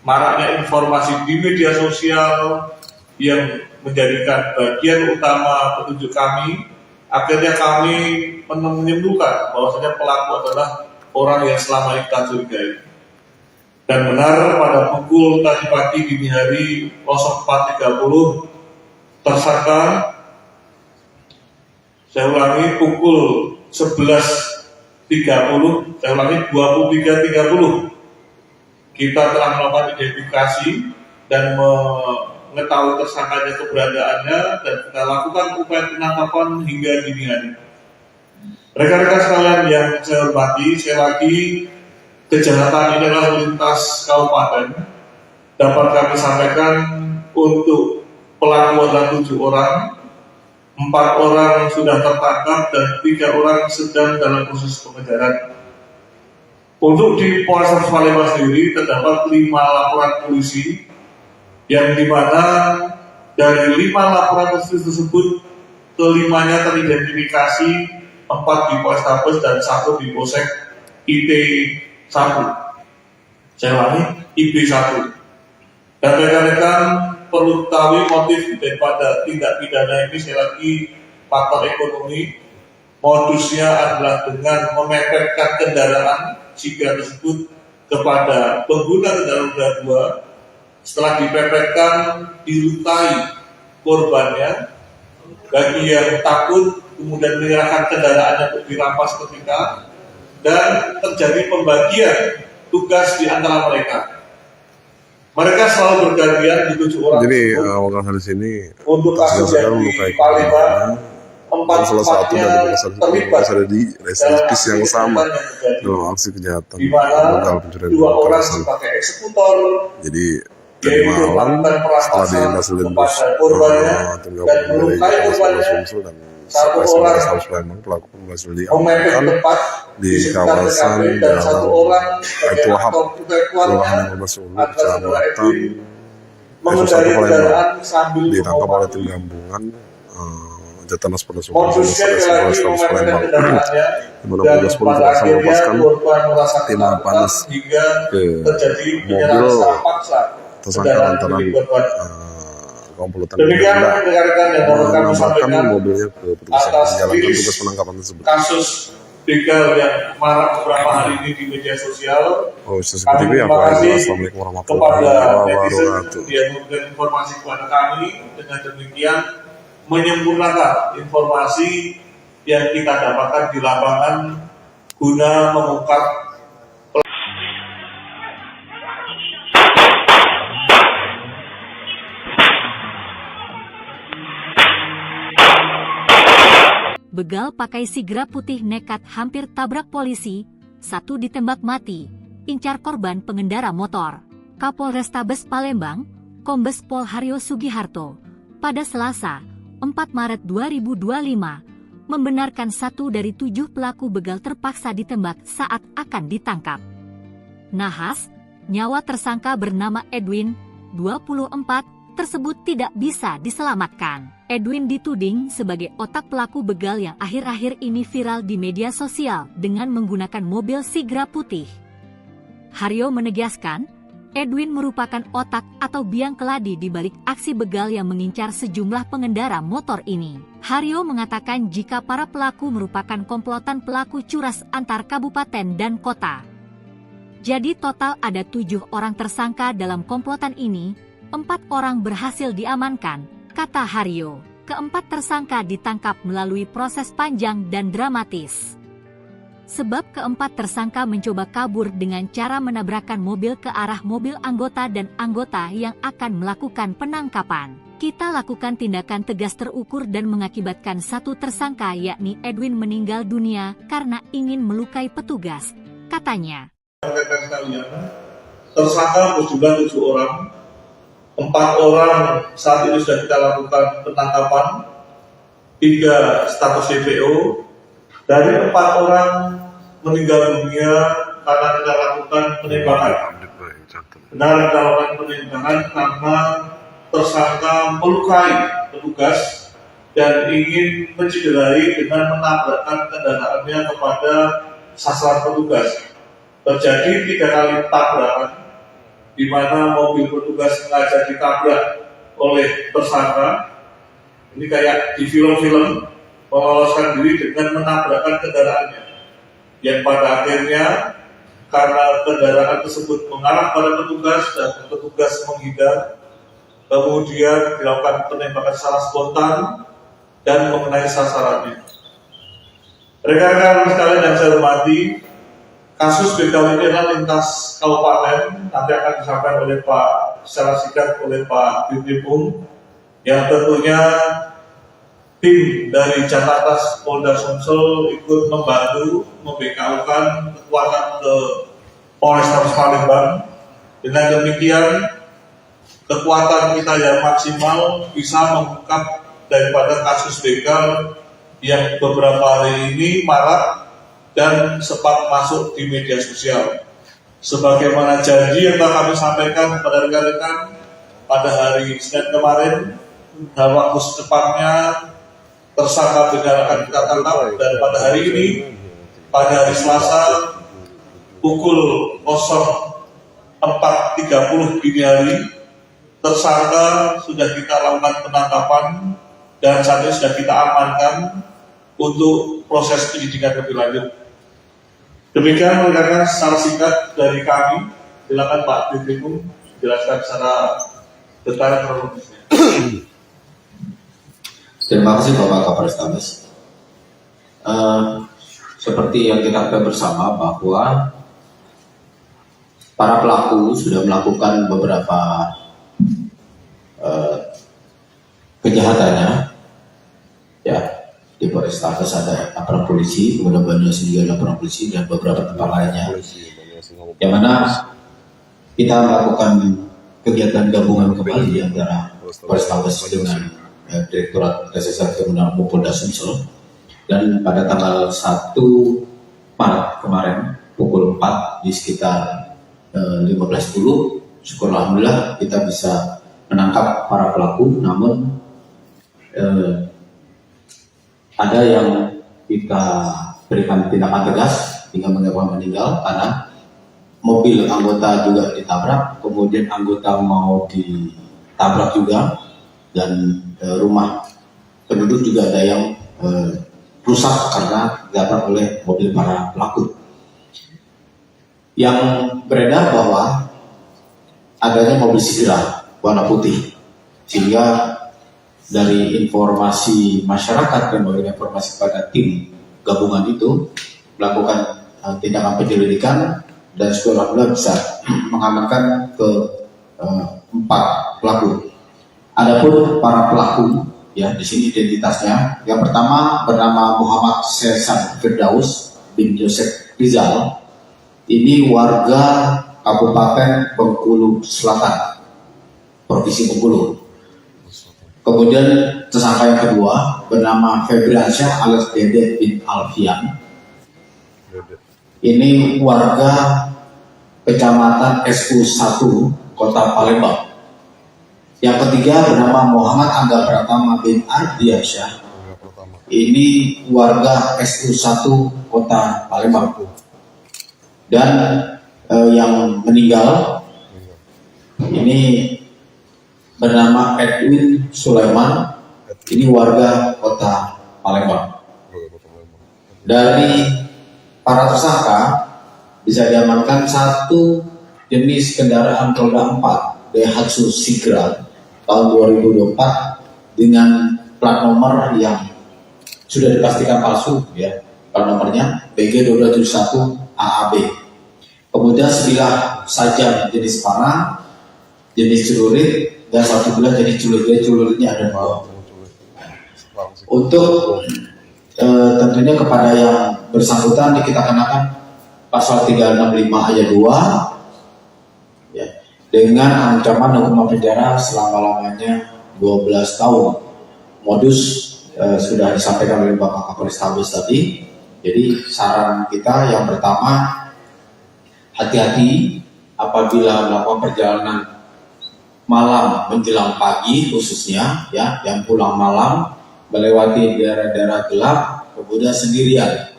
maraknya informasi di media sosial yang menjadikan bagian utama petunjuk kami, akhirnya kami menyimpulkan bahwasanya pelaku adalah orang yang selama ini kita curigai. Dan benar pada pukul tadi pagi dini hari 04.30 tersangka, saya ulangi pukul 11.30, saya ulangi 23.30, kita telah melakukan identifikasi dan mengetahui tersangkanya keberadaannya, dan kita lakukan upaya penangkapan hingga dini hari. Rekan-rekan sekalian yang saya hormati, sekali lagi kejahatan ini adalah lintas kabupaten. Dapat kami sampaikan untuk pelaku adalah 7 orang, 4 orang sudah tertangkap dan 3 orang sedang dalam proses pengejaran. Untuk di Polres Palembang sendiri terdapat 5 laporan polisi, yang dimana dari 5 laporan polisi tersebut kelimanya teridentifikasi, 4 di Polrestabes dan 1 di Polsek IP1. Saya ulangi, IP1. Dan rekan-rekan perlu ketahui motif daripada tindak pidana ini, sekali lagi faktor ekonomi. Modusnya adalah dengan memepetkan kendaraan jika tersebut kepada pengguna kendaraan roda 2. Setelah dipepetkan, dilukai korbannya. Bagi yang takut, kemudian menyerahkan kendaraannya untuk dirampas ketika, dan terjadi pembagian tugas di antara mereka. Mereka selalu bergantian di 7 orang. Jadi wakil hadis ini untuk kasus yang di Palembang, 4 salah satu dari terlibat ada di residentis yang sama dalam aksi kejahatan di mana begal pencurian 2 orang petasan. sebagai eksekutor, Jadi tadi malam setelah dihasilkan tim gabungan dari Polres Sumsel dan Polres Palembang, pelaku berhasil diamankan di kawasan Jalan Aitu Wahab, Kelurahan Masulu, Kecamatan mengendarai kendaraan sambil ditangkap oleh tim gabungan Jatanas Polres Sumsel Polres Palembang. Di mana petugas polisi langsung melepaskan timah panas ke mobil tersangka lantaran komplotan menambahkan mobilnya ke petugas yang menjalankan tugas penangkapan tersebut. Kasus begal yang marak beberapa hari ini di media sosial. Oh, seperti itu ya Pak. Assalamualaikum warahmatullahi wabarakatuh. Dia memberikan informasi kepada kami, dengan demikian menyempurnakan informasi yang kita dapatkan di lapangan guna mengungkap begal pakai sigra putih nekat hampir tabrak polisi, 1 ditembak mati, incar korban pengendara motor. Kapolrestabes Palembang, Kombes Pol Haryo Sugiharto, pada Selasa, 4 Maret 2025, membenarkan 1 dari 7 pelaku begal terpaksa ditembak saat akan ditangkap. Nahas, nyawa tersangka bernama Edwin, 24, tersebut tidak bisa diselamatkan. Edwin dituding sebagai otak pelaku begal yang akhir-akhir ini viral di media sosial dengan menggunakan mobil sigra putih. Haryo menegaskan, Edwin merupakan otak atau biang keladi di balik aksi begal yang mengincar sejumlah pengendara motor ini. Haryo mengatakan jika para pelaku merupakan komplotan pelaku curas antar kabupaten dan kota. Jadi total ada 7 orang tersangka dalam komplotan ini, 4 4 orang berhasil diamankan, kata Haryo. Keempat tersangka ditangkap melalui proses panjang dan dramatis. Sebab keempat tersangka mencoba kabur dengan cara menabrakkan mobil ke arah mobil anggota dan anggota yang akan melakukan penangkapan. Kita lakukan tindakan tegas terukur dan mengakibatkan satu tersangka yakni Edwin meninggal dunia karena ingin melukai petugas, katanya. Tersangka berjumlah 7 orang. 4 orang saat ini sudah kita lakukan penangkapan, 3 status DPO. Dari 4 orang meninggal dunia karena kita lakukan penembakan. Benar kita lakukan penembakan karena tersangka melukai petugas dan ingin mencederai dengan menabrakkan kendaraannya kepada sasaran petugas. Terjadi 3 kali tabrakan, di mana mobil petugas sengaja ditabrak oleh tersangka. Ini kayak di film-film, meloloskan diri dengan menabrakkan kendaraannya. Yang pada akhirnya, karena kendaraan tersebut mengarah pada petugas dan petugas menghindar, kemudian dilakukan penembakan secara spontan dan mengenai sasarannya. Rekan-rekan sekalian yang saya hormati, kasus begal ini adalah lintas kabupaten, nanti akan disampaikan oleh Pak secara singkat oleh Pak Dirkrim, yang tentunya tim dari Jakarta Polda Sumsel ikut membantu membekaukan kekuatan ke Polrestabes Palembang. Dengan demikian, kekuatan kita yang maksimal bisa mengungkap daripada kasus begal yang beberapa hari ini marak dan sempat masuk di media sosial. Sebagaimana janji yang telah kami sampaikan kepada rekan-rekan pada hari Senin kemarin, dalam waktu secepatnya tersangka begal akan kita tangkap, dan pada hari ini, pada hari Selasa pukul 04.30 dini hari, tersangka sudah kita lakukan penangkapan dan saat ini sudah kita amankan untuk proses penyidikan lebih lanjut. Demikian rekan-rekan secara singkat dari kami. Silakan Pak Dirkrim jelaskan secara detail kronologisnya. Terima kasih Bapak Kapolrestabes. Seperti yang kita ketahui bersama bahwa para pelaku sudah melakukan beberapa kejahatannya, ya. Di Polrestabes ada aparat polisi, kemudian Banyumas juga ada aparat polisi dan beberapa tempat lainnya. Yang mana kita melakukan kegiatan gabungan kembali antara Polrestabes dengan Direktorat Reserse Kriminal Polda Sumsel, dan pada tanggal 1 Maret kemarin pukul 4 di sekitar 15.10, syukur alhamdulillah kita bisa menangkap para pelaku. Namun ada yang kita berikan tindakan tegas hingga menyebabkan meninggal karena mobil anggota juga ditabrak, kemudian anggota mau ditabrak juga, dan rumah penduduk juga ada yang rusak karena ditabrak oleh mobil para pelaku. Yang beredar bahwa adanya mobil Sigra warna putih, sehingga dari informasi masyarakat dan memberikan informasi pada tim gabungan itu melakukan tindakan penyelidikan, dan setelah bisa mengamankan ke 4 pelaku. Adapun para pelaku, ya di sini identitasnya. Yang pertama bernama Muhammad Sesan Firdaus bin Joseph Rizal. Ini warga Kabupaten Bengkulu Selatan, Provinsi Bengkulu. Kemudian tersangka yang kedua bernama Febriansyah alias Dede bin Alfian. Ini warga Kecamatan SU1 Kota Palembang. Yang ketiga bernama Muhammad Angga Pratama bin Ardiansyah. Ini warga SU1 Kota Palembang. Dan yang meninggal ini bernama Edwin Sulaiman, ini warga Kota Palembang. Dari para tersangka bisa diamankan satu jenis kendaraan roda 4 Daihatsu Sigra tahun 2024 dengan plat nomor yang sudah dipastikan palsu, ya, plat nomornya BG2271 AAB. Kemudian sebilah sajam jenis panah, jenis celurit, dan satu bilah jenis celuritnya ada 2. Untuk tentunya kepada yang bersangkutan kita kenakan pasal 365 ayat 2, ya, dengan ancaman hukuman penjara selama-lamanya 12 tahun. Modus sudah disampaikan oleh Bapak Kapolrestabes tadi. Jadi saran kita yang pertama, hati-hati apabila melakukan perjalanan malam menjelang pagi, khususnya ya, yang pulang malam melewati daerah-daerah gelap, kemudian sendirian.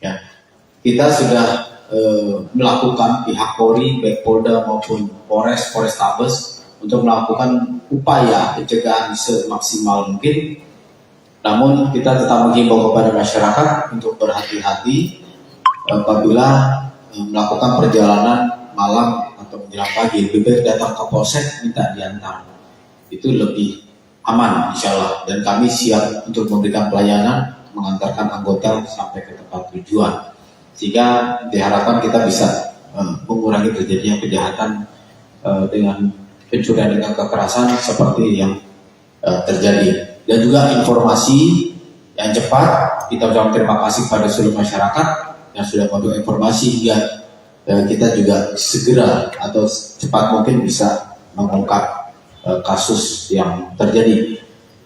Ya, kita sudah melakukan pihak Polri, baik Polda maupun Polrestabes untuk melakukan upaya pencegahan semaksimal mungkin. Namun kita tetap menghimbau kepada masyarakat untuk berhati-hati apabila melakukan perjalanan malam atau menjelang pagi. Lebih baik datang ke polsek minta diantar, itu lebih aman insya Allah. Dan kami siap untuk memberikan pelayanan mengantarkan anggota sampai ke tempat tujuan, sehingga diharapkan kita bisa mengurangi terjadinya kejahatan dengan pencurian dengan kekerasan seperti yang terjadi. Dan juga informasi yang cepat, kita ucapkan terima kasih pada seluruh masyarakat yang sudah memberikan informasi hingga kita juga segera atau cepat mungkin bisa mengungkap kasus yang terjadi.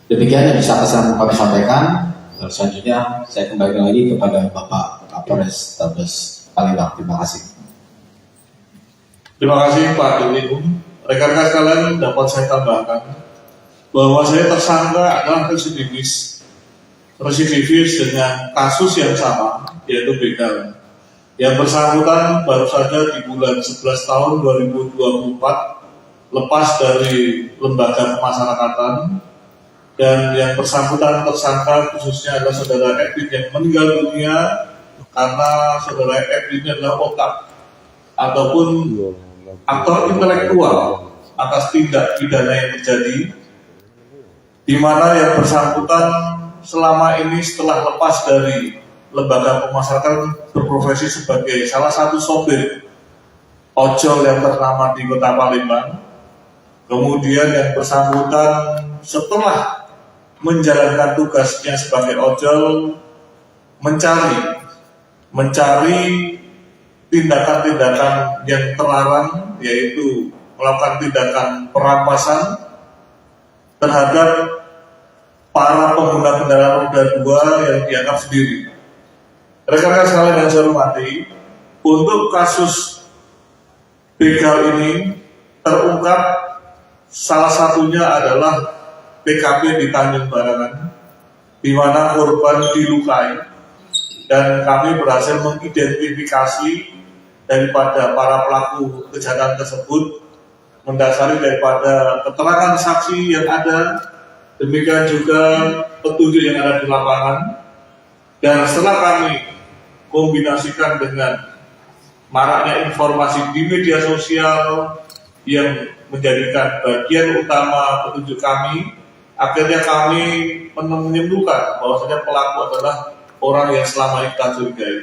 Demikian yang bisa kami sampaikan. Selanjutnya saya kembali lagi kepada Bapak Kapolrestabes Palembang. Terima kasih. Terima kasih Pak Doni. Rekan-rekan sekalian, dapat saya tambahkan bahwa saya tersangka adalah residivis dengan kasus yang sama, yaitu begal. Yang bersangkutan baru saja di bulan 11 tahun 2024 lepas dari lembaga pemasyarakatan, dan yang bersangkutan tersangka khususnya adalah saudara Edwin yang meninggal dunia karena saudara Edwin adalah otak ataupun aktor intelektual atas tindak pidana yang terjadi, di mana yang bersangkutan selama ini setelah lepas dari lembaga pemasyarakatan berprofesi sebagai salah satu sopir ojol yang ternama di Kota Palembang. Kemudian yang bersangkutan setelah menjalankan tugasnya sebagai ojol mencari tindakan-tindakan yang terlarang, yaitu melakukan tindakan perampasan terhadap para pengguna kendaraan roda 2 yang dianggap sendiri. Rekan-rekan sekalian yang saya hormati, untuk kasus begal ini terungkap salah satunya adalah TKP di Tanjung Barangan, di mana korban dilukai, dan kami berhasil mengidentifikasi daripada para pelaku kejahatan tersebut mendasari daripada keterangan saksi yang ada, demikian juga petunjuk yang ada di lapangan. Dan setelah kami kombinasikan dengan maraknya informasi di media sosial yang menjadikan bagian utama petunjuk kami, akhirnya kami menyimpulkan bahwasanya pelaku adalah orang yang selama ini kita curigai.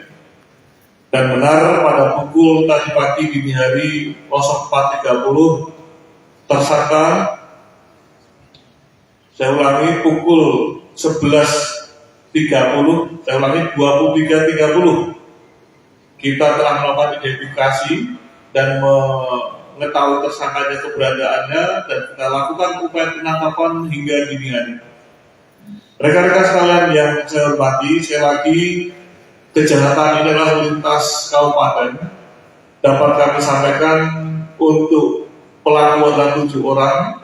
Dan benar pada pukul tadi pagi dini hari 04.30 tersangka, saya ulangi pukul 11.30, saya ulangi 23.30, kita telah melakukan identifikasi dan mengetahui tersangkanya keberadaannya, dan kita lakukan upaya penangkapan hingga dini hari. Rekan-rekan sekalian yang saya hormati, sekali lagi kejahatan ini adalah lintas kabupaten. Dapat kami sampaikan untuk pelaku adalah 7 orang,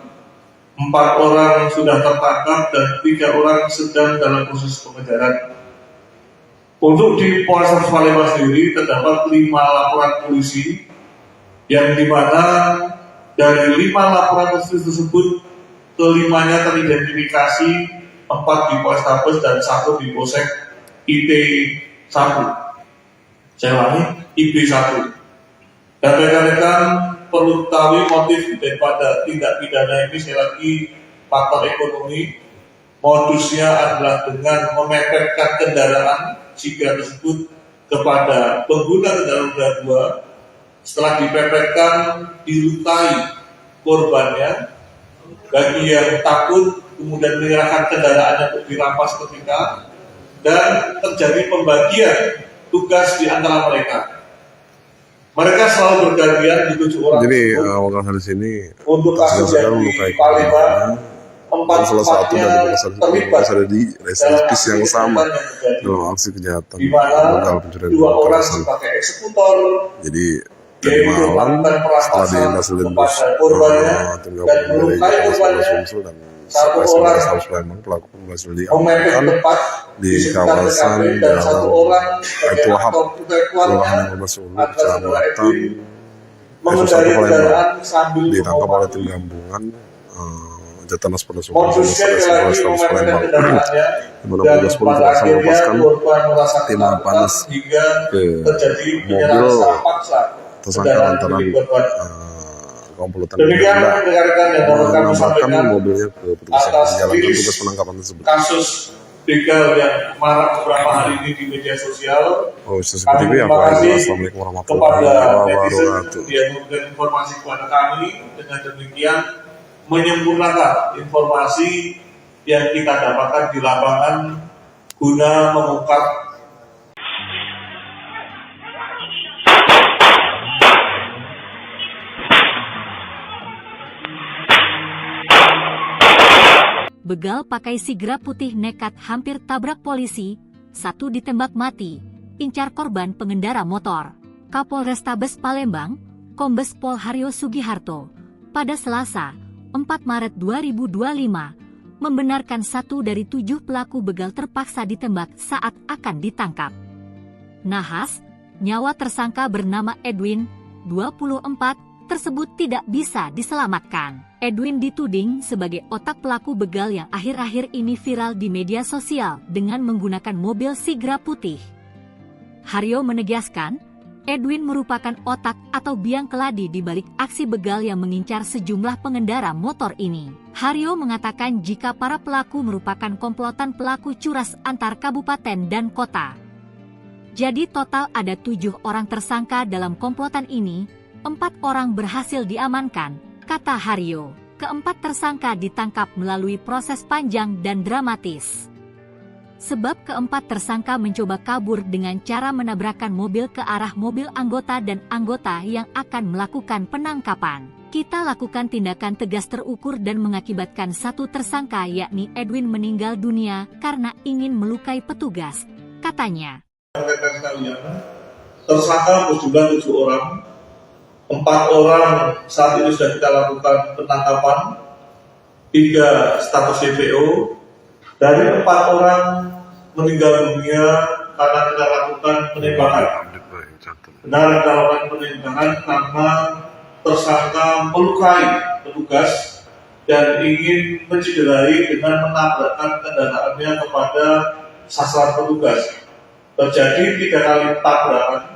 4 orang sudah tertangkap dan 3 orang sedang dalam proses pengejaran. Untuk di Polres Palembang sendiri terdapat 5 laporan polisi, yang dimana dari 5 laporan polisi tersebut kelimanya teridentifikasi, 4 di Polrestabes dan 1 di Polsek IT1. Saya ulangi, IP1. Dan rekan-rekan, perlu ketahui motif daripada tindak pidana ini, sekali lagi faktor ekonomi. Modusnya adalah dengan memepetkan kendaraan jika tersebut kepada pengguna kendaraan roda 2. Setelah dipepetkan, dilukai korbannya. Bagi yang takut, kemudian menyerahkan kendaraannya untuk dirampas ketika, dan terjadi pembagian tugas di antara mereka. Mereka selalu bergantian di 7 orang. Jadi wakil hadis ini untuk kasus yang di Palembang, salah satu dari terlibat ada di reservis yang sama dalam aksi kejahatan di mana begal pencurian 2 orang petasan. sebagai eksekutor, Jadi tadi malam setelah dihasilin bus tim gabungan dari Polres Sumsel dan Polres Palembang, pelaku berhasil diamankan di kawasan Jalan Aitu Wahab, Kelurahan Masulu, Kecamatan mengendarai kendaraan sambil ditangkap oleh tim gabungan Jatanas Polres Sumsel modusnya Polres Palembang, di mana petugas polisi langsung melepaskan timah panas ke mobil tersangka lantaran komplotan menambahkan mobilnya ke petugas yang menjalankan tugas penangkapan tersebut. Kasus begal yang marak beberapa hari ini di media sosial. Oh, seperti itu ya Pak. Assalamualaikum warahmatullahi wabarakatuh. Dia memberikan informasi kepada kami, dengan demikian menyempurnakan informasi yang kita dapatkan di lapangan guna mengungkap begal pakai sigra putih nekat hampir tabrak polisi, 1 ditembak mati, incar korban pengendara motor. Kapolrestabes Palembang, Kombes Pol Haryo Sugiharto, pada Selasa, 4 Maret 2025, membenarkan 1 dari 7 pelaku begal terpaksa ditembak saat akan ditangkap. Nahas, nyawa tersangka bernama Edwin, 24, tersebut tidak bisa diselamatkan. Edwin dituding sebagai otak pelaku begal yang akhir-akhir ini viral di media sosial dengan menggunakan mobil sigra putih. Haryo menegaskan, Edwin merupakan otak atau biang keladi di balik aksi begal yang mengincar sejumlah pengendara motor ini. Haryo mengatakan jika para pelaku merupakan komplotan pelaku curas antar kabupaten dan kota. Jadi total ada 7 orang tersangka dalam komplotan ini, 4 orang berhasil diamankan, kata Haryo. Keempat tersangka ditangkap melalui proses panjang dan dramatis. Sebab keempat tersangka mencoba kabur dengan cara menabrakkan mobil ke arah mobil anggota dan anggota yang akan melakukan penangkapan. Kita lakukan tindakan tegas terukur dan mengakibatkan 1 tersangka yakni Edwin meninggal dunia karena ingin melukai petugas, katanya. Tersangka berjumlah 7 orang. 4 orang saat ini sudah kita lakukan penangkapan, 3 status DPO. Dari 4 orang meninggal dunia karena kita lakukan penembakan. Benar kita lakukan penembakan karena tersangka melukai petugas dan ingin mencederai dengan menabrakkan kendaraannya kepada sasaran petugas. Terjadi 3 kali tabrakan,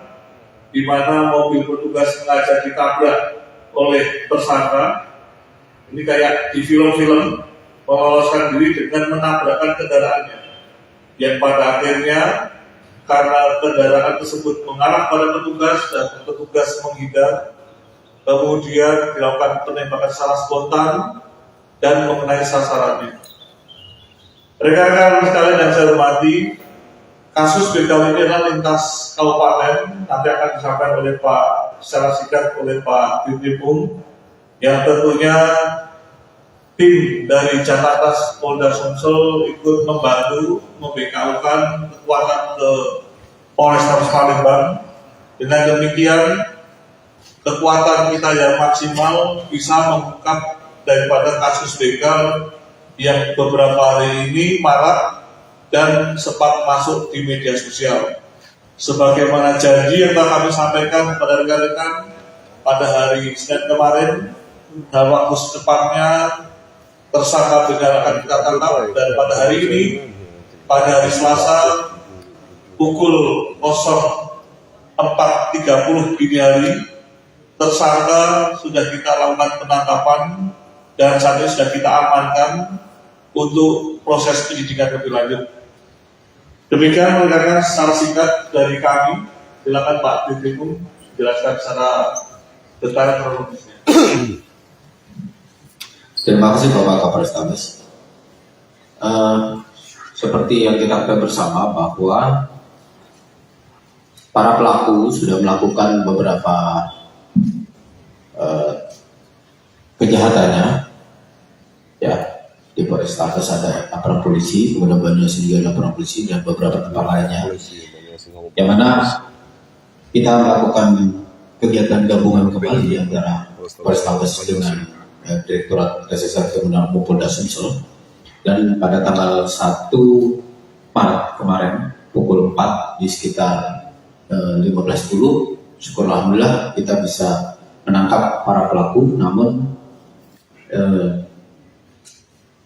di mana mobil petugas sengaja ditabrak oleh tersangka. Ini kayak di film-film, meloloskan diri dengan menabrakkan kendaraannya. Yang pada akhirnya, karena kendaraan tersebut mengarah pada petugas dan petugas menghindar, kemudian dilakukan penembakan secara spontan dan mengenai sasarannya. Rekan-rekan sekalian yang saya hormati, kasus begal ini adalah lintas kabupaten, nanti akan disampaikan oleh Pak secara singkat oleh Pak Dirkrim, yang tentunya tim dari Jatanas Polda Sumsel ikut membantu membekaukan kekuatan ke Polrestabes Palembang. Dengan demikian, kekuatan kita yang maksimal bisa mengungkap daripada kasus begal yang beberapa hari ini marak dan sempat masuk di media sosial. Sebagaimana janji yang telah kami sampaikan kepada rekan-rekan pada hari Senin kemarin, dalam waktu secepatnya tersangka begal akan kita tangkap, dan pada hari ini, pada hari Selasa pukul 04.30 dini hari, tersangka sudah kita lakukan penangkapan dan saat ini sudah kita amankan untuk proses penyidikan lebih lanjut. Demikian rekan-rekan secara singkat dari kami. Silakan Pak Dirkrim jelaskan secara detail kronologisnya. Terima kasih Bapak Kapolres Tabes. Seperti yang kita ketahui bersama bahwa para pelaku sudah melakukan beberapa kejahatannya, ya. Di Polrestabes ada laporan polisi, kemudian Banyumas juga laporan polisi dan beberapa tempat lainnya, yang mana kita melakukan kegiatan gabungan kembali antara Polrestabes dengan Direktorat Reserse Kriminal Polda Sumsel. Dan pada tanggal 1 Maret kemarin pukul 4 di sekitar 15.10, syukur alhamdulillah kita bisa menangkap para pelaku. Namun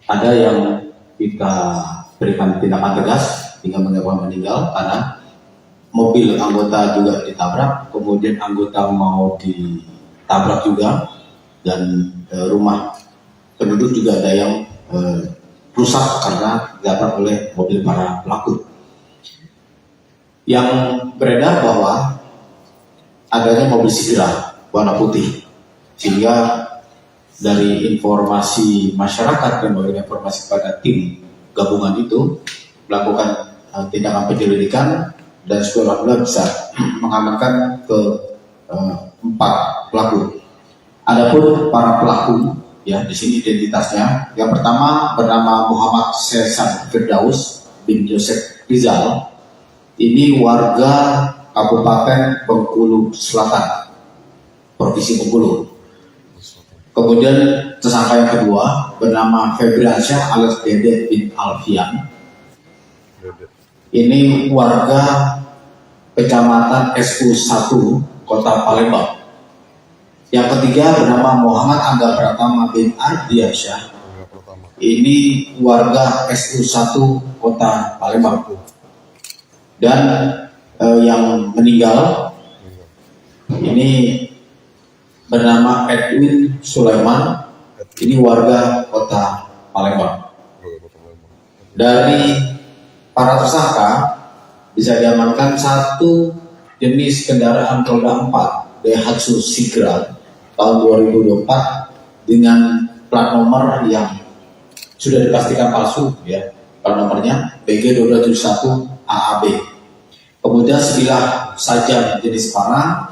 ada yang kita berikan tindakan tegas hingga menyebabkan meninggal karena mobil anggota juga ditabrak, kemudian anggota mau ditabrak juga, dan rumah penduduk juga ada yang rusak karena ditabrak oleh mobil para pelaku. Yang beredar bahwa adanya mobil Sigra warna putih, sehingga dari informasi masyarakat dan memberikan informasi pada tim gabungan itu melakukan tindakan penyelidikan dan setelah bisa mengamankan ke 4 pelaku. Adapun para pelaku, ya di sini identitasnya. Yang pertama bernama Muhammad Sesan Firdaus bin Joseph Rizal. Ini warga Kabupaten Bengkulu Selatan, Provinsi Bengkulu. Kemudian tersangka yang kedua bernama Febriansyah alias Dede bin Alfian. Ini warga Kecamatan SU1 Kota Palembang. Yang ketiga bernama Muhammad Angga Pratama bin Ardiansyah. Ini warga SU1 Kota Palembang. Dan yang meninggal ini bernama Edwin Sulaiman. Ini warga Kota Palembang. Dari para tersangka bisa diamankan 1 jenis kendaraan roda 4 Daihatsu Sigra tahun 2024 dengan plat nomor yang sudah dipastikan palsu, ya. Plat nomornya BG271 AAB. Kemudian sebilah sajam jenis parang,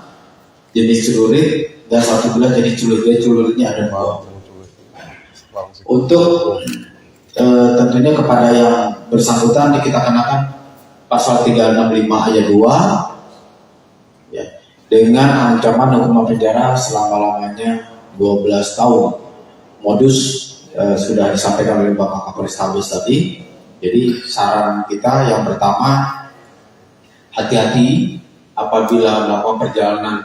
jenis celurit, dan 1 bilah jenis celurit. Celuritnya ada 2. Untuk tentunya kepada yang bersangkutan kita kenakan pasal 365 ayat 2, ya, dengan ancaman hukuman penjara selama-lamanya 12 tahun. Modus sudah disampaikan oleh Bapak Kapolres Tabes tadi. Jadi saran kita yang pertama, hati-hati apabila melakukan perjalanan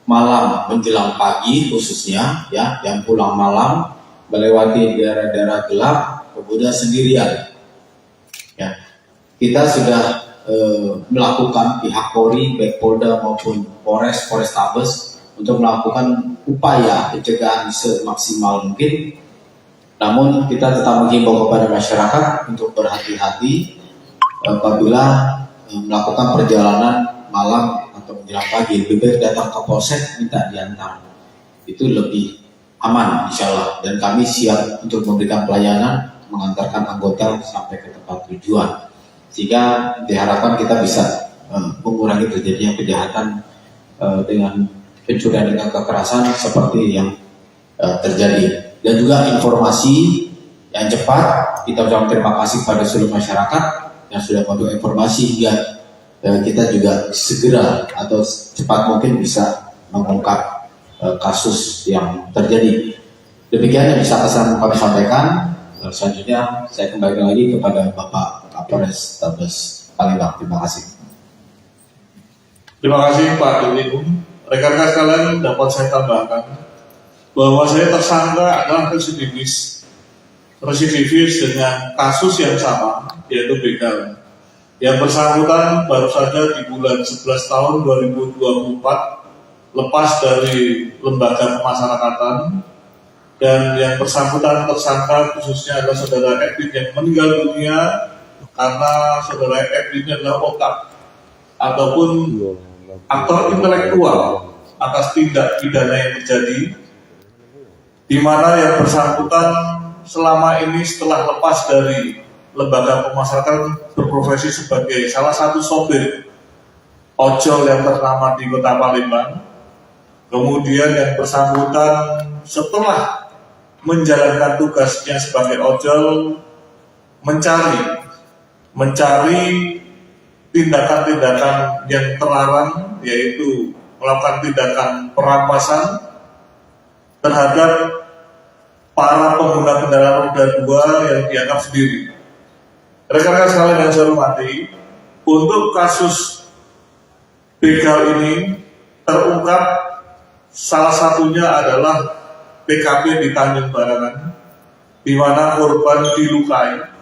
malam menjelang pagi, khususnya ya yang pulang malam melewati daerah-daerah gelap, kemudian sendirian. Ya, kita sudah melakukan pihak Polri, baik Polda maupun Polrestabes untuk melakukan upaya pencegahan semaksimal mungkin. Namun kita tetap menghimbau kepada masyarakat untuk berhati-hati apabila melakukan perjalanan malam atau menjelang pagi. Lebih baik datang ke polsek minta diantar, itu lebih aman insya Allah. Dan kami siap untuk memberikan pelayanan mengantarkan anggota sampai ke tempat tujuan, sehingga diharapkan kita bisa mengurangi terjadinya kejahatan dengan pencurian dengan kekerasan seperti yang terjadi. Dan juga informasi yang cepat, kita ucapkan terima kasih pada seluruh masyarakat yang sudah memberikan informasi hingga kita juga segera atau cepat mungkin bisa mengungkap kasus yang terjadi. Demikian yang bisa kami sampaikan. Selanjutnya saya kembali lagi kepada Bapak Kapolres Tabes Palembang. Terima kasih. Terima kasih Pak Dirkrim. Rekan-rekan sekalian, dapat saya tambahkan bahwa saya tersangka adalah residivis dengan kasus yang sama, yaitu begal. Yang bersangkutan baru saja di bulan 11 tahun 2024 lepas dari lembaga pemasyarakatan, dan yang bersangkutan tersangka khususnya adalah saudara Edwin yang meninggal dunia karena saudara Edwin ini adalah otak ataupun aktor intelektual atas tindak pidana yang terjadi, di mana yang bersangkutan selama ini setelah lepas dari lembaga pemasyarakatan berprofesi sebagai salah satu sopir ojol yang ternama di Kota Palembang. Kemudian yang bersangkutan setelah menjalankan tugasnya sebagai ojol mencari tindakan-tindakan yang terlarang, yaitu melakukan tindakan perampasan terhadap para pengguna kendaraan roda 2 yang dianggap sendiri. Rekan-rekan sekalian yang saya hormati, untuk kasus begal ini terungkap salah satunya adalah TKP di Tanjung Barangan, di mana korban dilukai,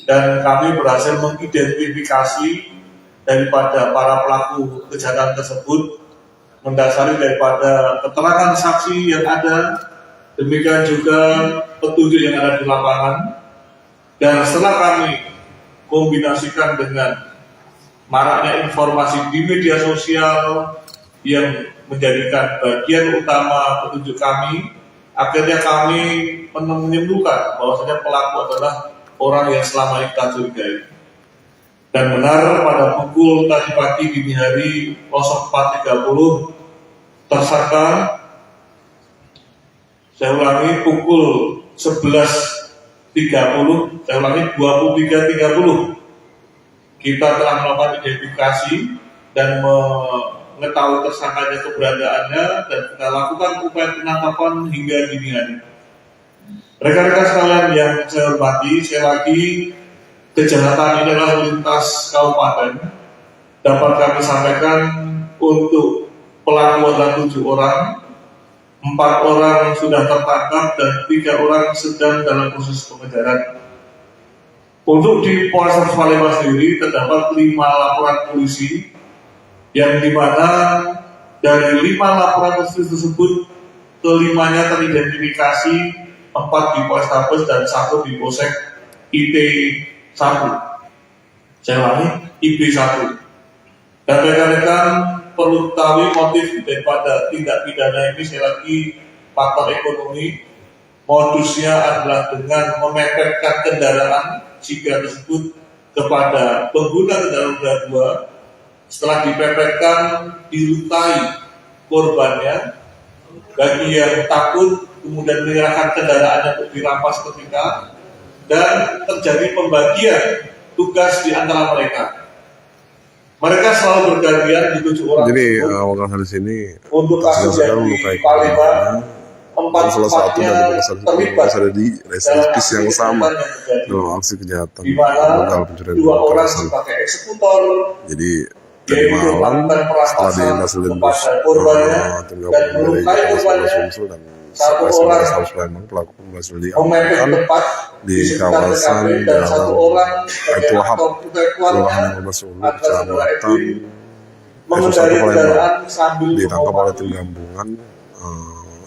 dan kami berhasil mengidentifikasi daripada para pelaku kejahatan tersebut mendasari daripada keterangan saksi yang ada, demikian juga petunjuk yang ada di lapangan. Dan setelah kami kombinasikan dengan maraknya informasi di media sosial yang menjadikan bagian utama petunjuk kami, akhirnya kami menyimpulkan bahwasanya pelaku adalah orang yang selama ini kita curigai. Dan benar pada pukul tadi pagi dini hari 04.30 tersangka, saya ulangi pukul 11.30, saya ulangi 23.30, kita telah melakukan identifikasi dan mengetahui tersangkanya keberadaannya, dan kita lakukan upaya penangkapan hingga dini hari. Rekan-rekan sekalian yang saya hormati, sekali lagi kejahatan ini adalah lintas kabupaten. Dapat kami sampaikan untuk pelaku adalah 7 orang, 4 orang sudah tertangkap dan 3 orang sedang dalam proses pengejaran. Untuk di Polres Palembang sendiri terdapat 5 laporan polisi, yang dimana dari 5 laporan polisi tersebut kelimanya teridentifikasi, 4 di Polrestabes dan 1 di Polsek IT1. Saya ulangi, IP1. Dan rekan-rekan perlu ketahui motif daripada tindak pidana ini, sekali lagi faktor ekonomi. Modusnya adalah dengan memepetkan kendaraan jika tersebut kepada pengguna kendaraan roda 2. Setelah dipepetkan, dilukai korbannya. Bagi yang takut, kemudian menyerahkan kendaraannya untuk dirampas ketika, dan terjadi pembagian tugas di antara mereka. Mereka selalu bergantian di 7 orang. Jadi orang dari sini untuk kasus yang di Palembang, 4 salah satu dari terlibat ada di reservis yang sama dalam aksi kejahatan di mana begal pencurian 2 orang sebagai eksekutor, jadi tadi malam setelah dihasilkan korbannya tim dan gabungan dari melukai korbannya, Sumsel dan 1 orang Polres Palembang, pelaku berhasil memepet diamankan tepat di sekitar kawasan TKP, dan 1 orang sebagai Baitul Wahab, aktor intelektualnya Kelurahan Sulu, adalah saudara Kecamatan Edwin, mengendari kendaraan sambil ditangkap oleh tim mengawali. gabungan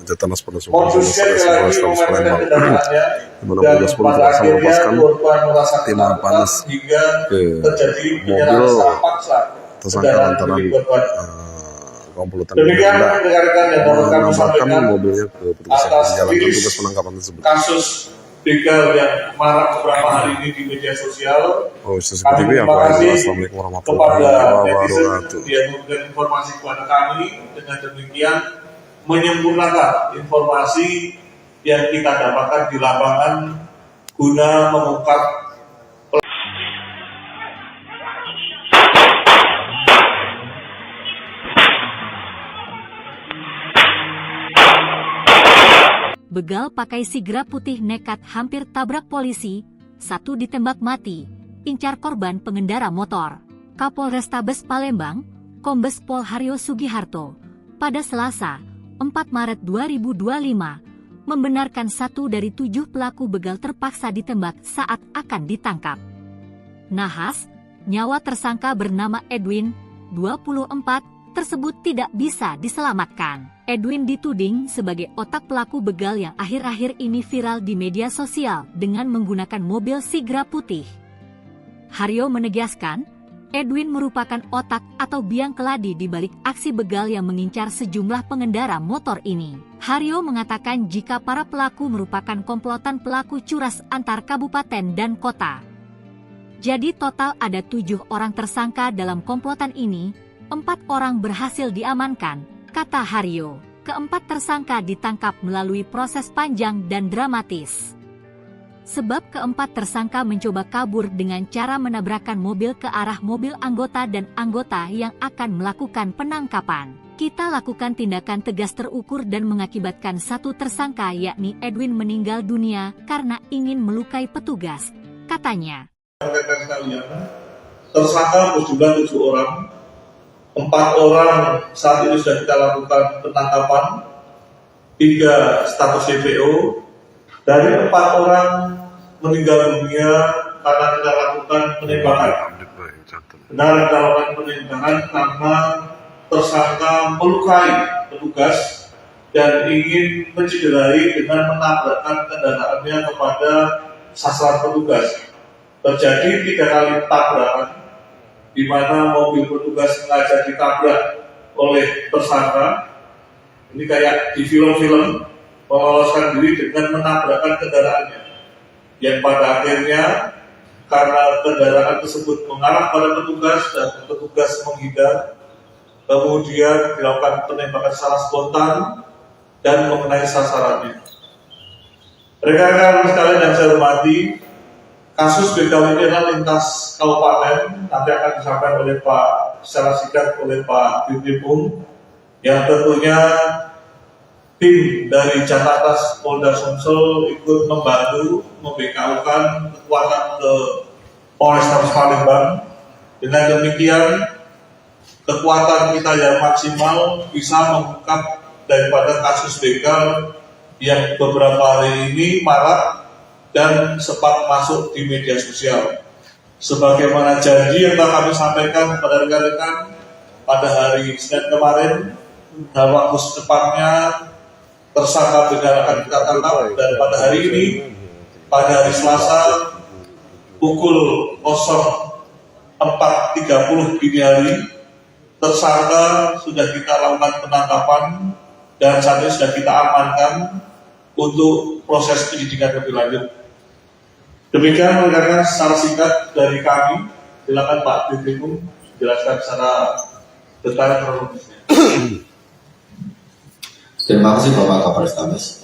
Jatanas Polda Sumsel Modusnya Polres lagi memepetkan Palembang, kendaraannya, di mana dan Polres Palembang pada berhasil akhirnya melepaskan korban merasa tim ketakutan panas hingga ke terjadi mobil penyerahan secara paksa tersangka kendaraan lantaran milik korban. komplotan Demikian Belanda rekan-rekan yang dapat kami menambahkan sampaikan mobilnya ke petugas yang atas menjalankan rilis tugas penangkapan tersebut. kasus begal yang marak beberapa hari ini di media sosial. Oh, seperti itu ya, Terima Pak. kasih Assalamualaikum warahmatullahi kepada netizen wabarakatuh. yang memberikan informasi kepada kami. Dengan demikian menyempurnakan informasi yang kita dapatkan di lapangan guna mengungkap Begal pakai sigra putih nekat hampir tabrak polisi, 1 ditembak mati, incar korban pengendara motor. Kapolrestabes Palembang, Kombes Pol Haryo Sugiharto, pada Selasa, 4 Maret 2025, membenarkan 1 dari 7 pelaku begal terpaksa ditembak saat akan ditangkap. Nahas, nyawa tersangka bernama Edwin, 24, tersebut tidak bisa diselamatkan. Edwin dituding sebagai otak pelaku begal yang akhir-akhir ini viral di media sosial dengan menggunakan mobil Sigra putih. Haryo menegaskan, Edwin merupakan otak atau biang keladi di balik aksi begal yang mengincar sejumlah pengendara motor ini. Haryo mengatakan jika para pelaku merupakan komplotan pelaku curas antar kabupaten dan kota. Jadi total ada 7 orang tersangka dalam komplotan ini, 4 orang berhasil diamankan, kata Haryo. Keempat tersangka ditangkap melalui proses panjang dan dramatis. Sebab keempat tersangka mencoba kabur dengan cara menabrakkan mobil ke arah mobil anggota dan anggota yang akan melakukan penangkapan. Kita lakukan tindakan tegas terukur dan mengakibatkan satu tersangka yakni Edwin meninggal dunia karena ingin melukai petugas, katanya. Rekan sekalian, tersangka berjumlah 7 orang, 4 orang saat ini sudah kita lakukan penangkapan, 3 status DPO, dari 4 orang meninggal dunia karena kita lakukan penembakan. Benar kita lakukan penembakan karena tersangka melukai petugas dan ingin mencederai dengan menabrakkan kendaraannya kepada sasaran petugas. Terjadi 3 kali tabrakan, di mana mobil petugas sengaja ditabrak oleh tersangka. Ini kayak di film-film, meloloskan diri dengan menabrakkan kendaraannya. Yang pada akhirnya, karena kendaraan tersebut mengarah pada petugas dan petugas menghindar, kemudian dilakukan penembakan secara spontan dan mengenai sasarannya. Rekan-rekan sekalian yang saya hormati, kasus begal ini adalah lintas kabupaten, nanti akan disampaikan oleh Pak secara singkat oleh Pak Dirkrimum, yang tentunya tim dari Jakarta Polda Sumsel ikut membantu membekaukan kekuatan ke Polrestabes Palembang. Dengan demikian, kekuatan kita yang maksimal bisa mengungkap daripada kasus begal yang beberapa hari ini marak dan sempat masuk di media sosial. Sebagaimana janji yang telah kami sampaikan kepada rekan-rekan pada hari Senin kemarin, dalam waktu secepatnya tersangka begal akan kita tangkap, dan pada hari ini, pada hari Selasa pukul 04.30 dini hari, tersangka sudah kita lakukan penangkapan dan saat ini sudah kita amankan untuk proses penyidikan lebih lanjut. Demikian rekan-rekan secara singkat dari kami. Silakan Pak Dirkrimum jelaskan secara detail kronologisnya. Terima kasih Bapak Kapolrestabes.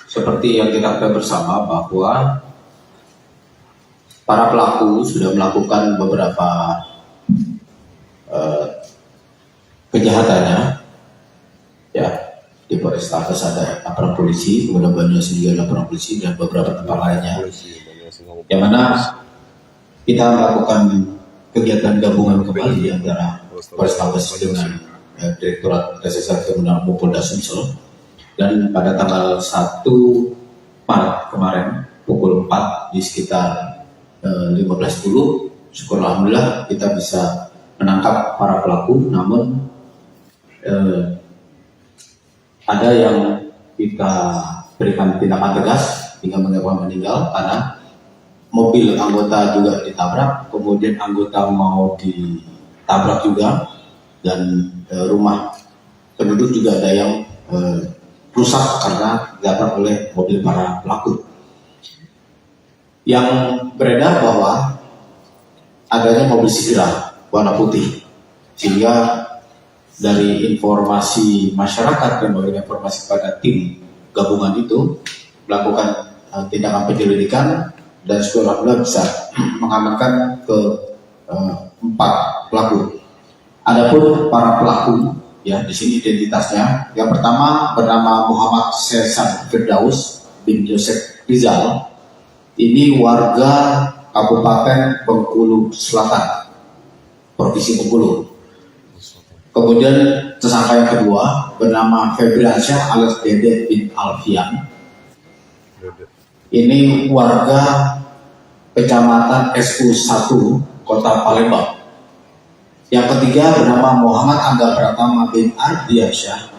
Seperti yang kita ketahui bersama bahwa para pelaku sudah melakukan beberapa kejahatannya, ya. Di Polrestabes ada laporan polisi, kemudian Banyumas juga laporan polisi dan beberapa tempat lainnya. Yang mana kita melakukan kegiatan gabungan kembali antara Polrestabes dengan Direktorat Reserse Kriminal Polda Sumsel, dan pada tanggal 1 Maret kemarin pukul 4 di sekitar 15.10, syukur alhamdulillah kita bisa menangkap para pelaku. Namun ada yang kita berikan tindakan tegas hingga menyebabkan meninggal karena mobil anggota juga ditabrak, kemudian anggota mau ditabrak juga, dan rumah penduduk juga ada yang rusak karena ditabrak oleh mobil para pelaku. Yang beredar bahwa adanya mobil Sigra warna putih, sehingga dari informasi masyarakat yang memberikan informasi kepada tim gabungan itu melakukan tindakan penyelidikan, dan alhamdulillah bisa mengamankan ke 4 pelaku. Adapun para pelaku, ya di sini identitasnya. Yang pertama bernama Muhammad Sesan Firdaus bin Joseph Rizal. Ini warga Kabupaten Bengkulu Selatan, Provinsi Bengkulu. Kemudian tersangka yang kedua bernama Febriansyah alias Dede bin Alfian. Ini warga Kecamatan SU1 Kota Palembang. Yang ketiga bernama Muhammad Angga Pratama bin Ardiansyah.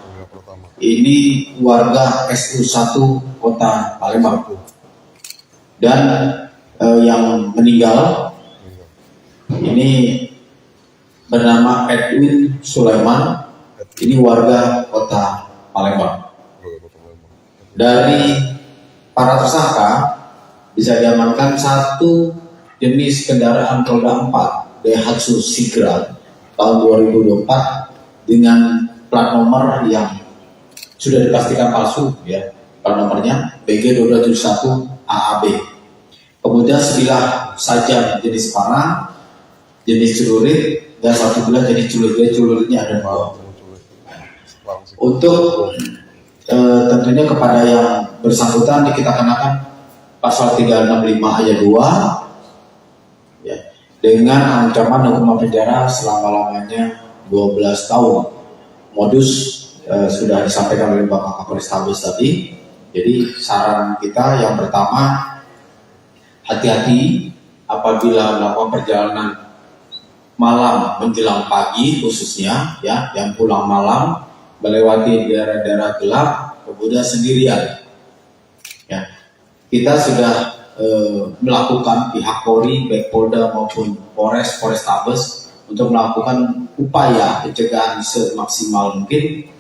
Ini warga SU1 Kota Palembang. Dan yang meninggal ini bernama Edwin Sulaiman. Ini warga Kota Palembang. Dari para tersangka bisa diamankan satu jenis kendaraan roda 4 Daihatsu Sigra tahun 2024 dengan plat nomor yang sudah dipastikan palsu, ya. Plat nomornya BG271 AAB. Kemudian sebilah saja jenis parang, jenis celurit, dan satu bilah jenis celurit. Celuritnya ada 2. Untuk tentunya kepada yang bersangkutan kita kenakan pasal 365 ayat 2, ya, dengan ancaman hukuman penjara selama-lamanya 12 tahun. Modus sudah disampaikan oleh Bapak Kapolrestabes tadi. Jadi saran kita yang pertama, hati-hati apabila melakukan perjalanan malam menjelang pagi, khususnya ya yang pulang malam melewati daerah-daerah gelap, kemudian sendirian. Ya, kita sudah melakukan pihak Polri, baik Polda maupun Polrestabes untuk melakukan upaya pencegahan semaksimal mungkin.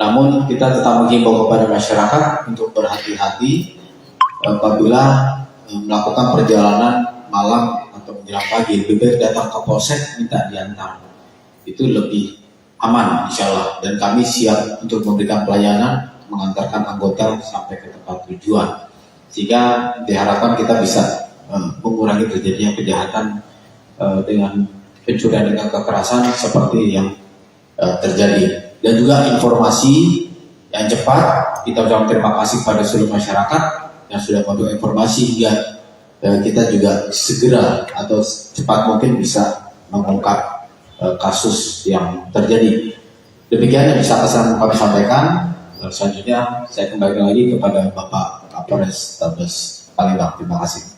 Namun kita tetap menghimbau kepada masyarakat untuk berhati-hati apabila melakukan perjalanan malam atau menjelang pagi. Lebih baik datang ke polsek minta diantar, itu lebih aman insya Allah. Dan kami siap untuk memberikan pelayanan mengantarkan anggota sampai ke tempat tujuan, sehingga diharapkan kita bisa mengurangi terjadinya kejahatan dengan pencurian dengan kekerasan seperti yang terjadi. Dan juga informasi yang cepat, kita ucapkan terima kasih pada seluruh masyarakat yang sudah memberikan informasi hingga kita juga segera atau cepat mungkin bisa mengungkap kasus yang terjadi. Demikian yang bisa kami sampaikan. Selanjutnya saya kembali lagi kepada Bapak Kapolrestabes Palembang. Terima kasih.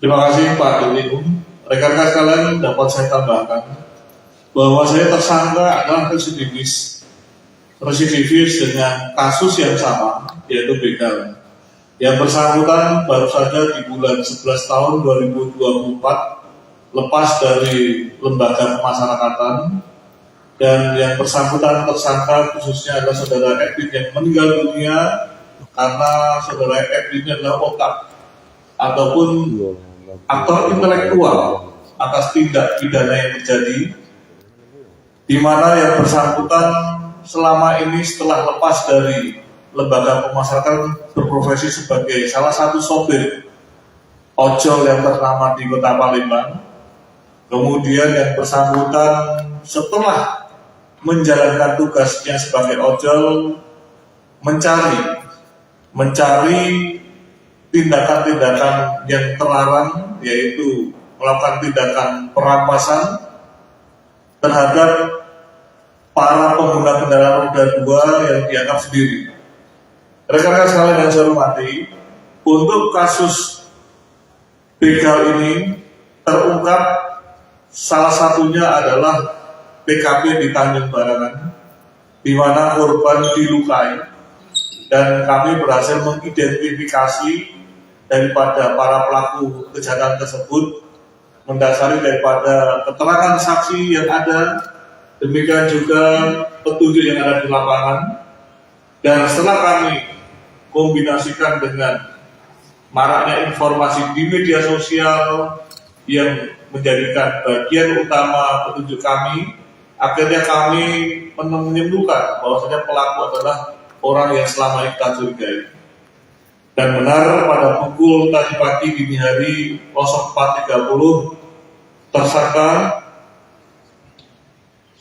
Terima kasih Pak Doni. Rekan-rekan sekalian, dapat saya tambahkan bahwa saya tersangka adalah residivis dengan kasus yang sama, yaitu begal. Yang bersangkutan baru saja di bulan 11 tahun 2024 lepas dari lembaga pemasyarakatan, dan yang bersangkutan tersangka khususnya adalah saudara Edwin yang meninggal dunia karena saudara Edwin adalah otak ataupun aktor intelektual atas tindak pidana yang terjadi, di mana yang bersangkutan selama ini setelah lepas dari lembaga pemasyarakatan berprofesi sebagai salah satu sopir ojol yang ternama di Kota Palembang. Kemudian yang bersangkutan setelah menjalankan tugasnya sebagai ojol mencari tindakan-tindakan yang terlarang, yaitu melakukan tindakan perampasan terhadap para pengguna kendaraan roda 2 yang dianggap sendiri. Rekan-rekan sekalian yang saya hormati, untuk kasus begal ini terungkap salah satunya adalah TKP di Tanjung Barangan, di mana korban dilukai, dan kami berhasil mengidentifikasi daripada para pelaku kejahatan tersebut mendasari daripada keterangan saksi yang ada, demikian juga petunjuk yang ada di lapangan. Dan setelah kami kombinasikan dengan maraknya informasi di media sosial yang menjadikan bagian utama petunjuk kami, akhirnya kami menyimpulkan bahwasanya pelaku adalah orang yang selama ini kita curigai. Dan benar pada pukul tadi pagi dini hari 04.30 tersangka,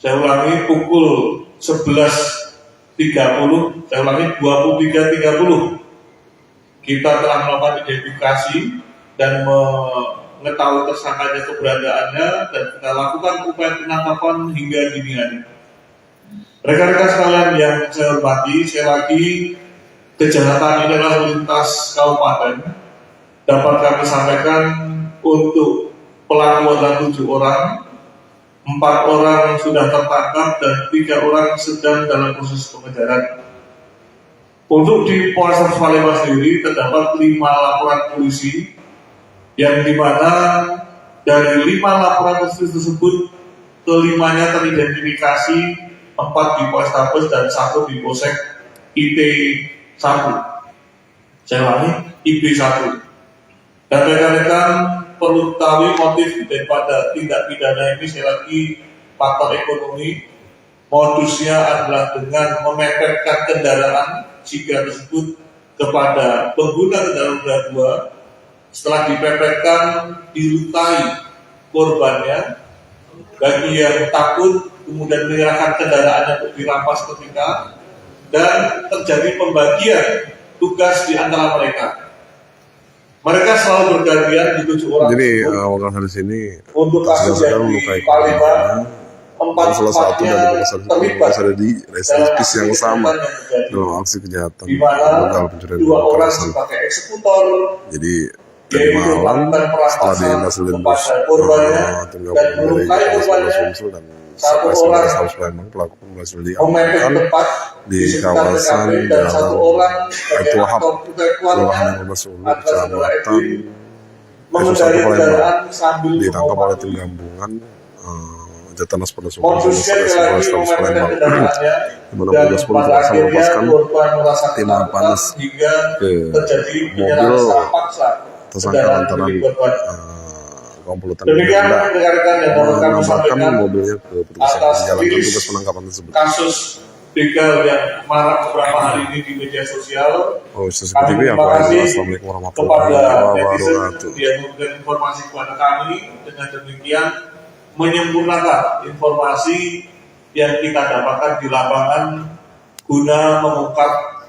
saya ulangi pukul 11.30, saya ulangi 23.30, kita telah melakukan identifikasi dan mengetahui tersangkanya keberadaannya, dan kita lakukan upaya penangkapan hingga dini hari. Rekan-rekan sekalian yang saya hormati, sekali lagi kejahatan ini adalah lintas kabupaten. Dapat kami sampaikan untuk pelaku adalah 7 orang, 4 orang sudah tertangkap dan 3 orang sedang dalam proses pengejaran. Untuk di Polrestabes Palembang sendiri terdapat 5 laporan polisi yang dimana dari 5 laporan polisi tersebut kelimanya teridentifikasi 4 di Polrestabes dan 1 di Polsek IT1. Saya ulangi, IP1. Dan rekan-rekan perlu ketahui motif daripada tindak pidana ini sekali lagi faktor ekonomi. Modusnya adalah dengan memepetkan kendaraan jika tersebut kepada pengguna kendaraan roda 2. Setelah dipepetkan, dilukai korbannya. Bagi yang takut kemudian menyerahkan kendaraannya untuk dirampas ketika, dan terjadi pembagian tugas di antara mereka. Mereka selalu bergantian di 7 orang. Jadi orang hari sini untuk kasus yang di Palembang, 4 salah satu dari terlibat ada di reservis yang sama dalam aksi kejahatan begal pencurian 2 orang sebagai eksekutor. Jadi tadi malam setelah dihasilkan tim gabungan dari Polres Sumsel dan Polrestabes Palembang, pelaku berhasil diamankan di kawasan Jalan Baitul Wahab, Kelurahan Sulu, Kecamatan Satu Palembang. Ditangkap oleh tim gabungan Jatanas Polres Sumsel dan Polrestabes Palembang, di mana petugas polisi langsung melepaskan timah panas ke mobil tersangka lantaran komplotan menambahkan mobilnya ke petugas yang menjalankan tugas penangkapan tersebut. Kasus begal yang marak beberapa hari ini di media sosial. Seperti itu ya Pak. Assalamualaikum warahmatullahi wabarakatuh. Dia memberikan informasi kepada kami, dengan demikian menyempurnakan informasi yang kita dapatkan di lapangan guna mengungkap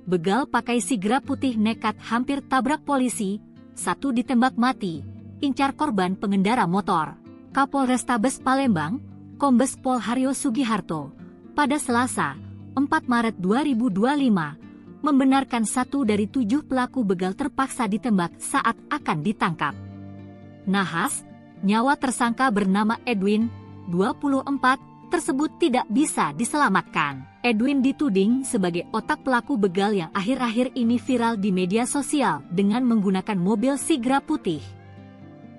begal pakai sigra putih nekat hampir tabrak polisi, 1 ditembak mati, incar korban pengendara motor. Kapolrestabes Palembang, Kombes Pol Haryo Sugiharto, pada Selasa, 4 Maret 2025, membenarkan 1 dari 7 pelaku begal terpaksa ditembak saat akan ditangkap. Nahas, nyawa tersangka bernama Edwin, 24, tersebut tidak bisa diselamatkan. Edwin dituding sebagai otak pelaku begal yang akhir-akhir ini viral di media sosial dengan menggunakan mobil sigra putih.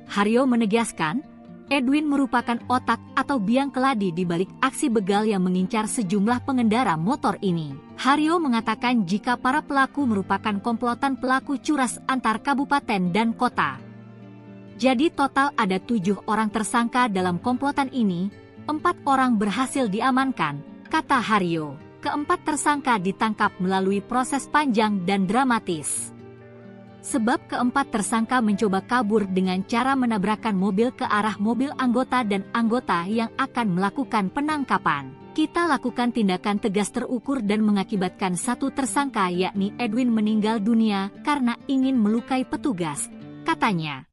Haryo menegaskan, Edwin merupakan otak atau biang keladi di balik aksi begal yang mengincar sejumlah pengendara motor ini. Haryo mengatakan jika para pelaku merupakan komplotan pelaku curas antar kabupaten dan kota. Jadi total ada 7 orang tersangka dalam komplotan ini, 4 orang berhasil diamankan, kata Haryo. Keempat tersangka ditangkap melalui proses panjang dan dramatis. Sebab keempat tersangka mencoba kabur dengan cara menabrakkan mobil ke arah mobil anggota dan anggota yang akan melakukan penangkapan. Kita lakukan tindakan tegas terukur dan mengakibatkan 1 tersangka yakni Edwin meninggal dunia karena ingin melukai petugas, katanya.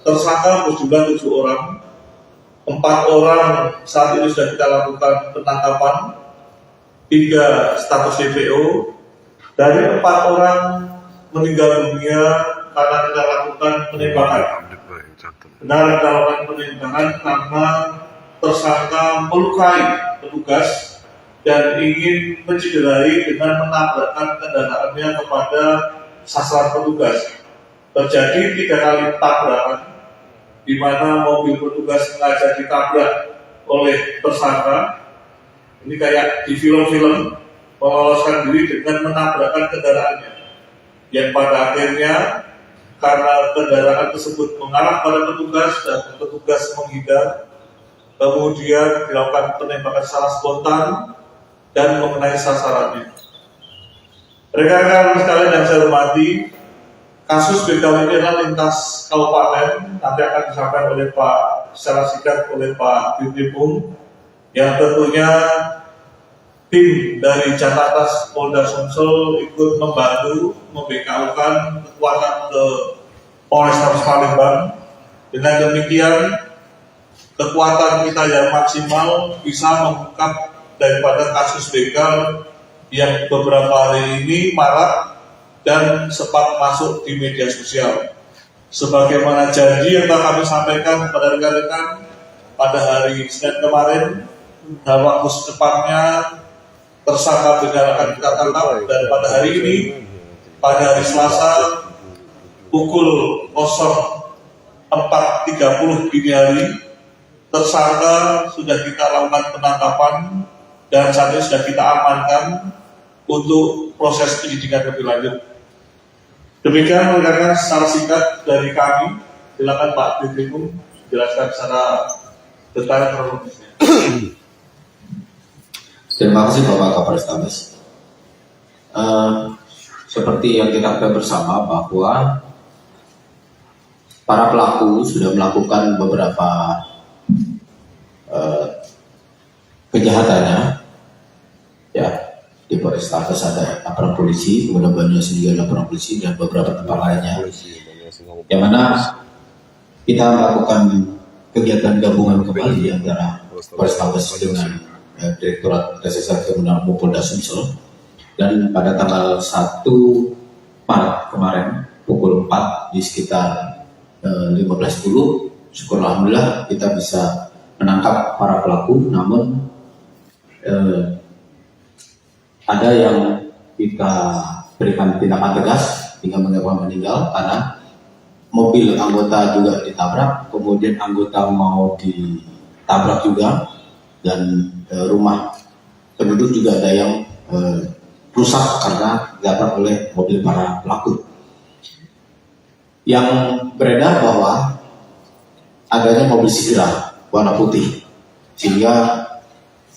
Tersangka berjumlah 7 orang. 4 orang saat ini sudah kita lakukan penangkapan, 3 status DPO, dari 4 orang meninggal dunia karena kita lakukan penembakan. Benar kita lakukan penembakan karena tersangka melukai petugas dan ingin mencederai dengan menabrakkan kendaraannya kepada sasaran petugas. Terjadi 3 kali tabrakan, di mana mobil petugas sengaja ditabrak oleh tersangka. Ini kayak di film-film, meloloskan diri dengan menabrakkan kendaraannya. Yang pada akhirnya, karena kendaraan tersebut mengarah pada petugas dan petugas menghindar, kemudian dilakukan penembakan secara spontan dan mengenai sasarannya. Rekan-rekan sekalian yang saya hormati, kasus begal ini adalah lintas kabupaten, nanti akan disampaikan oleh Pak secara singkat oleh Pak Dirkrim, yang tentunya tim dari Jatanas Polda Sumsel ikut membantu membekaukan kekuatan ke Polrestabes Palembang. Dengan demikian, kekuatan kita yang maksimal bisa mengungkap daripada kasus begal yang beberapa hari ini marak dan sempat masuk di media sosial. Sebagaimana janji yang telah kami sampaikan kepada rekan-rekan pada hari Senin kemarin, dalam waktu secepatnya tersangka begal akan kita tangkap, dan pada hari ini, pada hari Selasa pukul 04.30 dini hari, tersangka sudah kita lakukan penangkapan dan saat ini sudah kita amankan untuk proses penyidikan lebih lanjut. Demikian rekan-rekan secara singkat dari kami. Silakan Pak Dirkrim jelaskan secara detail kronologisnya. Terima kasih Bapak Kapolrestabes. Seperti yang kita ketahui bersama bahwa para pelaku sudah melakukan beberapa kejahatannya, ya, di Polrestabes ada laporan polisi, kemudian Banyumas juga laporan polisi dan beberapa tempat lainnya, yang mana kita melakukan kegiatan gabungan kembali antara Polrestabes dengan Direktorat Reserse Kriminal Polda Sumsel, dan pada tanggal 1 Maret kemarin pukul 4 di sekitar 15.10, syukur alhamdulillah kita bisa menangkap para pelaku. Namun ada yang kita berikan tindakan tegas hingga menyebabkan meninggal karena mobil anggota juga ditabrak, kemudian anggota mau ditabrak juga, dan rumah penduduk juga ada yang rusak karena ditabrak oleh mobil para pelaku. Yang beredar bahwa adanya mobil Sigra warna putih, sehingga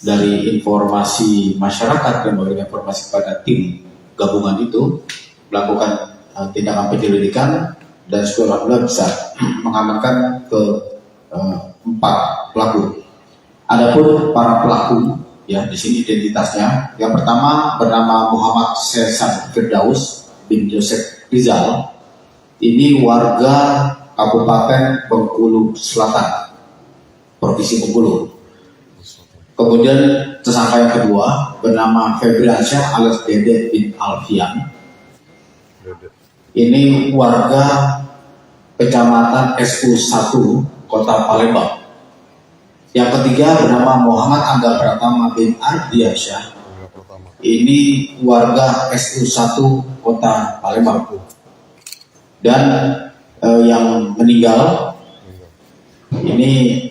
dari informasi masyarakat yang memberikan informasi kepada tim gabungan itu melakukan tindakan penyelidikan, dan setelah bisa mengamankan ke 4 pelaku. Adapun para pelaku, ya, di sini identitasnya. Yang pertama bernama Muhammad Sersan Firdaus bin Joseph Rizal. Ini warga Kabupaten Bengkulu Selatan, Provinsi Bengkulu. Kemudian tersangka yang kedua bernama Febriansyah alias Dede bin Alfian. Ini warga Kecamatan SU1 Kota Palembang. Yang ketiga bernama Muhammad Angga Pratama bin Ardiansyah. Ini warga SU1 Kota Palembang. Dan yang meninggal ini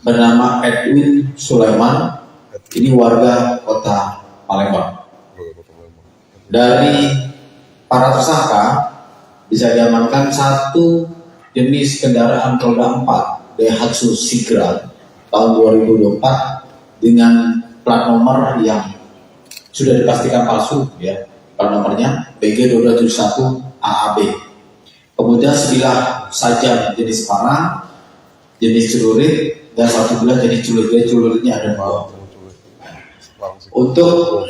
bernama Edwin Sulaiman. Ini warga Kota Palembang. Dari para tersangka bisa diamankan satu jenis kendaraan roda 4 Daihatsu Sigra tahun 2024 dengan plat nomor yang sudah dipastikan palsu, ya. Plat nomornya BG271 AAB. Kemudian sebilah saja jenis parang, jenis celurit, dan satu bilah jenis celurit. Celuritnya ada 2. Untuk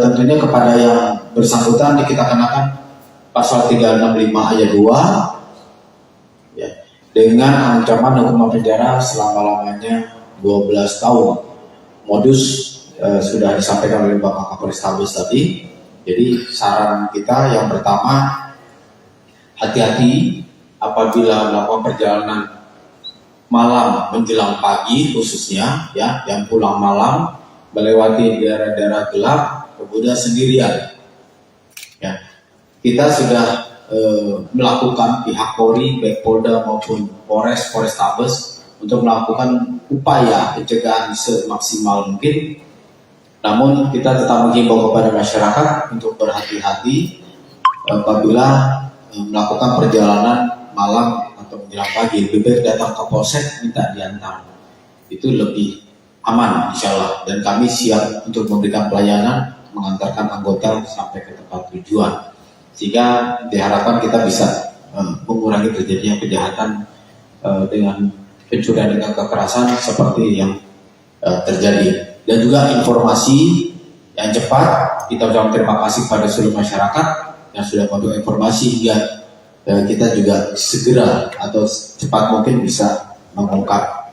tentunya kepada yang bersangkutan kita kenakan pasal 365 ayat 2, ya, dengan ancaman hukuman penjara selama-lamanya 12 tahun. Modus sudah disampaikan oleh Bapak Kapolrestabes tadi. Jadi saran kita yang pertama, hati-hati apabila melakukan perjalanan malam menjelang pagi, khususnya, ya, yang pulang malam melewati daerah-daerah gelap, kemudian sendirian. Ya, kita sudah melakukan pihak Polri, baik Polda maupun Polrestabes untuk melakukan upaya pencegahan semaksimal mungkin. Namun kita tetap menghimbau kepada masyarakat untuk berhati-hati apabila melakukan perjalanan malam atau menjelang pagi. Lebih baik datang ke polsek minta diantar, itu lebih aman insya Allah, dan kami siap untuk memberikan pelayanan mengantarkan anggota sampai ke tempat tujuan, sehingga diharapkan kita bisa mengurangi terjadinya kejahatan dengan pencurian dengan kekerasan seperti yang terjadi. Dan juga informasi yang cepat, kita ucapkan terima kasih pada seluruh masyarakat yang sudah memberikan informasi hingga kita juga segera atau cepat mungkin bisa mengungkap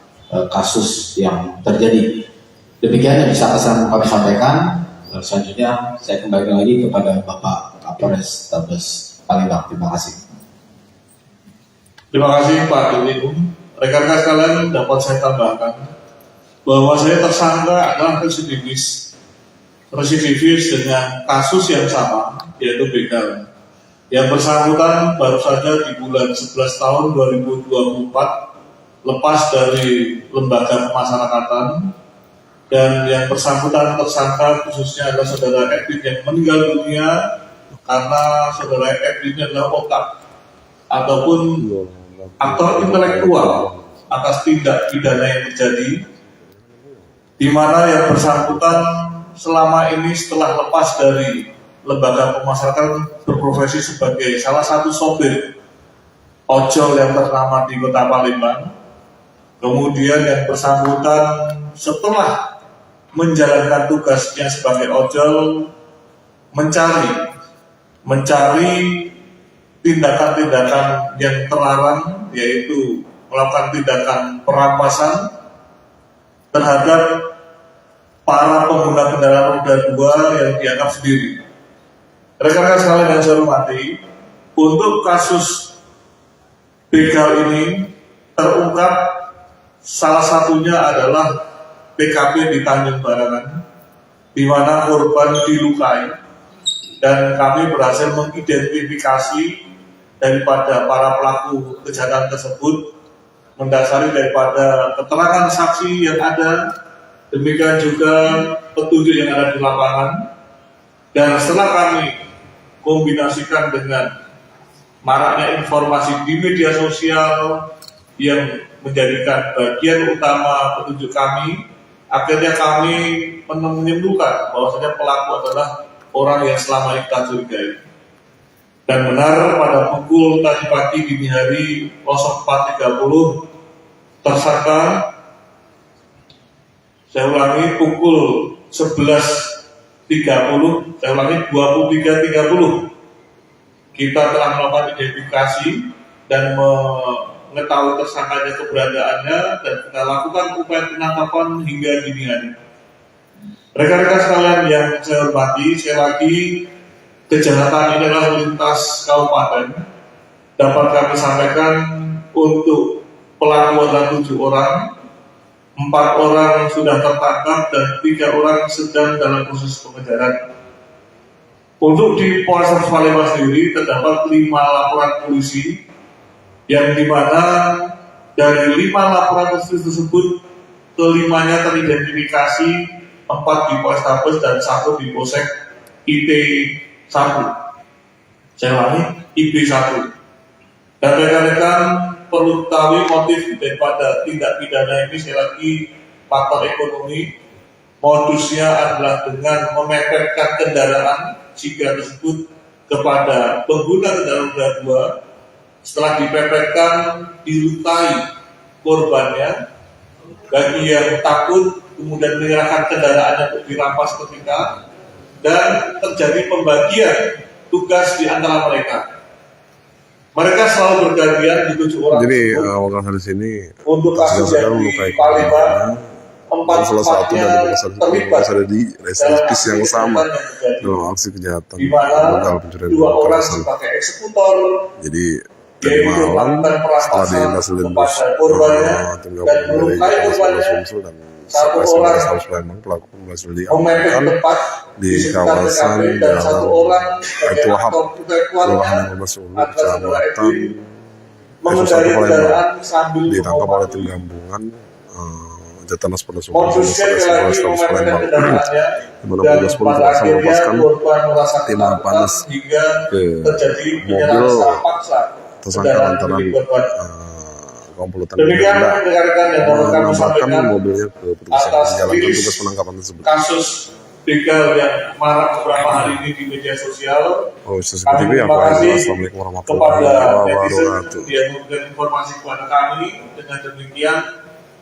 kasus yang terjadi. Demikian yang bisa kami sampaikan. Selanjutnya saya kembalikan lagi kepada Bapak Kapolres Tabes Palembang. Terima kasih. Terima kasih Pak Dirut. Rekan-rekan sekalian, dapat saya tambahkan bahwa saya tersangka adalah residivis dengan kasus yang sama, yaitu begal. Yang bersangkutan baru saja di bulan 11 tahun 2024 lepas dari lembaga pemasyarakatan, dan yang bersangkutan tersangka khususnya adalah saudara Edwin yang meninggal dunia karena saudara Edwin adalah otak ataupun aktor intelektual atas tindak pidana yang terjadi, di mana yang bersangkutan selama ini setelah lepas dari lembaga pemasyarakatan berprofesi sebagai salah satu sopir ojol yang ternama di Kota Palembang. Kemudian yang bersangkutan setelah menjalankan tugasnya sebagai ojol mencari tindakan-tindakan yang terlarang, yaitu melakukan tindakan perampasan terhadap para pengguna kendaraan roda 2 yang dianggap sendiri. Rekan-rekan sekalian yang saya hormati, untuk kasus begal ini terungkap salah satunya adalah TKP di Tanjung Barangan, di mana korban dilukai, dan kami berhasil mengidentifikasi daripada para pelaku kejahatan tersebut mendasari daripada keterangan saksi yang ada, demikian juga petunjuk yang ada di lapangan. Dan setelah kami kombinasikan dengan maraknya informasi di media sosial yang menjadikan bagian utama petunjuk kami, akhirnya kami menyimpulkan bahwasanya pelaku adalah orang yang selama ini kita curigai. Dan benar pada pukul tadi pagi dini hari 04.30 tersangka, saya ulangi pukul 11.30, saya ulangi 23.30, kita telah melakukan identifikasi dan mengetahui tersangkanya keberadaannya, dan kita lakukan upaya penangkapan hingga dini hari. Rekan-rekan sekalian yang saya hormati, sekali lagi kejahatan ini adalah lintas kabupaten. Dapat kami sampaikan untuk pelaku adalah 7 orang, 4 orang sudah tertangkap dan 3 orang sedang dalam proses pengejaran. Untuk di Polres Palembang sendiri terdapat 5 laporan polisi, yang dimana dari 5 laporan polisi tersebut kelimanya teridentifikasi, 4 di Polrestabes dan 1 di Polsek IT1. Saya ulangi, IP1. Dan rekan-rekan perlu ketahui motif daripada tindak pidana ini, sekali lagi faktor ekonomi. Modusnya adalah dengan memepetkan kendaraan jika tersebut kepada pengguna kendaraan roda 2. Setelah dipepetkan, dilukai korbannya. Bagi yang takut, kemudian menyerahkan kendaraannya untuk dirampas ketika, dan terjadi pembagian tugas di antara mereka. Mereka selalu bergantian di 7 orang. Jadi orang hari sini untuk kasus yang di Palembang, 4 salah satu dari terlibat ada di residivis yang sama dalam aksi kejahatan di mana 2 orang sebagai eksekutor, jadi tadi malam setelah dihasilkan tim gabungan dari Polres Sumsel dan Polres Palembang, pelaku berhasil diamankan di kawasan Jalan Baitul Wahab, Kelurahan Masulu, Kecamatan Satu Palembang. Ditangkap oleh tim gabungan Jatanas Polres Sumsel, Polres Palembang, di mana petugas polisi langsung melepaskan timah panas ke mobil tersangka lantaran komplotan menambahkan mobilnya ke petugas yang menjalankan tugas penangkapan tersebut. Kasus begal yang marak beberapa hari ini di media sosial. Oh, seperti itu ya Pak. Assalamualaikum warahmatullahi wabarakatuh. Dia memberikan informasi kepada kami, dengan demikian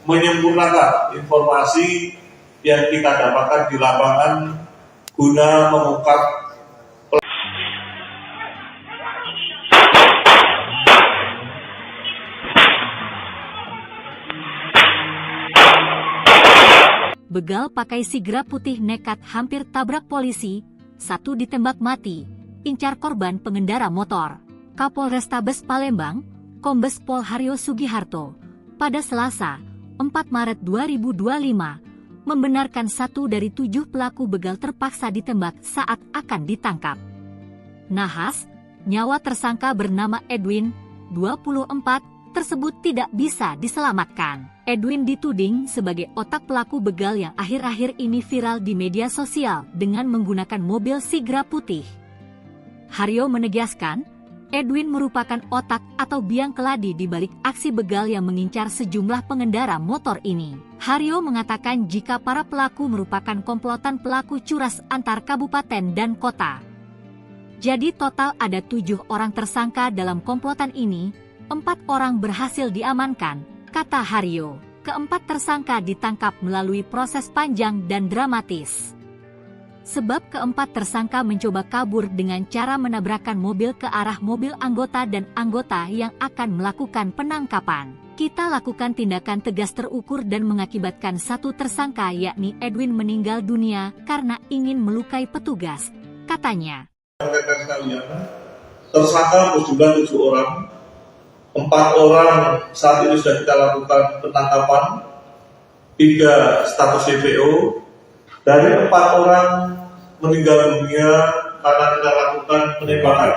menyempurnakan informasi yang kita dapatkan di lapangan guna mengungkap Begal pakai sigra putih nekat hampir tabrak polisi, satu ditembak mati, incar korban pengendara motor. Kapolrestabes Palembang, Kombes Pol Haryo Sugiharto, pada Selasa, 4 Maret 2025, membenarkan 1 dari 7 pelaku begal terpaksa ditembak saat akan ditangkap. Nahas, nyawa tersangka bernama Edwin, 24, tersebut tidak bisa diselamatkan. Edwin dituding sebagai otak pelaku begal yang akhir-akhir ini viral di media sosial dengan menggunakan mobil sigra putih. Haryo menegaskan, Edwin merupakan otak atau biang keladi di balik aksi begal yang mengincar sejumlah pengendara motor ini. Haryo mengatakan jika para pelaku merupakan komplotan pelaku curas antar kabupaten dan kota. Jadi total ada 7 orang tersangka dalam komplotan ini, 4 orang berhasil diamankan, kata Haryo. Keempat tersangka ditangkap melalui proses panjang dan dramatis. Sebab keempat tersangka mencoba kabur dengan cara menabrakkan mobil ke arah mobil anggota dan anggota yang akan melakukan penangkapan. Kita lakukan tindakan tegas terukur dan mengakibatkan 1 tersangka yakni Edwin meninggal dunia karena ingin melukai petugas, katanya. Tersangka berjumlah 7 orang. 4 orang saat ini sudah kita lakukan penangkapan, 3 status DPO, dari 4 orang meninggal dunia karena kita lakukan penembakan.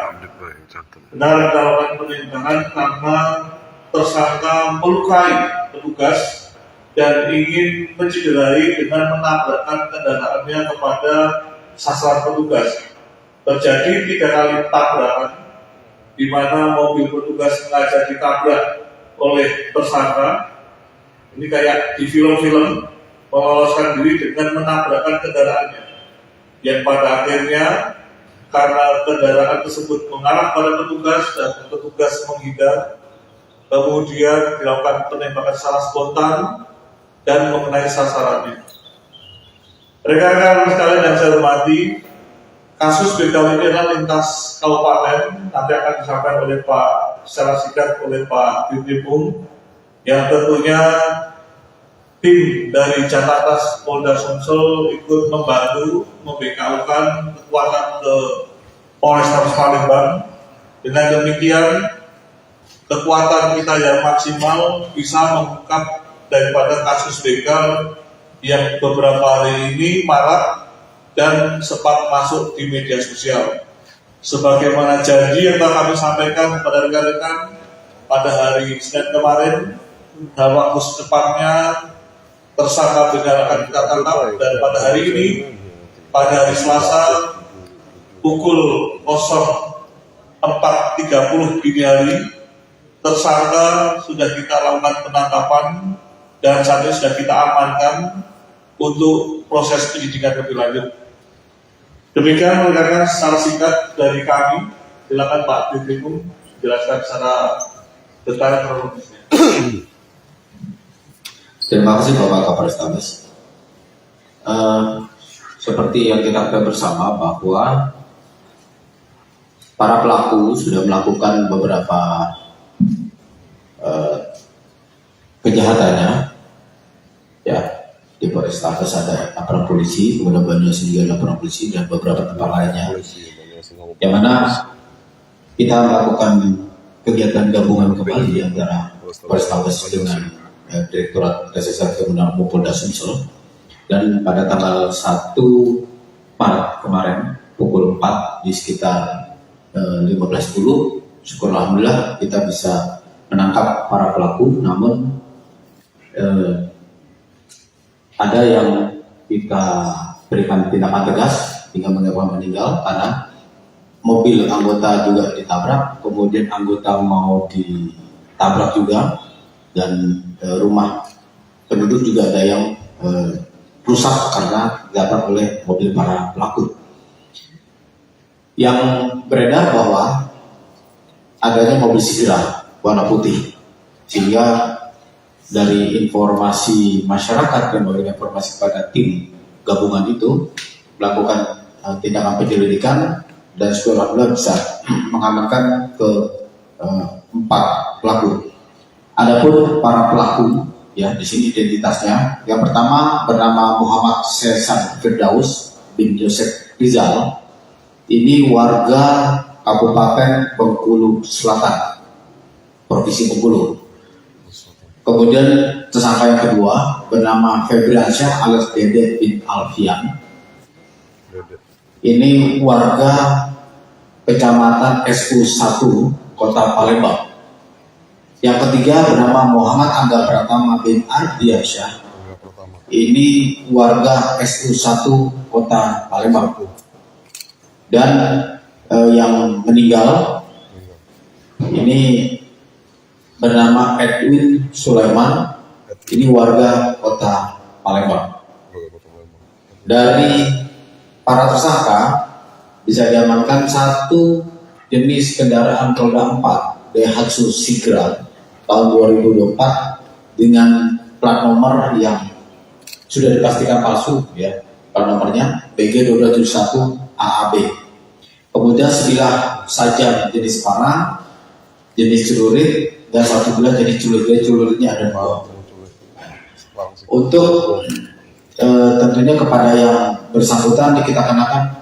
Benar kita lakukan penembakan karena tersangka melukai petugas dan ingin mencederai dengan menabrakkan kendaraannya kepada sasaran petugas. Terjadi 3 kali tabrakan, di mana mobil petugas sengaja ditabrak oleh tersangka. Ini kayak di film-film, meloloskan diri dengan menabrakkan kendaraannya. Yang pada akhirnya, karena kendaraan tersebut mengarah pada petugas dan petugas menghindar, kemudian dilakukan penembakan secara spontan dan mengenai sasarannya. Rekan-rekan sekalian yang saya hormati, kasus begal ini adalah lintas kabupaten, nanti akan disampaikan oleh Pak secara singkat oleh Pak Dirkrimum, yang tentunya tim dari Jakarta Polda Sumsel ikut membantu membekaukan kekuatan ke Polrestabes Palembang. Dengan demikian, kekuatan kita yang maksimal bisa mengungkap daripada kasus begal yang beberapa hari ini marak dan sempat masuk di media sosial. Sebagaimana janji yang telah kami sampaikan kepada rekan-rekan pada hari Senin kemarin, dalam waktu secepatnya tersangka begal akan kita tangkap, dan pada hari ini, pada hari Selasa pukul 04.30 dini hari, tersangka sudah kita lakukan penangkapan dan saat ini sudah kita amankan untuk proses penyidikan lebih lanjut. Demikian rekan-rekan secara singkat dari kami. Silakan Pak Dirkrimum jelaskan secara detail kronologisnya. Terima kasih Bapak Kapolrestabes. Seperti yang kita ketahui bersama bahwa para pelaku sudah melakukan beberapa kejahatannya, ya. Di Polrestabes ada laporan polisi, kemudian Banyumas juga laporan polisi dan beberapa tempat lainnya, yang mana kita melakukan kegiatan gabungan kembali antara Polrestabes dengan Direktorat Reserse Kriminal Polda Sumsel, dan pada tanggal 1 Maret kemarin pukul 4 di sekitar 15.10, syukur alhamdulillah kita bisa menangkap para pelaku, namun ada yang kita berikan tindakan tegas hingga menyebabkan meninggal karena mobil anggota juga ditabrak, kemudian anggota mau ditabrak juga, dan rumah penduduk juga ada yang rusak karena ditabrak oleh mobil para pelaku. Yang beredar bahwa adanya mobil sigra warna putih, sehingga dari informasi masyarakat yang memberikan informasi kepada tim gabungan itu melakukan tindakan penyelidikan, dan alhamdulillah bisa mengamankan ke 4 pelaku. Adapun para pelaku Ya, di sini identitasnya. Yang pertama bernama Muhammad Sesan Firdaus bin Yosef Rizal. Ini warga Kabupaten Bengkulu Selatan, Provinsi Bengkulu. Kemudian tersangka yang kedua bernama Febriansyah alias Dede bin Alfian. Ini warga Kecamatan SU1 Kota Palembang. Yang ketiga bernama Muhammad Angga Pratama bin Ardiansyah. Ini warga SU1 Kota Palembang. Dan yang meninggal ini bernama Edwin Sulaiman. Ini warga Kota Palembang. Dari para tersangka bisa diamankan satu jenis kendaraan roda 4 Daihatsu Sigra tahun 2024 dengan plat nomor yang sudah dipastikan palsu, ya. Plat nomornya BG271 AAB. Kemudian sebilah saja jenis panah, jenis celurit, dan satu bilah jenis celurit. Celuritnya ada 2. Untuk tentunya kepada yang bersangkutan kita kenakan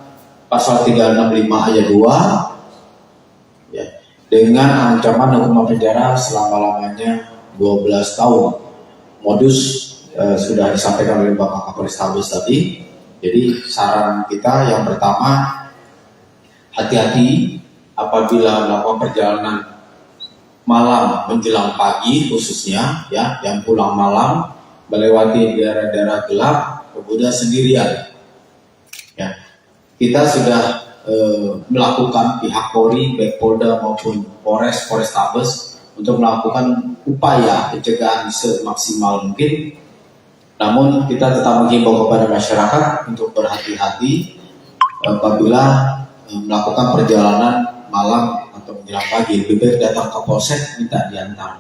pasal 365 ayat 2, ya, dengan ancaman hukuman penjara selama-lamanya 12 tahun. Modus sudah disampaikan oleh Bapak Kapolrestabes tadi. Jadi saran kita yang pertama, hati-hati apabila melakukan perjalanan malam menjelang pagi, khususnya ya yang pulang malam melewati daerah-daerah gelap, kemudian sendirian. Ya, kita sudah melakukan pihak Polri, baik Polda maupun Polrestabes untuk melakukan upaya pencegahan semaksimal mungkin. Namun kita tetap menghimbau kepada masyarakat untuk berhati-hati apabila melakukan perjalanan malam atau menjelang pagi. Lebih baik datang ke polsek minta diantar,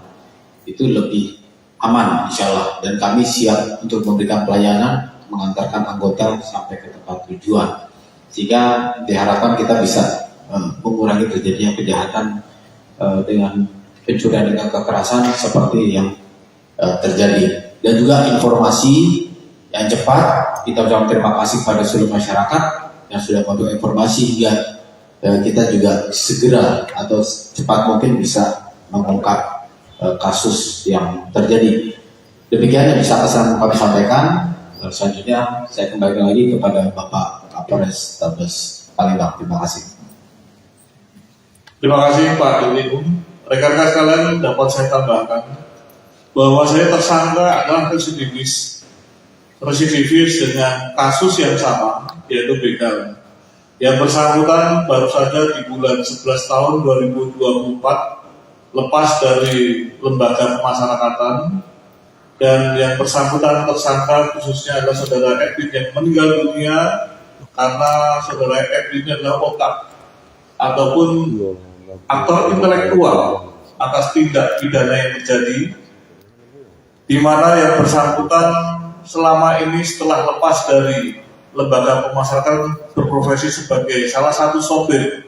itu lebih aman insya Allah. Dan kami siap untuk memberikan pelayanan mengantarkan anggota sampai ke tempat tujuan, sehingga diharapkan kita bisa mengurangi terjadinya kejahatan dengan pencurian dengan kekerasan seperti yang terjadi. Dan juga informasi yang cepat, kita ucapkan terima kasih pada seluruh masyarakat yang sudah memberikan informasi hingga kita juga segera atau cepat mungkin bisa mengungkap kasus yang terjadi. Demikian yang bisa kami sampaikan. Selanjutnya saya kembali lagi kepada Bapak Kapolrestabes Palembang. Terima kasih. Terima kasih Pak Dirut. Rekan-rekan sekalian, dapat saya tambahkan bahwa saya tersangka adalah residivis dengan kasus yang sama, yaitu begal. Yang bersangkutan baru saja di bulan 11 tahun 2024 lepas dari lembaga pemasyarakatan, dan yang bersangkutan tersangka khususnya adalah saudara Edwin yang meninggal dunia karena saudara Edwin adalah otak ataupun aktor intelektual atas tindak pidana yang terjadi, di mana yang bersangkutan selama ini setelah lepas dari lembaga pemasyarakatan berprofesi sebagai salah satu sopir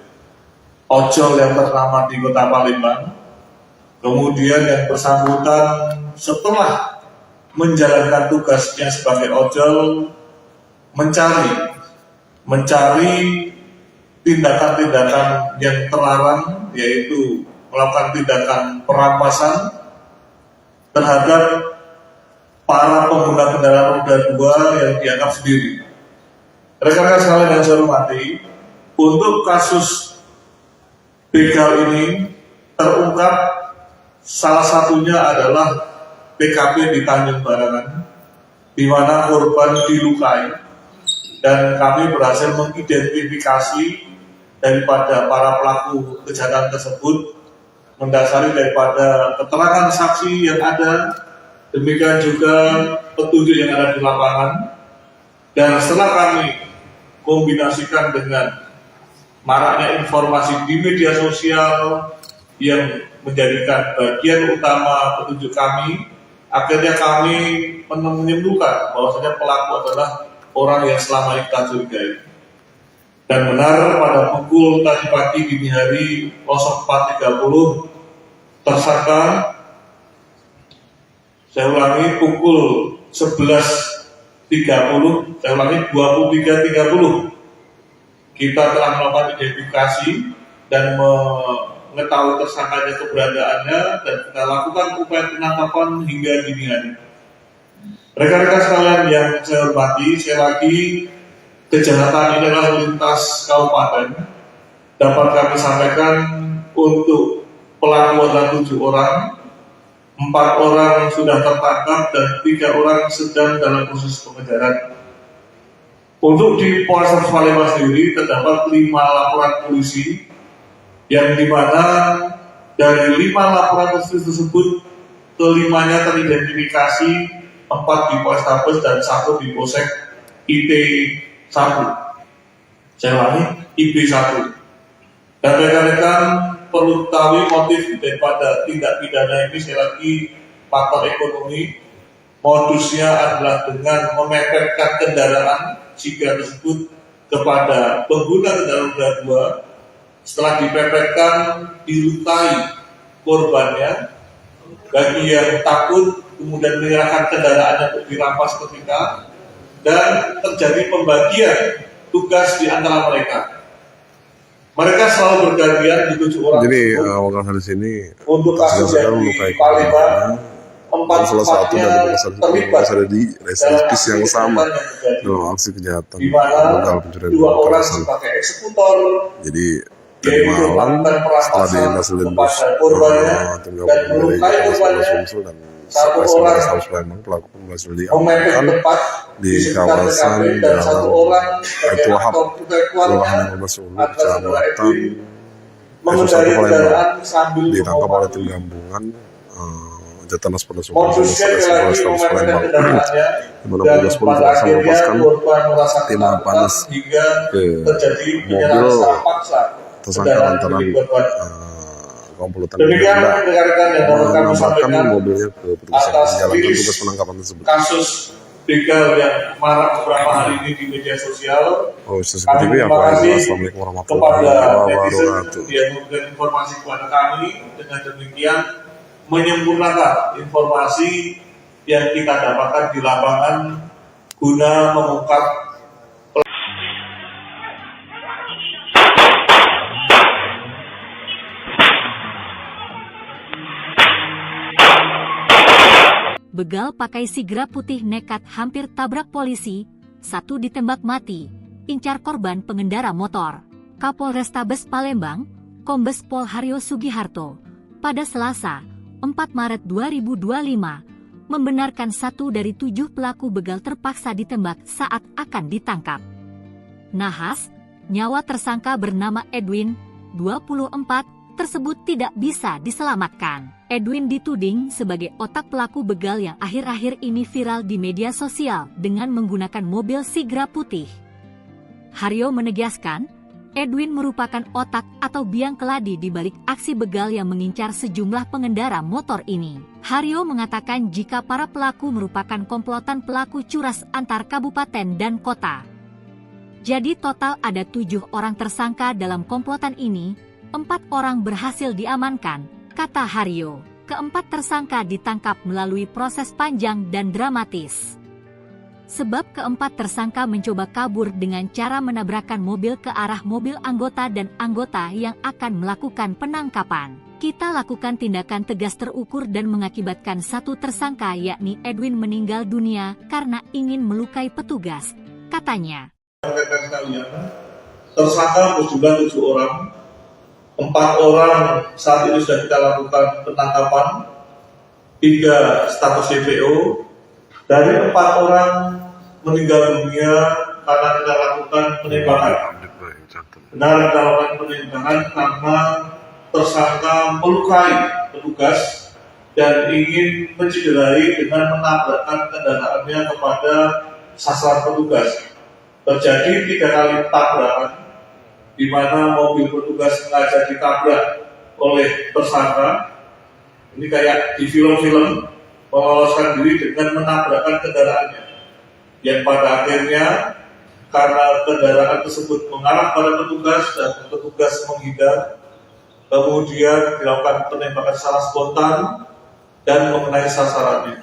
ojol yang ternama di Kota Palembang. Kemudian yang bersangkutan setelah menjalankan tugasnya sebagai ojol mencari tindakan-tindakan yang terlarang, yaitu melakukan tindakan perampasan terhadap para pengguna kendaraan roda 2 yang dianggap sendiri. Rekan-rekan sekalian yang saya hormati, untuk kasus begal ini terungkap salah satunya adalah TKP di Tanjung Barangan, di mana korban dilukai, dan kami berhasil mengidentifikasi daripada para pelaku kejahatan tersebut mendasari daripada keterangan saksi yang ada, demikian juga petunjuk yang ada di lapangan. Dan setelah kami kombinasikan dengan maraknya informasi di media sosial yang menjadikan bagian utama petunjuk kami, akhirnya kami menyimpulkan bahwasanya pelaku adalah orang yang selama ini kita curigai. Dan benar pada pukul tadi pagi dini hari 04.30 tersangka Saya ulangi, pukul 11.30, saya ulangi 23.30, kita telah melakukan identifikasi dan mengetahui tersangkanya keberadaannya dan kita lakukan upaya penangkapan hingga dini hari. Rekan-rekan sekalian yang saya hormati, sekali lagi kejahatan ini adalah lintas kabupaten. Dapat kami sampaikan untuk pelaku adalah 7 orang, 4 orang sudah tertangkap dan 3 orang sedang dalam proses pengejaran. Untuk di Polres Palembang sendiri terdapat 5 laporan polisi yang dimana dari 5 laporan polisi tersebut kelimanya teridentifikasi, 4 di Polrestabes dan 1 di Polsek IT1. Saya ulangi, IP1. Dan rekan-rekan perlu ketahui motif daripada tindak pidana ini sekali lagi faktor ekonomi. Modusnya adalah dengan memepetkan kendaraan jika tersebut kepada pengguna kendaraan roda 2. Setelah dipepetkan, dilukai korbannya. Bagi yang takut kemudian menyerahkan kendaraannya untuk dirampas ketika, dan terjadi pembagian tugas di antara mereka. Mereka selalu bergantian di 7 orang. Jadi orang hari sini untuk kasus yang di Palembang, 4 salah satu dari terlibat ada di reservis yang sama dalam aksi kejahatan di mana 2 orang sebagai eksekutor, jadi tadi malam setelah dihasilkan tim gabungan dari Polres Sumsel dan Polres Palembang, pelaku berhasil diamankan di kawasan Jalan Baitul Wahab, Kelurahan Sulu, Kecamatan Palembang. Ditangkap oleh tim gabungan Jatanas Polres Sumsel dan Polres Palembang. Di mana petugas polisi langsung melepaskan timah panas ke mobil tersangka lantaran komplotan menambahkan mobilnya ke petugas yang menjalankan tugas penangkapan tersebut. Kasus begal yang marak beberapa hari ini di media sosial. Seperti itu ya Pak. Assalamualaikum warahmatullahi wabarakatuh. Dia memberikan informasi kepada kami, dengan demikian menyempurnakan informasi yang kita dapatkan di lapangan guna mengungkap Begal pakai sigra putih nekat hampir tabrak polisi, 1 ditembak mati, incar korban pengendara motor. Kapolrestabes Palembang, Kombes Pol Haryo Sugiharto, pada Selasa, 4 Maret 2025, membenarkan 1 dari 7 pelaku begal terpaksa ditembak saat akan ditangkap. Nahas, nyawa tersangka bernama Edwin, 24, tersebut tidak bisa diselamatkan. Edwin dituding sebagai otak pelaku begal yang akhir-akhir ini viral di media sosial dengan menggunakan mobil sigra putih. Haryo menegaskan, Edwin merupakan otak atau biang keladi di balik aksi begal yang mengincar sejumlah pengendara motor ini. Haryo mengatakan jika para pelaku merupakan komplotan pelaku curas antar kabupaten dan kota. Jadi total ada 7 orang tersangka dalam komplotan ini, 4 orang berhasil diamankan, kata Haryo. Keempat tersangka ditangkap melalui proses panjang dan dramatis. Sebab keempat tersangka mencoba kabur dengan cara menabrakkan mobil ke arah mobil anggota dan anggota yang akan melakukan penangkapan. Kita lakukan tindakan tegas terukur dan mengakibatkan 1 tersangka yakni Edwin meninggal dunia karena ingin melukai petugas, katanya. Tersangka berjumlah 7 orang. 4 orang saat ini sudah kita lakukan penangkapan, 3 status DPO, dari 4 orang meninggal dunia karena kita lakukan penembakan. Benar kita lakukan penembakan karena tersangka melukai petugas dan ingin mencederai dengan menabrakkan kendaraannya kepada sasaran petugas. Terjadi 3 kali tabrakan, di mana mobil petugas sengaja ditabrak oleh tersangka. Ini kayak di film-film, meloloskan diri dengan menabrakkan kendaraannya. Yang pada akhirnya karena kendaraan tersebut mengarah pada petugas dan petugas menghindar, kemudian dilakukan penembakan secara spontan dan mengenai sasarannya.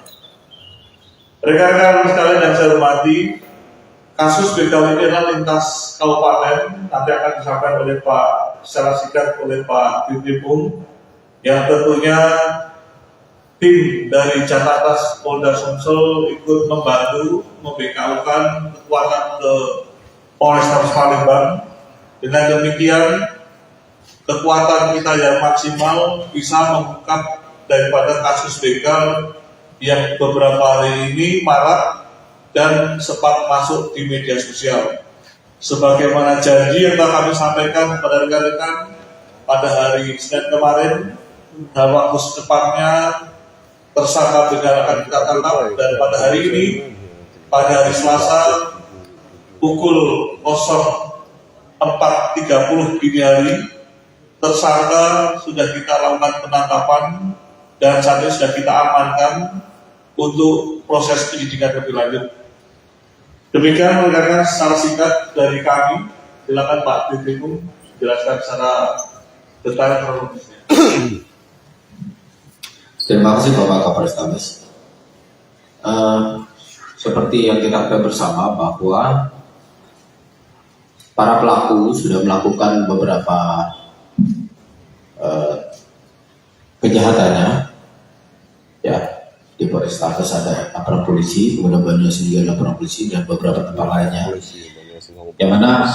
Rekan-rekan sekalian yang saya hormati, kasus begal ini adalah lintas kabupaten, nanti akan disampaikan oleh Pak secara singkat oleh Pak Dirkrimum, yang tentunya tim dari Jakarta Polda Sumsel ikut membantu membekaukan kekuatan ke Polrestabes Palembang. Dengan demikian, kekuatan kita yang maksimal bisa mengungkap daripada kasus begal yang beberapa hari ini marak dan sempat masuk di media sosial. Sebagaimana janji yang telah kami sampaikan kepada rekan-rekan pada hari Senin kemarin, dalam waktu secepatnya tersangka begal akan kita tangkap, dan pada hari ini, pada hari Selasa pukul 04.30 dini hari, tersangka sudah kita lakukan penangkapan dan saat ini sudah kita amankan untuk proses penyidikan lebih lanjut. Demikian rekan-rekan secara singkat dari kami. Silakan Pak Dirkrimum jelaskan secara detail kronologisnya. Terima kasih Bapak Kapolrestabes. Seperti yang kita ketahui bersama bahwa para pelaku sudah melakukan beberapa kejahatannya, ya, di Polrestabes ada laporan polisi, kemudian Banyumas juga laporan polisi dan beberapa tempat lainnya, yang mana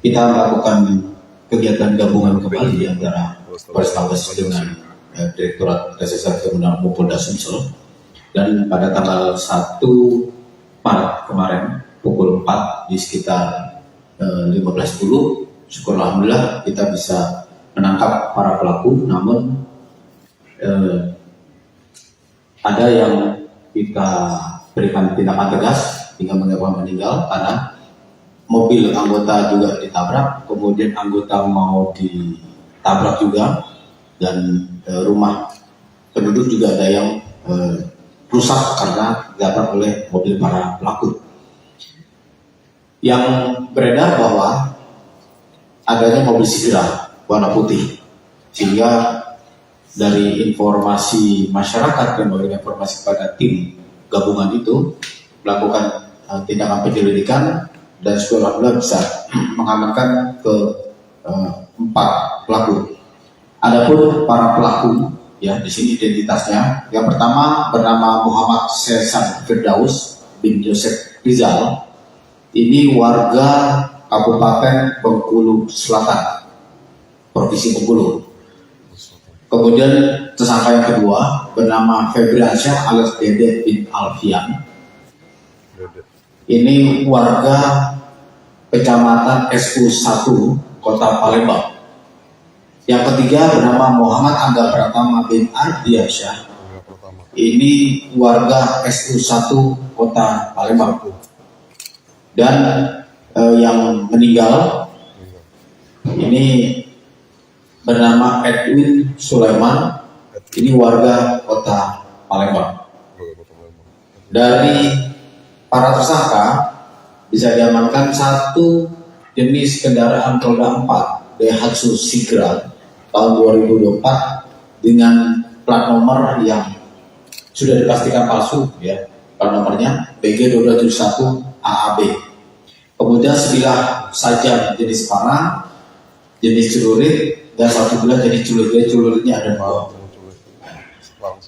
kita melakukan kegiatan gabungan kembali antara Polrestabes dengan Direktorat Reserse Kriminal Polda Sumsel, dan pada tanggal 1 Maret kemarin pukul 4 di sekitar 15.10, syukur alhamdulillah kita bisa menangkap para pelaku. Namun ada yang kita berikan tindakan tegas hingga menyebabkan meninggal karena mobil anggota juga ditabrak, kemudian anggota mau ditabrak juga, dan rumah penduduk juga ada yang rusak karena ditabrak oleh mobil para pelaku. Yang beredar bahwa adanya mobil Sigra warna putih, sehingga dari informasi masyarakat yang memberikan informasi kepada tim gabungan itu melakukan tindakan penyelidikan, dan setelah bisa mengamankan ke 4 pelaku. Adapun para pelaku, ya, di sini identitasnya. Yang pertama bernama Muhammad Sesan Firdaus bin Joseph Rizal. Ini warga Kabupaten Bengkulu Selatan, Provinsi Bengkulu. Kemudian tersangka yang kedua bernama Febriansyah alias Dede bin Alfian. Ini warga Kecamatan SU1 Kota Palembang. Yang ketiga bernama Muhammad Angga Pratama bin Ardiansyah. Ini warga SU1 Kota Palembang. Dan yang meninggal ini bernama Edwin Sulaiman. Ini warga Kota Palembang. Dari para tersangka bisa diamankan satu jenis kendaraan roda 4 Daihatsu Sigra tahun 2024 dengan plat nomor yang sudah dipastikan palsu, ya. Plat nomornya BG2271 AAB. Kemudian sebilah sajam jenis panah, jenis celurit, dan satu bilah jenis celurit. Celuritnya ada 2.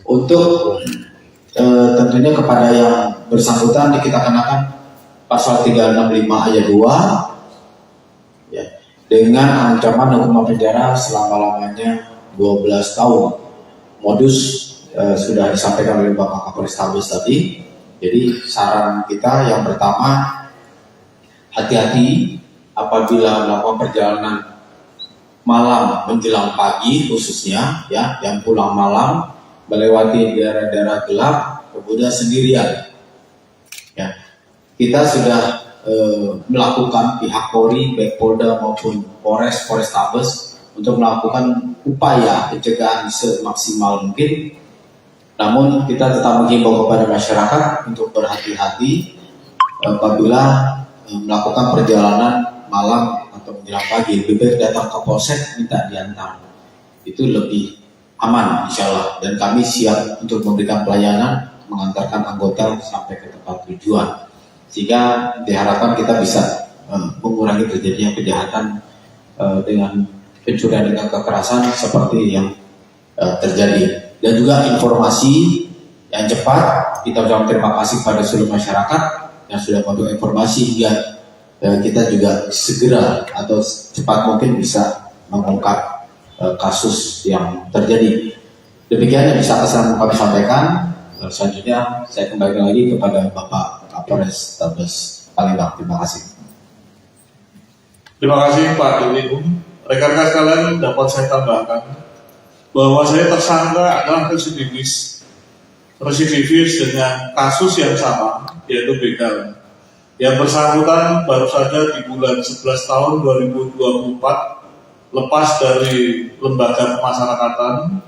Untuk tentunya kepada yang bersangkutan kita kenakan pasal 365 ayat 2, ya, dengan ancaman hukuman penjara selama-lamanya 12 tahun. Modus sudah disampaikan oleh Bapak Kapolrestabes tadi. Jadi saran kita yang pertama, hati-hati apabila melakukan perjalanan malam menjelang pagi, khususnya, ya, yang pulang malam melewati daerah-daerah gelap, kemudian sendirian. Ya, kita sudah melakukan pihak Polri, baik Polda maupun Polrestabes untuk melakukan upaya pencegahan semaksimal mungkin. Namun kita tetap menghimbau kepada masyarakat untuk berhati-hati apabila melakukan perjalanan malam atau menjelang pagi. Lebih baik datang ke polsek minta diantar, itu lebih aman insya Allah. Dan kami siap untuk memberikan pelayanan mengantarkan anggota sampai ke tempat tujuan, sehingga diharapkan kita bisa mengurangi terjadinya kejahatan dengan pencurian dengan kekerasan seperti yang terjadi. Dan juga informasi yang cepat, kita ucapkan terima kasih pada seluruh masyarakat yang sudah memberikan informasi hingga kita juga segera atau cepat mungkin bisa mengungkap kasus yang terjadi. Demikian yang bisa kami sampaikan. Selanjutnya saya kembali lagi kepada Bapak Kapolres Tabes Palembang. Terima kasih. Terima kasih Pak Dirut. Rekan-rekan sekalian, dapat saya tambahkan bahwa saya tersangka adalah residivis dengan kasus yang sama, yaitu begal. Yang bersangkutan baru saja di bulan 11 tahun 2024 lepas dari lembaga pemasyarakatan,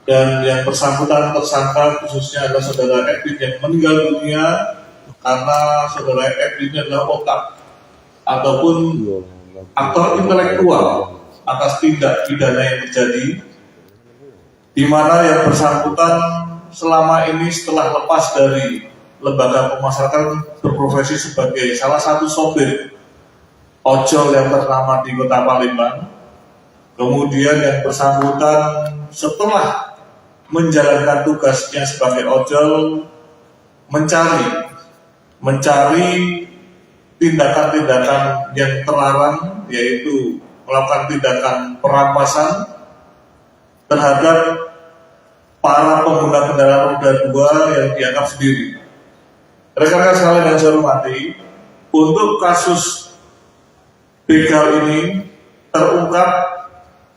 dan yang bersangkutan tersangka khususnya adalah saudara Edwin yang meninggal dunia karena saudara Edwin adalah otak ataupun aktor intelektual atas tindak pidana yang terjadi, di mana yang bersangkutan selama ini setelah lepas dari lembaga pemasyarakatan berprofesi sebagai salah satu sopir ojol yang ternama di Kota Palembang. Kemudian yang bersangkutan setelah menjalankan tugasnya sebagai ojol mencari tindakan-tindakan yang terlarang, yaitu melakukan tindakan perampasan terhadap para pengguna kendaraan roda 2 yang dianggap sendiri. Rekan-rekan sekalian yang saya hormati, untuk kasus begal ini terungkap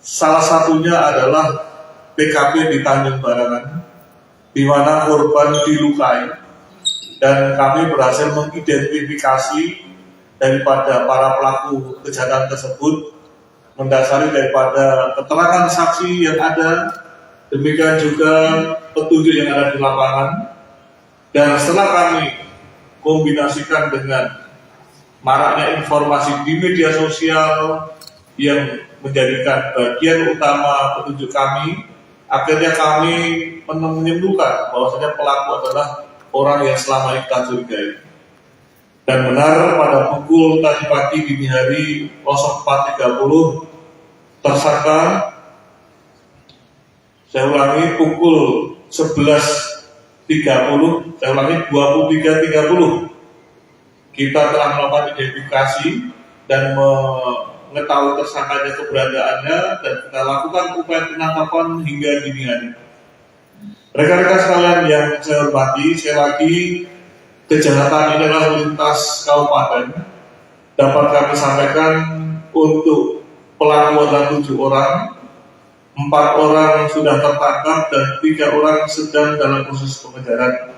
salah satunya adalah TKP di Tanjung Barangan, di mana korban dilukai, dan kami berhasil mengidentifikasi daripada para pelaku kejahatan tersebut mendasari daripada keterangan saksi yang ada, demikian juga petunjuk yang ada di lapangan. Dan setelah kami kombinasikan dengan maraknya informasi di media sosial yang menjadikan bagian utama petunjuk kami, akhirnya kami menyimpulkan bahwasanya pelaku adalah orang yang selama ini kita curigai. Dan benar pada pukul tadi pagi dini hari 04.30 tersangka, saya ulangi pukul 11.30, saya ulangi 23.30, kita telah melakukan identifikasi dan mengetahui tersangkanya keberadaannya, dan kita lakukan upaya penangkapan hingga dini hari. Rekan-rekan sekalian yang saya hormati, sekali lagi kejahatan ini adalah lintas kabupaten. Dapat kami sampaikan untuk pelaku adalah 7 orang, 4 orang sudah tertangkap dan 3 orang sedang dalam proses pengejaran.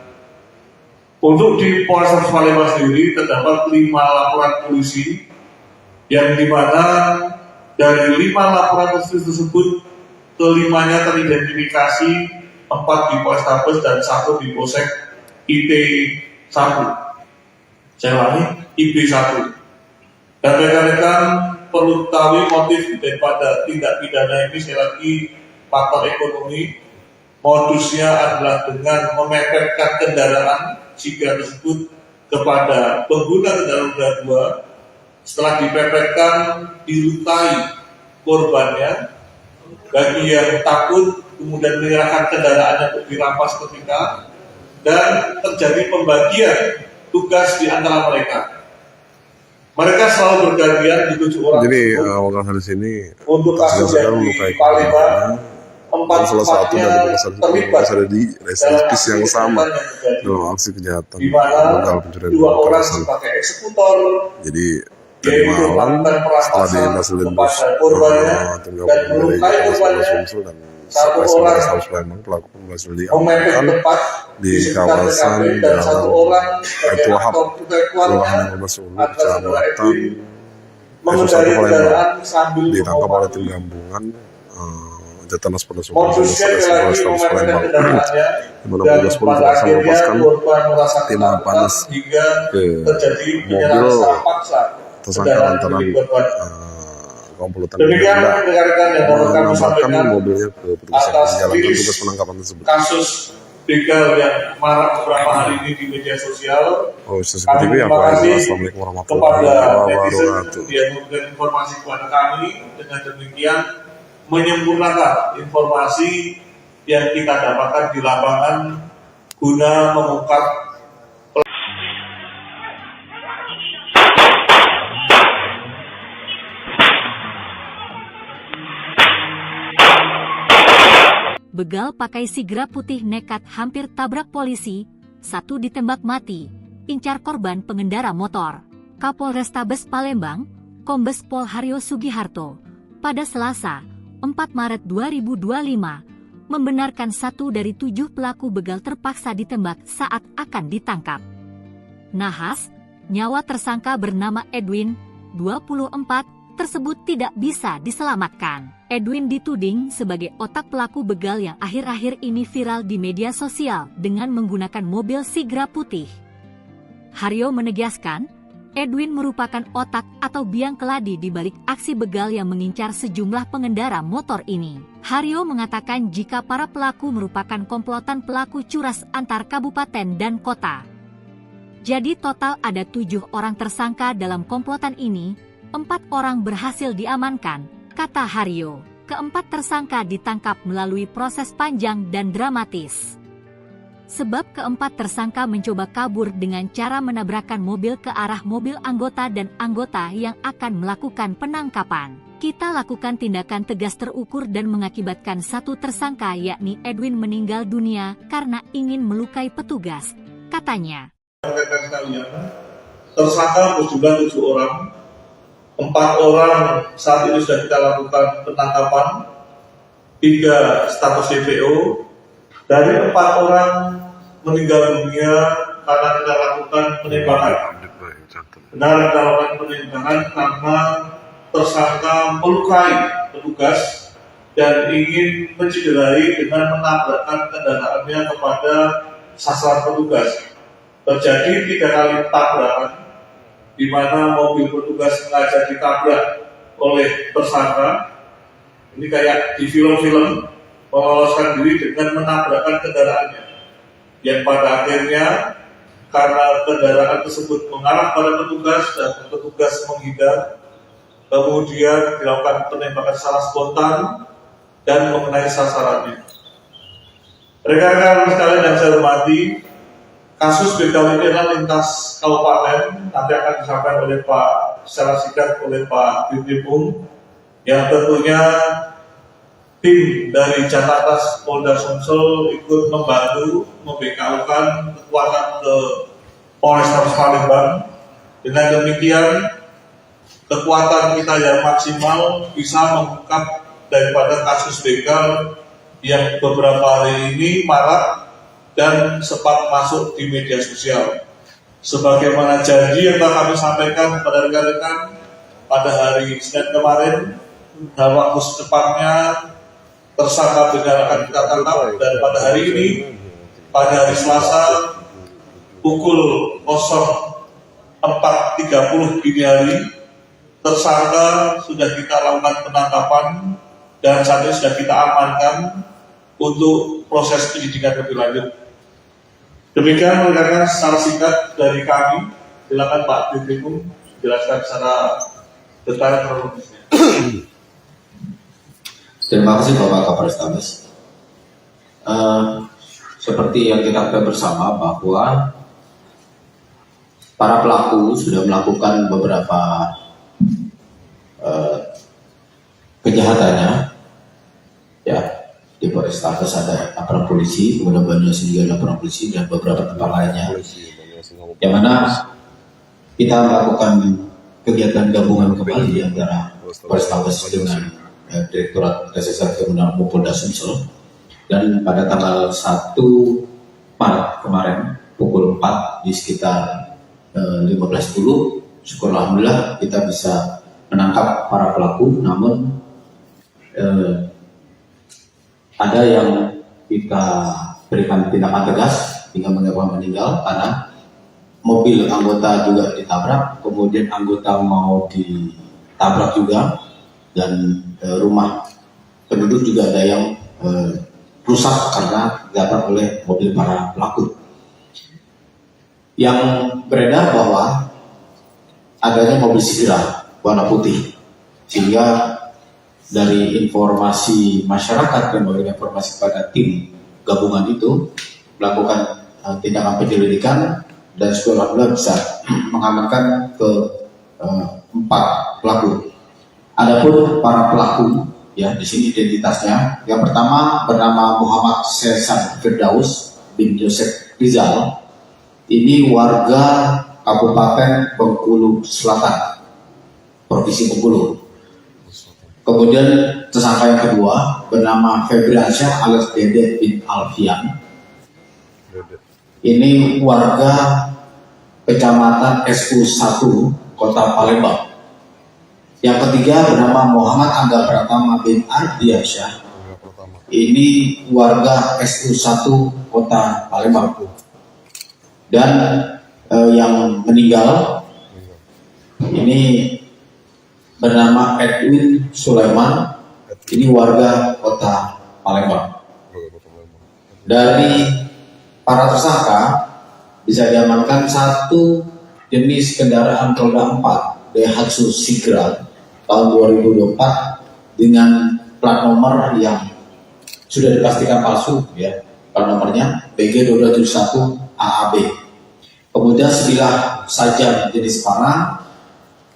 Untuk di Polres Palembang sendiri terdapat 5 laporan polisi, yang dimana dari 5 laporan polisi tersebut kelimanya teridentifikasi, 4 di Polrestabes dan 1 di Polsek IT1. Saya ulangi, IP1. Dan rekan-rekan perlu ketahui motif daripada tindak pidana ini, sekali lagi faktor ekonomi. Modusnya adalah dengan memepetkan kendaraan jika tersebut kepada pengguna kendaraan roda 2. Setelah dipepetkan, dilukai korbannya. Bagi yang takut, kemudian menyerahkan kendaraannya untuk dirampas ketika, dan terjadi pembagian tugas di antara mereka. Mereka selalu bergantian di 7 orang. Jadi orang dari sini untuk kasus yang di Palembang, 4 salah satu dari terlibat ada di reservis yang sama dalam aksi kejahatan di mana begal pencurian 2 orang kekerasan. sebagai eksekutor, Jadi tadi malam setelah dihasilkan bos tim gabungan dari Polres Sumsel dan Polres Palembang, pelaku berhasil diamankan di kawasan Jalan Baitul Wahab, Kelurahan Ulu, Kecamatan Satu Palembang. Ditangkap oleh tim gabungan Jatanas Polres Sumsel dan Polres Palembang. Di mana petugas polisi langsung melepaskan timah panas ke mobil tersangka lantaran komplotan menambahkan mobilnya ke petugas yang menjalankan tugas penangkapan tersebut. Kasus begal yang marak beberapa hari ini di media sosial. Oh, seperti itu ya Pak. Assalamualaikum warahmatullahi wabarakatuh. Dia memberikan informasi kepada kami, dengan demikian menyempurnakan informasi yang kita dapatkan di lapangan guna mengungkap begal pakai sigra putih nekat hampir tabrak polisi, satu ditembak mati, incar korban pengendara motor. Kapolrestabes Palembang, Kombes Pol Haryo Sugiharto, pada Selasa, 4 Maret 2025, membenarkan 1 dari 7 pelaku begal terpaksa ditembak saat akan ditangkap. Nahas, nyawa tersangka bernama Edwin, 24, tersebut tidak bisa diselamatkan. Edwin dituding sebagai otak pelaku begal yang akhir-akhir ini viral di media sosial dengan menggunakan mobil sigra putih. Haryo menegaskan, Edwin merupakan otak atau biang keladi di balik aksi begal yang mengincar sejumlah pengendara motor ini. Haryo mengatakan jika para pelaku merupakan komplotan pelaku curas antar kabupaten dan kota. Jadi total ada 7 orang tersangka dalam komplotan ini, 4 orang berhasil diamankan, kata Haryo. Keempat tersangka ditangkap melalui proses panjang dan dramatis. Sebab keempat tersangka mencoba kabur dengan cara menabrakkan mobil ke arah mobil anggota dan anggota yang akan melakukan penangkapan. Kita lakukan tindakan tegas terukur dan mengakibatkan 1 tersangka yakni Edwin meninggal dunia karena ingin melukai petugas, katanya. Tersangka berjumlah 7 orang. 4 orang saat ini sudah kita lakukan penangkapan, 3 status DPO. Dari 4 orang meninggal dunia karena kita lakukan penembakan. Benar kita lakukan penembakan karena tersangka melukai petugas dan ingin mencederai dengan menabrakkan kendaraannya kepada sasaran petugas. Terjadi 3 kali tabrakan, di mana mobil petugas sengaja ditabrak oleh tersangka. Ini kayak di film-film, meloloskan diri dengan menabrakkan kendaraannya. Yang pada akhirnya, karena kendaraan tersebut mengarah pada petugas dan petugas menghindar, kemudian dilakukan penembakan secara spontan dan mengenai sasarannya. Rekan-rekan sekalian yang saya hormati, kasus begal ini adalah lintas kabupaten, nanti akan disampaikan oleh Pak secara singkat oleh Pak Dirkrim, yang tentunya tim dari Jatlantas Polda Sumsel ikut membantu membekaukan kekuatan ke Polrestabes Palembang. Dengan demikian, kekuatan kita yang maksimal bisa mengungkap daripada kasus begal yang beberapa hari ini marak dan sempat masuk di media sosial. Sebagaimana janji yang telah kami sampaikan kepada rekan-rekan pada hari Senin kemarin, dalam waktu secepatnya tersangka begal akan kita tangkap, dan pada hari ini, pada hari Selasa pukul 04.30 dini hari, tersangka sudah kita lakukan penangkapan dan saat ini sudah kita amankan untuk proses penyidikan lebih lanjut. Demikian rekan-rekan secara singkat dari kami. Silakan Pak Dirkrim jelaskan secara detail kronologisnya. Terima kasih Bapak Kapolrestabes. Seperti yang kita ketahui bersama bahwa para pelaku sudah melakukan beberapa kejahatannya, ya. Di Polrestabes ada laporan polisi, kemudian Banyumas juga laporan polisi dan beberapa tempat lainnya. Yang mana kita melakukan kegiatan gabungan kembali antara Polrestabes dengan Direktorat Reserse Kriminal Polda Sumsel, dan pada tanggal 1 Maret kemarin pukul 4 di sekitar 15.10, syukur alhamdulillah kita bisa menangkap para pelaku. Namun ada yang kita berikan tindakan tegas hingga menyebabkan meninggal karena mobil anggota juga ditabrak, kemudian anggota mau ditabrak juga, dan rumah penduduk juga ada yang rusak karena ditabrak oleh mobil para pelaku. Yang beredar bahwa adanya mobil Sigra warna putih, sehingga dari informasi masyarakat yang memberikan informasi kepada tim gabungan itu melakukan tindakan penyelidikan dan alhamdulillah bisa mengamankan ke 4 pelaku. Adapun para pelaku, ya di sini identitasnya. Yang pertama bernama Muhammad Sesan Firdaus bin Joseph Rizal. Ini warga Kabupaten Bengkulu Selatan, Provinsi Bengkulu. Kemudian tersangka yang kedua bernama Febriansyah alias Dede bin Alfian. Ini warga Kecamatan SU1 Kota Palembang. Yang ketiga bernama Muhammad Angga Pratama bin Ardiansyah. Ini warga SU1 Kota Palembang. Dan yang meninggal ini bernama Edwin Sulaiman, ini warga Kota Palembang. Dari para tersangka bisa diamankan 1 jenis kendaraan roda 4 Daihatsu Sigra tahun 2024 dengan plat nomor yang sudah dipastikan palsu, ya. Plat nomornya BG271 AAB. Kemudian sebilah sajam jenis parang,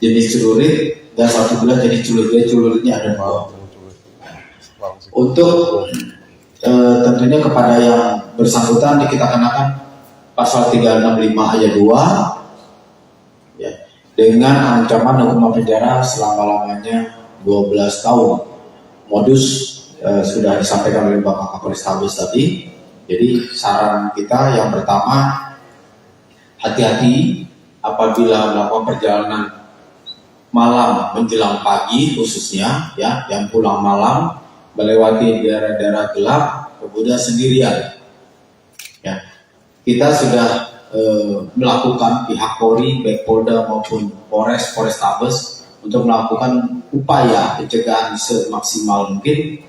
jenis celurit, dan 1 bilah jenis celurit. Celuritnya ada 2. Untuk tentunya kepada yang bersangkutan kita kenakan pasal 365 ayat 2, ya, dengan ancaman hukuman penjara selama-lamanya 12 tahun. Modus sudah disampaikan oleh Bapak Kapolrestabes tadi. Jadi saran kita yang pertama, hati-hati apabila melakukan perjalanan malam menjelang pagi, khususnya ya yang pulang malam melewati daerah-daerah gelap kemudian sendirian. Ya, kita sudah melakukan pihak Polri, baik Polda maupun Polrestabes untuk melakukan upaya pencegahan semaksimal mungkin.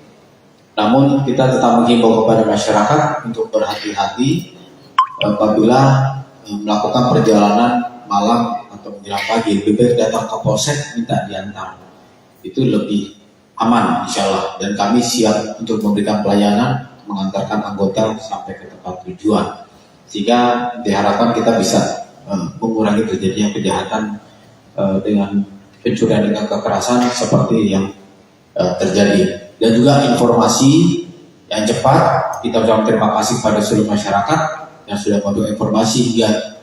Namun kita tetap menghimbau kepada masyarakat untuk berhati-hati apabila melakukan perjalanan malam atau menjelang pagi. Lebih baik datang ke polsek minta diantar, itu lebih aman insya Allah. Dan kami siap untuk memberikan pelayanan mengantarkan anggota sampai ke tempat tujuan, sehingga diharapkan kita bisa mengurangi terjadinya kejahatan dengan pencurian dengan kekerasan seperti yang terjadi. Dan juga informasi yang cepat, kita ucapkan terima kasih pada seluruh masyarakat yang sudah memberikan informasi hingga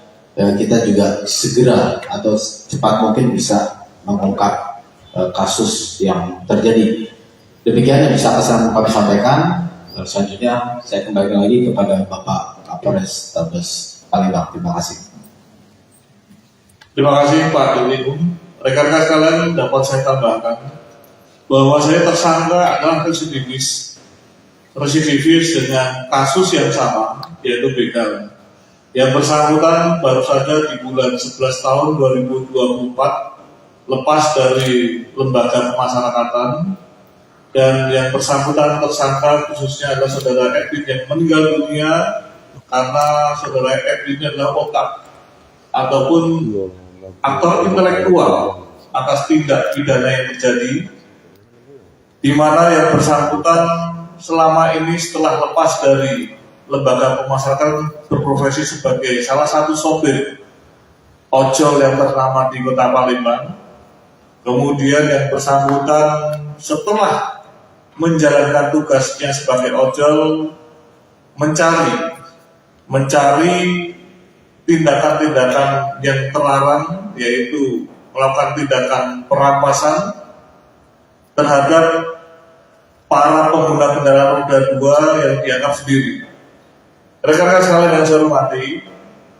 kita juga segera atau cepat mungkin bisa mengungkap kasus yang terjadi. Demikian yang bisa kami sampaikan. Selanjutnya saya kembali lagi kepada Bapak Kapolrestabes Palembang. Terima kasih. Terima kasih Pak Dirwin. Rekan-rekan sekalian, dapat saya tambahkan bahwa saya tersangka adalah residivis dengan kasus yang sama, yaitu begal. Yang bersangkutan baru saja di bulan 11 tahun 2024 lepas dari lembaga pemasyarakatan, dan yang bersangkutan tersangka khususnya adalah saudara Edwin yang meninggal dunia karena saudara Edwin adalah otak ataupun aktor intelektual atas tindak pidana yang terjadi, di mana yang bersangkutan selama ini setelah lepas dari lembaga pemasyarakatan berprofesi sebagai salah satu sopir ojol yang ternama di Kota Palembang. Kemudian yang bersangkutan setelah menjalankan tugasnya sebagai ojol mencari tindakan-tindakan yang terlarang, yaitu melakukan tindakan perampasan terhadap para pengguna kendaraan roda 2 yang dianggap sendiri. Rekan-rekan sekalian yang saya hormati,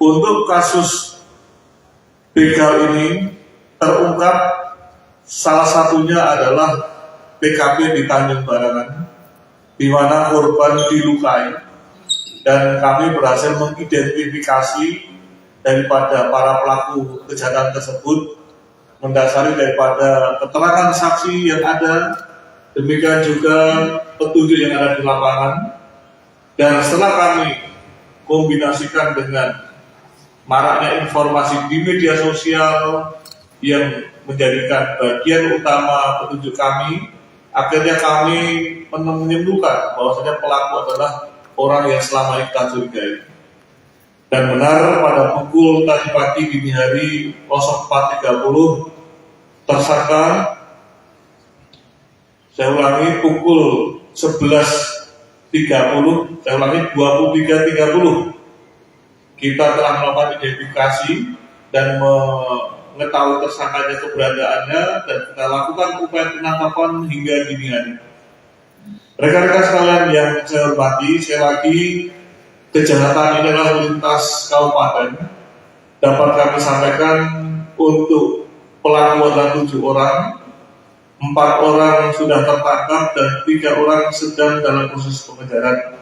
untuk kasus begal ini terungkap salah satunya adalah TKP di Tanjung Barangan, di mana korban dilukai, dan kami berhasil mengidentifikasi daripada para pelaku kejahatan tersebut mendasari daripada keterangan saksi yang ada, demikian juga petunjuk yang ada di lapangan, Dan setelah kami kombinasikan dengan maraknya informasi di media sosial yang menjadikan bagian utama petunjuk kami, akhirnya kami menyimpulkan bahwasanya pelaku adalah orang yang selama ini kita curigai. Dan benar pada pukul tadi pagi dini hari 04.30 tersangka, saya ulangi pukul 11.30, saya ulangi 23.30, kita telah melakukan identifikasi dan mengetahui tersangkanya keberadaannya dan kita lakukan upaya penangkapan hingga dini hari. Rekan-rekan sekalian yang saya hormati, sekali lagi kejahatan ini adalah lintas kabupaten. Dapat kami sampaikan untuk pelaku adalah 7 orang, 4 orang sudah tertangkap dan 3 orang sedang dalam proses pengejaran.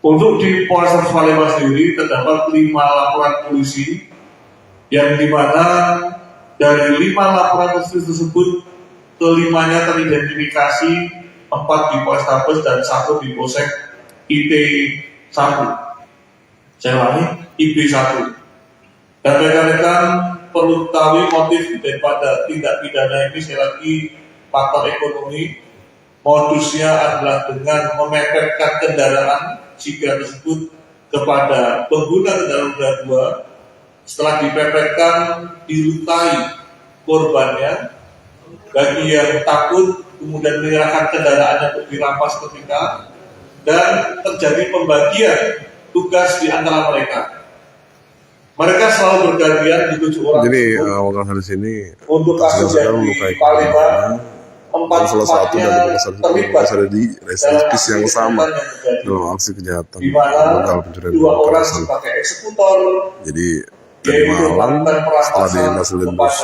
Untuk di Polres Palembang sendiri terdapat 5 laporan polisi yang dimana dari 5 laporan polisi tersebut kelimanya teridentifikasi, 4 di Polrestabes dan 1 di Polsek IT1. Saya ulangi, IP1. Dan rekan-rekan perlu ketahui motif daripada tindak pidana ini sekali lagi faktor ekonomi. Modusnya adalah dengan memepetkan kendaraan jika tersebut kepada pengguna kendaraan roda 2. Setelah dipepetkan, dilukai korbannya. Bagi yang takut kemudian menyerahkan kendaraannya untuk dirampas ketika, dan terjadi pembagian tugas di antara mereka. Mereka selalu bergantian di 7 orang. Jadi orang dari sini untuk kasus yang di Palembang, 4 salah satu dari terlibat ada di reservis yang sama dalam aksi kejahatan di mana begal pencurian 2 orang petasan. sebagai eksekutor, Jadi tadi malam setelah dihasilkan bos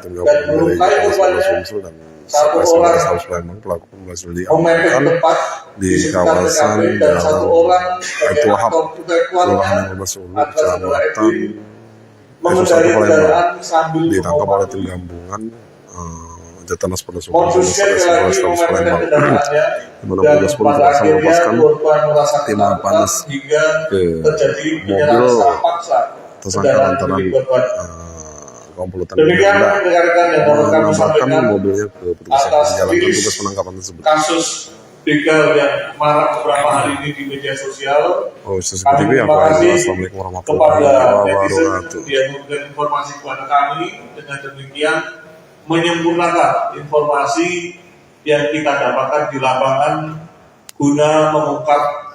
tim gabungan dari Polres Sumsel dan Polres Palembang, pelaku berhasil diamankan di kawasan Baitul Wahab, Kelurahan Sulu, Kecamatan Satu Palembang. Ditangkap oleh tim gabungan Jatanas Polres Sumsel dan Polres Palembang. Di mana petugas polisi langsung melepaskan timah panas ke mobil tersangka lantaran komplotan menambahkan mobilnya ke petugas yang menjalankan tugas penangkapan tersebut. Kasus begal yang marak beberapa hari ini di media sosial. CCTV Assalamualaikum warahmatullahi wabarakatuh. Dia memberikan informasi kepada kami, dengan demikian menyempurnakan informasi yang kita dapatkan di lapangan guna mengungkap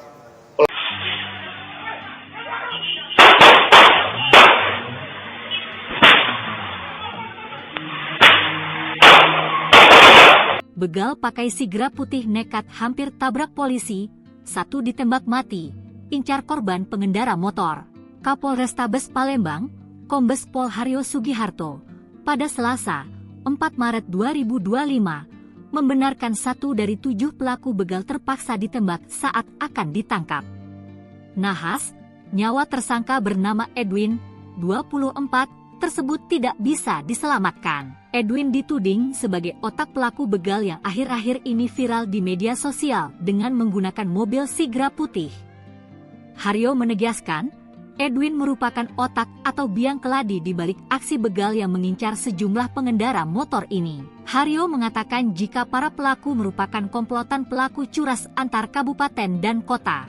begal pakai sigra putih nekat hampir tabrak polisi, 1 ditembak mati, incar korban pengendara motor. Kapolrestabes Palembang, Kombes Pol Haryo Sugiharto, pada Selasa, 4 Maret 2025, membenarkan 1 dari 7 pelaku begal terpaksa ditembak saat akan ditangkap. Nahas, nyawa tersangka bernama Edwin, 24, tersebut tidak bisa diselamatkan. Edwin dituding sebagai otak pelaku begal yang akhir-akhir ini viral di media sosial dengan menggunakan mobil sigra putih. Haryo menegaskan, Edwin merupakan otak atau biang keladi di balik aksi begal yang mengincar sejumlah pengendara motor ini. Haryo mengatakan jika para pelaku merupakan komplotan pelaku curas antar kabupaten dan kota.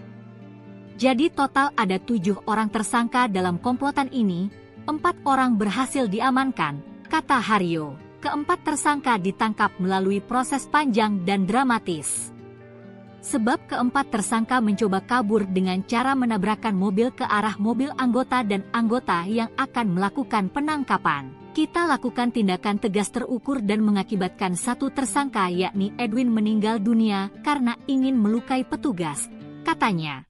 Jadi total ada 7 orang tersangka dalam komplotan ini, 4 orang berhasil diamankan, kata Haryo. Keempat tersangka ditangkap melalui proses panjang dan dramatis. Sebab keempat tersangka mencoba kabur dengan cara menabrakkan mobil ke arah mobil anggota dan anggota yang akan melakukan penangkapan. Kita lakukan tindakan tegas terukur dan mengakibatkan 1 tersangka yakni Edwin meninggal dunia karena ingin melukai petugas, katanya.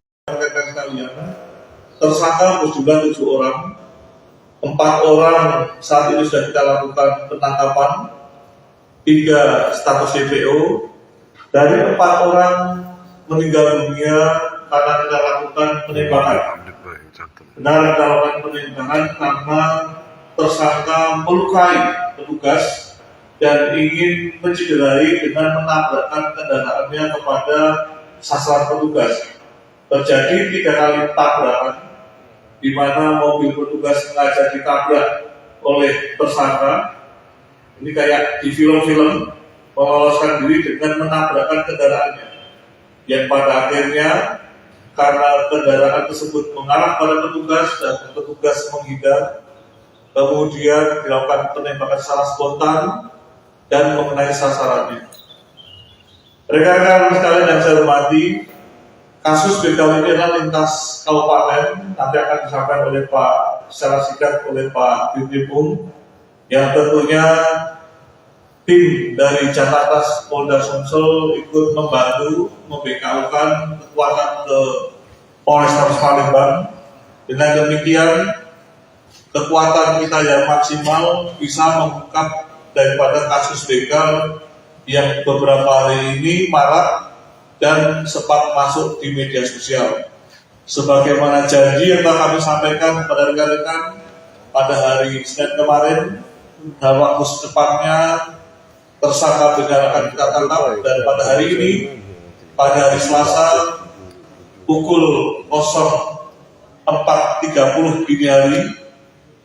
Tersangka berjumlah 7 orang. 4 orang saat ini sudah kita lakukan penangkapan, 3 status DPO. Dari 4 orang meninggal dunia karena kita lakukan penembakan. Benar kita lakukan penembakan karena tersangka melukai petugas dan ingin mencederai dengan menabrakkan kendaraannya kepada sasaran petugas. Terjadi 3 kali tabrakan, di mana mobil petugas sengaja ditabrak oleh tersangka. Ini kayak di film-film, meloloskan diri dengan menabrakkan kendaraannya, yang pada akhirnya karena kendaraan tersebut mengarah pada petugas dan petugas menghindar, kemudian dilakukan penembakan secara spontan dan mengenai sasarannya. Rekan-rekan sekalian yang saya hormati, kasus begal ini adalah lintas kabupaten, nanti akan disampaikan oleh Pak secara singkat oleh Pak Dirkrim, yang tentunya tim dari Jatlantas Polda Sumsel ikut membantu membekaukan kekuatan ke Polrestabes Palembang. Dengan demikian, kekuatan kita yang maksimal bisa mengungkap daripada kasus begal yang beberapa hari ini marak dan sempat masuk di media sosial. Sebagaimana janji yang telah kami sampaikan kepada rekan-rekan pada hari Senin kemarin, dalam waktu secepatnya tersangka begal akan kita tangkap, dan pada hari ini, pada hari Selasa pukul 04.30 dini hari,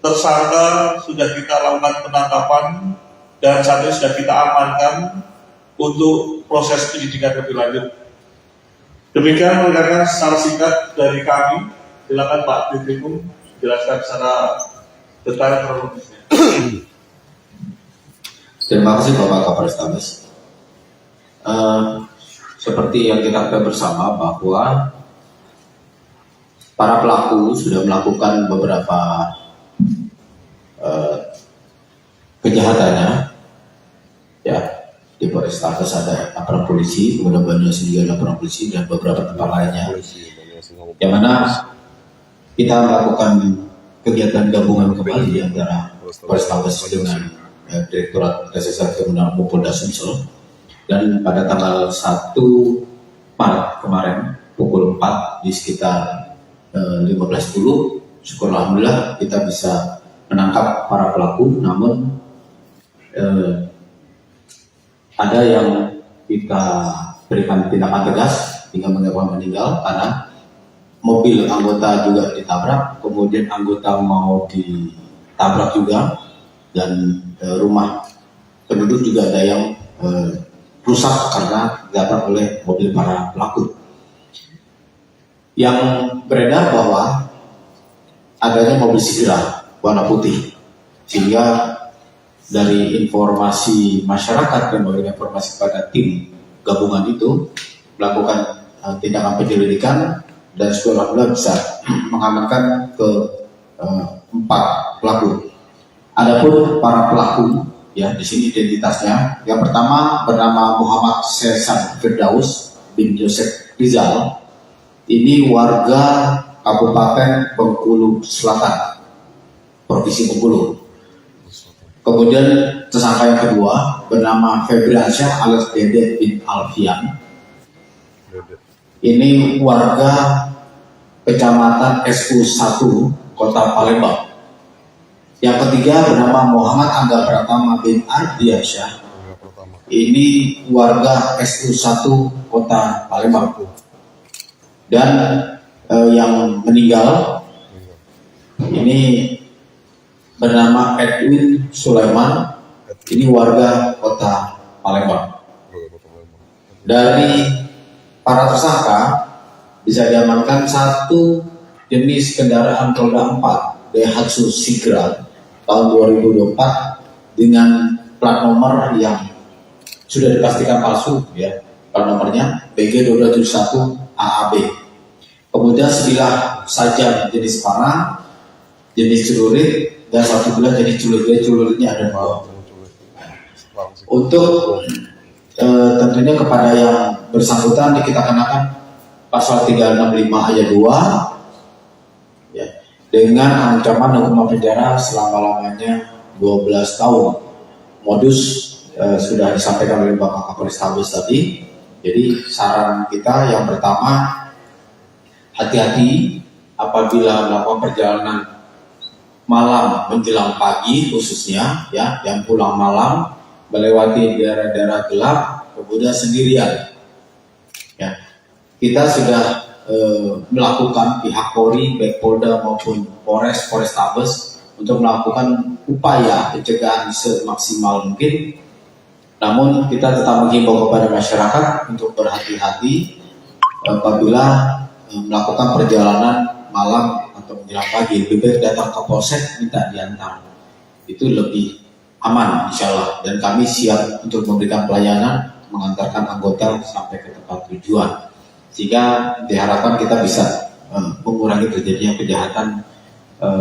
tersangka sudah kita lakukan penangkapan dan saat ini sudah kita amankan untuk proses penyidikan lebih lanjut. Demikian rekan-rekan secara singkat dari kami. Silakan Pak Dirkrim jelaskan secara detail kronologisnya. Terima kasih Bapak Kapolrestabes. Seperti yang kita ketahui bersama bahwa para pelaku sudah melakukan beberapa kejahatannya, ya. Di Polrestabes ada aparat polisi, kemudian Banyumas juga ada aparat polisi dan beberapa tempat lainnya, yang mana kita melakukan kegiatan gabungan kembali antara Polrestabes dengan Direktorat Reserse Kriminal Polda Sumsel. Dan pada tanggal 1 Maret kemarin pukul 4 di sekitar 15.10, syukurlah alhamdulillah kita bisa menangkap para pelaku. Namun ada yang kita berikan tindakan tegas hingga menyebabkan meninggal karena mobil anggota juga ditabrak, kemudian anggota mau ditabrak juga, dan rumah penduduk juga ada yang rusak karena ditabrak oleh mobil para pelaku. Yang beredar bahwa adanya mobil Sigra warna putih, sehingga dari informasi masyarakat dan memberikan informasi kepada tim gabungan itu melakukan tindakan penyelidikan, dan setelah bisa mengamankan ke 4 pelaku. Adapun para pelaku, ya, di sini identitasnya. Yang pertama bernama Muhammad Sesan Firdaus bin Joseph Rizal. Ini warga Kabupaten Bengkulu Selatan, Provinsi Bengkulu. Kemudian tersangka yang kedua bernama Febriansyah alias Dede bin Alfian. Ini warga Kecamatan SU1 Kota Palembang. Yang ketiga bernama Muhammad Angga Pratama bin Ardiansyah. Ini warga SU1 Kota Palembang. Dan yang meninggal ini bernama Edwin Sulaiman. Ini warga Kota Palembang. Dari para tersangka bisa diamankan 1 jenis kendaraan roda 4 Daihatsu Sigra tahun 2024 dengan plat nomor yang sudah dipastikan palsu, ya. Plat nomornya BG271 AAB. Kemudian sebilah sajam jenis parang, jenis celurit, dan 1 bilah jenis celurit. Celuritnya ada 2. Untuk tentunya kepada yang bersangkutan kita kenakan pasal 365 ayat 2, ya, dengan ancaman hukuman penjara selama-lamanya 12 tahun. Modus sudah disampaikan oleh Bapak Kapolrestabes tadi. Jadi saran kita yang pertama, hati-hati apabila melakukan perjalanan malam menjelang pagi, khususnya, ya, yang pulang malam melewati daerah-daerah gelap, kemudian sendirian, ya. kita sudah melakukan pihak Polri, baik Polda maupun Polrestabes untuk melakukan upaya pencegahan semaksimal mungkin. Namun kita tetap menghimbau kepada masyarakat untuk berhati-hati apabila melakukan perjalanan malam atau menjelang pagi. Lebih baik datang ke polsek minta diantar, itu lebih aman insya Allah. Dan kami siap untuk memberikan pelayanan mengantarkan anggota sampai ke tempat tujuan, sehingga diharapkan kita bisa mengurangi terjadinya kejahatan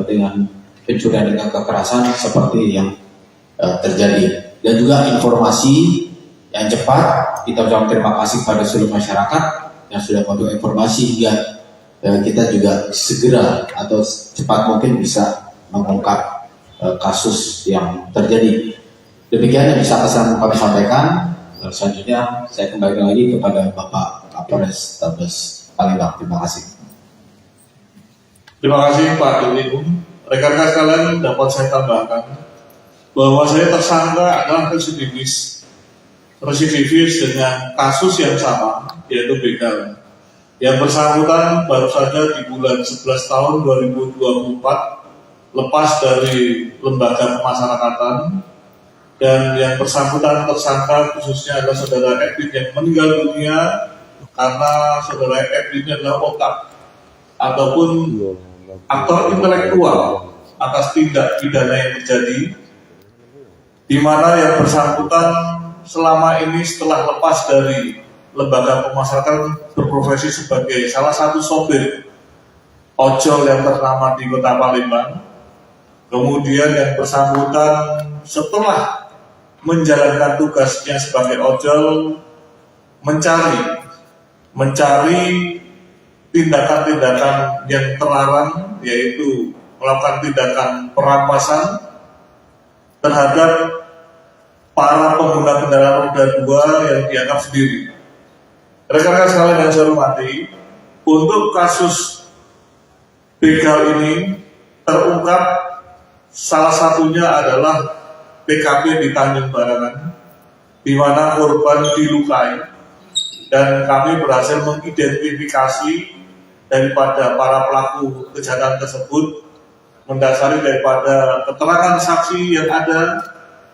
dengan pencurian dengan kekerasan seperti yang terjadi. Dan juga informasi yang cepat, kita ucapkan terima kasih pada seluruh masyarakat yang sudah memberikan informasi hingga kita juga segera atau cepat mungkin bisa mengungkap kasus yang terjadi. Demikian yang bisa kami sampaikan. Selanjutnya saya kembali lagi kepada Bapak Kapolrestabes Palembang. Terima kasih. Terima kasih Pak Dirlim. Rekan-rekan sekalian, dapat saya tambahkan bahwa saya tersangka adalah residivis dengan kasus yang sama, yaitu begal. Yang bersangkutan baru saja di bulan 11 tahun 2024 lepas dari lembaga pemasyarakatan, dan yang bersangkutan tersangka khususnya adalah saudara Edwin yang meninggal dunia karena saudara Edwin adalah otak ataupun aktor intelektual atas tindak pidana yang terjadi, di mana yang bersangkutan selama ini setelah lepas dari lembaga pemasyarakatan berprofesi sebagai salah satu sopir ojol yang ternama di Kota Palembang. Kemudian yang bersangkutan setelah menjalankan tugasnya sebagai ojol mencari tindakan-tindakan yang terlarang, yaitu melakukan tindakan perampasan terhadap para pengguna kendaraan roda 2 yang dianggap sendiri. Rekan-rekan sekalian yang saya hormati, untuk kasus begal ini terungkap salah satunya adalah TKP di Tanjung Barangan, di mana korban dilukai, dan kami berhasil mengidentifikasi daripada para pelaku kejahatan tersebut mendasari daripada keterangan saksi yang ada,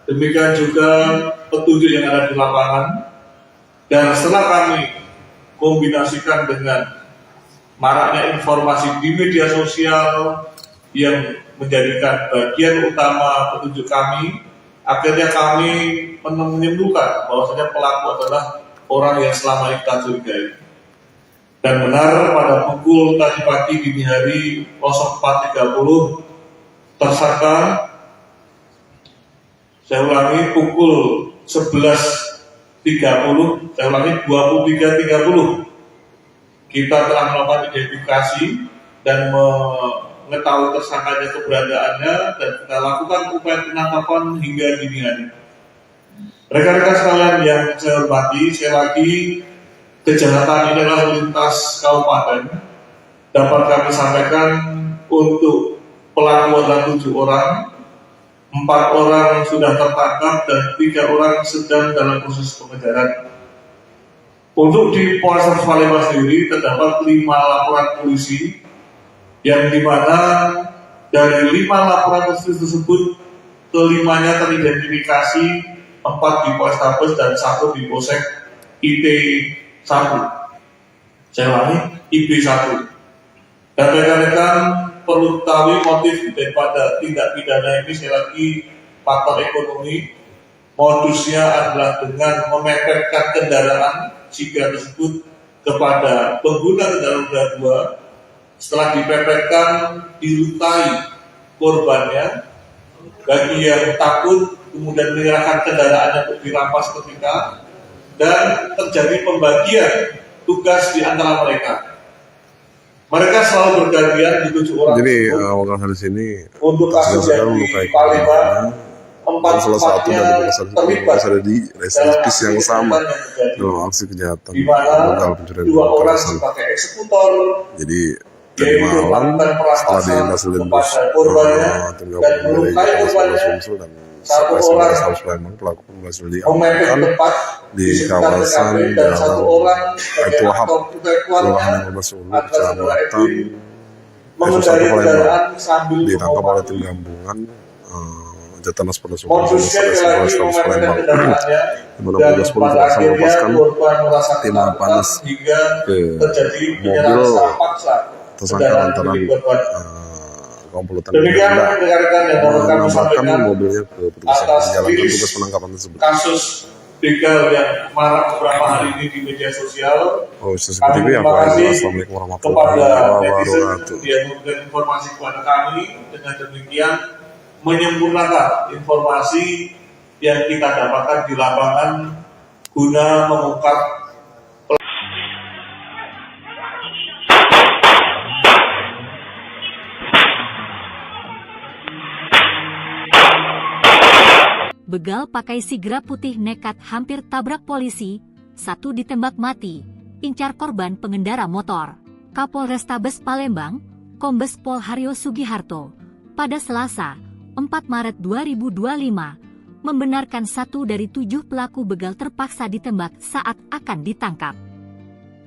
demikian juga petunjuk yang ada di lapangan. Dan setelah kami kombinasikan dengan maraknya informasi di media sosial yang menjadikan bagian utama petunjuk kami, akhirnya kami menyimpulkan bahwasanya pelaku adalah orang yang selama ini kita curigai. Dan benar pada pukul tadi pagi dini hari 04.30 tersangka, saya ulangi pukul 11.30, saya ulangi 23.30, kita telah melakukan identifikasi dan mengetahui tersangkanya keberadaannya, dan kita lakukan upaya penangkapan hingga dini hari. Rekan-rekan sekalian yang saya hormati, sekali lagi kejahatan ini adalah lintas kabupaten. Dapat kami sampaikan untuk pelaku adalah 7 orang, 4 orang sudah tertangkap dan 3 orang sedang dalam proses pengejaran. Untuk di Polres Palembang sendiri terdapat 5 laporan polisi, yang dimana dari 5 laporan polisi tersebut kelimanya teridentifikasi, 4 di Polrestabes dan 1 di Polsek IT1. Saya ulangi, IP1. Dan rekan-rekan perlu ketahui motif daripada tindak pidana ini, sekali lagi faktor ekonomi. Modusnya adalah dengan memepetkan kendaraan jika tersebut kepada pengguna kendaraan roda 2. Setelah dipepetkan, dilukai korbannya. Bagi yang takut, kemudian menyerahkan kendaraannya untuk dirampas ketika, dan terjadi pembagian tugas di antara mereka. Mereka selalu bergantian di 7 orang. Jadi orang hari sini untuk kasus yang di Palembang, 4-4-nya terlibat ada di reservis yang sama dalam aksi kejahatan di mana 2 orang sebagai eksekutor. Jadi tadi malam setelah dihasilin bos tim gabungan dari Polres Sumsel dan Polres Palembang, pelaku berhasil diamankan di kawasan Jalan Baitul Wahab, Kelurahan Mabes Ulu, Kecamatan Satu Palembang, ditangkap oleh tim gabungan Jatanas Polres Sumsel Polres Palembang. Di mana petugas polisi langsung melepaskan timah panas ke mobil tersangka lantaran komplotan menambahkan mobilnya ke petugas yang menjalankan tugas penangkapan tersebut. Kasus begal yang marak beberapa hari ini di media sosial. Kami terima kasih kepada netizen yang memberikan informasi kepada kami. Dengan demikian menyempurnakan informasi yang kita dapatkan di lapangan guna mengungkap begal pakai sigra putih nekat hampir tabrak polisi, satu ditembak mati, incar korban pengendara motor. Kapolrestabes Palembang, Kombes Pol Haryo Sugiharto, pada Selasa, 4 Maret 2025, membenarkan 1 dari 7 pelaku begal terpaksa ditembak saat akan ditangkap.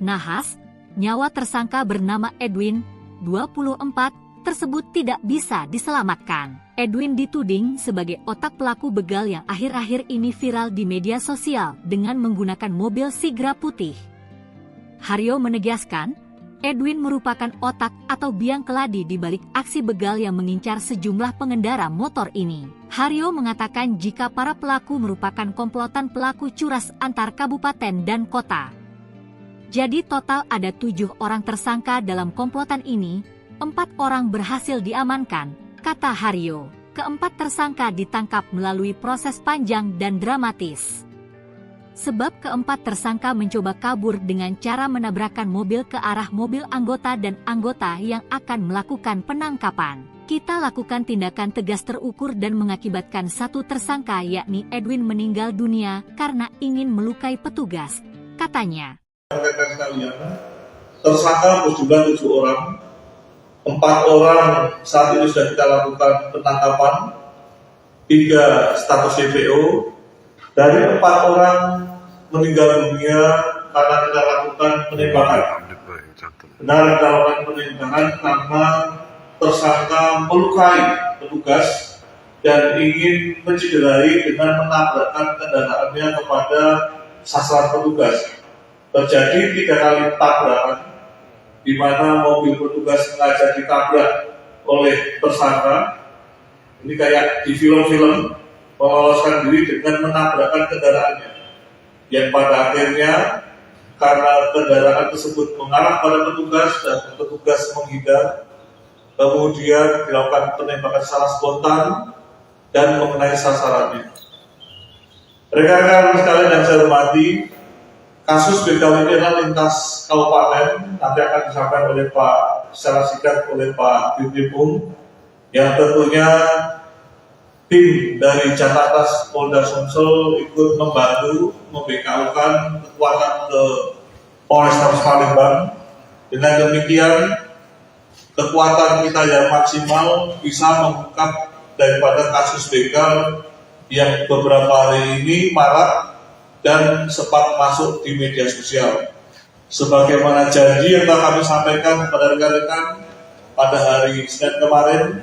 Nahas, nyawa tersangka bernama Edwin, 24, tersebut tidak bisa diselamatkan. Edwin dituding sebagai otak pelaku begal yang akhir-akhir ini viral di media sosial dengan menggunakan mobil sigra putih. Haryo menegaskan, Edwin merupakan otak atau biang keladi di balik aksi begal yang mengincar sejumlah pengendara motor ini. Haryo mengatakan jika para pelaku merupakan komplotan pelaku curas antar kabupaten dan kota. Jadi total ada 7 orang tersangka dalam komplotan ini, 4 orang berhasil diamankan, kata Haryo. Keempat tersangka ditangkap melalui proses panjang dan dramatis. Sebab keempat tersangka mencoba kabur dengan cara menabrakkan mobil ke arah mobil anggota dan anggota yang akan melakukan penangkapan. Kita lakukan tindakan tegas terukur dan mengakibatkan 1 tersangka yakni Edwin meninggal dunia karena ingin melukai petugas, katanya. Tersangka berjumlah 7 orang. 4 orang saat ini sudah kita lakukan penangkapan, 3 status DPO. Dari 4 orang meninggal dunia karena kita lakukan penembakan. Benar kita lakukan penembakan karena tersangka melukai petugas dan ingin mencederai dengan menabrakkan kendaraannya kepada sasaran petugas. Terjadi 3 kali tabrakan, di mana mobil petugas sengaja ditabrak oleh tersangka. Ini kayak di film-film, meloloskan diri dengan menabrakkan kendaraannya. Yang pada akhirnya, karena kendaraan tersebut mengarah pada petugas dan petugas menghindar, kemudian dilakukan penembakan secara spontan dan mengenai sasarannya. Rekan-rekan sekalian yang saya hormati, kasus begal ini adalah lintas kabupaten, nanti akan disampaikan oleh Pak secara singkat oleh Pak Dirkrim, yang tentunya tim dari Jatanas Polda Sumsel ikut membantu membekaukan kekuatan ke Polrestabes Palembang. Dengan demikian, kekuatan kita yang maksimal bisa mengungkap daripada kasus begal yang beberapa hari ini marak dan sempat masuk di media sosial. Sebagaimana janji yang telah kami sampaikan kepada rekan-rekan pada hari Senin kemarin,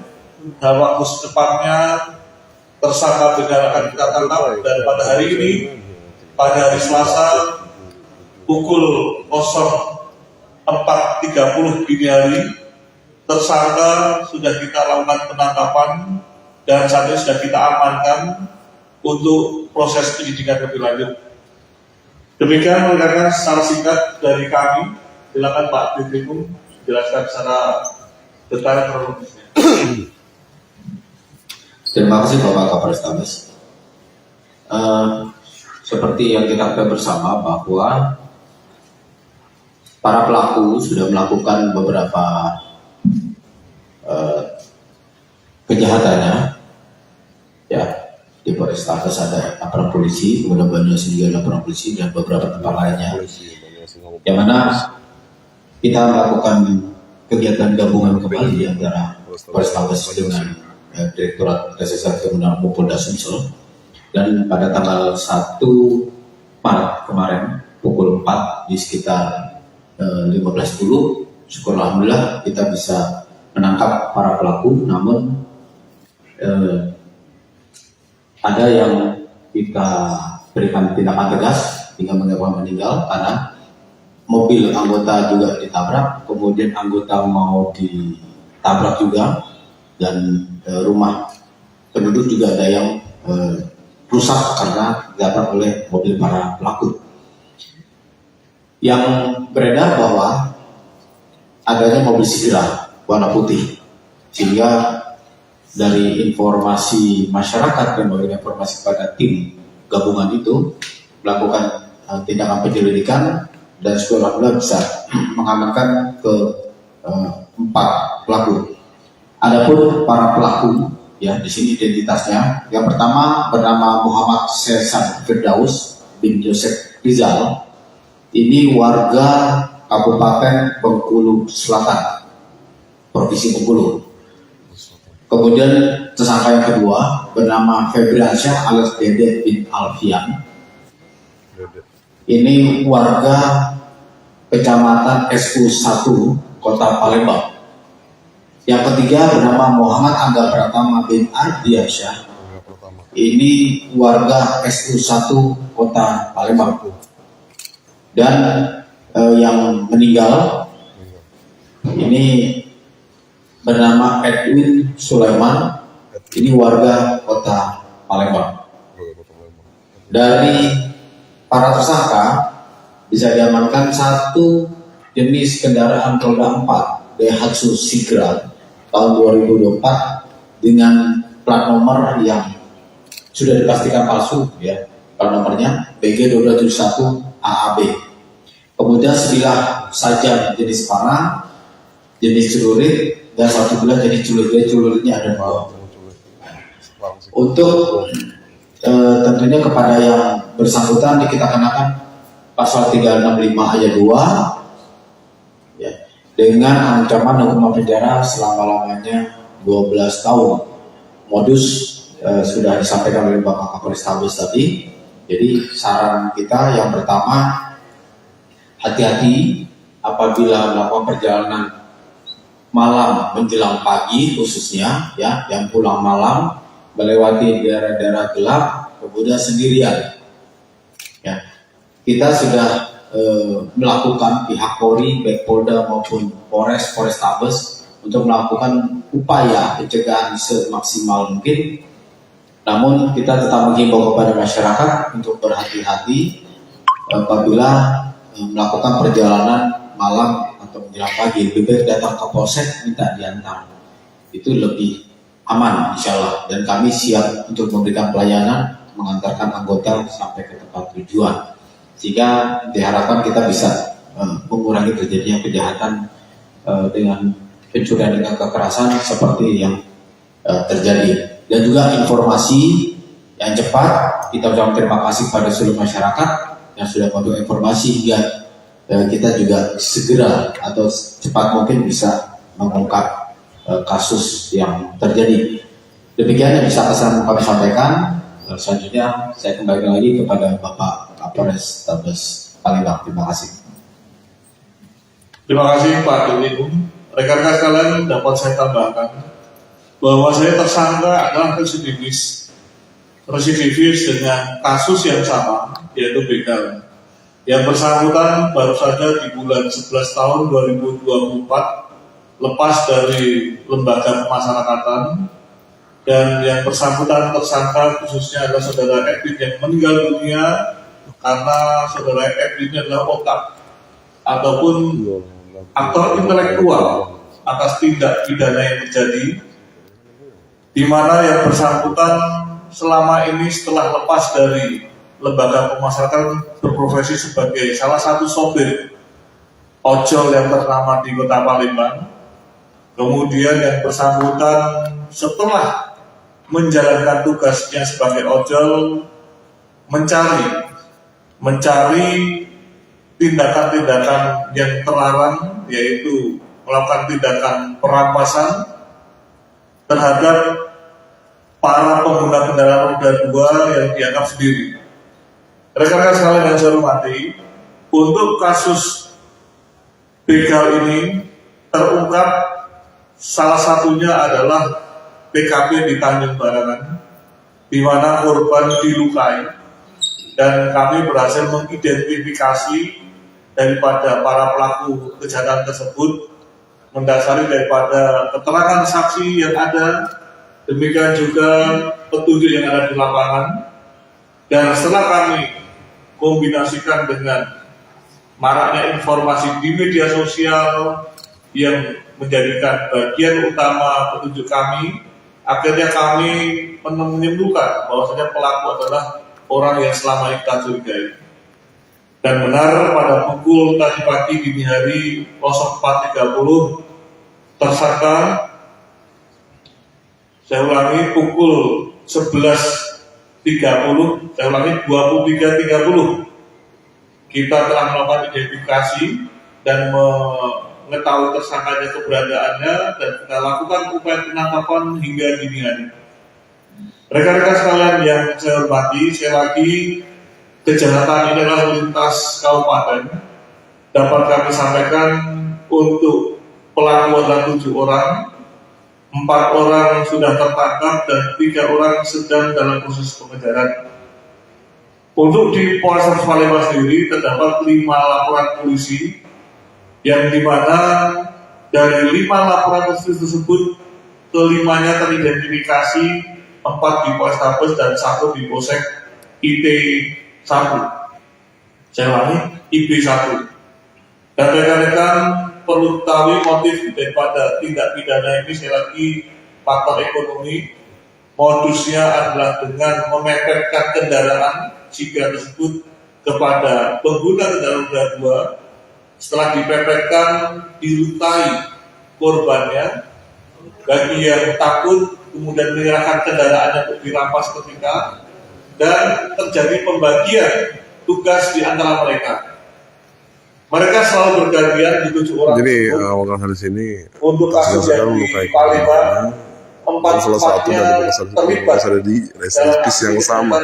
dalam waktu secepatnya tersangka begal akan kita tangkap, dan pada hari ini, pada hari Selasa pukul 04.30 dini hari, tersangka sudah kita lakukan penangkapan dan saat ini sudah kita amankan untuk proses penyidikan lebih lanjut. Demikian rekan-rekan secara singkat dari kami. Silakan Pak Dirkrim jelaskan secara detail kronologisnya. Terima kasih Bapak Kapolrestabes. Seperti yang kita ketahui bersama bahwa para pelaku sudah melakukan beberapa kejahatannya, ya. Di Polrestabes ada aparat polisi, kemudian Banyumas juga ada aparat polisi dan beberapa tempat lainnya, yang mana kita melakukan kegiatan gabungan kembali antara Polrestabes dengan Direktorat Reserse Kriminal Polda Sumsel. Dan pada tanggal 1 Maret kemarin pukul 4 di sekitar 15.10, syukur alhamdulillah kita bisa menangkap para pelaku. Namun ada yang kita berikan tindakan tegas hingga menyebabkan meninggal karena mobil anggota juga ditabrak, kemudian anggota mau ditabrak juga, dan rumah penduduk juga ada yang rusak karena ditabrak oleh mobil para pelaku. Yang beredar bahwa adanya mobil Sigra warna putih, sehingga dari informasi masyarakat dan memberikan informasi pada tim gabungan itu melakukan tindakan penyelidikan, dan alhamdulillah bisa mengamankan ke 4 pelaku. Adapun para pelaku, ya di sini identitasnya, yang pertama bernama Muhammad Sesan Firdaus bin Joseph Rizal, ini warga Kabupaten Bengkulu Selatan, Provinsi Bengkulu. Kemudian tersangka yang kedua bernama Febriansyah alias Dede bin Alfian. Ini warga Kecamatan SU1 Kota Palembang. Yang ketiga bernama Muhammad Angga Pratama bin Ardiansyah. Ini warga SU1 Kota Palembang. Dan yang meninggal ini bernama Edwin Sulaiman. Ini warga Kota Palembang. Dari para tersangka bisa diamankan 1 jenis kendaraan roda 4 Daihatsu Sigra tahun 2024 dengan plat nomor yang sudah dipastikan palsu, ya. Plat nomornya BG271 AAB. Kemudian sebilah saja jenis parang, jenis celurit, dan 1 bilah jenis celuritnya ada 2. Untuk tentunya kepada yang bersangkutan kita kenakan pasal 365 ayat 2, ya, dengan ancaman hukuman penjara selama-lamanya 12 tahun. Modus sudah disampaikan oleh Bapak Kapolrestabes tadi. Jadi saran kita yang pertama, hati-hati apabila melakukan perjalanan malam menjelang pagi, khususnya ya yang pulang malam melewati daerah-daerah gelap, kemudian sendirian. Ya, kita sudah melakukan pihak Polri, baik Polda maupun Polrestabes untuk melakukan upaya pencegahan semaksimal mungkin. Namun kita tetap menghimbau kepada masyarakat untuk berhati-hati apabila melakukan perjalanan malam atau menjelang pagi. Lebih baik datang ke polsek minta diantar, itu lebih aman insya Allah, dan kami siap untuk memberikan pelayanan mengantarkan anggota sampai ke tempat tujuan, sehingga diharapkan kita bisa mengurangi terjadinya kejahatan dengan pencurian dengan kekerasan seperti yang terjadi. Dan juga informasi yang cepat, kita ucapkan terima kasih pada seluruh masyarakat yang sudah memberikan informasi hingga kita juga segera atau cepat mungkin bisa mengungkap kasus yang terjadi. Demikian yang bisa kami sampaikan. Selanjutnya saya kembali lagi kepada Bapak Kapolrestabes Palembang. Terima kasih. Terima kasih Pak Dirwin. Rekan-rekan sekalian, dapat saya tambahkan bahwa saya tersangka adalah residivis dengan kasus yang sama, yaitu begal. Yang bersangkutan baru saja di bulan 11 tahun 2024 lepas dari lembaga pemasyarakatan, dan yang bersangkutan tersangka khususnya adalah saudara Edwin yang meninggal dunia karena saudara Edwin adalah otak ataupun aktor intelektual atas tindak pidana yang terjadi, di mana yang bersangkutan selama ini setelah lepas dari lembaga pemasyarakatan berprofesi sebagai salah satu sopir ojol yang ternama di Kota Palembang. Kemudian yang bersangkutan setelah menjalankan tugasnya sebagai ojol mencari tindakan-tindakan yang terlarang, yaitu melakukan tindakan perampasan terhadap para pengguna kendaraan roda 2 yang dianggap sendiri. Rekan-rekan sekalian yang saya hormati, untuk kasus begal ini terungkap salah satunya adalah TKP di Tanjung Barangan, di mana korban dilukai, dan kami berhasil mengidentifikasi daripada para pelaku kejahatan tersebut mendasari daripada keterangan saksi yang ada, demikian juga petunjuk yang ada di lapangan. Dan setelah kami kombinasikan dengan maraknya informasi di media sosial yang menjadikan bagian utama petunjuk kami, akhirnya kami menyimpulkan bahwasanya pelaku adalah orang yang selama ini kita curigai. Dan benar pada pukul tadi pagi dini hari 04.30 tersangka, saya ulangi pukul 11.30, saya ulangi 23.30, kita telah melakukan identifikasi dan mengetahui tersangkanya keberadaannya, dan kita lakukan upaya penangkapan hingga dini hari. Rekan-rekan sekalian yang saya hormati, sekali lagi kejahatan ini adalah lintas kabupaten. Dapat kami sampaikan untuk pelaku adalah 7 orang, 4 orang sudah tertangkap dan 3 orang sedang dalam proses pengejaran. Untuk di Polres Palembang sendiri terdapat 5 laporan polisi, yang dimana dari 5 laporan polisi tersebut kelimanya teridentifikasi, 4 di Polrestabes dan 1 di Polsek IT1. Saya ulangi, IP1. Dan rekan-rekan perlu ketahui motif daripada tindak pidana ini, sekali lagi faktor ekonomi. Modusnya adalah dengan memepetkan kendaraan jika tersebut kepada pengguna kendaraan roda 2. Setelah dipepetkan, dilukai korbannya. Bagi yang takut, kemudian menyerahkan kendaraannya untuk dirampas ketika, dan terjadi pembagian tugas di antara mereka. Mereka selalu bergantian di 7 orang. Jadi orang dari sini untuk kasus yang di Palembang, 4-4-nya terlibat ada di reservis yang sama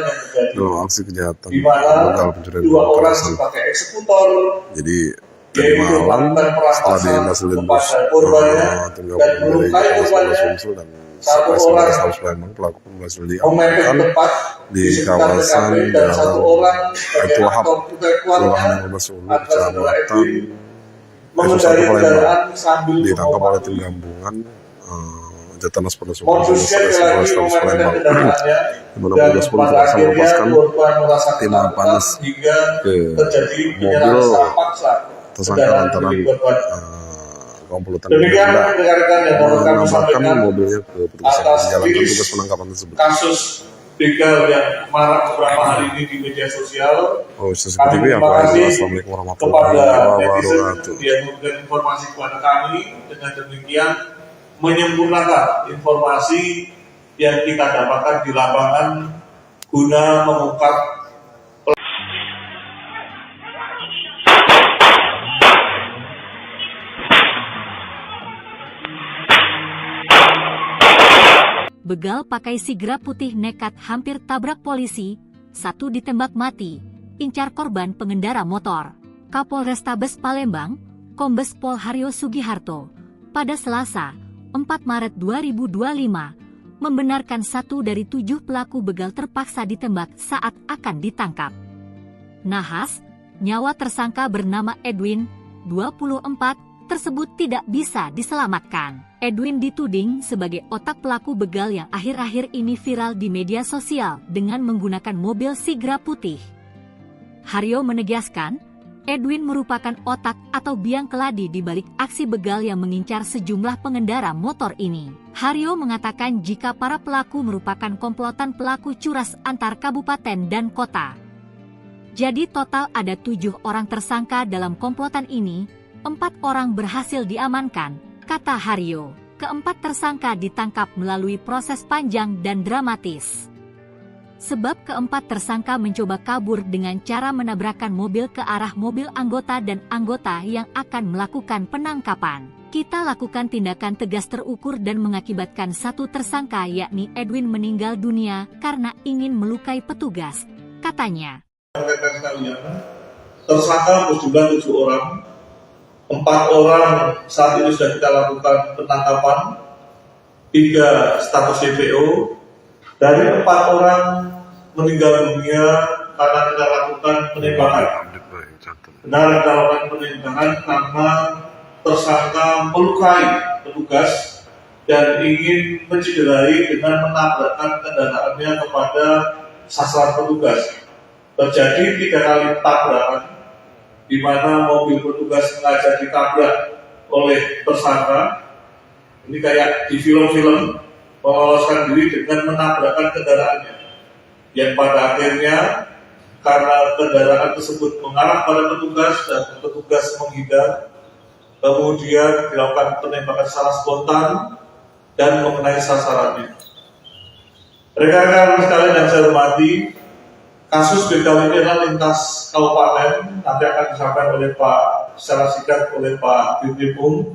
dalam aksi kejahatan di mana begal pencurian 2 orang sebagai eksekutor. Jadi tadi malam setelah dihasilkan bos tim gabungan dari Polres Sumsel dan Polres Palembang, pelaku berhasil diamankan di kawasan Jalan Baitul Wahab, Kelurahan Sulu, Kecamatan Satu Palembang. Ditangkap oleh tim gabungan Jatanas Polres Sumsel, Polres Palembang. Di mana petugas polisi langsung melepaskan timah panas ke mobil tersangka lantaran komplotan menambahkan mobilnya ke petugas yang menjalankan tugas penangkapan tersebut. Kasus begal yang marak beberapa hari ini di media sosial. CCTV, Assalamualaikum warahmatullahi wabarakatuh. Dia memberikan informasi kepada kami, dengan demikian menyempurnakan informasi yang kita dapatkan di lapangan guna mengungkap begal pakai sigra putih nekat hampir tabrak polisi, 1 ditembak mati, incar korban pengendara motor. Kapolrestabes Palembang, Kombes Pol Haryo Sugiharto, pada Selasa, 4 Maret 2025, membenarkan 1 dari 7 pelaku begal terpaksa ditembak saat akan ditangkap. Nahas, nyawa tersangka bernama Edwin, 24, tersebut tidak bisa diselamatkan. Edwin dituding sebagai otak pelaku begal yang akhir-akhir ini viral di media sosial dengan menggunakan mobil sigra putih. Haryo menegaskan, Edwin merupakan otak atau biang keladi di balik aksi begal yang mengincar sejumlah pengendara motor ini. Haryo mengatakan jika para pelaku merupakan komplotan pelaku curas antar kabupaten dan kota. Jadi total ada 7 orang tersangka dalam komplotan ini, 4 orang berhasil diamankan, kata Haryo. Keempat tersangka ditangkap melalui proses panjang dan dramatis. Sebab keempat tersangka mencoba kabur dengan cara menabrakkan mobil ke arah mobil anggota dan anggota yang akan melakukan penangkapan. Kita lakukan tindakan tegas terukur dan mengakibatkan satu tersangka yakni Edwin meninggal dunia karena ingin melukai petugas, katanya. Rekan sekalian, tersangka berjumlah 7 orang, 4 orang saat ini sudah kita lakukan penangkapan, 3 status DPO, dari 4 orang meninggal dunia karena kita lakukan penembakan. Benar kita lakukan penembakan karena tersangka melukai petugas dan ingin mencederai dengan menabrakkan kendaraannya kepada sasaran petugas. Terjadi 3 kali tabrakan, di mana mobil petugas sengaja ditabrak oleh tersangka. Ini kayak di film-film, meloloskan diri dengan menabrakkan kendaraannya. Yang pada akhirnya karena kendaraan tersebut mengarah pada petugas dan petugas menghindar, kemudian dilakukan penembakan secara spontan dan mengenai sasarannya. Rekan-rekan sekalian yang saya hormati, kasus begal ini adalah lintas kabupaten, nanti akan disampaikan oleh Pak secara singkat oleh Pak Dirkrim,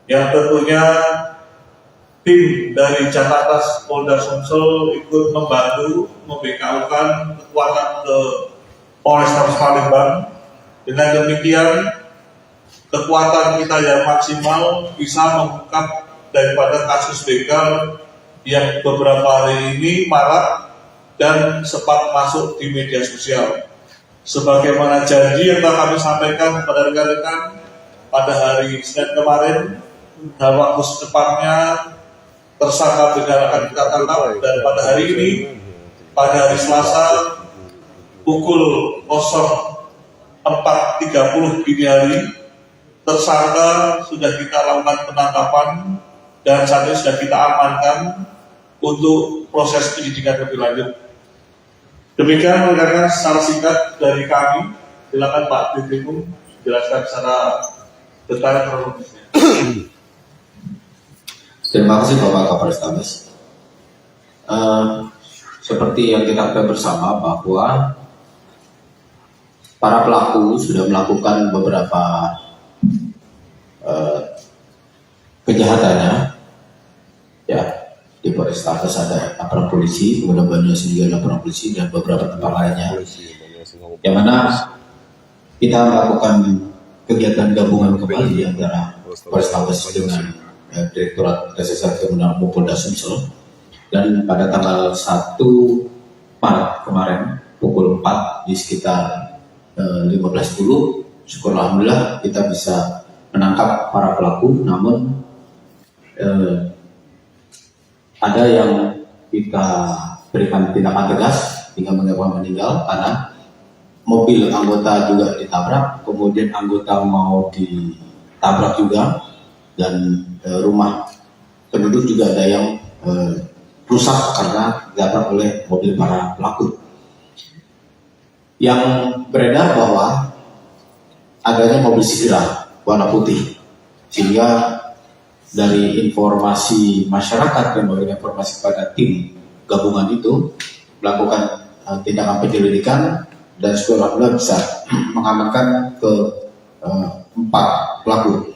yang tentunya tim dari Jakarta Polda Sumsel ikut membantu membekaukan kekuatan ke Polrestabes Palembang. Dengan demikian, kekuatan kita yang maksimal bisa mengungkap daripada kasus begal yang beberapa hari ini marak dan sempat masuk di media sosial. Sebagaimana janji yang telah kami sampaikan kepada rekan-rekan pada hari Senin kemarin, dalam waktu secepatnya tersangka begal akan kita tangkap, dan pada hari ini, pada hari Selasa pukul 04.30 dini hari, tersangka sudah kita lakukan penangkapan dan saat ini sudah kita amankan untuk proses penyidikan lebih lanjut. Demikian rekan-rekan secara singkat dari kami. Silakan Pak Dirkrim jelaskan secara detail kronologisnya. Terima kasih Bapak Kapolrestabes. Seperti yang kita ketahui bersama bahwa para pelaku sudah melakukan beberapa kejahatannya, ya, di Polrestabes ada aparat polisi, kemudian Banyumas juga ada aparat polisi dan beberapa tempat lainnya, yang mana kita melakukan kegiatan gabungan kembali antara Polrestabes dengan Direktorat Reserse Kriminal Polda Sumsel, dan pada tanggal 1 Maret kemarin pukul 4 di sekitar 15.10, syukur alhamdulillah kita bisa menangkap para pelaku. Namun ada yang kita berikan tindakan tegas hingga menyebabkan meninggal karena mobil anggota juga ditabrak, kemudian anggota mau ditabrak juga, dan rumah penduduk juga ada yang rusak karena ditabrak oleh mobil para pelaku. Yang beredar bahwa adanya mobil Sigra warna putih, sehingga dari informasi masyarakat yang memberikan informasi kepada tim gabungan itu melakukan tindakan penyelidikan, dan alhamdulillah bisa mengamankan ke 4 pelaku.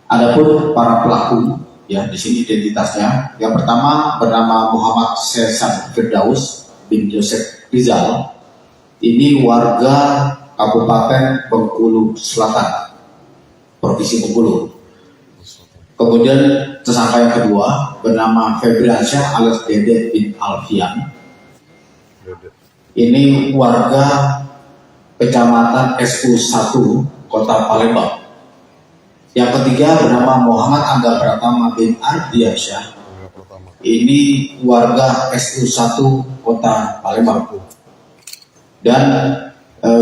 Adapun para pelaku, ya, di sini identitasnya. Yang pertama bernama Muhammad Sesan Firdaus bin Joseph Rizal. Ini warga Kabupaten Bengkulu Selatan, Provinsi Bengkulu. Kemudian tersangka yang kedua bernama Febriansyah alias Dede bin Alfian. Ini warga Kecamatan SU1 Kota Palembang. Yang ketiga bernama Muhammad Angga Pratama bin Ardiansyah. Ini warga SU1 Kota Palembang. Dan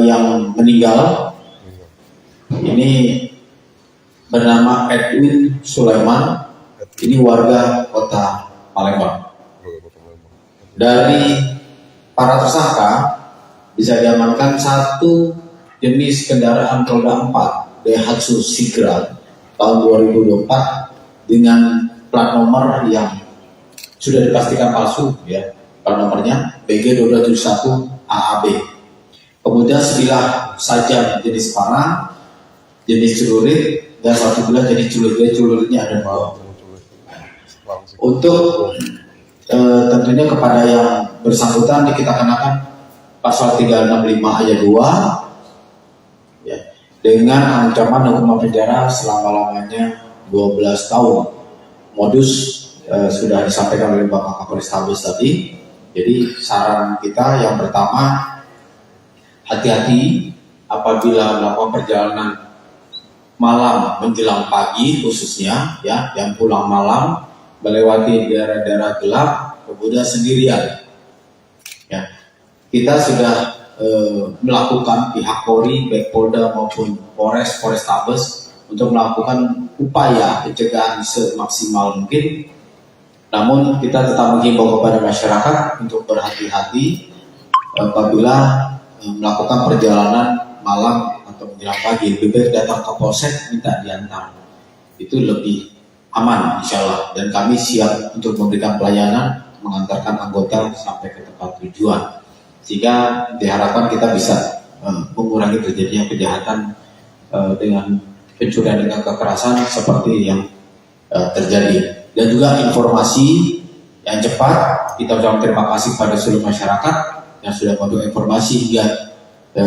yang meninggal ini bernama Edwin Sulaiman. Ini warga Kota Palembang. Dari para tersangka bisa diamankan satu jenis kendaraan roda 4 Daihatsu Sigra tahun 2024 dengan plat nomor yang sudah dipastikan palsu, ya. Plat nomornya BG2271 AAB. Kemudian sebilah sajam jenis parang, jenis celurit, dan satu gelas jadi celuritnya ada 2. Untuk tentunya kepada yang bersangkutan kita kenakan pasal 365 ayat 2 ya, dengan ancaman hukuman penjara selama-lamanya 12 tahun. Modus sudah disampaikan oleh Bapak Kapolrestabes tadi. Jadi saran kita yang pertama, hati-hati apabila melakukan perjalanan malam menjelang pagi khususnya ya, yang pulang malam melewati daerah-daerah gelap kemudian sendirian. Ya, kita sudah melakukan pihak Polri, baik Polda maupun Polrestabes untuk melakukan upaya pencegahan semaksimal mungkin. Namun kita tetap menghimbau kepada masyarakat untuk berhati-hati apabila melakukan perjalanan malam atau menjelang pagi. Lebih baik datang ke polsek minta diantar, itu lebih aman insya Allah. Dan kami siap untuk memberikan pelayanan mengantarkan anggota sampai ke tempat tujuan, sehingga diharapkan kita bisa mengurangi terjadinya kejahatan dengan pencurian dengan kekerasan seperti yang terjadi. Dan juga informasi yang cepat, kita ucapkan terima kasih pada seluruh masyarakat yang sudah memberikan informasi hingga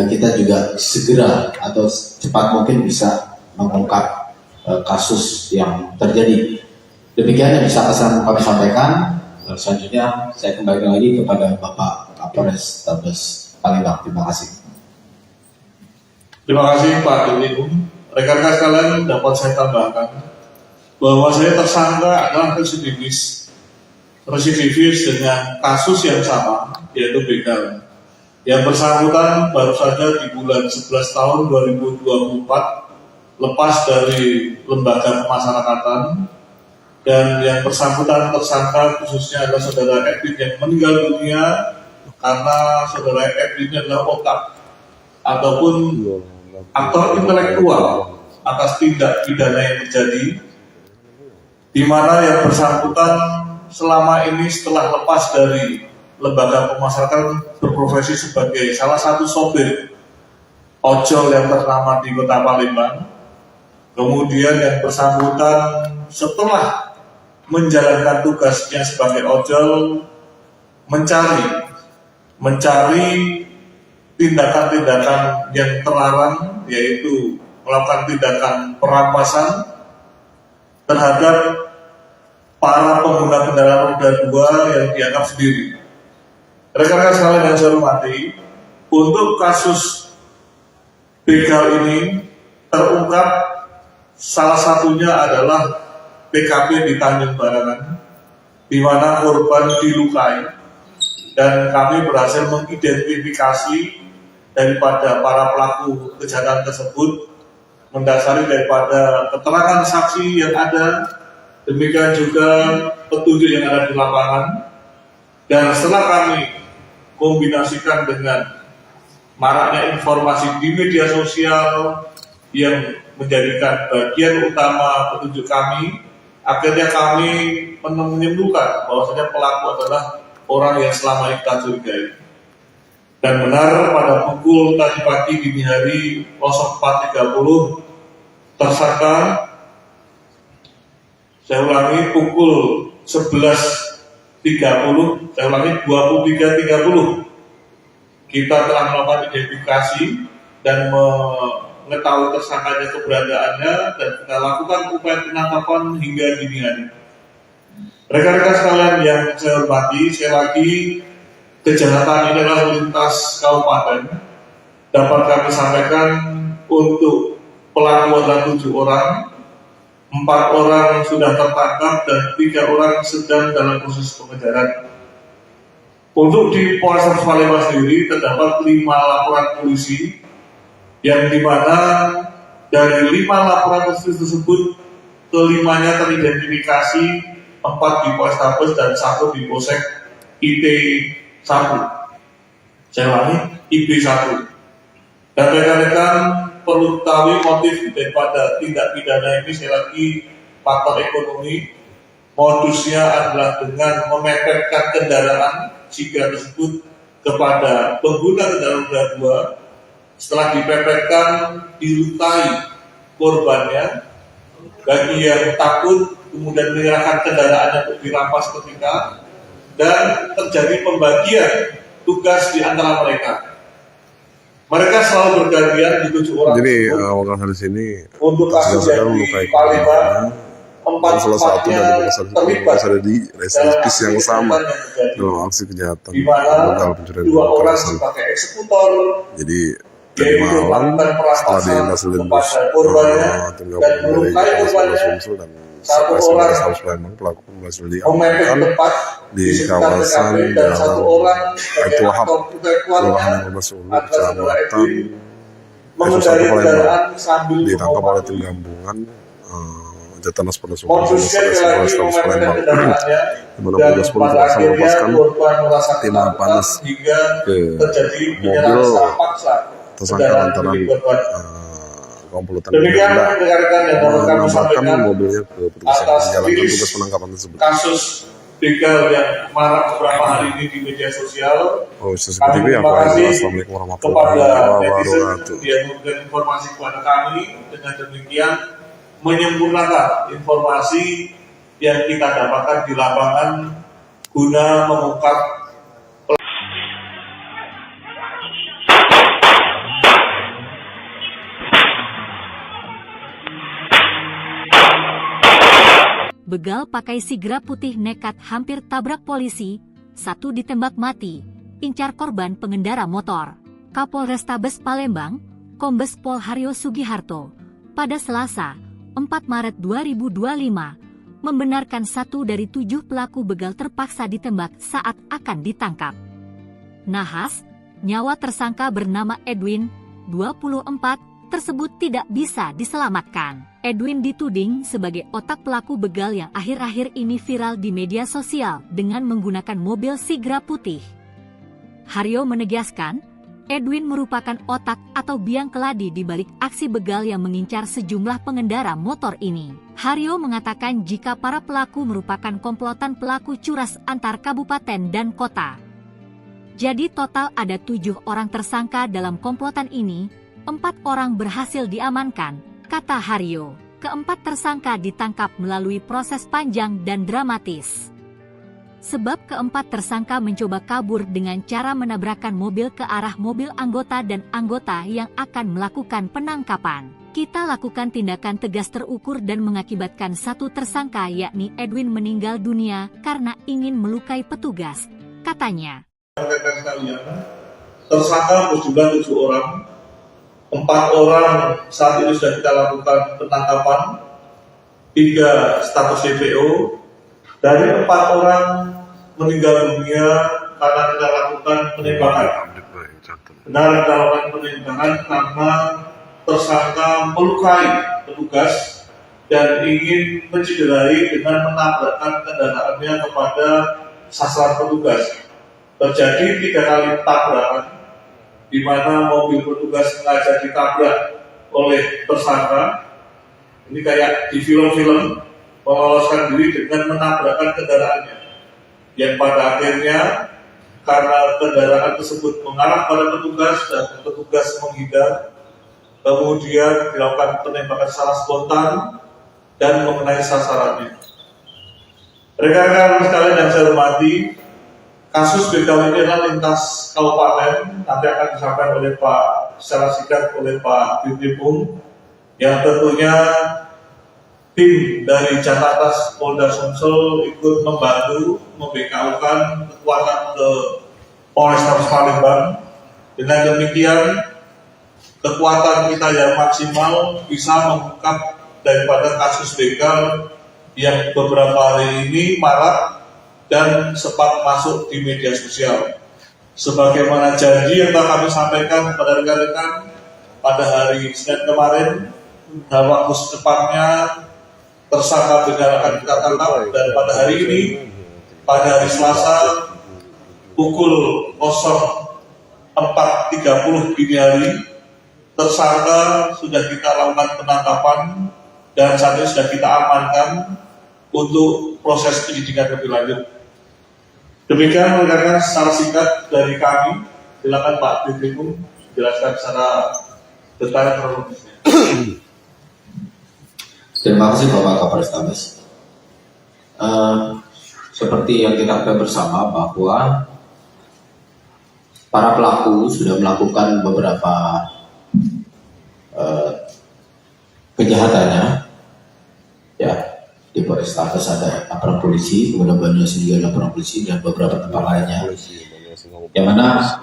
kita juga segera atau cepat mungkin bisa mengungkap kasus yang terjadi. Demikian yang bisa kami sampaikan. Selanjutnya saya kembali lagi kepada Bapak Kapolrestabes Palembang. Terima kasih. Terima kasih Pak Dirlim. Rekan-rekan sekalian, dapat saya tambahkan bahwa saya tersangka adalah residivis dengan kasus yang sama, yaitu begal. Yang bersangkutan baru saja di bulan 11 tahun 2024 lepas dari lembaga pemasyarakatan, dan yang bersangkutan tersangka khususnya adalah saudara Edwin yang meninggal dunia karena saudara Edwin adalah otak ataupun aktor intelektual atas tindak pidana yang terjadi, di mana yang bersangkutan selama ini setelah lepas dari lembaga pemasyarakatan berprofesi sebagai salah satu sopir ojol yang ternama di Kota Palembang. Kemudian yang bersangkutan setelah menjalankan tugasnya sebagai ojol mencari tindakan-tindakan yang terlarang, yaitu melakukan tindakan perampasan terhadap para pengguna kendaraan roda 2 yang dianggap sendiri. Rekan-rekan sekalian yang saya hormati, untuk kasus begal ini terungkap salah satunya adalah TKP di Tanjung Barangan, di mana korban dilukai, dan kami berhasil mengidentifikasi daripada para pelaku kejahatan tersebut mendasari daripada keterangan saksi yang ada, demikian juga petunjuk yang ada di lapangan. Dan setelah kami kombinasikan dengan maraknya informasi di media sosial yang menjadikan bagian utama petunjuk kami, akhirnya kami menyimpulkan bahwasanya pelaku adalah orang yang selama ini kita curigai. Dan benar pada pukul tadi pagi dini hari 04.30 tersangka, saya ulangi pukul 11.30, saya ulangi 23.30, kita telah melakukan identifikasi dan mengetahui tersangkanya keberadaannya, dan kita lakukan upaya penangkapan hingga dini hari. Rekan-rekan sekalian yang saya hormati, sekali lagi kejahatan ini adalah lintas kabupaten. Dapat kami sampaikan untuk pelaku adalah 7 orang, 4 orang sudah tertangkap dan 3 orang sedang dalam proses pengejaran. Untuk di Polres Palembang sendiri terdapat 5 laporan polisi, yang dimana dari 5 laporan polisi tersebut kelimanya teridentifikasi, 4 di Polrestabes dan 1 di Polsek IT1. Saya ulangi, IP1. Dan rekan-rekan perlu ketahui motif daripada tindak pidana ini, sekali lagi faktor ekonomi. Modusnya adalah dengan memepetkan kendaraan jika tersebut kepada pengguna kendaraan roda 2. Setelah dipepetkan, dilukai korbannya, bagi yang takut kemudian menyerahkan kendaraannya untuk dirampas ketika, dan terjadi pembagian tugas di antara mereka. Mereka selalu bergantian di 7 orang. Jadi orang hari sini untuk kasus yang di Palembang, salah satu dari terlibat ada di reservis yang sama dalam aksi kejahatan di mana begal pencurian 2 orang kerasan. sebagai eksekutor, Jadi tadi malam setelah dihasilin bos tim gabungan dari Polres Sumsel dan Polres Palembang, pelaku berhasil diamankan di kawasan Jalan Baitul Wahab, Kelurahan Polres Ulu, Kecamatan Satu Palembang. Ditangkap oleh tim gabungan Jatanas Polres Ulu, Polres Palembang, di mana petugas polisi langsung melepaskan timah panas ke mobil tersangka lantaran komplotan menambahkan mobilnya ke petugas yang menjalankan tugas penangkapan tersebut. Kasus begal yang marak beberapa hari ini di media sosial. Kami terima kasih kepada netizen yang memberikan informasi kepada kami. Dengan demikian menyempurnakan informasi yang kita dapatkan di lapangan guna mengungkap begal pakai sigra putih nekat hampir tabrak polisi, 1 ditembak mati, incar korban pengendara motor. Kapolrestabes Palembang, Kombes Pol Haryo Sugiharto, pada Selasa, 4 Maret 2025, membenarkan 1 dari 7 pelaku begal terpaksa ditembak saat akan ditangkap. Nahas, nyawa tersangka bernama Edwin, 24, tersebut tidak bisa diselamatkan. Edwin dituding sebagai otak pelaku begal yang akhir-akhir ini viral di media sosial dengan menggunakan mobil sigra putih. Haryo menegaskan, Edwin merupakan otak atau biang keladi di balik aksi begal yang mengincar sejumlah pengendara motor ini. Haryo mengatakan jika para pelaku merupakan komplotan pelaku curas antar kabupaten dan kota. Jadi total ada 7 orang tersangka dalam komplotan ini, 4 orang berhasil diamankan, kata Haryo. Keempat tersangka ditangkap melalui proses panjang dan dramatis. Sebab keempat tersangka mencoba kabur dengan cara menabrakkan mobil ke arah mobil anggota dan anggota yang akan melakukan penangkapan. Kita lakukan tindakan tegas terukur dan mengakibatkan 1 tersangka yakni Edwin meninggal dunia karena ingin melukai petugas, katanya. Tersangka berjumlah 7 orang. 4 orang saat ini sudah kita lakukan penangkapan, 3 status DPO, dari 4 orang meninggal dunia karena kita lakukan penembakan. Benar kita lakukan penembakan karena tersangka melukai petugas dan ingin mencederai dengan menabrakkan kendaraannya kepada sasaran petugas. Terjadi 3 kali tabrakan, di mana mobil petugas sengaja ditabrak oleh tersangka. Ini kayak di film-film, meloloskan diri dengan menabrakkan kendaraannya. Yang pada akhirnya, karena kendaraan tersebut mengarah pada petugas dan petugas menghindar, kemudian dilakukan penembakan secara spontan dan mengenai sasarannya. Rekan-rekan sekalian yang saya hormati, kasus begal ini adalah lintas kabupaten, nanti akan disampaikan oleh Pak secara singkat oleh Pak Dirkrim, yang tentunya tim dari Jatanas Polda Sumsel ikut membantu membekaukan kekuatan ke Polrestabes Palembang. Dengan demikian kekuatan kita yang maksimal bisa mengungkap daripada kasus begal yang beberapa hari ini marak dan sempat masuk di media sosial. Sebagaimana janji yang telah kami sampaikan kepada rekan-rekan pada hari Senin kemarin, dalam waktu secepatnya tersangka begal akan kita tangkap, dan pada hari ini, pada hari Selasa pukul 04.30 dini hari, tersangka sudah kita lakukan penangkapan dan saat ini sudah kita amankan untuk proses penyidikan lebih lanjut. Demikian rekan-rekan secara singkat dari kami. Silakan Pak Dirkrim jelaskan secara detail kronologisnya. Terima kasih Bapak Kapolres Tabes. Seperti yang kita ketahui bersama bahwa para pelaku sudah melakukan beberapa kejahatannya, ya. Di Polres Tabes ada laporan polisi, kemudian Banyumas juga laporan polisi dan beberapa tempat lainnya, yang mana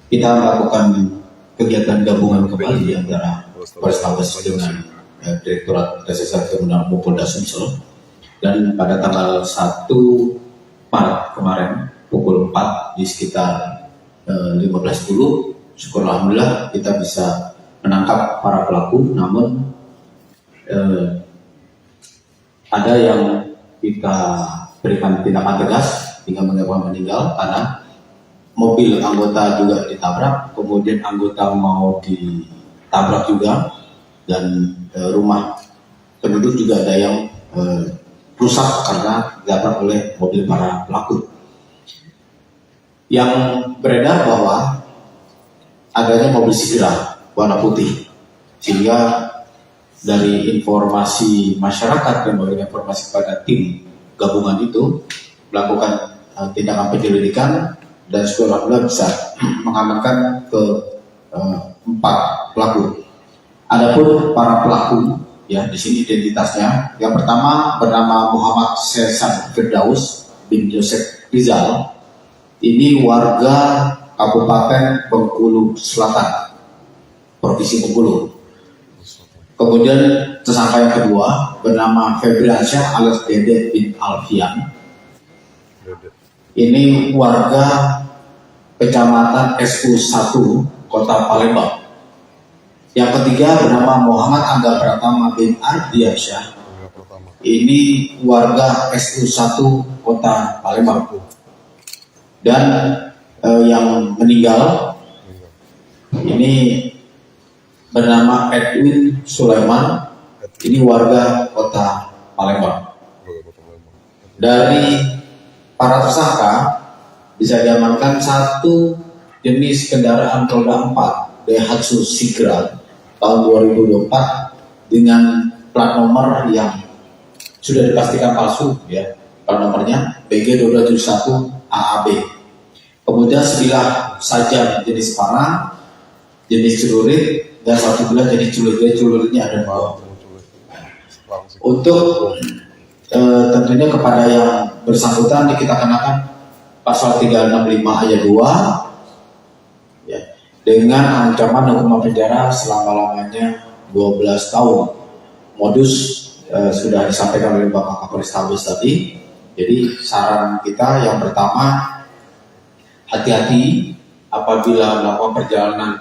kita melakukan kegiatan gabungan kembali antara Polres Tabes dengan Direktorat Reserse Kriminal Polda Sumsel. Dan pada tanggal 1 Maret kemarin pukul 4 di sekitar 15.10, syukur alhamdulillah kita bisa menangkap para pelaku. Namun ada yang kita berikan tindakan tegas hingga menyebabkan meninggal karena mobil anggota juga ditabrak, kemudian anggota mau ditabrak juga, dan rumah penduduk juga ada yang rusak karena ditabrak oleh mobil para pelaku. Yang beredar bahwa adanya mobil Sigra warna putih, sehingga dari informasi masyarakat yang memberikan informasi kepada tim gabungan itu melakukan tindakan penyelidikan, dan alhamdulillah bisa mengamankan ke 4 pelaku. Adapun para pelaku, ya, di sini identitasnya. Yang pertama bernama Muhammad Sesan Firdaus bin Joseph Rizal. Ini warga Kabupaten Bengkulu Selatan, Provinsi Bengkulu. Kemudian tersangka yang kedua bernama Febriansyah alias Dede bin Alfian. Ini warga Kecamatan SU1 Kota Palembang. Yang ketiga bernama Muhammad Angga Pratama bin Ardiansyah. Ini warga SU1 Kota Palembang. Dan yang meninggal ini bernama Edwin Sulaiman. Ini warga Kota Palembang. Dari para tersangka bisa diamankan satu jenis kendaraan roda 4 Daihatsu Sigra tahun 2024 dengan plat nomor yang sudah dipastikan palsu, ya. Plat nomornya BG271 AAB. Kemudian sebilah sajam jenis parang, jenis celurit, dan satu bilah jenis celuritnya ada 2. Untuk tentunya kepada yang bersangkutan kita kenakan pasal 365 ayat 2, ya, dengan ancaman hukuman penjara selama-lamanya 12 tahun. Modus sudah disampaikan oleh Bapak Kapolres Tabes tadi. Jadi saran kita yang pertama, hati-hati apabila melakukan perjalanan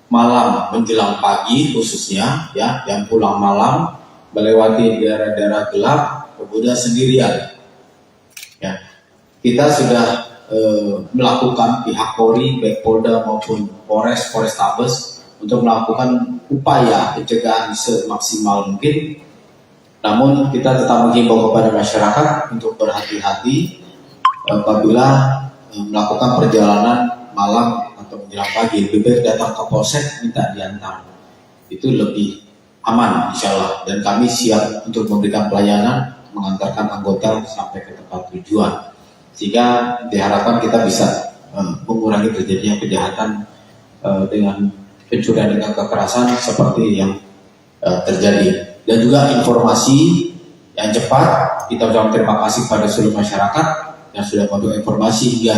malam menjelang pagi, khususnya, ya, yang pulang malam melewati daerah-daerah gelap, kemudian sendirian. Ya, kita sudah melakukan pihak Polri, baik Polda maupun Polres Tabes untuk melakukan upaya pencegahan semaksimal mungkin. Namun kita tetap menghimbau kepada masyarakat untuk berhati-hati apabila melakukan perjalanan malam atau menjelang pagi. Lebih baik datang ke polsek minta diantar, itu lebih aman insya Allah, dan kami siap untuk memberikan pelayanan mengantarkan anggota sampai ke tempat tujuan, sehingga diharapkan kita bisa mengurangi terjadinya kejahatan dengan pencurian dengan kekerasan seperti yang terjadi. Dan juga informasi yang cepat, kita ucapkan terima kasih pada seluruh masyarakat yang sudah memberikan informasi hingga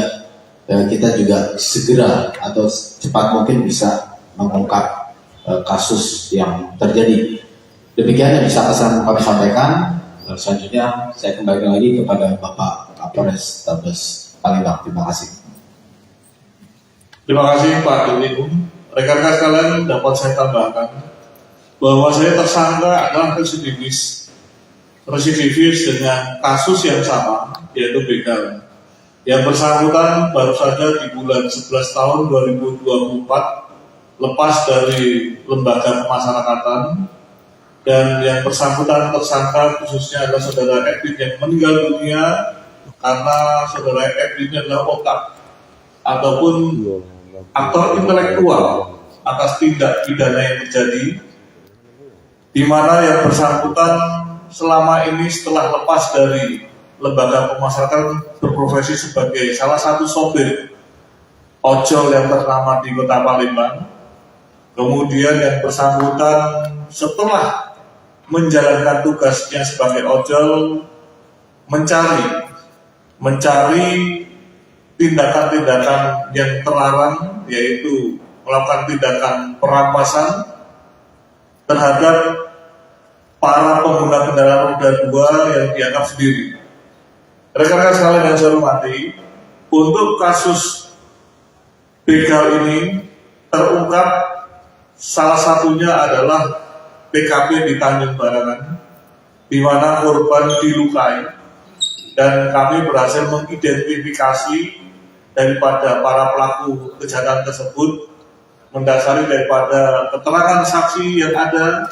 kita juga segera atau cepat mungkin bisa mengungkap kasus yang terjadi. Demikian yang bisa kami sampaikan. Selanjutnya saya kembali lagi kepada Bapak Kapolres Tabes Palembang. Terima kasih. Terima kasih Pak Dirwin. Rekan-rekan sekalian, dapat saya tambahkan bahwa saya tersangka adalah residivis dengan kasus yang sama, yaitu begal. Yang bersangkutan baru saja di bulan 11 tahun 2024 lepas dari lembaga pemasyarakatan, dan yang bersangkutan tersangka khususnya adalah saudara Edwin yang meninggal dunia karena saudara Edwin adalah otak ataupun aktor intelektual atas tindak pidana yang terjadi di mana yang bersangkutan selama ini setelah lepas dari lembaga pemasyarakatan berprofesi sebagai salah satu sopir ojol yang ternama di Kota Palembang. Kemudian yang bersangkutan setelah menjalankan tugasnya sebagai ojol mencari tindakan-tindakan yang terlarang, yaitu melakukan tindakan perampasan terhadap para pengguna kendaraan roda 2 yang dianggap sendiri. Rekan-rekan sekalian yang saya hormati, untuk kasus begal ini terungkap salah satunya adalah TKP di Tanjung Barangan, di mana korban dilukai, dan kami berhasil mengidentifikasi daripada para pelaku kejahatan tersebut mendasari daripada keterangan saksi yang ada,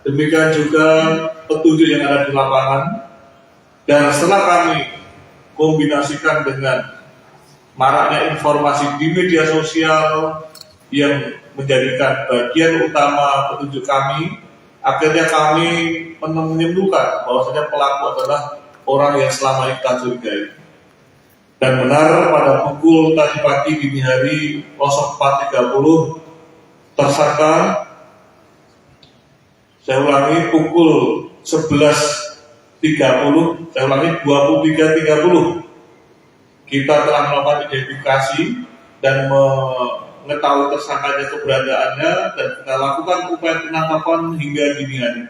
demikian juga petunjuk yang ada di lapangan. Dan setelah kami kombinasikan dengan maraknya informasi di media sosial yang menjadikan bagian utama petunjuk kami, akhirnya kami menyimpulkan bahwasanya pelaku adalah orang yang selama ini kita curigai. Dan benar pada pukul tadi pagi dini hari 04.30 tersangka, saya ulangi, pukul 11.30, saya ulangi 23.30 kita telah melakukan identifikasi dan mengetahui tersangkanya keberadaannya, dan kita lakukan upaya penangkapan hingga dini hari.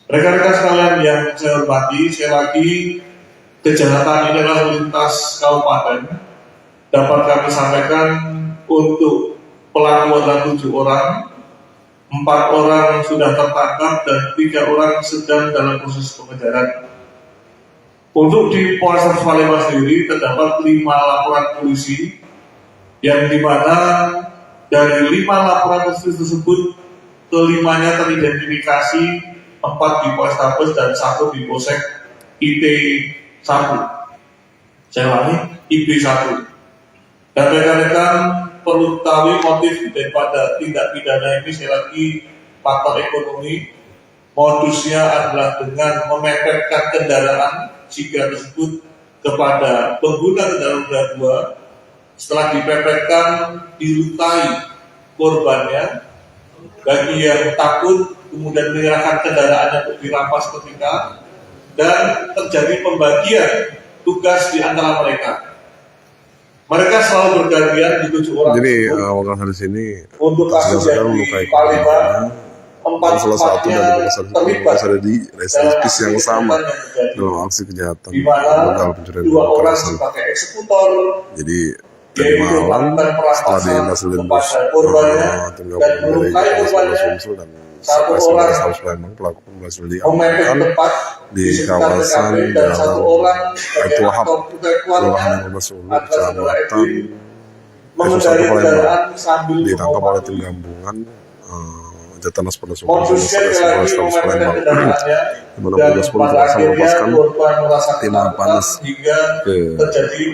Rekan-rekan sekalian yang saya hormati, sekali lagi, kejahatan ini adalah lintas kabupaten. Dapat kami sampaikan untuk pelaku adalah 7 orang, 4 orang sudah tertangkap dan 3 orang sedang dalam proses pengejaran. Untuk di Polres Palembang sendiri terdapat 5 laporan polisi, yang dimana dari 5 laporan polisi tersebut kelimanya teridentifikasi, 4 di Polrestabes dan 1 di Polsek IT1. Saya ulangi, IP1. Dan rekan-rekan perlu ketahui motif daripada tindak pidana ini, sekali lagi, faktor ekonomi. Modusnya adalah dengan memepetkan kendaraan jika tersebut kepada pengguna kendaraan roda 2. Setelah dipepetkan, dilukai korbannya. Bagi yang takut, kemudian menyerahkan kendaraannya untuk dirampas ketika, dan terjadi pembagian tugas di antara mereka. Mereka selalu bergantian di 7 orang. Jadi orang hari sini untuk kasus yang di Palembang, 4 salah satu dari terlibat ada di reservis yang sama dalam aksi kejahatan begal pencurian 2 orang sebagai eksekutor. Jadi tadi malam setelah dihasilkan tim gabungan dari Polres Sumsel dan Polres Palembang, pelaku berhasil diamankan di kawasan Jalan Baitul Wahab, Kelurahan Sulu, Kecamatan Satu Palembang. Ditangkap oleh tim gabungan Jatanas Polres Sumsel, Polres Palembang, di mana petugas polisi langsung melepaskan timah panas ke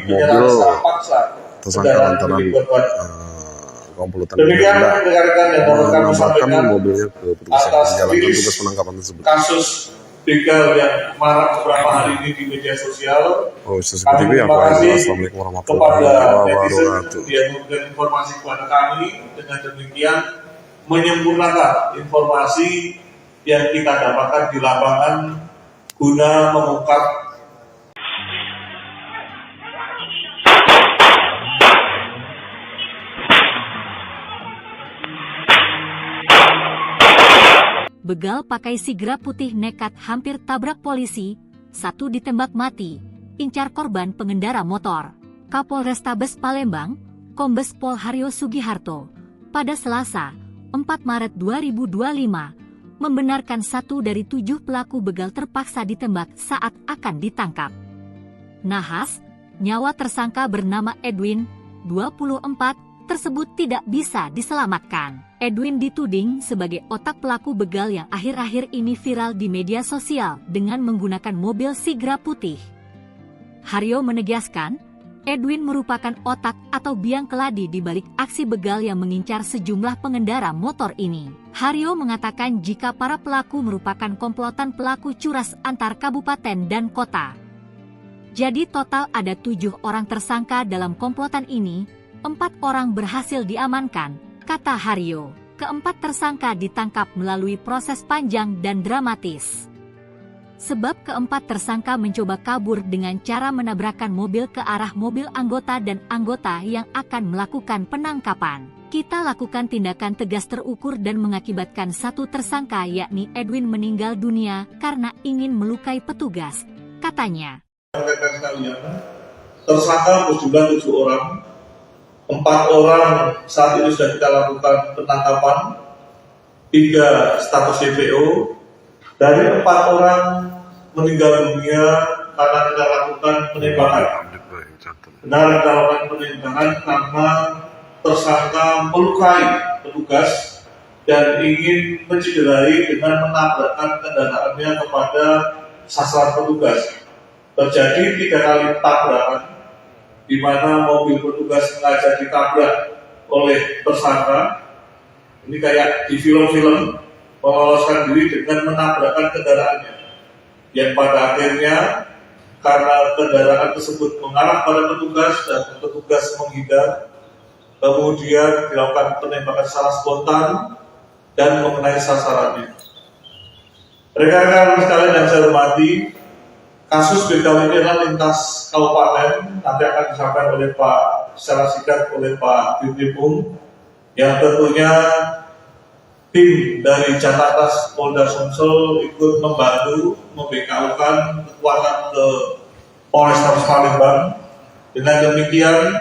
mobil tersangka lantaran komplotan menambahkan mobilnya ke petugas yang menjalankan tugas penangkapan tersebut. Kasus begal yang marak beberapa hari ini di media sosial. TV, Assalamualaikum warahmatullahi wabarakatuh. Dia memberikan informasi kepada kami, dengan demikian menyempurnakan informasi yang kita dapatkan di lapangan guna mengungkap begal pakai sigra putih nekat hampir tabrak polisi, 1 ditembak mati, incar korban pengendara motor. Kapolrestabes Palembang, Kombes Pol Haryo Sugiharto, pada Selasa, 4 Maret 2025, membenarkan 1 dari 7 pelaku begal terpaksa ditembak saat akan ditangkap. Nahas, nyawa tersangka bernama Edwin, 24, tersebut tidak bisa diselamatkan. Edwin dituding sebagai otak pelaku begal yang akhir-akhir ini viral di media sosial dengan menggunakan mobil sigra putih. Haryo menegaskan, Edwin merupakan otak atau biang keladi di balik aksi begal yang mengincar sejumlah pengendara motor ini. Haryo mengatakan jika para pelaku merupakan komplotan pelaku curas antar kabupaten dan kota. Jadi total ada 7 orang tersangka dalam komplotan ini, 4 orang berhasil diamankan, kata Haryo. Keempat tersangka ditangkap melalui proses panjang dan dramatis. Sebab keempat tersangka mencoba kabur dengan cara menabrakkan mobil ke arah mobil anggota dan anggota yang akan melakukan penangkapan. Kita lakukan tindakan tegas terukur dan mengakibatkan satu tersangka yakni Edwin meninggal dunia karena ingin melukai petugas, katanya. Tersangka berjumlah 7 orang, 4 orang saat ini sudah kita lakukan penangkapan, 3 status DPO. Dari 4 orang meninggal dunia karena kita lakukan penembakan. Benar kita lakukan penembakan karena tersangka melukai petugas dan ingin mencederai dengan menabrakkan kendaraannya kepada sasaran petugas. Terjadi 3 kali tabrakan, di mana mobil petugas sengaja ditabrak oleh tersangka. Ini kayak di film-film, meloloskan diri dengan menabrakkan kendaraannya, yang pada akhirnya karena kendaraan tersebut mengarah pada petugas dan petugas menghindar, kemudian dilakukan penembakan secara spontan dan mengenai sasarannya. Rekan-rekan sekalian yang saya hormati, kasus begal ini adalah lintas kabupaten, nanti akan disampaikan oleh Pak secara singkat oleh Pak Dirkrim, yang tentunya tim dari Jatlantas Polda Sumsel ikut membantu membekaukan kekuatan ke Polrestabes Palembang. Dengan demikian,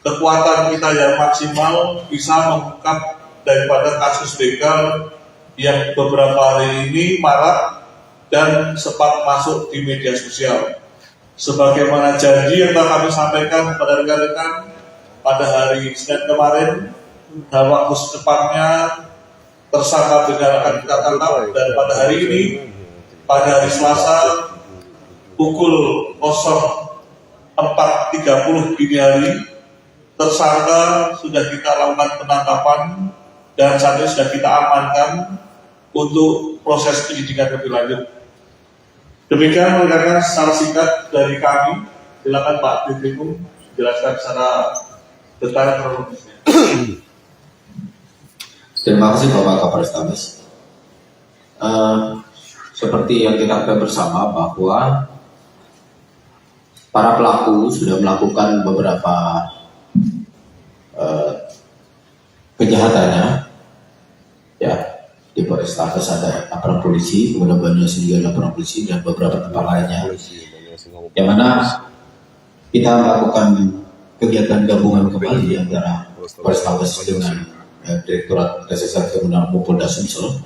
kekuatan kita yang maksimal bisa mengungkap daripada kasus begal yang beberapa hari ini marak dan sempat masuk di media sosial. Sebagaimana janji yang telah kami sampaikan kepada rekan-rekan pada hari Senin kemarin, dalam waktu secepatnya tersangka begal akan kita tangkap, dan pada hari ini, pada hari Selasa pukul 04.30 dini hari, tersangka sudah kita lakukan penangkapan dan saat ini sudah kita amankan untuk proses penyidikan lebih lanjut. Demikian rekan-rekan secara singkat dari kami. Silakan Pak Dirkrim jelaskan secara detail kronologisnya. Terima kasih Bapak Kapolrestabes. Seperti yang kita ketahui bersama bahwa para pelaku sudah melakukan beberapa kejahatannya, ya, di Polrestabes ada laporan polisi, kemudian Banyumas juga laporan polisi dan beberapa tempat lainnya, yang mana kita melakukan kegiatan gabungan kembali antara Polrestabes dengan Direktorat Reserse Kriminal Polda Sumsel,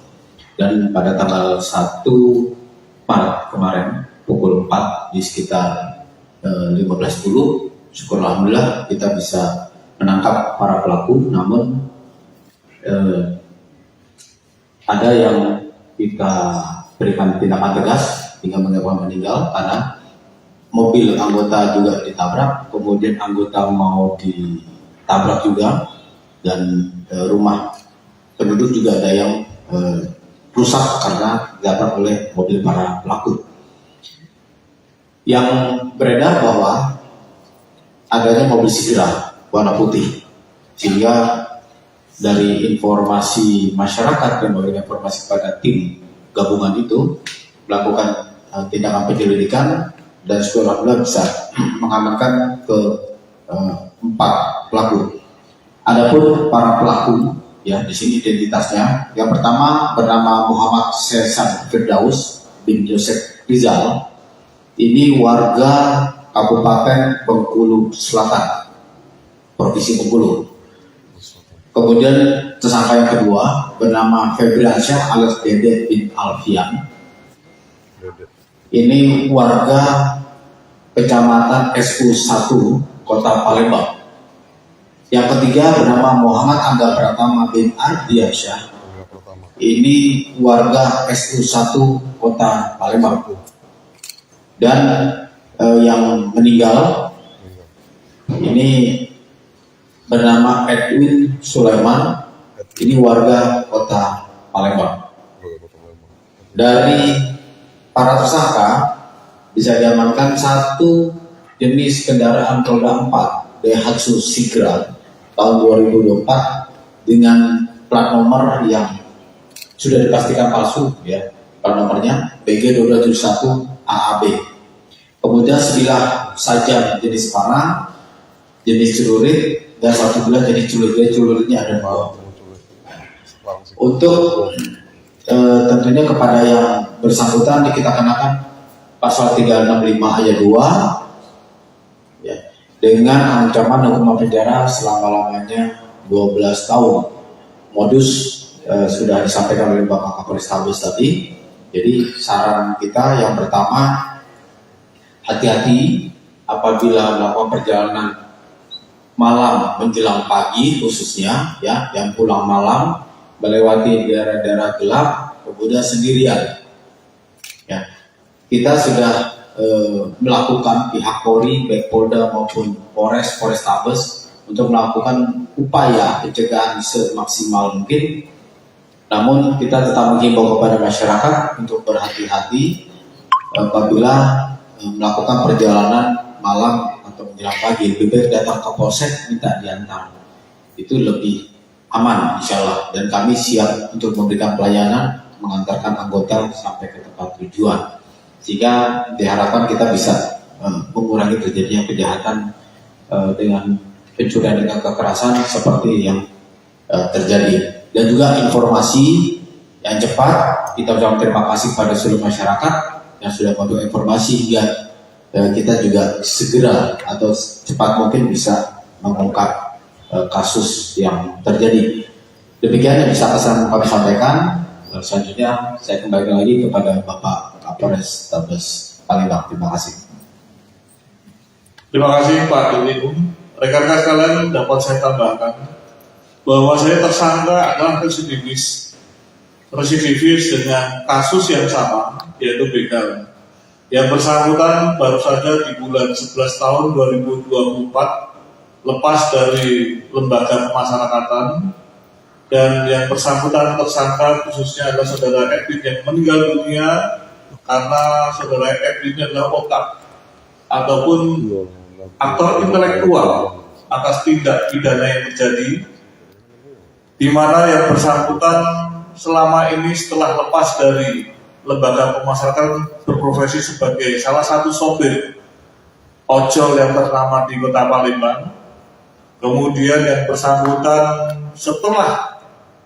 dan pada tanggal 1 Maret kemarin pukul 4 di sekitar 15.10, syukur alhamdulillah kita bisa menangkap para pelaku. Namun ada yang kita berikan tindakan tegas hingga menyebabkan meninggal karena mobil anggota juga ditabrak, kemudian anggota mau ditabrak juga, dan rumah penduduk juga ada yang rusak karena ditabrak oleh mobil para pelaku. Yang beredar bahwa adanya mobil Sigra warna putih, sehingga dari informasi masyarakat yang memberikan informasi kepada tim gabungan itu melakukan tindakan penyelidikan, dan alhamdulillah bisa mengamankan ke 4 pelaku. Adapun para pelaku, ya, di sini identitasnya. Yang pertama bernama Muhammad Sesan Firdaus bin Yosef Rizal. Ini warga Kabupaten Bengkulu Selatan, Provinsi Bengkulu. Kemudian tersangka yang kedua bernama Febriansyah alias Dede bin Alfian. Ini warga Kecamatan SU1 Kota Palembang. Yang ketiga bernama Muhammad Angga Pratama bin Ardiansyah. Ini warga SU1 Kota Palembang. Dan yang meninggal Ini bernama Edwin Sulaiman, ini warga kota Palembang. Dari para tersangka bisa diamankan satu jenis kendaraan roda 4 Daihatsu Sigra tahun 2024 dengan plat nomor yang sudah dipastikan palsu, ya. Plat nomornya BG271 AAB. Kemudian sebilah sajam jenis panah, jenis celurit, dan satu bilah jenis celurit. Celuritnya ada 2. Untuk tentunya kepada yang bersangkutan kita kenakan pasal 365 ayat 2, ya, dengan ancaman hukuman penjara selama-lamanya 12 tahun. Modus sudah disampaikan oleh Bapak Kapolrestabes tadi. Jadi saran kita yang pertama, hati-hati apabila melakukan perjalanan malam menjelang pagi khususnya, ya, yang pulang malam melewati daerah-daerah gelap, kemudian sendirian. Ya, kita sudah melakukan pihak Polri, baik Polda maupun Polrestabes untuk melakukan upaya pencegahan semaksimal mungkin. Namun kita tetap menghimbau kepada masyarakat untuk berhati-hati apabila melakukan perjalanan malam atau menjelang pagi. Lebih baik datang ke polsek minta diantar, itu lebih aman insya Allah, dan kami siap untuk memberikan pelayanan mengantarkan anggota sampai ke tempat tujuan, sehingga diharapkan kita bisa mengurangi terjadinya kejahatan dengan pencurian dengan kekerasan seperti yang terjadi. Dan juga informasi yang cepat, kita ucapkan terima kasih pada seluruh masyarakat yang sudah memberikan informasi hingga kita juga segera atau cepat mungkin bisa mengungkap kasus yang terjadi. Demikian yang bisa kami sampaikan. Selanjutnya saya kembali lagi kepada Bapak Kapolrestabes Palembang. Terima kasih. Terima kasih Pak Dirjen. Rekan-rekan sekalian, dapat saya tambahkan bahwa saya tersangka adalah residivis dengan kasus yang sama, yaitu begal. Yang bersangkutan baru saja di bulan 11 tahun 2024 lepas dari lembaga pemasyarakatan, dan yang bersangkutan tersangka khususnya adalah saudara Edwin yang meninggal dunia karena saudara Edwin adalah otak ataupun aktor intelektual atas tindak pidana yang terjadi, di mana yang bersangkutan selama ini setelah lepas dari lembaga pemasyarakatan berprofesi sebagai salah satu sopir ojol yang ternama di kota Palembang. Kemudian yang bersangkutan setelah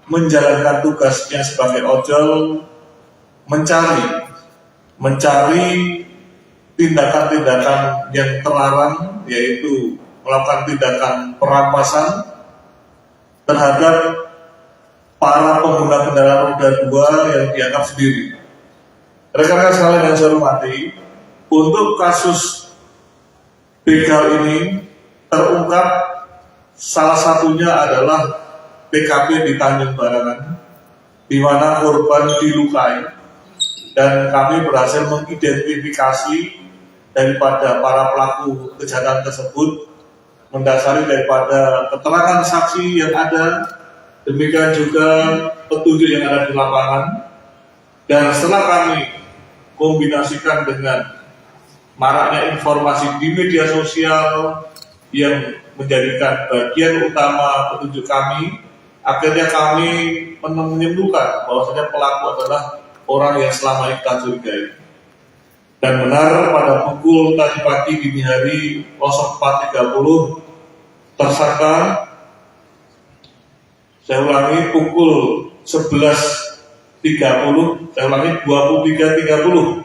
menjalankan tugasnya sebagai ojol mencari tindakan-tindakan yang terlarang, yaitu melakukan tindakan perampasan terhadap para pengguna kendaraan roda 2 yang dianggap sendiri. Rekan-rekan sekalian yang saya hormati, untuk kasus begal ini terungkap salah satunya adalah TKP di Tanjung Barangan, di mana korban dilukai, dan kami berhasil mengidentifikasi daripada para pelaku kejahatan tersebut mendasari daripada keterangan saksi yang ada, demikian juga petunjuk yang ada di lapangan. Dan setelah kami kombinasikan dengan maraknya informasi di media sosial yang menjadikan bagian utama petunjuk kami, akhirnya kami menyimpulkan bahwasanya pelaku adalah orang yang selama ini kita curigai. Dan benar pada pukul tadi pagi dini hari 04.30 tersangka, saya ulangi pukul 11.30, saya ulangi 23.30,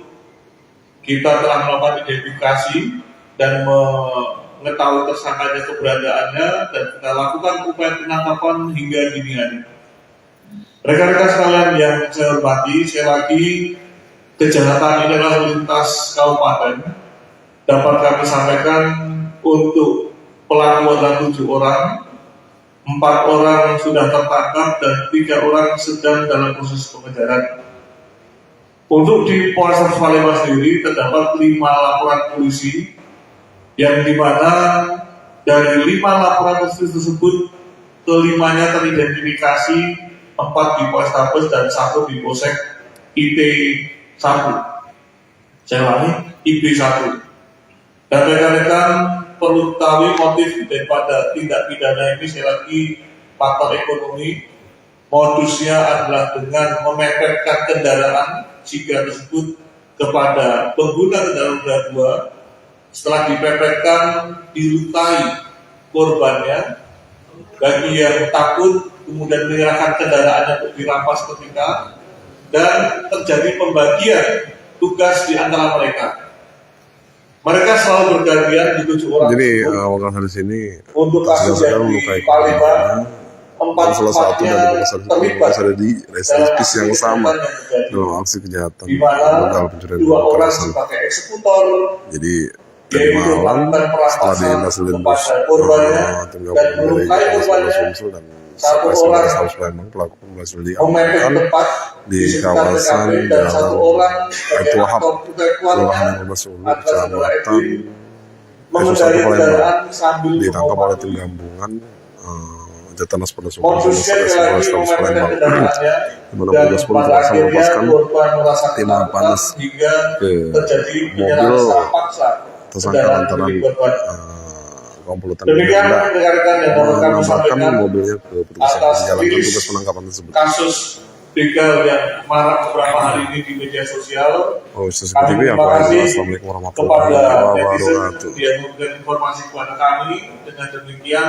kita telah melakukan identifikasi dan mengetahui tersangkanya keberadaannya, dan kita lakukan upaya penangkapan hingga dini hari. Rekan-rekan sekalian yang saya hormati, sekali lagi kejahatan ini adalah lintas kabupaten. Dapat kami sampaikan untuk pelaku adalah 7 orang, 4 orang sudah tertangkap dan 3 orang sedang dalam proses pengejaran. Untuk di Polres Palembang sendiri terdapat 5 laporan polisi yang dimana Dari 5 laporan kasus tersebut, kelimanya teridentifikasi, 4 di Polrestabes dan 1 di Polsek IP1. Saya ulangi, IP1. Dan rekan-rekan perlu ketahui motif daripada tindak pidana ini, sekali lagi faktor ekonomi. Modusnya adalah dengan memepetkan kendaraan Sigra tersebut kepada pengguna kendaraan roda 2. Setelah dipepetkan, dilukai korbannya. Bagi yang takut, kemudian menyerahkan kendaraannya untuk dirampas ketika, dan terjadi pembagian tugas di antara mereka. Mereka selalu bergantian di 7 orang. Jadi awal hari sini untuk kasus yang di Palembang, salah satu dari tersangka ada di reservis yang sama dalam aksi kejahatan begal pencurian 2 orang sebagai eksekutor. Jadi tadi malam setelah dihasilkan tim gabungan dari Polres Sumsel dan Polres Palembang, pelaku berhasil diamankan di kawasan Jalan Baitul Wahab, Kelurahan Ulu, Kecamatan Satu Palembang. Ditangkap oleh tim gabungan Jatanas Polres Sumsel dan Polres Palembang, di mana petugas pun berhasil melepaskan timah panas ke mobil tersangka lantaran komplotan menembakkan mobilnya ke petugas yang menjalankan tugas penangkapan tersebut. Kasus begal yang marak beberapa hari ini di media sosial. TV apa? Assalamualaikum warahmatullahi wabarakatuh. Dia memberikan informasi kepada kami, dengan demikian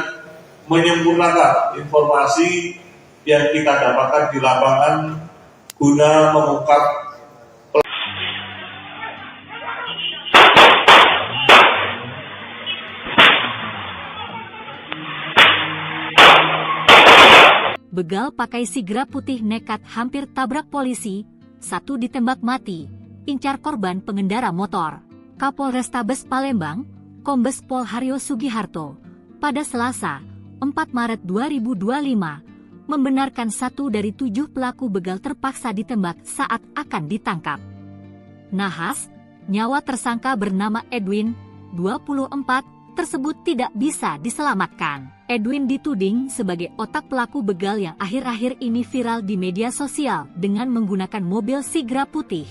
menyempurnakan informasi yang kita dapatkan di lapangan guna mengungkap begal pakai Sigra putih nekat hampir tabrak polisi, 1 ditembak mati, incar korban pengendara motor. Kapolrestabes Palembang, Kombes Pol Haryo Sugiharto, pada Selasa, 4 Maret 2025, membenarkan 1 dari 7 pelaku begal terpaksa ditembak saat akan ditangkap. Nahas, nyawa tersangka bernama Edwin, 24, tersebut tidak bisa diselamatkan. Edwin dituding sebagai otak pelaku begal yang akhir-akhir ini viral di media sosial dengan menggunakan mobil Sigra putih.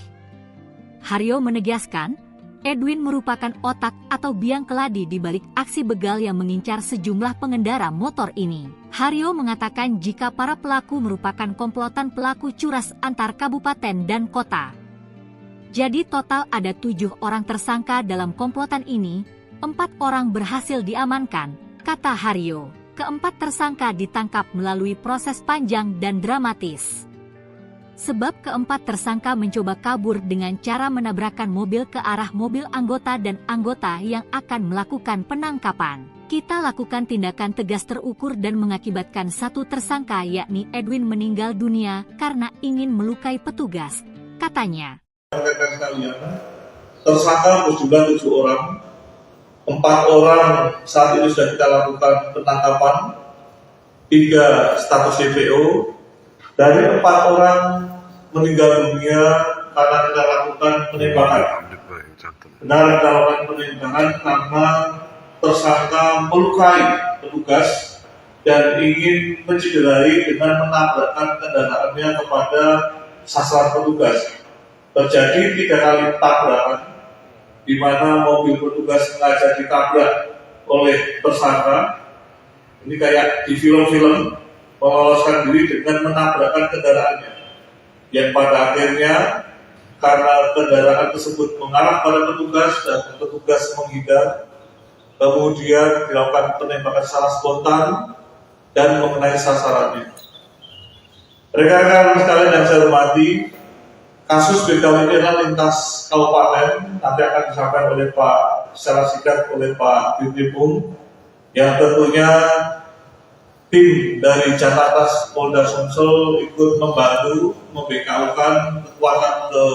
Haryo menegaskan, Edwin merupakan otak atau biang keladi di balik aksi begal yang mengincar sejumlah pengendara motor ini. Haryo mengatakan jika para pelaku merupakan komplotan pelaku curas antar kabupaten dan kota. Jadi total ada 7 orang tersangka dalam komplotan ini, 4 orang berhasil diamankan, kata Haryo. Keempat tersangka ditangkap melalui proses panjang dan dramatis. Sebab keempat tersangka mencoba kabur dengan cara menabrakkan mobil ke arah mobil anggota dan anggota yang akan melakukan penangkapan. Kita lakukan tindakan tegas terukur dan mengakibatkan 1 tersangka yakni Edwin meninggal dunia karena ingin melukai petugas, katanya. Tersangka berjumlah 7 orang. 4 orang saat ini sudah kita lakukan penangkapan, 3 status DPO. Dari 4 orang meninggal dunia karena kita lakukan penembakan. Benar kita lakukan penembakan karena tersangka melukai petugas dan ingin mencederai dengan menabrakkan kendaraannya kepada sasaran petugas. Terjadi 3 kali tabrakan, di mana mobil petugas sengaja ditabrak oleh tersangka. Ini kayak di film-film, meloloskan diri dengan menabrakkan kendaraannya, yang pada akhirnya karena kendaraan tersebut mengarah pada petugas dan petugas menghindar, kemudian dilakukan penembakan secara spontan dan mengenai sasarannya. Rekan-rekan sekalian yang saya hormati, kasus begal ini adalah lintas kabupaten, nanti akan disampaikan oleh Pak secara singkat oleh Pak Dirkrim, yang tentunya tim dari Jatanas Polda Sumsel ikut membantu membekaukan kekuatan ke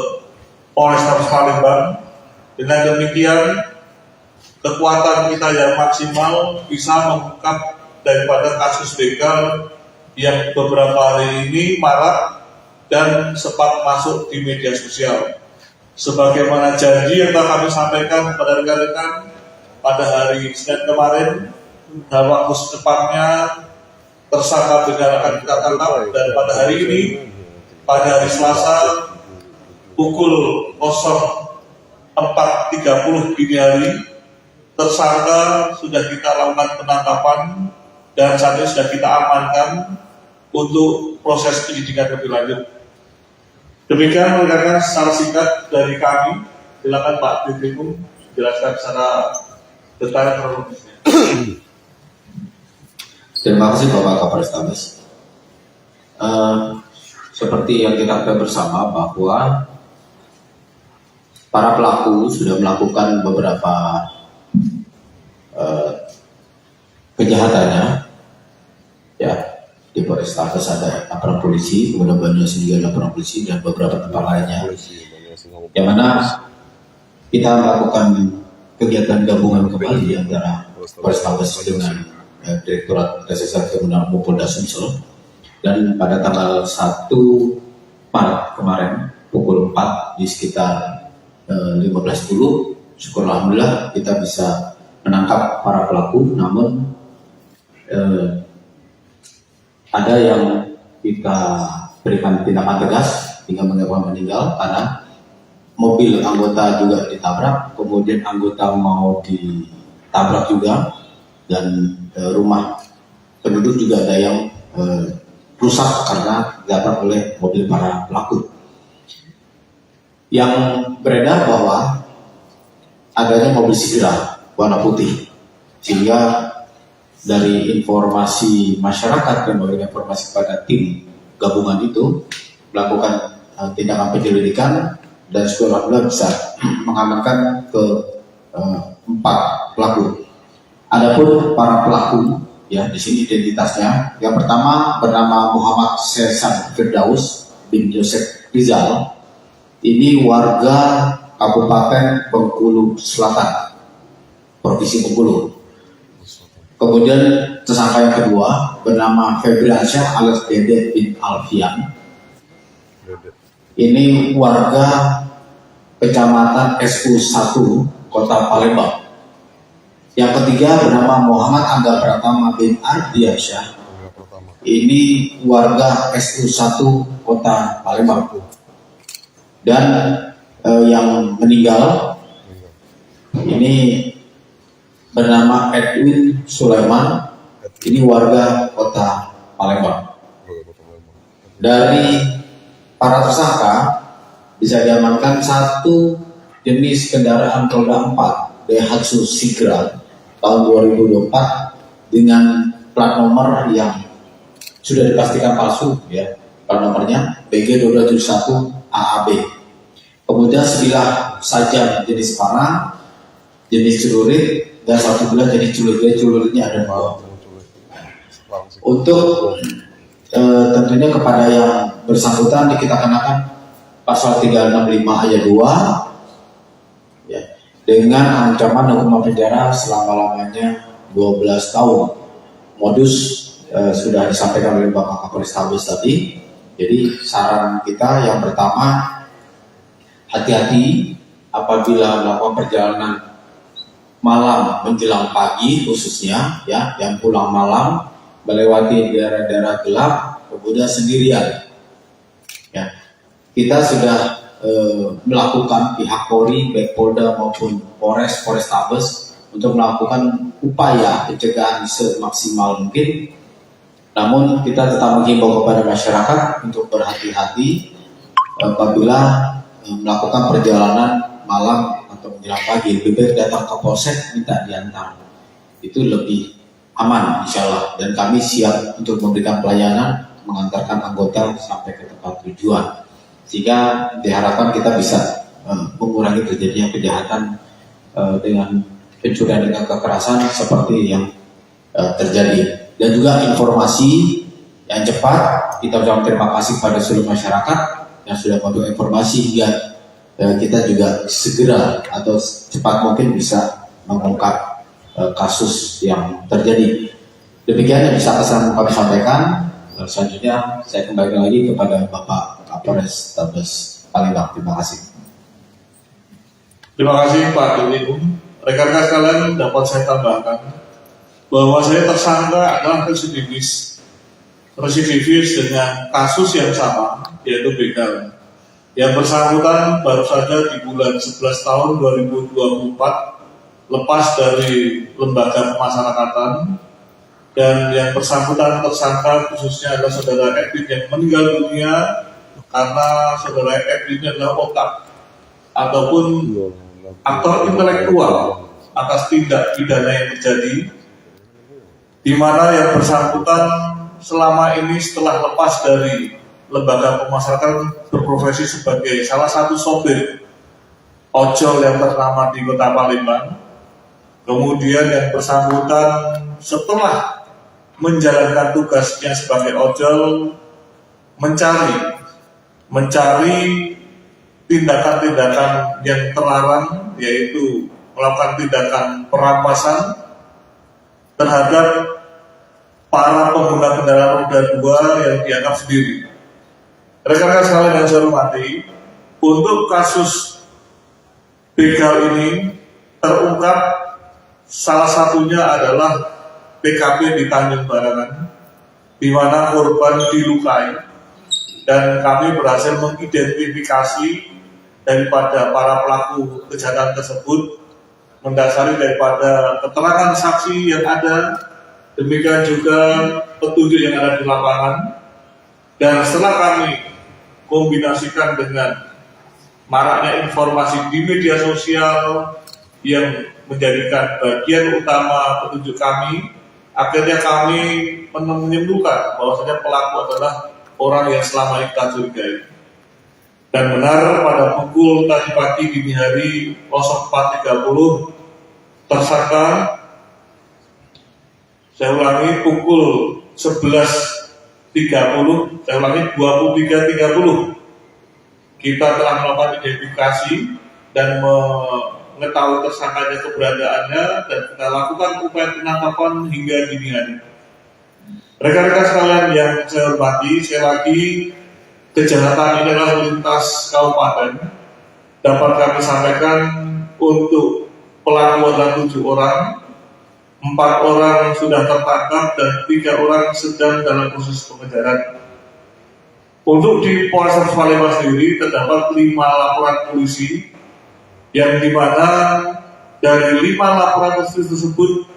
Polrestabes Palembang. Dengan demikian, kekuatan kita yang maksimal bisa mengungkap daripada kasus begal yang beberapa hari ini marak dan sempat masuk di media sosial. Sebagaimana janji yang telah kami sampaikan kepada rekan-rekan pada hari Senin kemarin, dalam waktu secepatnya tersangka benar akan kita tangkap, dan pada hari ini, pada hari Selasa pukul 04.30 dini hari, tersangka sudah kita lakukan penangkapan dan saat ini sudah kita amankan untuk proses penyidikan lebih lanjut. Demikian rekan-rekan secara singkat dari kami. Silakan Pak Dirkrim jelaskan secara detail kronologisnya. Terima kasih Bapak Kapolrestabes. Seperti yang kita ketahui bersama bahwa para pelaku sudah melakukan beberapa kejahatannya, ya, di Polrestabes ada laporan polisi, kemudian Banyumas juga laporan polisi dan beberapa tempat lainnya, yang mana kita melakukan kegiatan gabungan kembali antara Polrestabes dengan Direktorat Reserse Kriminal Polda Sumsel, dan pada tanggal 1 Maret kemarin pukul 4 di sekitar 15.10, syukur alhamdulillah kita bisa menangkap para pelaku. Namun ada yang kita berikan tindakan tegas hingga menyebabkan meninggal karena mobil anggota juga ditabrak, kemudian anggota mau ditabrak juga, dan rumah penduduk juga ada yang rusak karena ditabrak oleh mobil para pelaku. Yang beredar bahwa adanya mobil Sigra warna putih, sehingga dari informasi masyarakat yang memberikan informasi kepada tim gabungan itu melakukan tindakan penyelidikan, dan alhamdulillah bisa mengamankan ke 4 pelaku. Adapun para pelaku, ya, di sini identitasnya. Yang pertama bernama Muhammad Sesan Firdaus bin Yosef Rizal. Ini warga Kabupaten Bengkulu Selatan, Provinsi Bengkulu. Kemudian tersangka yang kedua bernama Febriansyah alias Dede bin Alfian. Ini warga Kecamatan SU1 Kota Palembang. Yang ketiga bernama Muhammad Angga Pratama bin Ardiansyah. Ini warga SU1 Kota Palembang. Dan yang meninggal ini bernama Edwin Sulaiman. Ini warga Kota Palembang. Dari para tersangka bisa diamankan satu jenis kendaraan roda 4 Daihatsu Sigra tahun 2024 dengan plat nomor yang sudah dipastikan palsu, ya, plat nomornya BG2271 AAB. Kemudian sebilah sajam jenis panah, jenis celurit, dan satu bilah jenis celurit. Celuritnya ada 2. Untuk tentunya kepada yang bersangkutan kita kenakan pasal 365 ayat 2, ya, dengan ancaman hukuman penjara selama-lamanya 12 tahun. Modus sudah disampaikan oleh Bapak Kapolrestabes tadi. Jadi saran kita yang pertama, hati-hati apabila melakukan perjalanan malam menjelang pagi, khususnya, ya, yang pulang malam melewati daerah-daerah gelap, kemudian sendirian. Ya, kita sudah melakukan pihak Polri, baik Polda maupun Polrestabes untuk melakukan upaya pencegahan semaksimal mungkin. Namun kita tetap menghimbau kepada masyarakat untuk berhati-hati apabila melakukan perjalanan malam atau menjelang pagi. Lebih baik datang ke polsek minta diantar, itu lebih aman insya Allah. Dan kami siap untuk memberikan pelayanan mengantarkan anggota sampai ke tempat tujuan, sehingga diharapkan kita bisa mengurangi terjadinya kejahatan dengan pencurian dengan kekerasan seperti yang terjadi. Dan juga informasi yang cepat, kita ucapkan terima kasih pada seluruh masyarakat yang sudah memberikan informasi hingga kita juga segera atau cepat mungkin bisa mengungkap kasus yang terjadi. Demikian yang bisa kami sampaikan. Selanjutnya saya kembali lagi kepada Bapak Kapolrestabes Palembang. Terima kasih. Terima kasih Pak Dirkrim. Rekan-rekan sekalian, dapat saya tambahkan bahwasanya tersangka adalah residivis dengan kasus yang sama, yaitu begal. Yang bersangkutan baru saja di bulan 11 tahun 2024 lepas dari lembaga pemasyarakatan, dan yang bersangkutan tersangka khususnya adalah saudara Edwin yang meninggal dunia karena saudara Edwin adalah otak ataupun aktor intelektual atas tindak pidana yang terjadi, di mana yang bersangkutan selama ini setelah lepas dari lembaga pemasyarakatan berprofesi sebagai salah satu sopir ojol yang ternama di Kota Palembang. Kemudian yang bersangkutan setelah menjalankan tugasnya sebagai ojol mencari tindakan-tindakan yang terlarang, yaitu melakukan tindakan perampasan terhadap para pengguna kendaraan roda 2 yang dianggap sendiri. Rekan-rekan sekalian yang saya hormati, untuk kasus begal ini terungkap salah satunya adalah TKP di Tanjung Barangan, di mana korban dilukai, dan kami berhasil mengidentifikasi daripada para pelaku kejahatan tersebut mendasari daripada keterangan saksi yang ada, demikian juga petunjuk yang ada di lapangan. Dan setelah kami kombinasikan dengan maraknya informasi di media sosial yang menjadikan bagian utama petunjuk kami, akhirnya kami menyimpulkan bahwasanya pelaku adalah orang yang selama ini kita curigai. Dan benar pada pukul tadi pagi dini hari 04.30 tersangka, saya ulangi, pukul 11.30, saya ulangi 23.30, kita telah melakukan identifikasi dan mengetahui tersangkanya keberadaannya, dan kita lakukan upaya penangkapan hingga dini hari. Rekan-rekan sekalian yang saya hormati, sekali lagi, kejahatan ini adalah lintas kabupaten. Dapat kami sampaikan untuk pelaku adalah 7 orang, 4 orang sudah tertangkap dan 3 orang sedang dalam proses pengejaran. Untuk di Polres Palembang sendiri terdapat 5 laporan polisi, yang dimana dari 5 laporan polisi tersebut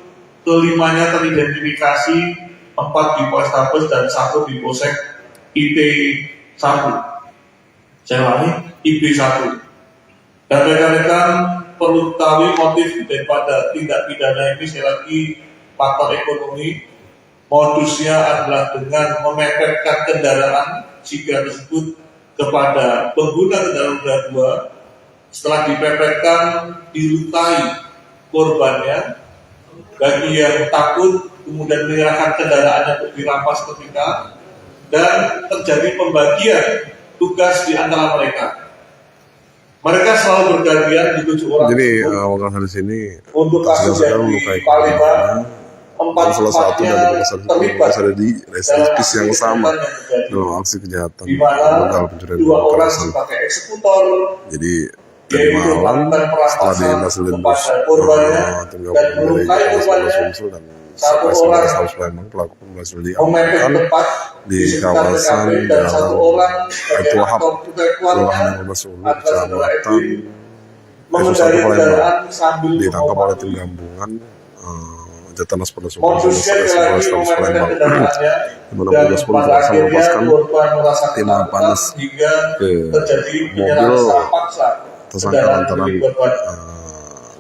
kelimanya teridentifikasi, 4 di Polrestabes dan 1 di Polsek IT1. Saya ulangi, IP1. Dan rekan-rekan perlu ketahui motif daripada tindak pidana ini, sekali lagi, faktor ekonomi. Modusnya adalah dengan memepetkan kendaraan jika tersebut kepada pengguna kendaraan roda 2. Setelah dipepetkan, dilukai korbannya. Bagi yang takut, kemudian menyerahkan kendaraannya untuk dirampas ketika, dan terjadi pembagian tugas di antara mereka. Mereka selalu bergantian di 7 orang. Jadi orang dari sini untuk kasus yang di Palembang, 4-4-nya terlibat ada di residivis yang sama dalam aksi kejahatan di mana begal pencurian 2 orang sebagai eksekutor, jadi dari malam setelah dihasilkan korbannya tim dan gabungan dari melukai korbannya. Sumsel dan 1 orang Polres Palembang pelaku berhasil memepet diamankan tepat di kawasan dan 1 Jalan orang Baitul Wahab, Kelurahan 15 Ulu, Kecamatan mengendarai kendaraan sambil ditangkap oleh tim gabungan Jatanas Polres Sumsel dan Polres Palembang. Di mana petugas pun berhasil melepaskan tim panas ke mobil tersangka lantaran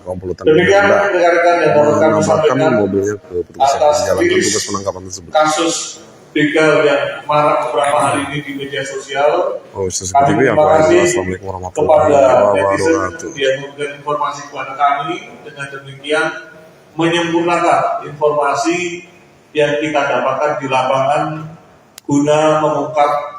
komplotan demikian rekan-rekan yang dapat kami sampaikan mobilnya ke petugas yang menjalankan tugas penangkapan tersebut. Kasus begal yang marak beberapa hari ini di media sosial. TV apa itu? Assalamualaikum warahmatullahi wabarakatuh. Dia memberikan informasi kepada kami, dengan demikian menyempurnakan informasi yang kita dapatkan di lapangan guna mengungkap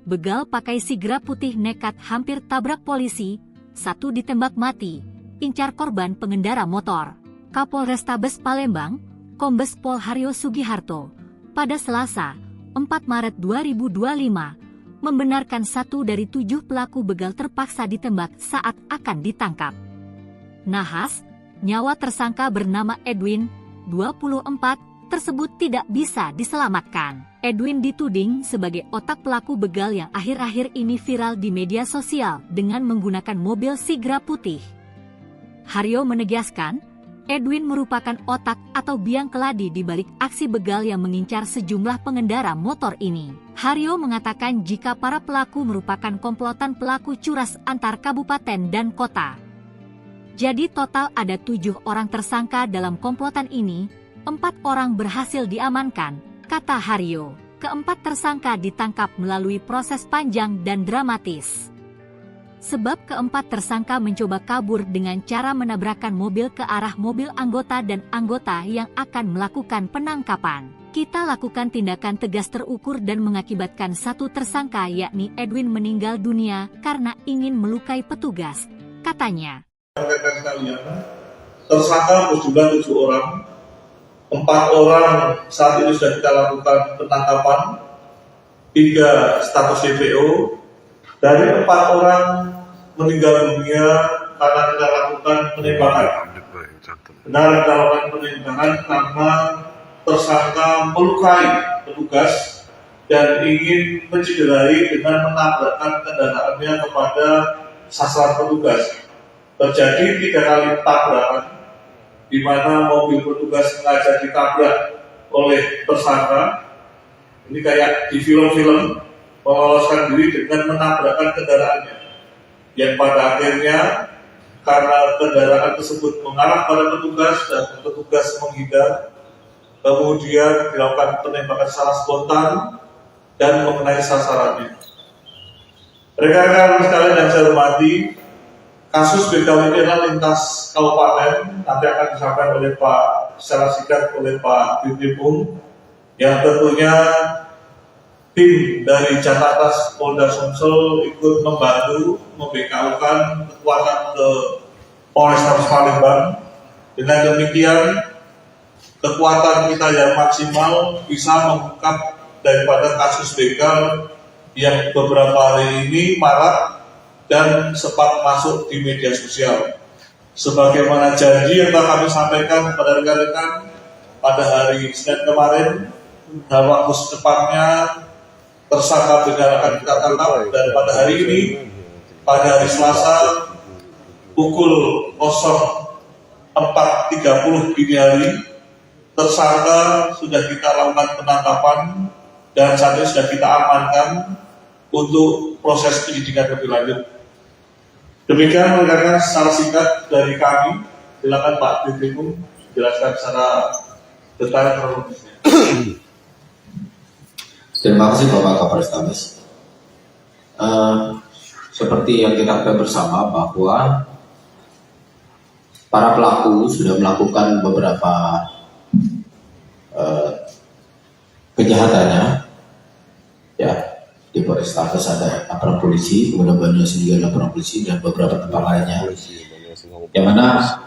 Begal pakai sigra putih nekat hampir tabrak polisi, 1 ditembak mati, incar korban pengendara motor. Kapolrestabes Palembang, Kombes Pol Haryo Sugiharto, pada Selasa, 4 Maret 2025, membenarkan 1 dari 7 pelaku begal terpaksa ditembak saat akan ditangkap. Nahas, nyawa tersangka bernama Edwin, 24, tersebut tidak bisa diselamatkan. Edwin dituding sebagai otak pelaku begal yang akhir-akhir ini viral di media sosial dengan menggunakan mobil Sigra putih. Haryo menegaskan, Edwin merupakan otak atau biang keladi di balik aksi begal yang mengincar sejumlah pengendara motor ini. Haryo mengatakan jika para pelaku merupakan komplotan pelaku curas antar kabupaten dan kota. Jadi total ada 7 orang tersangka dalam komplotan ini, 4 orang berhasil diamankan, kata Haryo. Keempat tersangka ditangkap melalui proses panjang dan dramatis. Sebab keempat tersangka mencoba kabur dengan cara menabrakkan mobil ke arah mobil anggota dan anggota yang akan melakukan penangkapan. Kita lakukan tindakan tegas terukur dan mengakibatkan 1 tersangka yakni Edwin meninggal dunia karena ingin melukai petugas, katanya. Tersangka berjumlah 7 orang, 4 orang saat ini sudah kita lakukan penangkapan, 3 status DPO. Dari 4 orang meninggal dunia karena kita lakukan penembakan. Benar kita lakukan penembakan karena tersangka melukai petugas dan ingin mencederai dengan menabrakkan kendaraannya kepada sasaran petugas. Terjadi 3 kali tabrakan, di mana mobil petugas sengaja ditabrak oleh tersangka. Ini kayak di film-film, meloloskan diri dengan menabrakkan kendaraannya, yang pada akhirnya karena kendaraan tersebut mengarah pada petugas dan petugas menghindar, kemudian dilakukan penembakan secara spontan dan mengenai sasarannya. Rekan-rekan sekalian yang saya hormati, kasus begal ini adalah lintas kabupaten, nanti akan disampaikan oleh Pak secara singkat oleh Pak Dirkrim, yang tentunya tim dari Jakarta Polda Sumsel ikut membantu membekaukan kekuatan ke Polrestabes Palembang. Dengan demikian, kekuatan kita yang maksimal bisa mengungkap daripada kasus begal yang beberapa hari ini marak dan sempat masuk di media sosial. Sebagaimana janji yang telah kami sampaikan kepada rekan-rekan pada hari Senin kemarin, dalam waktu secepatnya tersangka begal akan kita tangkap, dan pada hari ini, pada hari Selasa pukul 04.30 dini hari, tersangka sudah kita lakukan penangkapan dan saat ini sudah kita amankan untuk proses penyidikan lebih lanjut. Demikian rekan-rekan secara singkat dari kami. Silakan Pak Dirkrim jelaskan secara detail kronologisnya. Terima kasih Bapak Kapolrestabes. Seperti yang kita ketahui bersama bahwa para pelaku sudah melakukan beberapa kejahatannya, ya, di Polrestabes ada aparat polisi, kemudian Banyumas juga ada aparat polisi dan beberapa tempat lainnya, yang mana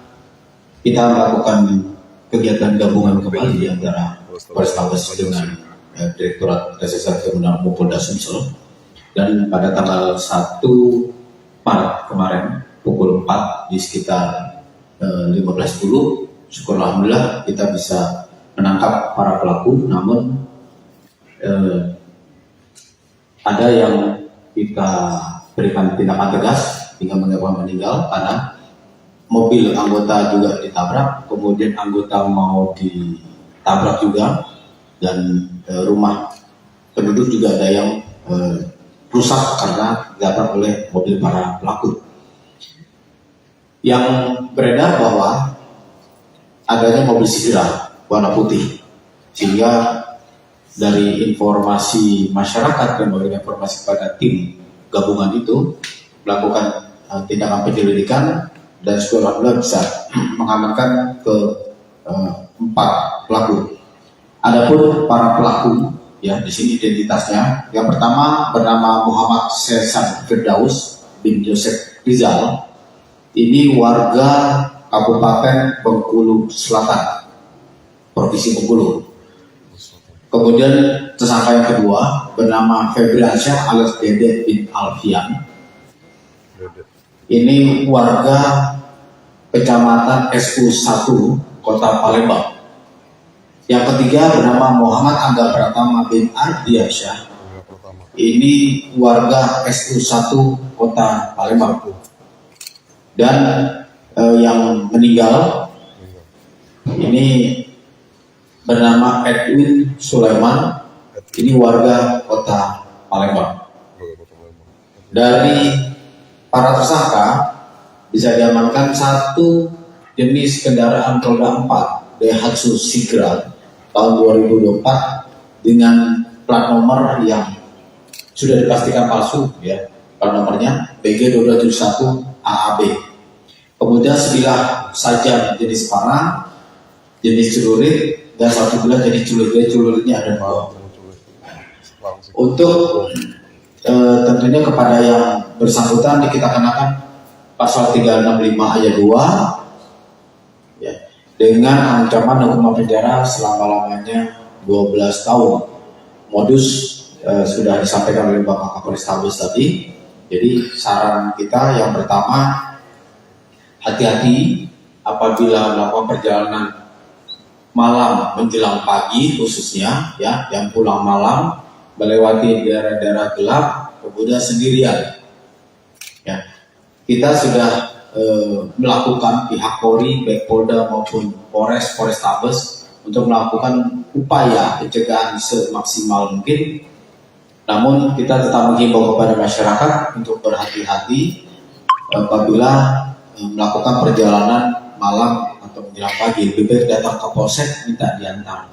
kita melakukan kegiatan gabungan kembali antara Polrestabes dengan Direktorat Reserse Kriminal Polda Sumsel, dan pada tanggal 1 Maret kemarin pukul 4 di sekitar 15.10, syukur alhamdulillah kita bisa menangkap para pelaku. Namun ada yang kita berikan tindakan tegas hingga menyebabkan meninggal karena mobil anggota juga ditabrak, kemudian anggota mau ditabrak juga, dan rumah penduduk juga ada yang rusak karena ditabrak oleh mobil para pelaku. Yang beredar bahwa adanya mobil Sigra warna putih, sehingga dari informasi masyarakat dan memberikan informasi kepada tim gabungan itu melakukan tindakan penyelidikan, dan alhamdulillah bisa mengamankan ke 4 pelaku. Adapun para pelaku, ya, di sini identitasnya. Yang pertama bernama Muhammad Sesan Firdaus bin Yosef Rizal. Ini warga Kabupaten Bengkulu Selatan, Provinsi Bengkulu. Kemudian tersangka yang kedua bernama Febriansyah alias Dede bin Alfian. Ini warga Kecamatan SU1 Kota Palembang. Yang ketiga bernama Muhammad Angga Pratama bin Ardiansyah. Ini warga SU1 Kota Palembang. Dan yang meninggal ini bernama Edwin Sulaiman. Ini warga Kota Palembang. Dari para tersangka bisa diamankan satu jenis kendaraan roda 4 Daihatsu Sigra tahun 2024 dengan plat nomor yang sudah dipastikan palsu, ya, plat nomornya BG2271 AAB. Kemudian sebilah sajam jenis panah, jenis celurit, dan satu bilah jenis celurit. Celuritnya ada 2. Untuk tentunya kepada yang bersangkutan kita kenakan pasal 365 ayat 2, ya, dengan ancaman hukuman penjara selama-lamanya 12 tahun. Modus sudah disampaikan oleh Bapak Kapolrestabes tadi. Jadi saran kita yang pertama, hati-hati apabila melakukan perjalanan malam menjelang pagi, khususnya ya, yang pulang malam melewati daerah-daerah gelap, kemudian sendirian. Ya, kita sudah melakukan pihak Polri, baik Polda maupun Polrestabes untuk melakukan upaya pencegahan semaksimal mungkin. Namun kita tetap menghimbau kepada masyarakat untuk berhati-hati apabila melakukan perjalanan malam atau menjelang pagi. Lebih baik datang ke polsek minta diantar,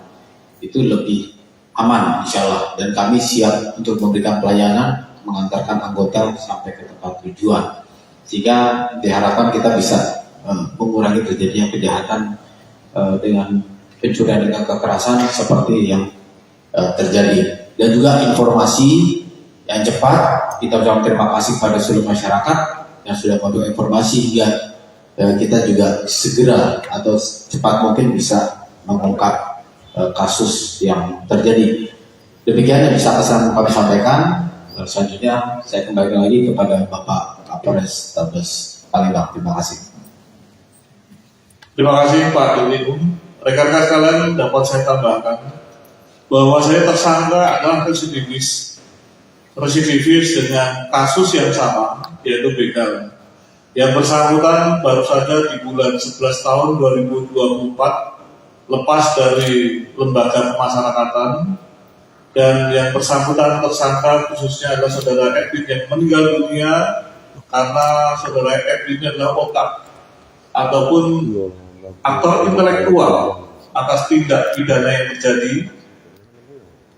itu lebih aman insya Allah. Dan kami siap untuk memberikan pelayanan mengantarkan anggota sampai ke tempat tujuan, sehingga diharapkan kita bisa mengurangi terjadinya kejahatan dengan pencurian dengan kekerasan seperti yang terjadi. Dan juga informasi yang cepat, kita ucapkan terima kasih pada seluruh masyarakat yang sudah memberikan informasi hingga kita juga segera atau cepat mungkin bisa mengungkap kasus yang terjadi. Demikian yang bisa kami sampaikan. Selanjutnya saya kembali lagi kepada Bapak Kapolrestabes Palembang. Terima kasih. Terima kasih Pak Dirwin. Rekan-rekan sekalian, dapat saya tambahkan bahwa saya tersangka adalah residivis dengan kasus yang sama, yaitu begal. Yang bersangkutan baru saja di bulan 11 tahun 2024 lepas dari lembaga pemasyarakatan, dan yang bersangkutan tersangka khususnya adalah saudara Edwin yang meninggal dunia karena saudara Edwin adalah otak ataupun aktor intelektual atas tindak pidana yang terjadi,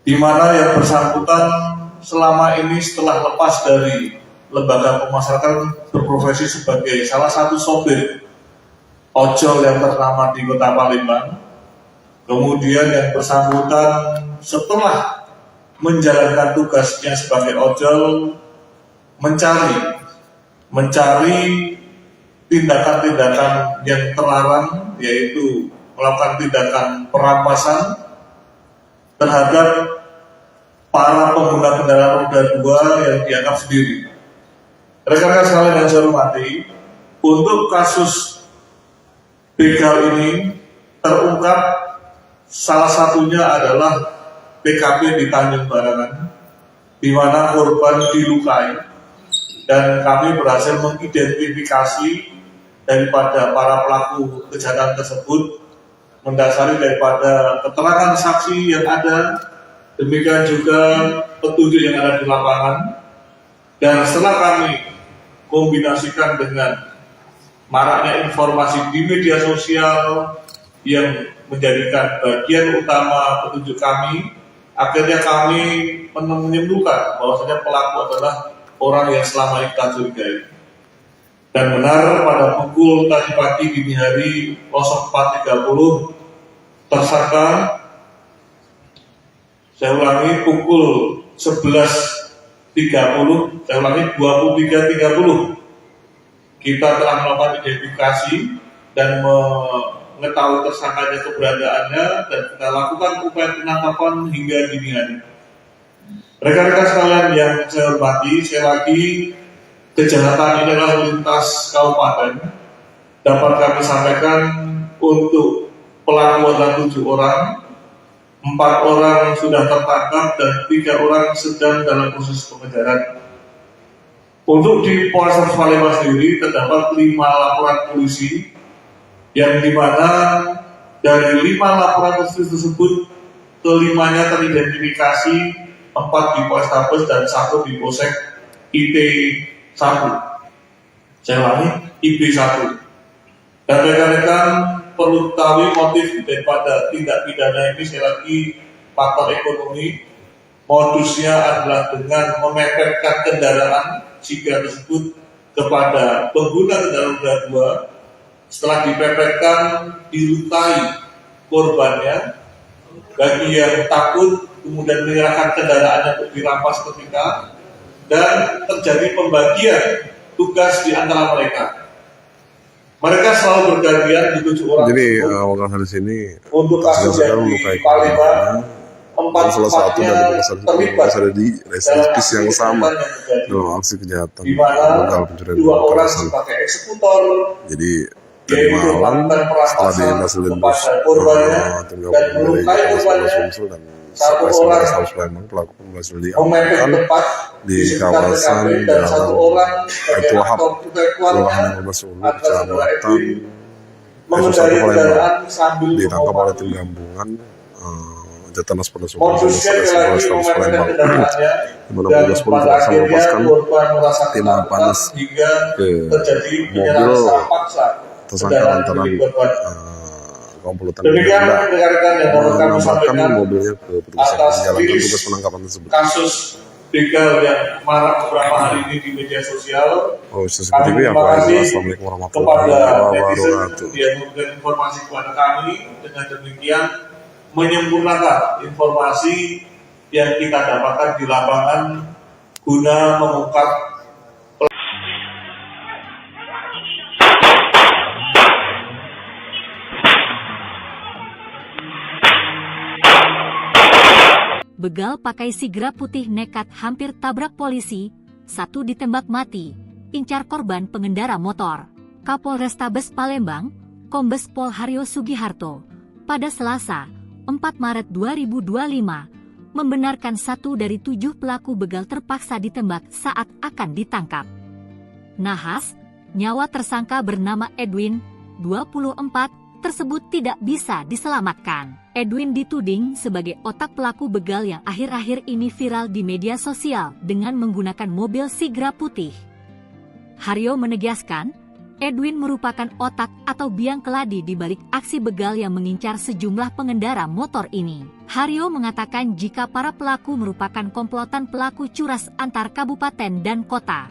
di mana yang bersangkutan selama ini setelah lepas dari lembaga pemasyarakatan berprofesi sebagai salah satu sopir ojol yang ternama di Kota Palembang. Kemudian yang bersangkutan setelah menjalankan tugasnya sebagai ojol mencari tindakan-tindakan yang terlarang, yaitu melakukan tindakan perampasan terhadap para pengguna kendaraan roda 2 yang dianggap sendiri. Rekan-rekan sekalian yang saya hormati, untuk kasus begal ini terungkap salah satunya adalah TKP di Tanjung Barangan, di mana korban dilukai, dan kami berhasil mengidentifikasi daripada para pelaku kejahatan tersebut mendasari daripada keterangan saksi yang ada, demikian juga petunjuk yang ada di lapangan. Dan setelah kami kombinasikan dengan maraknya informasi di media sosial yang menjadikan bagian utama petunjuk kami, akhirnya kami menyimpulkan bahwasanya pelaku adalah orang yang selama ini kita curigai. Dan benar pada pukul tadi pagi dini hari 04.30 tersangka, saya ulangi, pukul 11.30, saya ulangi 23.30, kita telah melakukan identifikasi dan mengetahui tersangkanya keberadaannya dan kita lakukan upaya penangkapan hingga dini hari. Rekan-rekan sekalian yang saya hormati, sekali lagi kejahatan ini adalah lintas kabupaten. Dapat kami sampaikan untuk pelaku adalah 7 orang, 4 orang sudah tertangkap dan 3 orang sedang dalam proses pengejaran. Untuk di Polres Palembang sendiri terdapat 5 laporan polisi yang dimana dari 5 laporan polisi tersebut kelimanya teridentifikasi 4 di Polrestabes dan 1 di Polsek IP1. Saya ulangi, IP1. Dan rekan-rekan perlu ketahui motif daripada tindak pidana ini sekali lagi faktor ekonomi. Modusnya adalah dengan memepetkan kendaraan jika tersebut kepada pengguna kendaraan roda 2. Setelah dipepetkan, dilukai korbannya. Bagi yang takut kemudian menyerahkan kendaraannya untuk dirampas ketika dan terjadi pembagian tugas di antara mereka. Mereka selalu bergantian di 7 orang. Jadi awal dari sini untuk kasus yang di Palembang, 4 salah satu dari terlibat ada di residensi yang sama dalam aksi kejahatan di mana begal pencurian 2 orang kekerasan. sebagai eksekutor, Jadi tadi yaitu malam setelah perampasan dihasil kepada korbannya tim dan gabungan dari melukai Polres korbannya. Sumsel dan 1 Polres orang Palembang pelaku berhasil memepet diamankan tepat di sekitar kawasan TKP dan 1 Jalan orang sebagai Abdul Wahab, aktor Kelurahan keluarga 15 Ulu, atas saudara Kecamatan Edwin mengendari kendaraan sambil ditangkap oleh tim mengobati. gabungan Jatanas Polres Modusnya lagi memepetkan Palembang kendaraannya di mana dan Polres pun pada berhasil akhirnya melepaskan korban merasa tim ketakutan panas hingga ke terjadi penyerahan mobil secara paksa tersangka kendaraan lantaran milik korban. komplotan Demikian benda rekan-rekan yang dapat kami menambahkan sampaikan mobilnya ke petugas yang atas menjalankan rilis tugas penangkapan tersebut. kasus begal yang marak beberapa hari ini di media sosial. Oh, seperti itu ya, Terima Pak. kasih Assalamualaikum warahmatullahi kepada netizen wabarakatuh. yang memberikan informasi kepada kami. Dengan demikian menyempurnakan informasi yang kita dapatkan di lapangan guna mengungkap Begal pakai sigra putih nekat hampir tabrak polisi, 1 ditembak mati, incar korban pengendara motor. Kapolrestabes Palembang, Kombes Pol Haryo Sugiharto, pada Selasa, 4 Maret 2025, membenarkan 1 dari 7 pelaku begal terpaksa ditembak saat akan ditangkap. Nahas, nyawa tersangka bernama Edwin, 24, tersebut tidak bisa diselamatkan. Edwin dituding sebagai otak pelaku begal yang akhir-akhir ini viral di media sosial dengan menggunakan mobil sigra putih. Haryo menegaskan, Edwin merupakan otak atau biang keladi di balik aksi begal yang mengincar sejumlah pengendara motor ini. Haryo mengatakan jika para pelaku merupakan komplotan pelaku curas antar kabupaten dan kota.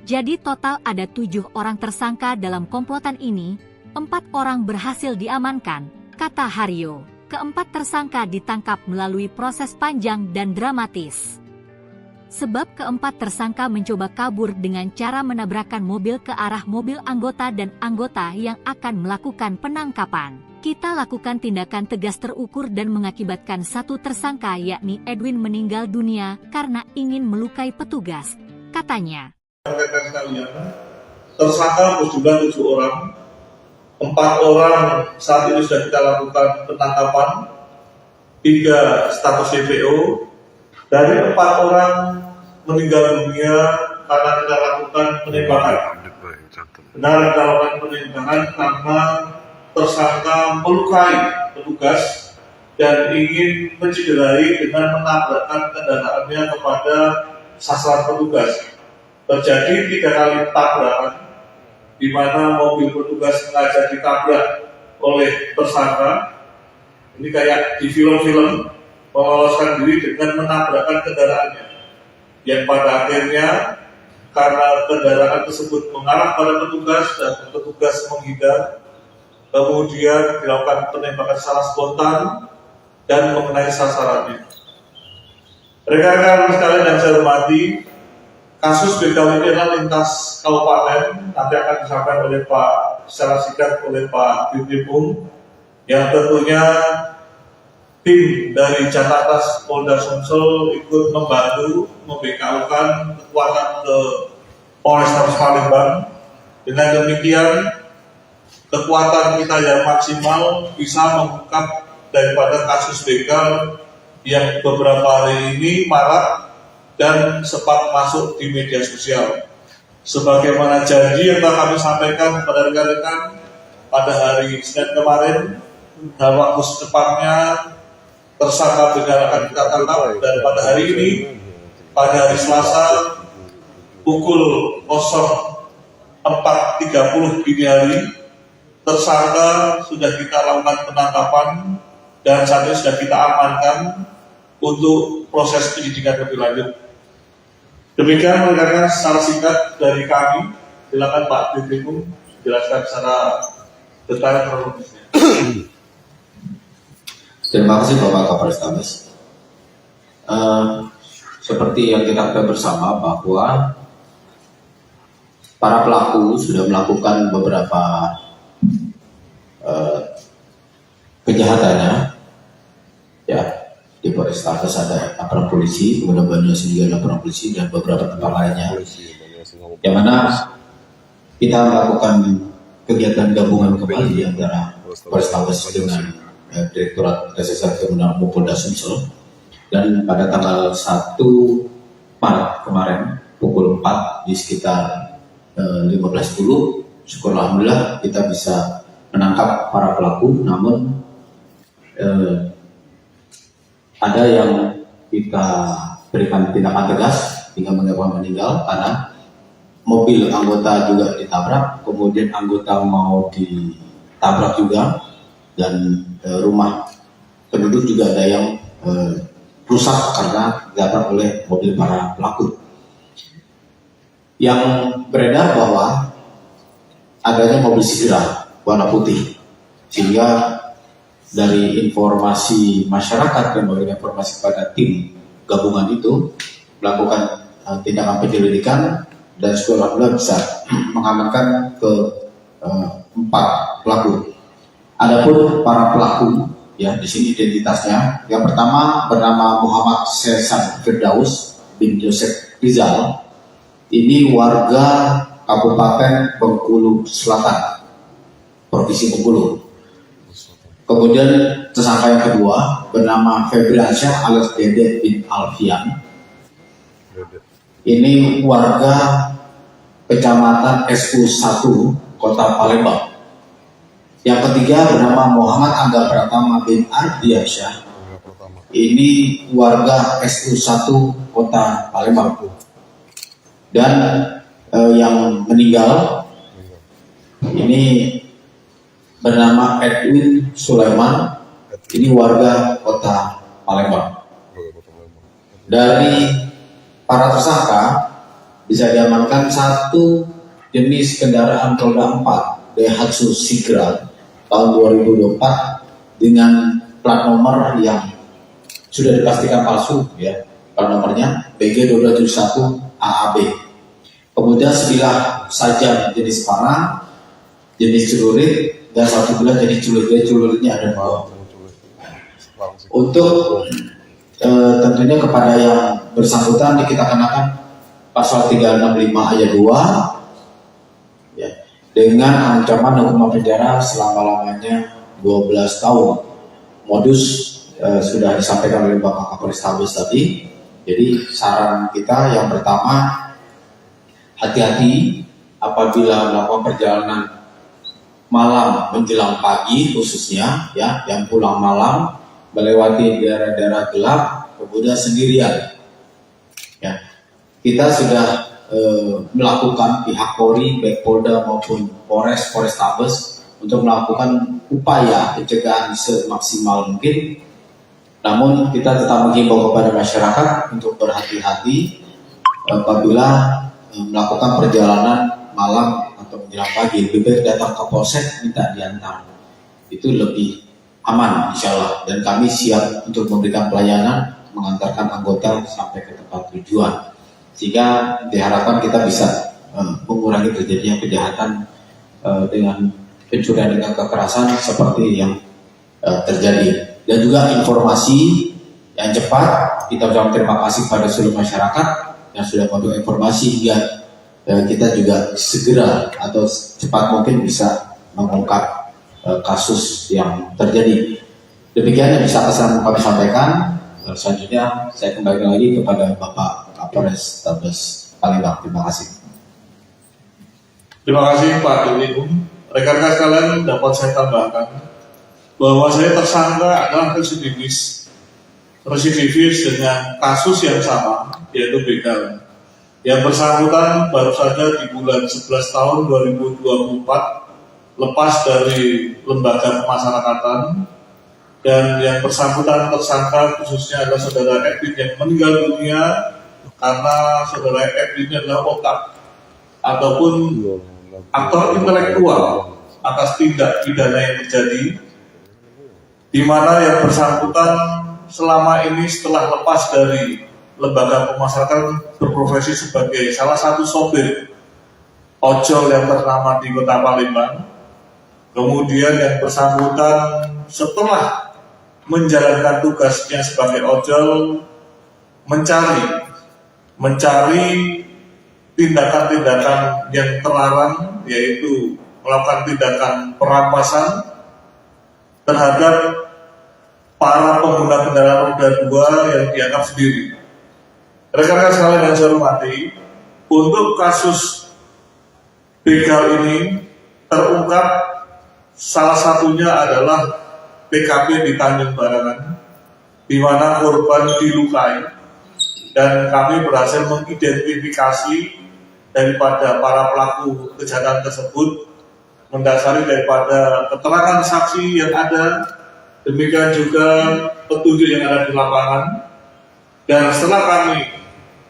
Jadi total ada 7 orang tersangka dalam komplotan ini, 4 orang berhasil diamankan. Kata Haryo, keempat tersangka ditangkap melalui proses panjang dan dramatis. Sebab keempat tersangka mencoba kabur dengan cara menabrakkan mobil ke arah mobil anggota dan anggota yang akan melakukan penangkapan. Kita lakukan tindakan tegas terukur dan mengakibatkan 1 tersangka yakni Edwin meninggal dunia karena ingin melukai petugas, katanya. Tersangka berjumlah 7 orang. 4 orang saat ini sudah kita lakukan penangkapan, 3 status DPO. Dari 4 orang meninggal dunia karena kita lakukan penembakan. Benar kita lakukan penembakan karena tersangka melukai petugas dan ingin mencederai dengan menabrakkan kendaraannya kepada sasaran petugas. Terjadi 3 kali tabrakan, di mana mobil petugas sengaja ditabrak oleh tersangka. Ini kayak di film-film, meloloskan diri dengan menabrakkan kendaraannya. Yang pada akhirnya karena kendaraan tersebut mengarah pada petugas dan petugas menghindar, kemudian dilakukan penembakan secara spontan dan mengenai sasarannya. Rekan-rekan sekalian yang saya hormati, kasus begal ini adalah lintas kabupaten, nanti akan disampaikan oleh Pak secara singkat oleh Pak Dirkrim, yang tentunya tim dari Jakarta Polda Sumsel ikut membantu membekalkan kekuatan ke Polrestabes Palembang. Dengan demikian kekuatan kita yang maksimal bisa mengungkap daripada kasus begal yang beberapa hari ini marak dan sempat masuk di media sosial. Sebagaimana janji yang telah kami sampaikan kepada rekan-rekan pada hari Senin kemarin, dalam waktu secepatnya tersangka begal akan kita tangkap, dan pada hari ini, pada hari Selasa pukul 04.30 dini hari, tersangka sudah kita lakukan penangkapan dan saat ini sudah kita amankan untuk proses penyidikan lebih lanjut. Demikian rekan-rekan secara singkat dari kami. Silakan Pak Dirkrim jelaskan secara detail kronologisnya. Terima kasih Bapak Kapolrestabes. Seperti yang kita ketahui bersama bahwa para pelaku sudah melakukan beberapa kejahatannya, ya. Di Polrestabes ada aparat polisi, kemudian Banyumas juga ada aparat polisi dan beberapa tempat lainnya. Yang mana kita melakukan kegiatan gabungan kembali antara Polrestabes dengan Direktorat Reserse Kriminal Polda Sumsel, dan pada tanggal 1 Maret kemarin pukul 4 di sekitar 15.10, syukur alhamdulillah kita bisa menangkap para pelaku. Namun ada yang kita berikan tindakan tegas hingga menyebabkan meninggal karena mobil anggota juga ditabrak, kemudian anggota mau ditabrak juga, dan rumah penduduk juga ada yang rusak karena ditabrak oleh mobil para pelaku. Yang beredar bahwa adanya mobil Sigra warna putih, sehingga dari informasi masyarakat yang memberikan informasi kepada tim gabungan itu melakukan tindakan penyelidikan, dan alhamdulillah bisa mengamankan ke 4 pelaku. Adapun para pelaku, ya, di sini identitasnya. Yang pertama bernama Muhammad Sesan Firdaus bin Yosef Rizal. Ini warga Kabupaten Bengkulu Selatan, Provinsi Bengkulu. Kemudian tersangka yang kedua bernama Febriansyah alias Dede bin Alfian. Ini warga Kecamatan SU1 Kota Palembang. Yang ketiga bernama Muhammad Angga Pratama bin Ardiansyah. Ini warga SU1 Kota Palembang. Dan yang meninggal ini bernama Edwin Sulaiman, ini warga Kota Palembang. Dari para tersangka bisa diamankan satu jenis kendaraan roda 4 Daihatsu Sigra tahun 2024 dengan plat nomor yang sudah dipastikan palsu, ya. Plat nomornya BG2271 AAB. Kemudian sebilah sajam jenis panah, jenis celurit, dan satu bilah jenis celuritnya ada 2. Untuk tentunya kepada yang bersangkutan kita kenakan pasal 365 ayat 2, ya, dengan ancaman hukuman penjara selama-lamanya 12 tahun. Modus sudah disampaikan oleh Bapak Kapolrestabes tadi. Jadi saran kita yang pertama, hati-hati apabila melakukan perjalanan malam menjelang pagi, khususnya, ya, yang pulang malam melewati daerah-daerah gelap, kemudian sendirian. Ya, kita sudah melakukan pihak Polri, baik Polda maupun Polrestabes untuk melakukan upaya pencegahan semaksimal mungkin. Namun kita tetap menghimbau kepada masyarakat untuk berhati-hati apabila melakukan perjalanan malam atau menjelang pagi. Lebih baik datang ke polsek minta diantar, itu lebih aman insya Allah, dan kami siap untuk memberikan pelayanan mengantarkan anggota sampai ke tempat tujuan. sehingga diharapkan kita bisa mengurangi terjadinya kejahatan dengan pencurian dengan kekerasan seperti yang terjadi. Dan juga informasi yang cepat, kita ucapkan terima kasih pada seluruh masyarakat yang sudah memberikan informasi hingga kita juga segera atau cepat mungkin bisa mengungkap kasus yang terjadi. Demikian yang bisa kami sampaikan. Selanjutnya saya kembali lagi kepada Bapak Kapolres Tabes Palembang. Terima kasih. Terima kasih Pak Dirlim. Rekan-rekan sekalian, dapat saya tambahkan bahwa saya tersangka adalah residivis dengan kasus yang sama, yaitu begal. Yang bersangkutan baru saja di bulan 11 tahun 2024 lepas dari lembaga pemasyarakatan, dan yang bersangkutan tersangka khususnya adalah saudara Edwin yang meninggal dunia karena saudara Edwin adalah otak ataupun aktor intelektual atas tindak pidana yang terjadi, di mana yang bersangkutan selama ini setelah lepas dari lembaga pemasyarakatan berprofesi sebagai salah satu sopir ojol yang ternama di Kota Palembang. Kemudian yang bersangkutan setelah menjalankan tugasnya sebagai ojol mencari tindakan-tindakan yang terlarang, yaitu melakukan tindakan perampasan terhadap para pengguna kendaraan roda 2 yang dianggap sendiri. Rekan-rekan sekalian yang saya hormati, untuk kasus begal ini terungkap salah satunya adalah TKP di Tanjung Barangan, di mana korban dilukai, dan kami berhasil mengidentifikasi daripada para pelaku kejahatan tersebut mendasari daripada keterangan saksi yang ada, demikian juga petunjuk yang ada di lapangan. Dan setelah kami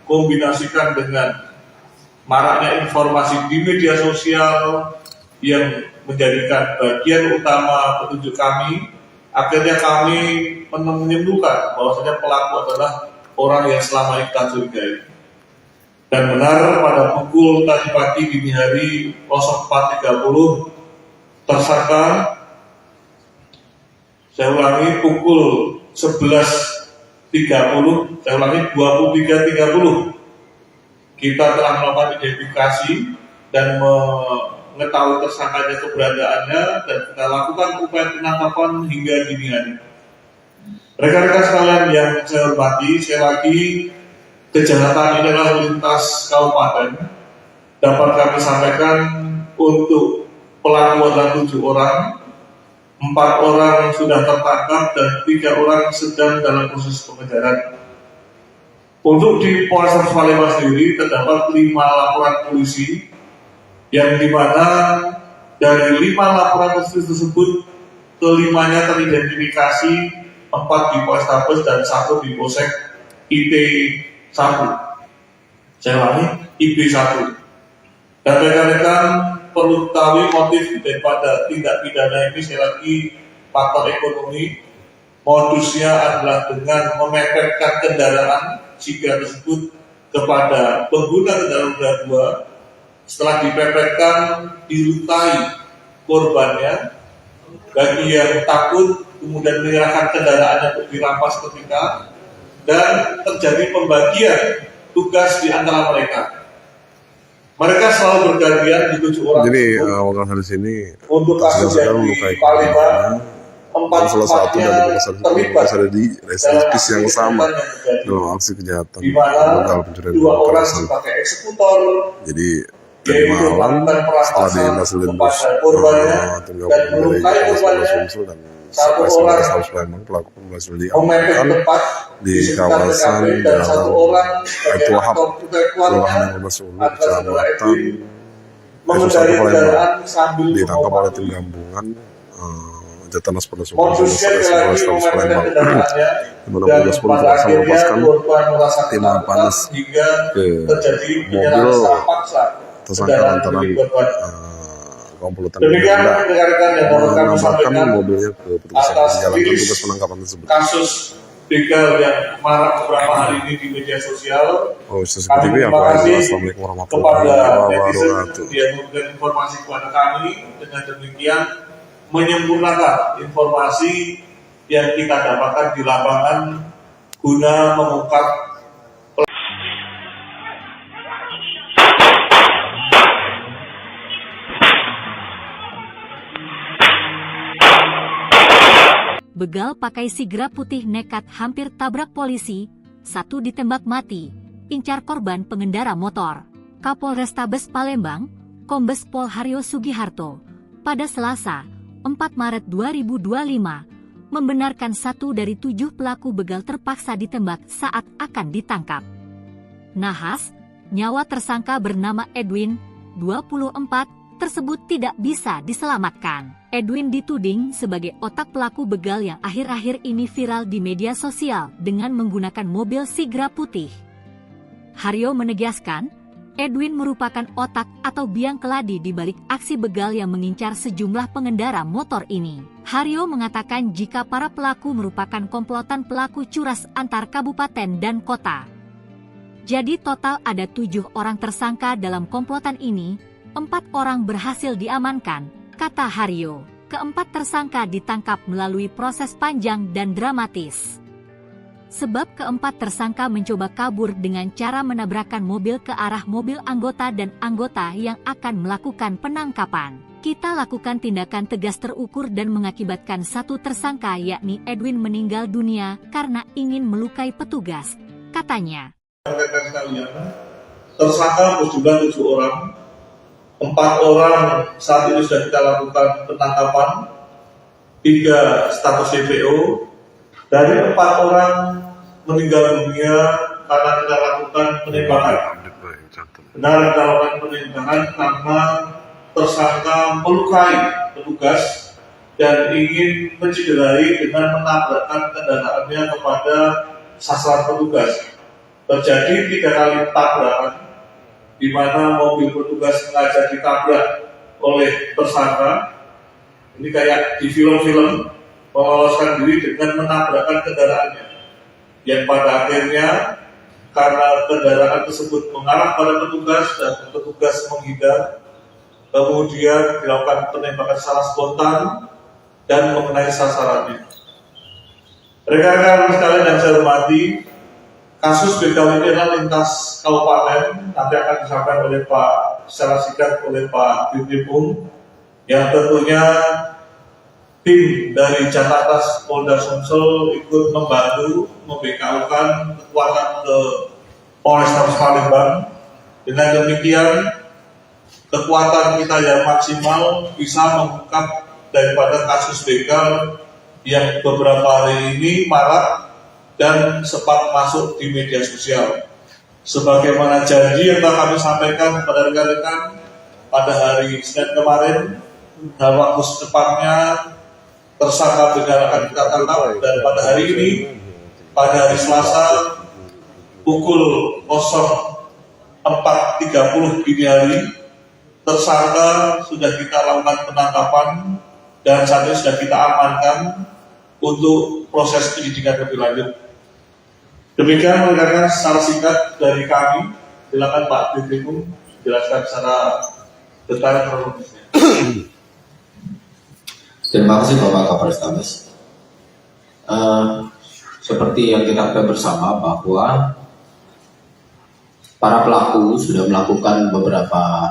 kombinasikan dengan maraknya informasi di media sosial yang menjadikan bagian utama petunjuk kami, akhirnya kami menyimpulkan bahwasanya pelaku adalah orang yang selama ini kita curigai. Dan benar pada pukul tadi pagi dini hari 04.30 tersangka, saya ulangi pukul 11.30, saya ulangi 23.30, kita telah melakukan identifikasi dan mengetahui tersangkanya keberadaannya, dan kita lakukan upaya penangkapan hingga dini hari. Rekan-rekan sekalian yang saya hormati, sekali lagi kejahatan ini adalah lintas kabupaten. Dapat kami sampaikan untuk pelaku adalah 7 orang, 4 orang sudah tertangkap dan 3 orang sedang dalam proses pengejaran. Untuk di Polres Palembang sendiri terdapat 5 laporan polisi, yang dimana dari 5 laporan polisi tersebut kelimanya teridentifikasi, 4 di Polrestabes dan 1 di Polsek IT1. Saya ulangi, IP1. Dan rekan-rekan perlu ketahui motif daripada tindak pidana ini, sekali lagi faktor ekonomi. Modusnya adalah dengan memepetkan kendaraan jika tersebut kepada pengguna kendaraan roda 2. Setelah dipepetkan, dilukai korbannya. Bagi yang takut, kemudian menyerahkan kendaraannya untuk dirampas ketika, dan terjadi pembagian tugas di antara mereka. Mereka selalu bergantian di 7 orang. Jadi orang di sini untuk kasus yang di Palembang, 4-4-nya terlibat ada di residivis yang sama dalam aksi kejahatan di mana begal pencurian 2 orang sebagai eksekutor, jadi tadi malam setelah dihasilkan korbannya tim dan gabungan dari melukai korbannya, Sumsel dan 1 orang Polres Palembang pelaku berhasil memepet diamankan tepat di kawasan dan 1 Jalan orang sebagai Aitul Wahab, aktor intelektualnya Kelurahan Muhammad Sulu, adalah saudara Kecamatan Edwin mengendari kendaraan sambil ditangkap oleh tim menghormati. gabungan Jatanas Polres Modusnya lagi memepetkan kendaraannya, dimana dan Polres pada berusaha akhirnya melepaskan korban merasa tim ketakutan panas hingga ke terjadi mobil penyerahan secara paksa tersangka kendaraan lantaran milik korban. komplotan Demikian Belanda rekan-rekan yang dapat kami mengamankan sampaikan mobilnya ke petugas yang atas menjalankan rilis tugas penangkapan tersebut. kasus begal yang marak beberapa hari ini di media sosial. Oh, seperti itu ya, Pak. Assalamualaikum warahmatullahi wabarakatuh. Dia memberikan informasi kepada kami, dengan demikian menyempurnakan informasi yang kita dapatkan di lapangan guna mengungkap begal pakai sigra putih nekat hampir tabrak polisi, satu ditembak mati, incar korban pengendara motor. Kapolrestabes Palembang, Kombes Pol Haryo Sugiharto, pada Selasa, 4 Maret 2025, membenarkan 1 dari 7 pelaku begal terpaksa ditembak saat akan ditangkap. Nahas, nyawa tersangka bernama Edwin, 24, tersebut tidak bisa diselamatkan. Edwin dituding sebagai otak pelaku begal yang akhir-akhir ini viral di media sosial dengan menggunakan mobil sigra putih. Haryo menegaskan, Edwin merupakan otak atau biang keladi di balik aksi begal yang mengincar sejumlah pengendara motor ini. Haryo mengatakan jika para pelaku merupakan komplotan pelaku curas antar kabupaten dan kota. Jadi total ada 7 orang tersangka dalam komplotan ini, 4 orang berhasil diamankan, kata Haryo. Keempat tersangka ditangkap melalui proses panjang dan dramatis. Sebab keempat tersangka mencoba kabur dengan cara menabrakkan mobil ke arah mobil anggota dan anggota yang akan melakukan penangkapan. Kita lakukan tindakan tegas terukur dan mengakibatkan 1 tersangka yakni Edwin meninggal dunia karena ingin melukai petugas, katanya. Tersangka berjumlah 7 orang. 4 orang saat ini sudah kita lakukan penangkapan, 3 status DPO. Dari 4 orang meninggal dunia karena kita lakukan penembakan. Benar kita lakukan penembakan karena tersangka melukai petugas dan ingin mencederai dengan menabrakkan kendaraannya kepada sasaran petugas. Terjadi 3 kali tabrakan, di mana mobil petugas sengaja ditabrak oleh tersangka. Ini kayak di film-film, meloloskan diri dengan menabrakkan kendaraannya. Yang pada akhirnya, karena kendaraan tersebut mengarah pada petugas dan petugas menghindar, kemudian dilakukan penembakan secara spontan dan mengenai sasarannya. Rekan-rekan sekalian yang saya hormati, kasus begal ini adalah lintas kabupaten, nanti akan disampaikan oleh Pak secara singkat oleh Pak Dirkrim, yang tentunya tim dari Jakarta Polda Sumsel ikut membantu membekalkan kekuatan ke Polrestabes Palembang. Dengan demikian, kekuatan kita yang maksimal bisa mengungkap daripada kasus begal yang beberapa hari ini marak dan sempat masuk di media sosial. Sebagaimana janji yang telah kami sampaikan kepada rekan-rekan pada hari Senin kemarin, dalam waktu secepatnya tersangka begal akan kita tangkap, dan pada hari ini, pada hari Selasa pukul 04.30 dini hari, tersangka sudah kita lakukan penangkapan dan saat ini sudah kita amankan untuk proses penyidikan lebih lanjut. Demikian rekan-rekan secara singkat dari kami. Silakan Pak Dirkrim jelaskan secara detail kronologisnya. Terima kasih Bapak Kapolrestabes. Seperti yang kita ketahui bersama bahwa para pelaku sudah melakukan beberapa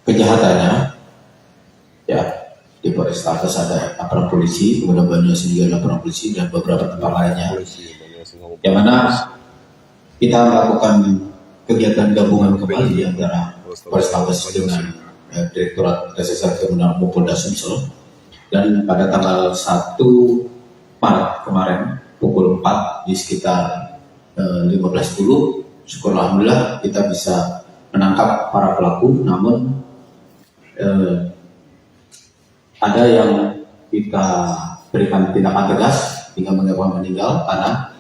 kejahatannya, ya. Di Polrestabes ada laporan polisi, kemudian Banyumas juga laporan polisi dan beberapa tempat lainnya. Yang mana kita melakukan kegiatan gabungan kembali antara Polrestabes dengan Direktorat Reserse Kriminal Polda Sumsel, dan pada tanggal 1 Maret kemarin pukul 4 di sekitar 15.10, syukur alhamdulillah kita bisa menangkap para pelaku. Namun ada yang kita berikan tindakan tegas hingga menyebabkan meninggal karena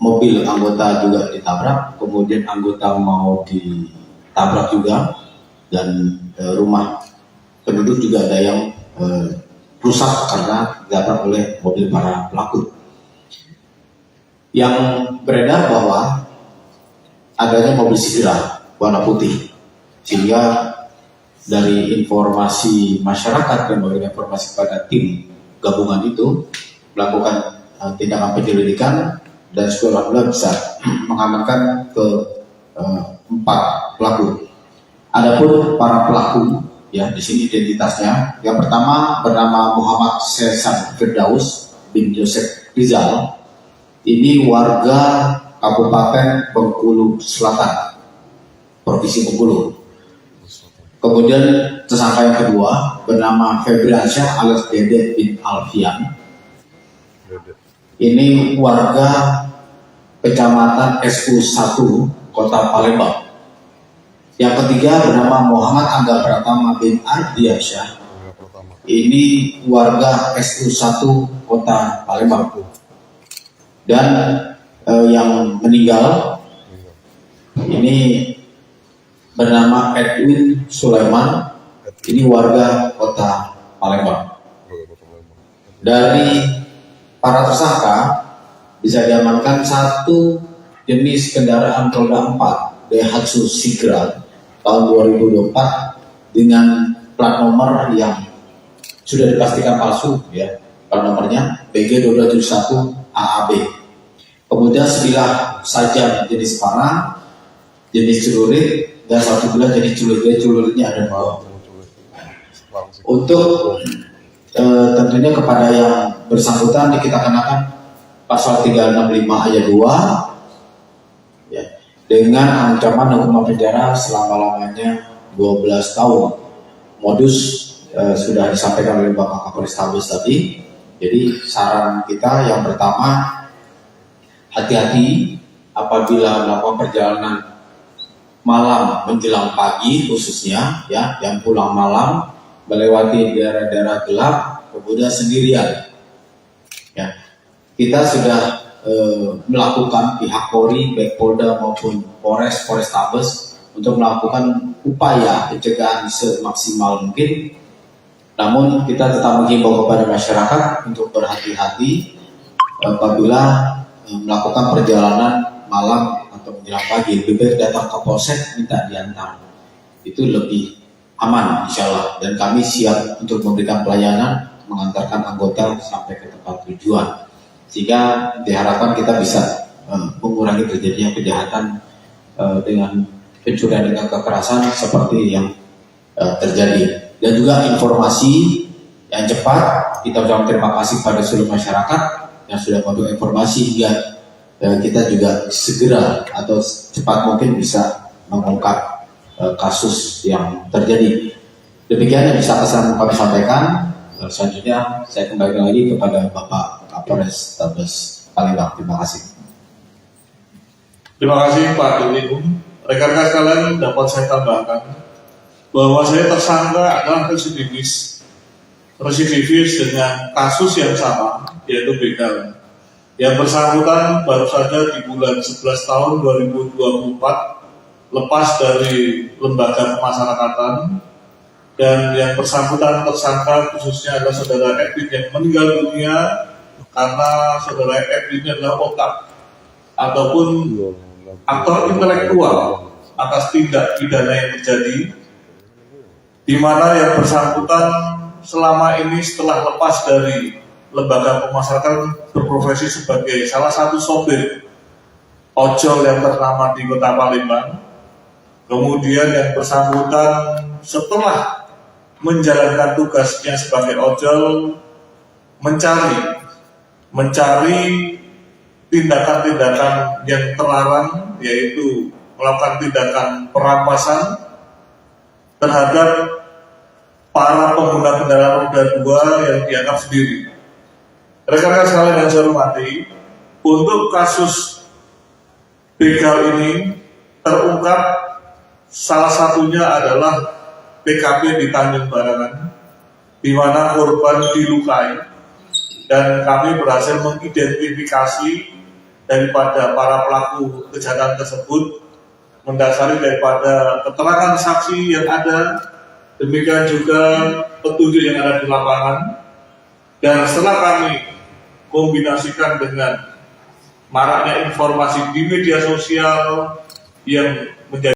mobil anggota juga ditabrak, kemudian anggota mau ditabrak juga, dan rumah penduduk juga ada yang rusak karena ditabrak oleh mobil para pelaku. Yang beredar bahwa adanya mobil Sigra warna putih, sehingga dari informasi masyarakat yang memberikan informasi kepada tim gabungan itu melakukan tindakan penyelidikan dan alhamdulillah bisa mengamankan ke 4 pelaku. Adapun para pelaku, ya di sini identitasnya. Yang pertama bernama Muhammad Sesan Firdaus bin Yosef Rizal. Ini warga Kabupaten Bengkulu Selatan, Provinsi Bengkulu. Kemudian tersangka yang kedua bernama Febriansyah alias Dede bin Alfian. Ini warga Kecamatan SU1 Kota Palembang. Yang ketiga bernama Muhammad Angga Pratama bin Ardiansyah. Ini warga SU1 Kota Palembang. Dan yang meninggal ini bernama Edwin Sulaiman. Ini warga Kota Palembang. Dari para tersangka bisa diamankan 1 jenis kendaraan roda 4 Daihatsu Sigra tahun 2024 dengan plat nomor yang sudah dipastikan palsu, ya, plat nomornya BG2271 AAB. Kemudian sebilah sajam jenis panah, jenis celurit, dan 1 bilah jenis celurit. Celuritnya ada 2. Untuk tentunya kepada yang bersangkutan kita kenakan pasal 365 ayat 2, ya, dengan ancaman hukuman penjara selama-lamanya 12 tahun. Modus sudah disampaikan oleh Bapak Kapolrestabes tadi. Jadi saran kita yang pertama, hati-hati apabila melakukan perjalanan malam menjelang pagi khususnya, ya, yang pulang malam melewati daerah-daerah gelap kemudian sendirian. Ya, kita sudah melakukan pihak Polri, baik Polda maupun Polrestabes untuk melakukan upaya pencegahan semaksimal mungkin. Namun kita tetap menghimbau kepada masyarakat untuk berhati-hati apabila melakukan perjalanan malam atau menjelang pagi. Lebih baik datang ke polsek minta diantar, itu lebih aman insya Allah. Dan kami siap untuk memberikan pelayanan mengantarkan anggota sampai ke tempat tujuan, sehingga diharapkan kita bisa mengurangi terjadinya kejahatan dengan pencurian dengan kekerasan seperti yang terjadi. Dan juga informasi yang cepat, kita ucapkan terima kasih pada seluruh masyarakat yang sudah memberikan informasi hingga kita juga segera atau cepat mungkin bisa mengungkap kasus yang terjadi. Demikian yang bisa kami sampaikan. Selanjutnya saya kembali lagi kepada Bapak Kapolrestabes Palembang. Terima kasih. Terima kasih Pak Dirlim. Rekan-rekan sekalian, dapat saya tambahkan bahwa saya tersangka adalah residivis dengan kasus yang sama, yaitu begal. Yang bersangkutan baru saja di bulan 11 tahun 2024 lepas dari lembaga pemasyarakatan, dan yang bersangkutan tersangka khususnya adalah saudara Edwin yang meninggal dunia karena saudara Edwin adalah otak ataupun aktor intelektual atas tindak pidana yang terjadi, di mana yang bersangkutan selama ini setelah lepas dari lembaga pemasyarakatan berprofesi sebagai salah satu sopir ojol yang ternama di Kota Palembang. Kemudian yang bersangkutan setelah menjalankan tugasnya sebagai ojol mencari tindakan-tindakan yang terlarang, yaitu melakukan tindakan perampasan terhadap para pengguna kendaraan roda 2 yang dianggap sendiri. Rekan-rekan sekalian yang saya hormati, untuk kasus begal ini terungkap salah satunya adalah TKP di Tanjung Barangan, di mana korban dilukai, dan kami berhasil mengidentifikasi daripada para pelaku kejahatan tersebut mendasari daripada keterangan saksi yang ada, demikian juga petunjuk yang ada di lapangan, Dan setelah kami kombinasikan dengan maraknya informasi di media sosial yang menjadi